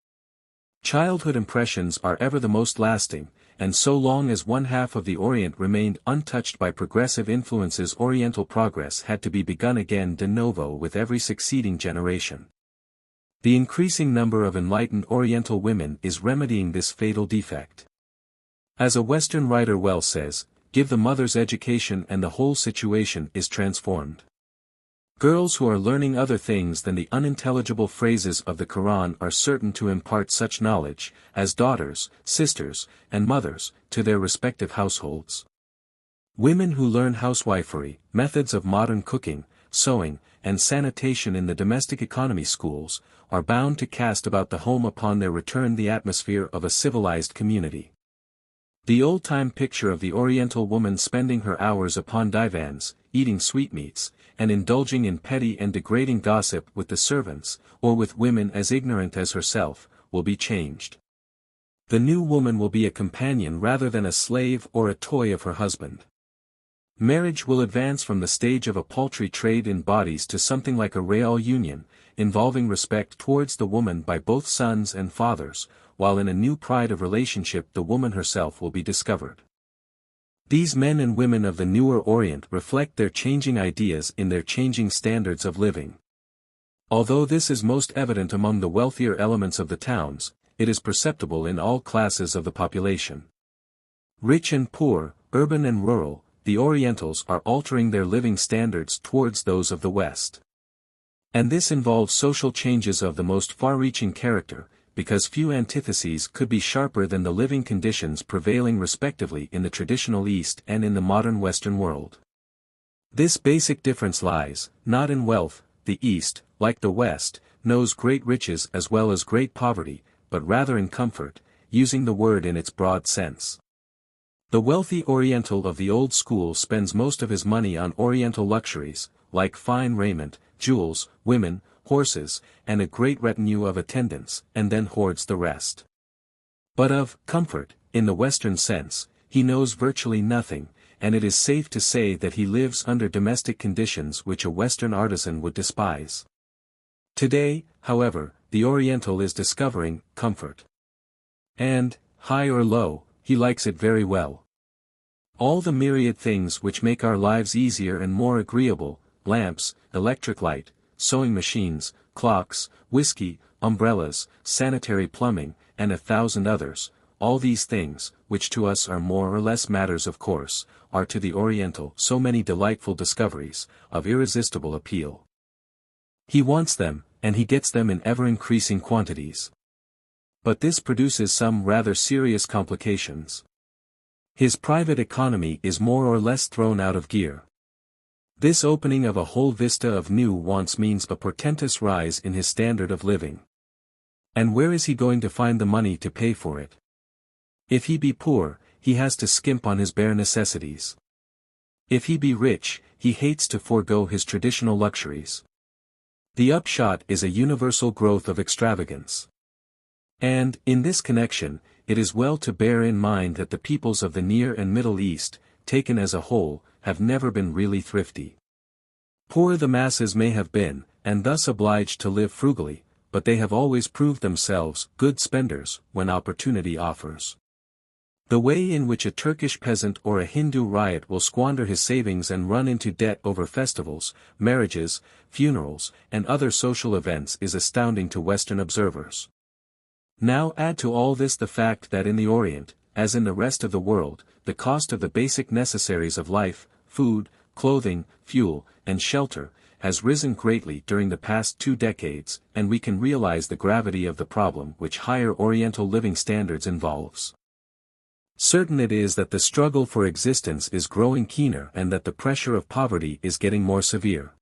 Childhood impressions are ever the most lasting, and so long as one half of the Orient remained untouched by progressive influences, Oriental progress had to be begun again de novo with every succeeding generation. The increasing number of enlightened Oriental women is remedying this fatal defect. As a Western writer well says, give the mother's education and the whole situation is transformed. Girls who are learning other things than the unintelligible phrases of the Quran are certain to impart such knowledge, as daughters, sisters, and mothers, to their respective households. Women who learn housewifery, methods of modern cooking, sewing, and sanitation in the domestic economy schools, are bound to cast about the home upon their return the atmosphere of a civilized community. The old-time picture of the Oriental woman spending her hours upon divans, eating sweetmeats, and indulging in petty and degrading gossip with the servants, or with women as ignorant as herself, will be changed. The new woman will be a companion rather than a slave or a toy of her husband. Marriage will advance from the stage of a paltry trade in bodies to something like a real union, involving respect towards the woman by both sons and fathers, while in a new pride of relationship the woman herself will be discovered. These men and women of the newer Orient reflect their changing ideas in their changing standards of living. Although this is most evident among the wealthier elements of the towns, it is perceptible in all classes of the population. Rich and poor, urban and rural, the Orientals are altering their living standards towards those of the West. And this involves social changes of the most far-reaching character, because few antitheses could be sharper than the living conditions prevailing respectively in the traditional East and in the modern Western world. This basic difference lies, not in wealth. The East, like the West, knows great riches as well as great poverty, but rather in comfort, using the word in its broad sense. The wealthy Oriental of the old school spends most of his money on Oriental luxuries, like fine raiment, jewels, women, horses, and a great retinue of attendants, and then hoards the rest. But of comfort, in the Western sense, he knows virtually nothing, and it is safe to say that he lives under domestic conditions which a Western artisan would despise. Today, however, the Oriental is discovering comfort. And, high or low, he likes it very well. All the myriad things which make our lives easier and more agreeable, lamps, electric light, sewing machines, clocks, whiskey, umbrellas, sanitary plumbing, and 1,000 others, all these things, which to us are more or less matters of course, are to the Oriental so many delightful discoveries, of irresistible appeal. He wants them, and he gets them in ever-increasing quantities. But this produces some rather serious complications. His private economy is more or less thrown out of gear. This opening of a whole vista of new wants means a portentous rise in his standard of living. And where is he going to find the money to pay for it? If he be poor, he has to skimp on his bare necessities. If he be rich, he hates to forego his traditional luxuries. The upshot is a universal growth of extravagance. And, in this connection, it is well to bear in mind that the peoples of the Near and Middle East, taken as a whole, have never been really thrifty. Poor the masses may have been, and thus obliged to live frugally, but they have always proved themselves good spenders when opportunity offers. The way in which a Turkish peasant or a Hindu ryot will squander his savings and run into debt over festivals, marriages, funerals, and other social events is astounding to Western observers. Now add to all this the fact that in the Orient, as in the rest of the world, the cost of the basic necessaries of life, food, clothing, fuel, and shelter, has risen greatly during the past 2 decades, and we can realize the gravity of the problem which higher Oriental living standards involves. Certain it is that the struggle for existence is growing keener and that the pressure of poverty is getting more severe.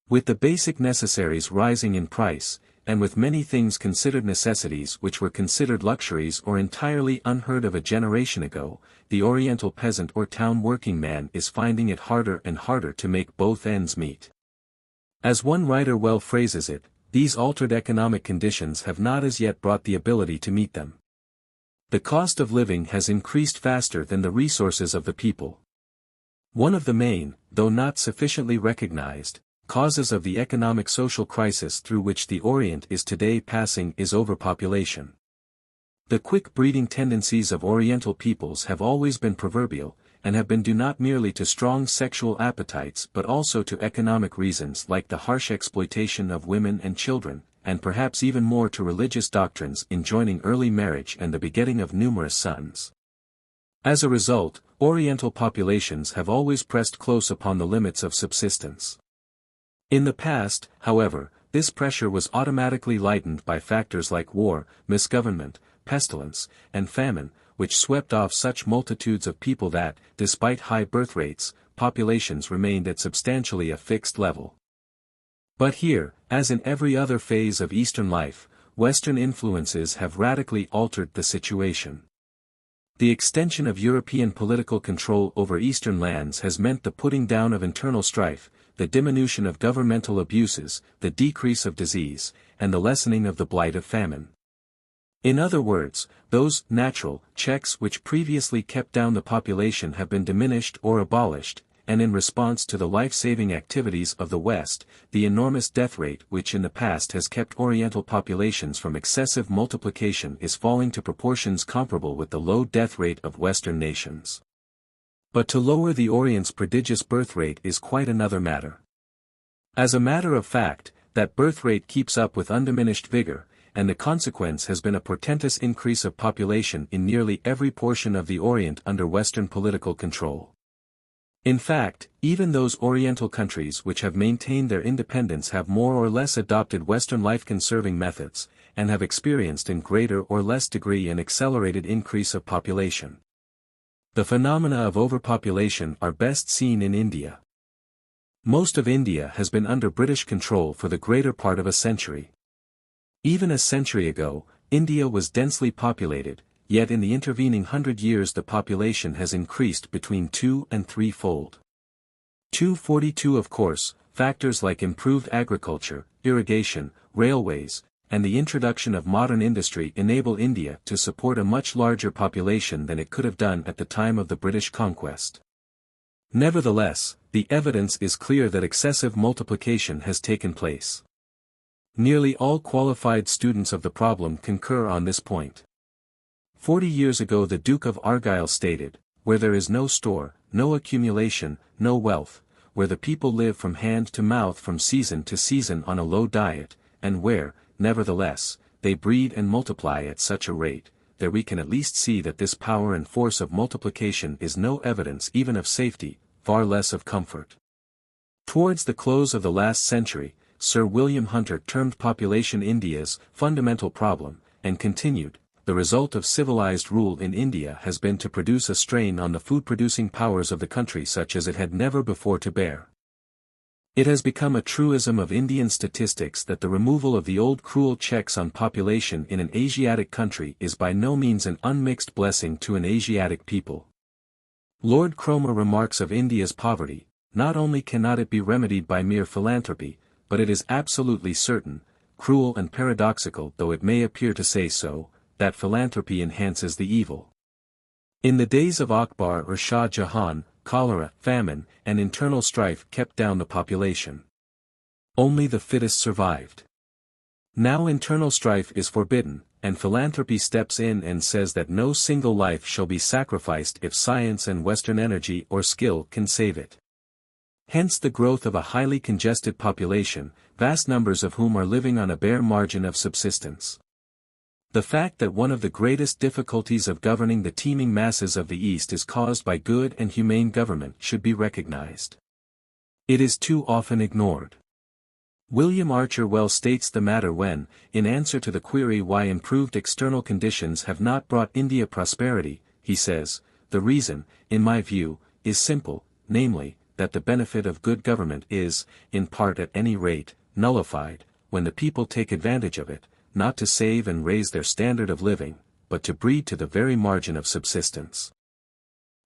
With the basic necessaries rising in price, and with many things considered necessities which were considered luxuries or entirely unheard of a generation ago, the Oriental peasant or town working man is finding it harder and harder to make both ends meet. As one writer well phrases it, these altered economic conditions have not as yet brought the ability to meet them. The cost of living has increased faster than the resources of the people. One of the main, though not sufficiently recognized, causes of the economic social crisis through which the Orient is today passing is overpopulation. The quick breeding tendencies of Oriental peoples have always been proverbial, and have been due not merely to strong sexual appetites but also to economic reasons like the harsh exploitation of women and children, and perhaps even more to religious doctrines enjoining early marriage and the begetting of numerous sons. As a result, Oriental populations have always pressed close upon the limits of subsistence. In the past, however, this pressure was automatically lightened by factors like war, misgovernment, pestilence, and famine, which swept off such multitudes of people that, despite high birth rates, populations remained at substantially a fixed level. But here, as in every other phase of Eastern life, Western influences have radically altered the situation. The extension of European political control over Eastern lands has meant the putting down of internal strife, the diminution of governmental abuses, the decrease of disease, and the lessening of the blight of famine. In other words, those natural checks which previously kept down the population have been diminished or abolished, and in response to the life-saving activities of the West, the enormous death rate which in the past has kept Oriental populations from excessive multiplication is falling to proportions comparable with the low death rate of Western nations. But to lower the Orient's prodigious birth rate is quite another matter. As a matter of fact, that birth rate keeps up with undiminished vigor, and the consequence has been a portentous increase of population in nearly every portion of the Orient under Western political control. In fact, even those Oriental countries which have maintained their independence have more or less adopted Western life-conserving methods, and have experienced in greater or less degree an accelerated increase of population. The phenomena of overpopulation are best seen in India. Most of India has been under British control for the greater part of a century. Even a century ago, India was densely populated, yet in the intervening 100 years the population has increased between 2- and 3-fold. 242 Of course, factors like improved agriculture, irrigation, railways, and the introduction of modern industry enable India to support a much larger population than it could have done at the time of the British conquest. Nevertheless, the evidence is clear that excessive multiplication has taken place. Nearly all qualified students of the problem concur on this point. 40 years ago the Duke of Argyll stated, "Where there is no store, no accumulation, no wealth, where the people live from hand to mouth from season to season on a low diet, and where, nevertheless, they breed and multiply at such a rate, there we can at least see that this power and force of multiplication is no evidence even of safety, far less of comfort." Towards the close of the last century, Sir William Hunter termed population India's fundamental problem, and continued, "The result of civilized rule in India has been to produce a strain on the food-producing powers of the country such as it had never before to bear." It has become a truism of Indian statistics that the removal of the old cruel checks on population in an Asiatic country is by no means an unmixed blessing to an Asiatic people. Lord Cromer remarks of India's poverty, "Not only cannot it be remedied by mere philanthropy, but it is absolutely certain, cruel and paradoxical though it may appear to say so, that philanthropy enhances the evil." In the days of Akbar or Shah Jahan, cholera, famine, and internal strife kept down the population. Only the fittest survived. Now internal strife is forbidden, and philanthropy steps in and says that no single life shall be sacrificed if science and Western energy or skill can save it. Hence the growth of a highly congested population, vast numbers of whom are living on a bare margin of subsistence. The fact that one of the greatest difficulties of governing the teeming masses of the East is caused by good and humane government should be recognized. It is too often ignored. William Archer well states the matter when, in answer to the query why improved external conditions have not brought India prosperity, he says, "The reason, in my view, is simple, namely, that the benefit of good government is, in part at any rate, nullified, when the people take advantage of it, not to save and raise their standard of living, but to breed to the very margin of subsistence."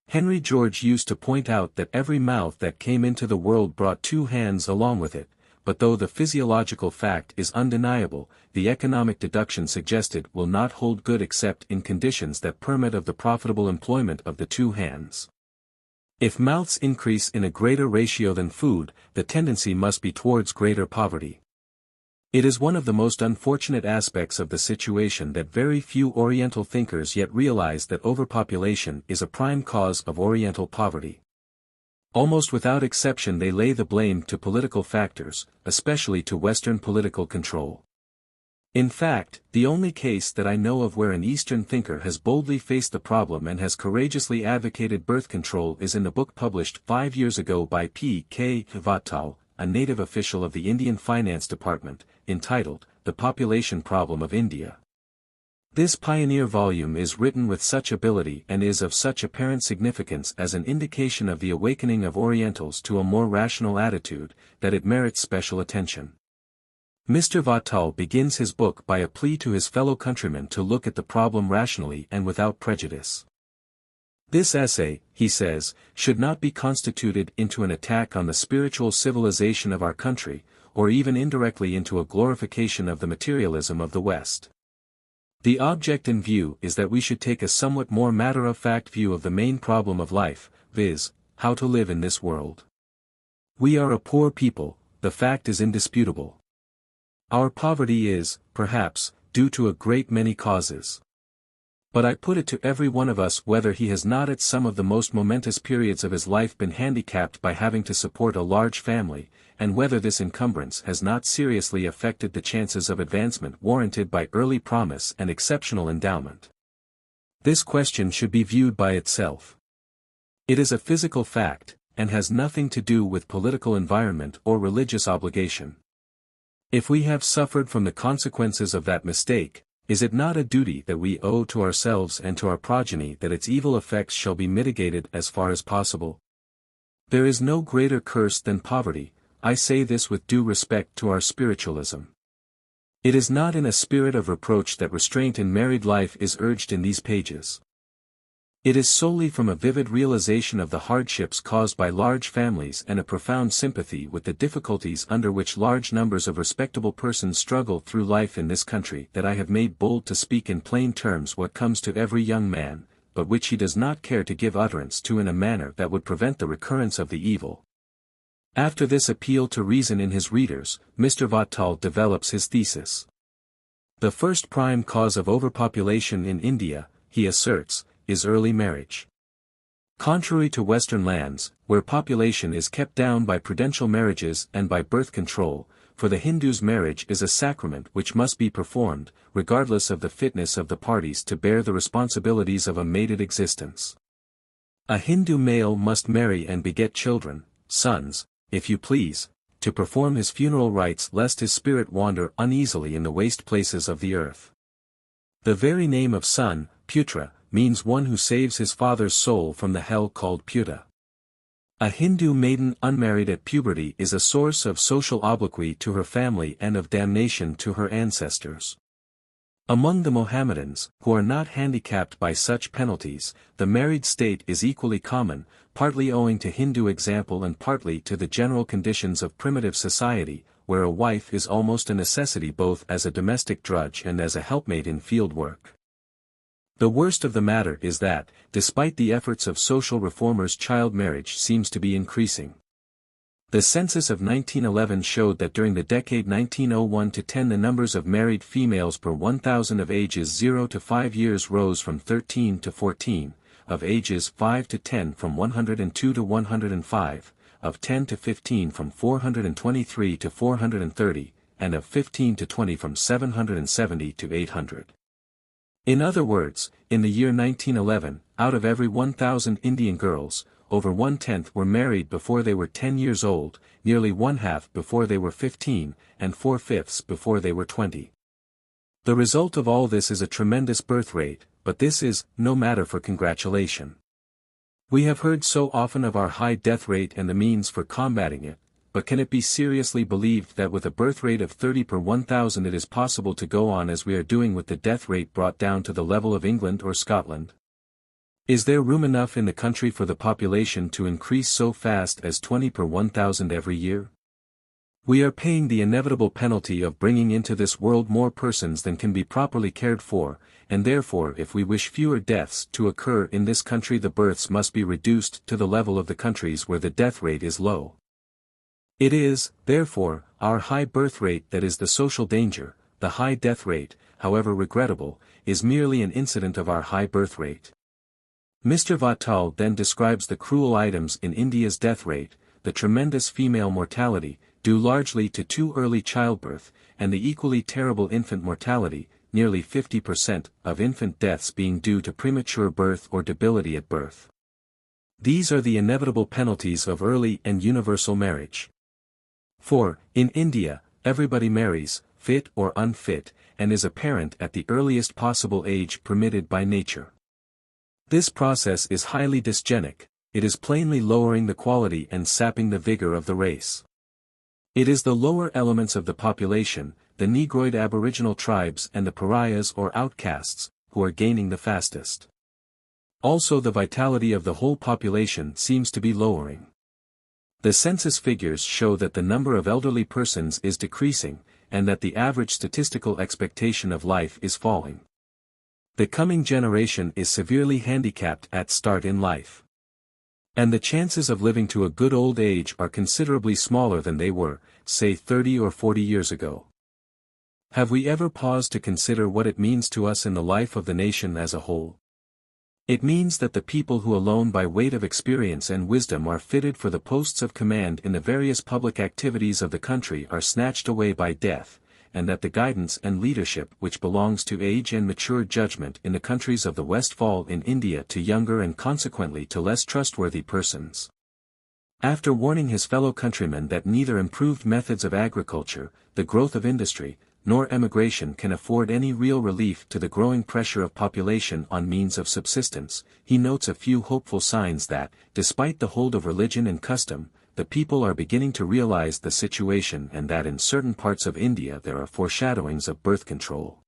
Henry George used to point out that every mouth that came into the world brought 2 hands along with it, but though the physiological fact is undeniable, the economic deduction suggested will not hold good except in conditions that permit of the profitable employment of the 2 hands. If mouths increase in a greater ratio than food, the tendency must be towards greater poverty. It is one of the most unfortunate aspects of the situation that very few Oriental thinkers yet realize that overpopulation is a prime cause of Oriental poverty. Almost without exception they lay the blame to political factors, especially to Western political control. In fact, the only case that I know of where an Eastern thinker has boldly faced the problem and has courageously advocated birth control is in the book published 5 years ago by P. K. Vatal, a native official of the Indian Finance Department, entitled, "The Population Problem of India." This pioneer volume is written with such ability and is of such apparent significance as an indication of the awakening of Orientals to a more rational attitude, that it merits special attention. Mr. Vatal begins his book by a plea to his fellow countrymen to look at the problem rationally and without prejudice. This essay, he says, should not be constituted into an attack on the spiritual civilization of our country, or even indirectly into a glorification of the materialism of the West. The object in view is that we should take a somewhat more matter-of-fact view of the main problem of life, viz., how to live in this world. We are a poor people, the fact is indisputable. Our poverty is, perhaps, due to a great many causes. But I put it to every one of us whether he has not at some of the most momentous periods of his life been handicapped by having to support a large family, and whether this encumbrance has not seriously affected the chances of advancement warranted by early promise and exceptional endowment. This question should be viewed by itself. It is a physical fact, and has nothing to do with political environment or religious obligation. If we have suffered from the consequences of that mistake, is it not a duty that we owe to ourselves and to our progeny that its evil effects shall be mitigated as far as possible? There is no greater curse than poverty. I say this with due respect to our spiritualism. It is not in a spirit of reproach that restraint in married life is urged in these pages. It is solely from a vivid realization of the hardships caused by large families and a profound sympathy with the difficulties under which large numbers of respectable persons struggle through life in this country that I have made bold to speak in plain terms what comes to every young man, but which he does not care to give utterance to in a manner that would prevent the recurrence of the evil. After this appeal to reason in his readers, Mr. Vattal develops his thesis. The first prime cause of overpopulation in India, he asserts, is early marriage. Contrary to Western lands, where population is kept down by prudential marriages and by birth control, for the Hindus marriage is a sacrament which must be performed, regardless of the fitness of the parties to bear the responsibilities of a mated existence. A Hindu male must marry and beget children, sons, if you please, to perform his funeral rites lest his spirit wander uneasily in the waste places of the earth. The very name of son, Putra, means one who saves his father's soul from the hell called Puta. A Hindu maiden unmarried at puberty is a source of social obloquy to her family and of damnation to her ancestors. Among the Mohammedans, who are not handicapped by such penalties, the married state is equally common, partly owing to Hindu example and partly to the general conditions of primitive society, where a wife is almost a necessity both as a domestic drudge and as a helpmate in field work. The worst of the matter is that, despite the efforts of social reformers, child marriage seems to be increasing. The census of 1911 showed that during the decade 1901 to 10 the numbers of married females per 1,000 of ages 0 to 5 years rose from 13 to 14, of ages 5 to 10 from 102 to 105, of 10 to 15 from 423 to 430, and of 15 to 20 from 770 to 800. In other words, in the year 1911, out of every 1,000 Indian girls, over 1/10 were married before they were 10 years old, nearly 1/2 before they were 15, and 4/5 before they were 20. The result of all this is a tremendous birth rate, but this is no matter for congratulation. We have heard so often of our high death rate and the means for combating it, but can it be seriously believed that with a birth rate of 30 per 1,000 it is possible to go on as we are doing with the death rate brought down to the level of England or Scotland? Is there room enough in the country for the population to increase so fast as 20 per 1,000 every year? We are paying the inevitable penalty of bringing into this world more persons than can be properly cared for, and therefore if we wish fewer deaths to occur in this country the births must be reduced to the level of the countries where the death rate is low. It is, therefore, our high birth rate that is the social danger. The high death rate, however regrettable, is merely an incident of our high birth rate. Mr. Vattal then describes the cruel items in India's death rate, the tremendous female mortality, due largely to too early childbirth, and the equally terrible infant mortality, nearly 50% of infant deaths being due to premature birth or debility at birth. These are the inevitable penalties of early and universal marriage. For, in India, everybody marries, fit or unfit, and is a parent at the earliest possible age permitted by nature. This process is highly dysgenic, it is plainly lowering the quality and sapping the vigor of the race. It is the lower elements of the population, the Negroid aboriginal tribes and the pariahs or outcasts, who are gaining the fastest. Also the vitality of the whole population seems to be lowering. The census figures show that the number of elderly persons is decreasing, and that the average statistical expectation of life is falling. The coming generation is severely handicapped at start in life. And the chances of living to a good old age are considerably smaller than they were, say 30 or 40 years ago. Have we ever paused to consider what it means to us in the life of the nation as a whole? It means that the people who alone by weight of experience and wisdom are fitted for the posts of command in the various public activities of the country are snatched away by death, and that the guidance and leadership which belongs to age and mature judgment in the countries of the West fall in India to younger and consequently to less trustworthy persons. After warning his fellow countrymen that neither improved methods of agriculture, the growth of industry, nor emigration can afford any real relief to the growing pressure of population on means of subsistence, he notes a few hopeful signs that, despite the hold of religion and custom, the people are beginning to realize the situation and that in certain parts of India there are foreshadowings of birth control.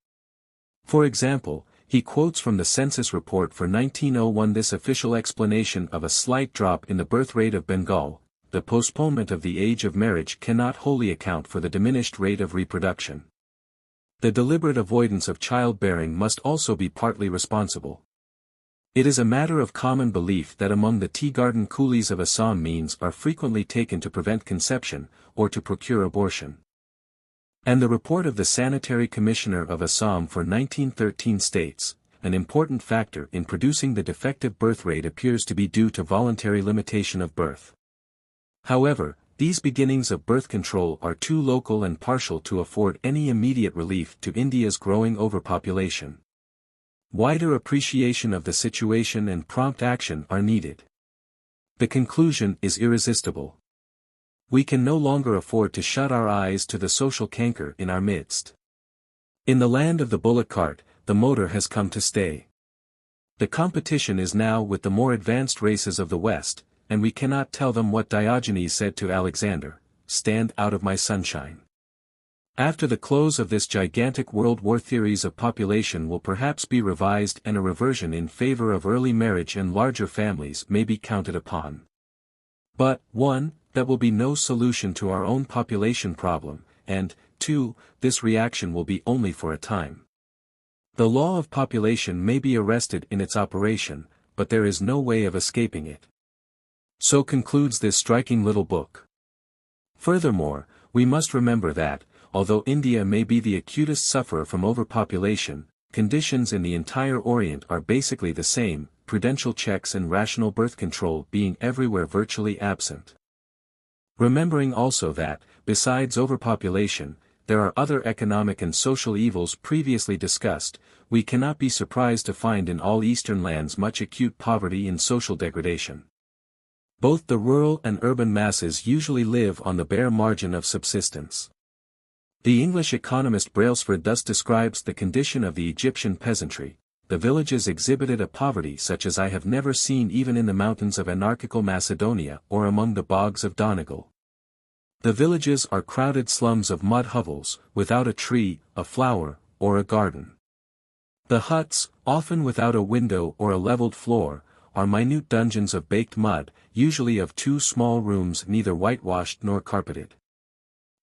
For example, he quotes from the census report for 1901 this official explanation of a slight drop in the birth rate of Bengal: the postponement of the age of marriage cannot wholly account for the diminished rate of reproduction. The deliberate avoidance of childbearing must also be partly responsible. It is a matter of common belief that among the tea garden coolies of Assam means are frequently taken to prevent conception, or to procure abortion. And the report of the Sanitary Commissioner of Assam for 1913 states, an important factor in producing the defective birth rate appears to be due to voluntary limitation of birth. However, these beginnings of birth control are too local and partial to afford any immediate relief to India's growing overpopulation. Wider appreciation of the situation and prompt action are needed. The conclusion is irresistible. We can no longer afford to shut our eyes to the social canker in our midst. In the land of the bullock cart, the motor has come to stay. The competition is now with the more advanced races of the West, and we cannot tell them what Diogenes said to Alexander: "Stand out of my sunshine." After the close of this gigantic World War, theories of population will perhaps be revised and a reversion in favor of early marriage and larger families may be counted upon. But, 1, that will be no solution to our own population problem, and, 2, this reaction will be only for a time. The law of population may be arrested in its operation, but there is no way of escaping it. So concludes this striking little book. Furthermore, we must remember that, although India may be the acutest sufferer from overpopulation, conditions in the entire Orient are basically the same, prudential checks and rational birth control being everywhere virtually absent. Remembering also that, besides overpopulation, there are other economic and social evils previously discussed, we cannot be surprised to find in all Eastern lands much acute poverty and social degradation. Both the rural and urban masses usually live on the bare margin of subsistence. The English economist Brailsford thus describes the condition of the Egyptian peasantry: "The villages exhibited a poverty such as I have never seen even in the mountains of anarchical Macedonia or among the bogs of Donegal. The villages are crowded slums of mud hovels, without a tree, a flower, or a garden. The huts, often without a window or a leveled floor, are minute dungeons of baked mud, usually of 2 small rooms neither whitewashed nor carpeted.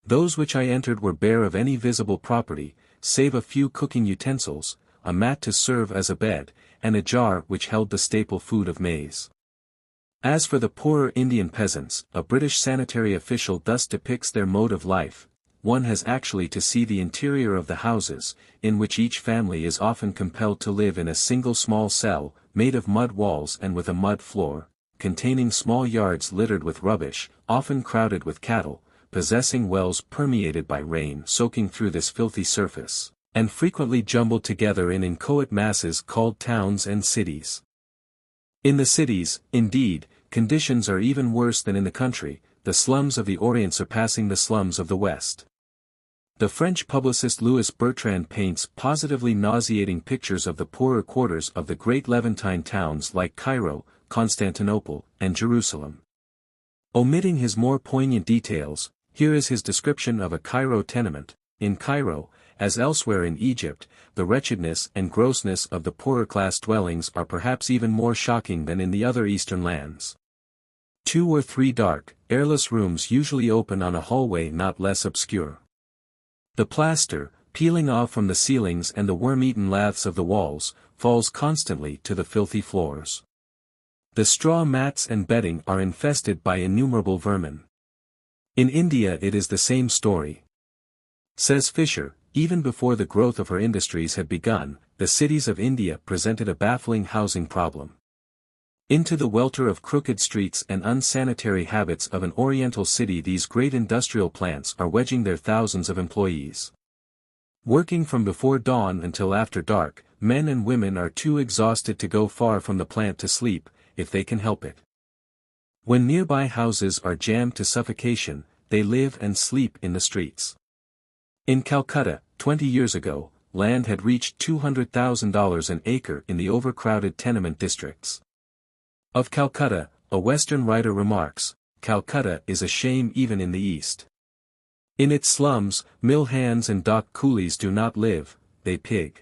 Those which I entered were bare of any visible property, save a few cooking utensils, a mat to serve as a bed, and a jar which held the staple food of maize." As for the poorer Indian peasants, a British sanitary official thus depicts their mode of life: "One has actually to see the interior of the houses, in which each family is often compelled to live in a single small cell, made of mud walls and with a mud floor, containing small yards littered with rubbish, often crowded with cattle, possessing wells permeated by rain soaking through this filthy surface, and frequently jumbled together in inchoate masses called towns and cities. In the cities, indeed, conditions are even worse than in the country, the slums of the Orient surpassing the slums of the West." The French publicist Louis Bertrand paints positively nauseating pictures of the poorer quarters of the great Levantine towns like Cairo, Constantinople, and Jerusalem. Omitting his more poignant details, here is his description of a Cairo tenement: "In Cairo, as elsewhere in Egypt, the wretchedness and grossness of the poorer class dwellings are perhaps even more shocking than in the other Eastern lands. 2 or 3 dark, airless rooms usually open on a hallway not less obscure. The plaster, peeling off from the ceilings and the worm-eaten laths of the walls, falls constantly to the filthy floors. The straw mats and bedding are infested by innumerable vermin. In India it is the same story. Says Fisher, even before the growth of her industries had begun, the cities of India presented a baffling housing problem. Into the welter of crooked streets and unsanitary habits of an oriental city these great industrial plants are wedging their thousands of employees. Working from before dawn until after dark, men and women are too exhausted to go far from the plant to sleep, if they can help it. When nearby houses are jammed to suffocation, they live and sleep in the streets. In Calcutta, 20 years ago, land had reached $200,000 an acre in the overcrowded tenement districts. Of Calcutta, a Western writer remarks, Calcutta is a shame even in the East. In its slums, mill hands and dock coolies do not live, they pig.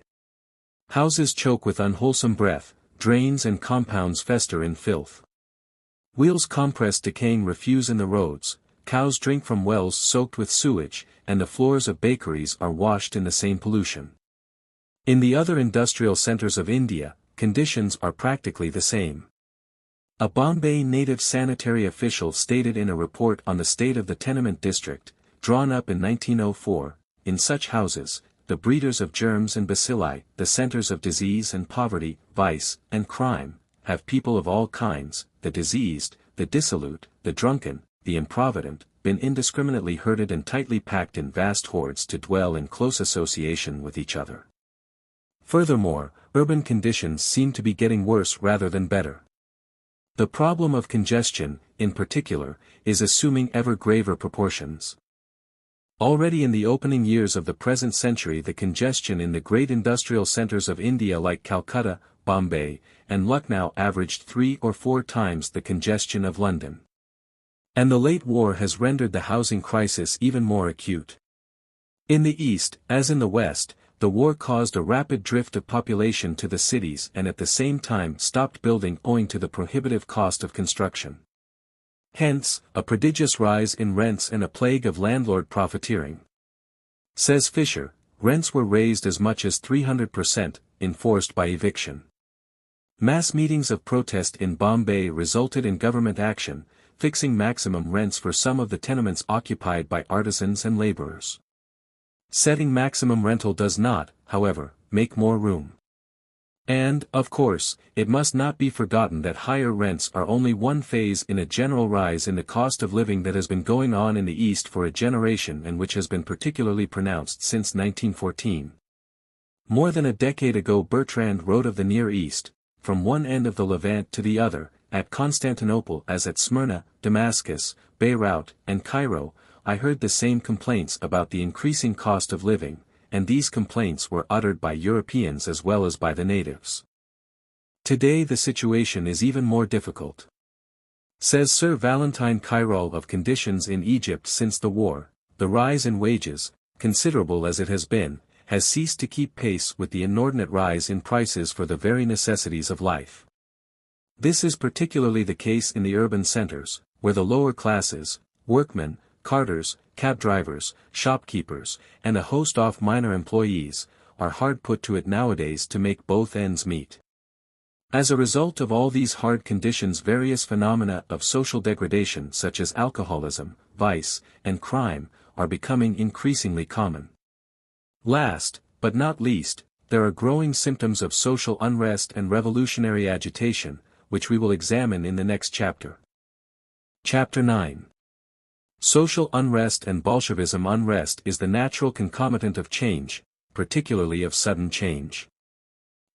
Houses choke with unwholesome breath, drains and compounds fester in filth. Wheels compress decaying refuse in the roads, cows drink from wells soaked with sewage, and the floors of bakeries are washed in the same pollution. In the other industrial centers of India, conditions are practically the same. A Bombay native sanitary official stated in a report on the state of the tenement district, drawn up in 1904, in such houses, the breeders of germs and bacilli, the centers of disease and poverty, vice, and crime, have people of all kinds, the diseased, the dissolute, the drunken, the improvident, been indiscriminately herded and tightly packed in vast hordes to dwell in close association with each other. Furthermore, urban conditions seem to be getting worse rather than better. The problem of congestion, in particular, is assuming ever graver proportions. Already in the opening years of the present century the congestion in the great industrial centers of India like Calcutta, Bombay, and Lucknow averaged 3 or 4 times the congestion of London. And the late war has rendered the housing crisis even more acute. In the East, as in the West, the war caused a rapid drift of population to the cities and at the same time stopped building owing to the prohibitive cost of construction. Hence, a prodigious rise in rents and a plague of landlord profiteering. Says Fisher, rents were raised as much as 300%, enforced by eviction. Mass meetings of protest in Bombay resulted in government action, fixing maximum rents for some of the tenements occupied by artisans and laborers. Setting maximum rental does not, however, make more room. And, of course, it must not be forgotten that higher rents are only one phase in a general rise in the cost of living that has been going on in the East for a generation and which has been particularly pronounced since 1914. More than a decade ago Bertrand wrote of the Near East, from one end of the Levant to the other, at Constantinople as at Smyrna, Damascus, Beirut, and Cairo, I heard the same complaints about the increasing cost of living, and these complaints were uttered by Europeans as well as by the natives. Today the situation is even more difficult. Says Sir Valentine Cairol of conditions in Egypt since the war, the rise in wages, considerable as it has been, has ceased to keep pace with the inordinate rise in prices for the very necessities of life. This is particularly the case in the urban centers, where the lower classes, workmen, carters, cab drivers, shopkeepers, and a host of minor employees, are hard put to it nowadays to make both ends meet. As a result of all these hard conditions various phenomena of social degradation such as alcoholism, vice, and crime, are becoming increasingly common. Last, but not least, there are growing symptoms of social unrest and revolutionary agitation, which we will examine in the next chapter. Chapter 9. Social unrest and Bolshevism. Unrest is the natural concomitant of change, particularly of sudden change.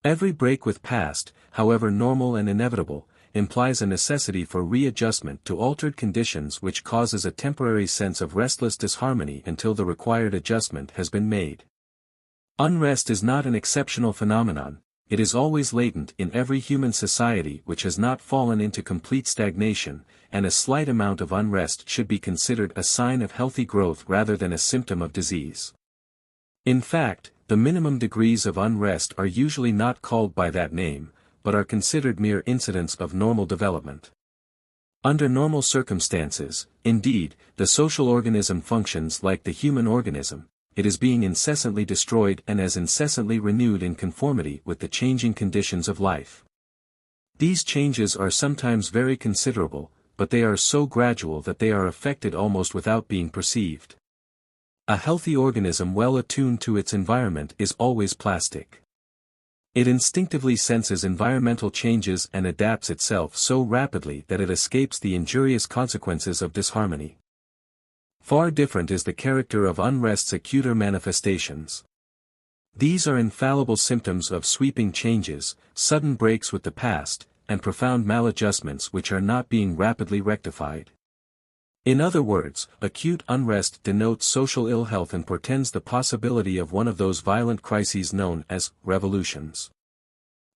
Every break with past, however normal and inevitable, implies a necessity for readjustment to altered conditions which causes a temporary sense of restless disharmony until the required adjustment has been made. Unrest is not an exceptional phenomenon, it is always latent in every human society which has not fallen into complete stagnation, and a slight amount of unrest should be considered a sign of healthy growth rather than a symptom of disease. In fact, the minimum degrees of unrest are usually not called by that name, but are considered mere incidents of normal development. Under normal circumstances, indeed, the social organism functions like the human organism, it is being incessantly destroyed and as incessantly renewed in conformity with the changing conditions of life. These changes are sometimes very considerable, but they are so gradual that they are effected almost without being perceived. A healthy organism well attuned to its environment is always plastic. It instinctively senses environmental changes and adapts itself so rapidly that it escapes the injurious consequences of disharmony. Far different is the character of unrest's acuter manifestations. These are infallible symptoms of sweeping changes, sudden breaks with the past, and profound maladjustments which are not being rapidly rectified. In other words, acute unrest denotes social ill health and portends the possibility of one of those violent crises known as revolutions.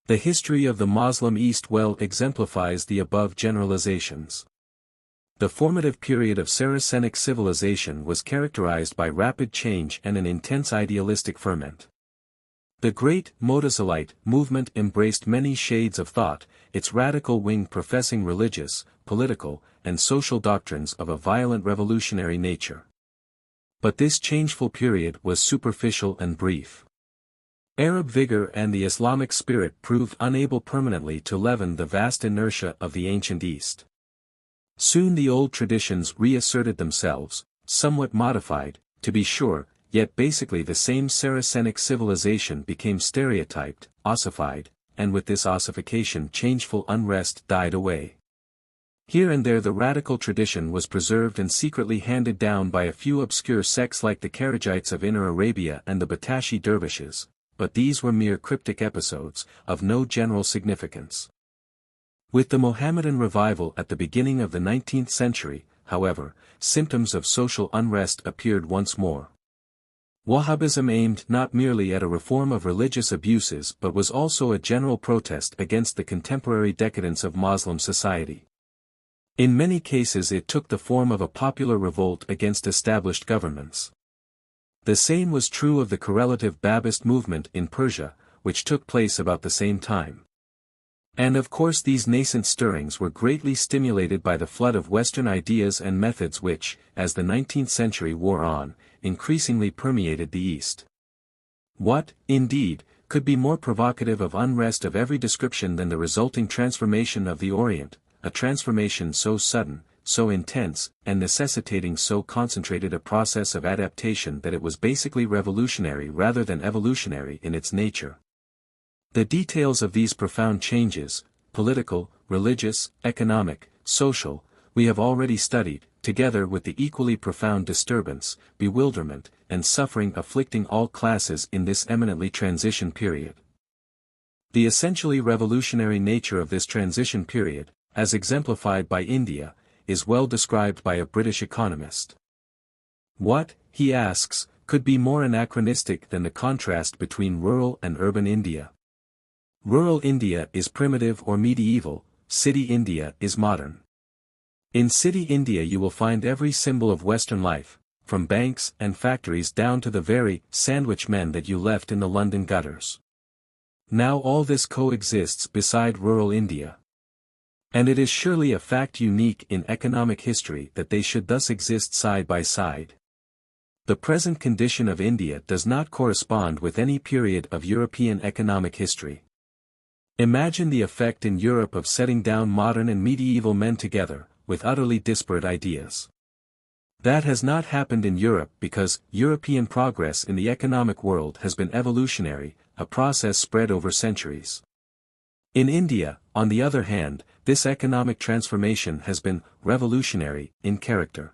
The history of the Muslim East well exemplifies the above generalizations. The formative period of Saracenic civilization was characterized by rapid change and an intense idealistic ferment. The great Mu'tazilite movement embraced many shades of thought, its radical wing professing religious, political, and social doctrines of a violent revolutionary nature. But this changeful period was superficial and brief. Arab vigor and the Islamic spirit proved unable permanently to leaven the vast inertia of the ancient East. Soon the old traditions reasserted themselves, somewhat modified, to be sure, yet basically the same Saracenic civilization became stereotyped, ossified, and with this ossification changeful unrest died away. Here and there the radical tradition was preserved and secretly handed down by a few obscure sects like the Kharijites of Inner Arabia and the Batashi dervishes, but these were mere cryptic episodes, of no general significance. With the Mohammedan revival at the beginning of the 19th century, however, symptoms of social unrest appeared once more. Wahabbism aimed not merely at a reform of religious abuses but was also a general protest against the contemporary decadence of Muslim society. In many cases it took the form of a popular revolt against established governments. The same was true of the correlative Babist movement in Persia, which took place about the same time. And of course these nascent stirrings were greatly stimulated by the flood of Western ideas and methods which, as the 19th century wore on, increasingly permeated the East. What, indeed, could be more provocative of unrest of every description than the resulting transformation of the Orient, a transformation so sudden, so intense, and necessitating so concentrated a process of adaptation that it was basically revolutionary rather than evolutionary in its nature. The details of these profound changes, political, religious, economic, social, we have already studied, together with the equally profound disturbance, bewilderment, and suffering afflicting all classes in this eminently transition period. The essentially revolutionary nature of this transition period, as exemplified by India, is well described by a British economist. What, he asks, could be more anachronistic than the contrast between rural and urban India? Rural India is primitive or medieval, city India is modern. In city India you will find every symbol of Western life, from banks and factories down to the very sandwich men that you left in the London gutters. Now all this coexists beside rural India. And it is surely a fact unique in economic history that they should thus exist side by side. The present condition of India does not correspond with any period of European economic history. Imagine the effect in Europe of setting down modern and medieval men together, with utterly disparate ideas. That has not happened in Europe because European progress in the economic world has been evolutionary, a process spread over centuries. In India, on the other hand, this economic transformation has been revolutionary in character.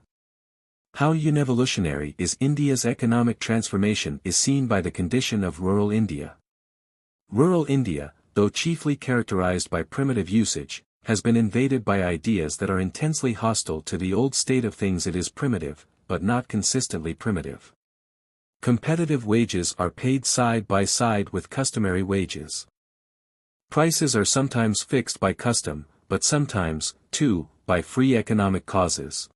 How unevolutionary is India's economic transformation is seen by the condition of rural India. Rural India, though chiefly characterized by primitive usage, has been invaded by ideas that are intensely hostile to the old state of things. It is primitive, but not consistently primitive. Competitive wages are paid side by side with customary wages. Prices are sometimes fixed by custom, but sometimes, too, by free economic causes.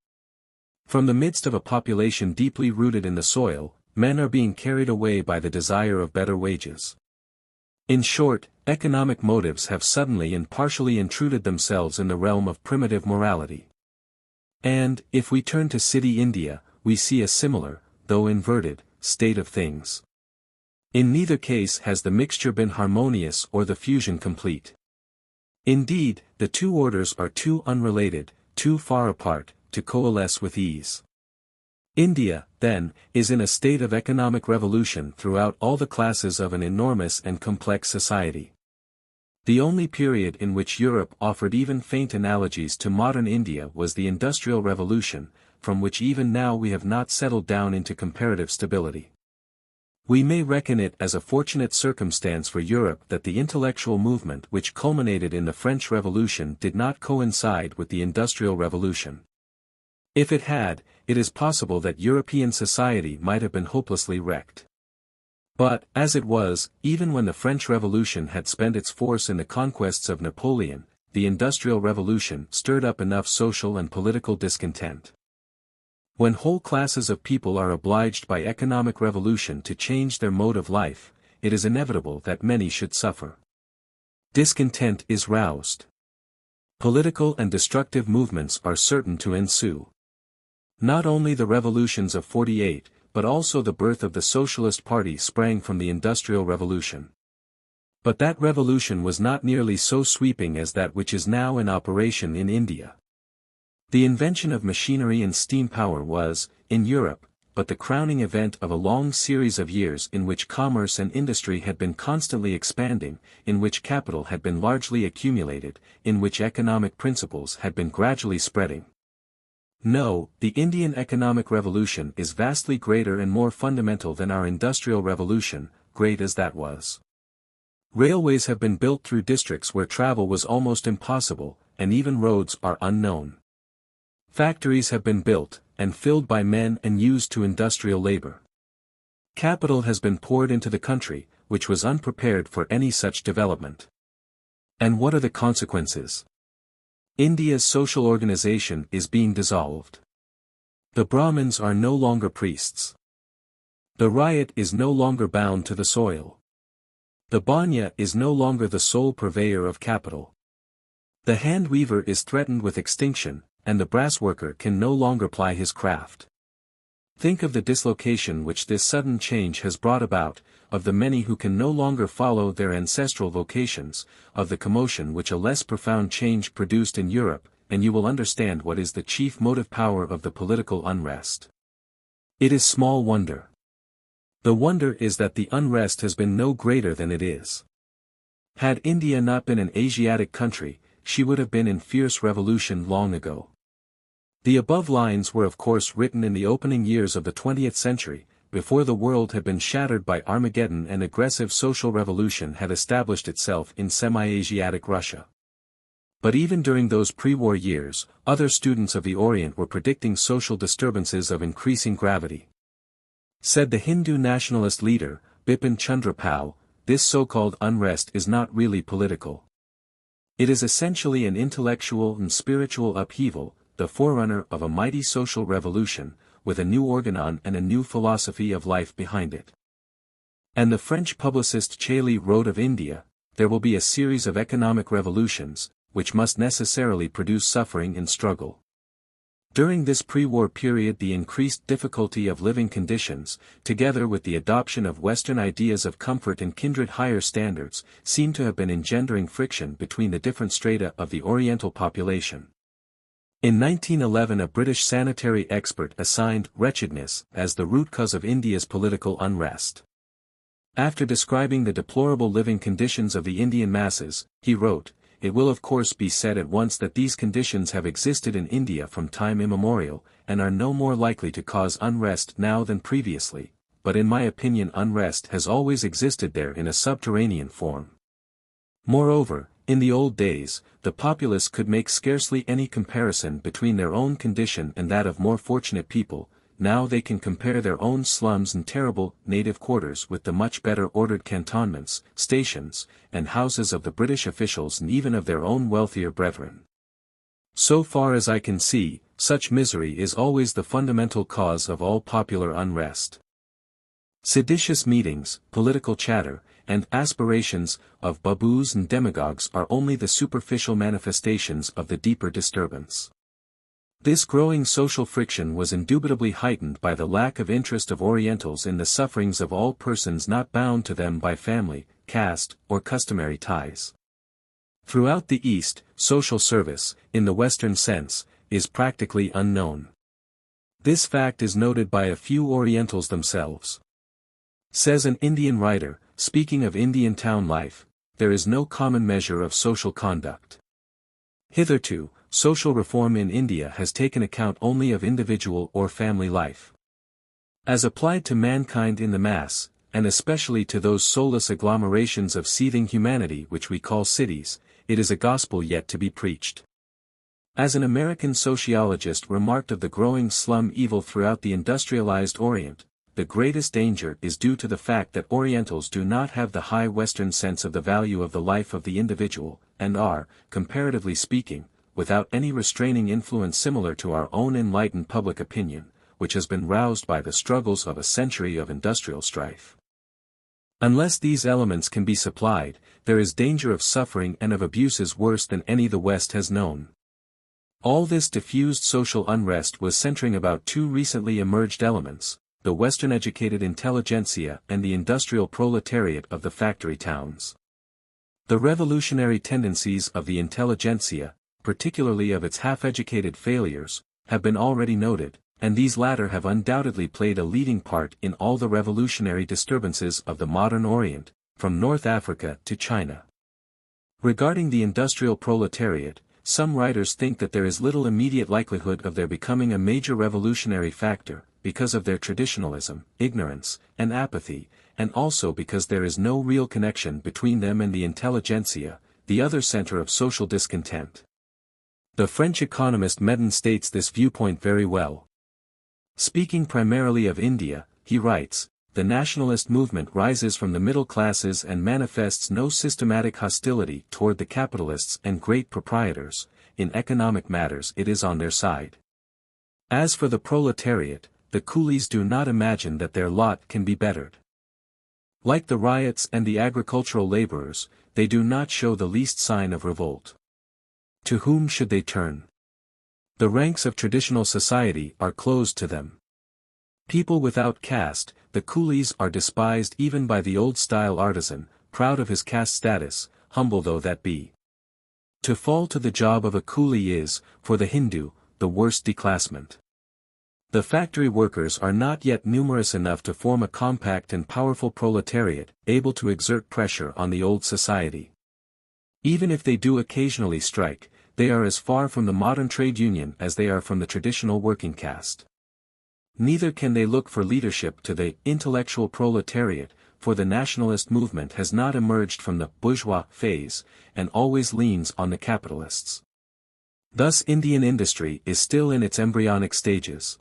From the midst of a population deeply rooted in the soil, men are being carried away by the desire of better wages. In short, economic motives have suddenly and partially intruded themselves in the realm of primitive morality. And, if we turn to city India, we see a similar, though inverted, state of things. In neither case has the mixture been harmonious or the fusion complete. Indeed, the two orders are too unrelated, too far apart, to coalesce with ease. India, then, is in a state of economic revolution throughout all the classes of an enormous and complex society. The only period in which Europe offered even faint analogies to modern India was the Industrial Revolution, from which even now we have not settled down into comparative stability. We may reckon it as a fortunate circumstance for Europe that the intellectual movement which culminated in the French Revolution did not coincide with the Industrial Revolution. If it had, it is possible that European society might have been hopelessly wrecked. But, as it was, even when the French Revolution had spent its force in the conquests of Napoleon, the Industrial Revolution stirred up enough social and political discontent. When whole classes of people are obliged by economic revolution to change their mode of life, it is inevitable that many should suffer. Discontent is roused. Political and destructive movements are certain to ensue. Not only the revolutions of '48, but also the birth of the Socialist Party sprang from the Industrial Revolution. But that revolution was not nearly so sweeping as that which is now in operation in India. The invention of machinery and steam power was, in Europe, but the crowning event of a long series of years in which commerce and industry had been constantly expanding, in which capital had been largely accumulated, in which economic principles had been gradually spreading. No, the Indian economic revolution is vastly greater and more fundamental than our industrial revolution, great as that was. Railways have been built through districts where travel was almost impossible, and even roads are unknown. Factories have been built, and filled by men and used to industrial labor. Capital has been poured into the country, which was unprepared for any such development. And what are the consequences? India's social organization is being dissolved. The Brahmins are no longer priests. The ryot is no longer bound to the soil. The banya is no longer the sole purveyor of capital. The hand weaver is threatened with extinction, and the brass worker can no longer ply his craft. Think of the dislocation which this sudden change has brought about, of the many who can no longer follow their ancestral vocations, of the commotion which a less profound change produced in Europe, and you will understand what is the chief motive power of the political unrest. It is small wonder. The wonder is that the unrest has been no greater than it is. Had India not been an Asiatic country, she would have been in fierce revolution long ago. The above lines were of course written in the opening years of the 20th century, before the world had been shattered by Armageddon and aggressive social revolution had established itself in semi-Asiatic Russia. But even during those pre-war years, other students of the Orient were predicting social disturbances of increasing gravity. Said the Hindu nationalist leader, Bipin Chandra Pal, this so-called unrest is not really political. It is essentially an intellectual and spiritual upheaval, the forerunner of a mighty social revolution, with a new organon and a new philosophy of life behind it. And the French publicist Chailly wrote of India, there will be a series of economic revolutions, which must necessarily produce suffering and struggle. During this pre-war period the increased difficulty of living conditions, together with the adoption of Western ideas of comfort and kindred higher standards, seem to have been engendering friction between the different strata of the Oriental population. In 1911 a British sanitary expert assigned wretchedness as the root cause of India's political unrest. After describing the deplorable living conditions of the Indian masses, he wrote, "It will of course be said at once that these conditions have existed in India from time immemorial, and are no more likely to cause unrest now than previously, but in my opinion unrest has always existed there in a subterranean form. Moreover, in the old days, the populace could make scarcely any comparison between their own condition and that of more fortunate people, now they can compare their own slums and terrible native quarters with the much better ordered cantonments, stations, and houses of the British officials and even of their own wealthier brethren. So far as I can see, such misery is always the fundamental cause of all popular unrest. Seditious meetings, political chatter, and aspirations of babus and demagogues are only the superficial manifestations of the deeper disturbance. This growing social friction was indubitably heightened by the lack of interest of Orientals in the sufferings of all persons not bound to them by family, caste, or customary ties. Throughout the East, social service, in the Western sense, is practically unknown. This fact is noted by a few Orientals themselves. Says an Indian writer, speaking of Indian town life, there is no common measure of social conduct. Hitherto, social reform in India has taken account only of individual or family life. As applied to mankind in the mass, and especially to those soulless agglomerations of seething humanity which we call cities, it is a gospel yet to be preached. As an American sociologist remarked of the growing slum evil throughout the industrialized Orient, the greatest danger is due to the fact that Orientals do not have the high Western sense of the value of the life of the individual, and are, comparatively speaking, without any restraining influence similar to our own enlightened public opinion, which has been roused by the struggles of a century of industrial strife. Unless these elements can be supplied, there is danger of suffering and of abuses worse than any the West has known. All this diffused social unrest was centering about two recently emerged elements, the Western-educated intelligentsia and the industrial proletariat of the factory towns. The revolutionary tendencies of the intelligentsia, particularly of its half-educated failures, have been already noted, and these latter have undoubtedly played a leading part in all the revolutionary disturbances of the modern Orient, from North Africa to China. Regarding the industrial proletariat, some writers think that there is little immediate likelihood of their becoming a major revolutionary factor, because of their traditionalism, ignorance, and apathy, and also because there is no real connection between them and the intelligentsia, the other center of social discontent. The French economist Medon states this viewpoint very well. Speaking primarily of India, he writes, "The nationalist movement rises from the middle classes and manifests no systematic hostility toward the capitalists and great proprietors. In economic matters it is on their side. As for the proletariat, the coolies do not imagine that their lot can be bettered. Like the riots and the agricultural laborers, they do not show the least sign of revolt. To whom should they turn? The ranks of traditional society are closed to them. People without caste, the coolies are despised even by the old-style artisan, proud of his caste status, humble though that be. To fall to the job of a coolie is, for the Hindu, the worst declassement. The factory workers are not yet numerous enough to form a compact and powerful proletariat, able to exert pressure on the old society. Even if they do occasionally strike, they are as far from the modern trade union as they are from the traditional working caste. Neither can they look for leadership to the intellectual proletariat, for the nationalist movement has not emerged from the bourgeois phase, and always leans on the capitalists. Thus Indian industry is still in its embryonic stages.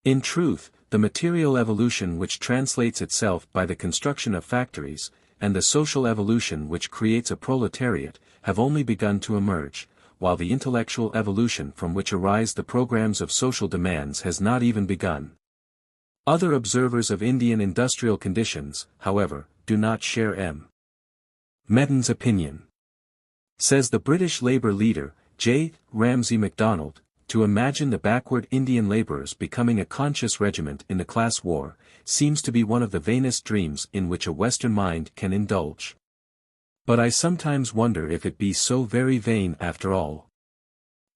In truth, the material evolution which translates itself by the construction of factories, and the social evolution which creates a proletariat, have only begun to emerge, while the intellectual evolution from which arise the programs of social demands has not even begun. Other observers of Indian industrial conditions, however, do not share M. Medon's opinion. Says the British Labour leader, J. Ramsay MacDonald, to imagine the backward Indian labourers becoming a conscious regiment in the class war, seems to be one of the vainest dreams in which a Western mind can indulge. But I sometimes wonder if it be so very vain after all.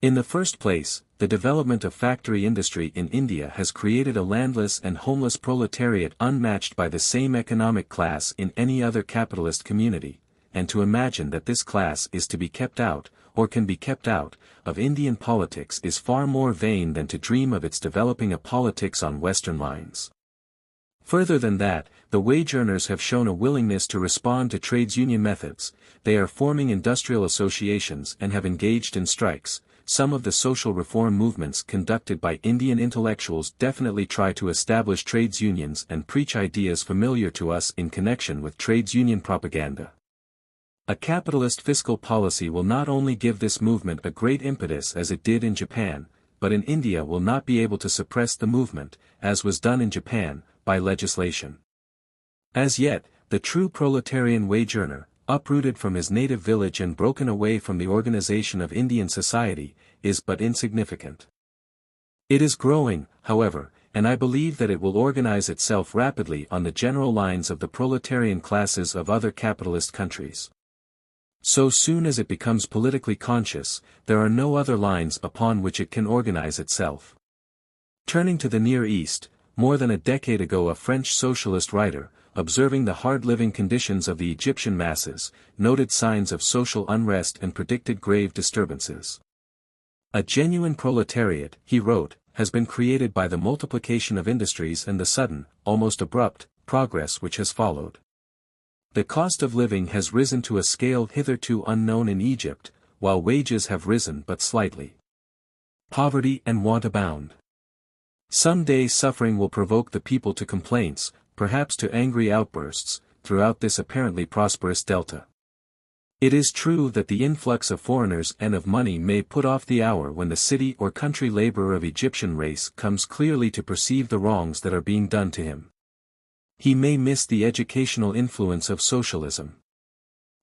In the first place, the development of factory industry in India has created a landless and homeless proletariat unmatched by the same economic class in any other capitalist community, and to imagine that this class is to be kept out, or can be kept out, of Indian politics is far more vain than to dream of its developing a politics on Western lines. Further than that, the wage earners have shown a willingness to respond to trades union methods, they are forming industrial associations and have engaged in strikes. Some of the social reform movements conducted by Indian intellectuals definitely try to establish trades unions and preach ideas familiar to us in connection with trades union propaganda. A capitalist fiscal policy will not only give this movement a great impetus as it did in Japan, but in India will not be able to suppress the movement, as was done in Japan, by legislation. As yet, the true proletarian wage earner, uprooted from his native village and broken away from the organization of Indian society, is but insignificant. It is growing, however, and I believe that it will organize itself rapidly on the general lines of the proletarian classes of other capitalist countries. So soon as it becomes politically conscious, there are no other lines upon which it can organize itself. Turning to the Near East, more than a decade ago a French socialist writer, observing the hard-living conditions of the Egyptian masses, noted signs of social unrest and predicted grave disturbances. A genuine proletariat, he wrote, has been created by the multiplication of industries and the sudden, almost abrupt, progress which has followed. The cost of living has risen to a scale hitherto unknown in Egypt, while wages have risen but slightly. Poverty and want abound. Some day suffering will provoke the people to complaints, perhaps to angry outbursts, throughout this apparently prosperous delta. It is true that the influx of foreigners and of money may put off the hour when the city or country laborer of Egyptian race comes clearly to perceive the wrongs that are being done to him. He may miss the educational influence of socialism.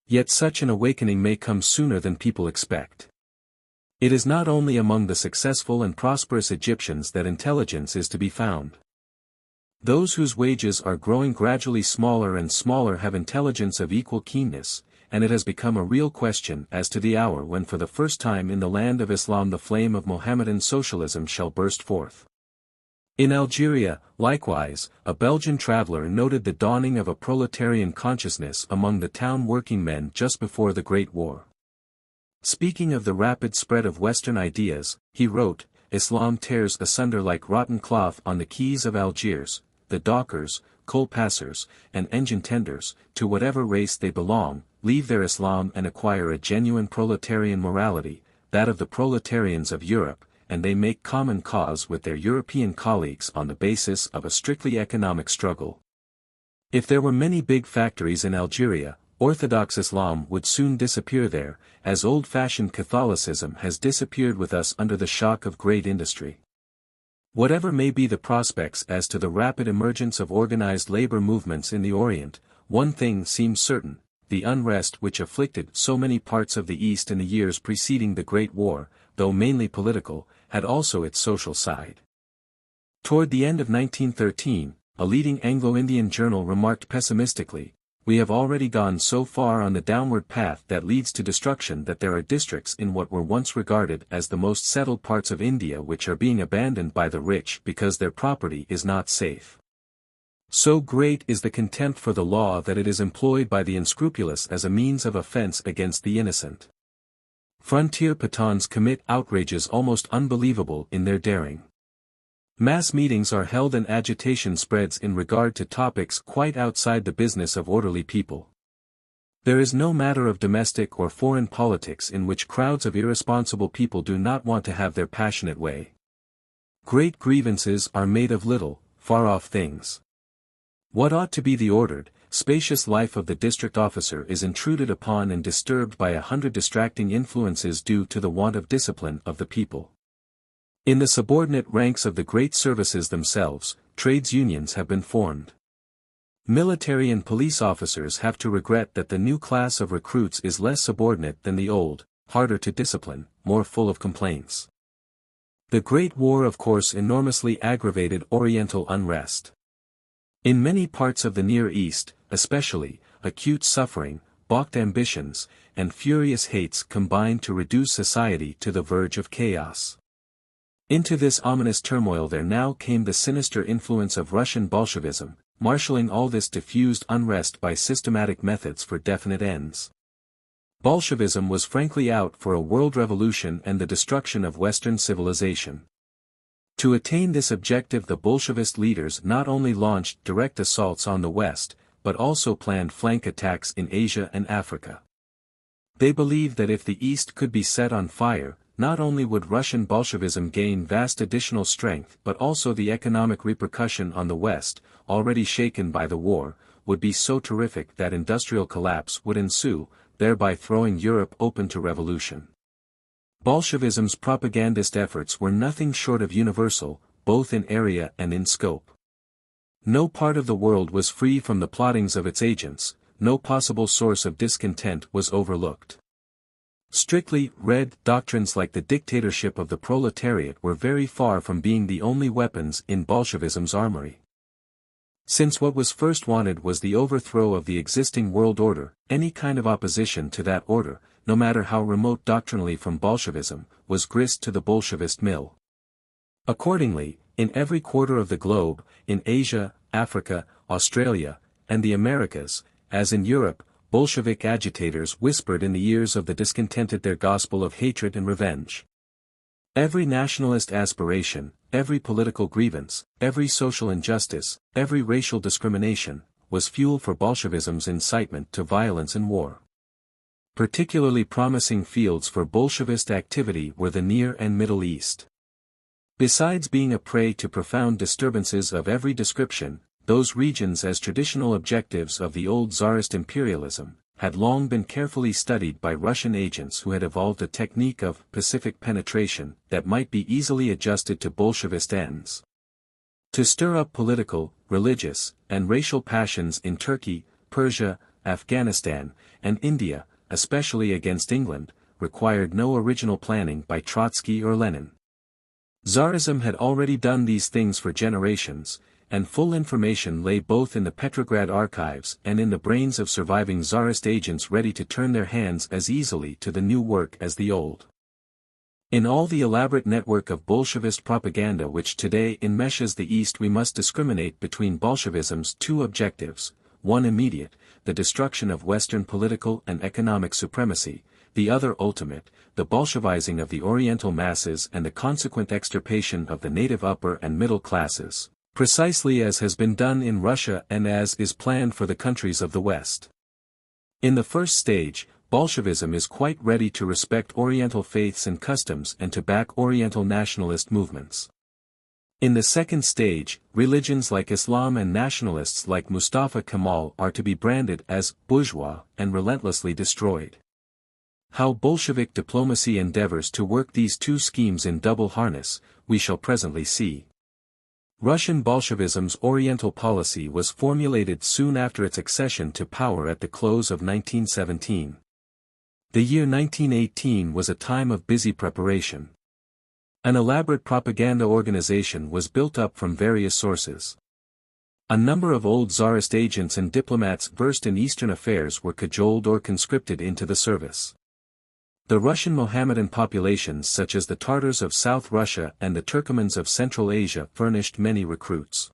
Yet such an awakening may come sooner than people expect. It is not only among the successful and prosperous Egyptians that intelligence is to be found. Those whose wages are growing gradually smaller and smaller have intelligence of equal keenness, and it has become a real question as to the hour when for the first time in the land of Islam the flame of Mohammedan socialism shall burst forth. In Algeria, likewise, a Belgian traveler noted the dawning of a proletarian consciousness among the town working men just before the Great War. Speaking of the rapid spread of Western ideas, he wrote, "Islam tears asunder like rotten cloth on the quays of Algiers, the dockers, coal passers, and engine tenders, to whatever race they belong, leave their Islam and acquire a genuine proletarian morality, that of the proletarians of Europe, and they make common cause with their European colleagues on the basis of a strictly economic struggle." If there were many big factories in Algeria, Orthodox Islam would soon disappear there, as old-fashioned Catholicism has disappeared with us under the shock of great industry. Whatever may be the prospects as to the rapid emergence of organized labor movements in the Orient, one thing seems certain: the unrest which afflicted so many parts of the East in the years preceding the Great War, though mainly political, had also its social side. Toward the end of 1913, a leading Anglo-Indian journal remarked pessimistically, "We have already gone so far on the downward path that leads to destruction that there are districts in what were once regarded as the most settled parts of India which are being abandoned by the rich because their property is not safe. So great is the contempt for the law that it is employed by the unscrupulous as a means of offense against the innocent. Frontier Pathans commit outrages almost unbelievable in their daring. Mass meetings are held and agitation spreads in regard to topics quite outside the business of orderly people. There is no matter of domestic or foreign politics in which crowds of irresponsible people do not want to have their passionate way. Great grievances are made of little, far-off things. What ought to be the ordered, spacious life of the district officer is intruded upon and disturbed by 100 distracting influences due to the want of discipline of the people. In the subordinate ranks of the great services themselves, trades unions have been formed. Military and police officers have to regret that the new class of recruits is less subordinate than the old, harder to discipline, more full of complaints. The Great War of course enormously aggravated Oriental unrest. In many parts of the Near East, especially, acute suffering, balked ambitions, and furious hates combined to reduce society to the verge of chaos. Into this ominous turmoil there now came the sinister influence of Russian Bolshevism, marshalling all this diffused unrest by systematic methods for definite ends. Bolshevism was frankly out for a world revolution and the destruction of Western civilization. To attain this objective the Bolshevist leaders not only launched direct assaults on the West, but also planned flank attacks in Asia and Africa. They believed that if the East could be set on fire, not only would Russian Bolshevism gain vast additional strength but also the economic repercussion on the West, already shaken by the war, would be so terrific that industrial collapse would ensue, thereby throwing Europe open to revolution. Bolshevism's propagandist efforts were nothing short of universal, both in area and in scope. No part of the world was free from the plottings of its agents, no possible source of discontent was overlooked. Strictly read doctrines like the dictatorship of the proletariat were very far from being the only weapons in Bolshevism's armory. Since what was first wanted was the overthrow of the existing world order, any kind of opposition to that order, no matter how remote doctrinally from Bolshevism, was grist to the Bolshevist mill. Accordingly, in every quarter of the globe, in Asia, Africa, Australia, and the Americas, as in Europe, Bolshevik agitators whispered in the ears of the discontented their gospel of hatred and revenge. Every nationalist aspiration, every political grievance, every social injustice, every racial discrimination, was fuel for Bolshevism's incitement to violence and war. Particularly promising fields for Bolshevist activity were the Near and Middle East. Besides being a prey to profound disturbances of every description, those regions as traditional objectives of the old Tsarist imperialism, had long been carefully studied by Russian agents who had evolved a technique of Pacific penetration that might be easily adjusted to Bolshevist ends. To stir up political, religious, and racial passions in Turkey, Persia, Afghanistan, and India, especially against England, required no original planning by Trotsky or Lenin. Tsarism had already done these things for generations, and full information lay both in the Petrograd archives and in the brains of surviving Tsarist agents ready to turn their hands as easily to the new work as the old. In all the elaborate network of Bolshevist propaganda which today enmeshes the East, we must discriminate between Bolshevism's two objectives, one immediate, the destruction of Western political and economic supremacy, the other ultimate, the Bolshevizing of the Oriental masses and the consequent extirpation of the native upper and middle classes, precisely as has been done in Russia and as is planned for the countries of the West. In the first stage, Bolshevism is quite ready to respect Oriental faiths and customs and to back Oriental nationalist movements. In the second stage, religions like Islam and nationalists like Mustafa Kemal are to be branded as bourgeois and relentlessly destroyed. How Bolshevik diplomacy endeavors to work these two schemes in double harness, we shall presently see. Russian Bolshevism's Oriental policy was formulated soon after its accession to power at the close of 1917. The year 1918 was a time of busy preparation. An elaborate propaganda organization was built up from various sources. A number of old Tsarist agents and diplomats versed in Eastern affairs were cajoled or conscripted into the service. The Russian Mohammedan populations such as the Tatars of South Russia and the Turkomans of Central Asia furnished many recruits.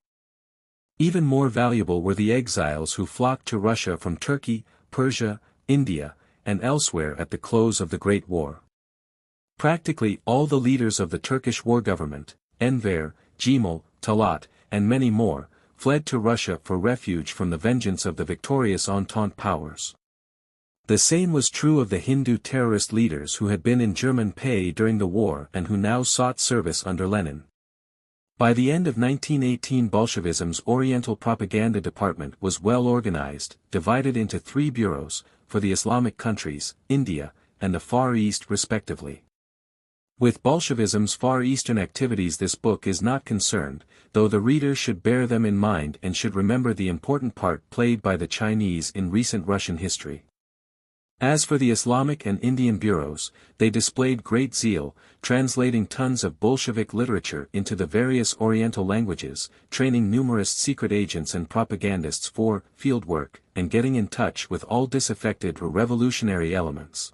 Even more valuable were the exiles who flocked to Russia from Turkey, Persia, India, and elsewhere at the close of the Great War. Practically all the leaders of the Turkish war government, Enver, Cemal, Talat, and many more, fled to Russia for refuge from the vengeance of the victorious Entente powers. The same was true of the Hindu terrorist leaders who had been in German pay during the war and who now sought service under Lenin. By the end of 1918, Bolshevism's Oriental Propaganda Department was well organized, divided into 3 bureaus, for the Islamic countries, India, and the Far East respectively. With Bolshevism's Far Eastern activities this book is not concerned, though the reader should bear them in mind and should remember the important part played by the Chinese in recent Russian history. As for the Islamic and Indian bureaus, they displayed great zeal, translating tons of Bolshevik literature into the various Oriental languages, training numerous secret agents and propagandists for field work, and getting in touch with all disaffected or revolutionary elements.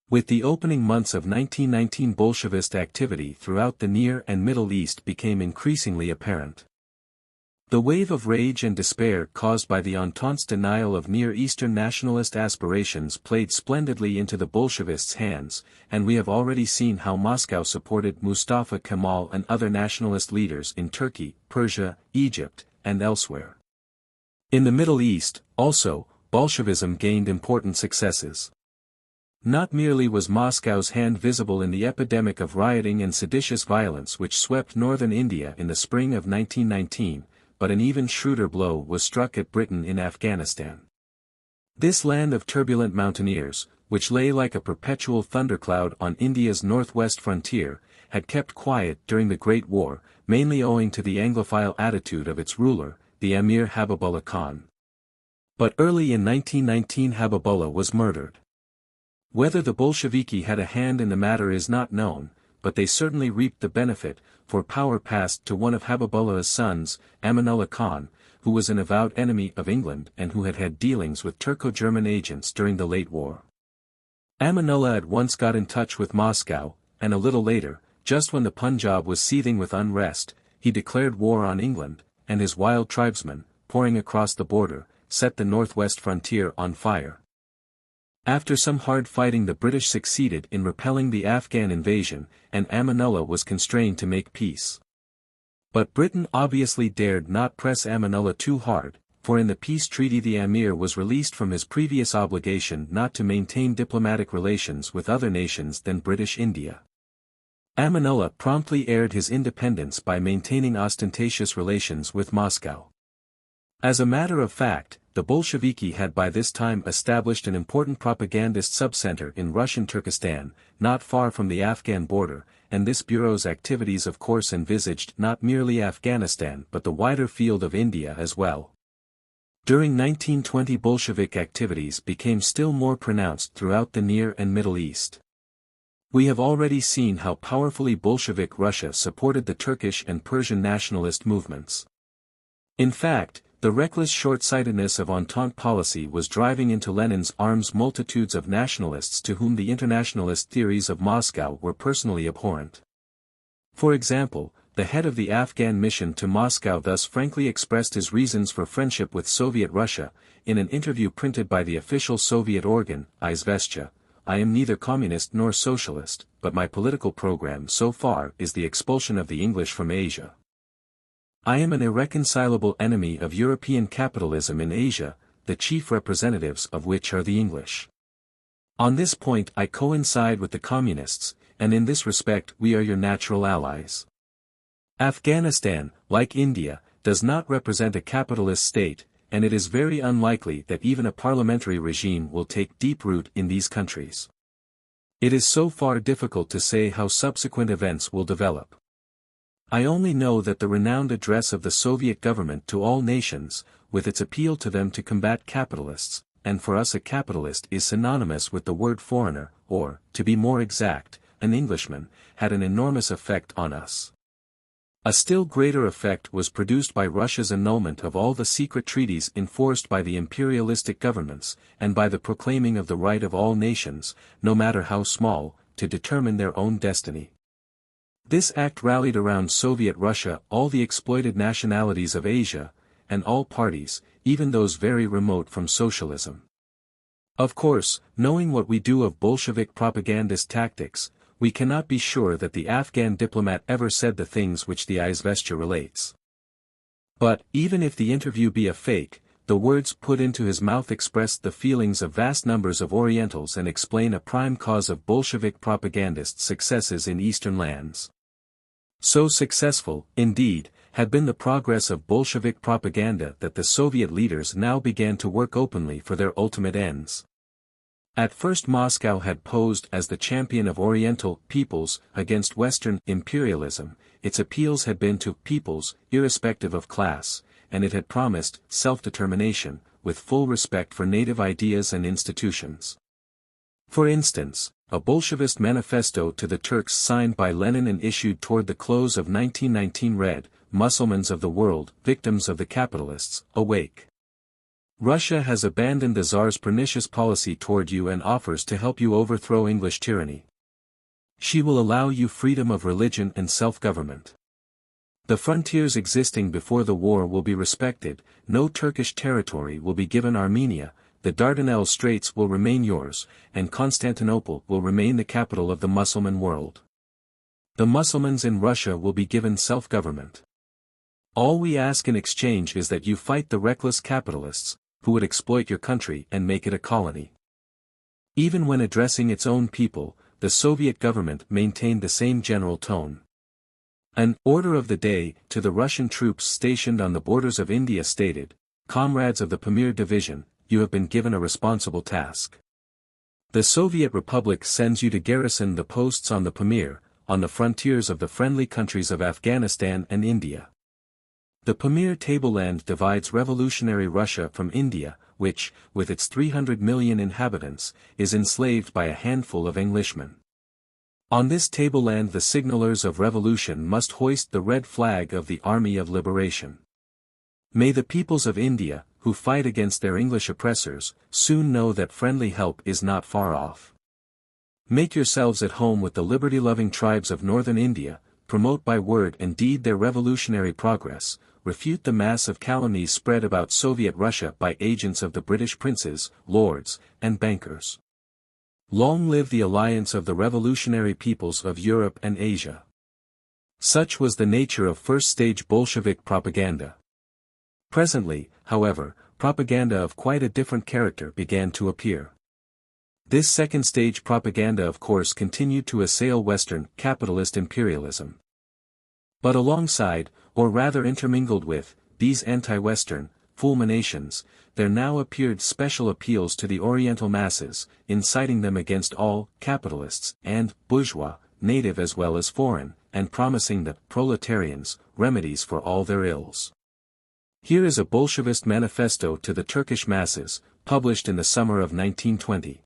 With the opening months of 1919, Bolshevist activity throughout the Near and Middle East became increasingly apparent. The wave of rage and despair caused by the Entente's denial of Near Eastern nationalist aspirations played splendidly into the Bolshevists' hands, and we have already seen how Moscow supported Mustafa Kemal and other nationalist leaders in Turkey, Persia, Egypt, and elsewhere. In the Middle East, also, Bolshevism gained important successes. Not merely was Moscow's hand visible in the epidemic of rioting and seditious violence which swept northern India in the spring of 1919, but an even shrewder blow was struck at Britain in Afghanistan. This land of turbulent mountaineers, which lay like a perpetual thundercloud on India's northwest frontier, had kept quiet during the Great War, mainly owing to the Anglophile attitude of its ruler, the Emir Habibullah Khan. But early in 1919 Habibullah was murdered. Whether the Bolsheviki had a hand in the matter is not known, but they certainly reaped the benefit, for power passed to one of Habibullah's sons, Amanullah Khan, who was an avowed enemy of England and who had had dealings with Turco-German agents during the late war. Amanullah at once got in touch with Moscow, and a little later, just when the Punjab was seething with unrest, he declared war on England, and his wild tribesmen, pouring across the border, set the northwest frontier on fire. After some hard fighting, the British succeeded in repelling the Afghan invasion, and Amanullah was constrained to make peace. But Britain obviously dared not press Amanullah too hard, for in the peace treaty the Amir was released from his previous obligation not to maintain diplomatic relations with other nations than British India. Amanullah promptly aired his independence by maintaining ostentatious relations with Moscow. As a matter of fact, the Bolsheviki had by this time established an important propagandist subcenter in Russian Turkestan, not far from the Afghan border, and this bureau's activities of course envisaged not merely Afghanistan but the wider field of India as well. During 1920 Bolshevik activities became still more pronounced throughout the Near and Middle East. We have already seen how powerfully Bolshevik Russia supported the Turkish and Persian nationalist movements. In fact, the reckless short-sightedness of Entente policy was driving into Lenin's arms multitudes of nationalists to whom the internationalist theories of Moscow were personally abhorrent. For example, the head of the Afghan mission to Moscow thus frankly expressed his reasons for friendship with Soviet Russia, in an interview printed by the official Soviet organ, Izvestia: "I am neither communist nor socialist, but my political program so far is the expulsion of the English from Asia. I am an irreconcilable enemy of European capitalism in Asia, the chief representatives of which are the English. On this point I coincide with the communists, and in this respect we are your natural allies. Afghanistan, like India, does not represent a capitalist state, and it is very unlikely that even a parliamentary regime will take deep root in these countries. It is so far difficult to say how subsequent events will develop. I only know that the renowned address of the Soviet government to all nations, with its appeal to them to combat capitalists, and for us a capitalist is synonymous with the word foreigner, or, to be more exact, an Englishman, had an enormous effect on us. A still greater effect was produced by Russia's annulment of all the secret treaties enforced by the imperialistic governments, and by the proclaiming of the right of all nations, no matter how small, to determine their own destiny. This act rallied around Soviet Russia all the exploited nationalities of Asia, and all parties, even those very remote from socialism. Of course, knowing what we do of Bolshevik propagandist tactics, we cannot be sure that the Afghan diplomat ever said the things which the Izvestia relates. But, even if the interview be a fake, the words put into his mouth expressed the feelings of vast numbers of Orientals and explain a prime cause of Bolshevik propagandist successes in Eastern lands. So successful, indeed, had been the progress of Bolshevik propaganda that the Soviet leaders now began to work openly for their ultimate ends. At first Moscow had posed as the champion of Oriental peoples against Western imperialism. Its appeals had been to peoples, irrespective of class, and it had promised self-determination, with full respect for native ideas and institutions. For instance, a Bolshevist manifesto to the Turks signed by Lenin and issued toward the close of 1919 read, "Mussulmans of the world, victims of the capitalists, awake. Russia has abandoned the Tsar's pernicious policy toward you and offers to help you overthrow English tyranny. She will allow you freedom of religion and self-government. The frontiers existing before the war will be respected, no Turkish territory will be given Armenia, the Dardanelles Straits will remain yours, and Constantinople will remain the capital of the Mussulman world. The Mussulmans in Russia will be given self-government. All we ask in exchange is that you fight the reckless capitalists, who would exploit your country and make it a colony." Even when addressing its own people, the Soviet government maintained the same general tone. An order of the day to the Russian troops stationed on the borders of India stated, "Comrades of the Pamir Division, you have been given a responsible task. The Soviet Republic sends you to garrison the posts on the Pamir, on the frontiers of the friendly countries of Afghanistan and India. The Pamir tableland divides revolutionary Russia from India, which, with its 300 million inhabitants, is enslaved by a handful of Englishmen. On this tableland the signalers of revolution must hoist the red flag of the Army of Liberation. May the peoples of India, who fight against their English oppressors, soon know that friendly help is not far off. Make yourselves at home with the liberty-loving tribes of northern India, promote by word and deed their revolutionary progress, refute the mass of calumnies spread about Soviet Russia by agents of the British princes, lords, and bankers. Long live the alliance of the revolutionary peoples of Europe and Asia. Such was the nature of first-stage Bolshevik propaganda. Presently, however, propaganda of quite a different character began to appear. This second-stage propaganda of course continued to assail Western, capitalist imperialism. But alongside, or rather intermingled with, these anti-Western, fulminations, there now appeared special appeals to the Oriental masses, inciting them against all capitalists and bourgeois, native as well as foreign, and promising the proletarians remedies for all their ills. Here is a Bolshevist manifesto to the Turkish masses, published in the summer of 1920.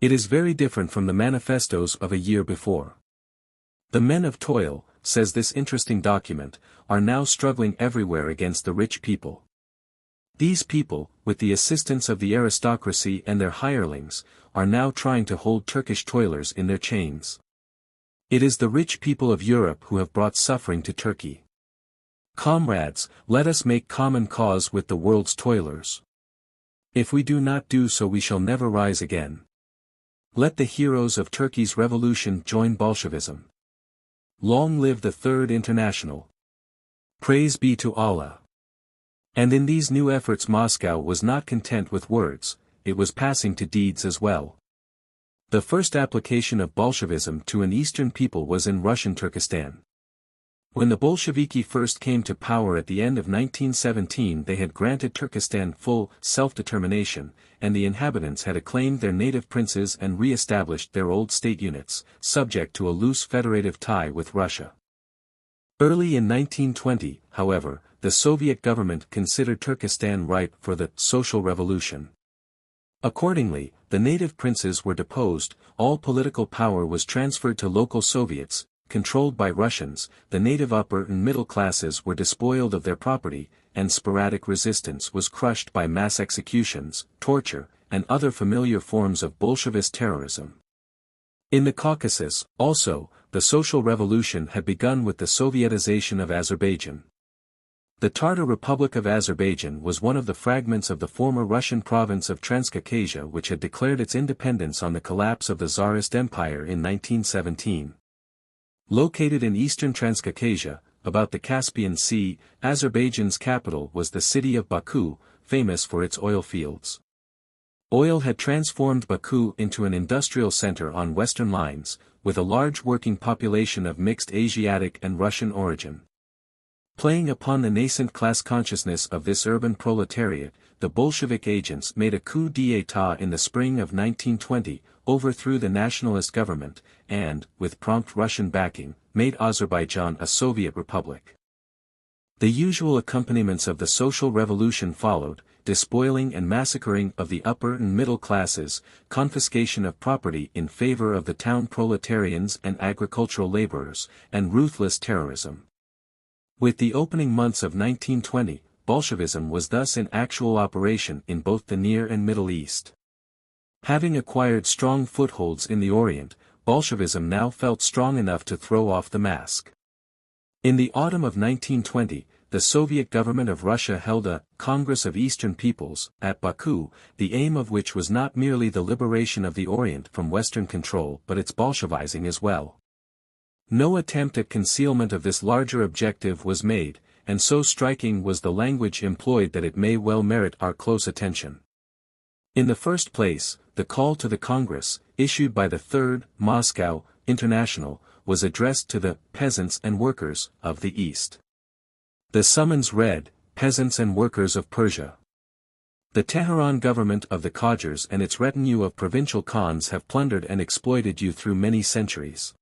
It is very different from the manifestos of a year before. The men of toil, says this interesting document, are now struggling everywhere against the rich people. These people, with the assistance of the aristocracy and their hirelings, are now trying to hold Turkish toilers in their chains. It is the rich people of Europe who have brought suffering to Turkey. Comrades, let us make common cause with the world's toilers. If we do not do so we shall never rise again. Let the heroes of Turkey's revolution join Bolshevism. Long live the Third International. Praise be to Allah. And in these new efforts Moscow was not content with words, it was passing to deeds as well. The first application of Bolshevism to an eastern people was in Russian Turkestan. When the Bolsheviki first came to power at the end of 1917 they had granted Turkestan full self-determination, and the inhabitants had acclaimed their native princes and re-established their old state units, subject to a loose federative tie with Russia. Early in 1920, however, the Soviet government considered Turkestan ripe for the social revolution. Accordingly, the native princes were deposed, all political power was transferred to local Soviets, controlled by Russians, the native upper and middle classes were despoiled of their property, and sporadic resistance was crushed by mass executions, torture, and other familiar forms of Bolshevist terrorism. In the Caucasus, also, the social revolution had begun with the Sovietization of Azerbaijan. The Tatar Republic of Azerbaijan was one of the fragments of the former Russian province of Transcaucasia which had declared its independence on the collapse of the Tsarist Empire in 1917. Located in eastern Transcaucasia, about the Caspian Sea, Azerbaijan's capital was the city of Baku, famous for its oil fields. Oil had transformed Baku into an industrial center on western lines, with a large working population of mixed Asiatic and Russian origin. Playing upon the nascent class consciousness of this urban proletariat, the Bolshevik agents made a coup d'état in the spring of 1920, overthrew the nationalist government, and, with prompt Russian backing, made Azerbaijan a Soviet republic. The usual accompaniments of the social revolution followed, despoiling and massacring of the upper and middle classes, confiscation of property in favor of the town proletarians and agricultural laborers, and ruthless terrorism. With the opening months of 1920, Bolshevism was thus in actual operation in both the Near and Middle East. Having acquired strong footholds in the Orient, Bolshevism now felt strong enough to throw off the mask. In the autumn of 1920, the Soviet government of Russia held a Congress of Eastern Peoples at Baku, the aim of which was not merely the liberation of the Orient from Western control but its Bolshevizing as well. No attempt at concealment of this larger objective was made, and so striking was the language employed that it may well merit our close attention. In the first place, the call to the Congress, issued by the Third Moscow International, was addressed to the peasants and workers of the East. The summons read, "Peasants and workers of Persia. The Tehran government of the Qajars and its retinue of provincial Khans have plundered and exploited you through many centuries.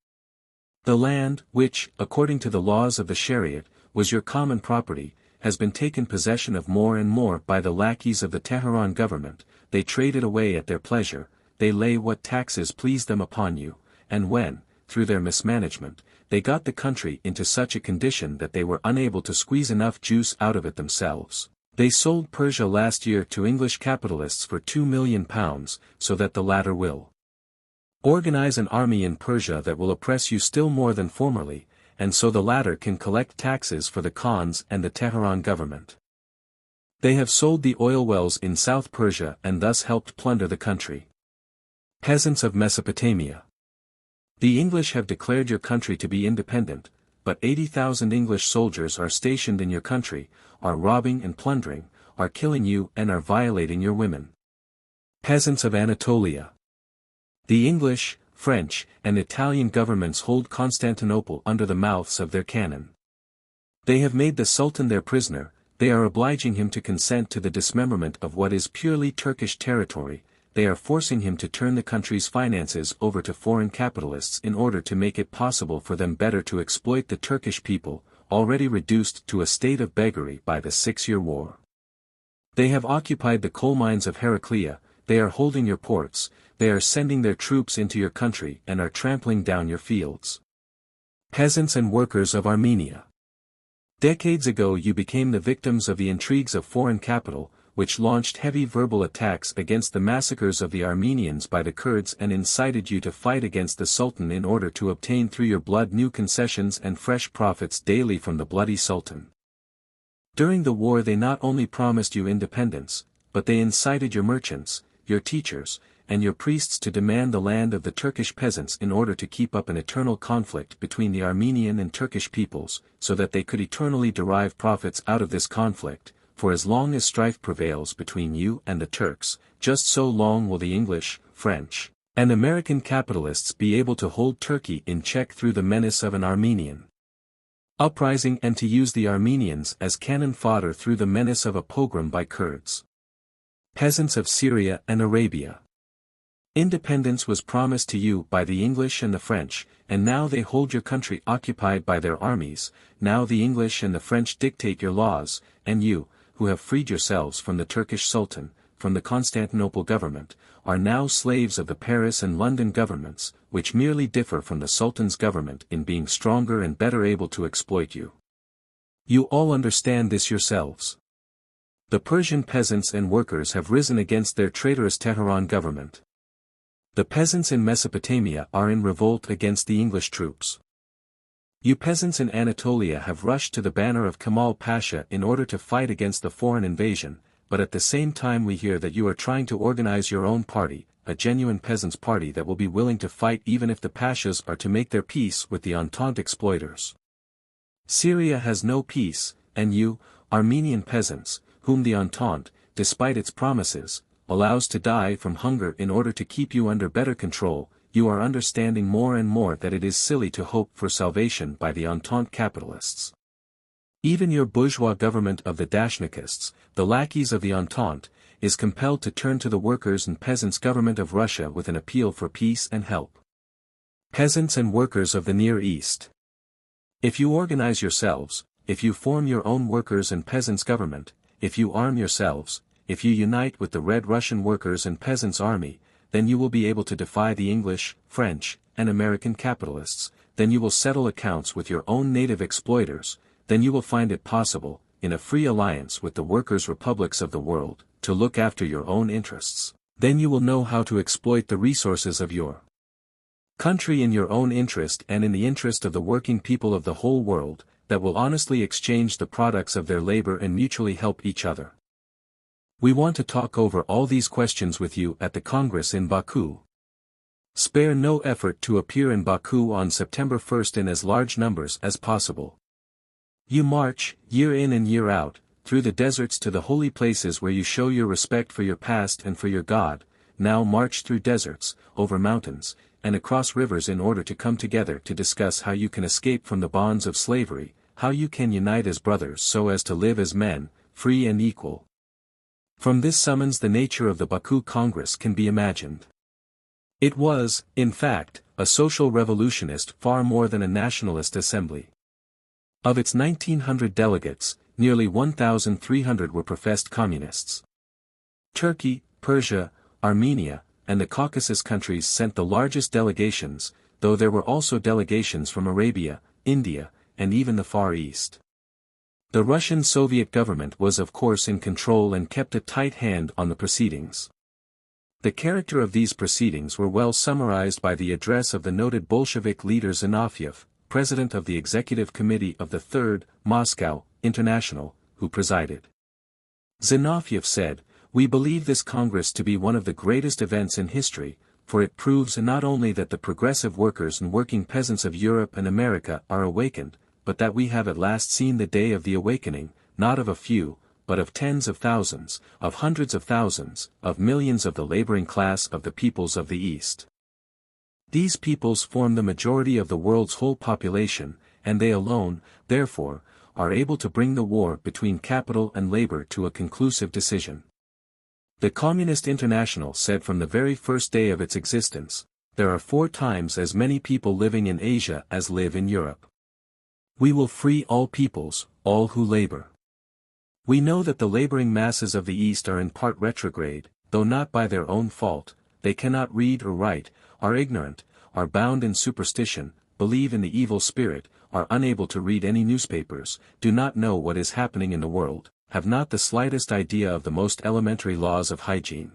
The land, which, according to the laws of the Shariat, was your common property, has been taken possession of more and more by the lackeys of the Tehran government. They trade it away at their pleasure, they lay what taxes please them upon you, and when, through their mismanagement, they got the country into such a condition that they were unable to squeeze enough juice out of it themselves. They sold Persia last year to English capitalists for £2 million, so that the latter will organize an army in Persia that will oppress you still more than formerly, and so the latter can collect taxes for the Khans and the Tehran government. They have sold the oil wells in South Persia and thus helped plunder the country. Peasants of Mesopotamia. The English have declared your country to be independent, but 80,000 English soldiers are stationed in your country, are robbing and plundering, are killing you and are violating your women. Peasants of Anatolia. The English, French, and Italian governments hold Constantinople under the mouths of their cannon. They have made the Sultan their prisoner, they are obliging him to consent to the dismemberment of what is purely Turkish territory, they are forcing him to turn the country's finances over to foreign capitalists in order to make it possible for them better to exploit the Turkish people, already reduced to a state of beggary by the 6-year war. They have occupied the coal mines of Heraclea, they are holding your ports, they are sending their troops into your country and are trampling down your fields. Peasants and workers of Armenia. Decades ago you became the victims of the intrigues of foreign capital, which launched heavy verbal attacks against the massacres of the Armenians by the Kurds and incited you to fight against the Sultan in order to obtain through your blood new concessions and fresh profits daily from the bloody Sultan. During the war they not only promised you independence, but they incited your merchants, your teachers, and your priests to demand the land of the Turkish peasants in order to keep up an eternal conflict between the Armenian and Turkish peoples, so that they could eternally derive profits out of this conflict, for as long as strife prevails between you and the Turks, just so long will the English, French, and American capitalists be able to hold Turkey in check through the menace of an Armenian uprising and to use the Armenians as cannon fodder through the menace of a pogrom by Kurds. Peasants of Syria and Arabia. Independence was promised to you by the English and the French, and now they hold your country occupied by their armies, now the English and the French dictate your laws, and you, who have freed yourselves from the Turkish Sultan, from the Constantinople government, are now slaves of the Paris and London governments, which merely differ from the Sultan's government in being stronger and better able to exploit you. You all understand this yourselves. The Persian peasants and workers have risen against their traitorous Tehran government. The peasants in Mesopotamia are in revolt against the English troops. You peasants in Anatolia have rushed to the banner of Kemal Pasha in order to fight against the foreign invasion, but at the same time we hear that you are trying to organize your own party, a genuine peasants' party that will be willing to fight even if the Pashas are to make their peace with the Entente exploiters. Syria has no peace, and you, Armenian peasants, whom the Entente, despite its promises, allows to die from hunger in order to keep you under better control, you are understanding more and more that it is silly to hope for salvation by the Entente capitalists. Even your bourgeois government of the Dashnikists, the lackeys of the Entente, is compelled to turn to the workers' and peasants' government of Russia with an appeal for peace and help. Peasants and workers of the Near East. If you organize yourselves, if you form your own workers' and peasants' government, if you arm yourselves, if you unite with the Red Russian workers' and peasants' army, then you will be able to defy the English, French, and American capitalists, then you will settle accounts with your own native exploiters, then you will find it possible, in a free alliance with the workers' republics of the world, to look after your own interests. Then you will know how to exploit the resources of your country in your own interest and in the interest of the working people of the whole world, that will honestly exchange the products of their labor and mutually help each other. We want to talk over all these questions with you at the Congress in Baku. Spare no effort to appear in Baku on September 1st in as large numbers as possible. You march, year in and year out, through the deserts to the holy places where you show your respect for your past and for your God, now march through deserts, over mountains, and across rivers in order to come together to discuss how you can escape from the bonds of slavery, how you can unite as brothers so as to live as men, free and equal. From this summons the nature of the Baku Congress can be imagined. It was, in fact, a social revolutionist far more than a nationalist assembly. Of its 1,900 delegates, nearly 1,300 were professed communists. Turkey, Persia, Armenia, and the Caucasus countries sent the largest delegations, though there were also delegations from Arabia, India, and even the Far East. The Russian Soviet government was of course in control and kept a tight hand on the proceedings. The character of these proceedings were well summarized by the address of the noted Bolshevik leader Zinoviev, president of the Executive Committee of the Third, Moscow, International, who presided. Zinoviev said, "We believe this Congress to be one of the greatest events in history, for it proves not only that the progressive workers and working peasants of Europe and America are awakened, but that we have at last seen the day of the awakening, not of a few, but of tens of thousands, of hundreds of thousands, of millions of the laboring class of the peoples of the East. These peoples form the majority of the world's whole population, and they alone, therefore, are able to bring the war between capital and labor to a conclusive decision." The Communist International said from the very first day of its existence, "There are 4 times as many people living in Asia as live in Europe. We will free all peoples, all who labor. We know that the laboring masses of the East are in part retrograde, though not by their own fault, they cannot read or write, are ignorant, are bound in superstition, believe in the evil spirit, are unable to read any newspapers, do not know what is happening in the world, have not the slightest idea of the most elementary laws of hygiene.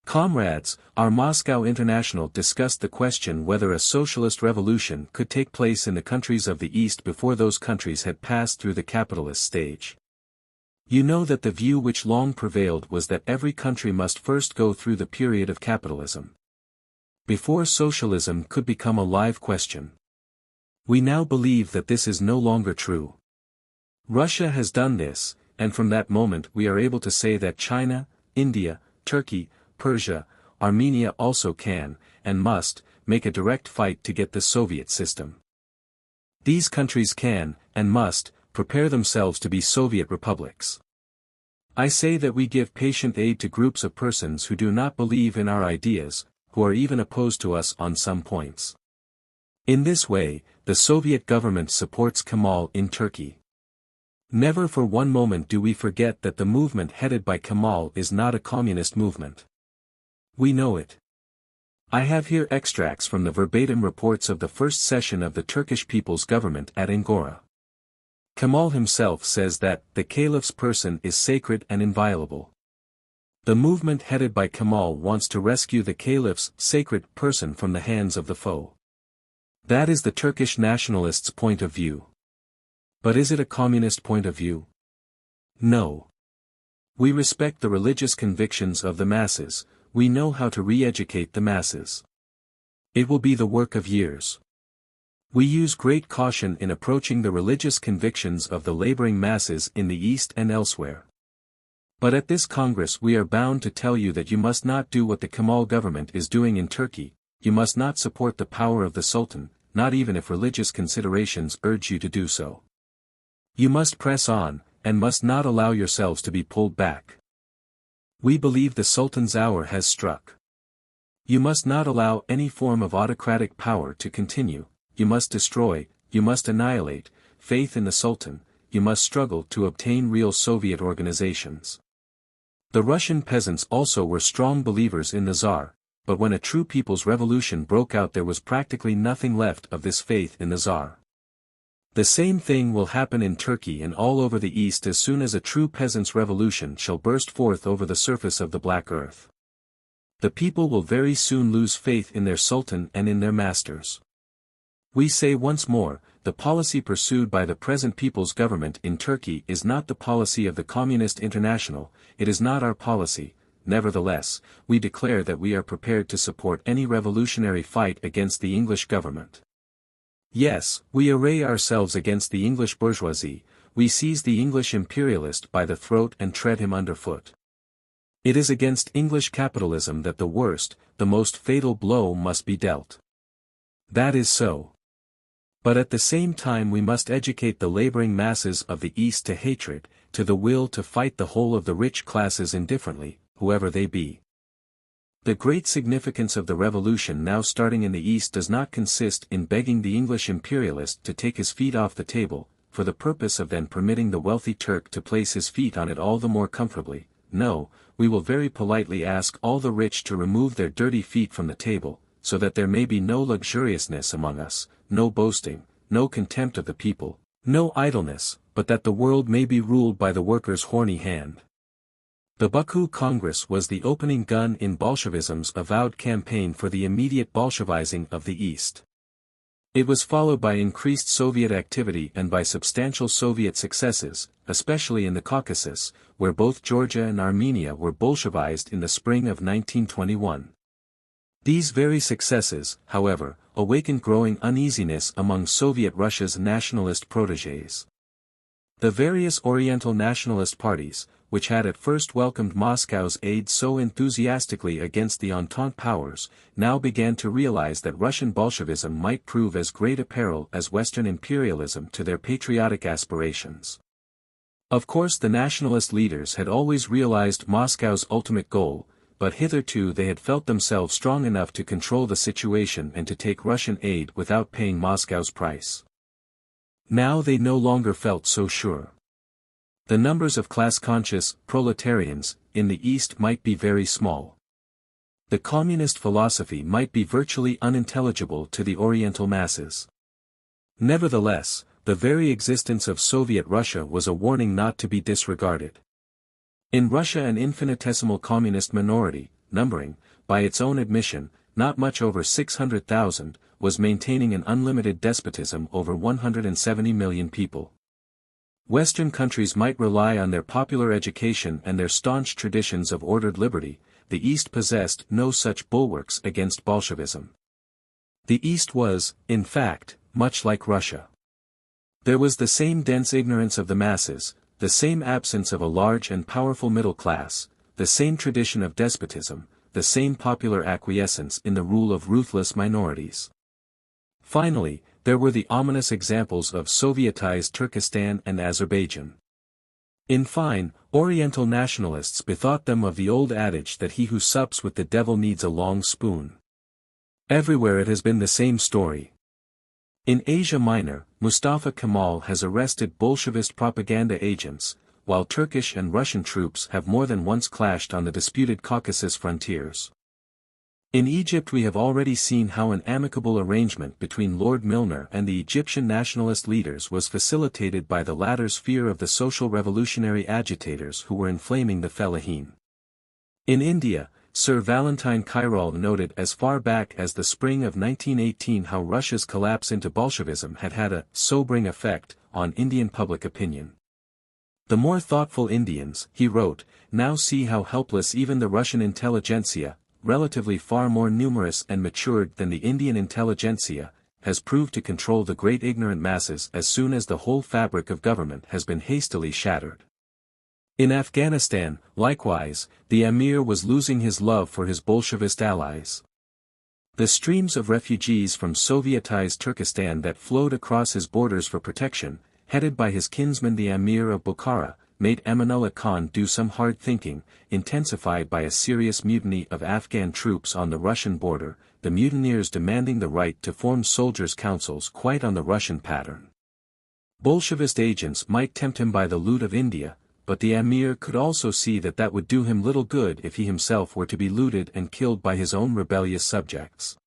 Comrades, our Moscow International discussed the question whether a socialist revolution could take place in the countries of the East before those countries had passed through the capitalist stage. You know that the view which long prevailed was that every country must first go through the period of capitalism, before socialism could become a live question. We now believe that this is no longer true. Russia has done this, and from that moment we are able to say that China, India, Turkey, Persia, Armenia also can, and must, make a direct fight to get the Soviet system. These countries can, and must, prepare themselves to be Soviet republics. I say that we give patient aid to groups of persons who do not believe in our ideas, who are even opposed to us on some points. In this way, the Soviet government supports Kemal in Turkey. Never for one moment do we forget that the movement headed by Kemal is not a communist movement. We know it. I have here extracts from the verbatim reports of the first session of the Turkish People's Government at Angora. Kemal himself says that the caliph's person is sacred and inviolable. The movement headed by Kemal wants to rescue the caliph's sacred person from the hands of the foe. That is the Turkish nationalists' point of view. But is it a communist point of view? No. We respect the religious convictions of the masses, we know how to re-educate the masses. It will be the work of years. We use great caution in approaching the religious convictions of the laboring masses in the East and elsewhere. But at this Congress we are bound to tell you that you must not do what the Kemal government is doing in Turkey, you must not support the power of the Sultan, not even if religious considerations urge you to do so. You must press on, and must not allow yourselves to be pulled back. We believe the Sultan's hour has struck. You must not allow any form of autocratic power to continue, you must destroy, you must annihilate, faith in the Sultan, you must struggle to obtain real Soviet organizations. The Russian peasants also were strong believers in the Tsar, but when a true people's revolution broke out there was practically nothing left of this faith in the Tsar. The same thing will happen in Turkey and all over the East as soon as a true peasants' revolution shall burst forth over the surface of the black earth. The people will very soon lose faith in their Sultan and in their masters. We say once more, the policy pursued by the present people's government in Turkey is not the policy of the Communist International, it is not our policy. Nevertheless, we declare that we are prepared to support any revolutionary fight against the English government. Yes, we array ourselves against the English bourgeoisie, we seize the English imperialist by the throat and tread him underfoot. It is against English capitalism that the worst, the most fatal blow must be dealt. That is so. But at the same time we must educate the laboring masses of the East to hatred, to the will to fight the whole of the rich classes indifferently, whoever they be. The great significance of the revolution now starting in the East does not consist in begging the English imperialist to take his feet off the table, for the purpose of then permitting the wealthy Turk to place his feet on it all the more comfortably. No, we will very politely ask all the rich to remove their dirty feet from the table, so that there may be no luxuriousness among us, no boasting, no contempt of the people, no idleness, but that the world may be ruled by the worker's horny hand. The Baku Congress was the opening gun in Bolshevism's avowed campaign for the immediate Bolshevizing of the East. It was followed by increased Soviet activity and by substantial Soviet successes, especially in the Caucasus, where both Georgia and Armenia were Bolshevized in the spring of 1921. These very successes, however, awakened growing uneasiness among Soviet Russia's nationalist protégés. The various Oriental nationalist parties, which had at first welcomed Moscow's aid so enthusiastically against the Entente powers, now began to realize that Russian Bolshevism might prove as great a peril as Western imperialism to their patriotic aspirations. Of course, the nationalist leaders had always realized Moscow's ultimate goal, but hitherto they had felt themselves strong enough to control the situation and to take Russian aid without paying Moscow's price. Now they no longer felt so sure. The numbers of class-conscious proletarians in the East might be very small. The communist philosophy might be virtually unintelligible to the Oriental masses. Nevertheless, the very existence of Soviet Russia was a warning not to be disregarded. In Russia, an infinitesimal communist minority, numbering, by its own admission, not much over 600,000, was maintaining an unlimited despotism over 170 million people. Western countries might rely on their popular education and their staunch traditions of ordered liberty. The East possessed no such bulwarks against Bolshevism. The East was, in fact, much like Russia. There was the same dense ignorance of the masses, the same absence of a large and powerful middle class, the same tradition of despotism, the same popular acquiescence in the rule of ruthless minorities. Finally, there were the ominous examples of Sovietized Turkestan and Azerbaijan. In fine, Oriental nationalists bethought them of the old adage that he who sups with the devil needs a long spoon. Everywhere it has been the same story. In Asia Minor, Mustafa Kemal has arrested Bolshevist propaganda agents, while Turkish and Russian troops have more than once clashed on the disputed Caucasus frontiers. In Egypt we have already seen how an amicable arrangement between Lord Milner and the Egyptian nationalist leaders was facilitated by the latter's fear of the social revolutionary agitators who were inflaming the fellahin. In India, Sir Valentine Kairal noted as far back as the spring of 1918 how Russia's collapse into Bolshevism had had a sobering effect on Indian public opinion. The more thoughtful Indians, he wrote, now see how helpless even the Russian intelligentsia, relatively far more numerous and matured than the Indian intelligentsia, has proved to control the great ignorant masses as soon as the whole fabric of government has been hastily shattered. In Afghanistan, likewise, the Emir was losing his love for his Bolshevist allies. The streams of refugees from Sovietized Turkestan that flowed across his borders for protection, headed by his kinsman the Emir of Bukhara, made Amanullah Khan do some hard thinking, intensified by a serious mutiny of Afghan troops on the Russian border, the mutineers demanding the right to form soldiers' councils quite on the Russian pattern. Bolshevist agents might tempt him by the loot of India, but the Emir could also see that that would do him little good if he himself were to be looted and killed by his own rebellious subjects.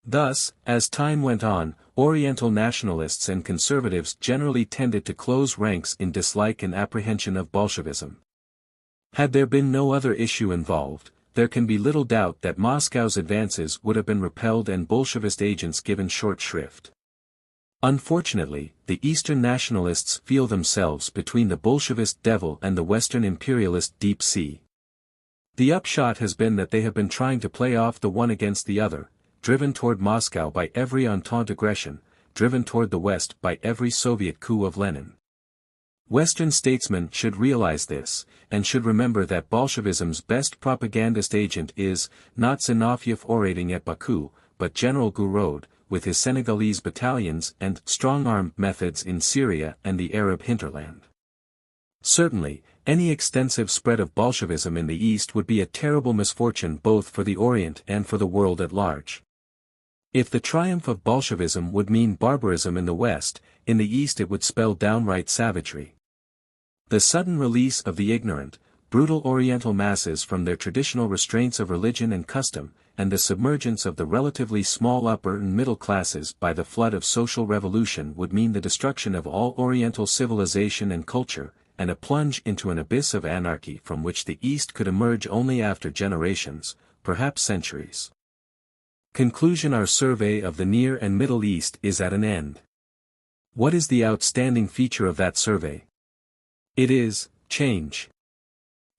Thus, as time went on, Oriental nationalists and conservatives generally tended to close ranks in dislike and apprehension of Bolshevism. Had there been no other issue involved, there can be little doubt that Moscow's advances would have been repelled and Bolshevist agents given short shrift. Unfortunately, the Eastern nationalists feel themselves between the Bolshevist devil and the Western imperialist deep sea. The upshot has been that they have been trying to play off the one against the other, driven toward Moscow by every Entente aggression, driven toward the West by every Soviet coup of Lenin. Western statesmen should realize this, and should remember that Bolshevism's best propagandist agent is, not Zinoviev orating at Baku, but General Gouraud, with his Senegalese battalions and strong-arm methods in Syria and the Arab hinterland. Certainly, any extensive spread of Bolshevism in the East would be a terrible misfortune both for the Orient and for the world at large. If the triumph of Bolshevism would mean barbarism in the West, in the East it would spell downright savagery. The sudden release of the ignorant, brutal Oriental masses from their traditional restraints of religion and custom, and the submergence of the relatively small upper and middle classes by the flood of social revolution would mean the destruction of all Oriental civilization and culture, and a plunge into an abyss of anarchy from which the East could emerge only after generations, perhaps centuries. Conclusion: our survey of the Near and Middle East is at an end. What is the outstanding feature of that survey? It is change.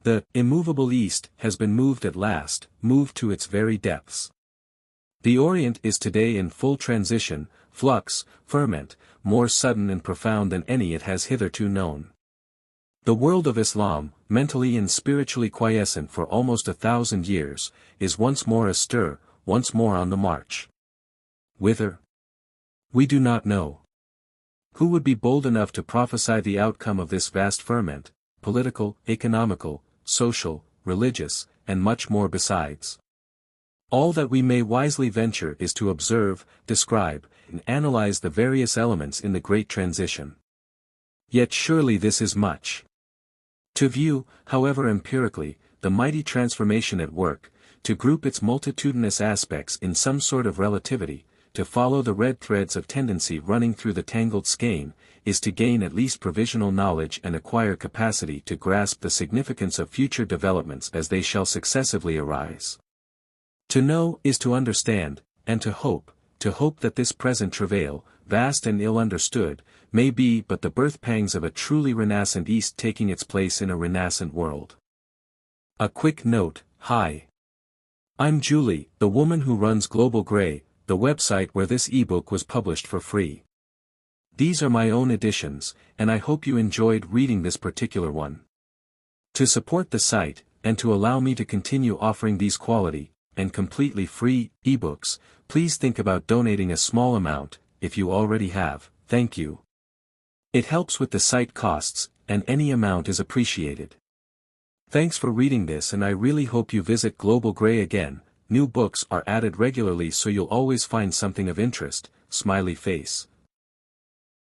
The immovable East has been moved at last, moved to its very depths. The Orient is today in full transition, flux, ferment, more sudden and profound than any it has hitherto known. The world of Islam, mentally and spiritually quiescent for almost 1,000 years, is once more astir, once more on the march. Whither? We do not know. Who would be bold enough to prophesy the outcome of this vast ferment, political, economical, social, religious, and much more besides? All that we may wisely venture is to observe, describe, and analyze the various elements in the great transition. Yet surely this is much. To view, however empirically, the mighty transformation at work, to group its multitudinous aspects in some sort of relativity, to follow the red threads of tendency running through the tangled skein, is to gain at least provisional knowledge and acquire capacity to grasp the significance of future developments as they shall successively arise. To know is to understand, and to hope that this present travail, vast and ill understood, may be but the birth pangs of a truly renascent East taking its place in a renascent world. A quick note: hi. I'm Julie, the woman who runs Global Grey, the website where this ebook was published for free. These are my own editions, and I hope you enjoyed reading this particular one. To support the site, and to allow me to continue offering these quality, and completely free, ebooks, please think about donating a small amount, if you already have. Thank you. It helps with the site costs, and any amount is appreciated. Thanks for reading this, and I really hope you visit Global Grey again. New books are added regularly, so you'll always find something of interest. Smiley face.